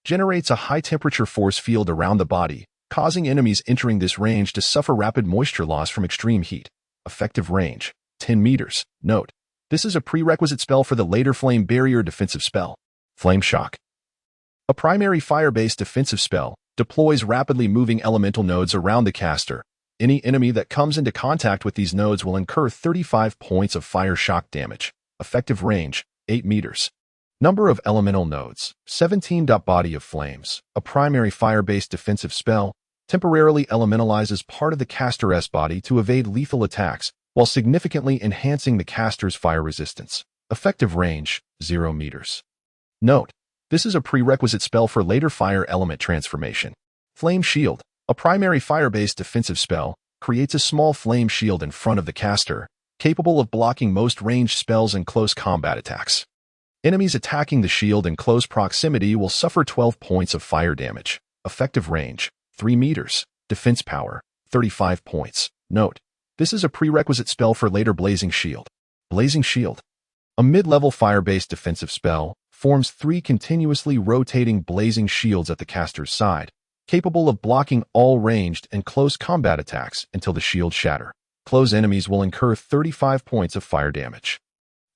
Speaker 2: generates a high-temperature force field around the body, causing enemies entering this range to suffer rapid moisture loss from extreme heat. Effective range, 10 meters. Note, this is a prerequisite spell for the later Flame Barrier defensive spell. Flame Shock, a primary fire-based defensive spell, deploys rapidly moving elemental nodes around the caster. Any enemy that comes into contact with these nodes will incur 35 points of fire shock damage. Effective range, 8 meters. Number of elemental nodes, 17. Body of Flames, a primary fire-based defensive spell, temporarily elementalizes part of the caster's body to evade lethal attacks while significantly enhancing the caster's fire resistance. Effective range, 0 meters. Note, this is a prerequisite spell for later fire element transformation. Flame Shield, a primary fire-based defensive spell, creates a small flame shield in front of the caster, capable of blocking most ranged spells and close combat attacks. Enemies attacking the shield in close proximity will suffer 12 points of fire damage. Effective range, 3 meters. Defense power, 35 points. Note, this is a prerequisite spell for later Blazing Shield. Blazing Shield, a mid-level fire-based defensive spell, forms 3 continuously rotating blazing shields at the caster's side, capable of blocking all ranged and close combat attacks until the shields shatter. Close enemies will incur 35 points of fire damage.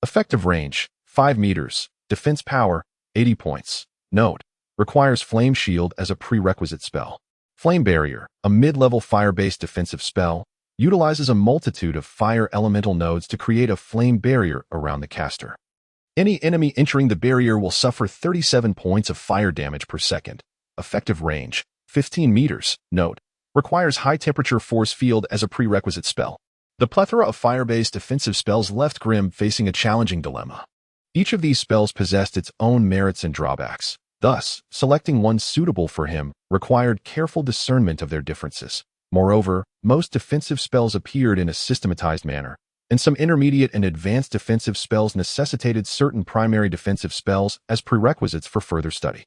Speaker 2: Effective range, 5 meters. Defense power, 80 points. Note, requires Flame Shield as a prerequisite spell. Flame Barrier, a mid-level fire-based defensive spell, utilizes a multitude of fire elemental nodes to create a flame barrier around the caster. Any enemy entering the barrier will suffer 37 points of fire damage per second. Effective range, 15 meters. Note, requires high-temperature force field as a prerequisite spell. The plethora of fire-based defensive spells left Grim facing a challenging dilemma. Each of these spells possessed its own merits and drawbacks. Thus, selecting one suitable for him required careful discernment of their differences. Moreover, most defensive spells appeared in a systematized manner, and some intermediate and advanced defensive spells necessitated certain primary defensive spells as prerequisites for further study.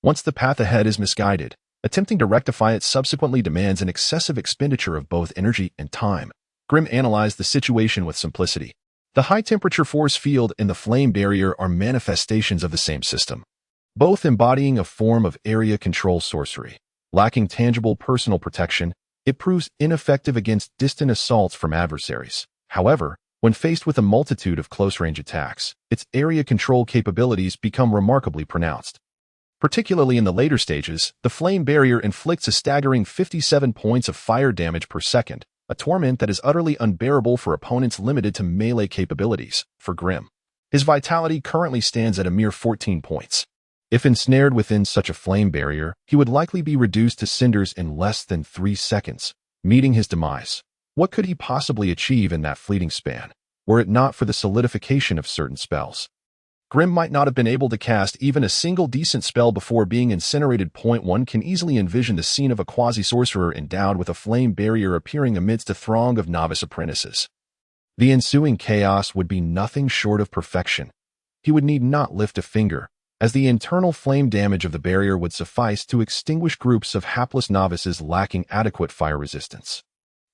Speaker 2: Once the path ahead is misguided, attempting to rectify it subsequently demands an excessive expenditure of both energy and time. Grim analyzed the situation with simplicity. The high-temperature force field and the flame barrier are manifestations of the same system, both embodying a form of area control sorcery. Lacking tangible personal protection, it proves ineffective against distant assaults from adversaries. However, when faced with a multitude of close-range attacks, its area control capabilities become remarkably pronounced. Particularly in the later stages, the flame barrier inflicts a staggering 57 points of fire damage per second, a torment that is utterly unbearable for opponents limited to melee capabilities. For Grimm, his vitality currently stands at a mere 14 points. If ensnared within such a flame barrier, he would likely be reduced to cinders in less than 3 seconds, meeting his demise. What could he possibly achieve in that fleeting span, were it not for the solidification of certain spells? Grimm might not have been able to cast even a single decent spell before being incinerated. One can easily envision the scene of a quasi-sorcerer endowed with a flame barrier appearing amidst a throng of novice apprentices. The ensuing chaos would be nothing short of perfection. He would need not lift a finger, as the internal flame damage of the barrier would suffice to extinguish groups of hapless novices lacking adequate fire resistance.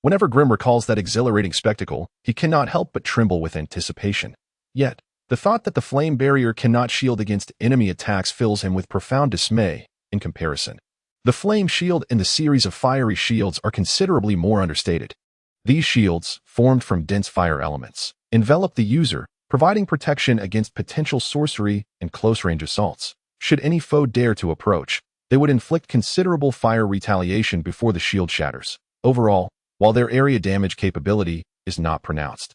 Speaker 2: Whenever Grimm recalls that exhilarating spectacle, he cannot help but tremble with anticipation. Yet, the thought that the flame barrier cannot shield against enemy attacks fills him with profound dismay. In comparison, the flame shield and the series of fiery shields are considerably more understated. These shields, formed from dense fire elements, envelop the user, providing protection against potential sorcery and close-range assaults. Should any foe dare to approach, they would inflict considerable fire retaliation before the shield shatters. Overall, while their area damage capability is not pronounced,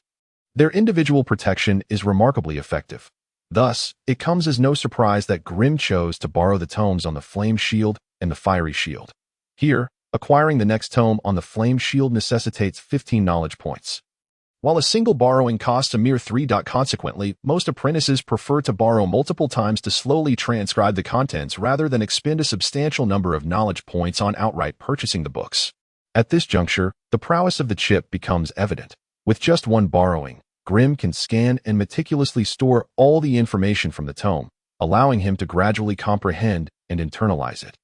Speaker 2: their individual protection is remarkably effective. Thus, it comes as no surprise that Grimm chose to borrow the tomes on the Flame Shield and the Fiery Shield. Here, acquiring the next tome on the Flame Shield necessitates 15 knowledge points, while a single borrowing costs a mere 3. Consequently, most apprentices prefer to borrow multiple times to slowly transcribe the contents rather than expend a substantial number of knowledge points on outright purchasing the books. At this juncture, the prowess of the chip becomes evident. With just one borrowing, Grimm can scan and meticulously store all the information from the tome, allowing him to gradually comprehend and internalize it,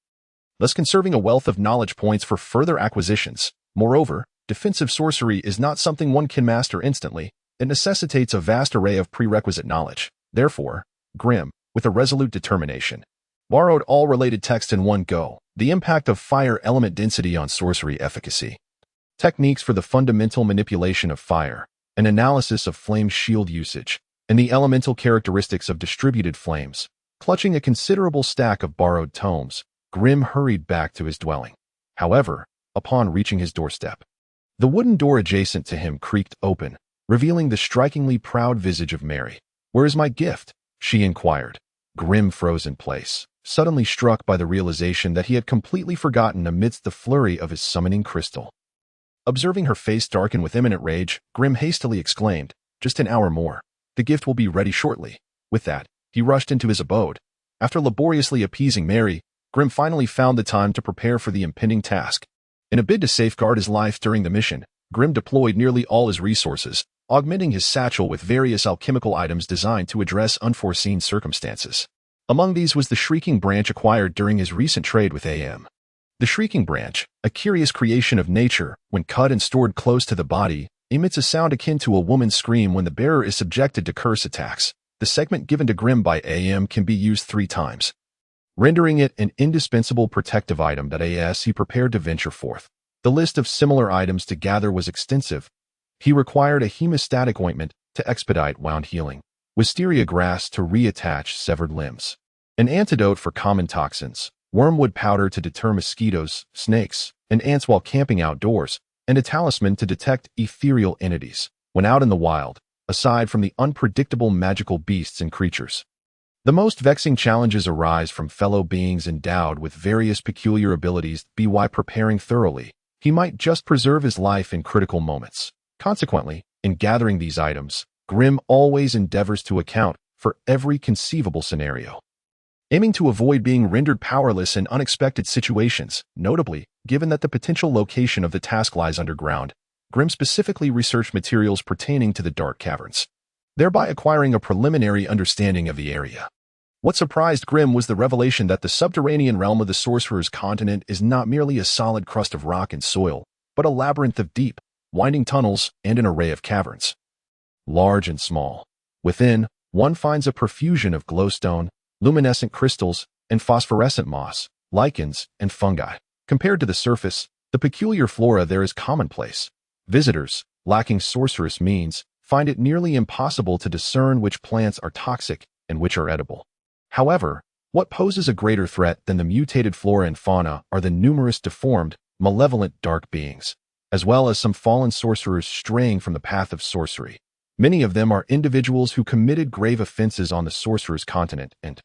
Speaker 2: thus conserving a wealth of knowledge points for further acquisitions. Moreover, defensive sorcery is not something one can master instantly. It necessitates a vast array of prerequisite knowledge. Therefore, Grimm, with a resolute determination, borrowed all related texts in one go. The impact of fire element density on sorcery efficacy, techniques for the fundamental manipulation of fire, an analysis of flame shield usage, and the elemental characteristics of distributed flames. Clutching a considerable stack of borrowed tomes, Grimm hurried back to his dwelling. However, upon reaching his doorstep, the wooden door adjacent to him creaked open, revealing the strikingly proud visage of Mary. "Where is my gift?" she inquired. Grimm froze in place, suddenly struck by the realization that he had completely forgotten amidst the flurry of his summoning crystal. Observing her face darken with imminent rage, Grimm hastily exclaimed, "Just an hour more. The gift will be ready shortly." With that, he rushed into his abode. After laboriously appeasing Mary, Grimm finally found the time to prepare for the impending task. In a bid to safeguard his life during the mission, Grimm deployed nearly all his resources, augmenting his satchel with various alchemical items designed to address unforeseen circumstances. Among these was the Shrieking Branch acquired during his recent trade with AM. The Shrieking Branch, a curious creation of nature, when cut and stored close to the body, emits a sound akin to a woman's scream when the bearer is subjected to curse attacks. The segment given to Grimm by AM can be used 3 times, rendering it an indispensable protective item. As he prepared to venture forth, the list of similar items to gather was extensive. He required a hemostatic ointment to expedite wound healing, wisteria grass to reattach severed limbs, an antidote for common toxins, wormwood powder to deter mosquitoes, snakes, and ants while camping outdoors, and a talisman to detect ethereal entities when out in the wild, aside from the unpredictable magical beasts and creatures. The most vexing challenges arise from fellow beings endowed with various peculiar abilities. By preparing thoroughly, he might just preserve his life in critical moments. Consequently, in gathering these items, Grimm always endeavors to account for every conceivable scenario, aiming to avoid being rendered powerless in unexpected situations. Notably, given that the potential location of the task lies underground, Grimm specifically researched materials pertaining to the dark caverns, thereby acquiring a preliminary understanding of the area. What surprised Grimm was the revelation that the subterranean realm of the Sorcerer's Continent is not merely a solid crust of rock and soil, but a labyrinth of deep, winding tunnels and an array of caverns. large and small. Within, one finds a profusion of glowstone, luminescent crystals, and phosphorescent moss, lichens, and fungi. Compared to the surface, the peculiar flora there is commonplace. Visitors, lacking sorcerous means, find it nearly impossible to discern which plants are toxic and which are edible. However, what poses a greater threat than the mutated flora and fauna are the numerous deformed, malevolent dark beings, as well as some fallen sorcerers straying from the path of sorcery. Many of them are individuals who committed grave offenses on the Sorcerer's Continent and,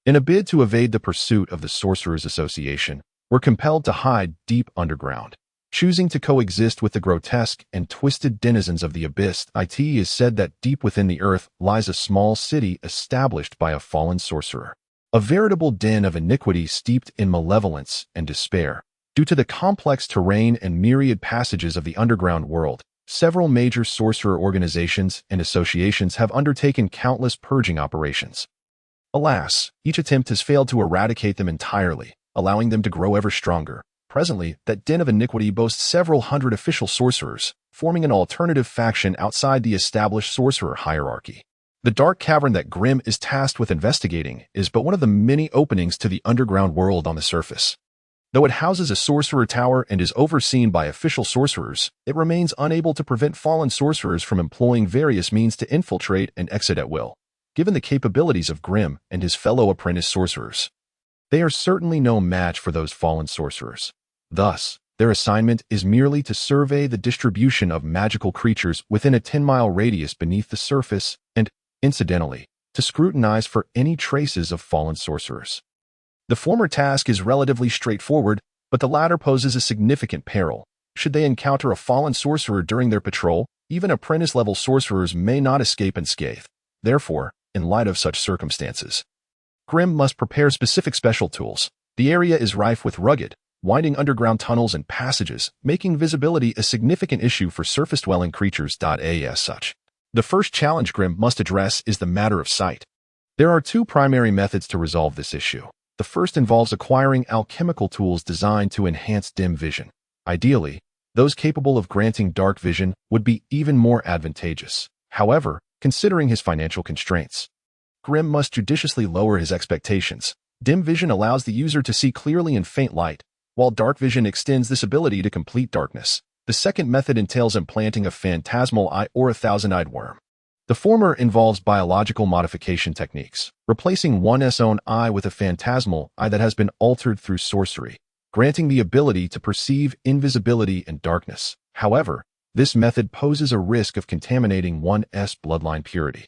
Speaker 2: in a bid to evade the pursuit of the Sorcerers Association, were compelled to hide deep underground. Choosing to coexist with the grotesque and twisted denizens of the abyss, it is said that deep within the earth lies a small city established by a fallen sorcerer. A veritable den of iniquity steeped in malevolence and despair. Due to the complex terrain and myriad passages of the underground world, several major sorcerer organizations and associations have undertaken countless purging operations. Alas, each attempt has failed to eradicate them entirely, allowing them to grow ever stronger. Presently, that den of iniquity boasts several hundred official sorcerers, forming an alternative faction outside the established sorcerer hierarchy. The dark cavern that Grimm is tasked with investigating is but one of the many openings to the underground world on the surface. Though it houses a sorcerer tower and is overseen by official sorcerers, it remains unable to prevent fallen sorcerers from employing various means to infiltrate and exit at will. Given the capabilities of Grimm and his fellow apprentice sorcerers, they are certainly no match for those fallen sorcerers. Thus, their assignment is merely to survey the distribution of magical creatures within a 10-mile radius beneath the surface and, incidentally, to scrutinize for any traces of fallen sorcerers. The former task is relatively straightforward, but the latter poses a significant peril. Should they encounter a fallen sorcerer during their patrol, even apprentice-level sorcerers may not escape unscathed. Therefore, in light of such circumstances, Grimm must prepare specific special tools. The area is rife with rugged, winding underground tunnels and passages, making visibility a significant issue for surface-dwelling creatures. As such, the first challenge Grimm must address is the matter of sight. There are two primary methods to resolve this issue. The first involves acquiring alchemical tools designed to enhance dim vision. Ideally, those capable of granting dark vision would be even more advantageous. However, considering his financial constraints, Grimm must judiciously lower his expectations. Dim vision allows the user to see clearly in faint light, while dark vision extends this ability to complete darkness. The second method entails implanting a phantasmal eye or a thousand-eyed worm. The former involves biological modification techniques, replacing one's own eye with a phantasmal eye that has been altered through sorcery, granting the ability to perceive invisibility and darkness. However, this method poses a risk of contaminating one's bloodline purity.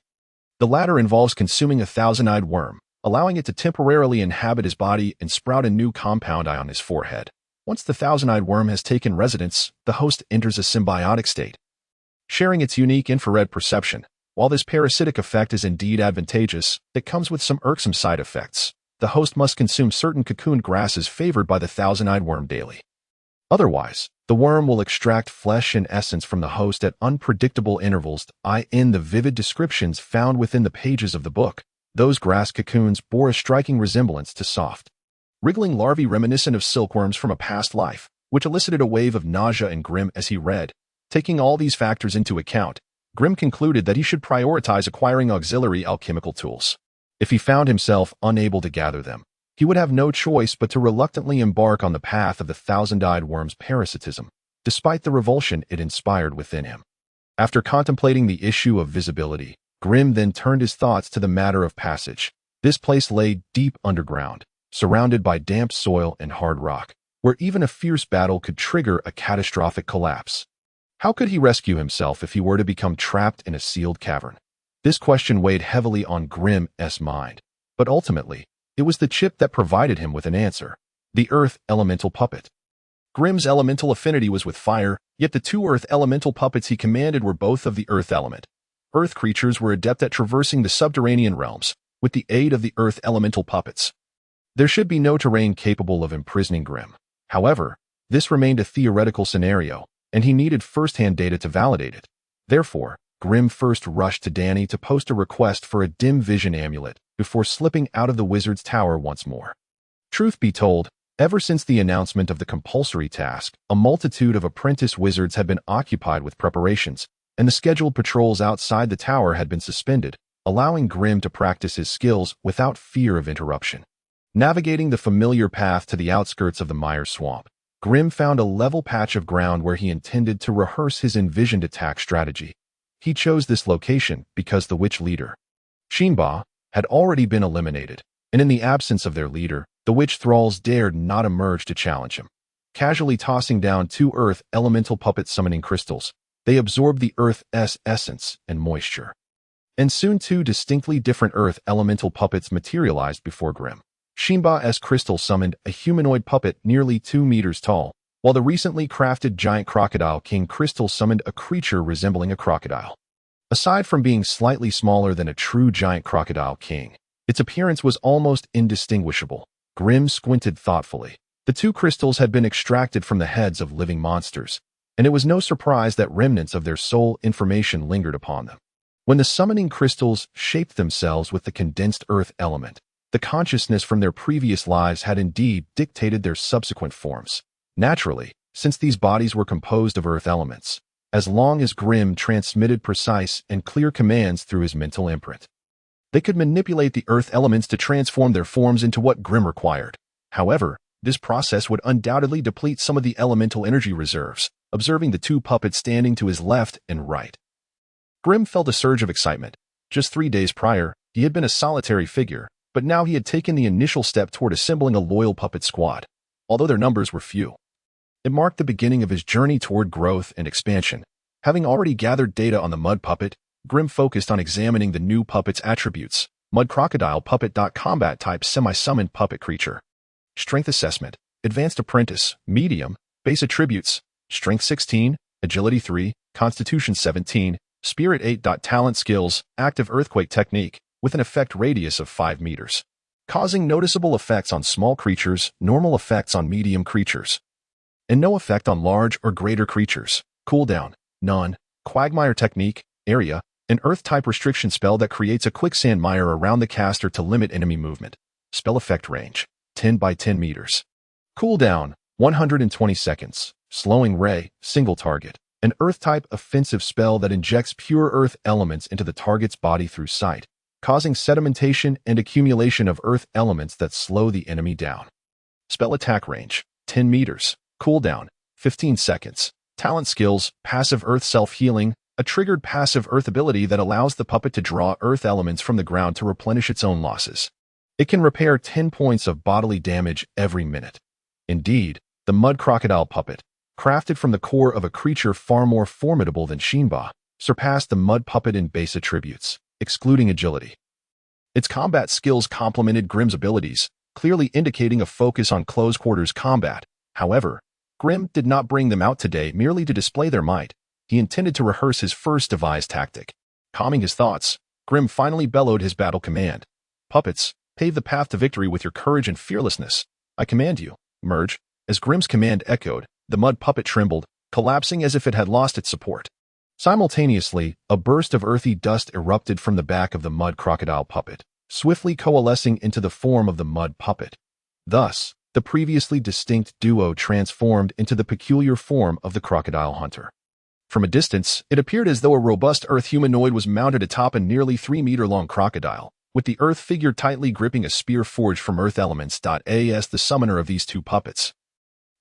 Speaker 2: The latter involves consuming a thousand-eyed worm, allowing it to temporarily inhabit his body and sprout a new compound eye on his forehead. Once the thousand-eyed worm has taken residence, the host enters a symbiotic state, sharing its unique infrared perception. While this parasitic effect is indeed advantageous, it comes with some irksome side effects. The host must consume certain cocooned grasses favored by the thousand-eyed worm daily. Otherwise, the worm will extract flesh and essence from the host at unpredictable intervals. In the vivid descriptions found within the pages of the book, those grass cocoons bore a striking resemblance to soft, wriggling larvae reminiscent of silkworms from a past life, which elicited a wave of nausea in Grimm as he read. Taking all these factors into account, Grimm concluded that he should prioritize acquiring auxiliary alchemical tools. If he found himself unable to gather them, he would have no choice but to reluctantly embark on the path of the thousand-eyed worm's parasitism, despite the revulsion it inspired within him. After contemplating the issue of visibility, Grimm then turned his thoughts to the matter of passage. This place lay deep underground, surrounded by damp soil and hard rock, where even a fierce battle could trigger a catastrophic collapse. How could he rescue himself if he were to become trapped in a sealed cavern? This question weighed heavily on Grimm's mind, but ultimately, it was the chip that provided him with an answer: the Earth Elemental Puppet. Grimm's elemental affinity was with fire, yet the two Earth Elemental puppets he commanded were both of the Earth element. Earth creatures were adept at traversing the subterranean realms, with the aid of the Earth Elemental puppets. There should be no terrain capable of imprisoning Grimm. However, this remained a theoretical scenario, and he needed first-hand data to validate it. Therefore, Grimm first rushed to Danny to post a request for a dim vision amulet before slipping out of the wizard's tower once more. Truth be told, ever since the announcement of the compulsory task, a multitude of apprentice wizards had been occupied with preparations, and the scheduled patrols outside the tower had been suspended, allowing Grim to practice his skills without fear of interruption. Navigating the familiar path to the outskirts of the Myers Swamp, Grim found a level patch of ground where he intended to rehearse his envisioned attack strategy. He chose this location because the witch leader, Shinba, had already been eliminated, and in the absence of their leader, the witch thralls dared not emerge to challenge him. Casually tossing down 2 earth elemental puppet summoning crystals, they absorbed the earth's essence and moisture. And soon 2 distinctly different earth elemental puppets materialized before Grim. Shinba's crystal summoned a humanoid puppet nearly 2 meters tall, while the recently crafted giant crocodile king crystal summoned a creature resembling a crocodile. Aside from being slightly smaller than a true giant crocodile king, its appearance was almost indistinguishable. Grim squinted thoughtfully. The 2 crystals had been extracted from the heads of living monsters, and it was no surprise that remnants of their soul information lingered upon them. When the summoning crystals shaped themselves with the condensed earth element, the consciousness from their previous lives had indeed dictated their subsequent forms. Naturally, since these bodies were composed of earth elements, as long as Grim transmitted precise and clear commands through his mental imprint, they could manipulate the earth elements to transform their forms into what Grim required. However, this process would undoubtedly deplete some of the elemental energy reserves, observing the 2 puppets standing to his left and right. Grim felt a surge of excitement. Just 3 days prior, he had been a solitary figure, but now he had taken the initial step toward assembling a loyal puppet squad. Although their numbers were few, it marked the beginning of his journey toward growth and expansion. Having already gathered data on the mud puppet, Grim focused on examining the new puppet's attributes. Mud crocodile puppet. Combat type semi-summoned puppet creature. Strength assessment, advanced apprentice, medium, base attributes, strength 16, agility 3, constitution 17, spirit 8. Talent skills, active earthquake technique, with an effect radius of 5 meters. Causing noticeable effects on small creatures, normal effects on medium creatures, and no effect on large or greater creatures. Cooldown, none. Quagmire technique, area, an earth-type restriction spell that creates a quicksand mire around the caster to limit enemy movement. Spell effect range, 10 by 10 meters. Cooldown, 120 seconds. Slowing ray, single target. An earth-type offensive spell that injects pure earth elements into the target's body through sight, causing sedimentation and accumulation of earth elements that slow the enemy down. Spell attack range, 10 meters. Cooldown, 15 seconds. Talent skills, passive earth self-healing, a triggered passive earth ability that allows the puppet to draw earth elements from the ground to replenish its own losses. It can repair 10 points of bodily damage every minute. Indeed, the mud crocodile puppet, crafted from the core of a creature far more formidable than Shinba, surpassed the mud puppet in base attributes, excluding agility. Its combat skills complemented Grim's abilities, clearly indicating a focus on close-quarters combat. However, Grim did not bring them out today merely to display their might. He intended to rehearse his first devised tactic. Calming his thoughts, Grim finally bellowed his battle command. Puppets, pave the path to victory with your courage and fearlessness. I command you, merge. As Grim's command echoed, the mud puppet trembled, collapsing as if it had lost its support. Simultaneously, a burst of earthy dust erupted from the back of the mud crocodile puppet, swiftly coalescing into the form of the mud puppet. Thus, the previously distinct duo transformed into the peculiar form of the crocodile hunter. From a distance, it appeared as though a robust earth humanoid was mounted atop a nearly 3-meter-long crocodile, with the earth figure tightly gripping a spear forged from earth elements. As the summoner of these 2 puppets,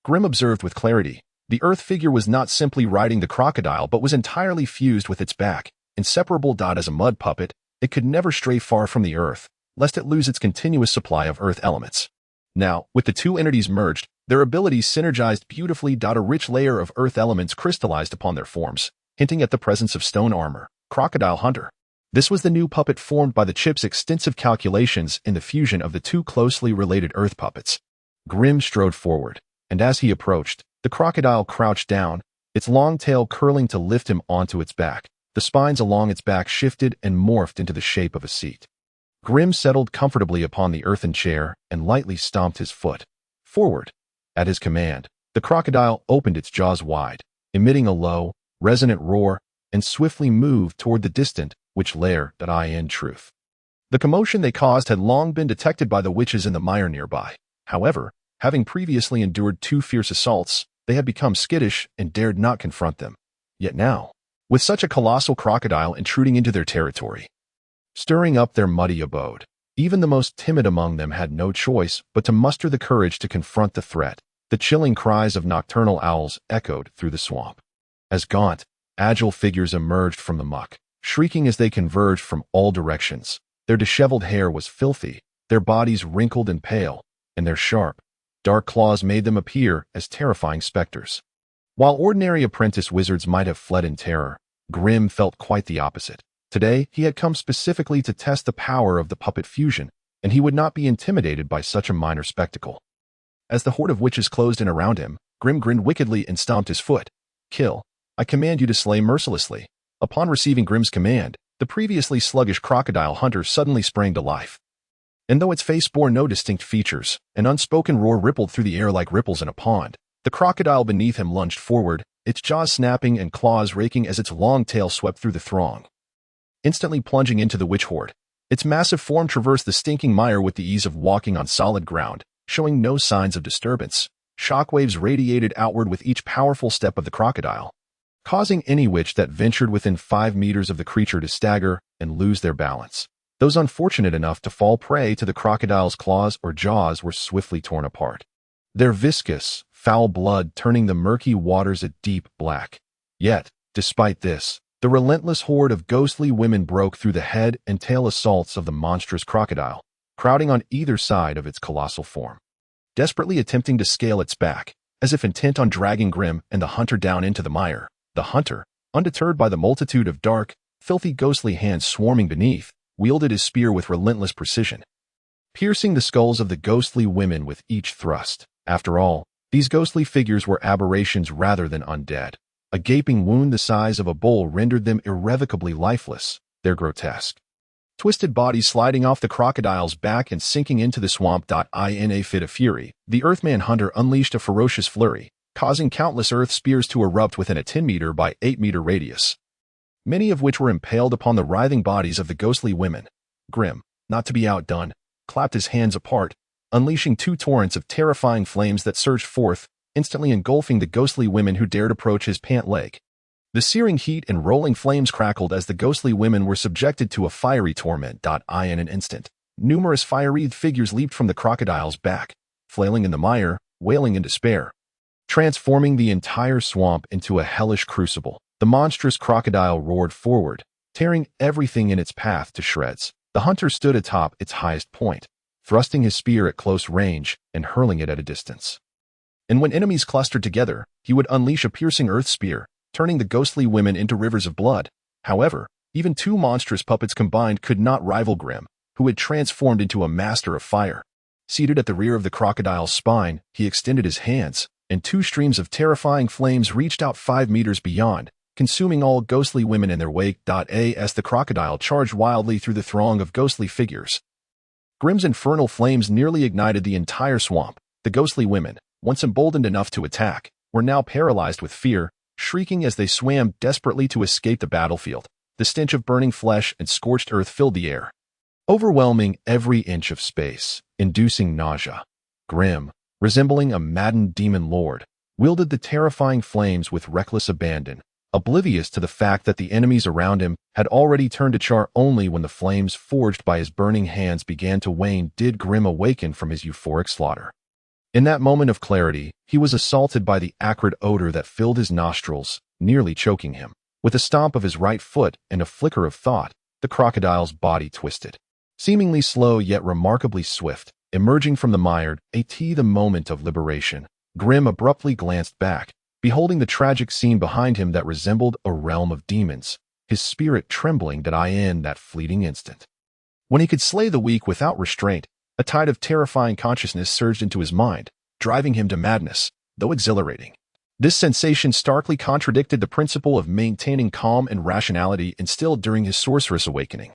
Speaker 2: Grim observed with clarity, the earth figure was not simply riding the crocodile but was entirely fused with its back, inseparable. As a mud puppet, it could never stray far from the earth, lest it lose its continuous supply of earth elements. Now, with the 2 entities merged, their abilities synergized beautifully. A rich layer of earth elements crystallized upon their forms, hinting at the presence of stone armor. Crocodile hunter. This was the new puppet formed by the chip's extensive calculations in the fusion of the 2 closely related earth puppets. Grim strode forward, and as he approached, the crocodile crouched down, its long tail curling to lift him onto its back. The spines along its back shifted and morphed into the shape of a seat. Grim settled comfortably upon the earthen chair and lightly stomped his foot forward. At his command, the crocodile opened its jaws wide, emitting a low, resonant roar, and swiftly moved toward the distant witch lair. In truth, the commotion they caused had long been detected by the witches in the mire nearby. However, having previously endured 2 fierce assaults, they had become skittish and dared not confront them. Yet now, with such a colossal crocodile intruding into their territory, stirring up their muddy abode. Even the most timid among them had no choice but to muster the courage to confront the threat. The chilling cries of nocturnal owls echoed through the swamp, as gaunt, agile figures emerged from the muck, shrieking as they converged from all directions. Their disheveled hair was filthy, their bodies wrinkled and pale, and their sharp, dark claws made them appear as terrifying specters. While ordinary apprentice wizards might have fled in terror, Grim felt quite the opposite. Today, he had come specifically to test the power of the puppet fusion, and he would not be intimidated by such a minor spectacle. As the horde of witches closed in around him, Grim grinned wickedly and stomped his foot. "Kill. I command you to slay mercilessly." Upon receiving Grim's command, the previously sluggish crocodile hunter suddenly sprang to life. And though its face bore no distinct features, an unspoken roar rippled through the air like ripples in a pond. The crocodile beneath him lunged forward, its jaws snapping and claws raking as its long tail swept through the throng, instantly plunging into the witch horde. Its massive form traversed the stinking mire with the ease of walking on solid ground, showing no signs of disturbance. Shockwaves radiated outward with each powerful step of the crocodile, causing any witch that ventured within 5 meters of the creature to stagger and lose their balance. Those unfortunate enough to fall prey to the crocodile's claws or jaws were swiftly torn apart, their viscous, foul blood turning the murky waters a deep black. Yet, despite this, the relentless horde of ghostly women broke through the head and tail assaults of the monstrous crocodile, crowding on either side of its colossal form, desperately attempting to scale its back, as if intent on dragging Grim and the hunter down into the mire. The hunter, undeterred by the multitude of dark, filthy ghostly hands swarming beneath, wielded his spear with relentless precision, piercing the skulls of the ghostly women with each thrust. After all, these ghostly figures were aberrations rather than undead. A gaping wound the size of a bull rendered them irrevocably lifeless, their grotesque, twisted bodies sliding off the crocodile's back and sinking into the swamp. In a fit of fury, the Earthman hunter unleashed a ferocious flurry, causing countless earth spears to erupt within a 10-meter by 8-meter radius, many of which were impaled upon the writhing bodies of the ghostly women. Grim, not to be outdone, clapped his hands apart, unleashing 2 torrents of terrifying flames that surged forth, instantly engulfing the ghostly women who dared approach his pant leg. The searing heat and rolling flames crackled as the ghostly women were subjected to a fiery torment. In an instant, numerous fire-wreathed figures leaped from the crocodile's back, flailing in the mire, wailing in despair, transforming the entire swamp into a hellish crucible. The monstrous crocodile roared forward, tearing everything in its path to shreds. The hunter stood atop its highest point, thrusting his spear at close range and hurling it at a distance. And when enemies clustered together, he would unleash a piercing earth spear, turning the ghostly women into rivers of blood. However, even 2 monstrous puppets combined could not rival Grim, who had transformed into a master of fire. Seated at the rear of the crocodile's spine, he extended his hands, and 2 streams of terrifying flames reached out 5 meters beyond, consuming all ghostly women in their wake. As the crocodile charged wildly through the throng of ghostly figures, Grim's infernal flames nearly ignited the entire swamp. The ghostly women, once emboldened enough to attack, were now paralyzed with fear, shrieking as they swam desperately to escape the battlefield. The stench of burning flesh and scorched earth filled the air, overwhelming every inch of space, inducing nausea. Grim, resembling a maddened demon lord, wielded the terrifying flames with reckless abandon, oblivious to the fact that the enemies around him had already turned to char. Only when the flames forged by his burning hands began to wane did Grim awaken from his euphoric slaughter. In that moment of clarity, he was assaulted by the acrid odor that filled his nostrils, nearly choking him. With a stomp of his right foot and a flicker of thought, the crocodile's body twisted, seemingly slow yet remarkably swift, emerging from the mire. The moment of liberation. Grim abruptly glanced back, beholding the tragic scene behind him that resembled a realm of demons, his spirit trembling in that fleeting instant. When he could slay the weak without restraint, a tide of terrifying consciousness surged into his mind, driving him to madness, though exhilarating. This sensation starkly contradicted the principle of maintaining calm and rationality instilled during his sorceress awakening.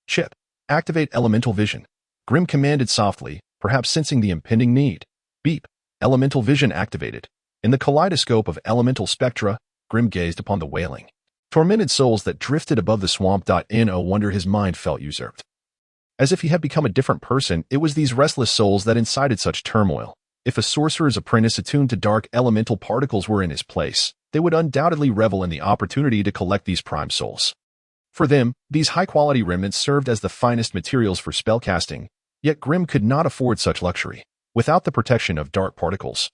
Speaker 2: "Chip, activate elemental vision," Grim commanded softly, perhaps sensing the impending need. Beep, elemental vision activated. In the kaleidoscope of elemental spectra, Grim gazed upon the wailing, tormented souls that drifted above the swamp. No wonder his mind felt usurped. As if he had become a different person, it was these restless souls that incited such turmoil. If a sorcerer's apprentice attuned to dark elemental particles were in his place, they would undoubtedly revel in the opportunity to collect these prime souls. For them, these high-quality remnants served as the finest materials for spellcasting, yet Grimm could not afford such luxury without the protection of dark particles.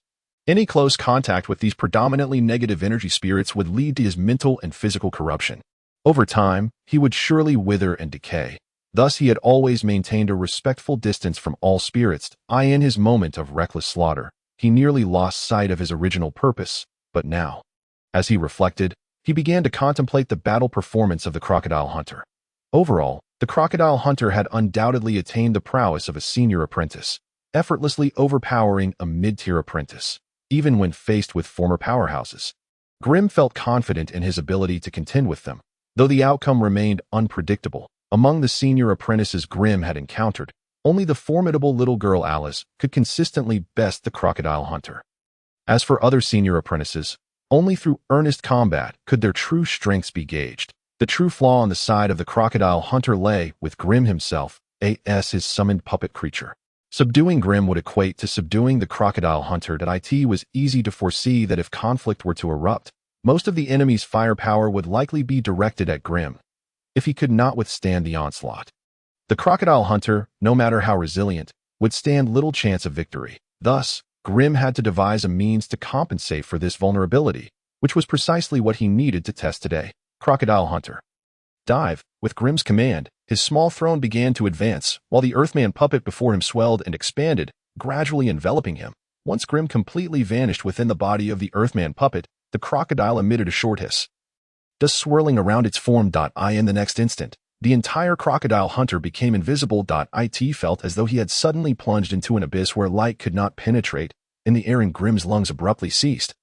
Speaker 2: Any close contact with these predominantly negative energy spirits would lead to his mental and physical corruption. Over time, he would surely wither and decay. Thus, he had always maintained a respectful distance from all spirits. In his moment of reckless slaughter, he nearly lost sight of his original purpose, but now, as he reflected, he began to contemplate the battle performance of the Crocodile Hunter. Overall, the Crocodile Hunter had undoubtedly attained the prowess of a senior apprentice, effortlessly overpowering a mid-tier apprentice, even when faced with former powerhouses. Grimm felt confident in his ability to contend with them, though the outcome remained unpredictable. Among the senior apprentices Grimm had encountered, only the formidable little girl Alice could consistently best the Crocodile Hunter. As for other senior apprentices, only through earnest combat could their true strengths be gauged. The true flaw on the side of the Crocodile Hunter lay with Grimm himself, his summoned puppet creature. Subduing Grimm would equate to subduing the Crocodile Hunter. It was easy to foresee that if conflict were to erupt, most of the enemy's firepower would likely be directed at Grimm, if he could not withstand the onslaught. The Crocodile Hunter, no matter how resilient, would stand little chance of victory. Thus, Grimm had to devise a means to compensate for this vulnerability, which was precisely what he needed to test today. Crocodile Hunter. Dive. With Grimm's command, his small throne began to advance, while the Earthman puppet before him swelled and expanded, gradually enveloping him. Once Grimm completely vanished within the body of the Earthman puppet, the crocodile emitted a short hiss, dust swirling around its form. In the next instant, the entire Crocodile Hunter became invisible. It felt as though he had suddenly plunged into an abyss where light could not penetrate, and the air in Grimm's lungs abruptly ceased,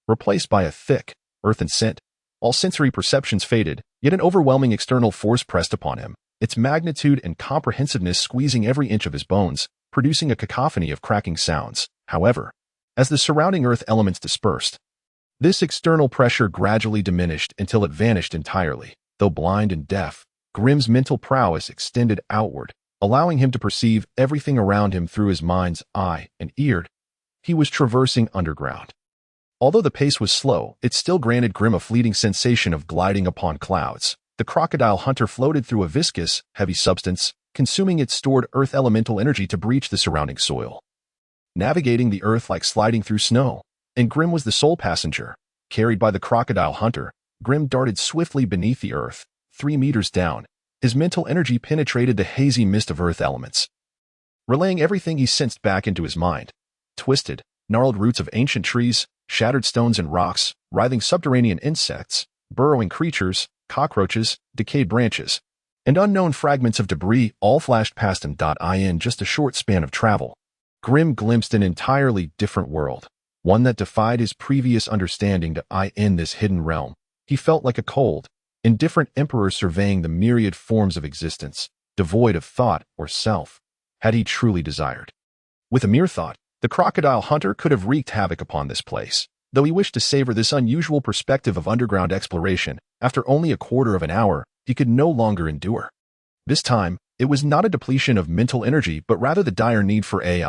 Speaker 2: replaced by a thick, earthen scent. All sensory perceptions faded, yet an overwhelming external force pressed upon him, its magnitude and comprehensiveness squeezing every inch of his bones, producing a cacophony of cracking sounds. However, as the surrounding earth elements dispersed, this external pressure gradually diminished until it vanished entirely. Though blind and deaf, Grimm's mental prowess extended outward, allowing him to perceive everything around him through his mind's eye and ear. He was traversing underground. Although the pace was slow, it still granted Grimm a fleeting sensation of gliding upon clouds. The Crocodile Hunter floated through a viscous, heavy substance, consuming its stored earth elemental energy to breach the surrounding soil. Navigating the earth like sliding through snow, and Grimm was the sole passenger. Carried by the Crocodile Hunter, Grimm darted swiftly beneath the earth, 3 meters down. His mental energy penetrated the hazy mist of earth elements, relaying everything he sensed back into his mind. Twisted, gnarled roots of ancient trees, shattered stones and rocks, writhing subterranean insects, burrowing creatures, cockroaches, decayed branches, and unknown fragments of debris all flashed past him. In just a short span of travel, Grimm glimpsed an entirely different world, one that defied his previous understanding. In this hidden realm, he felt like a cold, indifferent emperor surveying the myriad forms of existence, devoid of thought or self, had he truly desired. With a mere thought, the Crocodile Hunter could have wreaked havoc upon this place. Though he wished to savor this unusual perspective of underground exploration, after only a quarter of an hour, he could no longer endure. This time, it was not a depletion of mental energy, but rather the dire need for a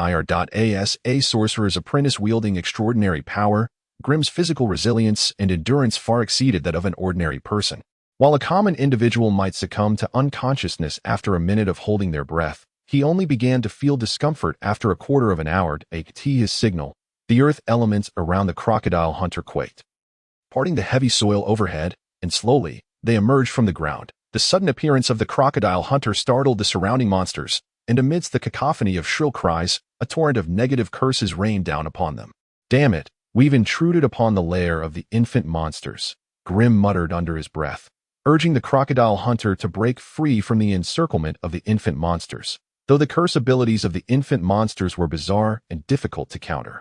Speaker 2: sorcerer's apprentice wielding extraordinary power. Grimm's physical resilience and endurance far exceeded that of an ordinary person. While a common individual might succumb to unconsciousness after a minute of holding their breath, he only began to feel discomfort after a quarter of an hour. His signal. The earth elements around the Crocodile Hunter quaked, parting the heavy soil overhead, and slowly, they emerged from the ground. The sudden appearance of the Crocodile Hunter startled the surrounding monsters, and amidst the cacophony of shrill cries, a torrent of negative curses rained down upon them. "Damn it, we've intruded upon the lair of the infant monsters," Grimm muttered under his breath, urging the Crocodile Hunter to break free from the encirclement of the infant monsters. Though the curse abilities of the infant monsters were bizarre and difficult to counter,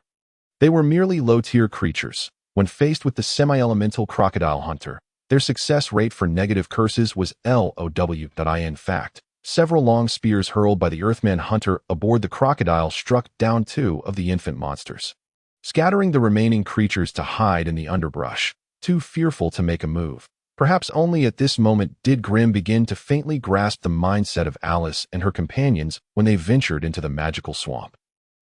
Speaker 2: they were merely low-tier creatures. When faced with the semi-elemental Crocodile Hunter, their success rate for negative curses was low. In fact, several long spears hurled by the Earthman Hunter aboard the crocodile struck down 2 of the infant monsters, scattering the remaining creatures to hide in the underbrush, too fearful to make a move. Perhaps only at this moment did Grimm begin to faintly grasp the mindset of Alice and her companions when they ventured into the magical swamp.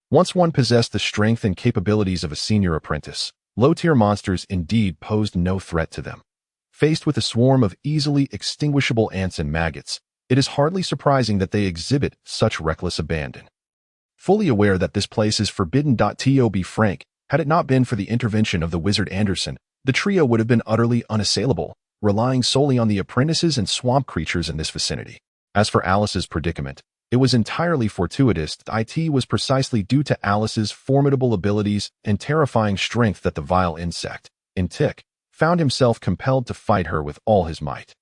Speaker 2: Once one possessed the strength and capabilities of a senior apprentice, Low-tier monsters indeed posed no threat to them. Faced with a swarm of easily extinguishable ants and maggots, it is hardly surprising that they exhibit such reckless abandon. Fully aware that this place is forbidden. To be frank, had it not been for the intervention of the wizard Anderson, the trio would have been utterly unassailable, relying solely on the apprentices and swamp creatures in this vicinity. As for Alice's predicament, it was entirely fortuitous. It was precisely due to Alice's formidable abilities and terrifying strength that the vile insect, in Tick, found himself compelled to fight her with all his might.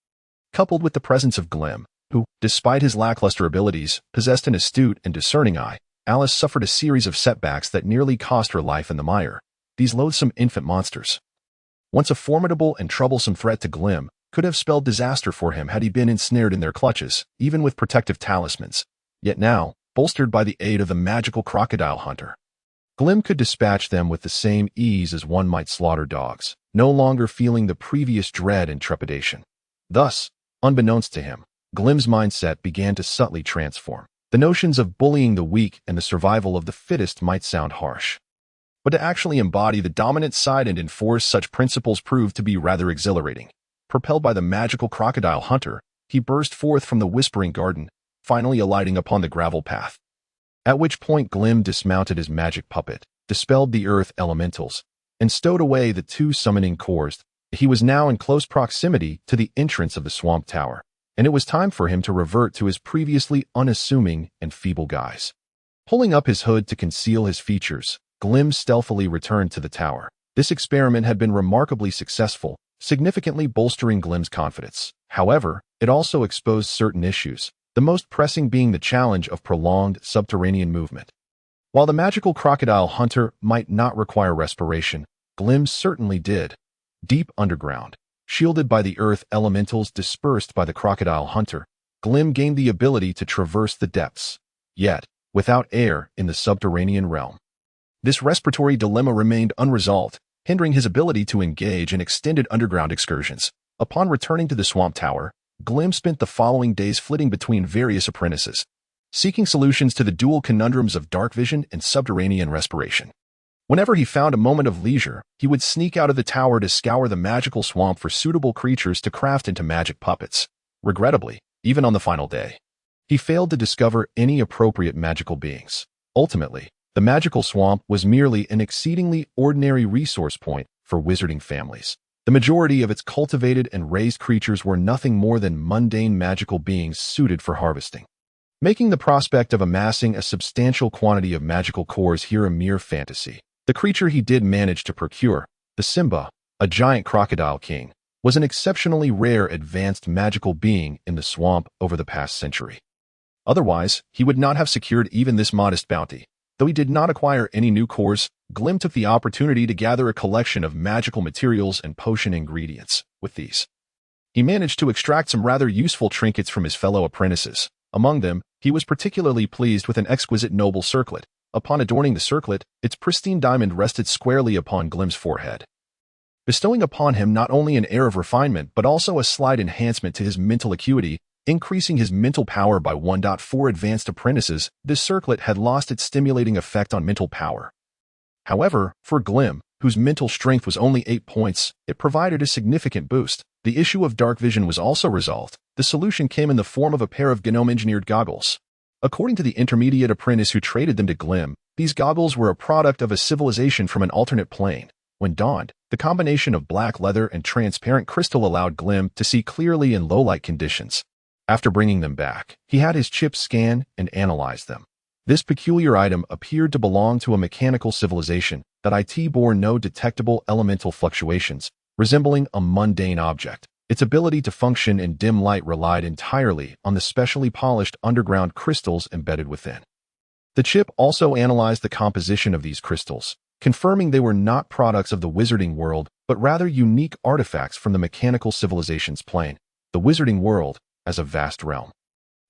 Speaker 2: Coupled with the presence of Glim, who, despite his lackluster abilities, possessed an astute and discerning eye, Alice suffered a series of setbacks that nearly cost her life in the mire. These loathsome infant monsters, once a formidable and troublesome threat to Glim, could have spelled disaster for him had he been ensnared in their clutches, even with protective talismans. Yet now, bolstered by the aid of the magical crocodile hunter, Glim could dispatch them with the same ease as one might slaughter dogs, no longer feeling the previous dread and trepidation. Thus, unbeknownst to him, Glim's mindset began to subtly transform. The notions of bullying the weak and the survival of the fittest might sound harsh, but to actually embody the dominant side and enforce such principles proved to be rather exhilarating. Propelled by the magical crocodile hunter, he burst forth from the Whispering Garden, finally alighting upon the gravel path. At which point Glim dismounted his magic puppet, dispelled the earth elementals, and stowed away the two summoning cores. He was now in close proximity to the entrance of the swamp tower, and it was time for him to revert to his previously unassuming and feeble guise. Pulling up his hood to conceal his features, Glim stealthily returned to the tower. This experiment had been remarkably successful, significantly bolstering Glim's confidence. However, it also exposed certain issues, the most pressing being the challenge of prolonged subterranean movement. While the magical crocodile hunter might not require respiration, Glim certainly did. Deep underground, shielded by the earth elementals dispersed by the crocodile hunter, Glim gained the ability to traverse the depths, yet without air in the subterranean realm. This respiratory dilemma remained unresolved, hindering his ability to engage in extended underground excursions. Upon returning to the swamp tower, Glim spent the following days flitting between various apprentices, seeking solutions to the dual conundrums of dark vision and subterranean respiration. Whenever he found a moment of leisure, he would sneak out of the tower to scour the magical swamp for suitable creatures to craft into magic puppets. Regrettably, even on the final day, he failed to discover any appropriate magical beings. Ultimately, the magical swamp was merely an exceedingly ordinary resource point for wizarding families. The majority of its cultivated and raised creatures were nothing more than mundane magical beings suited for harvesting, making the prospect of amassing a substantial quantity of magical cores here a mere fantasy. The creature he did manage to procure, the Simba, a giant crocodile king, was an exceptionally rare advanced magical being in the swamp over the past century. Otherwise, he would not have secured even this modest bounty. Though he did not acquire any new cores, Glim took the opportunity to gather a collection of magical materials and potion ingredients. With these, he managed to extract some rather useful trinkets from his fellow apprentices. Among them, he was particularly pleased with an exquisite noble circlet. Upon adorning the circlet, its pristine diamond rested squarely upon Glim's forehead, bestowing upon him not only an air of refinement but also a slight enhancement to his mental acuity, increasing his mental power by 1.4 advanced apprentices. This circlet had lost its stimulating effect on mental power. However, for Glim, whose mental strength was only 8 points, it provided a significant boost. The issue of dark vision was also resolved. The solution came in the form of a pair of gnome-engineered goggles. According to the intermediate apprentice who traded them to Glim, these goggles were a product of a civilization from an alternate plane. When donned, the combination of black leather and transparent crystal allowed Glim to see clearly in low-light conditions. After bringing them back, he had his chips scan and analyze them. This peculiar item appeared to belong to a mechanical civilization that bore no detectable elemental fluctuations, resembling a mundane object. Its ability to function in dim light relied entirely on the specially polished underground crystals embedded within. The chip also analyzed the composition of these crystals, confirming they were not products of the wizarding world, but rather unique artifacts from the mechanical civilization's plane. The wizarding world, as a vast realm,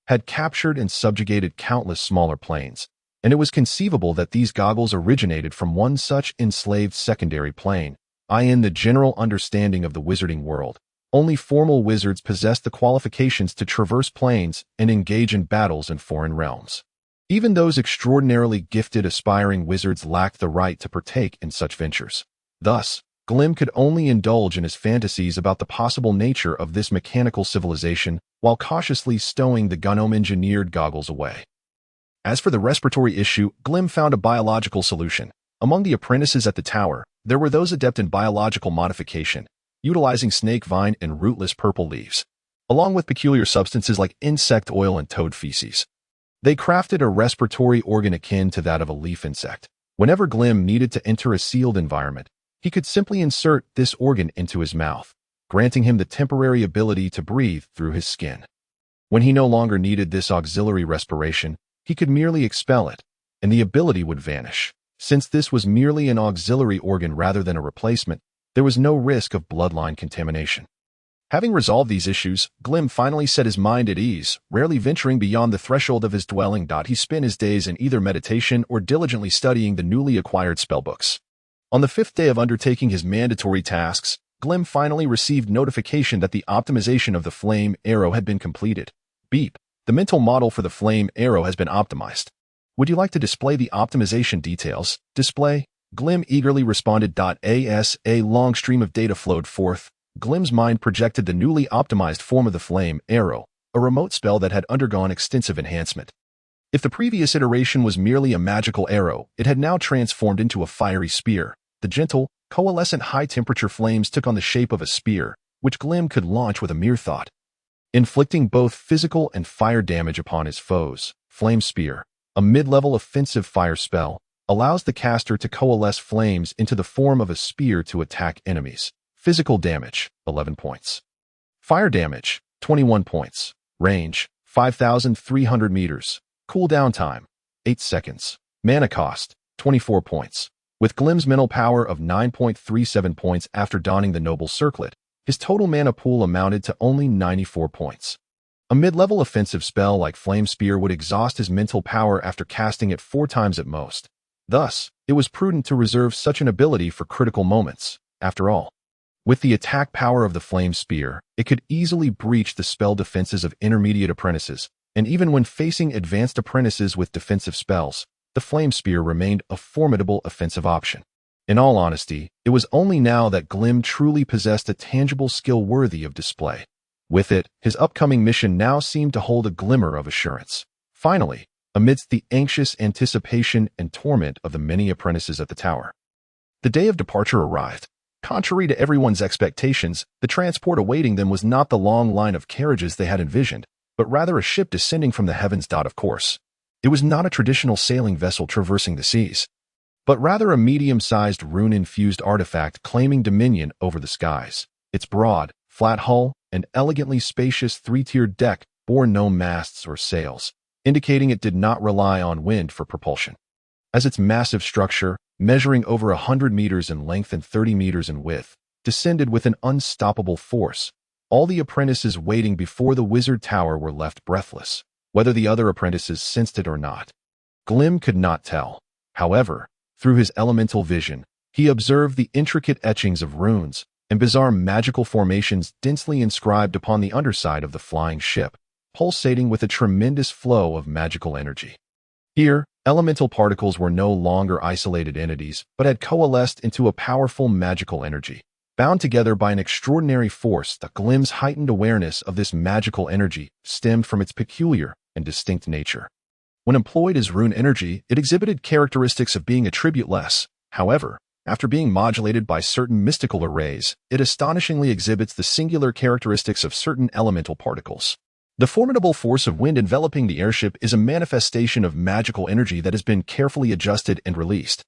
Speaker 2: had captured and subjugated countless smaller planes, and it was conceivable that these goggles originated from one such enslaved secondary plane. In the general understanding of the wizarding world, only formal wizards possessed the qualifications to traverse planes and engage in battles in foreign realms. Even those extraordinarily gifted aspiring wizards lacked the right to partake in such ventures. Thus, Glim could only indulge in his fantasies about the possible nature of this mechanical civilization while cautiously stowing the gnome-engineered goggles away. As for the respiratory issue, Glim found a biological solution. Among the apprentices at the tower, there were those adept in biological modification, utilizing snake vine and rootless purple leaves, along with peculiar substances like insect oil and toad feces. They crafted a respiratory organ akin to that of a leaf insect. Whenever Glim needed to enter a sealed environment, he could simply insert this organ into his mouth, granting him the temporary ability to breathe through his skin. When he no longer needed this auxiliary respiration, he could merely expel it, and the ability would vanish. Since this was merely an auxiliary organ rather than a replacement, there was no risk of bloodline contamination. Having resolved these issues, Glim finally set his mind at ease, rarely venturing beyond the threshold of his dwelling. He spent his days in either meditation or diligently studying the newly acquired spellbooks. On the 5th day of undertaking his mandatory tasks, Glim finally received notification that the optimization of the flame arrow had been completed. Beep. The mental model for the flame arrow has been optimized. Would you like to display the optimization details? Display. Glim eagerly responded. As a long stream of data flowed forth, Glim's mind projected the newly optimized form of the flame arrow, a remote spell that had undergone extensive enhancement. If the previous iteration was merely a magical arrow, it had now transformed into a fiery spear. The gentle, coalescent high-temperature flames took on the shape of a spear, which Glim could launch with a mere thought. Inflicting both physical and fire damage upon his foes, Flame Spear, a mid-level offensive fire spell, allows the caster to coalesce flames into the form of a spear to attack enemies. Physical damage, 11 points. Fire damage, 21 points. Range, 5,300 meters. Cooldown time, 8 seconds. Mana cost, 24 points. With Glim's mental power of 9.37 points after donning the Noble Circlet, his total mana pool amounted to only 94 points. A mid-level offensive spell like Flame Spear would exhaust his mental power after casting it 4 times at most. Thus, it was prudent to reserve such an ability for critical moments. After all, with the attack power of the Flame Spear, it could easily breach the spell defenses of intermediate apprentices, and even when facing advanced apprentices with defensive spells, the Flame Spear remained a formidable offensive option. In all honesty, it was only now that Glim truly possessed a tangible skill worthy of display. With it, his upcoming mission now seemed to hold a glimmer of assurance. Finally, amidst the anxious anticipation and torment of the many apprentices at the tower, the day of departure arrived. Contrary to everyone's expectations, the transport awaiting them was not the long line of carriages they had envisioned, but rather a ship descending from the heavens. Of course, it was not a traditional sailing vessel traversing the seas, but rather a medium-sized rune-infused artifact claiming dominion over the skies. Its broad, flat hull and elegantly spacious 3-tiered deck bore no masts or sails, indicating it did not rely on wind for propulsion. As its massive structure, measuring over 100 meters in length and 30 meters in width, descended with an unstoppable force, all the apprentices waiting before the wizard tower were left breathless, whether the other apprentices sensed it or not. Glim could not tell. However, through his elemental vision, he observed the intricate etchings of runes and bizarre magical formations densely inscribed upon the underside of the flying ship, pulsating with a tremendous flow of magical energy. Here, elemental particles were no longer isolated entities, but had coalesced into a powerful magical energy. Bound together by an extraordinary force, the Glim's heightened awareness of this magical energy stemmed from its peculiar and distinct nature. When employed as rune energy, it exhibited characteristics of being attributeless. However, after being modulated by certain mystical arrays, it astonishingly exhibits the singular characteristics of certain elemental particles. The formidable force of wind enveloping the airship is a manifestation of magical energy that has been carefully adjusted and released.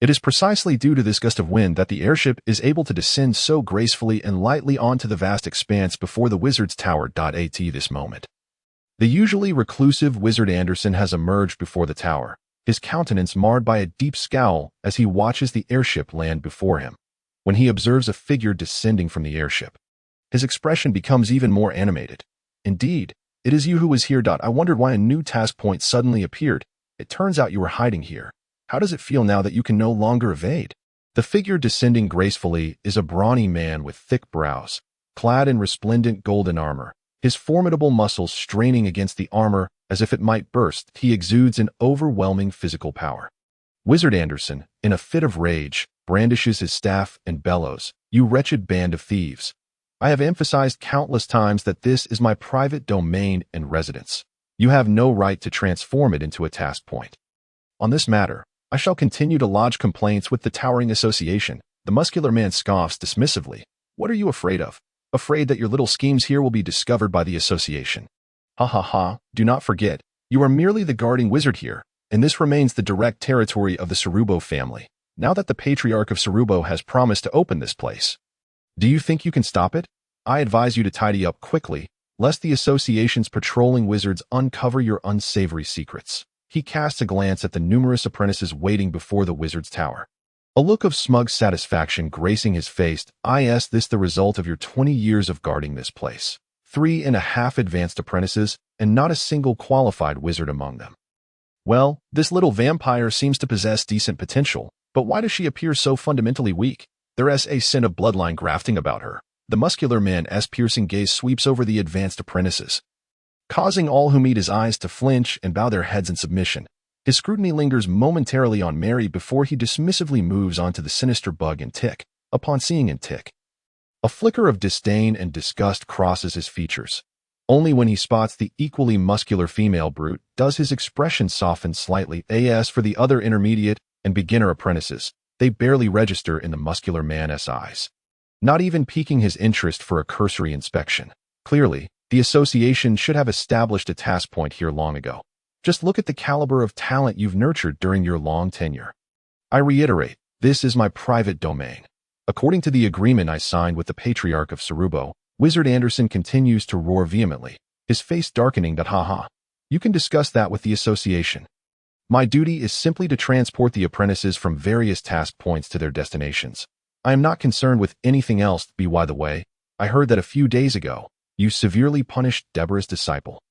Speaker 2: It is precisely due to this gust of wind that the airship is able to descend so gracefully and lightly onto the vast expanse before the wizard's tower. At this moment, the usually reclusive Wizard Anderson has emerged before the tower, his countenance marred by a deep scowl as he watches the airship land before him. When he observes a figure descending from the airship, his expression becomes even more animated. Indeed, it is you who is here. I wondered why a new task point suddenly appeared. It turns out you were hiding here. How does it feel now that you can no longer evade? The figure descending gracefully is a brawny man with thick brows, clad in resplendent golden armor. His formidable muscles straining against the armor as if it might burst, he exudes an overwhelming physical power. Wizard Anderson, in a fit of rage, brandishes his staff and bellows, "You wretched band of thieves! I have emphasized countless times that this is my private domain and residence. You have no right to transform it into a task point. On this matter, I shall continue to lodge complaints with the Towering Association." The muscular man scoffs dismissively. "What are you afraid of? Afraid that your little schemes here will be discovered by the association? Ha ha ha, do not forget, you are merely the guarding wizard here, and this remains the direct territory of the Sarubo family, now that the Patriarch of Sarubo has promised to open this place. Do you think you can stop it? I advise you to tidy up quickly, lest the association's patrolling wizards uncover your unsavory secrets." He casts a glance at the numerous apprentices waiting before the wizard's tower. A look of smug satisfaction gracing his face. "Is this the result of your 20 years of guarding this place? 3.5 advanced apprentices, and not a single qualified wizard among them. Well, this little vampire seems to possess decent potential, but why does she appear so fundamentally weak? There's a scent of bloodline grafting about her." The muscular man's piercing gaze sweeps over the advanced apprentices, causing all who meet his eyes to flinch and bow their heads in submission. His scrutiny lingers momentarily on Mary before he dismissively moves on to the sinister Bug and Tick. Upon seeing Tick, a flicker of disdain and disgust crosses his features. Only when he spots the equally muscular female brute does his expression soften slightly. As for the other intermediate and beginner apprentices, they barely register in the muscular man's eyes, not even piquing his interest for a cursory inspection. Clearly, the association should have established a task point here long ago. Just look at the caliber of talent you've nurtured during your long tenure. I reiterate, this is my private domain. According to the agreement I signed with the Patriarch of Sarubo, Wizard Anderson continues to roar vehemently, his face darkening. "Ha. You can discuss that with the association. My duty is simply to transport the apprentices from various task points to their destinations. I am not concerned with anything else. By the way, I heard that a few days ago, you severely punished Deborah's disciple.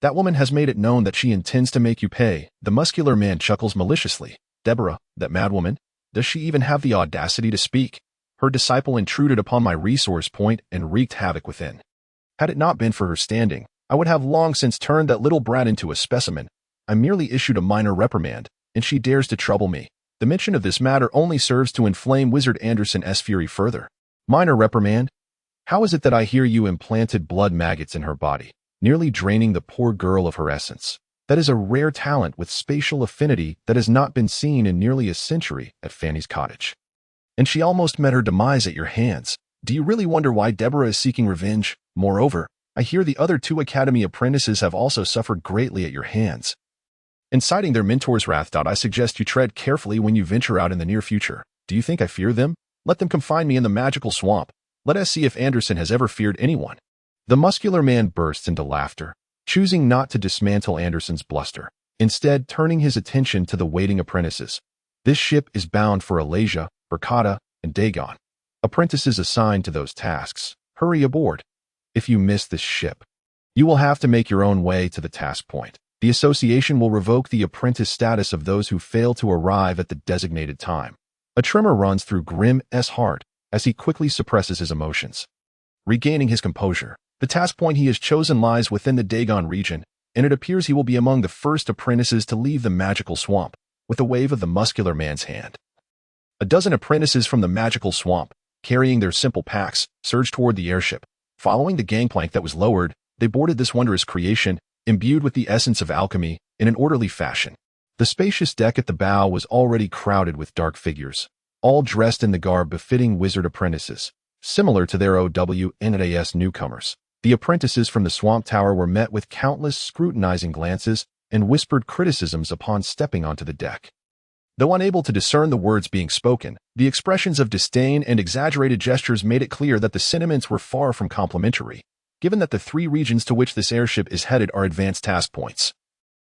Speaker 2: That woman has made it known that she intends to make you pay." The muscular man chuckles maliciously. "Deborah, that madwoman? Does she even have the audacity to speak? Her disciple intruded upon my resource point and wreaked havoc within. Had it not been for her standing, I would have long since turned that little brat into a specimen. I merely issued a minor reprimand, and she dares to trouble me. The mention of this matter only serves to inflame Wizard Anderson's fury further." "Minor reprimand? How is it that I hear you implanted blood maggots in her body, nearly draining the poor girl of her essence? That is a rare talent with spatial affinity that has not been seen in nearly a century at Fanny's cottage. And she almost met her demise at your hands. Do you really wonder why Deborah is seeking revenge? Moreover, I hear the other 2 academy apprentices have also suffered greatly at your hands. Inciting their mentor's wrath. I suggest you tread carefully when you venture out in the near future. Do you think I fear them? Let them confine me in the magical swamp. Let us see if Anderson has ever feared anyone." The muscular man bursts into laughter, choosing not to dismantle Anderson's bluster, instead turning his attention to the waiting apprentices. "This ship is bound for Alasia, Berkata, and Dagon. Apprentices assigned to those tasks, hurry aboard. If you miss this ship, you will have to make your own way to the task point. The association will revoke the apprentice status of those who fail to arrive at the designated time." A tremor runs through Grimm's heart as he quickly suppresses his emotions. Regaining his composure, the task point he has chosen lies within the Dagon region, and it appears he will be among the first apprentices to leave the magical swamp. With a wave of the muscular man's hand, a dozen apprentices from the magical swamp, carrying their simple packs, surged toward the airship. Following the gangplank that was lowered, they boarded this wondrous creation, imbued with the essence of alchemy, in an orderly fashion. The spacious deck at the bow was already crowded with dark figures, all dressed in the garb befitting wizard apprentices, similar to their OWNAS newcomers. The apprentices from the Swamp Tower were met with countless scrutinizing glances and whispered criticisms upon stepping onto the deck. Though unable to discern the words being spoken, the expressions of disdain and exaggerated gestures made it clear that the sentiments were far from complimentary, given that the 3 regions to which this airship is headed are advanced task points.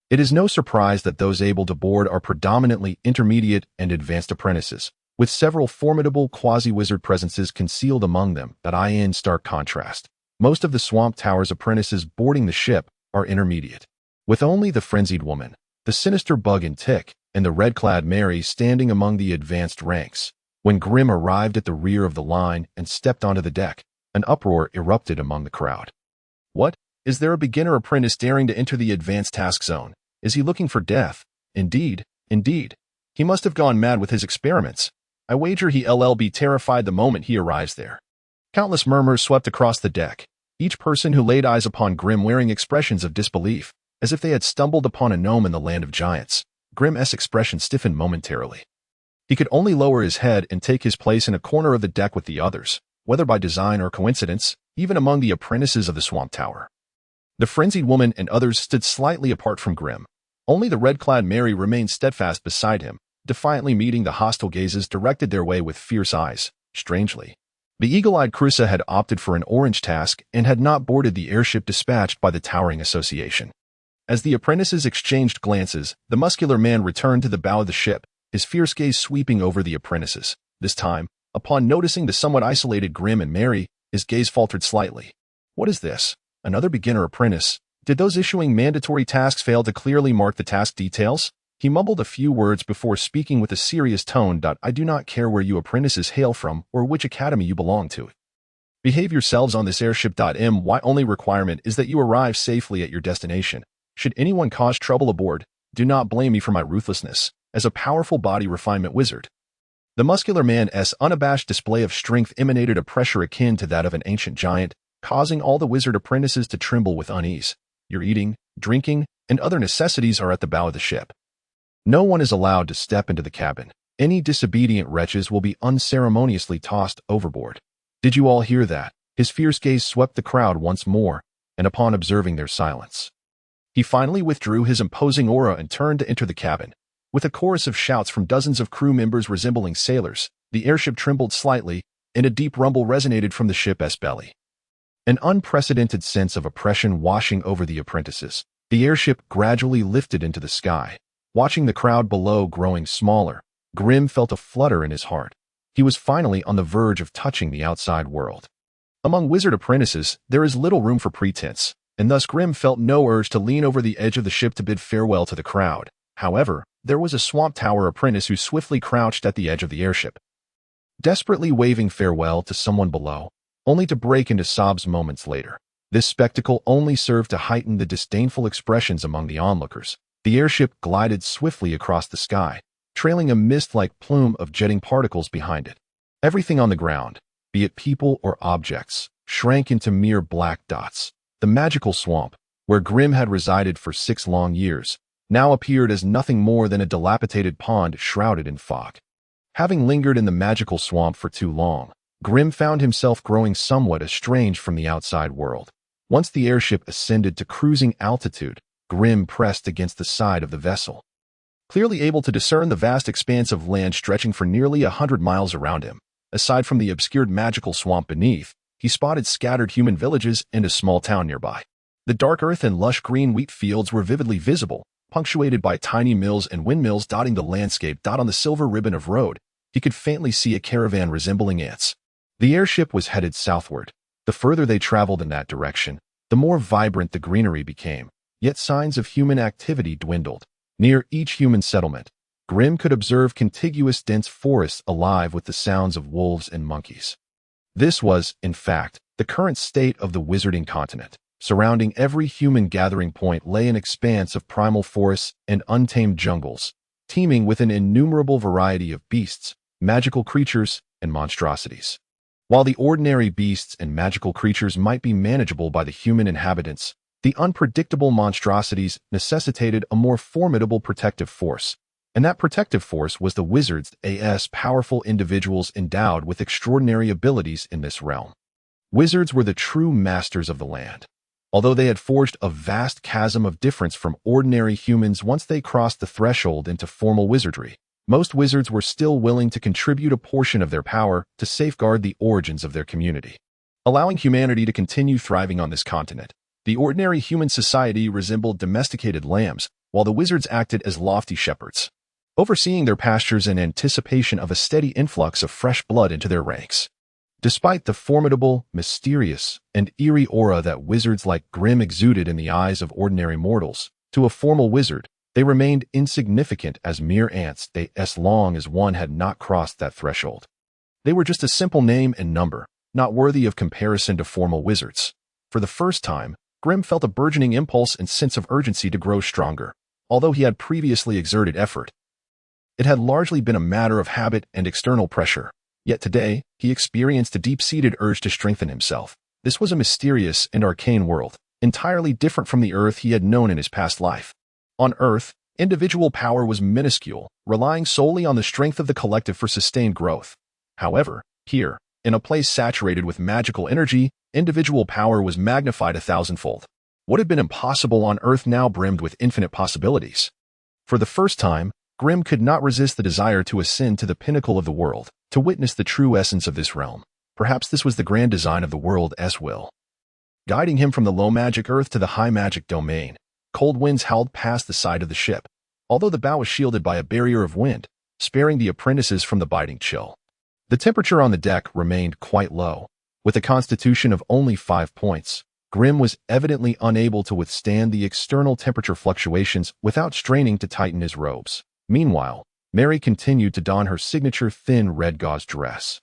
Speaker 2: It is no surprise that those able to board are predominantly intermediate and advanced apprentices, with several formidable quasi-wizard presences concealed among them. That in stark contrast, most of the Swamp Tower's apprentices boarding the ship are intermediate, with only the frenzied woman, the sinister Bug and Tick, and the red-clad Mary standing among the advanced ranks. When Grimm arrived at the rear of the line and stepped onto the deck, an uproar erupted among the crowd. "What? Is there a beginner apprentice daring to enter the advanced task zone? Is he looking for death? Indeed. He must have gone mad with his experiments. I wager he'll be terrified the moment he arrives there. Countless murmurs swept across the deck, each person who laid eyes upon Grim wearing expressions of disbelief, as if they had stumbled upon a gnome in the land of giants. Grim's expression stiffened momentarily. He could only lower his head and take his place in a corner of the deck with the others, whether by design or coincidence, even among the apprentices of the Swamp Tower. The frenzied woman and others stood slightly apart from Grim. Only the red-clad Mary remained steadfast beside him, defiantly meeting the hostile gazes directed their way with fierce eyes. Strangely, the eagle-eyed Carissa had opted for an orange task and had not boarded the airship dispatched by the Towering Association. As the apprentices exchanged glances, the muscular man returned to the bow of the ship, his fierce gaze sweeping over the apprentices. This time, upon noticing the somewhat isolated Grim and Mary, his gaze faltered slightly. What is this? Another beginner apprentice? Did those issuing mandatory tasks fail to clearly mark the task details? He mumbled a few words before speaking with a serious tone. I do not care where you apprentices hail from or which academy you belong to. Behave yourselves on this airship. My only requirement is that you arrive safely at your destination. Should anyone cause trouble aboard, do not blame me for my ruthlessness, as a powerful body refinement wizard. The muscular man's unabashed display of strength emanated a pressure akin to that of an ancient giant, causing all the wizard apprentices to tremble with unease. Your eating, drinking, and other necessities are at the bow of the ship. No one is allowed to step into the cabin. Any disobedient wretches will be unceremoniously tossed overboard. Did you all hear that? His fierce gaze swept the crowd once more, and upon observing their silence, he finally withdrew his imposing aura and turned to enter the cabin. With a chorus of shouts from dozens of crew members resembling sailors, the airship trembled slightly, and a deep rumble resonated from the ship's belly. An unprecedented sense of oppression washing over the apprentices. The airship gradually lifted into the sky. Watching the crowd below growing smaller, Grim felt a flutter in his heart. He was finally on the verge of touching the outside world. Among wizard apprentices, there is little room for pretense, and thus Grim felt no urge to lean over the edge of the ship to bid farewell to the crowd. However, there was a Swamp Tower apprentice who swiftly crouched at the edge of the airship, desperately waving farewell to someone below, only to break into sobs moments later. This spectacle only served to heighten the disdainful expressions among the onlookers. The airship glided swiftly across the sky, trailing a mist-like plume of jetting particles behind it. Everything on the ground, be it people or objects, shrank into mere black dots. The magical swamp, where Grim had resided for 6 long years, now appeared as nothing more than a dilapidated pond shrouded in fog. Having lingered in the magical swamp for too long, Grim found himself growing somewhat estranged from the outside world. Once the airship ascended to cruising altitude, Grim pressed against the side of the vessel, clearly able to discern the vast expanse of land stretching for nearly 100 miles around him. Aside from the obscured magical swamp beneath, he spotted scattered human villages and a small town nearby. The dark earth and lush green wheat fields were vividly visible, punctuated by tiny mills and windmills dotting the landscape. On the silver ribbon of road, he could faintly see a caravan resembling ants. The airship was headed southward. The further they traveled in that direction, the more vibrant the greenery became, yet signs of human activity dwindled. Near each human settlement, Grim could observe contiguous dense forests alive with the sounds of wolves and monkeys. This was, in fact, the current state of the wizarding continent. Surrounding every human gathering point lay an expanse of primal forests and untamed jungles, teeming with an innumerable variety of beasts, magical creatures, and monstrosities. While the ordinary beasts and magical creatures might be manageable by the human inhabitants, the unpredictable monstrosities necessitated a more formidable protective force, and that protective force was the wizards as powerful individuals endowed with extraordinary abilities in this realm. Wizards were the true masters of the land. Although they had forged a vast chasm of difference from ordinary humans once they crossed the threshold into formal wizardry, most wizards were still willing to contribute a portion of their power to safeguard the origins of their community, allowing humanity to continue thriving on this continent. The ordinary human society resembled domesticated lambs, while the wizards acted as lofty shepherds, overseeing their pastures in anticipation of a steady influx of fresh blood into their ranks. Despite the formidable, mysterious, and eerie aura that wizards like Grim exuded in the eyes of ordinary mortals, to a formal wizard, they remained insignificant as mere ants as long as one had not crossed that threshold. They were just a simple name and number, not worthy of comparison to formal wizards. For the first time, Grim felt a burgeoning impulse and sense of urgency to grow stronger, although he had previously exerted effort. It had largely been a matter of habit and external pressure. Yet today, he experienced a deep-seated urge to strengthen himself. This was a mysterious and arcane world, entirely different from the Earth he had known in his past life. On Earth, individual power was minuscule, relying solely on the strength of the collective for sustained growth. However, here, in a place saturated with magical energy, individual power was magnified 1,000-fold. What had been impossible on Earth now brimmed with infinite possibilities. For the first time, Grimm could not resist the desire to ascend to the pinnacle of the world, to witness the true essence of this realm. Perhaps this was the grand design of the world's will. Guiding him from the low magic Earth to the high magic domain, cold winds howled past the side of the ship, although the bow was shielded by a barrier of wind, sparing the apprentices from the biting chill. The temperature on the deck remained quite low. With a constitution of only 5 points, Grimm was evidently unable to withstand the external temperature fluctuations without straining to tighten his robes. Meanwhile, Mary continued to don her signature thin red gauze dress.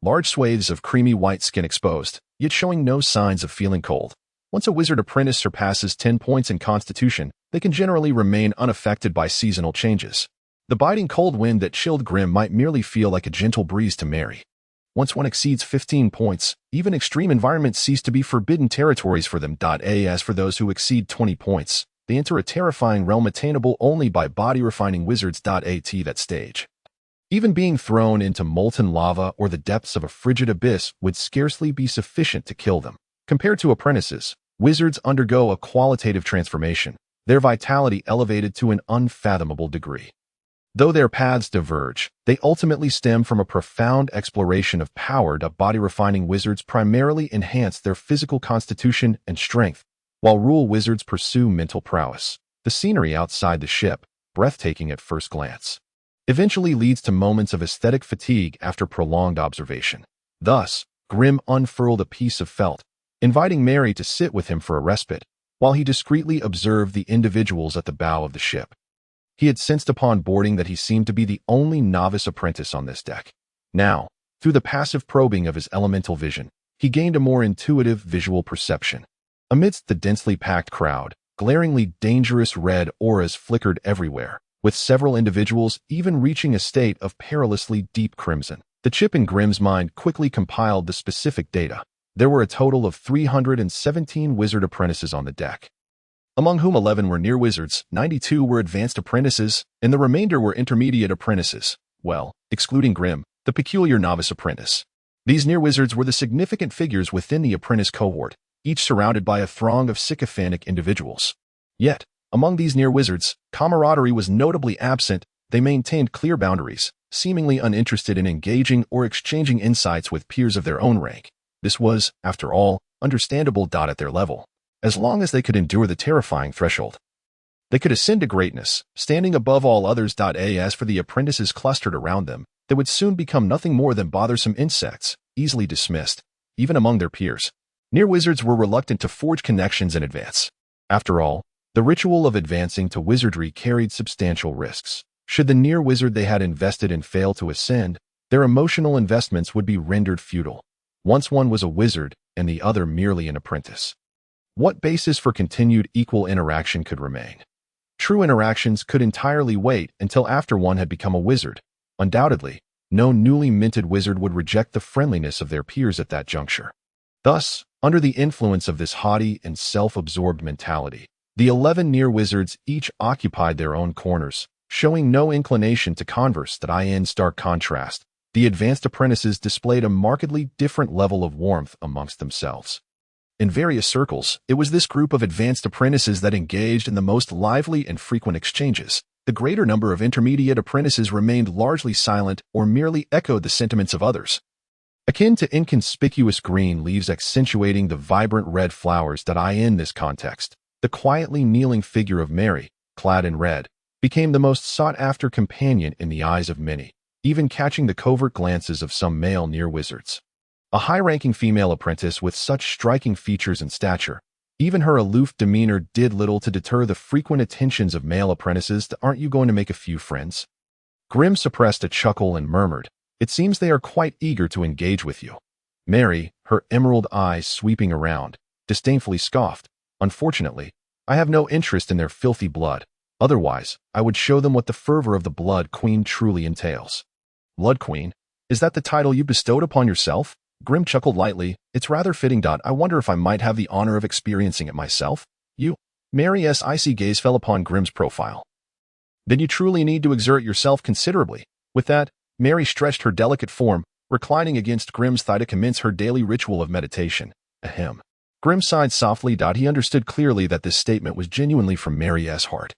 Speaker 2: Large swathes of creamy white skin exposed, yet showing no signs of feeling cold. Once a wizard apprentice surpasses 10 points in constitution, they can generally remain unaffected by seasonal changes. The biting cold wind that chilled Grimm might merely feel like a gentle breeze to Mary. Once one exceeds 15 points, even extreme environments cease to be forbidden territories for them. As for those who exceed 20 points, they enter a terrifying realm attainable only by body-refining wizards. At that stage, even being thrown into molten lava or the depths of a frigid abyss would scarcely be sufficient to kill them. Compared to apprentices, wizards undergo a qualitative transformation, their vitality elevated to an unfathomable degree. Though their paths diverge, they ultimately stem from a profound exploration of power. Body-refining wizards primarily enhance their physical constitution and strength, while rule wizards pursue mental prowess. The scenery outside the ship, breathtaking at first glance, eventually leads to moments of aesthetic fatigue after prolonged observation. Thus, Grimm unfurled a piece of felt, inviting Mary to sit with him for a respite, while he discreetly observed the individuals at the bow of the ship. He had sensed upon boarding that he seemed to be the only novice apprentice on this deck. Now, through the passive probing of his elemental vision, he gained a more intuitive visual perception. Amidst the densely packed crowd, glaringly dangerous red auras flickered everywhere, with several individuals even reaching a state of perilously deep crimson. The chip in Grimm's mind quickly compiled the specific data. There were a total of 317 wizard apprentices on the deck, among whom 11 were near wizards, 92 were advanced apprentices, and the remainder were intermediate apprentices. Well, excluding Grimm, the peculiar novice apprentice. These near wizards were the significant figures within the apprentice cohort, each surrounded by a throng of sycophantic individuals. Yet, among these near wizards, camaraderie was notably absent. They maintained clear boundaries, seemingly uninterested in engaging or exchanging insights with peers of their own rank. This was, after all, understandable. At their level, as long as they could endure the terrifying threshold, they could ascend to greatness, standing above all others. As for the apprentices clustered around them, they would soon become nothing more than bothersome insects, easily dismissed, even among their peers. Near wizards were reluctant to forge connections in advance. After all, the ritual of advancing to wizardry carried substantial risks. Should the near wizard they had invested in fail to ascend, their emotional investments would be rendered futile. Once one was a wizard and the other merely an apprentice, what basis for continued equal interaction could remain? True interactions could entirely wait until after one had become a wizard. Undoubtedly, no newly minted wizard would reject the friendliness of their peers at that juncture. Thus, under the influence of this haughty and self-absorbed mentality, the 11 near wizards each occupied their own corners, showing no inclination to converse. In stark contrast, the advanced apprentices displayed a markedly different level of warmth amongst themselves. In various circles, it was this group of advanced apprentices that engaged in the most lively and frequent exchanges. The greater number of intermediate apprentices remained largely silent or merely echoed the sentiments of others, akin to inconspicuous green leaves accentuating the vibrant red flowers. In this context, the quietly kneeling figure of Mary, clad in red, became the most sought-after companion in the eyes of many, even catching the covert glances of some male near wizards. A high-ranking female apprentice with such striking features and stature, even her aloof demeanor did little to deter the frequent attentions of male apprentices. Aren't you going to make a few friends? Grimm suppressed a chuckle and murmured, "It seems they are quite eager to engage with you." Mary, her emerald eyes sweeping around, disdainfully scoffed, "Unfortunately, I have no interest in their filthy blood. Otherwise, I would show them what the fervor of the Blood Queen truly entails. Blood Queen? Is that the title you bestowed upon yourself? Grim chuckled lightly. It's rather fitting. I wonder if I might have the honor of experiencing it myself. You? Mary's icy gaze fell upon Grim's profile. Then you truly need to exert yourself considerably. With that, Mary stretched her delicate form, reclining against Grim's thigh to commence her daily ritual of meditation. Ahem. Grim sighed softly. He understood clearly that this statement was genuinely from Mary's heart.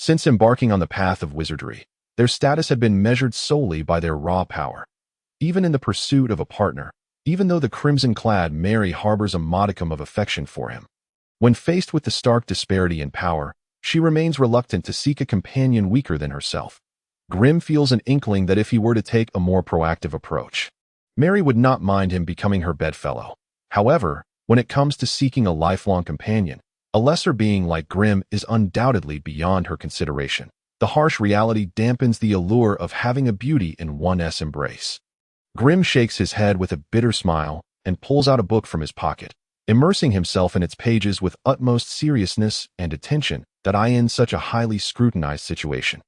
Speaker 2: Since embarking on the path of wizardry, their status had been measured solely by their raw power. Even in the pursuit of a partner, even though the crimson-clad Mary harbors a modicum of affection for him, when faced with the stark disparity in power, she remains reluctant to seek a companion weaker than herself. Grim feels an inkling that if he were to take a more proactive approach, Mary would not mind him becoming her bedfellow. However, when it comes to seeking a lifelong companion, a lesser being like Grim is undoubtedly beyond her consideration. The harsh reality dampens the allure of having a beauty in one's embrace. Grim shakes his head with a bitter smile and pulls out a book from his pocket, immersing himself in its pages with utmost seriousness and attention that in such a highly scrutinized situation.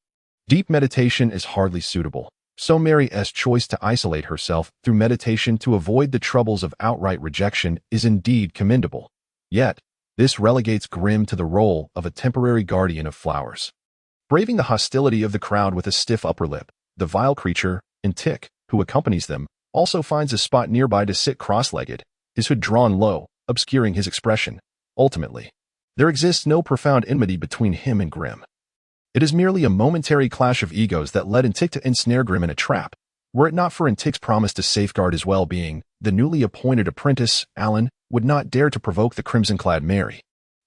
Speaker 2: Deep meditation is hardly suitable, so Mary's choice to isolate herself through meditation to avoid the troubles of outright rejection is indeed commendable. Yet, this relegates Grim to the role of a temporary guardian of flowers. Braving the hostility of the crowd with a stiff upper lip, the vile creature, Intik, who accompanies them, also finds a spot nearby to sit cross-legged, his hood drawn low, obscuring his expression. Ultimately, there exists no profound enmity between him and Grim. It is merely a momentary clash of egos that led Intik to ensnare Grim in a trap. Were it not for Intik's promise to safeguard his well-being, the newly appointed apprentice, Alan, would not dare to provoke the crimson-clad Mary.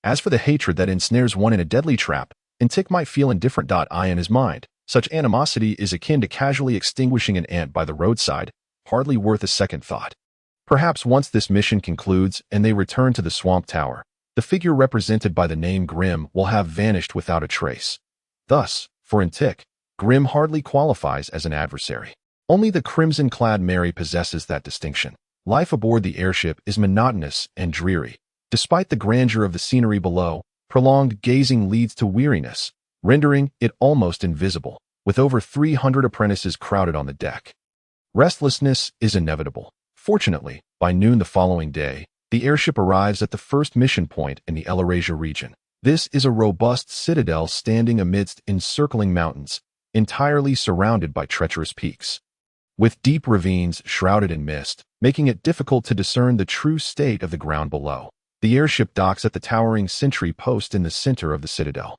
Speaker 2: As for the hatred that ensnares one in a deadly trap, Intik might feel indifferent. In his mind, such animosity is akin to casually extinguishing an ant by the roadside, hardly worth a second thought. Perhaps once this mission concludes and they return to the Swamp Tower, the figure represented by the name Grim will have vanished without a trace. Thus, for Intik, Grim hardly qualifies as an adversary. Only the crimson-clad Mary possesses that distinction. Life aboard the airship is monotonous and dreary. Despite the grandeur of the scenery below, prolonged gazing leads to weariness, rendering it almost invisible, with over 300 apprentices crowded on the deck. Restlessness is inevitable. Fortunately, by noon the following day, the airship arrives at the first mission point in the Elarasia region. This is a robust citadel standing amidst encircling mountains, entirely surrounded by treacherous peaks, with deep ravines shrouded in mist, making it difficult to discern the true state of the ground below. The airship docks at the towering sentry post in the center of the citadel.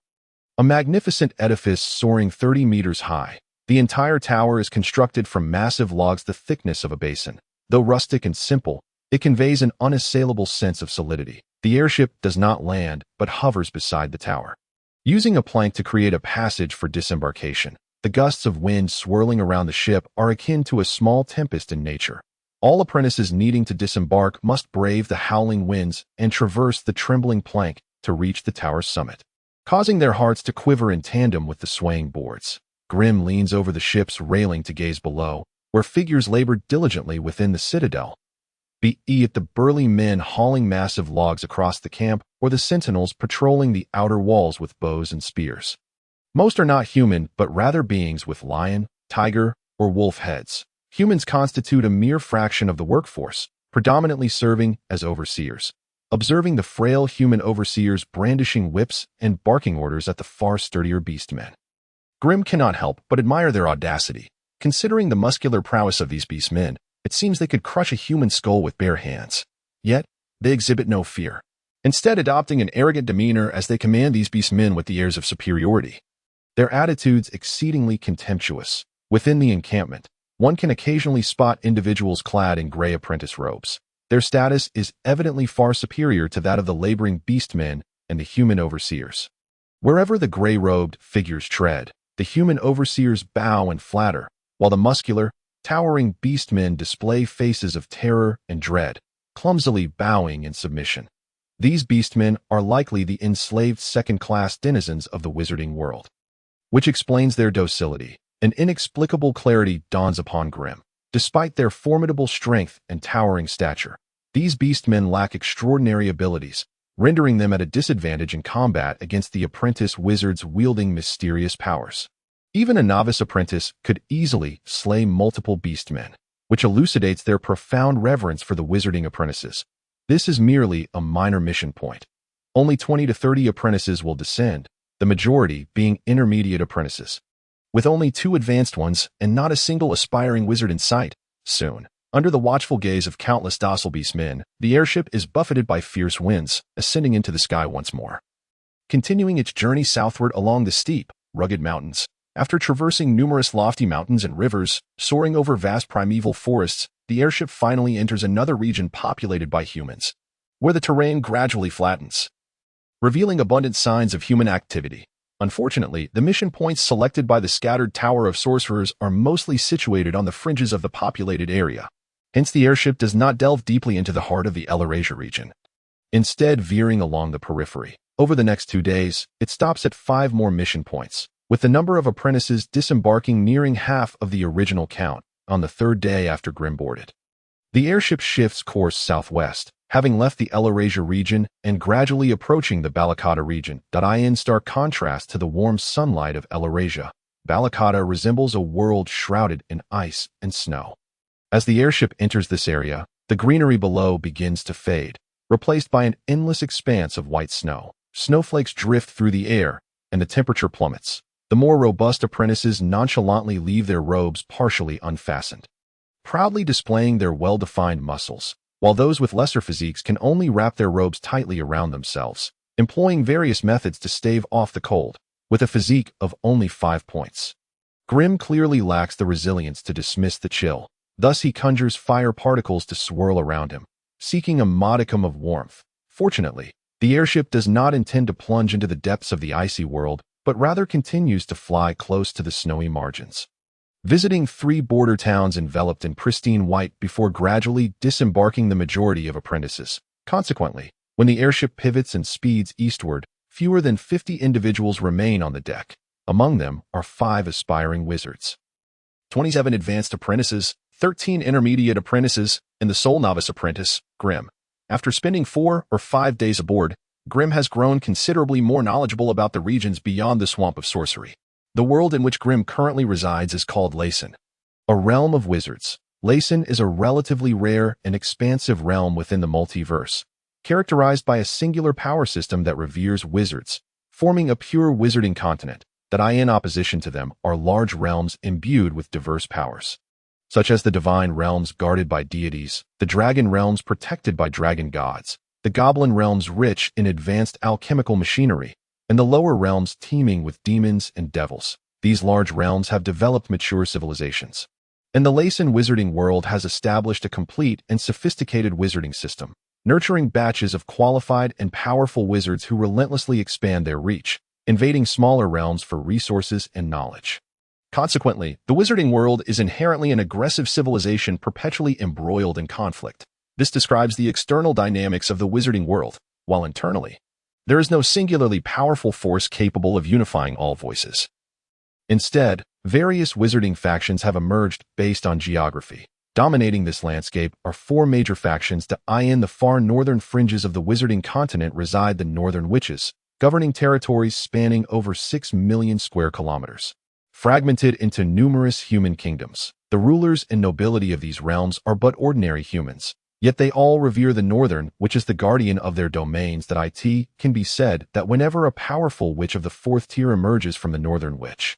Speaker 2: A magnificent edifice soaring 30 meters high, the entire tower is constructed from massive logs the thickness of a basin. Though rustic and simple, it conveys an unassailable sense of solidity. The airship does not land, but hovers beside the tower. Using a plank to create a passage for disembarkation, the gusts of wind swirling around the ship are akin to a small tempest in nature. All apprentices needing to disembark must brave the howling winds and traverse the trembling plank to reach the tower's summit, causing their hearts to quiver in tandem with the swaying boards. Grim leans over the ship's railing to gaze below, where figures labor diligently within the citadel, be it the burly men hauling massive logs across the camp or the sentinels patrolling the outer walls with bows and spears. Most are not human, but rather beings with lion, tiger, or wolf heads. Humans constitute a mere fraction of the workforce, predominantly serving as overseers. Observing the frail human overseers brandishing whips and barking orders at the far sturdier beastmen, Grim cannot help but admire their audacity. Considering the muscular prowess of these beastmen, it seems they could crush a human skull with bare hands. Yet, they exhibit no fear, instead adopting an arrogant demeanor as they command these beastmen with the airs of superiority. Their attitudes exceedingly contemptuous. Within the encampment, one can occasionally spot individuals clad in gray apprentice robes. Their status is evidently far superior to that of the laboring beastmen and the human overseers. Wherever the gray-robed figures tread, the human overseers bow and flatter, while the muscular, towering beastmen display faces of terror and dread, clumsily bowing in submission. These beastmen are likely the enslaved second-class denizens of the wizarding world, which explains their docility. An inexplicable clarity dawns upon Grim. Despite their formidable strength and towering stature, these beastmen lack extraordinary abilities, rendering them at a disadvantage in combat against the apprentice wizards wielding mysterious powers. Even a novice apprentice could easily slay multiple beastmen, which elucidates their profound reverence for the wizarding apprentices. This is merely a minor mission point. Only 20 to 30 apprentices will descend, the majority being intermediate apprentices. With only 2 advanced ones and not a single aspiring wizard in sight, soon, under the watchful gaze of countless docile beastmen, the airship is buffeted by fierce winds, ascending into the sky once more. Continuing its journey southward along the steep, rugged mountains, after traversing numerous lofty mountains and rivers, soaring over vast primeval forests, the airship finally enters another region populated by humans, where the terrain gradually flattens, revealing abundant signs of human activity. Unfortunately, the mission points selected by the scattered Tower of Sorcerers are mostly situated on the fringes of the populated area. Hence, the airship does not delve deeply into the heart of the Elarasia region. Instead, veering along the periphery. Over the next 2 days, it stops at 5 more mission points, with the number of apprentices disembarking nearing half of the original count on the 3rd day after Grim boarded. The airship shifts course southwest, having left the Elarasia region and gradually approaching the Balakata region. In stark contrast to the warm sunlight of Elarasia, Balakata resembles a world shrouded in ice and snow. As the airship enters this area, the greenery below begins to fade, replaced by an endless expanse of white snow. Snowflakes drift through the air, and the temperature plummets. The more robust apprentices nonchalantly leave their robes partially unfastened, proudly displaying their well-defined muscles, while those with lesser physiques can only wrap their robes tightly around themselves, employing various methods to stave off the cold, with a physique of only 5 points. Grim clearly lacks the resilience to dismiss the chill. Thus he conjures fire particles to swirl around him, seeking a modicum of warmth. Fortunately, the airship does not intend to plunge into the depths of the icy world, but rather continues to fly close to the snowy margins, visiting 3 border towns enveloped in pristine white before gradually disembarking the majority of apprentices. Consequently, when the airship pivots and speeds eastward, fewer than 50 individuals remain on the deck. Among them are 5 aspiring wizards, 27 advanced apprentices, 13 intermediate apprentices, and the sole novice apprentice, Grim. After spending 4 or 5 days aboard, Grim has grown considerably more knowledgeable about the regions beyond the Swamp of Sorcery. The world in which Grim currently resides is called Layson, a realm of wizards. Layson is a relatively rare and expansive realm within the multiverse, characterized by a singular power system that reveres wizards, forming a pure wizarding continent. That in opposition to them are large realms imbued with diverse powers, such as the divine realms guarded by deities, the dragon realms protected by dragon gods, the goblin realms rich in advanced alchemical machinery, and the lower realms teeming with demons and devils. These large realms have developed mature civilizations, and the Layson wizarding world has established a complete and sophisticated wizarding system, nurturing batches of qualified and powerful wizards who relentlessly expand their reach, invading smaller realms for resources and knowledge. Consequently, the wizarding world is inherently an aggressive civilization perpetually embroiled in conflict. This describes the external dynamics of the wizarding world, while internally, there is no singularly powerful force capable of unifying all voices. Instead, various wizarding factions have emerged based on geography. Dominating this landscape are 4 major factions. In the far northern fringes of the wizarding continent reside the Northern Witches, governing territories spanning over 6 million square kilometers. Fragmented into numerous human kingdoms, the rulers and nobility of these realms are but ordinary humans, yet they all revere the Northern, which is the guardian of their domains. It can be said that whenever a powerful witch of the 4th tier emerges from the Northern Witch,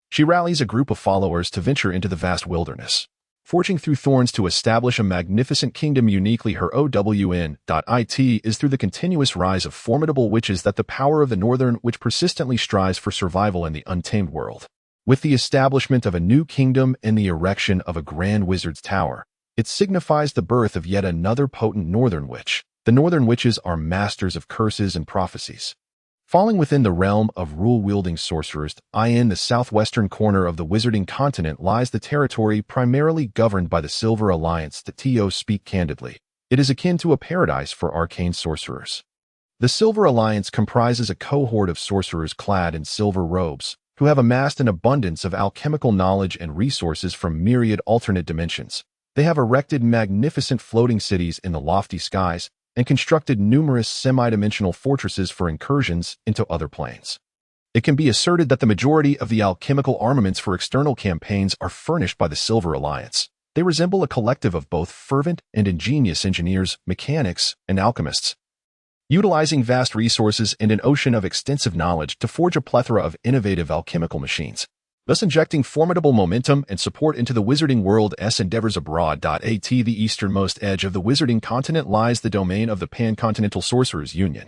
Speaker 2: she rallies a group of followers to venture into the vast wilderness, forging through thorns to establish a magnificent kingdom. Uniquely her OWN. It is through the continuous rise of formidable witches that the power of the Northern Witch persistently strives for survival in the untamed world. With the establishment of a new kingdom and the erection of a grand wizard's tower, it signifies the birth of yet another potent Northern Witch. The Northern Witches are masters of curses and prophecies. Falling within the realm of rule-wielding sorcerers, in the southwestern corner of the wizarding continent lies the territory primarily governed by the Silver Alliance. To speak candidly, it is akin to a paradise for arcane sorcerers. The Silver Alliance comprises a cohort of sorcerers clad in silver robes, who have amassed an abundance of alchemical knowledge and resources from myriad alternate dimensions. They have erected magnificent floating cities in the lofty skies and constructed numerous semi-dimensional fortresses for incursions into other planes. It can be asserted that the majority of the alchemical armaments for external campaigns are furnished by the Silver Alliance. They resemble a collective of both fervent and ingenious engineers, mechanics, and alchemists, utilizing vast resources and an ocean of extensive knowledge to forge a plethora of innovative alchemical machines, thus injecting formidable momentum and support into the wizarding world's endeavors abroad. At the easternmost edge of the wizarding continent lies the domain of the Pan-Continental Sorcerers Union.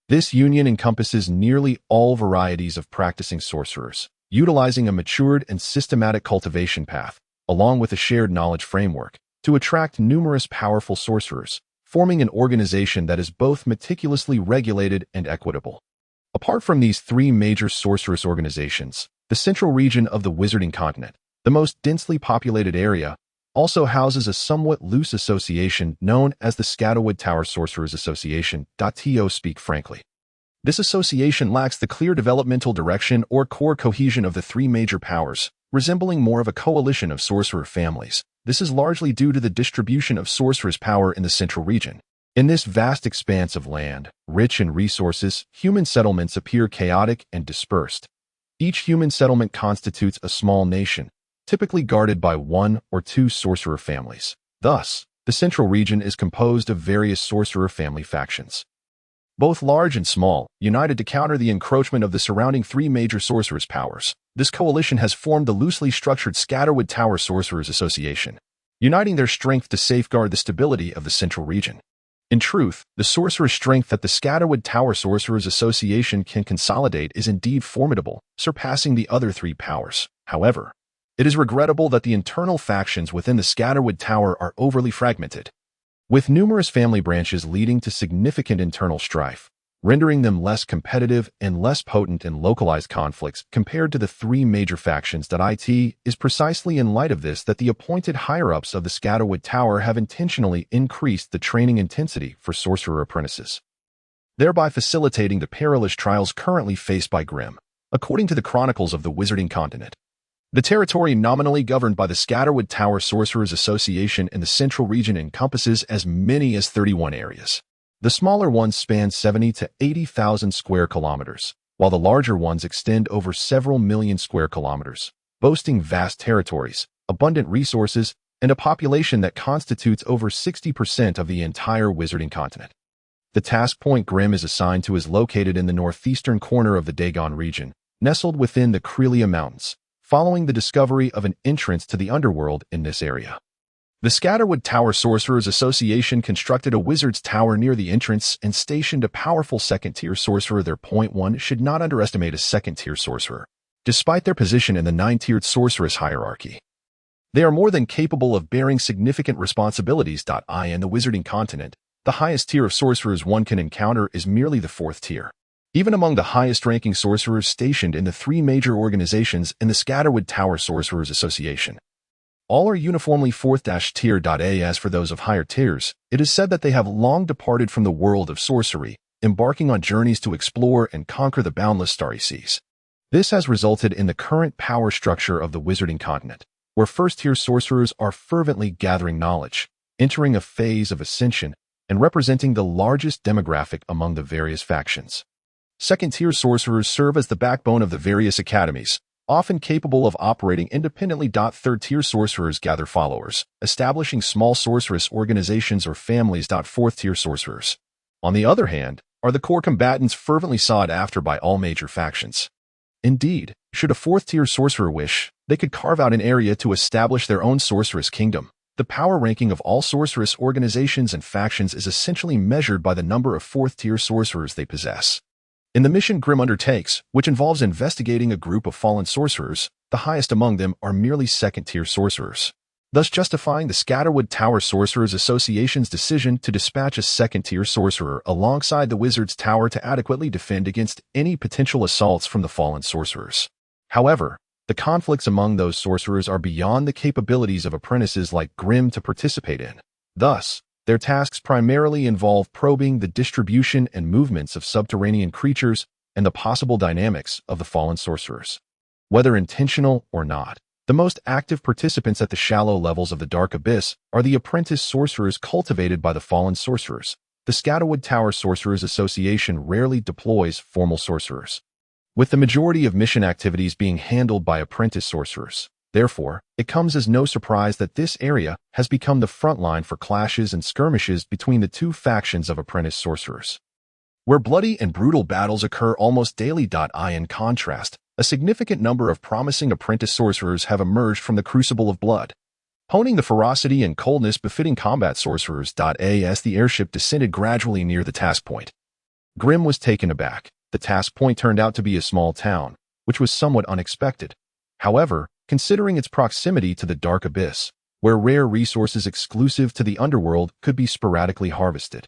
Speaker 2: This union encompasses nearly all varieties of practicing sorcerers, utilizing a matured and systematic cultivation path, along with a shared knowledge framework, to attract numerous powerful sorcerers, forming an organization that is both meticulously regulated and equitable. Apart from these three major sorceress organizations, the central region of the Wizarding Continent, the most densely populated area, also houses a somewhat loose association known as the Scatterwood Tower Sorcerers Association. To speak frankly, this association lacks the clear developmental direction or core cohesion of the three major powers, resembling more of a coalition of sorcerer families. This is largely due to the distribution of sorcerer's power in the central region. In this vast expanse of land, rich in resources, human settlements appear chaotic and dispersed. Each human settlement constitutes a small nation, typically guarded by one or two sorcerer families. Thus, the central region is composed of various sorcerer family factions, both large and small, united to counter the encroachment of the surrounding three major sorcerers' powers. This coalition has formed the loosely structured Scatterwood Tower Sorcerers Association, uniting their strength to safeguard the stability of the central region. In truth, the sorcerer's strength that the Scatterwood Tower Sorcerers Association can consolidate is indeed formidable, surpassing the other three powers. However, it is regrettable that the internal factions within the Scatterwood Tower are overly fragmented, with numerous family branches leading to significant internal strife, rendering them less competitive and less potent in localized conflicts compared to the three major factions. It is precisely in light of this that the appointed higher-ups of the Scatterwood Tower have intentionally increased the training intensity for sorcerer apprentices, thereby facilitating the perilous trials currently faced by Grimm. According to the Chronicles of the Wizarding Continent, the territory nominally governed by the Scatterwood Tower Sorcerers Association in the central region encompasses as many as 31 areas. The smaller ones span 70 to 80,000 square kilometers, while the larger ones extend over several million square kilometers, boasting vast territories, abundant resources, and a population that constitutes over 60% of the entire Wizarding Continent. The task point Grimm is assigned to is located in the northeastern corner of the Dagon region, nestled within the Crelia Mountains, following the discovery of an entrance to the underworld in this area. The Scatterwood Tower Sorcerers Association constructed a wizard's tower near the entrance and stationed a powerful second-tier sorcerer there. Point 1 should not underestimate a second-tier sorcerer. Despite their position in the 9-tiered sorceress hierarchy, they are more than capable of bearing significant responsibilities. In the Wizarding Continent, the highest tier of sorcerers one can encounter is merely the 4th tier. Even among the highest-ranking sorcerers stationed in the three major organizations in the Scatterwood Tower Sorcerers Association, all are uniformly 4th tier. As for those of higher tiers, it is said that they have long departed from the world of sorcery, embarking on journeys to explore and conquer the boundless starry seas. This has resulted in the current power structure of the Wizarding Continent, where first-tier sorcerers are fervently gathering knowledge, entering a phase of ascension, and representing the largest demographic among the various factions. Second-tier sorcerers serve as the backbone of the various academies, often capable of operating independently. Third-tier sorcerers gather followers, establishing small sorceress organizations or families. 4th-tier sorcerers, on the other hand, are the core combatants fervently sought after by all major factions. Indeed, should a 4th-tier sorcerer wish, they could carve out an area to establish their own sorceress kingdom. The power ranking of all sorceress organizations and factions is essentially measured by the number of 4th-tier sorcerers they possess. In the mission Grimm undertakes, which involves investigating a group of fallen sorcerers, the highest among them are merely 2nd-tier sorcerers, thus justifying the Scatterwood Tower Sorcerers Association's decision to dispatch a 2nd-tier sorcerer alongside the Wizard's Tower to adequately defend against any potential assaults from the fallen sorcerers. However, the conflicts among those sorcerers are beyond the capabilities of apprentices like Grimm to participate in. Thus, their tasks primarily involve probing the distribution and movements of subterranean creatures and the possible dynamics of the fallen sorcerers. Whether intentional or not, the most active participants at the shallow levels of the Dark Abyss are the apprentice sorcerers cultivated by the fallen sorcerers. the Scatterwood Tower Sorcerers Association rarely deploys formal sorcerers, with the majority of mission activities being handled by apprentice sorcerers. Therefore, it comes as no surprise that this area has become the front line for clashes and skirmishes between the two factions of apprentice sorcerers, where bloody and brutal battles occur almost daily. In contrast, a significant number of promising apprentice sorcerers have emerged from the crucible of blood, honing the ferocity and coldness befitting combat sorcerers. As the airship descended gradually near the task point, Grim was taken aback. The task point turned out to be a small town, which was somewhat unexpected. However, considering its proximity to the Dark Abyss, where rare resources exclusive to the underworld could be sporadically harvested,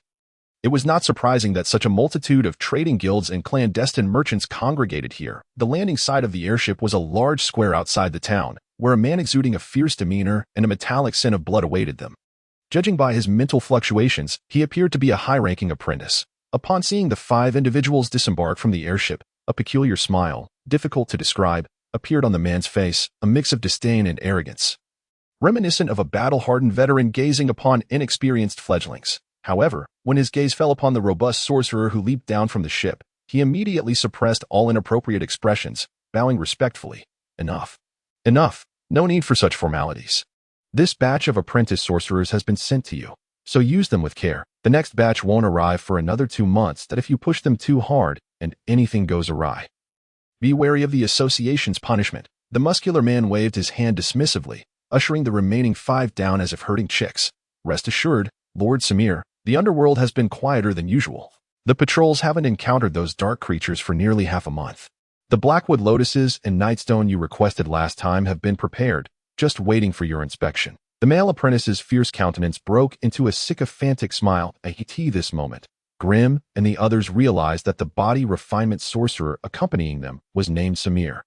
Speaker 2: it was not surprising that such a multitude of trading guilds and clandestine merchants congregated here. The landing site of the airship was a large square outside the town, where a man exuding a fierce demeanor and a metallic scent of blood awaited them. Judging by his mental fluctuations, he appeared to be a high-ranking apprentice. Upon seeing the 5 individuals disembark from the airship, a peculiar smile, difficult to describe, appeared on the man's face, a mix of disdain and arrogance, reminiscent of a battle-hardened veteran gazing upon inexperienced fledglings. However, when his gaze fell upon the robust sorcerer who leaped down from the ship, he immediately suppressed all inappropriate expressions, bowing respectfully. Enough. Enough. No need for such formalities. This batch of apprentice sorcerers has been sent to you, so use them with care. The next batch won't arrive for another 2 months. That if you push them too hard and anything goes awry, be wary of the association's punishment. The muscular man waved his hand dismissively, ushering the remaining 5 down as if herding chicks. Rest assured, Lord Samir, the underworld has been quieter than usual. The patrols haven't encountered those dark creatures for nearly half a month. The Blackwood Lotuses and Nightstone you requested last time have been prepared, just waiting for your inspection. The male apprentice's fierce countenance broke into a sycophantic smile at this moment. Grim and the others realized that the body refinement sorcerer accompanying them was named Samir.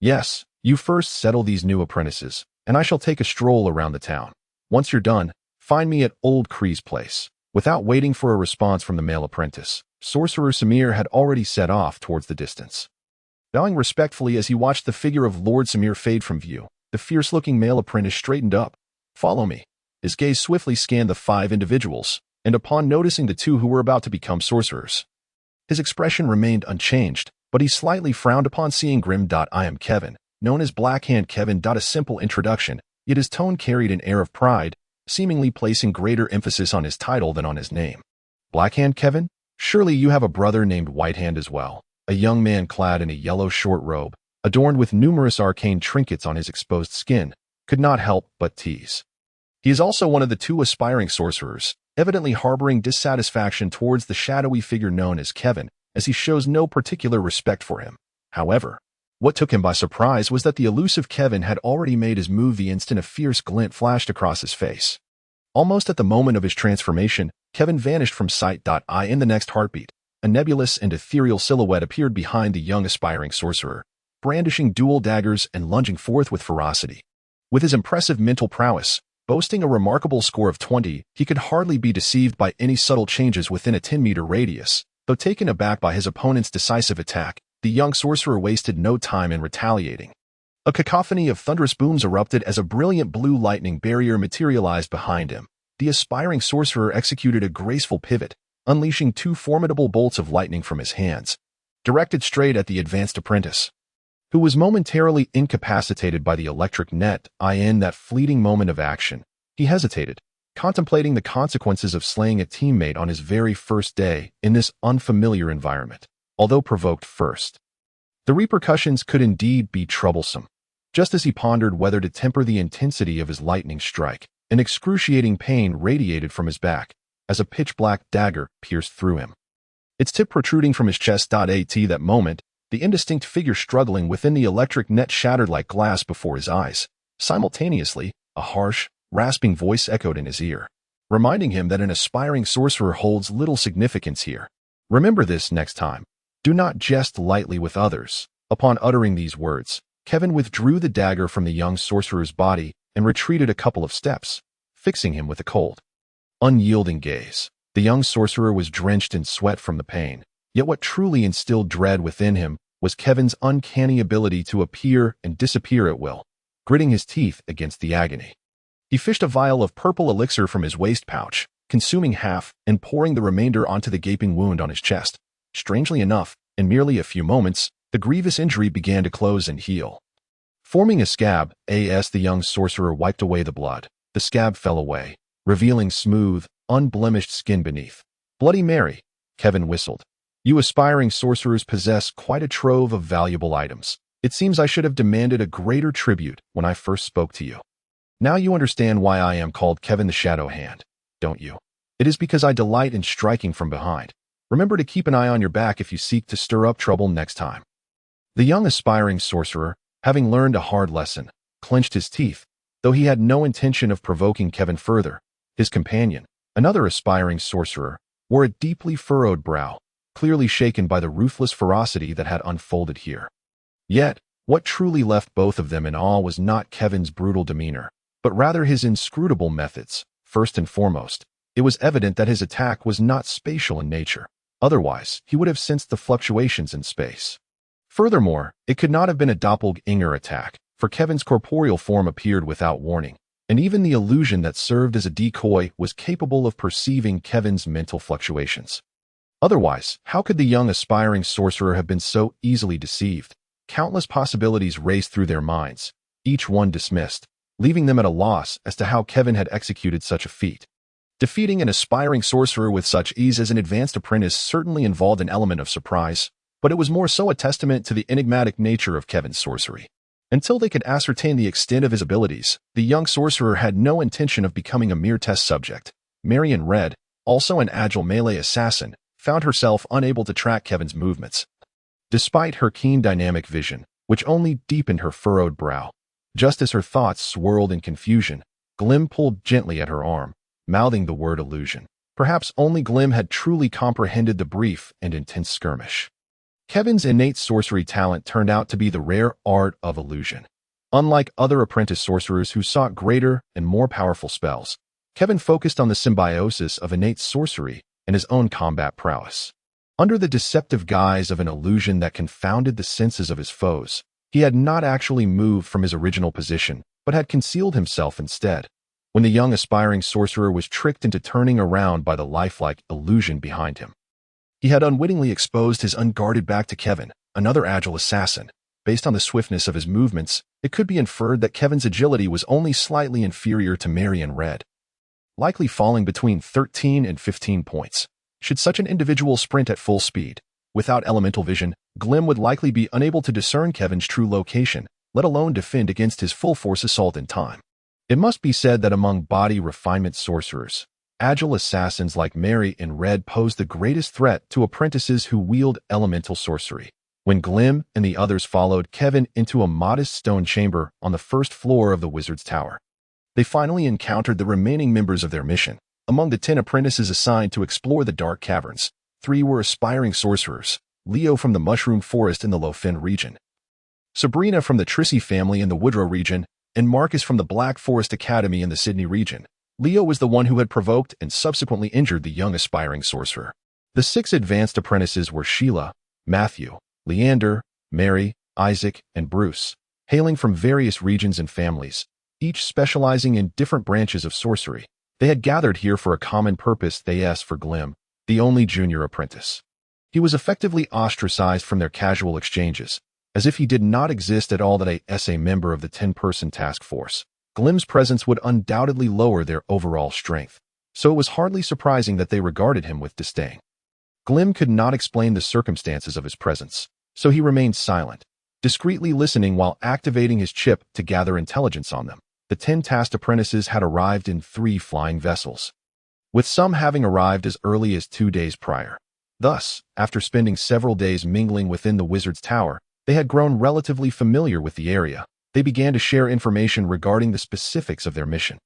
Speaker 2: Yes, you first settle these new apprentices, and I shall take a stroll around the town. Once you're done, find me at Old Kree's place. Without waiting for a response from the male apprentice, Sorcerer Samir had already set off towards the distance. Bowing respectfully as he watched the figure of Lord Samir fade from view, the fierce-looking male apprentice straightened up. Follow me. His gaze swiftly scanned the 5 individuals, and upon noticing the 2 who were about to become sorcerers, his expression remained unchanged, but he slightly frowned upon seeing Grim. I am Kevin, known as Blackhand Kevin. A simple introduction, yet his tone carried an air of pride, seemingly placing greater emphasis on his title than on his name. Blackhand Kevin? Surely you have a brother named Whitehand as well. A young man clad in a yellow short robe, adorned with numerous arcane trinkets on his exposed skin, could not help but tease. He is also one of the 2 aspiring sorcerers, evidently harboring dissatisfaction towards the shadowy figure known as Kevin, as he shows no particular respect for him. However, what took him by surprise was that the elusive Kevin had already made his move the instant a fierce glint flashed across his face. Almost at the moment of his transformation, Kevin vanished from sight. In the next heartbeat, a nebulous and ethereal silhouette appeared behind the young aspiring sorcerer, brandishing dual daggers and lunging forth with ferocity. With his impressive mental prowess, boasting a remarkable score of 20, he could hardly be deceived by any subtle changes within a 10-meter radius. Though taken aback by his opponent's decisive attack, the young sorcerer wasted no time in retaliating. A cacophony of thunderous booms erupted as a brilliant blue lightning barrier materialized behind him. The aspiring sorcerer executed a graceful pivot, unleashing 2 formidable bolts of lightning from his hands, directed straight at the advanced apprentice, who was momentarily incapacitated by the electric net. In that fleeting moment of action, he hesitated, contemplating the consequences of slaying a teammate on his very first day in this unfamiliar environment. Although provoked first, the repercussions could indeed be troublesome. Just as he pondered whether to temper the intensity of his lightning strike, an excruciating pain radiated from his back as a pitch-black dagger pierced through him, its tip protruding from his chest. At that moment, the indistinct figure struggling within the electric net shattered like glass before his eyes. Simultaneously, a harsh, rasping voice echoed in his ear, reminding him that an aspiring sorcerer holds little significance here. Remember this next time. Do not jest lightly with others. Upon uttering these words, Kevin withdrew the dagger from the young sorcerer's body and retreated a couple of steps, fixing him with a cold, unyielding gaze. The young sorcerer was drenched in sweat from the pain, yet what truly instilled dread within him was Kevin's uncanny ability to appear and disappear at will. Gritting his teeth against the agony, he fished a vial of purple elixir from his waist pouch, consuming half and pouring the remainder onto the gaping wound on his chest. Strangely enough, in merely a few moments, the grievous injury began to close and heal. Forming a scab, the young sorcerer wiped away the blood. The scab fell away, revealing smooth, unblemished skin beneath. "Bloody Mary," Kevin whistled. "You aspiring sorcerers possess quite a trove of valuable items. It seems I should have demanded a greater tribute when I first spoke to you. Now you understand why I am called Kevin the Shadow Hand, don't you? It is because I delight in striking from behind. Remember to keep an eye on your back if you seek to stir up trouble next time." The young aspiring sorcerer, having learned a hard lesson, clenched his teeth, though he had no intention of provoking Kevin further. His companion, another aspiring sorcerer, wore a deeply furrowed brow, clearly shaken by the ruthless ferocity that had unfolded here. Yet, what truly left both of them in awe was not Kevin's brutal demeanor, but rather his inscrutable methods. First and foremost, it was evident that his attack was not spatial in nature. Otherwise, he would have sensed the fluctuations in space. Furthermore, it could not have been a doppelganger attack, for Kevin's corporeal form appeared without warning, and even the illusion that served as a decoy was capable of perceiving Kevin's mental fluctuations. Otherwise, how could the young aspiring sorcerer have been so easily deceived? Countless possibilities raced through their minds, each one dismissed, leaving them at a loss as to how Kevin had executed such a feat. Defeating an aspiring sorcerer with such ease as an advanced apprentice certainly involved an element of surprise, but it was more so a testament to the enigmatic nature of Kevin's sorcery. Until they could ascertain the extent of his abilities, the young sorcerer had no intention of becoming a mere test subject. Marion Red, also an agile melee assassin, found herself unable to track Kevin's movements. Despite her keen dynamic vision, which only deepened her furrowed brow, just as her thoughts swirled in confusion, Glim pulled gently at her arm, mouthing the word illusion. Perhaps only Glim had truly comprehended the brief and intense skirmish. Kevin's innate sorcery talent turned out to be the rare art of illusion. Unlike other apprentice sorcerers who sought greater and more powerful spells, Kevin focused on the symbiosis of innate sorcery and his own combat prowess. Under the deceptive guise of an illusion that confounded the senses of his foes, he had not actually moved from his original position, but had concealed himself instead. When the young aspiring sorcerer was tricked into turning around by the lifelike illusion behind him, he had unwittingly exposed his unguarded back to Kevin, another agile assassin. Based on the swiftness of his movements, it could be inferred that Kevin's agility was only slightly inferior to Marion Red, likely falling between 13 and 15 points. Should such an individual sprint at full speed, without elemental vision, Glim would likely be unable to discern Kevin's true location, let alone defend against his full force assault in time. It must be said that among body refinement sorcerers, agile assassins like Mary in Red pose the greatest threat to apprentices who wield elemental sorcery. When Glim and the others followed Kevin into a modest stone chamber on the first floor of the Wizard's Tower, they finally encountered the remaining members of their mission. Among the 10 apprentices assigned to explore the dark caverns, 3 were aspiring sorcerers: Leo from the Mushroom Forest in the Lowfen region, Sabrina from the Trissy family in the Woodrow region, and Marcus from the Black Forest Academy in the Sydney region. Leo was the one who had provoked and subsequently injured the young aspiring sorcerer. The 6 advanced apprentices were Sheila, Matthew, Leander, Mary, Isaac, and Bruce, hailing from various regions and families, each specializing in different branches of sorcery. They had gathered here for a common purpose. They asked for Glim, the only junior apprentice. He was effectively ostracized from their casual exchanges, as if he did not exist at all. That as a member of the 10-person task force, Glim's presence would undoubtedly lower their overall strength, so it was hardly surprising that they regarded him with disdain. Glim could not explain the circumstances of his presence, so he remained silent, discreetly listening while activating his chip to gather intelligence on them. The 10 tasked apprentices had arrived in 3 flying vessels, with some having arrived as early as 2 days prior. Thus, after spending several days mingling within the Wizard's Tower, they had grown relatively familiar with the area. They began to share information regarding the specifics of their mission.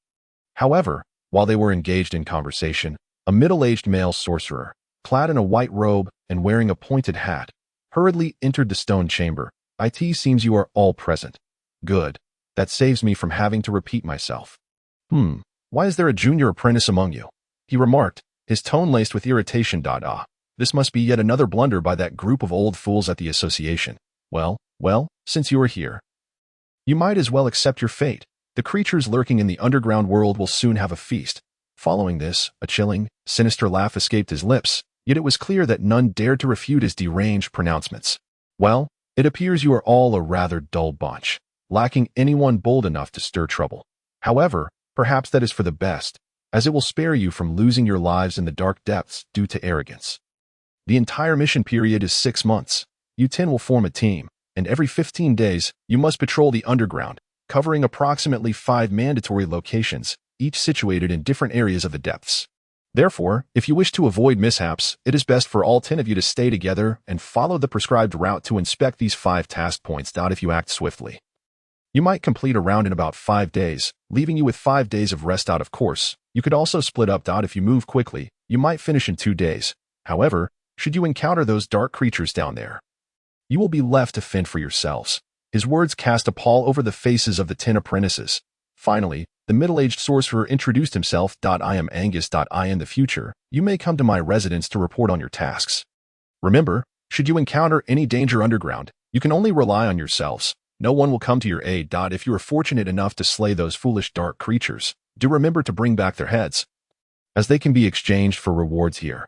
Speaker 2: However, while they were engaged in conversation, a middle-aged male sorcerer, clad in a white robe and wearing a pointed hat, hurriedly entered the stone chamber. "It seems you are all present. Good. That saves me from having to repeat myself. Why is there a junior apprentice among you?" he remarked, his tone laced with irritation. This must be yet another blunder by that group of old fools at the association. Well, since you are here, you might as well accept your fate. The creatures lurking in the underground world will soon have a feast. Following this, a chilling, sinister laugh escaped his lips, yet it was clear that none dared to refute his deranged pronouncements. Well, it appears you are all a rather dull bunch, lacking anyone bold enough to stir trouble. However, perhaps that is for the best, as it will spare you from losing your lives in the dark depths due to arrogance. The entire mission period is 6 months. You 10 will form a team, and every 15 days, you must patrol the underground, covering approximately 5 mandatory locations, each situated in different areas of the depths. Therefore, if you wish to avoid mishaps, it is best for all 10 of you to stay together and follow the prescribed route to inspect these 5 task points if you act swiftly. You might complete a round in about 5 days, leaving you with 5 days of rest out of course. You could also split up if you move quickly. You might finish in 2 days. However, should you encounter those dark creatures down there, you will be left to fend for yourselves. His words cast a pall over the faces of the 10 apprentices. Finally, the middle-aged sorcerer introduced himself. I am Angus. In the future, you may come to my residence to report on your tasks. Remember, should you encounter any danger underground, you can only rely on yourselves. No one will come to your aid. If you are fortunate enough to slay those foolish dark creatures, do remember to bring back their heads, as they can be exchanged for rewards here.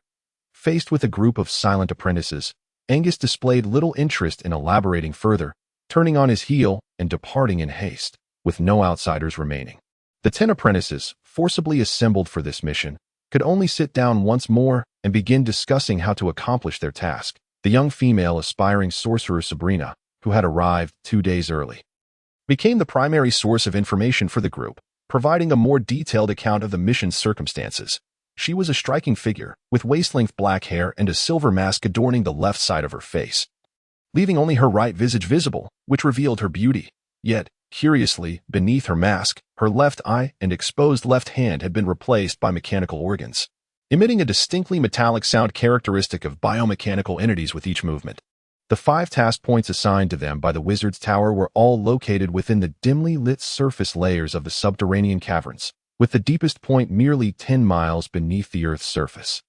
Speaker 2: Faced with a group of silent apprentices, Angus displayed little interest in elaborating further, turning on his heel and departing in haste, with no outsiders remaining. The 10 apprentices, forcibly assembled for this mission, could only sit down once more and begin discussing how to accomplish their task. The young female aspiring sorcerer Sabrina, who had arrived 2 days early, became the primary source of information for the group, providing a more detailed account of the mission's circumstances. She was a striking figure, with waist-length black hair and a silver mask adorning the left side of her face, leaving only her right visage visible, which revealed her beauty. Yet, curiously, beneath her mask, her left eye and exposed left hand had been replaced by mechanical organs, emitting a distinctly metallic sound characteristic of biomechanical entities with each movement. The 5 task points assigned to them by the Wizard's Tower were all located within the dimly lit surface layers of the subterranean caverns, with the deepest point merely 10 miles beneath the Earth's surface.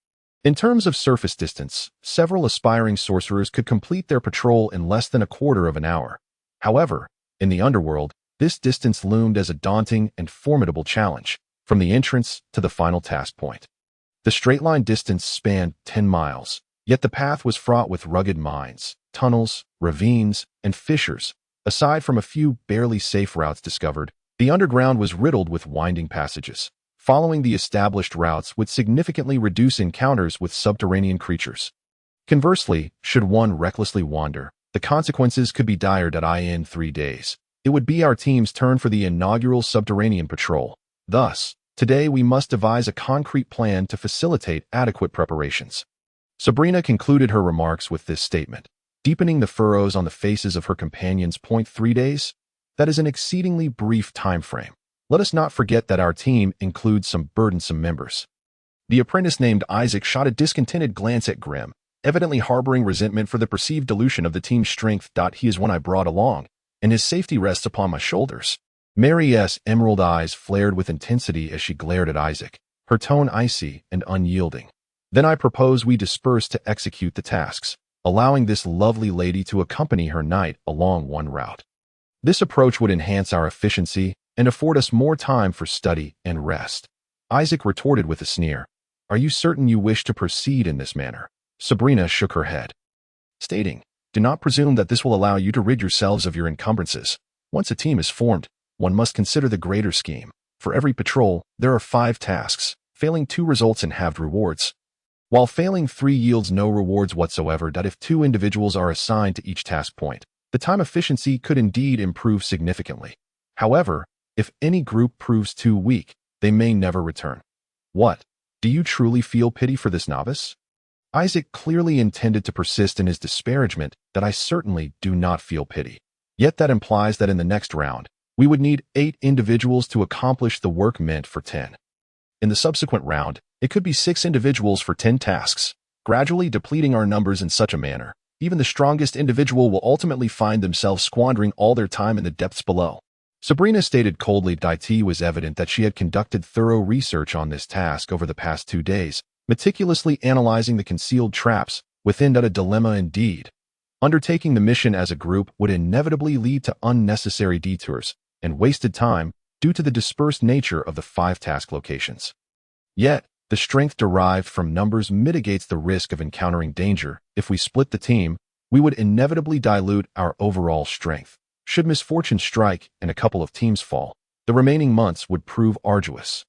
Speaker 2: In terms of surface distance, several aspiring sorcerers could complete their patrol in less than a quarter of an hour. However, in the underworld, this distance loomed as a daunting and formidable challenge, from the entrance to the final task point. The straight-line distance spanned 10 miles, yet the path was fraught with rugged mines, tunnels, ravines, and fissures. Aside from a few barely safe routes discovered, the underground was riddled with winding passages. Following the established routes would significantly reduce encounters with subterranean creatures. Conversely, should one recklessly wander, the consequences could be dire. In 3 days, it would be our team's turn for the inaugural subterranean patrol. Thus, today we must devise a concrete plan to facilitate adequate preparations. Sabrina concluded her remarks with this statement, deepening the furrows on the faces of her companions. 3 days? That is an exceedingly brief time frame. Let us not forget that our team includes some burdensome members. The apprentice named Isaac shot a discontented glance at Grimm, evidently harboring resentment for the perceived dilution of the team's strength. He is one I brought along, and his safety rests upon my shoulders. Mary's emerald eyes flared with intensity as she glared at Isaac, her tone icy and unyielding. Then I propose we disperse to execute the tasks, allowing this lovely lady to accompany her knight along one route. This approach would enhance our efficiency and afford us more time for study and rest. Isaac retorted with a sneer. Are you certain you wish to proceed in this manner? Sabrina shook her head, stating, do not presume that this will allow you to rid yourselves of your encumbrances. Once a team is formed, one must consider the greater scheme. For every patrol, there are 5 tasks. Failing 2 results in halved rewards, while failing 3 yields no rewards whatsoever. If 2 individuals are assigned to each task point, the time efficiency could indeed improve significantly. However, if any group proves too weak, they may never return. What? Do you truly feel pity for this novice? Isaac clearly intended to persist in his disparagement that I certainly do not feel pity. Yet that implies that in the next round, we would need 8 individuals to accomplish the work meant for 10. In the subsequent round, it could be 6 individuals for 10 tasks, gradually depleting our numbers in such a manner. Even the strongest individual will ultimately find themselves squandering all their time in the depths below. Sabrina stated coldly. It was evident that she had conducted thorough research on this task over the past 2 days, meticulously analyzing the concealed traps within. A dilemma indeed. Undertaking the mission as a group would inevitably lead to unnecessary detours and wasted time due to the dispersed nature of the 5 task locations. Yet, the strength derived from numbers mitigates the risk of encountering danger. If we split the team, we would inevitably dilute our overall strength. Should misfortune strike and a couple of teams fall, the remaining months would prove arduous.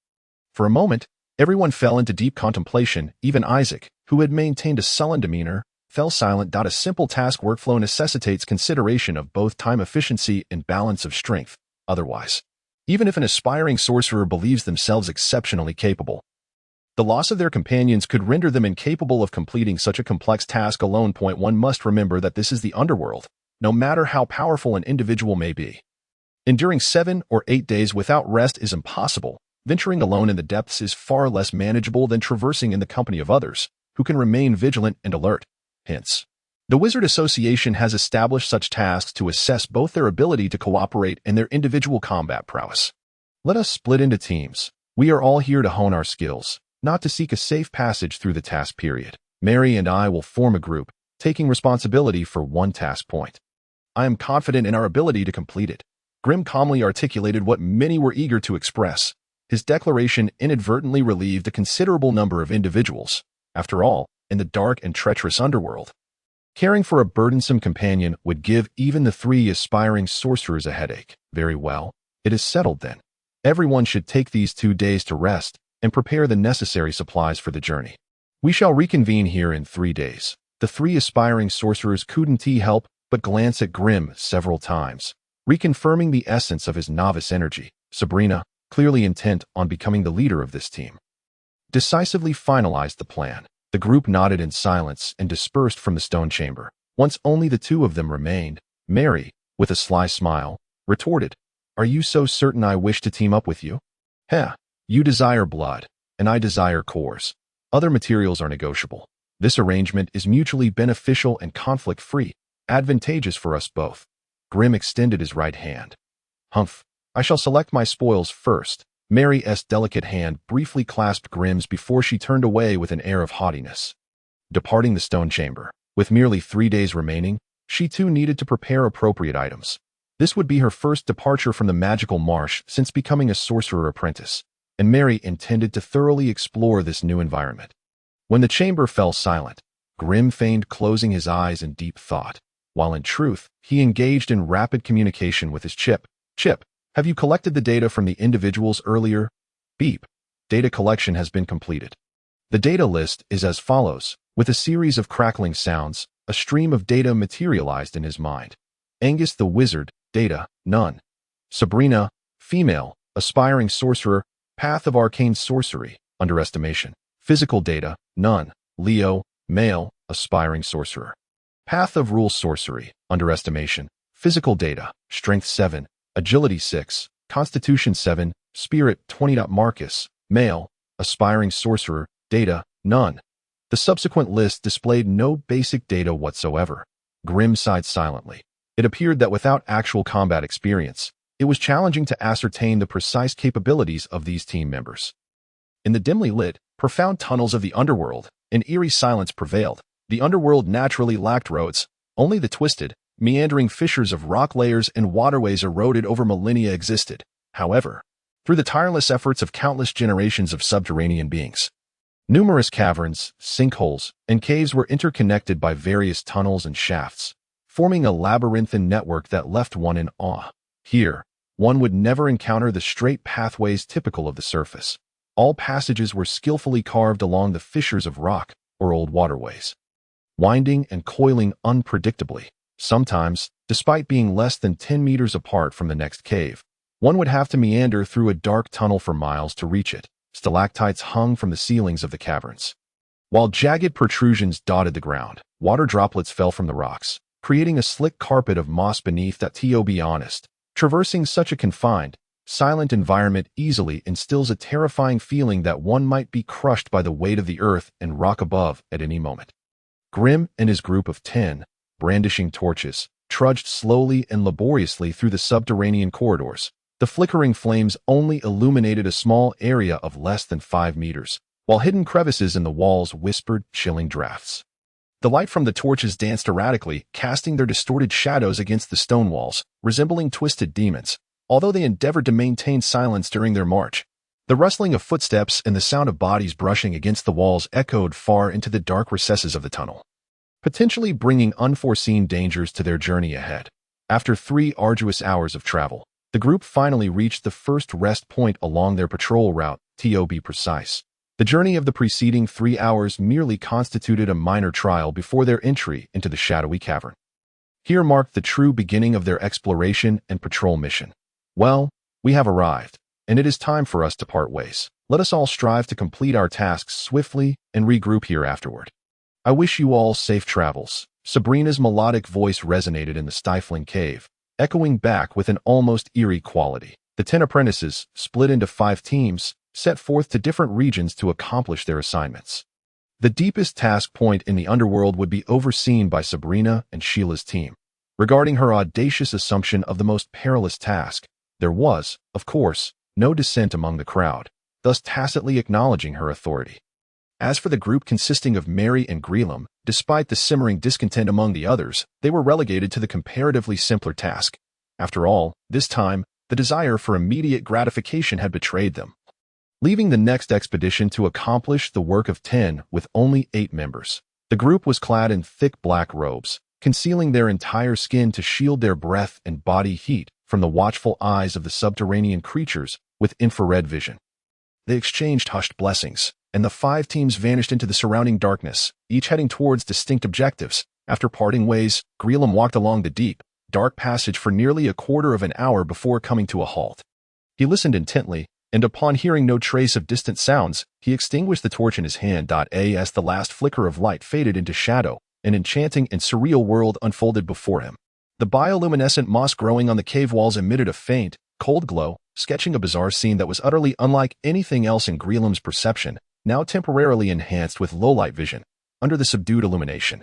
Speaker 2: For a moment, everyone fell into deep contemplation. Even Isaac, who had maintained a sullen demeanor, fell silent. A simple task workflow necessitates consideration of both time efficiency and balance of strength. Otherwise, even if an aspiring sorcerer believes themselves exceptionally capable, the loss of their companions could render them incapable of completing such a complex task alone. One must remember that this is the underworld, no matter how powerful an individual may be. Enduring 7 or 8 days without rest is impossible. Venturing alone in the depths is far less manageable than traversing in the company of others, who can remain vigilant and alert. Hence, the Wizard Association has established such tasks to assess both their ability to cooperate and their individual combat prowess. Let us split into teams. We are all here to hone our skills, not to seek a safe passage through the task period. Mary and I will form a group, taking responsibility for one task point. I am confident in our ability to complete it. Grim calmly articulated what many were eager to express. His declaration inadvertently relieved a considerable number of individuals. After all, in the dark and treacherous underworld, caring for a burdensome companion would give even the 3 aspiring sorcerers a headache. Very well, it is settled then. Everyone should take these 2 days to rest and prepare the necessary supplies for the journey. We shall reconvene here in 3 days. The 3 aspiring sorcerers couldn't help but glance at Grim several times, reconfirming the essence of his novice energy. Sabrina, clearly intent on becoming the leader of this team, decisively finalized the plan. The group nodded in silence and dispersed from the stone chamber. Once only the 2 of them remained, Mary, with a sly smile, retorted, "Are you so certain I wish to team up with you? Heh, you desire blood, and I desire cores. Other materials are negotiable. This arrangement is mutually beneficial and conflict-free, advantageous for us both." Grim extended his right hand. "Humph, I shall select my spoils first." Mary's delicate hand briefly clasped Grim's before she turned away with an air of haughtiness. Departing the stone chamber, with merely 3 days remaining, she too needed to prepare appropriate items. This would be her first departure from the magical marsh since becoming a sorcerer apprentice, and Mary intended to thoroughly explore this new environment. When the chamber fell silent, Grim feigned closing his eyes in deep thought, while in truth, he engaged in rapid communication with his chip. "Chip, have you collected the data from the individuals earlier?" Beep. Data collection has been completed. The data list is as follows. With a series of crackling sounds, a stream of data materialized in his mind. Angus the Wizard, data, none. Sabrina, female, aspiring sorcerer, path of arcane sorcery, underestimation. Physical data, none. Leo, male, aspiring sorcerer. Path of rule sorcery, underestimation. Physical data, strength 7. Agility 6, Constitution 7, Spirit 20. Marcus, male, aspiring sorcerer, data, none. The subsequent list displayed no basic data whatsoever. Grim sighed silently. It appeared that without actual combat experience, it was challenging to ascertain the precise capabilities of these team members. In the dimly lit, profound tunnels of the underworld, an eerie silence prevailed. The underworld naturally lacked roads. Only the twisted, meandering fissures of rock layers and waterways eroded over millennia existed. However, through the tireless efforts of countless generations of subterranean beings, numerous caverns, sinkholes, and caves were interconnected by various tunnels and shafts, forming a labyrinthine network that left one in awe. Here, one would never encounter the straight pathways typical of the surface. All passages were skillfully carved along the fissures of rock or old waterways, winding and coiling unpredictably. Sometimes, despite being less than 10 meters apart from the next cave, one would have to meander through a dark tunnel for miles to reach it. Stalactites hung from the ceilings of the caverns, while jagged protrusions dotted the ground. Water droplets fell from the rocks, creating a slick carpet of moss beneath. To be honest, traversing such a confined, silent environment easily instills a terrifying feeling that one might be crushed by the weight of the earth and rock above at any moment. Grim and his group of 10, brandishing torches, trudged slowly and laboriously through the subterranean corridors. The flickering flames only illuminated a small area of less than 5 meters, while hidden crevices in the walls whispered chilling drafts. The light from the torches danced erratically, casting their distorted shadows against the stone walls, resembling twisted demons. Although they endeavored to maintain silence during their march, The rustling of footsteps and the sound of bodies brushing against the walls echoed far into the dark recesses of the tunnel, potentially bringing unforeseen dangers to their journey ahead. After 3 arduous hours of travel, the group finally reached the first rest point along their patrol route, to be precise. The journey of the preceding 3 hours merely constituted a minor trial before their entry into the shadowy cavern. Here marked the true beginning of their exploration and patrol mission. Well, we have arrived, and it is time for us to part ways. Let us all strive to complete our tasks swiftly and regroup here afterward. I wish you all safe travels. Sabrina's melodic voice resonated in the stifling cave, echoing back with an almost eerie quality. The 10 apprentices, split into 5 teams, set forth to different regions to accomplish their assignments. The deepest task point in the underworld would be overseen by Sabrina and Sheila's team. Regarding her audacious assumption of the most perilous task, there was, of course, no dissent among the crowd, thus tacitly acknowledging her authority. As for the group consisting of Mary and Greelam, despite the simmering discontent among the others, they were relegated to the comparatively simpler task. After all, this time, the desire for immediate gratification had betrayed them, leaving the next expedition to accomplish the work of 10 with only 8 members. The group was clad in thick black robes, concealing their entire skin to shield their breath and body heat from the watchful eyes of the subterranean creatures with infrared vision. They exchanged hushed blessings, and the 5 teams vanished into the surrounding darkness, each heading towards distinct objectives. After parting ways, Greelam walked along the deep, dark passage for nearly a quarter of an hour before coming to a halt. He listened intently, and upon hearing no trace of distant sounds, he extinguished the torch in his hand. As the last flicker of light faded into shadow, an enchanting and surreal world unfolded before him. The bioluminescent moss growing on the cave walls emitted a faint, cold glow, sketching a bizarre scene that was utterly unlike anything else in Greelam's perception, now temporarily enhanced with low-light vision, under the subdued illumination.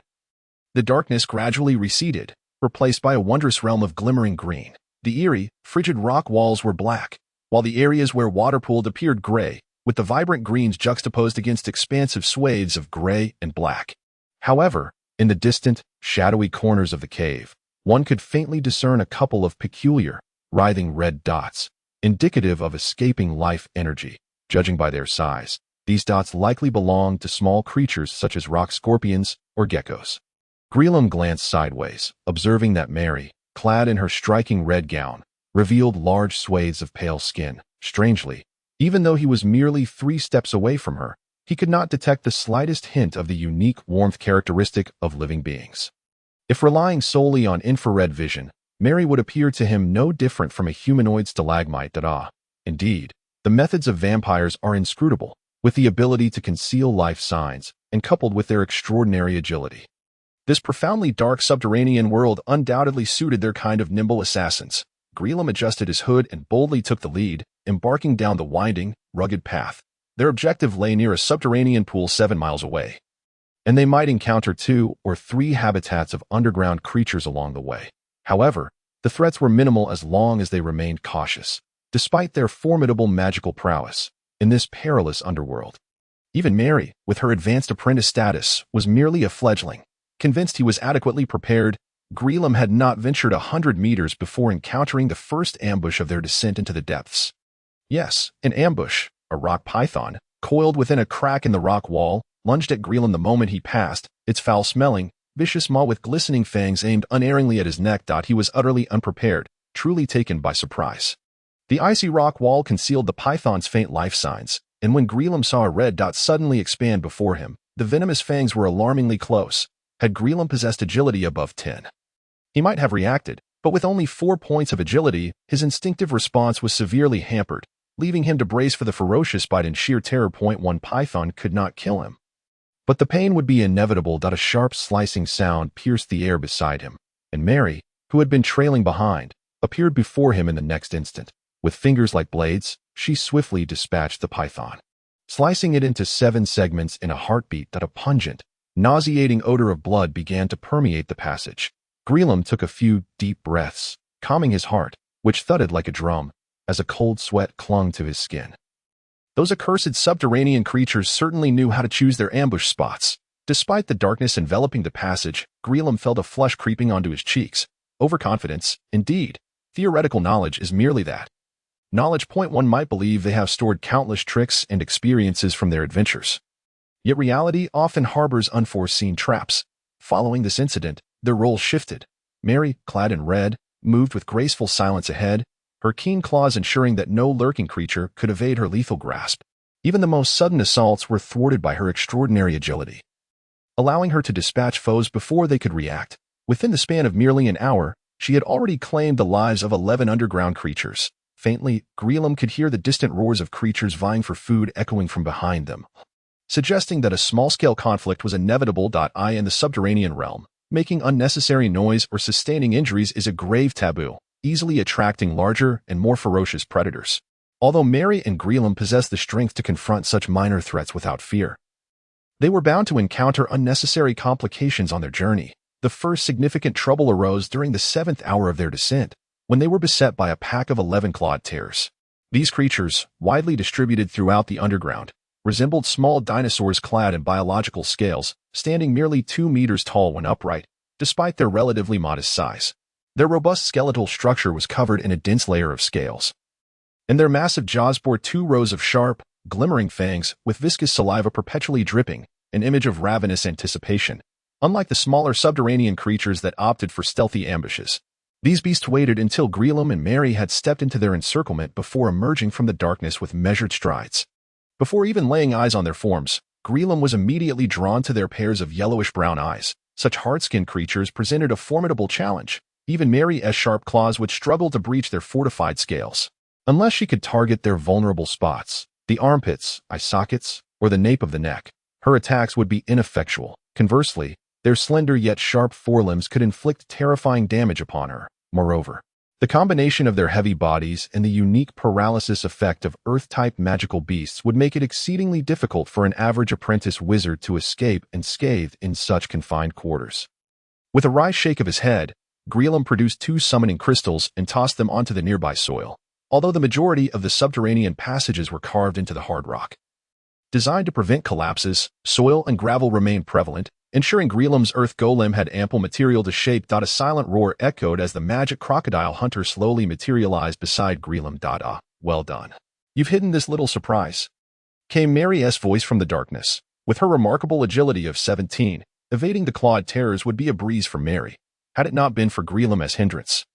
Speaker 2: The darkness gradually receded, replaced by a wondrous realm of glimmering green. The eerie, frigid rock walls were black, while the areas where water pooled appeared gray, with the vibrant greens juxtaposed against expansive swathes of gray and black. However, in the distant, shadowy corners of the cave, one could faintly discern a couple of peculiar, writhing red dots, indicative of escaping life energy. Judging by their size, these dots likely belonged to small creatures such as rock scorpions or geckos. Greelam glanced sideways, observing that Mary, clad in her striking red gown, revealed large swathes of pale skin. Strangely, even though he was merely 3 steps away from her, he could not detect the slightest hint of the unique warmth characteristic of living beings. If relying solely on infrared vision, Mary would appear to him no different from a humanoid stalagmite. Indeed, the methods of vampires are inscrutable, with the ability to conceal life signs, and coupled with their extraordinary agility. This profoundly dark subterranean world undoubtedly suited their kind of nimble assassins. Greelam adjusted his hood and boldly took the lead, embarking down the winding, rugged path. Their objective lay near a subterranean pool 7 miles away, and they might encounter 2 or 3 habitats of underground creatures along the way. However, the threats were minimal as long as they remained cautious, despite their formidable magical prowess in this perilous underworld. Even Mary, with her advanced apprentice status, was merely a fledgling. Convinced he was adequately prepared, Greelam had not ventured 100 meters before encountering the first ambush of their descent into the depths. Yes, an ambush. A rock python, coiled within a crack in the rock wall, lunged at Greelam the moment he passed, its foul-smelling, vicious maw with glistening fangs aimed unerringly at his neck. He was utterly unprepared, truly taken by surprise. The icy rock wall concealed the python's faint life signs, and when Greelam saw a red dot suddenly expand before him, the venomous fangs were alarmingly close. Had Greelam possessed agility above 10, he might have reacted, but with only 4 points of agility, his instinctive response was severely hampered, leaving him to brace for the ferocious bite in sheer terror. 1 Python could not kill him, but the pain would be inevitable. A sharp slicing sound pierced the air beside him, and Mary, who had been trailing behind, appeared before him in the next instant. With fingers like blades, she swiftly dispatched the python, slicing it into 7 segments in a heartbeat. A pungent, nauseating odor of blood began to permeate the passage. Greelam took a few deep breaths, calming his heart, which thudded like a drum, as a cold sweat clung to his skin. Those accursed subterranean creatures certainly knew how to choose their ambush spots. Despite the darkness enveloping the passage, Greelam felt a flush creeping onto his cheeks. Overconfidence, indeed. Theoretical knowledge is merely that. Knowledge point one might believe they have stored countless tricks and experiences from their adventures. Yet reality often harbors unforeseen traps. Following this incident, their roles shifted. Mary, clad in red, moved with graceful silence ahead, her keen claws ensuring that no lurking creature could evade her lethal grasp. Even the most sudden assaults were thwarted by her extraordinary agility, allowing her to dispatch foes before they could react. Within the span of merely an hour, she had already claimed the lives of 11 underground creatures. Faintly, Greelum could hear the distant roars of creatures vying for food echoing from behind them, suggesting that a small-scale conflict was inevitable. In the subterranean realm, making unnecessary noise or sustaining injuries is a grave taboo, easily attracting larger and more ferocious predators. Although Mary and Greelum possessed the strength to confront such minor threats without fear, they were bound to encounter unnecessary complications on their journey. The first significant trouble arose during the 7th hour of their descent, when they were beset by a pack of 11 clawed terrors. These creatures, widely distributed throughout the underground, resembled small dinosaurs clad in biological scales, standing merely 2 meters tall when upright, despite their relatively modest size. Their robust skeletal structure was covered in a dense layer of scales, and their massive jaws bore 2 rows of sharp, glimmering fangs with viscous saliva perpetually dripping, an image of ravenous anticipation. Unlike the smaller subterranean creatures that opted for stealthy ambushes, these beasts waited until Greelum and Mary had stepped into their encirclement before emerging from the darkness with measured strides. Before even laying eyes on their forms, Greelum was immediately drawn to their pairs of yellowish-brown eyes. Such hard-skinned creatures presented a formidable challenge. Even Mary's sharp claws would struggle to breach their fortified scales, unless she could target their vulnerable spots, the armpits, eye sockets, or the nape of the neck. Her attacks would be ineffectual. Conversely, their slender yet sharp forelimbs could inflict terrifying damage upon her. Moreover, the combination of their heavy bodies and the unique paralysis effect of Earth-type magical beasts would make it exceedingly difficult for an average apprentice wizard to escape unscathed in such confined quarters. With a wry shake of his head, Greelum produced 2 summoning crystals and tossed them onto the nearby soil. Although the majority of the subterranean passages were carved into the hard rock, designed to prevent collapses, soil and gravel remained prevalent, ensuring Greelum's earth golem had ample material to shape. A silent roar echoed as the magic crocodile hunter slowly materialized beside Greelum. Well done. You've hidden this little surprise, came Mary's voice from the darkness. With her remarkable agility of 17, evading the clawed terrors would be a breeze for Mary, had it not been for Greelum's hindrance.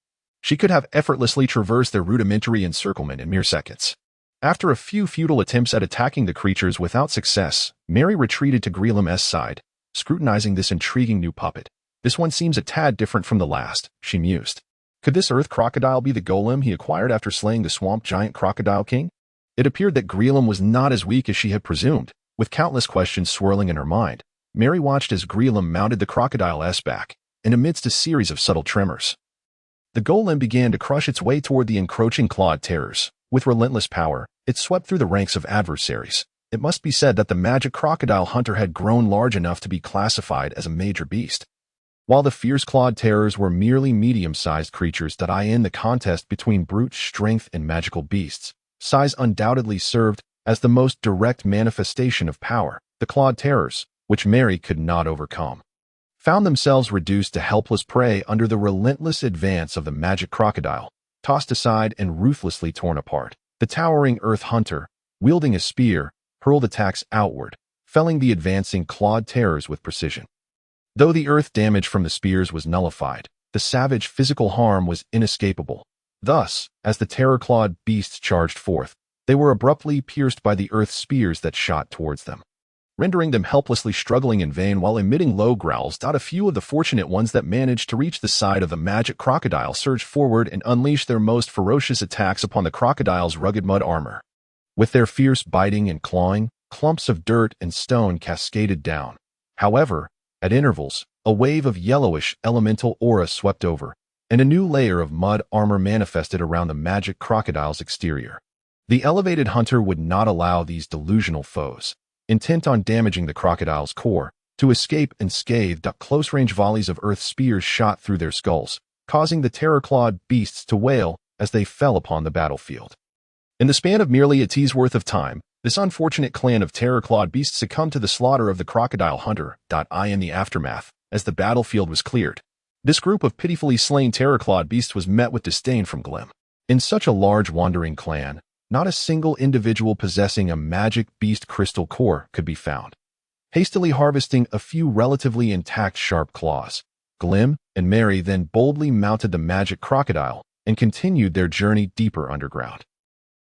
Speaker 2: She could have effortlessly traversed their rudimentary encirclement in mere seconds. After a few futile attempts at attacking the creatures without success, Mary retreated to Greelum's side, scrutinizing this intriguing new puppet. This one seems a tad different from the last, she mused. Could this earth crocodile be the golem he acquired after slaying the swamp giant Crocodile King? It appeared that Greelum was not as weak as she had presumed. With countless questions swirling in her mind, Mary watched as Greelum mounted the crocodile's back, and amidst a series of subtle tremors, the golem began to crush its way toward the encroaching clawed terrors. With relentless power, it swept through the ranks of adversaries. It must be said that the magic crocodile hunter had grown large enough to be classified as a major beast, while the fierce clawed terrors were merely medium-sized creatures. In the contest between brute strength and magical beasts, size undoubtedly served as the most direct manifestation of power. The clawed terrors, which Mary could not overcome, found themselves reduced to helpless prey under the relentless advance of the magic crocodile. Tossed aside and ruthlessly torn apart, the towering earth hunter, wielding a spear, hurled attacks outward, felling the advancing clawed terrors with precision. Though the earth damage from the spears was nullified, the savage physical harm was inescapable. Thus, as the terror-clawed beasts charged forth, they were abruptly pierced by the earth spears that shot towards them, rendering them helplessly struggling in vain while emitting low growls. A few of the fortunate ones that managed to reach the side of the magic crocodile surged forward and unleashed their most ferocious attacks upon the crocodile's rugged mud armor. With their fierce biting and clawing, clumps of dirt and stone cascaded down. However, at intervals, a wave of yellowish elemental aura swept over, and a new layer of mud armor manifested around the magic crocodile's exterior. The elevated hunter would not allow these delusional foes, intent on damaging the crocodile's core, to escape unscathed. Close-range volleys of earth spears shot through their skulls, causing the terror-clawed beasts to wail as they fell upon the battlefield. In the span of merely a tea's worth of time, this unfortunate clan of terror-clawed beasts succumbed to the slaughter of the crocodile hunter. In the aftermath, as the battlefield was cleared, this group of pitifully slain terror-clawed beasts was met with disdain from Glim. In such a large wandering clan, not a single individual possessing a magic beast crystal core could be found. Hastily harvesting a few relatively intact sharp claws, Glim and Mary then boldly mounted the magic crocodile and continued their journey deeper underground.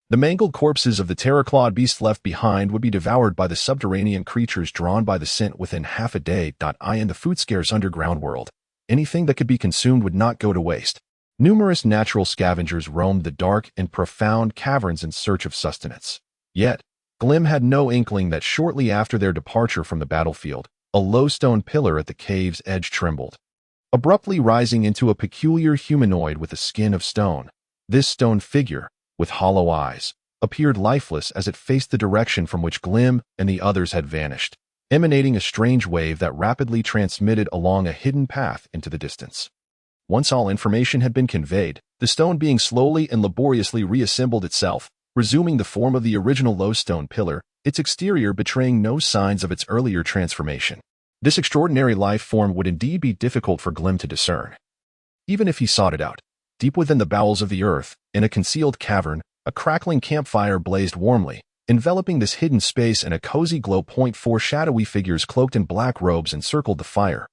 Speaker 2: The mangled corpses of the terror-clawed beasts left behind would be devoured by the subterranean creatures drawn by the scent within half a day. In the food-scarce underground world, anything that could be consumed would not go to waste. Numerous natural scavengers roamed the dark and profound caverns in search of sustenance. Yet, Glim had no inkling that shortly after their departure from the battlefield, a low stone pillar at the cave's edge trembled, abruptly rising into a peculiar humanoid with a skin of stone. This stone figure, with hollow eyes, appeared lifeless as it faced the direction from which Glim and the others had vanished, emanating a strange wave that rapidly transmitted along a hidden path into the distance. Once all information had been conveyed, the stone being slowly and laboriously reassembled itself, resuming the form of the original low stone pillar, its exterior betraying no signs of its earlier transformation. This extraordinary life form would indeed be difficult for Glim to discern. Even if he sought it out, deep within the bowels of the earth, in a concealed cavern, a crackling campfire blazed warmly, enveloping this hidden space in a cozy glow. 4 shadowy figures cloaked in black robes encircled the fire,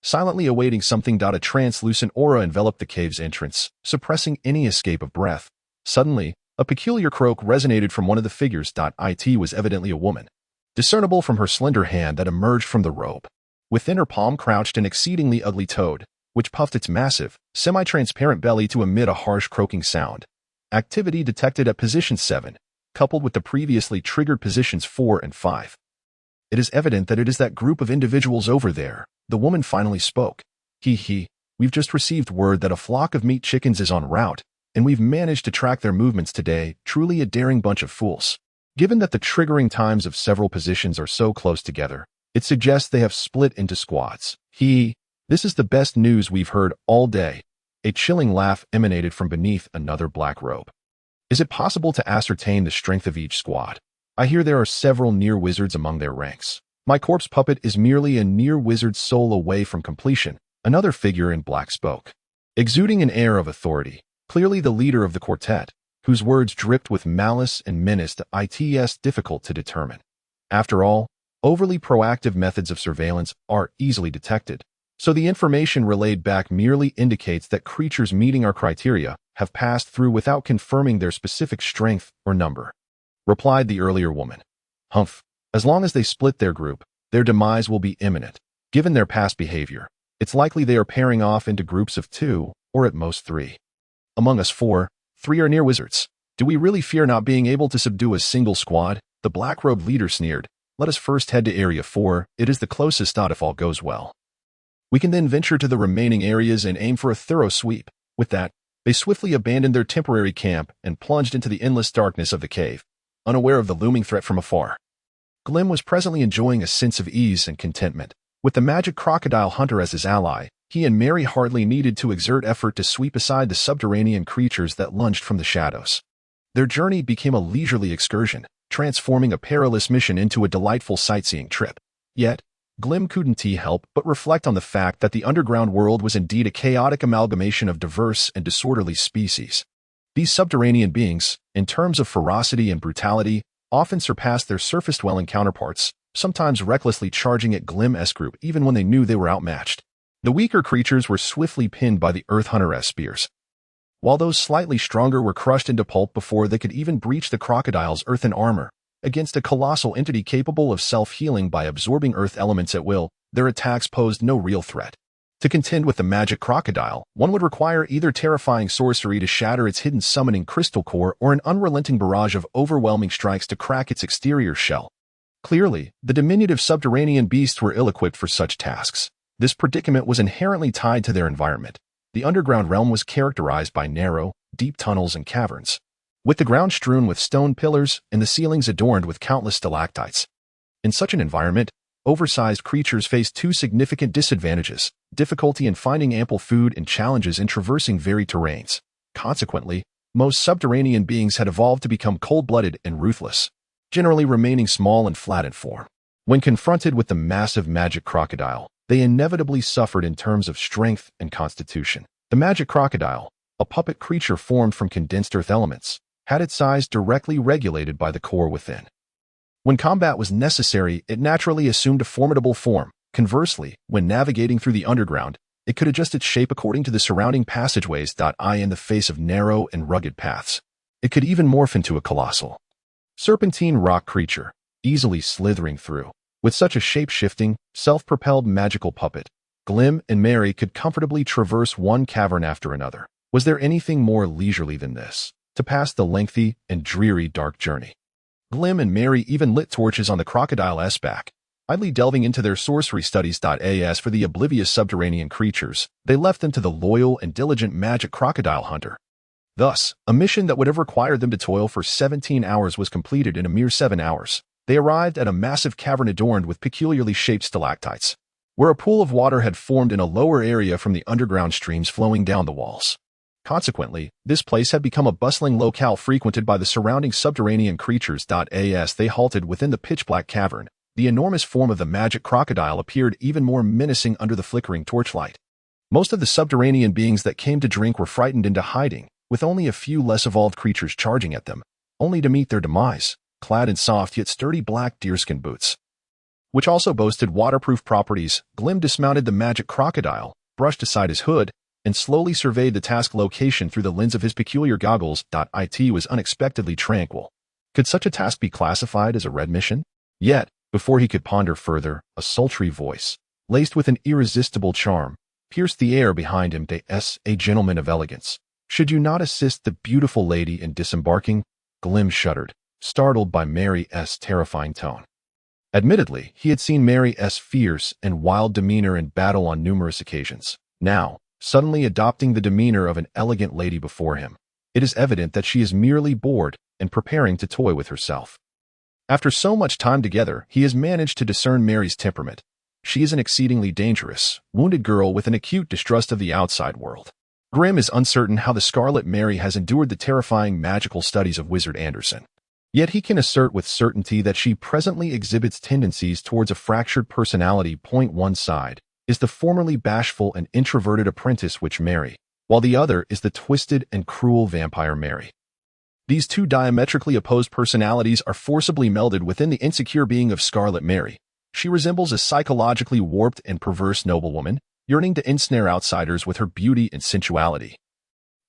Speaker 2: silently awaiting something. A translucent aura enveloped the cave's entrance, suppressing any escape of breath. Suddenly, a peculiar croak resonated from one of the figures. It was evidently a woman, discernible from her slender hand that emerged from the robe. Within her palm crouched an exceedingly ugly toad, which puffed its massive, semi-transparent belly to emit a harsh croaking sound. Activity detected at position 7, coupled with the previously triggered positions 4 and 5. It is evident that it is that group of individuals over there. The woman finally spoke. We've just received word that a flock of meat chickens is en route, and we've managed to track their movements today. Truly a daring bunch of fools. Given that the triggering times of several positions are so close together, it suggests they have split into squads. This is the best news we've heard all day. A chilling laugh emanated from beneath another black robe. Is it possible to ascertain the strength of each squad? I hear there are several near wizards among their ranks. My corpse puppet is merely a near wizard's soul away from completion, another figure in black spoke. Exuding an air of authority, clearly the leader of the quartet, whose words dripped with malice and menace. It's difficult to determine. After all, overly proactive methods of surveillance are easily detected, so the information relayed back merely indicates that creatures meeting our criteria have passed through without confirming their specific strength or number, replied the earlier woman. Humph. As long as they split their group, their demise will be imminent. Given their past behavior, it's likely they are pairing off into groups of 2, or at most 3. Among us 4, 3 are near wizards. Do we really fear not being able to subdue a single squad? The black-robed leader sneered. Let us first head to Area 4, it is the closest dot if all goes well. We can then venture to the remaining areas and aim for a thorough sweep. With that, they swiftly abandoned their temporary camp and plunged into the endless darkness of the cave, unaware of the looming threat from afar. Glim was presently enjoying a sense of ease and contentment. With the magic crocodile hunter as his ally, he and Mary hardly needed to exert effort to sweep aside the subterranean creatures that lunged from the shadows. Their journey became a leisurely excursion, transforming a perilous mission into a delightful sightseeing trip. Yet, Glim couldn't help but reflect on the fact that the underground world was indeed a chaotic amalgamation of diverse and disorderly species. These subterranean beings, in terms of ferocity and brutality, often surpassed their surface-dwelling counterparts, sometimes recklessly charging at Glim's group even when they knew they were outmatched. The weaker creatures were swiftly pinned by the Earth Hunter's spears, while those slightly stronger were crushed into pulp before they could even breach the crocodile's earthen armor. Against a colossal entity capable of self-healing by absorbing earth elements at will, their attacks posed no real threat. To contend with the magic crocodile, one would require either terrifying sorcery to shatter its hidden summoning crystal core or an unrelenting barrage of overwhelming strikes to crack its exterior shell. Clearly, the diminutive subterranean beasts were ill-equipped for such tasks. This predicament was inherently tied to their environment. The underground realm was characterized by narrow, deep tunnels and caverns, with the ground strewn with stone pillars and the ceilings adorned with countless stalactites. In such an environment, oversized creatures faced 2 significant disadvantages: difficulty in finding ample food and challenges in traversing varied terrains. Consequently, most subterranean beings had evolved to become cold-blooded and ruthless, generally remaining small and flat in form. When confronted with the massive magic crocodile, they inevitably suffered in terms of strength and constitution. The magic crocodile, a puppet creature formed from condensed earth elements, had its size directly regulated by the core within. When combat was necessary, it naturally assumed a formidable form. Conversely, when navigating through the underground, it could adjust its shape according to the surrounding passageways. In the face of narrow and rugged paths, it could even morph into a colossal, serpentine rock creature, easily slithering through. With such a shape-shifting, self-propelled magical puppet, Glim and Mary could comfortably traverse one cavern after another. Was there anything more leisurely than this, to pass the lengthy and dreary dark journey? Glim and Mary even lit torches on the crocodile's back, idly delving into their sorcery studies. As for the oblivious subterranean creatures, they left them to the loyal and diligent magic crocodile hunter. Thus, a mission that would have required them to toil for 17 hours was completed in a mere 7 hours. They arrived at a massive cavern adorned with peculiarly shaped stalactites, where a pool of water had formed in a lower area from the underground streams flowing down the walls. Consequently, this place had become a bustling locale frequented by the surrounding subterranean creatures. As they halted within the pitch-black cavern, the enormous form of the magic crocodile appeared even more menacing under the flickering torchlight. Most of the subterranean beings that came to drink were frightened into hiding, with only a few less evolved creatures charging at them, only to meet their demise, clad in soft yet sturdy black deerskin boots, which also boasted waterproof properties. Glim dismounted the magic crocodile, brushed aside his hood, and slowly surveyed the task location through the lens of his peculiar goggles. It was unexpectedly tranquil. Could such a task be classified as a red mission? Yet, before he could ponder further, a sultry voice, laced with an irresistible charm, pierced the air behind him. A gentleman of elegance. Should you not assist the beautiful lady in disembarking? Glim shuddered, startled by Mary's terrifying tone. Admittedly, he had seen Mary's fierce and wild demeanor in battle on numerous occasions. Now, suddenly adopting the demeanor of an elegant lady before him, it is evident that she is merely bored and preparing to toy with herself. After so much time together, he has managed to discern Mary's temperament. She is an exceedingly dangerous, wounded girl with an acute distrust of the outside world. Grim is uncertain how the Scarlet Mary has endured the terrifying magical studies of Wizard Anderson. Yet he can assert with certainty that she presently exhibits tendencies towards a fractured personality. One side is the formerly bashful and introverted apprentice witch Mary, while the other is the twisted and cruel vampire Mary. These two diametrically opposed personalities are forcibly melded within the insecure being of Scarlet Mary. She resembles a psychologically warped and perverse noblewoman, yearning to ensnare outsiders with her beauty and sensuality,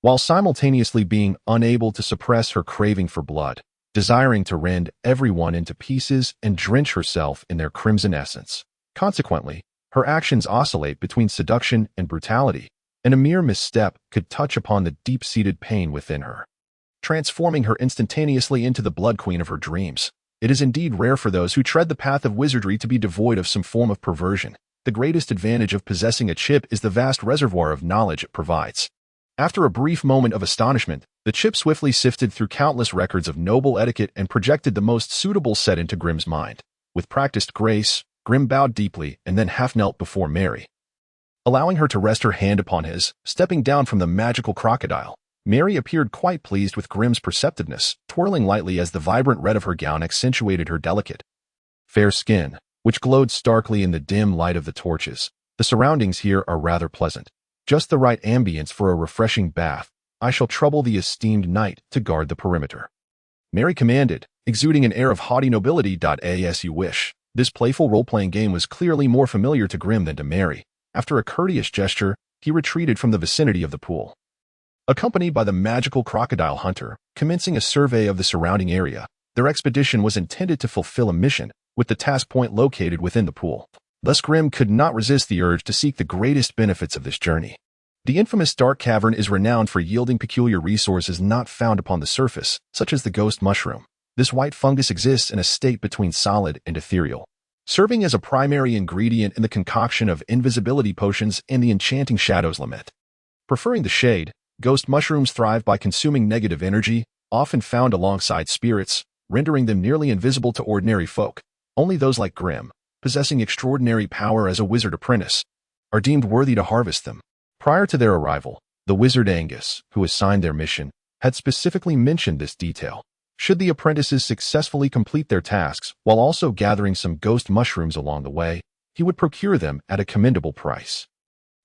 Speaker 2: while simultaneously being unable to suppress her craving for blood, desiring to rend everyone into pieces and drench herself in their crimson essence. Consequently, her actions oscillate between seduction and brutality, and a mere misstep could touch upon the deep-seated pain within her, transforming her instantaneously into the blood queen of her dreams. It is indeed rare for those who tread the path of wizardry to be devoid of some form of perversion. The greatest advantage of possessing a chip is the vast reservoir of knowledge it provides. After a brief moment of astonishment, the chip swiftly sifted through countless records of noble etiquette and projected the most suitable set into Grim's mind. With practiced grace, Grim bowed deeply and then half-knelt before Mary, allowing her to rest her hand upon his. Stepping down from the magical crocodile, Mary appeared quite pleased with Grim's perceptiveness, twirling lightly as the vibrant red of her gown accentuated her delicate, fair skin, which glowed starkly in the dim light of the torches. The surroundings here are rather pleasant. Just the right ambience for a refreshing bath. I shall trouble the esteemed knight to guard the perimeter, Mary commanded, exuding an air of haughty nobility. As you wish. This playful role-playing game was clearly more familiar to Grim than to Mary. After a courteous gesture, he retreated from the vicinity of the pool, accompanied by the magical crocodile hunter, commencing a survey of the surrounding area. Their expedition was intended to fulfill a mission, with the task point located within the pool. Thus Grim could not resist the urge to seek the greatest benefits of this journey. The infamous dark cavern is renowned for yielding peculiar resources not found upon the surface, such as the ghost mushroom. This white fungus exists in a state between solid and ethereal, serving as a primary ingredient in the concoction of invisibility potions and the enchanting shadows lament. Preferring the shade, ghost mushrooms thrive by consuming negative energy, often found alongside spirits, rendering them nearly invisible to ordinary folk. Only those like Grim, possessing extraordinary power as a wizard apprentice, are deemed worthy to harvest them. Prior to their arrival, the wizard Angus, who assigned their mission, had specifically mentioned this detail. Should the apprentices successfully complete their tasks while also gathering some ghost mushrooms along the way, he would procure them at a commendable price.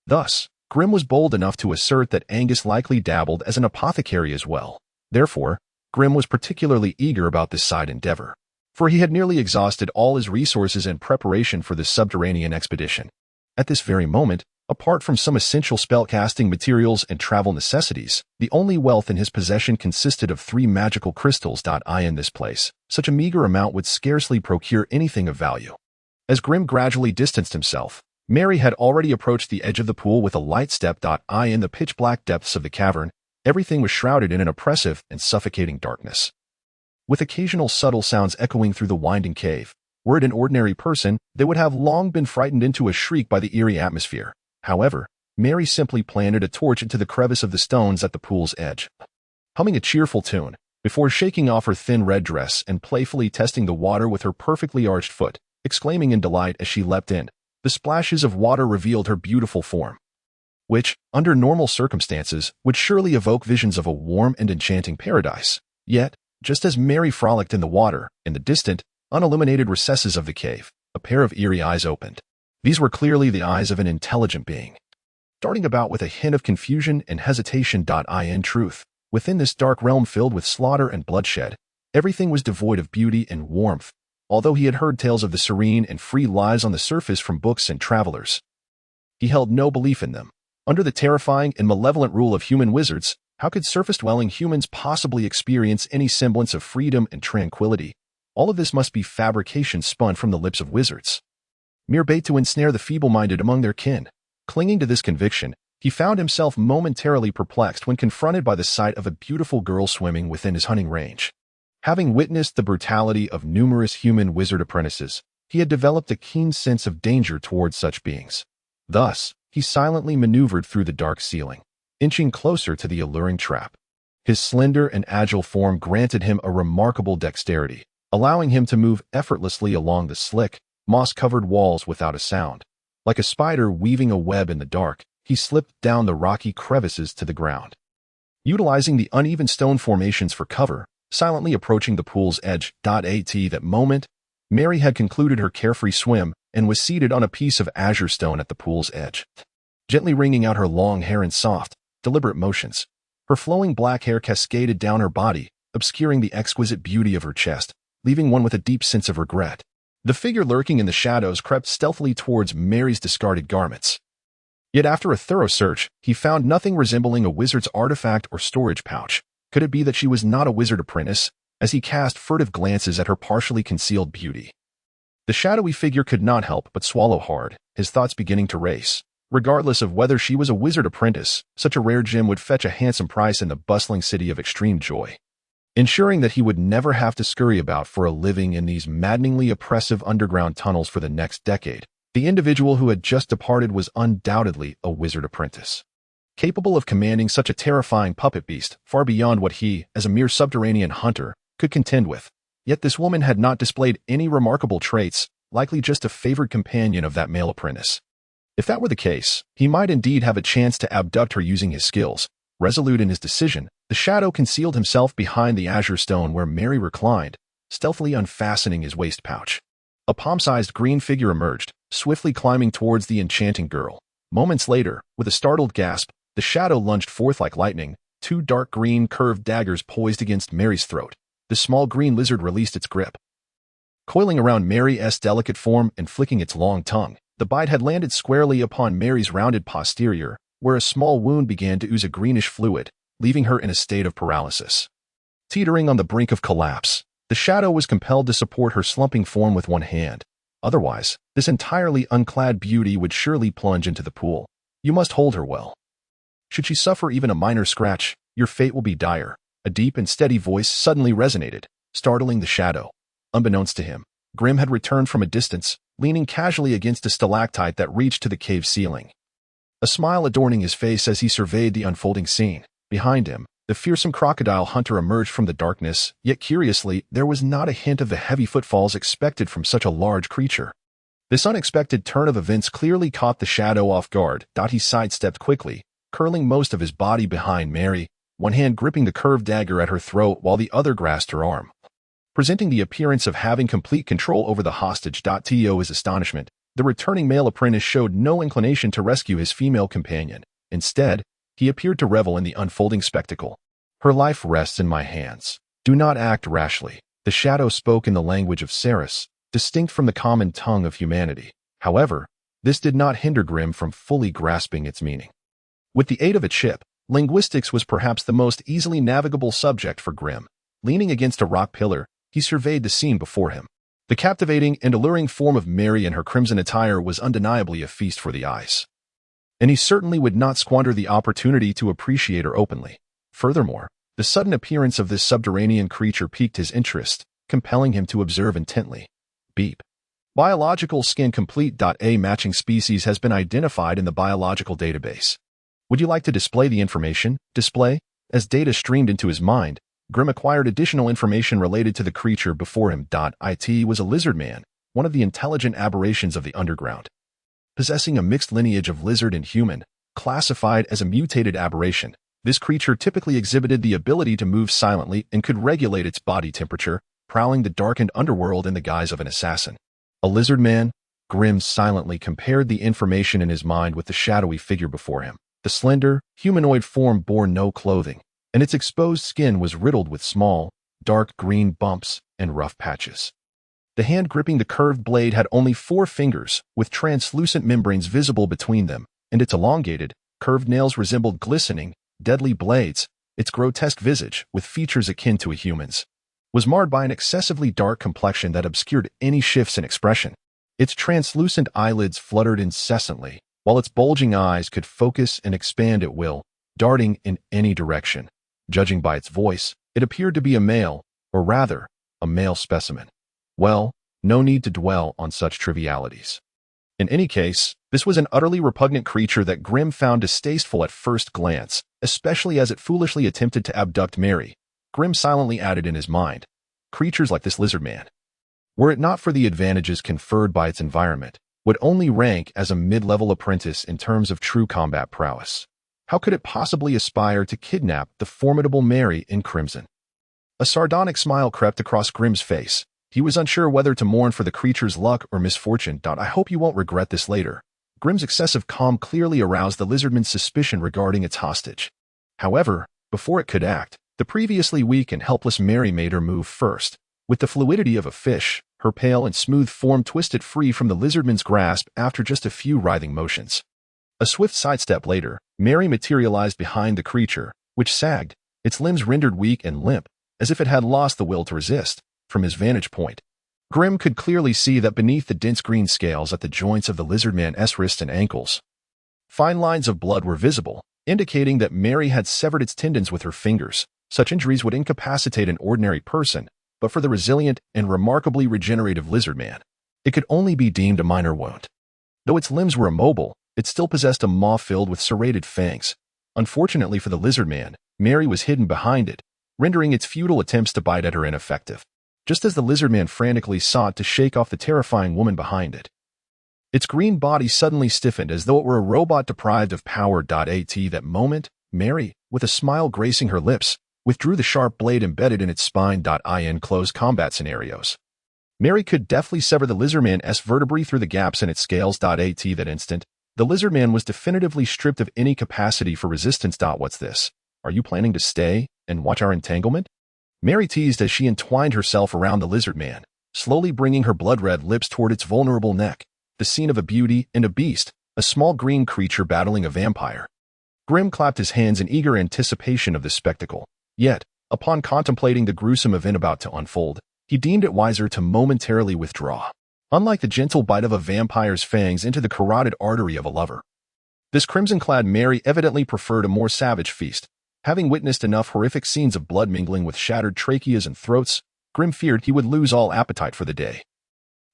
Speaker 2: Thus, Grim was bold enough to assert that Angus likely dabbled as an apothecary as well. Therefore, Grim was particularly eager about this side endeavor, for he had nearly exhausted all his resources in preparation for this subterranean expedition. At this very moment, apart from some essential spellcasting materials and travel necessities, the only wealth in his possession consisted of 3 magical crystals. In this place, such a meager amount would scarcely procure anything of value. As Grim gradually distanced himself, Mary had already approached the edge of the pool with a light step. In the pitch-black depths of the cavern, everything was shrouded in an oppressive and suffocating darkness. With occasional subtle sounds echoing through the winding cave, were it an ordinary person, they would have long been frightened into a shriek by the eerie atmosphere. However, Mary simply planted a torch into the crevice of the stones at the pool's edge, humming a cheerful tune, before shaking off her thin red dress and playfully testing the water with her perfectly arched foot, exclaiming in delight as she leapt in. The splashes of water revealed her beautiful form, which, under normal circumstances, would surely evoke visions of a warm and enchanting paradise. Yet, just as Mary frolicked in the water, in the distant, unilluminated recesses of the cave, a pair of eerie eyes opened. These were clearly the eyes of an intelligent being, darting about with a hint of confusion and hesitation. In truth, within this dark realm filled with slaughter and bloodshed, everything was devoid of beauty and warmth. Although he had heard tales of the serene and free lives on the surface from books and travelers, he held no belief in them. Under the terrifying and malevolent rule of human wizards, how could surface-dwelling humans possibly experience any semblance of freedom and tranquility? All of this must be fabrication spun from the lips of wizards, mere bait to ensnare the feeble-minded among their kin. Clinging to this conviction, he found himself momentarily perplexed when confronted by the sight of a beautiful girl swimming within his hunting range. Having witnessed the brutality of numerous human wizard apprentices, he had developed a keen sense of danger towards such beings. Thus, he silently maneuvered through the dark ceiling, inching closer to the alluring trap. His slender and agile form granted him a remarkable dexterity, allowing him to move effortlessly along the slick, moss-covered walls without a sound. Like a spider weaving a web in the dark, he slipped down the rocky crevices to the ground, utilizing the uneven stone formations for cover, silently approaching the pool's edge. At that moment, Mary had concluded her carefree swim and was seated on a piece of azure stone at the pool's edge, gently wringing out her long hair in soft, deliberate motions. Her flowing black hair cascaded down her body, obscuring the exquisite beauty of her chest, leaving one with a deep sense of regret. The figure lurking in the shadows crept stealthily towards Mary's discarded garments. Yet after a thorough search, he found nothing resembling a wizard's artifact or storage pouch. Could it be that she was not a wizard apprentice? As he cast furtive glances at her partially concealed beauty, the shadowy figure could not help but swallow hard, his thoughts beginning to race. Regardless of whether she was a wizard apprentice, such a rare gem would fetch a handsome price in the bustling city of Extreme Joy, ensuring that he would never have to scurry about for a living in these maddeningly oppressive underground tunnels for the next decade. The individual who had just departed was undoubtedly a wizard apprentice, capable of commanding such a terrifying puppet beast, far beyond what he, as a mere subterranean hunter, could contend with. Yet this woman had not displayed any remarkable traits, likely just a favored companion of that male apprentice. If that were the case, he might indeed have a chance to abduct her using his skills. Resolute in his decision, the shadow concealed himself behind the azure stone where Mary reclined, stealthily unfastening his waist pouch. A palm-sized green figure emerged, swiftly climbing towards the enchanting girl. Moments later, with a startled gasp, the shadow lunged forth like lightning, 2 dark green curved daggers poised against Mary's throat. The small green lizard released its grip, coiling around Mary's delicate form and flicking its long tongue. The bite had landed squarely upon Mary's rounded posterior, where a small wound began to ooze a greenish fluid, leaving her in a state of paralysis. Teetering on the brink of collapse, the shadow was compelled to support her slumping form with one hand. Otherwise, this entirely unclad beauty would surely plunge into the pool. You must hold her well. Should she suffer even a minor scratch, your fate will be dire. A deep and steady voice suddenly resonated, startling the shadow. Unbeknownst to him, Grim had returned from a distance, leaning casually against a stalactite that reached to the cave ceiling, a smile adorning his face as he surveyed the unfolding scene. Behind him, the fearsome crocodile hunter emerged from the darkness, yet curiously, there was not a hint of the heavy footfalls expected from such a large creature. This unexpected turn of events clearly caught the shadow off guard. He sidestepped quickly, curling most of his body behind Mary, one hand gripping the curved dagger at her throat while the other grasped her arm, presenting the appearance of having complete control over the hostage. To his astonishment, the returning male apprentice showed no inclination to rescue his female companion. Instead, he appeared to revel in the unfolding spectacle. Her life rests in my hands. Do not act rashly. The shadow spoke in the language of Ceres, distinct from the common tongue of humanity. However, this did not hinder Grimm from fully grasping its meaning. With the aid of a chip, linguistics was perhaps the most easily navigable subject for Grimm. Leaning against a rock pillar, he surveyed the scene before him. The captivating and alluring form of Mary in her crimson attire was undeniably a feast for the eyes. And he certainly would not squander the opportunity to appreciate her openly. Furthermore, the sudden appearance of this subterranean creature piqued his interest, compelling him to observe intently. Beep. Biological skin complete. A matching species has been identified in the biological database. Would you like to display the information? Display? As data streamed into his mind, Grimm acquired additional information related to the creature before him. It was a lizard man, one of the intelligent aberrations of the underground. Possessing a mixed lineage of lizard and human, classified as a mutated aberration, this creature typically exhibited the ability to move silently and could regulate its body temperature, prowling the darkened underworld in the guise of an assassin. A lizard man? Grimm silently compared the information in his mind with the shadowy figure before him. The slender, humanoid form bore no clothing, and its exposed skin was riddled with small, dark green bumps and rough patches. The hand gripping the curved blade had only 4 fingers, with translucent membranes visible between them, and its elongated, curved nails resembled glistening, deadly blades. Its grotesque visage, with features akin to a human's, was marred by an excessively dark complexion that obscured any shifts in expression. Its translucent eyelids fluttered incessantly, while its bulging eyes could focus and expand at will, darting in any direction. Judging by its voice, it appeared to be a male, or rather, a male specimen. Well, no need to dwell on such trivialities. In any case, this was an utterly repugnant creature that Grimm found distasteful at first glance, especially as it foolishly attempted to abduct Mary. Grimm silently added in his mind, creatures like this lizard man, were it not for the advantages conferred by its environment, would only rank as a mid-level apprentice in terms of true combat prowess. How could it possibly aspire to kidnap the formidable Mary in crimson? A sardonic smile crept across Grimm's face. He was unsure whether to mourn for the creature's luck or misfortune. I hope you won't regret this later. Grimm's excessive calm clearly aroused the lizardman's suspicion regarding its hostage. However, before it could act, the previously weak and helpless Mary made her move first. With the fluidity of a fish, her pale and smooth form twisted free from the lizardman's grasp after just a few writhing motions. A swift sidestep later, Mary materialized behind the creature, which sagged, its limbs rendered weak and limp, as if it had lost the will to resist. From his vantage point, Grimm could clearly see that beneath the dense green scales at the joints of the lizardman's wrists and ankles, fine lines of blood were visible, indicating that Mary had severed its tendons with her fingers. Such injuries would incapacitate an ordinary person, but for the resilient and remarkably regenerative lizardman, it could only be deemed a minor wound. Though its limbs were immobile, it still possessed a maw filled with serrated fangs. Unfortunately for the lizardman, Mary was hidden behind it, rendering its futile attempts to bite at her ineffective, just as the lizardman frantically sought to shake off the terrifying woman behind it. Its green body suddenly stiffened as though it were a robot deprived of power. At that moment, Mary, with a smile gracing her lips, withdrew the sharp blade embedded in its spine. In close combat scenarios, Mary could deftly sever the lizardman's vertebrae through the gaps in its scales. At that instant, the lizardman was definitively stripped of any capacity for resistance. What's this? Are you planning to stay and watch our entanglement? Mary teased as she entwined herself around the lizardman, slowly bringing her blood-red lips toward its vulnerable neck, the scene of a beauty and a beast, a small green creature battling a vampire. Grimm clapped his hands in eager anticipation of this spectacle. Yet, upon contemplating the gruesome event about to unfold, he deemed it wiser to momentarily withdraw. Unlike the gentle bite of a vampire's fangs into the carotid artery of a lover, this crimson-clad Mary evidently preferred a more savage feast. Having witnessed enough horrific scenes of blood mingling with shattered tracheas and throats, Grimm feared he would lose all appetite for the day.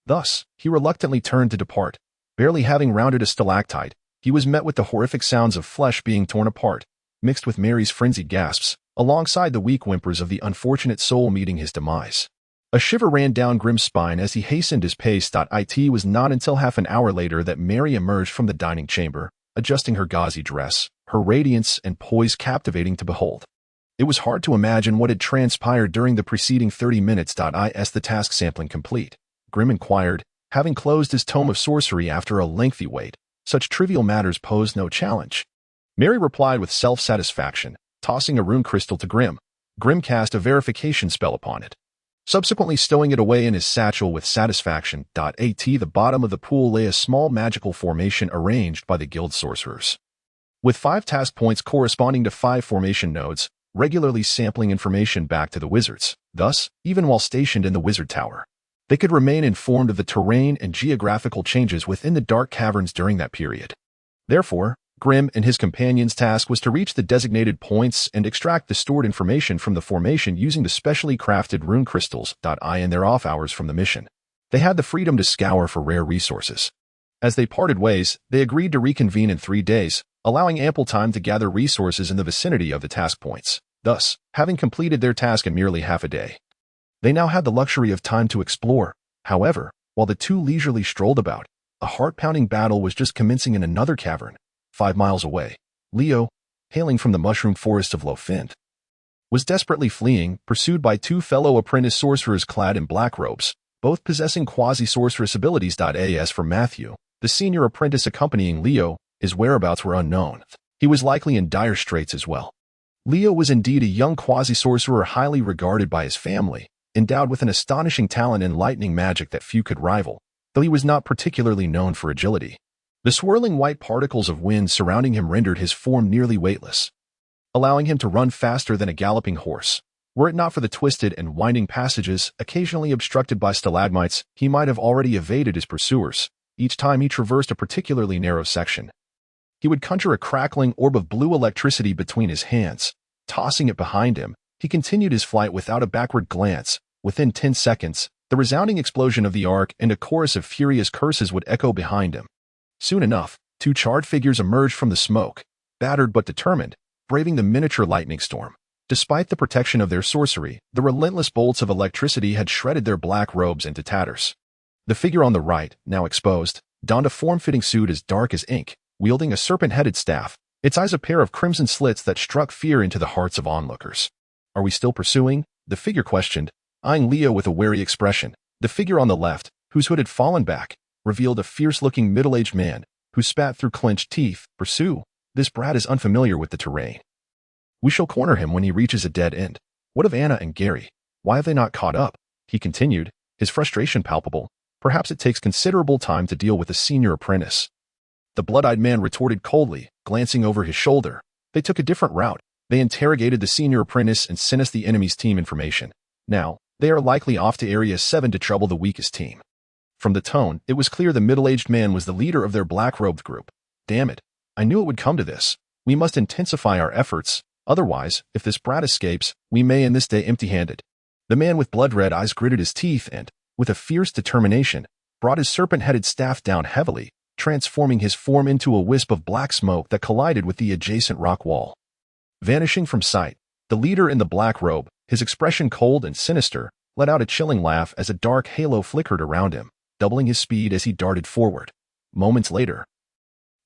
Speaker 2: Thus, he reluctantly turned to depart. Barely having rounded a stalactite, he was met with the horrific sounds of flesh being torn apart, mixed with Mary's frenzied gasps, alongside the weak whimpers of the unfortunate soul meeting his demise. A shiver ran down Grimm's spine as he hastened his pace. It was not until half an hour later that Mary emerged from the dining chamber, adjusting her gauzy dress, her radiance and poise captivating to behold. It was hard to imagine what had transpired during the preceding 30 minutes. Is the task sampling complete? Grimm inquired, having closed his tome of sorcery after a lengthy wait. Such trivial matters posed no challenge. Mary replied with self-satisfaction, tossing a rune crystal to Grim. Grim cast a verification spell upon it, subsequently stowing it away in his satchel with satisfaction. At the bottom of the pool lay a small magical formation arranged by the guild sorcerers, with 5 task points corresponding to 5 formation nodes, regularly sampling information back to the wizards. Thus, even while stationed in the wizard tower, they could remain informed of the terrain and geographical changes within the dark caverns during that period. Therefore, Grim and his companions' task was to reach the designated points and extract the stored information from the formation using the specially crafted rune crystals. In their off hours from the mission, they had the freedom to scour for rare resources. As they parted ways, they agreed to reconvene in 3 days, allowing ample time to gather resources in the vicinity of the task points. Thus, having completed their task in merely half a day, they now had the luxury of time to explore. However, while the two leisurely strolled about, a heart-pounding battle was just commencing in another cavern, 5 miles away. Leo, hailing from the mushroom forest of Lofint, was desperately fleeing, pursued by 2 fellow apprentice sorcerers clad in black robes, both possessing quasi-sorceress abilities. As for Matthew, the senior apprentice accompanying Leo, his whereabouts were unknown. He was likely in dire straits as well. Leo was indeed a young quasi-sorcerer highly regarded by his family, endowed with an astonishing talent in lightning magic that few could rival, though he was not particularly known for agility. The swirling white particles of wind surrounding him rendered his form nearly weightless, allowing him to run faster than a galloping horse. Were it not for the twisted and winding passages, occasionally obstructed by stalagmites, he might have already evaded his pursuers. Each time he traversed a particularly narrow section, he would conjure a crackling orb of blue electricity between his hands. Tossing it behind him, he continued his flight without a backward glance. Within 10 seconds, the resounding explosion of the arc and a chorus of furious curses would echo behind him. Soon enough, 2 charred figures emerged from the smoke, battered but determined, braving the miniature lightning storm. Despite the protection of their sorcery, the relentless bolts of electricity had shredded their black robes into tatters. The figure on the right, now exposed, donned a form-fitting suit as dark as ink, wielding a serpent-headed staff, its eyes a pair of crimson slits that struck fear into the hearts of onlookers. "Are we still pursuing?" the figure questioned, eyeing Leo with a wary expression. The figure on the left, whose hood had fallen back, revealed a fierce-looking middle-aged man who spat through clenched teeth. "Pursue? This brat is unfamiliar with the terrain. We shall corner him when he reaches a dead end. What of Anna and Gary? Why have they not caught up?" he continued, his frustration palpable. "Perhaps it takes considerable time to deal with a senior apprentice." The blood-eyed man retorted coldly, glancing over his shoulder. "They took a different route. They interrogated the senior apprentice and sent us the enemy's team information. Now, they are likely off to Area 7 to trouble the weakest team." From the tone, it was clear the middle-aged man was the leader of their black-robed group. "Damn it. I knew it would come to this. We must intensify our efforts. Otherwise, if this brat escapes, we may end this day empty-handed." The man with blood-red eyes gritted his teeth and, with a fierce determination, brought his serpent-headed staff down heavily, transforming his form into a wisp of black smoke that collided with the adjacent rock wall. Vanishing from sight, the leader in the black robe, his expression cold and sinister, let out a chilling laugh as a dark halo flickered around him, doubling his speed as he darted forward. Moments later,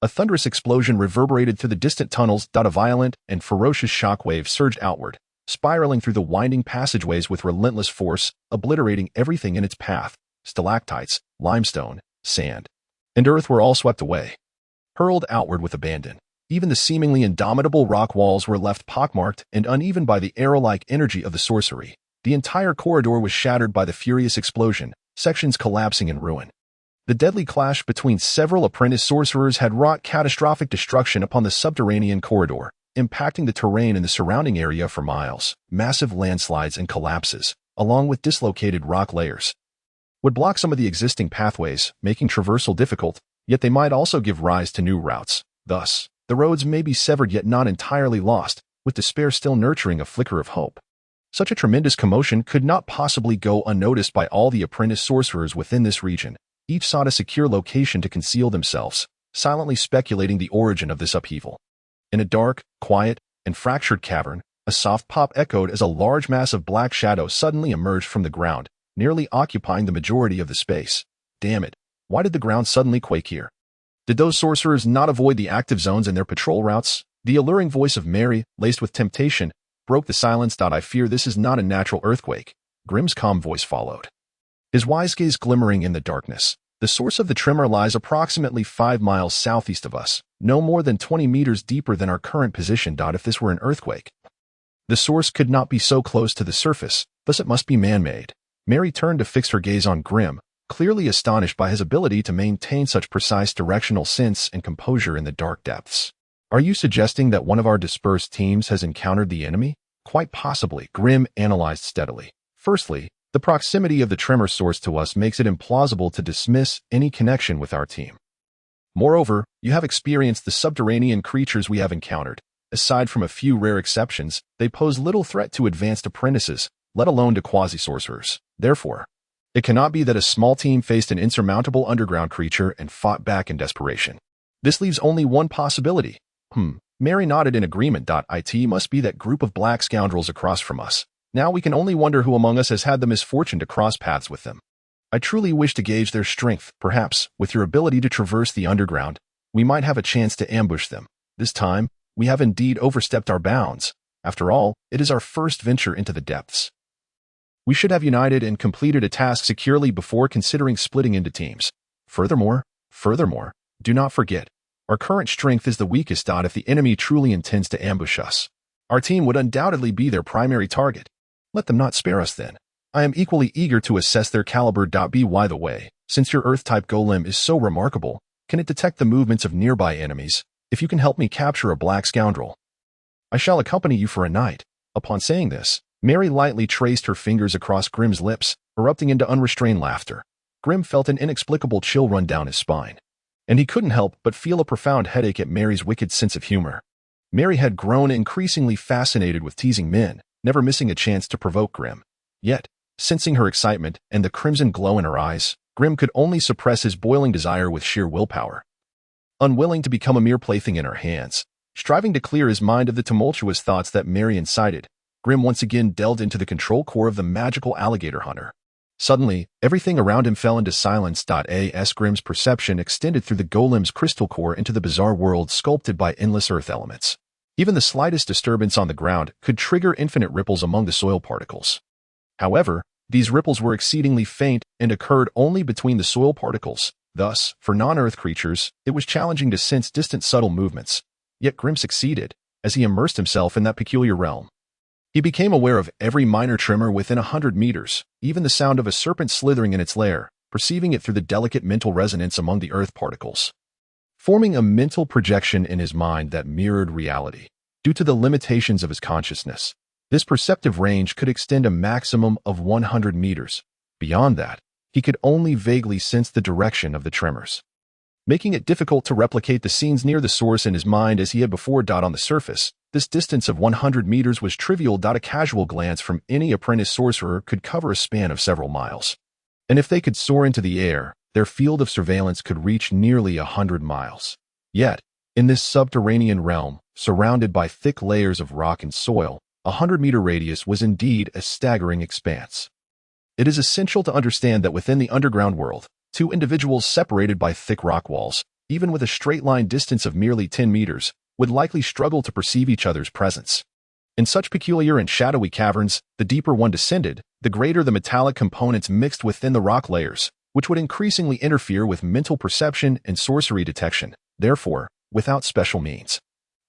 Speaker 2: a thunderous explosion reverberated through the distant tunnels. A violent and ferocious shockwave surged outward, spiraling through the winding passageways with relentless force, obliterating everything in its path. Stalactites, limestone, sand, and earth were all swept away, hurled outward with abandon. Even the seemingly indomitable rock walls were left pockmarked and uneven by the arrow-like energy of the sorcery. The entire corridor was shattered by the furious explosion, sections collapsing in ruin. The deadly clash between several apprentice sorcerers had wrought catastrophic destruction upon the subterranean corridor, impacting the terrain in the surrounding area for miles. Massive landslides and collapses, along with dislocated rock layers, would block some of the existing pathways, making traversal difficult, yet they might also give rise to new routes. Thus, the roads may be severed yet not entirely lost, with despair still nurturing a flicker of hope. Such a tremendous commotion could not possibly go unnoticed by all the apprentice sorcerers within this region. Each sought a secure location to conceal themselves, silently speculating the origin of this upheaval. In a dark, quiet, and fractured cavern, a soft pop echoed as a large mass of black shadow suddenly emerged from the ground, nearly occupying the majority of the space. Damn it, why did the ground suddenly quake here? Did those sorcerers not avoid the active zones in their patrol routes? The alluring voice of Mary, laced with temptation, broke the silence. "I fear this is not a natural earthquake," Grim's calm voice followed, his wise gaze glimmering in the darkness. The source of the tremor lies approximately 5 miles southeast of us, no more than 20 meters deeper than our current position. If this were an earthquake, the source could not be so close to the surface, thus it must be man-made. Mary turned to fix her gaze on Grim, clearly astonished by his ability to maintain such precise directional sense and composure in the dark depths. Are you suggesting that one of our dispersed teams has encountered the enemy? Quite possibly, Grim analyzed steadily. Firstly, the proximity of the tremor source to us makes it implausible to dismiss any connection with our team. Moreover, you have experienced the subterranean creatures we have encountered. Aside from a few rare exceptions, they pose little threat to advanced apprentices, let alone to quasi-sorcerers. Therefore, it cannot be that a small team faced an insurmountable underground creature and fought back in desperation. This leaves only one possibility. Mary nodded in agreement. It must be that group of black scoundrels across from us. Now we can only wonder who among us has had the misfortune to cross paths with them. I truly wish to gauge their strength. Perhaps, with your ability to traverse the underground, we might have a chance to ambush them. This time, we have indeed overstepped our bounds. After all, it is our first venture into the depths. We should have united and completed a task securely before considering splitting into teams. Furthermore, do not forget, our current strength is the weakest. If the enemy truly intends to ambush us, our team would undoubtedly be their primary target. Let them not spare us then. I am equally eager to assess their caliber. By the way, since your Earth-type golem is so remarkable, can it detect the movements of nearby enemies? If you can help me capture a black scoundrel, I shall accompany you for a night. Upon saying this, Mary lightly traced her fingers across Grim's lips, erupting into unrestrained laughter. Grim felt an inexplicable chill run down his spine, and he couldn't help but feel a profound headache at Mary's wicked sense of humor. Mary had grown increasingly fascinated with teasing men, never missing a chance to provoke Grim. Yet, sensing her excitement and the crimson glow in her eyes, Grim could only suppress his boiling desire with sheer willpower. Unwilling to become a mere plaything in her hands, striving to clear his mind of the tumultuous thoughts that Mary incited, Grim once again delved into the control core of the magical alligator hunter. Suddenly, everything around him fell into silence. As Grim's perception extended through the golem's crystal core into the bizarre world sculpted by endless earth elements. Even the slightest disturbance on the ground could trigger infinite ripples among the soil particles. However, these ripples were exceedingly faint and occurred only between the soil particles. Thus, for non-earth creatures, it was challenging to sense distant subtle movements. Yet Grim succeeded, as he immersed himself in that peculiar realm. He became aware of every minor tremor within 100 meters, even the sound of a serpent slithering in its lair, perceiving it through the delicate mental resonance among the earth particles. Forming a mental projection in his mind that mirrored reality. Due to the limitations of his consciousness, this perceptive range could extend a maximum of 100 meters. Beyond that, he could only vaguely sense the direction of the tremors, making it difficult to replicate the scenes near the source in his mind as he had before. On the surface, this distance of 100 meters was trivial. A casual glance from any apprentice sorcerer could cover a span of several miles. And if they could soar into the air, their field of surveillance could reach nearly 100 miles. Yet, in this subterranean realm, surrounded by thick layers of rock and soil, a 100-meter radius was indeed a staggering expanse. It is essential to understand that within the underground world, two individuals separated by thick rock walls, even with a straight-line distance of merely 10 meters, would likely struggle to perceive each other's presence. In such peculiar and shadowy caverns, the deeper one descended, the greater the metallic components mixed within the rock layers, which would increasingly interfere with mental perception and sorcery detection, therefore, without special means.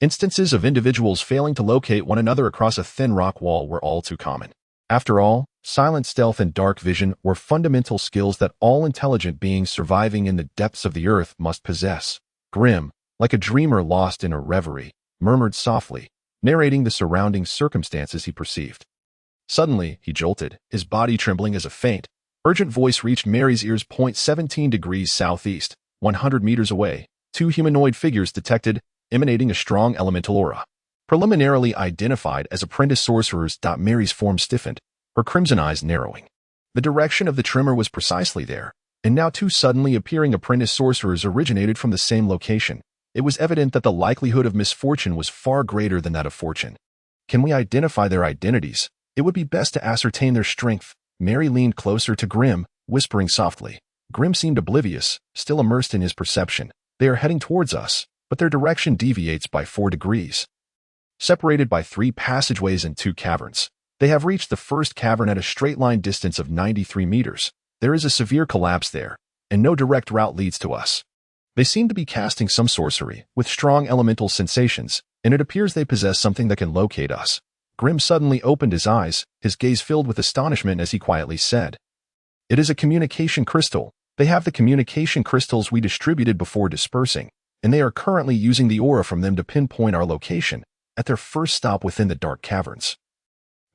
Speaker 2: Instances of individuals failing to locate one another across a thin rock wall were all too common. After all, silent stealth and dark vision were fundamental skills that all intelligent beings surviving in the depths of the earth must possess. Grim, like a dreamer lost in a reverie, murmured softly, narrating the surrounding circumstances he perceived. Suddenly, he jolted, his body trembling as a faint, urgent voice reached Mary's ears. 17 degrees southeast, 100 meters away, two humanoid figures detected, emanating a strong elemental aura. Preliminarily identified as apprentice sorcerers. Mary's form stiffened, her crimson eyes narrowing. The direction of the tremor was precisely there, and now two suddenly appearing apprentice sorcerers originated from the same location. It was evident that the likelihood of misfortune was far greater than that of fortune. Can we identify their identities? It would be best to ascertain their strength. Mary leaned closer to Grim, whispering softly. Grim seemed oblivious, still immersed in his perception. They are heading towards us, but their direction deviates by 4 degrees. Separated by 3 passageways and 2 caverns, they have reached the first cavern at a straight-line distance of 93 meters. There is a severe collapse there, and no direct route leads to us. They seem to be casting some sorcery, with strong elemental sensations, and it appears they possess something that can locate us. Grimm suddenly opened his eyes, his gaze filled with astonishment as he quietly said, "It is a communication crystal. They have the communication crystals we distributed before dispersing, and they are currently using the aura from them to pinpoint our location at their first stop within the dark caverns."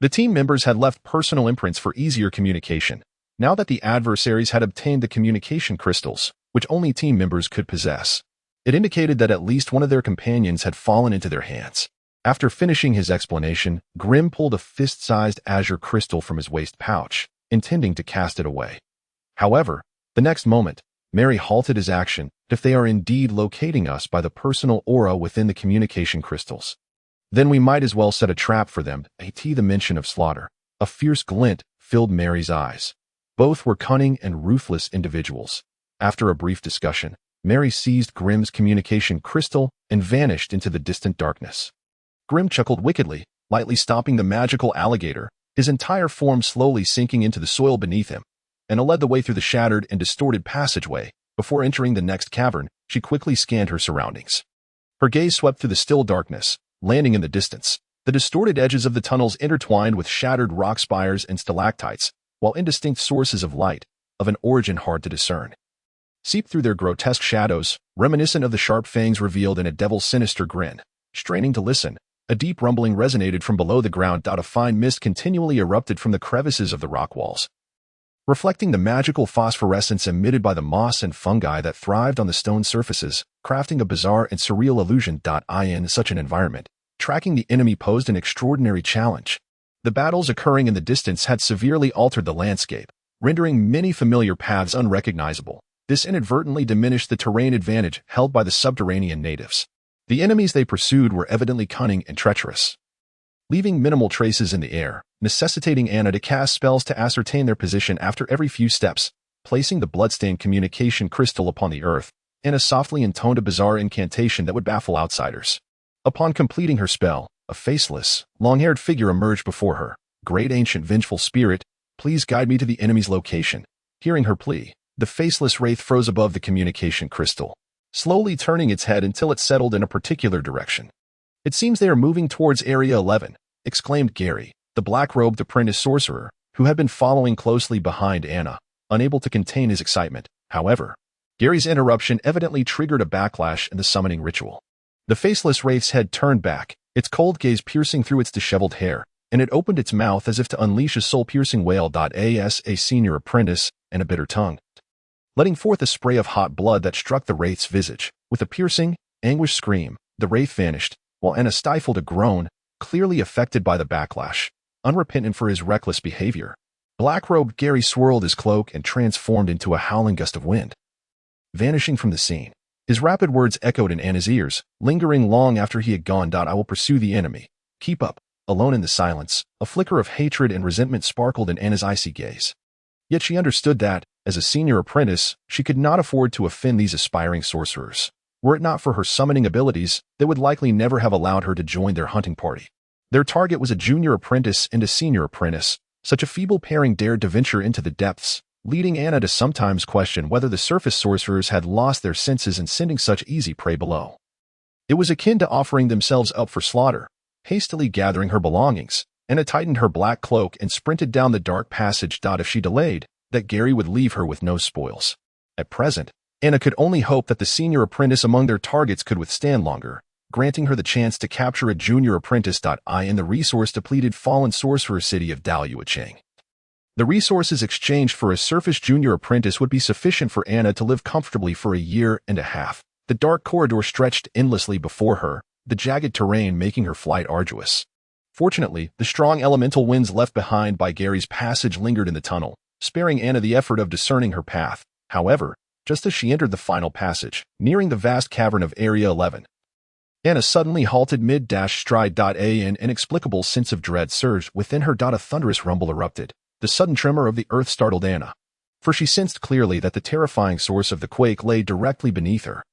Speaker 2: The team members had left personal imprints for easier communication. Now that the adversaries had obtained the communication crystals, which only team members could possess, it indicated that at least one of their companions had fallen into their hands. After finishing his explanation, Grimm pulled a fist-sized azure crystal from his waist pouch, intending to cast it away. However, the next moment, Mary halted his action. If they are indeed locating us by the personal aura within the communication crystals, then we might as well set a trap for them. The mention of slaughter. A fierce glint filled Mary's eyes. Both were cunning and ruthless individuals. After a brief discussion, Mary seized Grimm's communication crystal and vanished into the distant darkness. Grimm chuckled wickedly, lightly stopping the magical alligator, his entire form slowly sinking into the soil beneath him, and led the way through the shattered and distorted passageway. Before entering the next cavern, she quickly scanned her surroundings. Her gaze swept through the still darkness, landing in the distance. The distorted edges of the tunnels intertwined with shattered rock spires and stalactites, while indistinct sources of light, of an origin hard to discern, seeped through their grotesque shadows, reminiscent of the sharp fangs revealed in a devil's sinister grin. Straining to listen, a deep rumbling resonated from below the ground. A fine mist continually erupted from the crevices of the rock walls, reflecting the magical phosphorescence emitted by the moss and fungi that thrived on the stone surfaces, crafting a bizarre and surreal illusion. In such an environment, tracking the enemy posed an extraordinary challenge. The battles occurring in the distance had severely altered the landscape, rendering many familiar paths unrecognizable. This inadvertently diminished the terrain advantage held by the subterranean natives. The enemies they pursued were evidently cunning and treacherous, leaving minimal traces in the air, necessitating Anna to cast spells to ascertain their position after every few steps. Placing the bloodstained communication crystal upon the earth, Anna softly intoned a bizarre incantation that would baffle outsiders. Upon completing her spell, a faceless, long-haired figure emerged before her. "Great ancient vengeful spirit, please guide me to the enemy's location." Hearing her plea, the faceless wraith froze above the communication crystal, slowly turning its head until it settled in a particular direction. "It seems they are moving towards Area 11, exclaimed Gary, the black-robed apprentice sorcerer, who had been following closely behind Anna, unable to contain his excitement. However, Gary's interruption evidently triggered a backlash in the summoning ritual. The faceless wraith's head turned back, its cold gaze piercing through its disheveled hair, and it opened its mouth as if to unleash a soul-piercing wail. As a senior apprentice and a bitter tongue, letting forth a spray of hot blood that struck the wraith's visage. With a piercing, anguished scream, the wraith vanished, while Anna stifled a groan, clearly affected by the backlash, unrepentant for his reckless behavior. Black-robed Gary swirled his cloak and transformed into a howling gust of wind, vanishing from the scene. His rapid words echoed in Anna's ears, lingering long after he had gone. "I will pursue the enemy. Keep up." Alone in the silence, a flicker of hatred and resentment sparkled in Anna's icy gaze. Yet she understood that, as a senior apprentice, she could not afford to offend these aspiring sorcerers. Were it not for her summoning abilities, they would likely never have allowed her to join their hunting party. Their target was a junior apprentice and a senior apprentice. Such a feeble pairing dared to venture into the depths, leading Anna to sometimes question whether the surface sorcerers had lost their senses in sending such easy prey below. It was akin to offering themselves up for slaughter. Hastily gathering her belongings, Anna tightened her black cloak and sprinted down the dark passage. If she delayed, that Gary would leave her with no spoils. At present, Anna could only hope that the senior apprentice among their targets could withstand longer, granting her the chance to capture a junior apprentice. In the resource-depleted fallen sorcerer city of Daluacheng. The resources exchanged for a surface junior apprentice would be sufficient for Anna to live comfortably for a year and a half. The dark corridor stretched endlessly before her, the jagged terrain making her flight arduous. Fortunately, the strong elemental winds left behind by Gary's passage lingered in the tunnel, sparing Anna the effort of discerning her path. However, just as she entered the final passage, nearing the vast cavern of Area 11, Anna suddenly halted mid-stride. An inexplicable sense of dread surged within her. A thunderous rumble erupted. The sudden tremor of the earth startled Anna, for she sensed clearly that the terrifying source of the quake lay directly beneath her.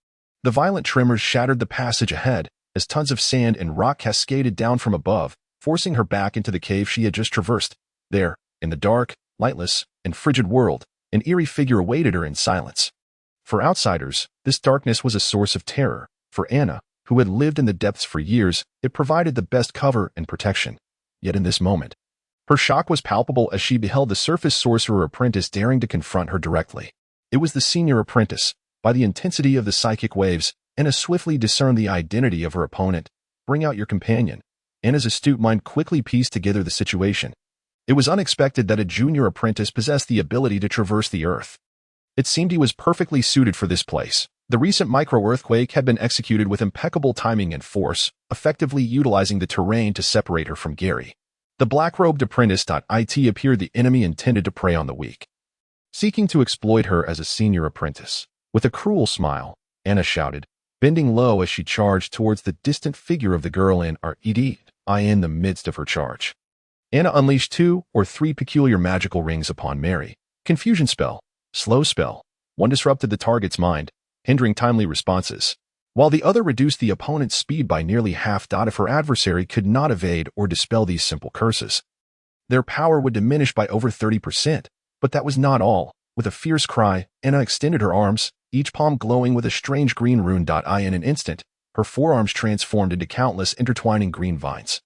Speaker 2: The violent tremors shattered the passage ahead, as tons of sand and rock cascaded down from above, forcing her back into the cave she had just traversed. There, in the dark, lightless, and frigid world, An eerie figure awaited her in silence. For outsiders, this darkness was a source of terror. For Anna, who had lived in the depths for years, it provided the best cover and protection. Yet in this moment, her shock was palpable as she beheld the surface sorcerer apprentice daring to confront her directly. It was the senior apprentice. By the intensity of the psychic waves, Anna swiftly discerned the identity of her opponent. Bring out your companion. Anna's astute mind quickly pieced together the situation. It was unexpected that a junior apprentice possessed the ability to traverse the earth. It seemed he was perfectly suited for this place. The recent micro-earthquake had been executed with impeccable timing and force, effectively utilizing the terrain to separate her from Gary. The black-robed apprentice.it appeared the enemy intended to prey on the weak, seeking to exploit her as a senior apprentice. With a cruel smile, Anna shouted, bending low as she charged towards the distant figure of the girl in the midst of her charge. Anna unleashed 2 or 3 peculiar magical rings upon Mary. Confusion spell, slow spell. One disrupted the target's mind, hindering timely responses, while the other reduced the opponent's speed by nearly half. If her adversary could not evade or dispel these simple curses, their power would diminish by over 30%. But that was not all. With a fierce cry, Anna extended her arms, each palm glowing with a strange green rune. In an instant, her forearms transformed into countless intertwining green vines,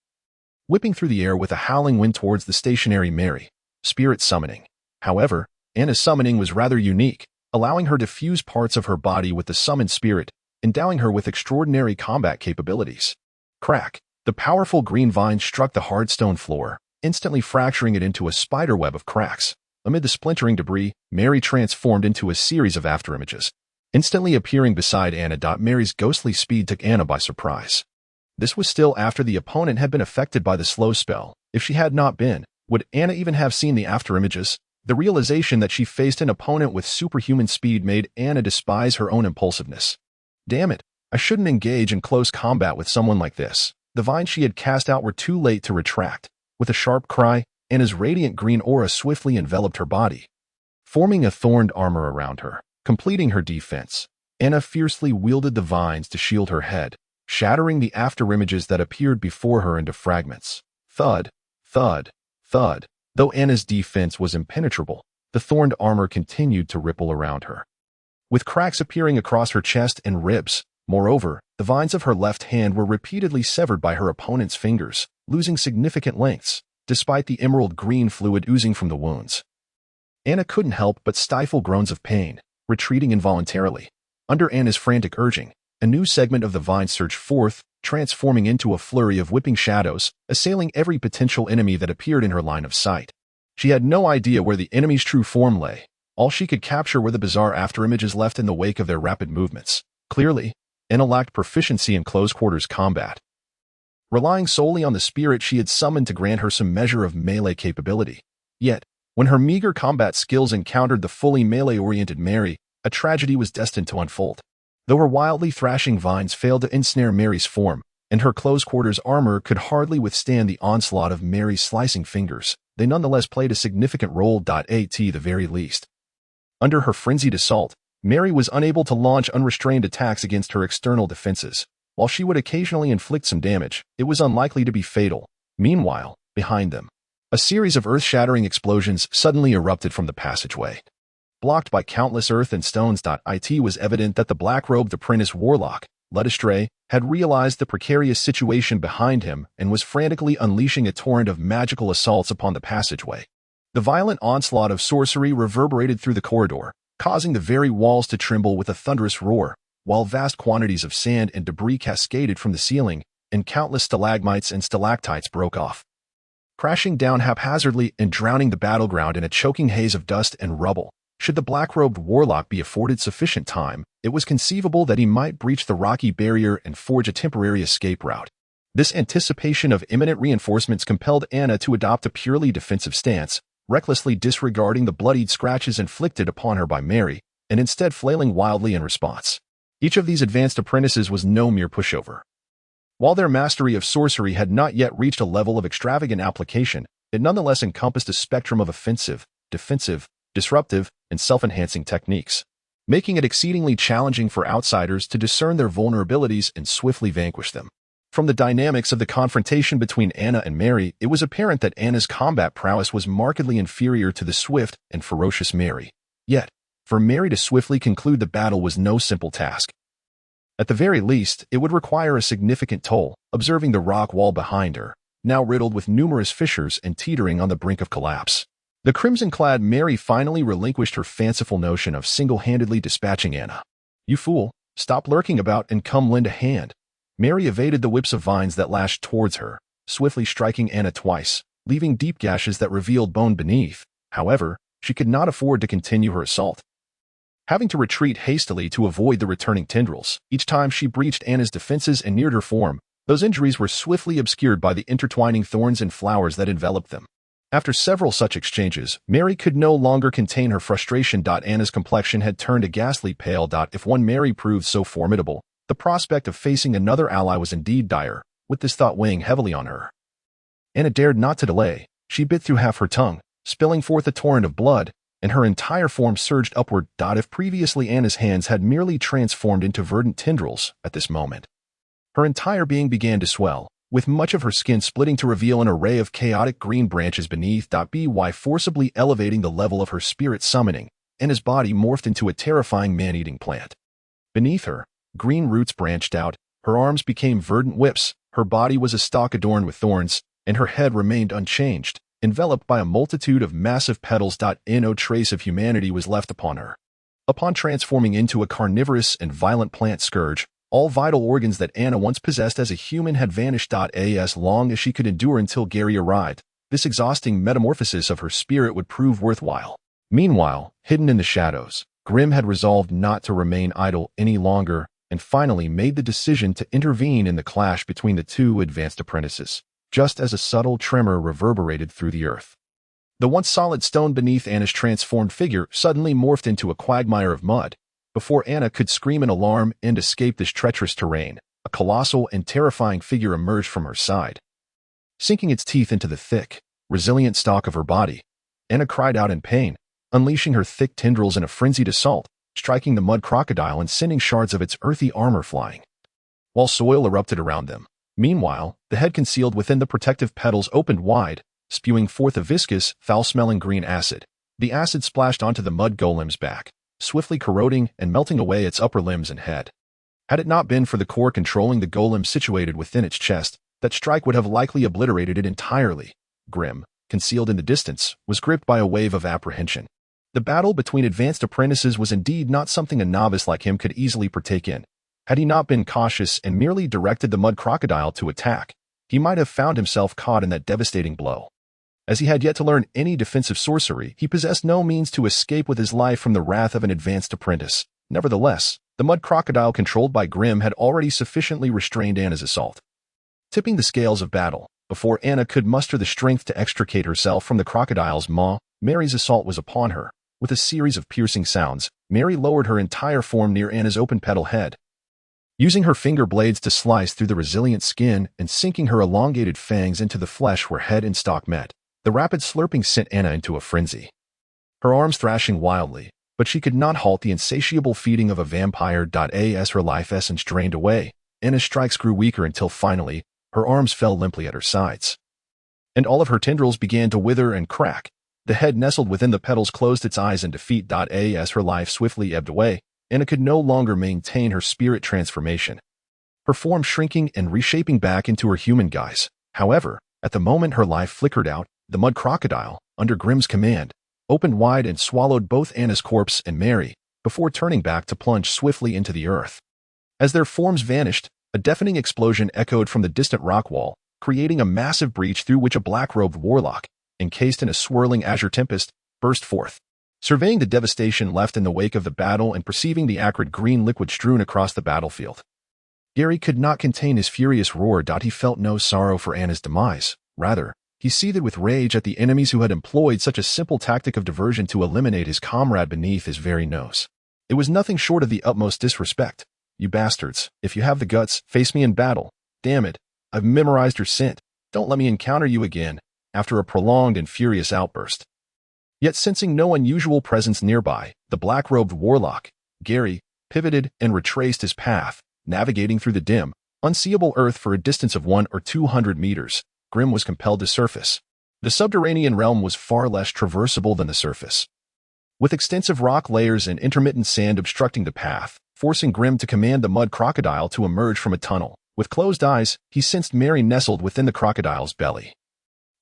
Speaker 2: whipping through the air with a howling wind towards the stationary Mary. Spirit summoning. However, Anna's summoning was rather unique, allowing her to fuse parts of her body with the summoned spirit, endowing her with extraordinary combat capabilities. Crack! The powerful green vine struck the hard stone floor, instantly fracturing it into a spiderweb of cracks. Amid the splintering debris, Mary transformed into a series of afterimages, instantly appearing beside Anna. Mary's ghostly speed took Anna by surprise. This was still after the opponent had been affected by the slow spell. If she had not been, would Anna even have seen the afterimages? The realization that she faced an opponent with superhuman speed made Anna despise her own impulsiveness. Damn it, I shouldn't engage in close combat with someone like this. The vines she had cast out were too late to retract. With a sharp cry, Anna's radiant green aura swiftly enveloped her body, forming a thorned armor around her. Completing her defense, Anna fiercely wielded the vines to shield her head, shattering the afterimages that appeared before her into fragments. Thud, thud, thud. Though Anna's defense was impenetrable, the thorned armor continued to ripple around her, with cracks appearing across her chest and ribs. Moreover, the vines of her left hand were repeatedly severed by her opponent's fingers, losing significant lengths, despite the emerald green fluid oozing from the wounds. Anna couldn't help but stifle groans of pain, retreating involuntarily. Under Anna's frantic urging, a new segment of the vine surged forth, transforming into a flurry of whipping shadows, assailing every potential enemy that appeared in her line of sight. She had no idea where the enemy's true form lay. All she could capture were the bizarre afterimages left in the wake of their rapid movements. Clearly, Anna lacked proficiency in close-quarters combat, relying solely on the spirit she had summoned to grant her some measure of melee capability. Yet, when her meager combat skills encountered the fully melee-oriented Mary, a tragedy was destined to unfold. Though her wildly thrashing vines failed to ensnare Mary's form, and her close-quarters armor could hardly withstand the onslaught of Mary's slicing fingers, they nonetheless played a significant role. At the very least. Under her frenzied assault, Mary was unable to launch unrestrained attacks against her external defenses. While she would occasionally inflict some damage, it was unlikely to be fatal. Meanwhile, behind them, a series of earth-shattering explosions suddenly erupted from the passageway. Blocked by countless earth and stones. It was evident that the black-robed apprentice warlock, led astray, had realized the precarious situation behind him and was frantically unleashing a torrent of magical assaults upon the passageway. The violent onslaught of sorcery reverberated through the corridor, causing the very walls to tremble with a thunderous roar, while vast quantities of sand and debris cascaded from the ceiling, and countless stalagmites and stalactites broke off, crashing down haphazardly and drowning the battleground in a choking haze of dust and rubble. Should the black-robed warlock be afforded sufficient time, it was conceivable that he might breach the rocky barrier and forge a temporary escape route. This anticipation of imminent reinforcements compelled Anna to adopt a purely defensive stance, recklessly disregarding the bloodied scratches inflicted upon her by Mary, and instead flailing wildly in response. Each of these advanced apprentices was no mere pushover. While their mastery of sorcery had not yet reached a level of extravagant application, it nonetheless encompassed a spectrum of offensive, defensive, disruptive, and self-enhancing techniques, making it exceedingly challenging for outsiders to discern their vulnerabilities and swiftly vanquish them. From the dynamics of the confrontation between Anna and Mary, it was apparent that Anna's combat prowess was markedly inferior to the swift and ferocious Mary. Yet, for Mary to swiftly conclude the battle was no simple task. At the very least, it would require a significant toll, observing the rock wall behind her, now riddled with numerous fissures and teetering on the brink of collapse. The crimson-clad Mary finally relinquished her fanciful notion of single-handedly dispatching Anna. "You fool, stop lurking about and come lend a hand." Mary evaded the whips of vines that lashed towards her, swiftly striking Anna twice, leaving deep gashes that revealed bone beneath. However, she could not afford to continue her assault. Having to retreat hastily to avoid the returning tendrils, each time she breached Anna's defenses and neared her form, those injuries were swiftly obscured by the intertwining thorns and flowers that enveloped them. After several such exchanges, Mary could no longer contain her frustration. Anna's complexion had turned a ghastly pale. If one Mary proved so formidable, the prospect of facing another ally was indeed dire, with this thought weighing heavily on her. Anna dared not to delay. She bit through half her tongue, spilling forth a torrent of blood, and her entire form surged upward. If previously Anna's hands had merely transformed into verdant tendrils, at this moment, her entire being began to swell, with much of her skin splitting to reveal an array of chaotic green branches beneath. By forcibly elevating the level of her spirit summoning, Anna's body morphed into a terrifying man-eating plant. Beneath her, green roots branched out, her arms became verdant whips, her body was a stalk adorned with thorns, and her head remained unchanged, enveloped by a multitude of massive petals. No trace of humanity was left upon her. Upon transforming into a carnivorous and violent plant scourge, all vital organs that Anna once possessed as a human had vanished. As long as she could endure until Gary arrived, this exhausting metamorphosis of her spirit would prove worthwhile. Meanwhile, hidden in the shadows, Grim had resolved not to remain idle any longer and finally made the decision to intervene in the clash between the two advanced apprentices, just as a subtle tremor reverberated through the earth. The once solid stone beneath Anna's transformed figure suddenly morphed into a quagmire of mud. Before Anna could scream in alarm and escape this treacherous terrain, a colossal and terrifying figure emerged from her side. Sinking its teeth into the thick, resilient stalk of her body, Anna cried out in pain, unleashing her thick tendrils in a frenzied assault, striking the mud crocodile and sending shards of its earthy armor flying, while soil erupted around them. Meanwhile, the head concealed within the protective petals opened wide, spewing forth a viscous, foul-smelling green acid. The acid splashed onto the mud golem's back, swiftly corroding and melting away its upper limbs and head. Had it not been for the core controlling the golem situated within its chest, that strike would have likely obliterated it entirely. Grim, concealed in the distance, was gripped by a wave of apprehension. The battle between advanced apprentices was indeed not something a novice like him could easily partake in. Had he not been cautious and merely directed the mud crocodile to attack, he might have found himself caught in that devastating blow. As he had yet to learn any defensive sorcery, he possessed no means to escape with his life from the wrath of an advanced apprentice. Nevertheless, the mud crocodile controlled by Grim had already sufficiently restrained Anna's assault. Tipping the scales of battle, before Anna could muster the strength to extricate herself from the crocodile's maw, Mary's assault was upon her. With a series of piercing sounds, Mary lowered her entire form near Anna's open petal head, using her finger blades to slice through the resilient skin and sinking her elongated fangs into the flesh where head and stalk met. The rapid slurping sent Anna into a frenzy, her arms thrashing wildly, but she could not halt the insatiable feeding of a vampire. As her life essence drained away, Anna's strikes grew weaker until finally, her arms fell limply at her sides, and all of her tendrils began to wither and crack. The head nestled within the petals closed its eyes in defeat. As her life swiftly ebbed away, Anna could no longer maintain her spirit transformation, her form shrinking and reshaping back into her human guise. However, at the moment her life flickered out, the mud crocodile, under Grim's command, opened wide and swallowed both Anna's corpse and Mary, before turning back to plunge swiftly into the earth. As their forms vanished, a deafening explosion echoed from the distant rock wall, creating a massive breach through which a black-robed warlock, encased in a swirling azure tempest, burst forth. Surveying the devastation left in the wake of the battle and perceiving the acrid green liquid strewn across the battlefield, Gary could not contain his furious roar. He felt no sorrow for Anna's demise. Rather, he seethed with rage at the enemies who had employed such a simple tactic of diversion to eliminate his comrade beneath his very nose. It was nothing short of the utmost disrespect. "You bastards, if you have the guts, face me in battle. Damn it, I've memorized your scent. Don't let me encounter you again." After a prolonged and furious outburst, yet sensing no unusual presence nearby, the black-robed warlock, Gary, pivoted and retraced his path, navigating through the dim, unseeable earth for a distance of 100 or 200 meters. Grim was compelled to surface. The subterranean realm was far less traversable than the surface. with extensive rock layers and intermittent sand obstructing the path, forcing Grim to command the mud crocodile to emerge from a tunnel. With closed eyes, he sensed Mary nestled within the crocodile's belly.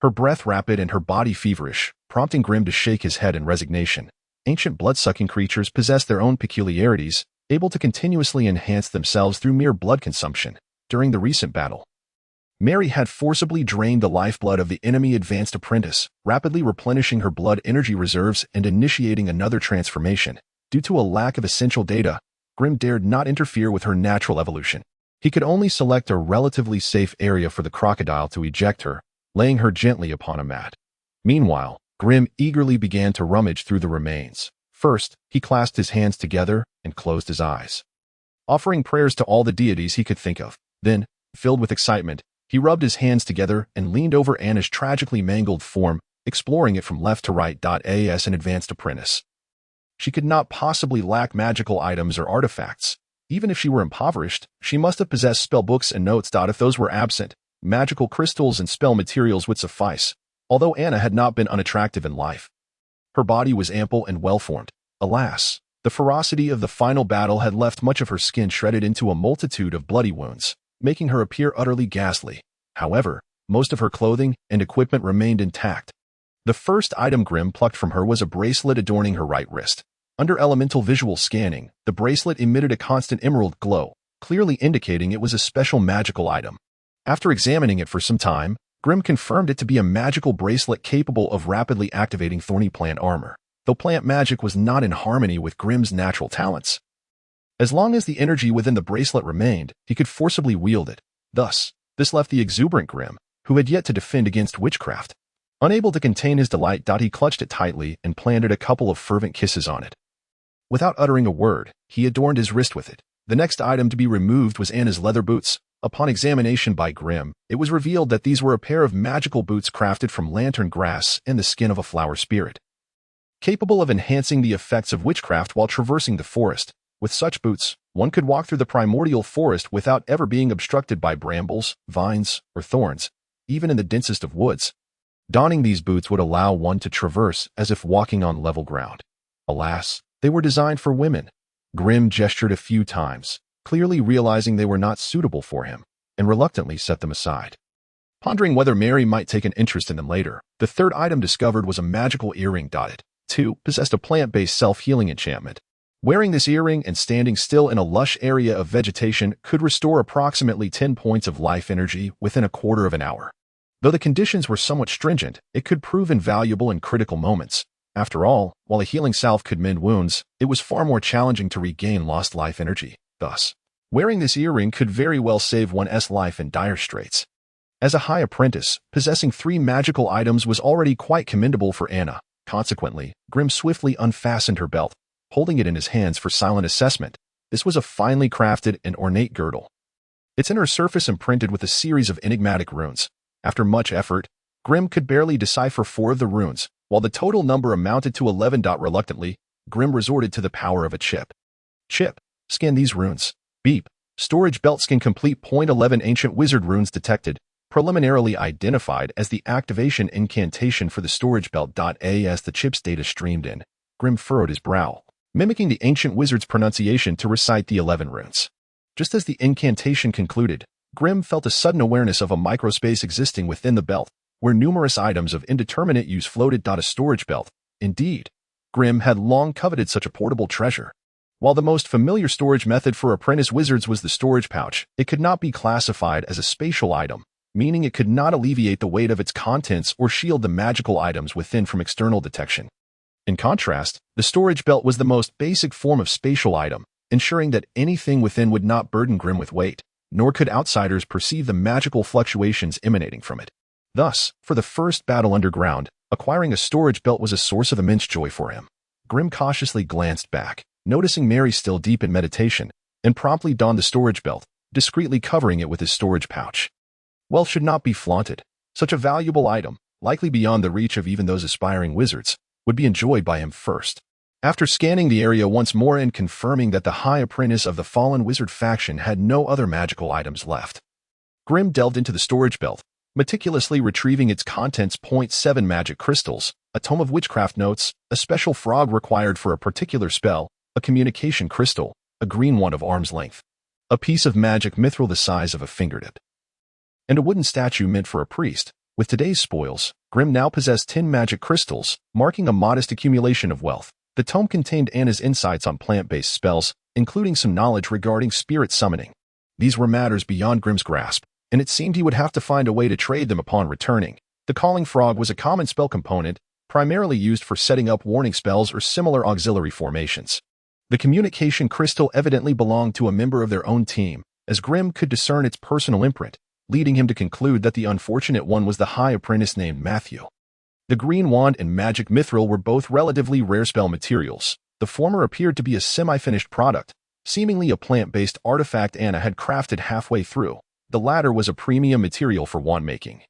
Speaker 2: Her breath rapid and her body feverish, prompting Grim to shake his head in resignation. Ancient blood-sucking creatures possess their own peculiarities, able to continuously enhance themselves through mere blood consumption. During the recent battle, Mary had forcibly drained the lifeblood of the enemy advanced apprentice, rapidly replenishing her blood energy reserves and initiating another transformation. Due to a lack of essential data, Grim dared not interfere with her natural evolution. He could only select a relatively safe area for the crocodile to eject her, laying her gently upon a mat. Meanwhile, Grim eagerly began to rummage through the remains. First, he clasped his hands together and closed his eyes, offering prayers to all the deities he could think of. Then, filled with excitement, he rubbed his hands together and leaned over Anna's tragically mangled form, exploring it from left to right. As an advanced apprentice, she could not possibly lack magical items or artifacts. Even if she were impoverished, she must have possessed spell books and notes. If those were absent, magical crystals and spell materials would suffice. Although Anna had not been unattractive in life, her body was ample and well-formed. Alas, the ferocity of the final battle had left much of her skin shredded into a multitude of bloody wounds, making her appear utterly ghastly. However, most of her clothing and equipment remained intact. The first item Grim plucked from her was a bracelet adorning her right wrist. Under elemental visual scanning, the bracelet emitted a constant emerald glow, clearly indicating it was a special magical item. After examining it for some time, Grim confirmed it to be a magical bracelet capable of rapidly activating thorny plant armor, though plant magic was not in harmony with Grim's natural talents. As long as the energy within the bracelet remained, he could forcibly wield it. Thus, this left the exuberant Grim, who had yet to defend against witchcraft. Unable to contain his delight, he clutched it tightly and planted a couple of fervent kisses on it. Without uttering a word, he adorned his wrist with it. The next item to be removed was Anna's leather boots. Upon examination by Grim, it was revealed that these were a pair of magical boots crafted from lantern grass and the skin of a flower spirit, capable of enhancing the effects of witchcraft while traversing the forest. With such boots, one could walk through the primordial forest without ever being obstructed by brambles, vines, or thorns, even in the densest of woods. Donning these boots would allow one to traverse as if walking on level ground. Alas, they were designed for women. Grim gestured a few times, clearly realizing they were not suitable for him, and reluctantly set them aside. Pondering whether Mary might take an interest in them later, the third item discovered was a magical earring. It, too, possessed a plant-based self-healing enchantment. Wearing this earring and standing still in a lush area of vegetation could restore approximately 10 points of life energy within a quarter of an hour. Though the conditions were somewhat stringent, it could prove invaluable in critical moments. After all, while a healing salve could mend wounds, it was far more challenging to regain lost life energy. Thus, wearing this earring could very well save one's life in dire straits. As a high apprentice, possessing 3 magical items was already quite commendable for Anna. Consequently, Grim swiftly unfastened her belt, holding it in his hands for silent assessment. This was a finely crafted and ornate girdle, its inner surface imprinted with a series of enigmatic runes. After much effort, Grim could barely decipher 4 of the runes, while the total number amounted to 11. Reluctantly, Grim resorted to the power of a chip. Chip, scan these runes. Beep. Storage belt scan complete. 11 Ancient wizard runes detected, preliminarily identified as the activation incantation for the storage belt. As the chip's data streamed in, Grim furrowed his brow, mimicking the ancient wizard's pronunciation to recite the 11 runes. Just as the incantation concluded, Grim felt a sudden awareness of a microspace existing within the belt, where numerous items of indeterminate use floated. A storage belt. Indeed, Grim had long coveted such a portable treasure. While the most familiar storage method for apprentice wizards was the storage pouch, it could not be classified as a spatial item, meaning it could not alleviate the weight of its contents or shield the magical items within from external detection. In contrast, the storage belt was the most basic form of spatial item, ensuring that anything within would not burden Grim with weight, nor could outsiders perceive the magical fluctuations emanating from it. Thus, for the first battle underground, acquiring a storage belt was a source of immense joy for him. Grim cautiously glanced back, noticing Mary still deep in meditation, and promptly donned the storage belt, discreetly covering it with his storage pouch. Wealth should not be flaunted. Such a valuable item, likely beyond the reach of even those aspiring wizards, would be enjoyed by him first. After scanning the area once more and confirming that the high apprentice of the fallen wizard faction had no other magical items left, Grim delved into the storage belt, meticulously retrieving its contents. 7 magic crystals, a tome of witchcraft notes, a special frog required for a particular spell, a communication crystal, a green one of arm's length, a piece of magic mithril the size of a fingertip, and a wooden statue meant for a priest. With today's spoils, Grimm now possessed 10 magic crystals, marking a modest accumulation of wealth. The tome contained Anna's insights on plant-based spells, including some knowledge regarding spirit summoning. These were matters beyond Grimm's grasp, and it seemed he would have to find a way to trade them upon returning. The calling frog was a common spell component, primarily used for setting up warning spells or similar auxiliary formations. The communication crystal evidently belonged to a member of their own team, as Grimm could discern its personal imprint, leading him to conclude that the unfortunate one was the high apprentice named Matthew. The green wand and magic mithril were both relatively rare spell materials. The former appeared to be a semi-finished product, seemingly a plant-based artifact Anna had crafted halfway through. The latter was a premium material for wand making,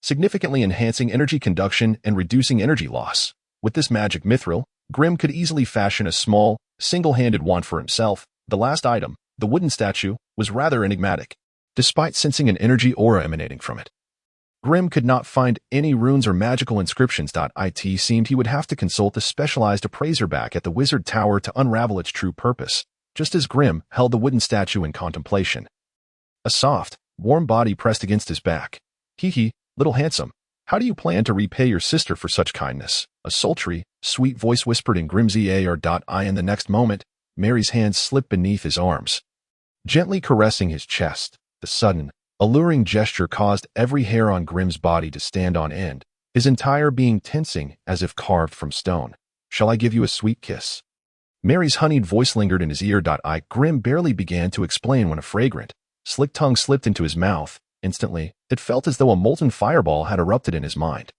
Speaker 2: significantly enhancing energy conduction and reducing energy loss. With this magic mithril, Grimm could easily fashion a small, single-handed wand for himself. The last item, the wooden statue, was rather enigmatic, despite sensing an energy aura emanating from it. Grimm could not find any runes or magical inscriptions. It seemed he would have to consult a specialized appraiser back at the Wizard Tower to unravel its true purpose, just as Grimm held the wooden statue in contemplation. A soft, warm body pressed against his back. Hee, little handsome, how do you plan to repay your sister for such kindness? A sultry, sweet voice whispered in Grimm's ear. In the next moment, Mary's hands slipped beneath his arms, gently caressing his chest. The sudden, alluring gesture caused every hair on Grimm's body to stand on end, his entire being tensing as if carved from stone. Shall I give you a sweet kiss? Mary's honeyed voice lingered in his ear. Grimm barely began to explain when a fragrant, slick tongue slipped into his mouth. Instantly, it felt as though a molten fireball had erupted in his mind,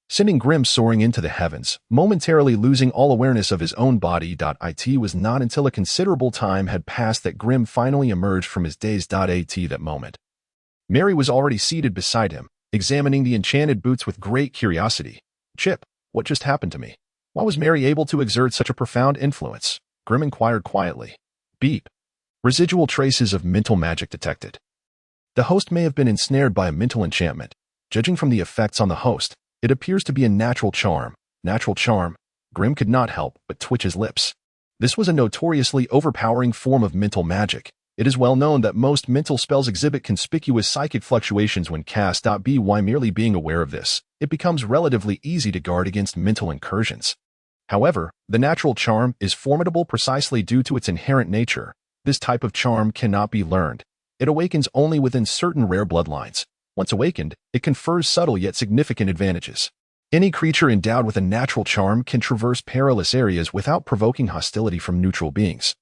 Speaker 2: sending Grimm soaring into the heavens, momentarily losing all awareness of his own body. It was not until a considerable time had passed that Grimm finally emerged from his daze. That moment, Mary was already seated beside him, examining the enchanted boots with great curiosity. Chip, what just happened to me? Why was Mary able to exert such a profound influence? Grimm inquired quietly. Beep. Residual traces of mental magic detected. The host may have been ensnared by a mental enchantment. Judging from the effects on the host, it appears to be a natural charm. Natural charm? Grimm could not help but twitch his lips. This was a notoriously overpowering form of mental magic. It is well known that most mental spells exhibit conspicuous psychic fluctuations when cast. By merely being aware of this, it becomes relatively easy to guard against mental incursions. However, the natural charm is formidable precisely due to its inherent nature. This type of charm cannot be learned. It awakens only within certain rare bloodlines. Once awakened, it confers subtle yet significant advantages. Any creature endowed with a natural charm can traverse perilous areas without provoking hostility from neutral beings,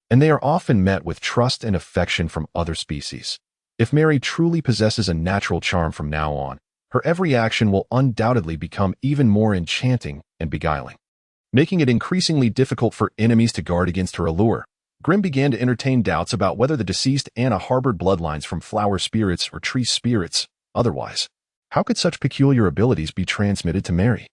Speaker 2: and they are often met with trust and affection from other species. If Mary truly possesses a natural charm from now on, her every action will undoubtedly become even more enchanting and beguiling, making it increasingly difficult for enemies to guard against her allure. Grimm began to entertain doubts about whether the deceased Anna harbored bloodlines from flower spirits or tree spirits. Otherwise, how could such peculiar abilities be transmitted to Mary?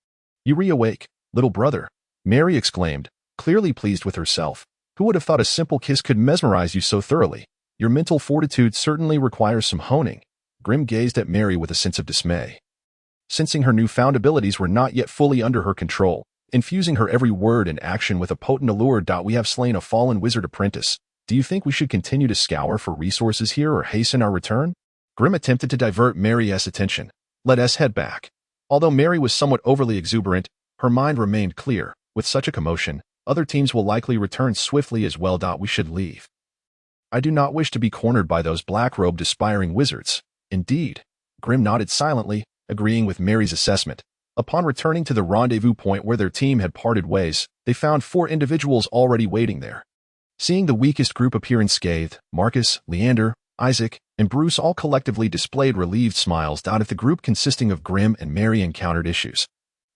Speaker 2: You reawake, little brother, Mary exclaimed, clearly pleased with herself. Who would have thought a simple kiss could mesmerize you so thoroughly? Your mental fortitude certainly requires some honing. Grimm gazed at Mary with a sense of dismay, sensing her newfound abilities were not yet fully under her control, infusing her every word and action with a potent allure. We have slain a fallen wizard apprentice. Do you think we should continue to scour for resources here or hasten our return? Grimm attempted to divert Mary's attention. Let us head back. Although Mary was somewhat overly exuberant, her mind remained clear. With such a commotion, other teams will likely return swiftly as well. We should leave. I do not wish to be cornered by those black-robed aspiring wizards. Indeed. Grimm nodded silently, agreeing with Mary's assessment. Upon returning to the rendezvous point where their team had parted ways, they found 4 individuals already waiting there. Seeing the weakest group appear unscathed, Marcus, Leander, Isaac, and Bruce all collectively displayed relieved smiles. If the group consisting of Grimm and Mary encountered issues,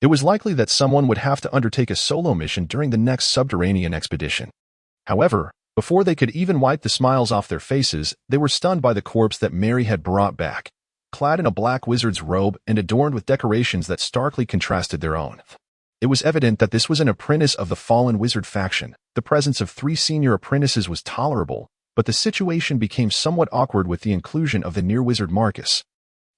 Speaker 2: it was likely that someone would have to undertake a solo mission during the next subterranean expedition. However, before they could even wipe the smiles off their faces, they were stunned by the corpse that Mary had brought back, clad in a black wizard's robe and adorned with decorations that starkly contrasted their own. It was evident that this was an apprentice of the fallen wizard faction. The presence of 3 senior apprentices was tolerable, but the situation became somewhat awkward with the inclusion of the near wizard Marcus.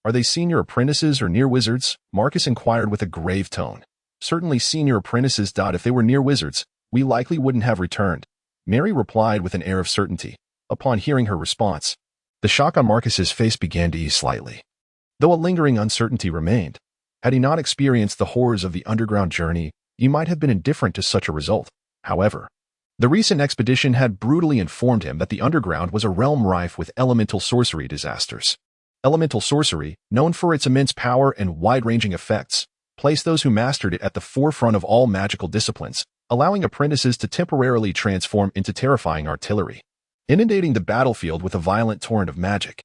Speaker 2: Are they senior apprentices or near wizards? Marcus inquired with a grave tone. Certainly senior apprentices. If they were near wizards, we likely wouldn't have returned. Mary replied with an air of certainty. Upon hearing her response, the shock on Marcus's face began to ease slightly, though a lingering uncertainty remained. Had he not experienced the horrors of the underground journey, he might have been indifferent to such a result. However, the recent expedition had brutally informed him that the underground was a realm rife with elemental sorcery disasters. Elemental sorcery, known for its immense power and wide-ranging effects, placed those who mastered it at the forefront of all magical disciplines, allowing apprentices to temporarily transform into terrifying artillery, inundating the battlefield with a violent torrent of magic.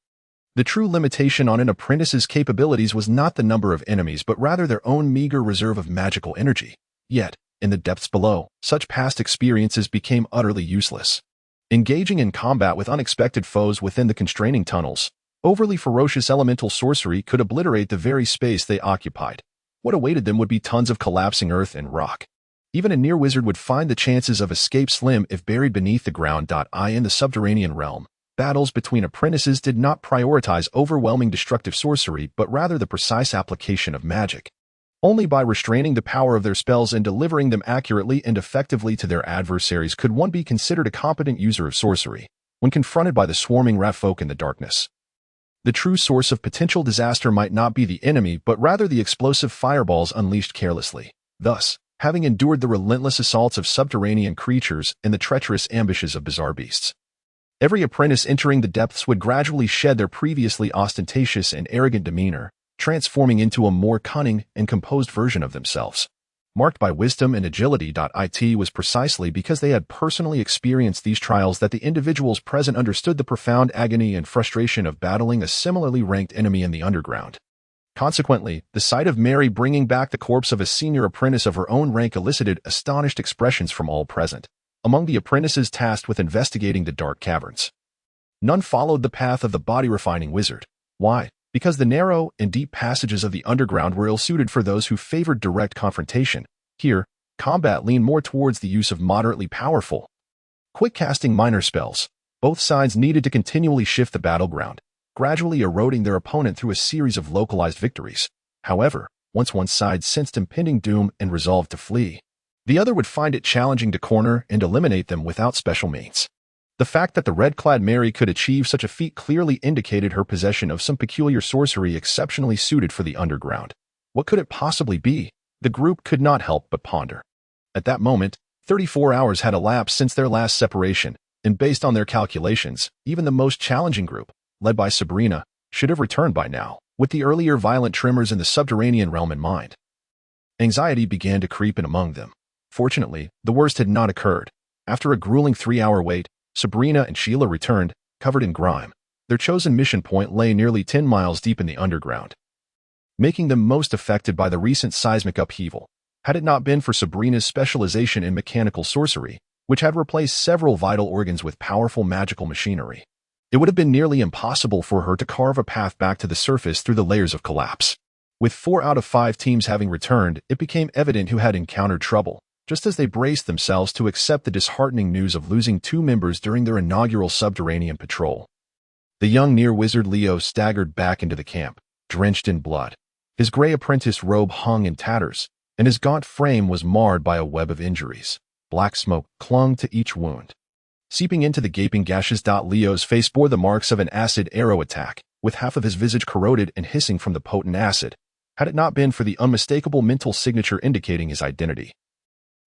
Speaker 2: The true limitation on an apprentice's capabilities was not the number of enemies but rather their own meager reserve of magical energy. Yet, in the depths below, such past experiences became utterly useless. Engaging in combat with unexpected foes within the constraining tunnels, overly ferocious elemental sorcery could obliterate the very space they occupied. What awaited them would be tons of collapsing earth and rock. Even a near wizard would find the chances of escape slim if buried beneath the ground. In the subterranean realm, battles between apprentices did not prioritize overwhelming destructive sorcery but rather the precise application of magic. Only by restraining the power of their spells and delivering them accurately and effectively to their adversaries could one be considered a competent user of sorcery, when confronted by the swarming rat folk in the darkness. The true source of potential disaster might not be the enemy but rather the explosive fireballs unleashed carelessly. Thus, having endured the relentless assaults of subterranean creatures and the treacherous ambushes of bizarre beasts, every apprentice entering the depths would gradually shed their previously ostentatious and arrogant demeanor, transforming into a more cunning and composed version of themselves. Marked by wisdom and agility. It was precisely because they had personally experienced these trials that the individuals present understood the profound agony and frustration of battling a similarly ranked enemy in the underground. Consequently, the sight of Mary bringing back the corpse of a senior apprentice of her own rank elicited astonished expressions from all present. Among the apprentices tasked with investigating the dark caverns, none followed the path of the body-refining wizard. Why? Because the narrow and deep passages of the underground were ill-suited for those who favored direct confrontation. Here, combat leaned more towards the use of moderately powerful, quick-casting minor spells. Both sides needed to continually shift the battleground, gradually eroding their opponent through a series of localized victories. However, once one side sensed impending doom and resolved to flee, the other would find it challenging to corner and eliminate them without special means. The fact that the red-clad Mary could achieve such a feat clearly indicated her possession of some peculiar sorcery exceptionally suited for the underground. What could it possibly be? The group could not help but ponder. At that moment, 34 hours had elapsed since their last separation, and based on their calculations, even the most challenging group, led by Sabrina, should have returned by now, with the earlier violent tremors in the subterranean realm in mind. Anxiety began to creep in among them. Fortunately, the worst had not occurred. After a grueling 3-hour wait, Sabrina and Sheila returned, covered in grime. Their chosen mission point lay nearly 10 miles deep in the underground, making them most affected by the recent seismic upheaval. Had it not been for Sabrina's specialization in mechanical sorcery, which had replaced several vital organs with powerful magical machinery, it would have been nearly impossible for her to carve a path back to the surface through the layers of collapse. With 4 out of 5 teams having returned, it became evident who had encountered trouble, just as they braced themselves to accept the disheartening news of losing 2 members during their inaugural subterranean patrol. The young near-wizard Leo staggered back into the camp, drenched in blood. His gray apprentice robe hung in tatters, and his gaunt frame was marred by a web of injuries. Black smoke clung to each wound, seeping into the gaping gashes. Leo's face bore the marks of an acid arrow attack, with half of his visage corroded and hissing from the potent acid, had it not been for the unmistakable mental signature indicating his identity.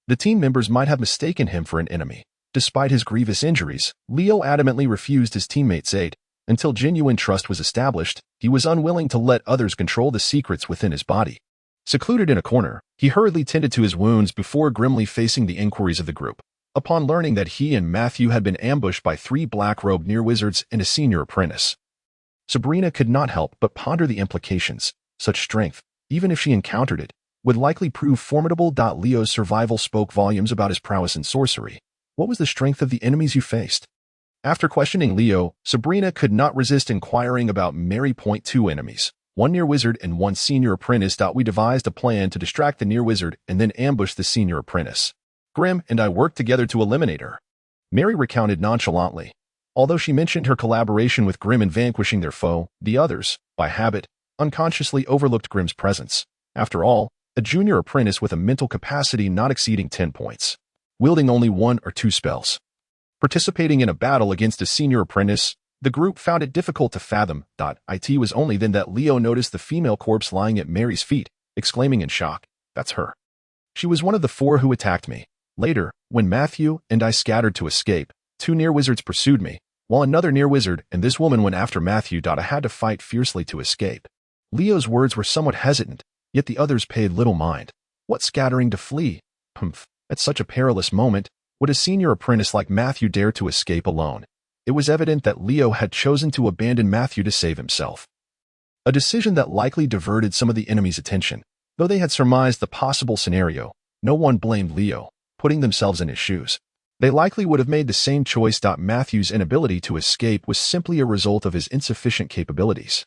Speaker 2: The team members might have mistaken him for an enemy. Despite his grievous injuries, Leo adamantly refused his teammates' aid. Until genuine trust was established, he was unwilling to let others control the secrets within his body. Secluded in a corner, he hurriedly tended to his wounds before grimly facing the inquiries of the group. Upon learning that he and Matthew had been ambushed by 3 black-robed near-wizards and a senior apprentice, Sabrina could not help but ponder the implications. Such strength, even if she encountered it, would likely prove formidable. Leo's survival spoke volumes about his prowess in sorcery. What was the strength of the enemies you faced? After questioning Leo, Sabrina could not resist inquiring about Mary. 2 enemies, 1 near-wizard and 1 senior apprentice. We devised a plan to distract the near-wizard and then ambush the senior apprentice. Grim and I worked together to eliminate her, Mary recounted nonchalantly. Although she mentioned her collaboration with Grim in vanquishing their foe, the others, by habit, unconsciously overlooked Grimm's presence. After all, a junior apprentice with a mental capacity not exceeding 10 points, wielding only 1 or 2 spells. Participating in a battle against a senior apprentice, the group found it difficult to fathom. It was only then that Leo noticed the female corpse lying at Mary's feet, exclaiming in shock, "That's her. She was one of the 4 who attacked me." Later, when Matthew and I scattered to escape, 2 near wizards pursued me, while another near wizard and this woman went after Matthew. I had to fight fiercely to escape. Leo's words were somewhat hesitant, yet the others paid little mind. What scattering to flee? Humph. At such a perilous moment, would a senior apprentice like Matthew dare to escape alone? It was evident that Leo had chosen to abandon Matthew to save himself. A decision that likely diverted some of the enemy's attention. Though they had surmised the possible scenario, no one blamed Leo, putting themselves in his shoes. They likely would have made the same choice. Matthew's inability to escape was simply a result of his insufficient capabilities.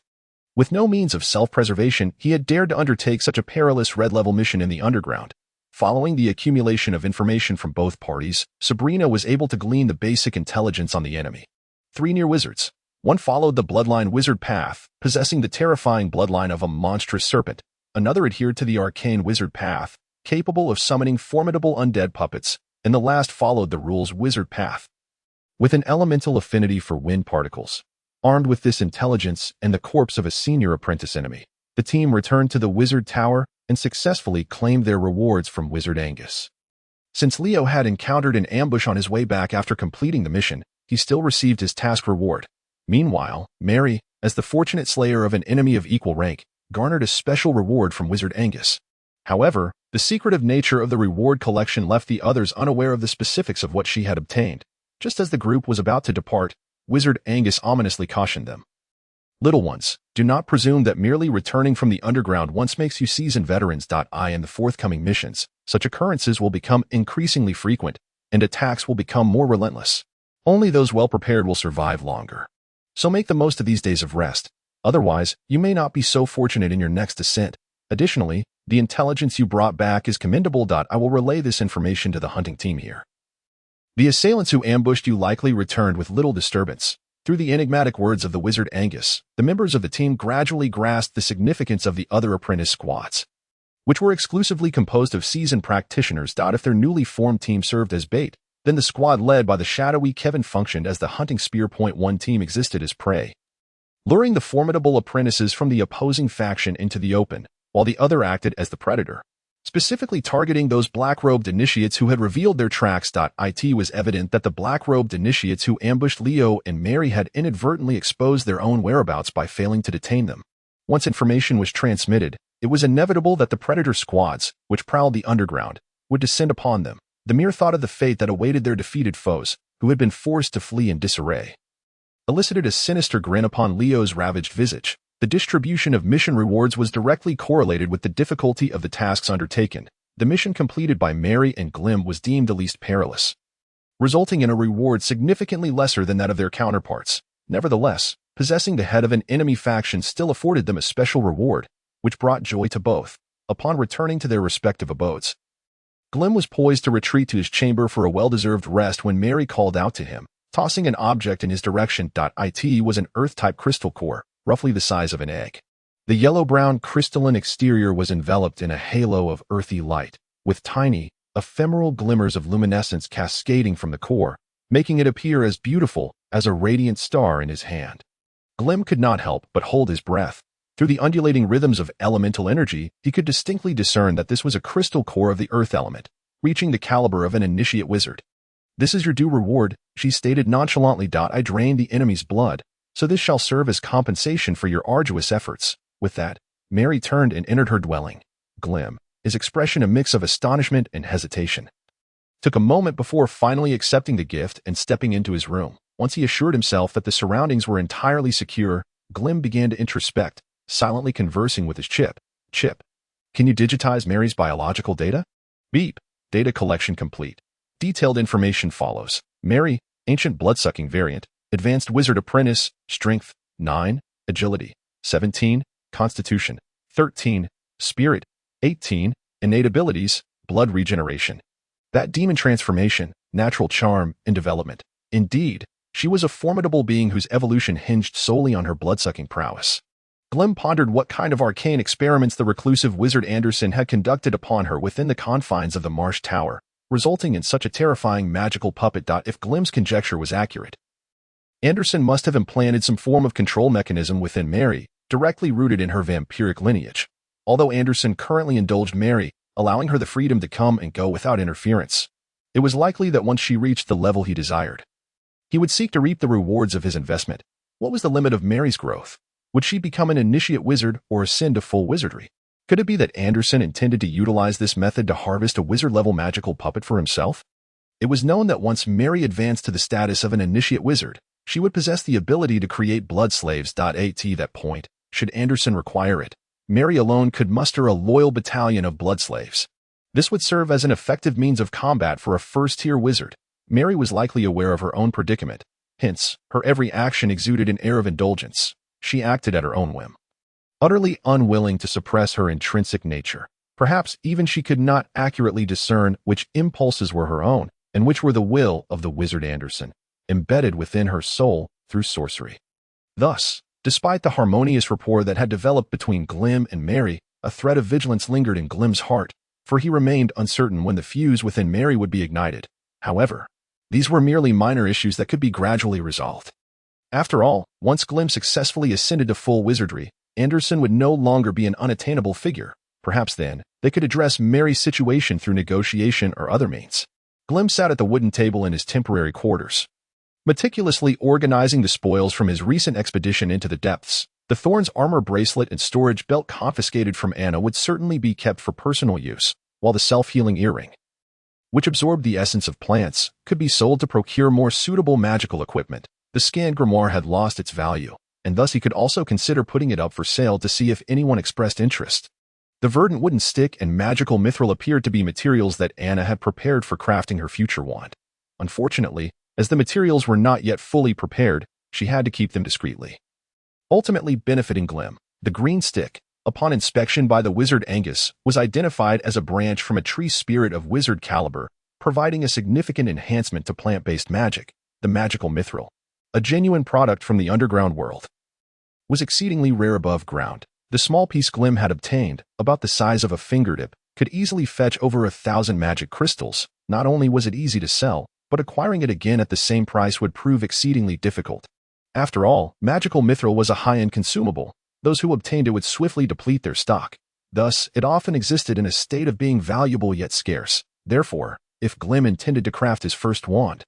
Speaker 2: With no means of self-preservation, he had dared to undertake such a perilous red-level mission in the underground. Following the accumulation of information from both parties, Sabrina was able to glean the basic intelligence on the enemy. 3 near wizards. One followed the bloodline wizard path, possessing the terrifying bloodline of a monstrous serpent. Another adhered to the arcane wizard path, capable of summoning formidable undead puppets, and the last followed the rules wizard path, with an elemental affinity for wind particles. Armed with this intelligence and the corpse of a senior apprentice enemy, the team returned to the wizard tower and successfully claimed their rewards from Wizard Angus. Since Leo had encountered an ambush on his way back after completing the mission, he still received his task reward. Meanwhile, Mary, as the fortunate slayer of an enemy of equal rank, garnered a special reward from Wizard Angus. However, the secretive nature of the reward collection left the others unaware of the specifics of what she had obtained. Just as the group was about to depart, Wizard Angus ominously cautioned them. "Little ones, do not presume that merely returning from the underground once makes you seasoned veterans. In the forthcoming missions, such occurrences will become increasingly frequent, and attacks will become more relentless. Only those well-prepared will survive longer. So make the most of these days of rest. Otherwise, you may not be so fortunate in your next ascent. Additionally, the intelligence you brought back is commendable. I will relay this information to the hunting team here." The assailants who ambushed you likely returned with little disturbance. Through the enigmatic words of the Wizard Angus, the members of the team gradually grasped the significance of the other apprentice squads, which were exclusively composed of seasoned practitioners. If their newly formed team served as bait, then the squad led by the shadowy Kevin functioned as the hunting spear. One team existed as prey, luring the formidable apprentices from the opposing faction into the open, while the other acted as the predator, specifically targeting those black-robed initiates who had revealed their tracks. It was evident that the black-robed initiates who ambushed Leo and Mary had inadvertently exposed their own whereabouts by failing to detain them. Once information was transmitted, it was inevitable that the predator squads, which prowled the underground, would descend upon them. The mere thought of the fate that awaited their defeated foes, who had been forced to flee in disarray, elicited a sinister grin upon Leo's ravaged visage. The distribution of mission rewards was directly correlated with the difficulty of the tasks undertaken. The mission completed by Mary and Glim was deemed the least perilous, resulting in a reward significantly lesser than that of their counterparts. Nevertheless, possessing the head of an enemy faction still afforded them a special reward, which brought joy to both. Upon returning to their respective abodes, Glim was poised to retreat to his chamber for a well-deserved rest when Mary called out to him, tossing an object in his direction. It was an Earth-type crystal core, roughly the size of an egg. The yellow-brown crystalline exterior was enveloped in a halo of earthy light, with tiny, ephemeral glimmers of luminescence cascading from the core, making it appear as beautiful as a radiant star in his hand. Glim could not help but hold his breath. Through the undulating rhythms of elemental energy, he could distinctly discern that this was a crystal core of the earth element, reaching the caliber of an initiate wizard. "This is your due reward," she stated nonchalantly. "I drained the enemy's blood, so this shall serve as compensation for your arduous efforts." With that, Mary turned and entered her dwelling. Glim, his expression a mix of astonishment and hesitation, took a moment before finally accepting the gift and stepping into his room. Once he assured himself that the surroundings were entirely secure, Glim began to introspect, silently conversing with his chip. "Chip, can you digitize Mary's biological data?" "Beep. Data collection complete. Detailed information follows. Mary, ancient bloodsucking variant, advanced wizard apprentice, strength, 9, agility, 17, constitution, 13, spirit, 18, innate abilities, blood regeneration. That demon transformation, natural charm, and development. Indeed, she was a formidable being whose evolution hinged solely on her bloodsucking prowess. Glim pondered what kind of arcane experiments the reclusive wizard Anderson had conducted upon her within the confines of the Marsh Tower, resulting in such a terrifying magical puppet. If Glim's conjecture was accurate, Anderson must have implanted some form of control mechanism within Mary, directly rooted in her vampiric lineage. Although Anderson currently indulged Mary, allowing her the freedom to come and go without interference, it was likely that once she reached the level he desired, he would seek to reap the rewards of his investment. What was the limit of Mary's growth? Would she become an initiate wizard or ascend to full wizardry? Could it be that Anderson intended to utilize this method to harvest a wizard-level magical puppet for himself? It was known that once Mary advanced to the status of an initiate wizard, she would possess the ability to create blood slaves. At that point, should Anderson require it, Mary alone could muster a loyal battalion of blood slaves. This would serve as an effective means of combat for a first-tier wizard. Mary was likely aware of her own predicament. Hence, her every action exuded an air of indulgence. She acted at her own whim, utterly unwilling to suppress her intrinsic nature. Perhaps even she could not accurately discern which impulses were her own and which were the will of the wizard Anderson, embedded within her soul through sorcery. Thus, despite the harmonious rapport that had developed between Glim and Mary, a thread of vigilance lingered in Glim's heart, for he remained uncertain when the fuse within Mary would be ignited. However, these were merely minor issues that could be gradually resolved. After all, once Glim successfully ascended to full wizardry, Anderson would no longer be an unattainable figure. Perhaps then, they could address Mary's situation through negotiation or other means. Glim sat at the wooden table in his temporary quarters, meticulously organizing the spoils from his recent expedition into the depths. The Thorn's armor bracelet and storage belt confiscated from Anna would certainly be kept for personal use, while the self-healing earring, which absorbed the essence of plants, could be sold to procure more suitable magical equipment. The scanned grimoire had lost its value, and thus he could also consider putting it up for sale to see if anyone expressed interest. The verdant wooden stick and magical mithril appeared to be materials that Anna had prepared for crafting her future wand. Unfortunately, as the materials were not yet fully prepared, she had to keep them discreetly. Ultimately benefiting Glim, the green stick, upon inspection by the wizard Angus, was identified as a branch from a tree spirit of wizard caliber, providing a significant enhancement to plant-based magic. The magical mithril, a genuine product from the underground world, was exceedingly rare above ground. The small piece Glim had obtained, about the size of a fingertip, could easily fetch over 1,000 magic crystals. Not only was it easy to sell, but acquiring it again at the same price would prove exceedingly difficult. After all, magical mithril was a high-end consumable. Those who obtained it would swiftly deplete their stock. Thus, it often existed in a state of being valuable yet scarce. Therefore, if Glim intended to craft his first wand,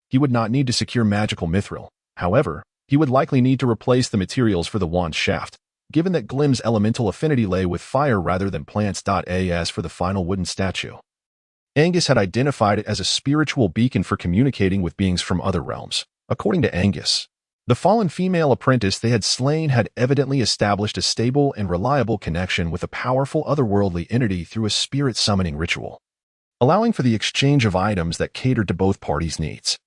Speaker 2: he would not need to secure magical mithril. However, he would likely need to replace the materials for the wand's shaft, given that Glim's elemental affinity lay with fire rather than plants. As for the final wooden statue, Angus had identified it as a spiritual beacon for communicating with beings from other realms. According to Angus, the fallen female apprentice they had slain had evidently established a stable and reliable connection with a powerful otherworldly entity through a spirit summoning ritual, allowing for the exchange of items that catered to both parties' needs.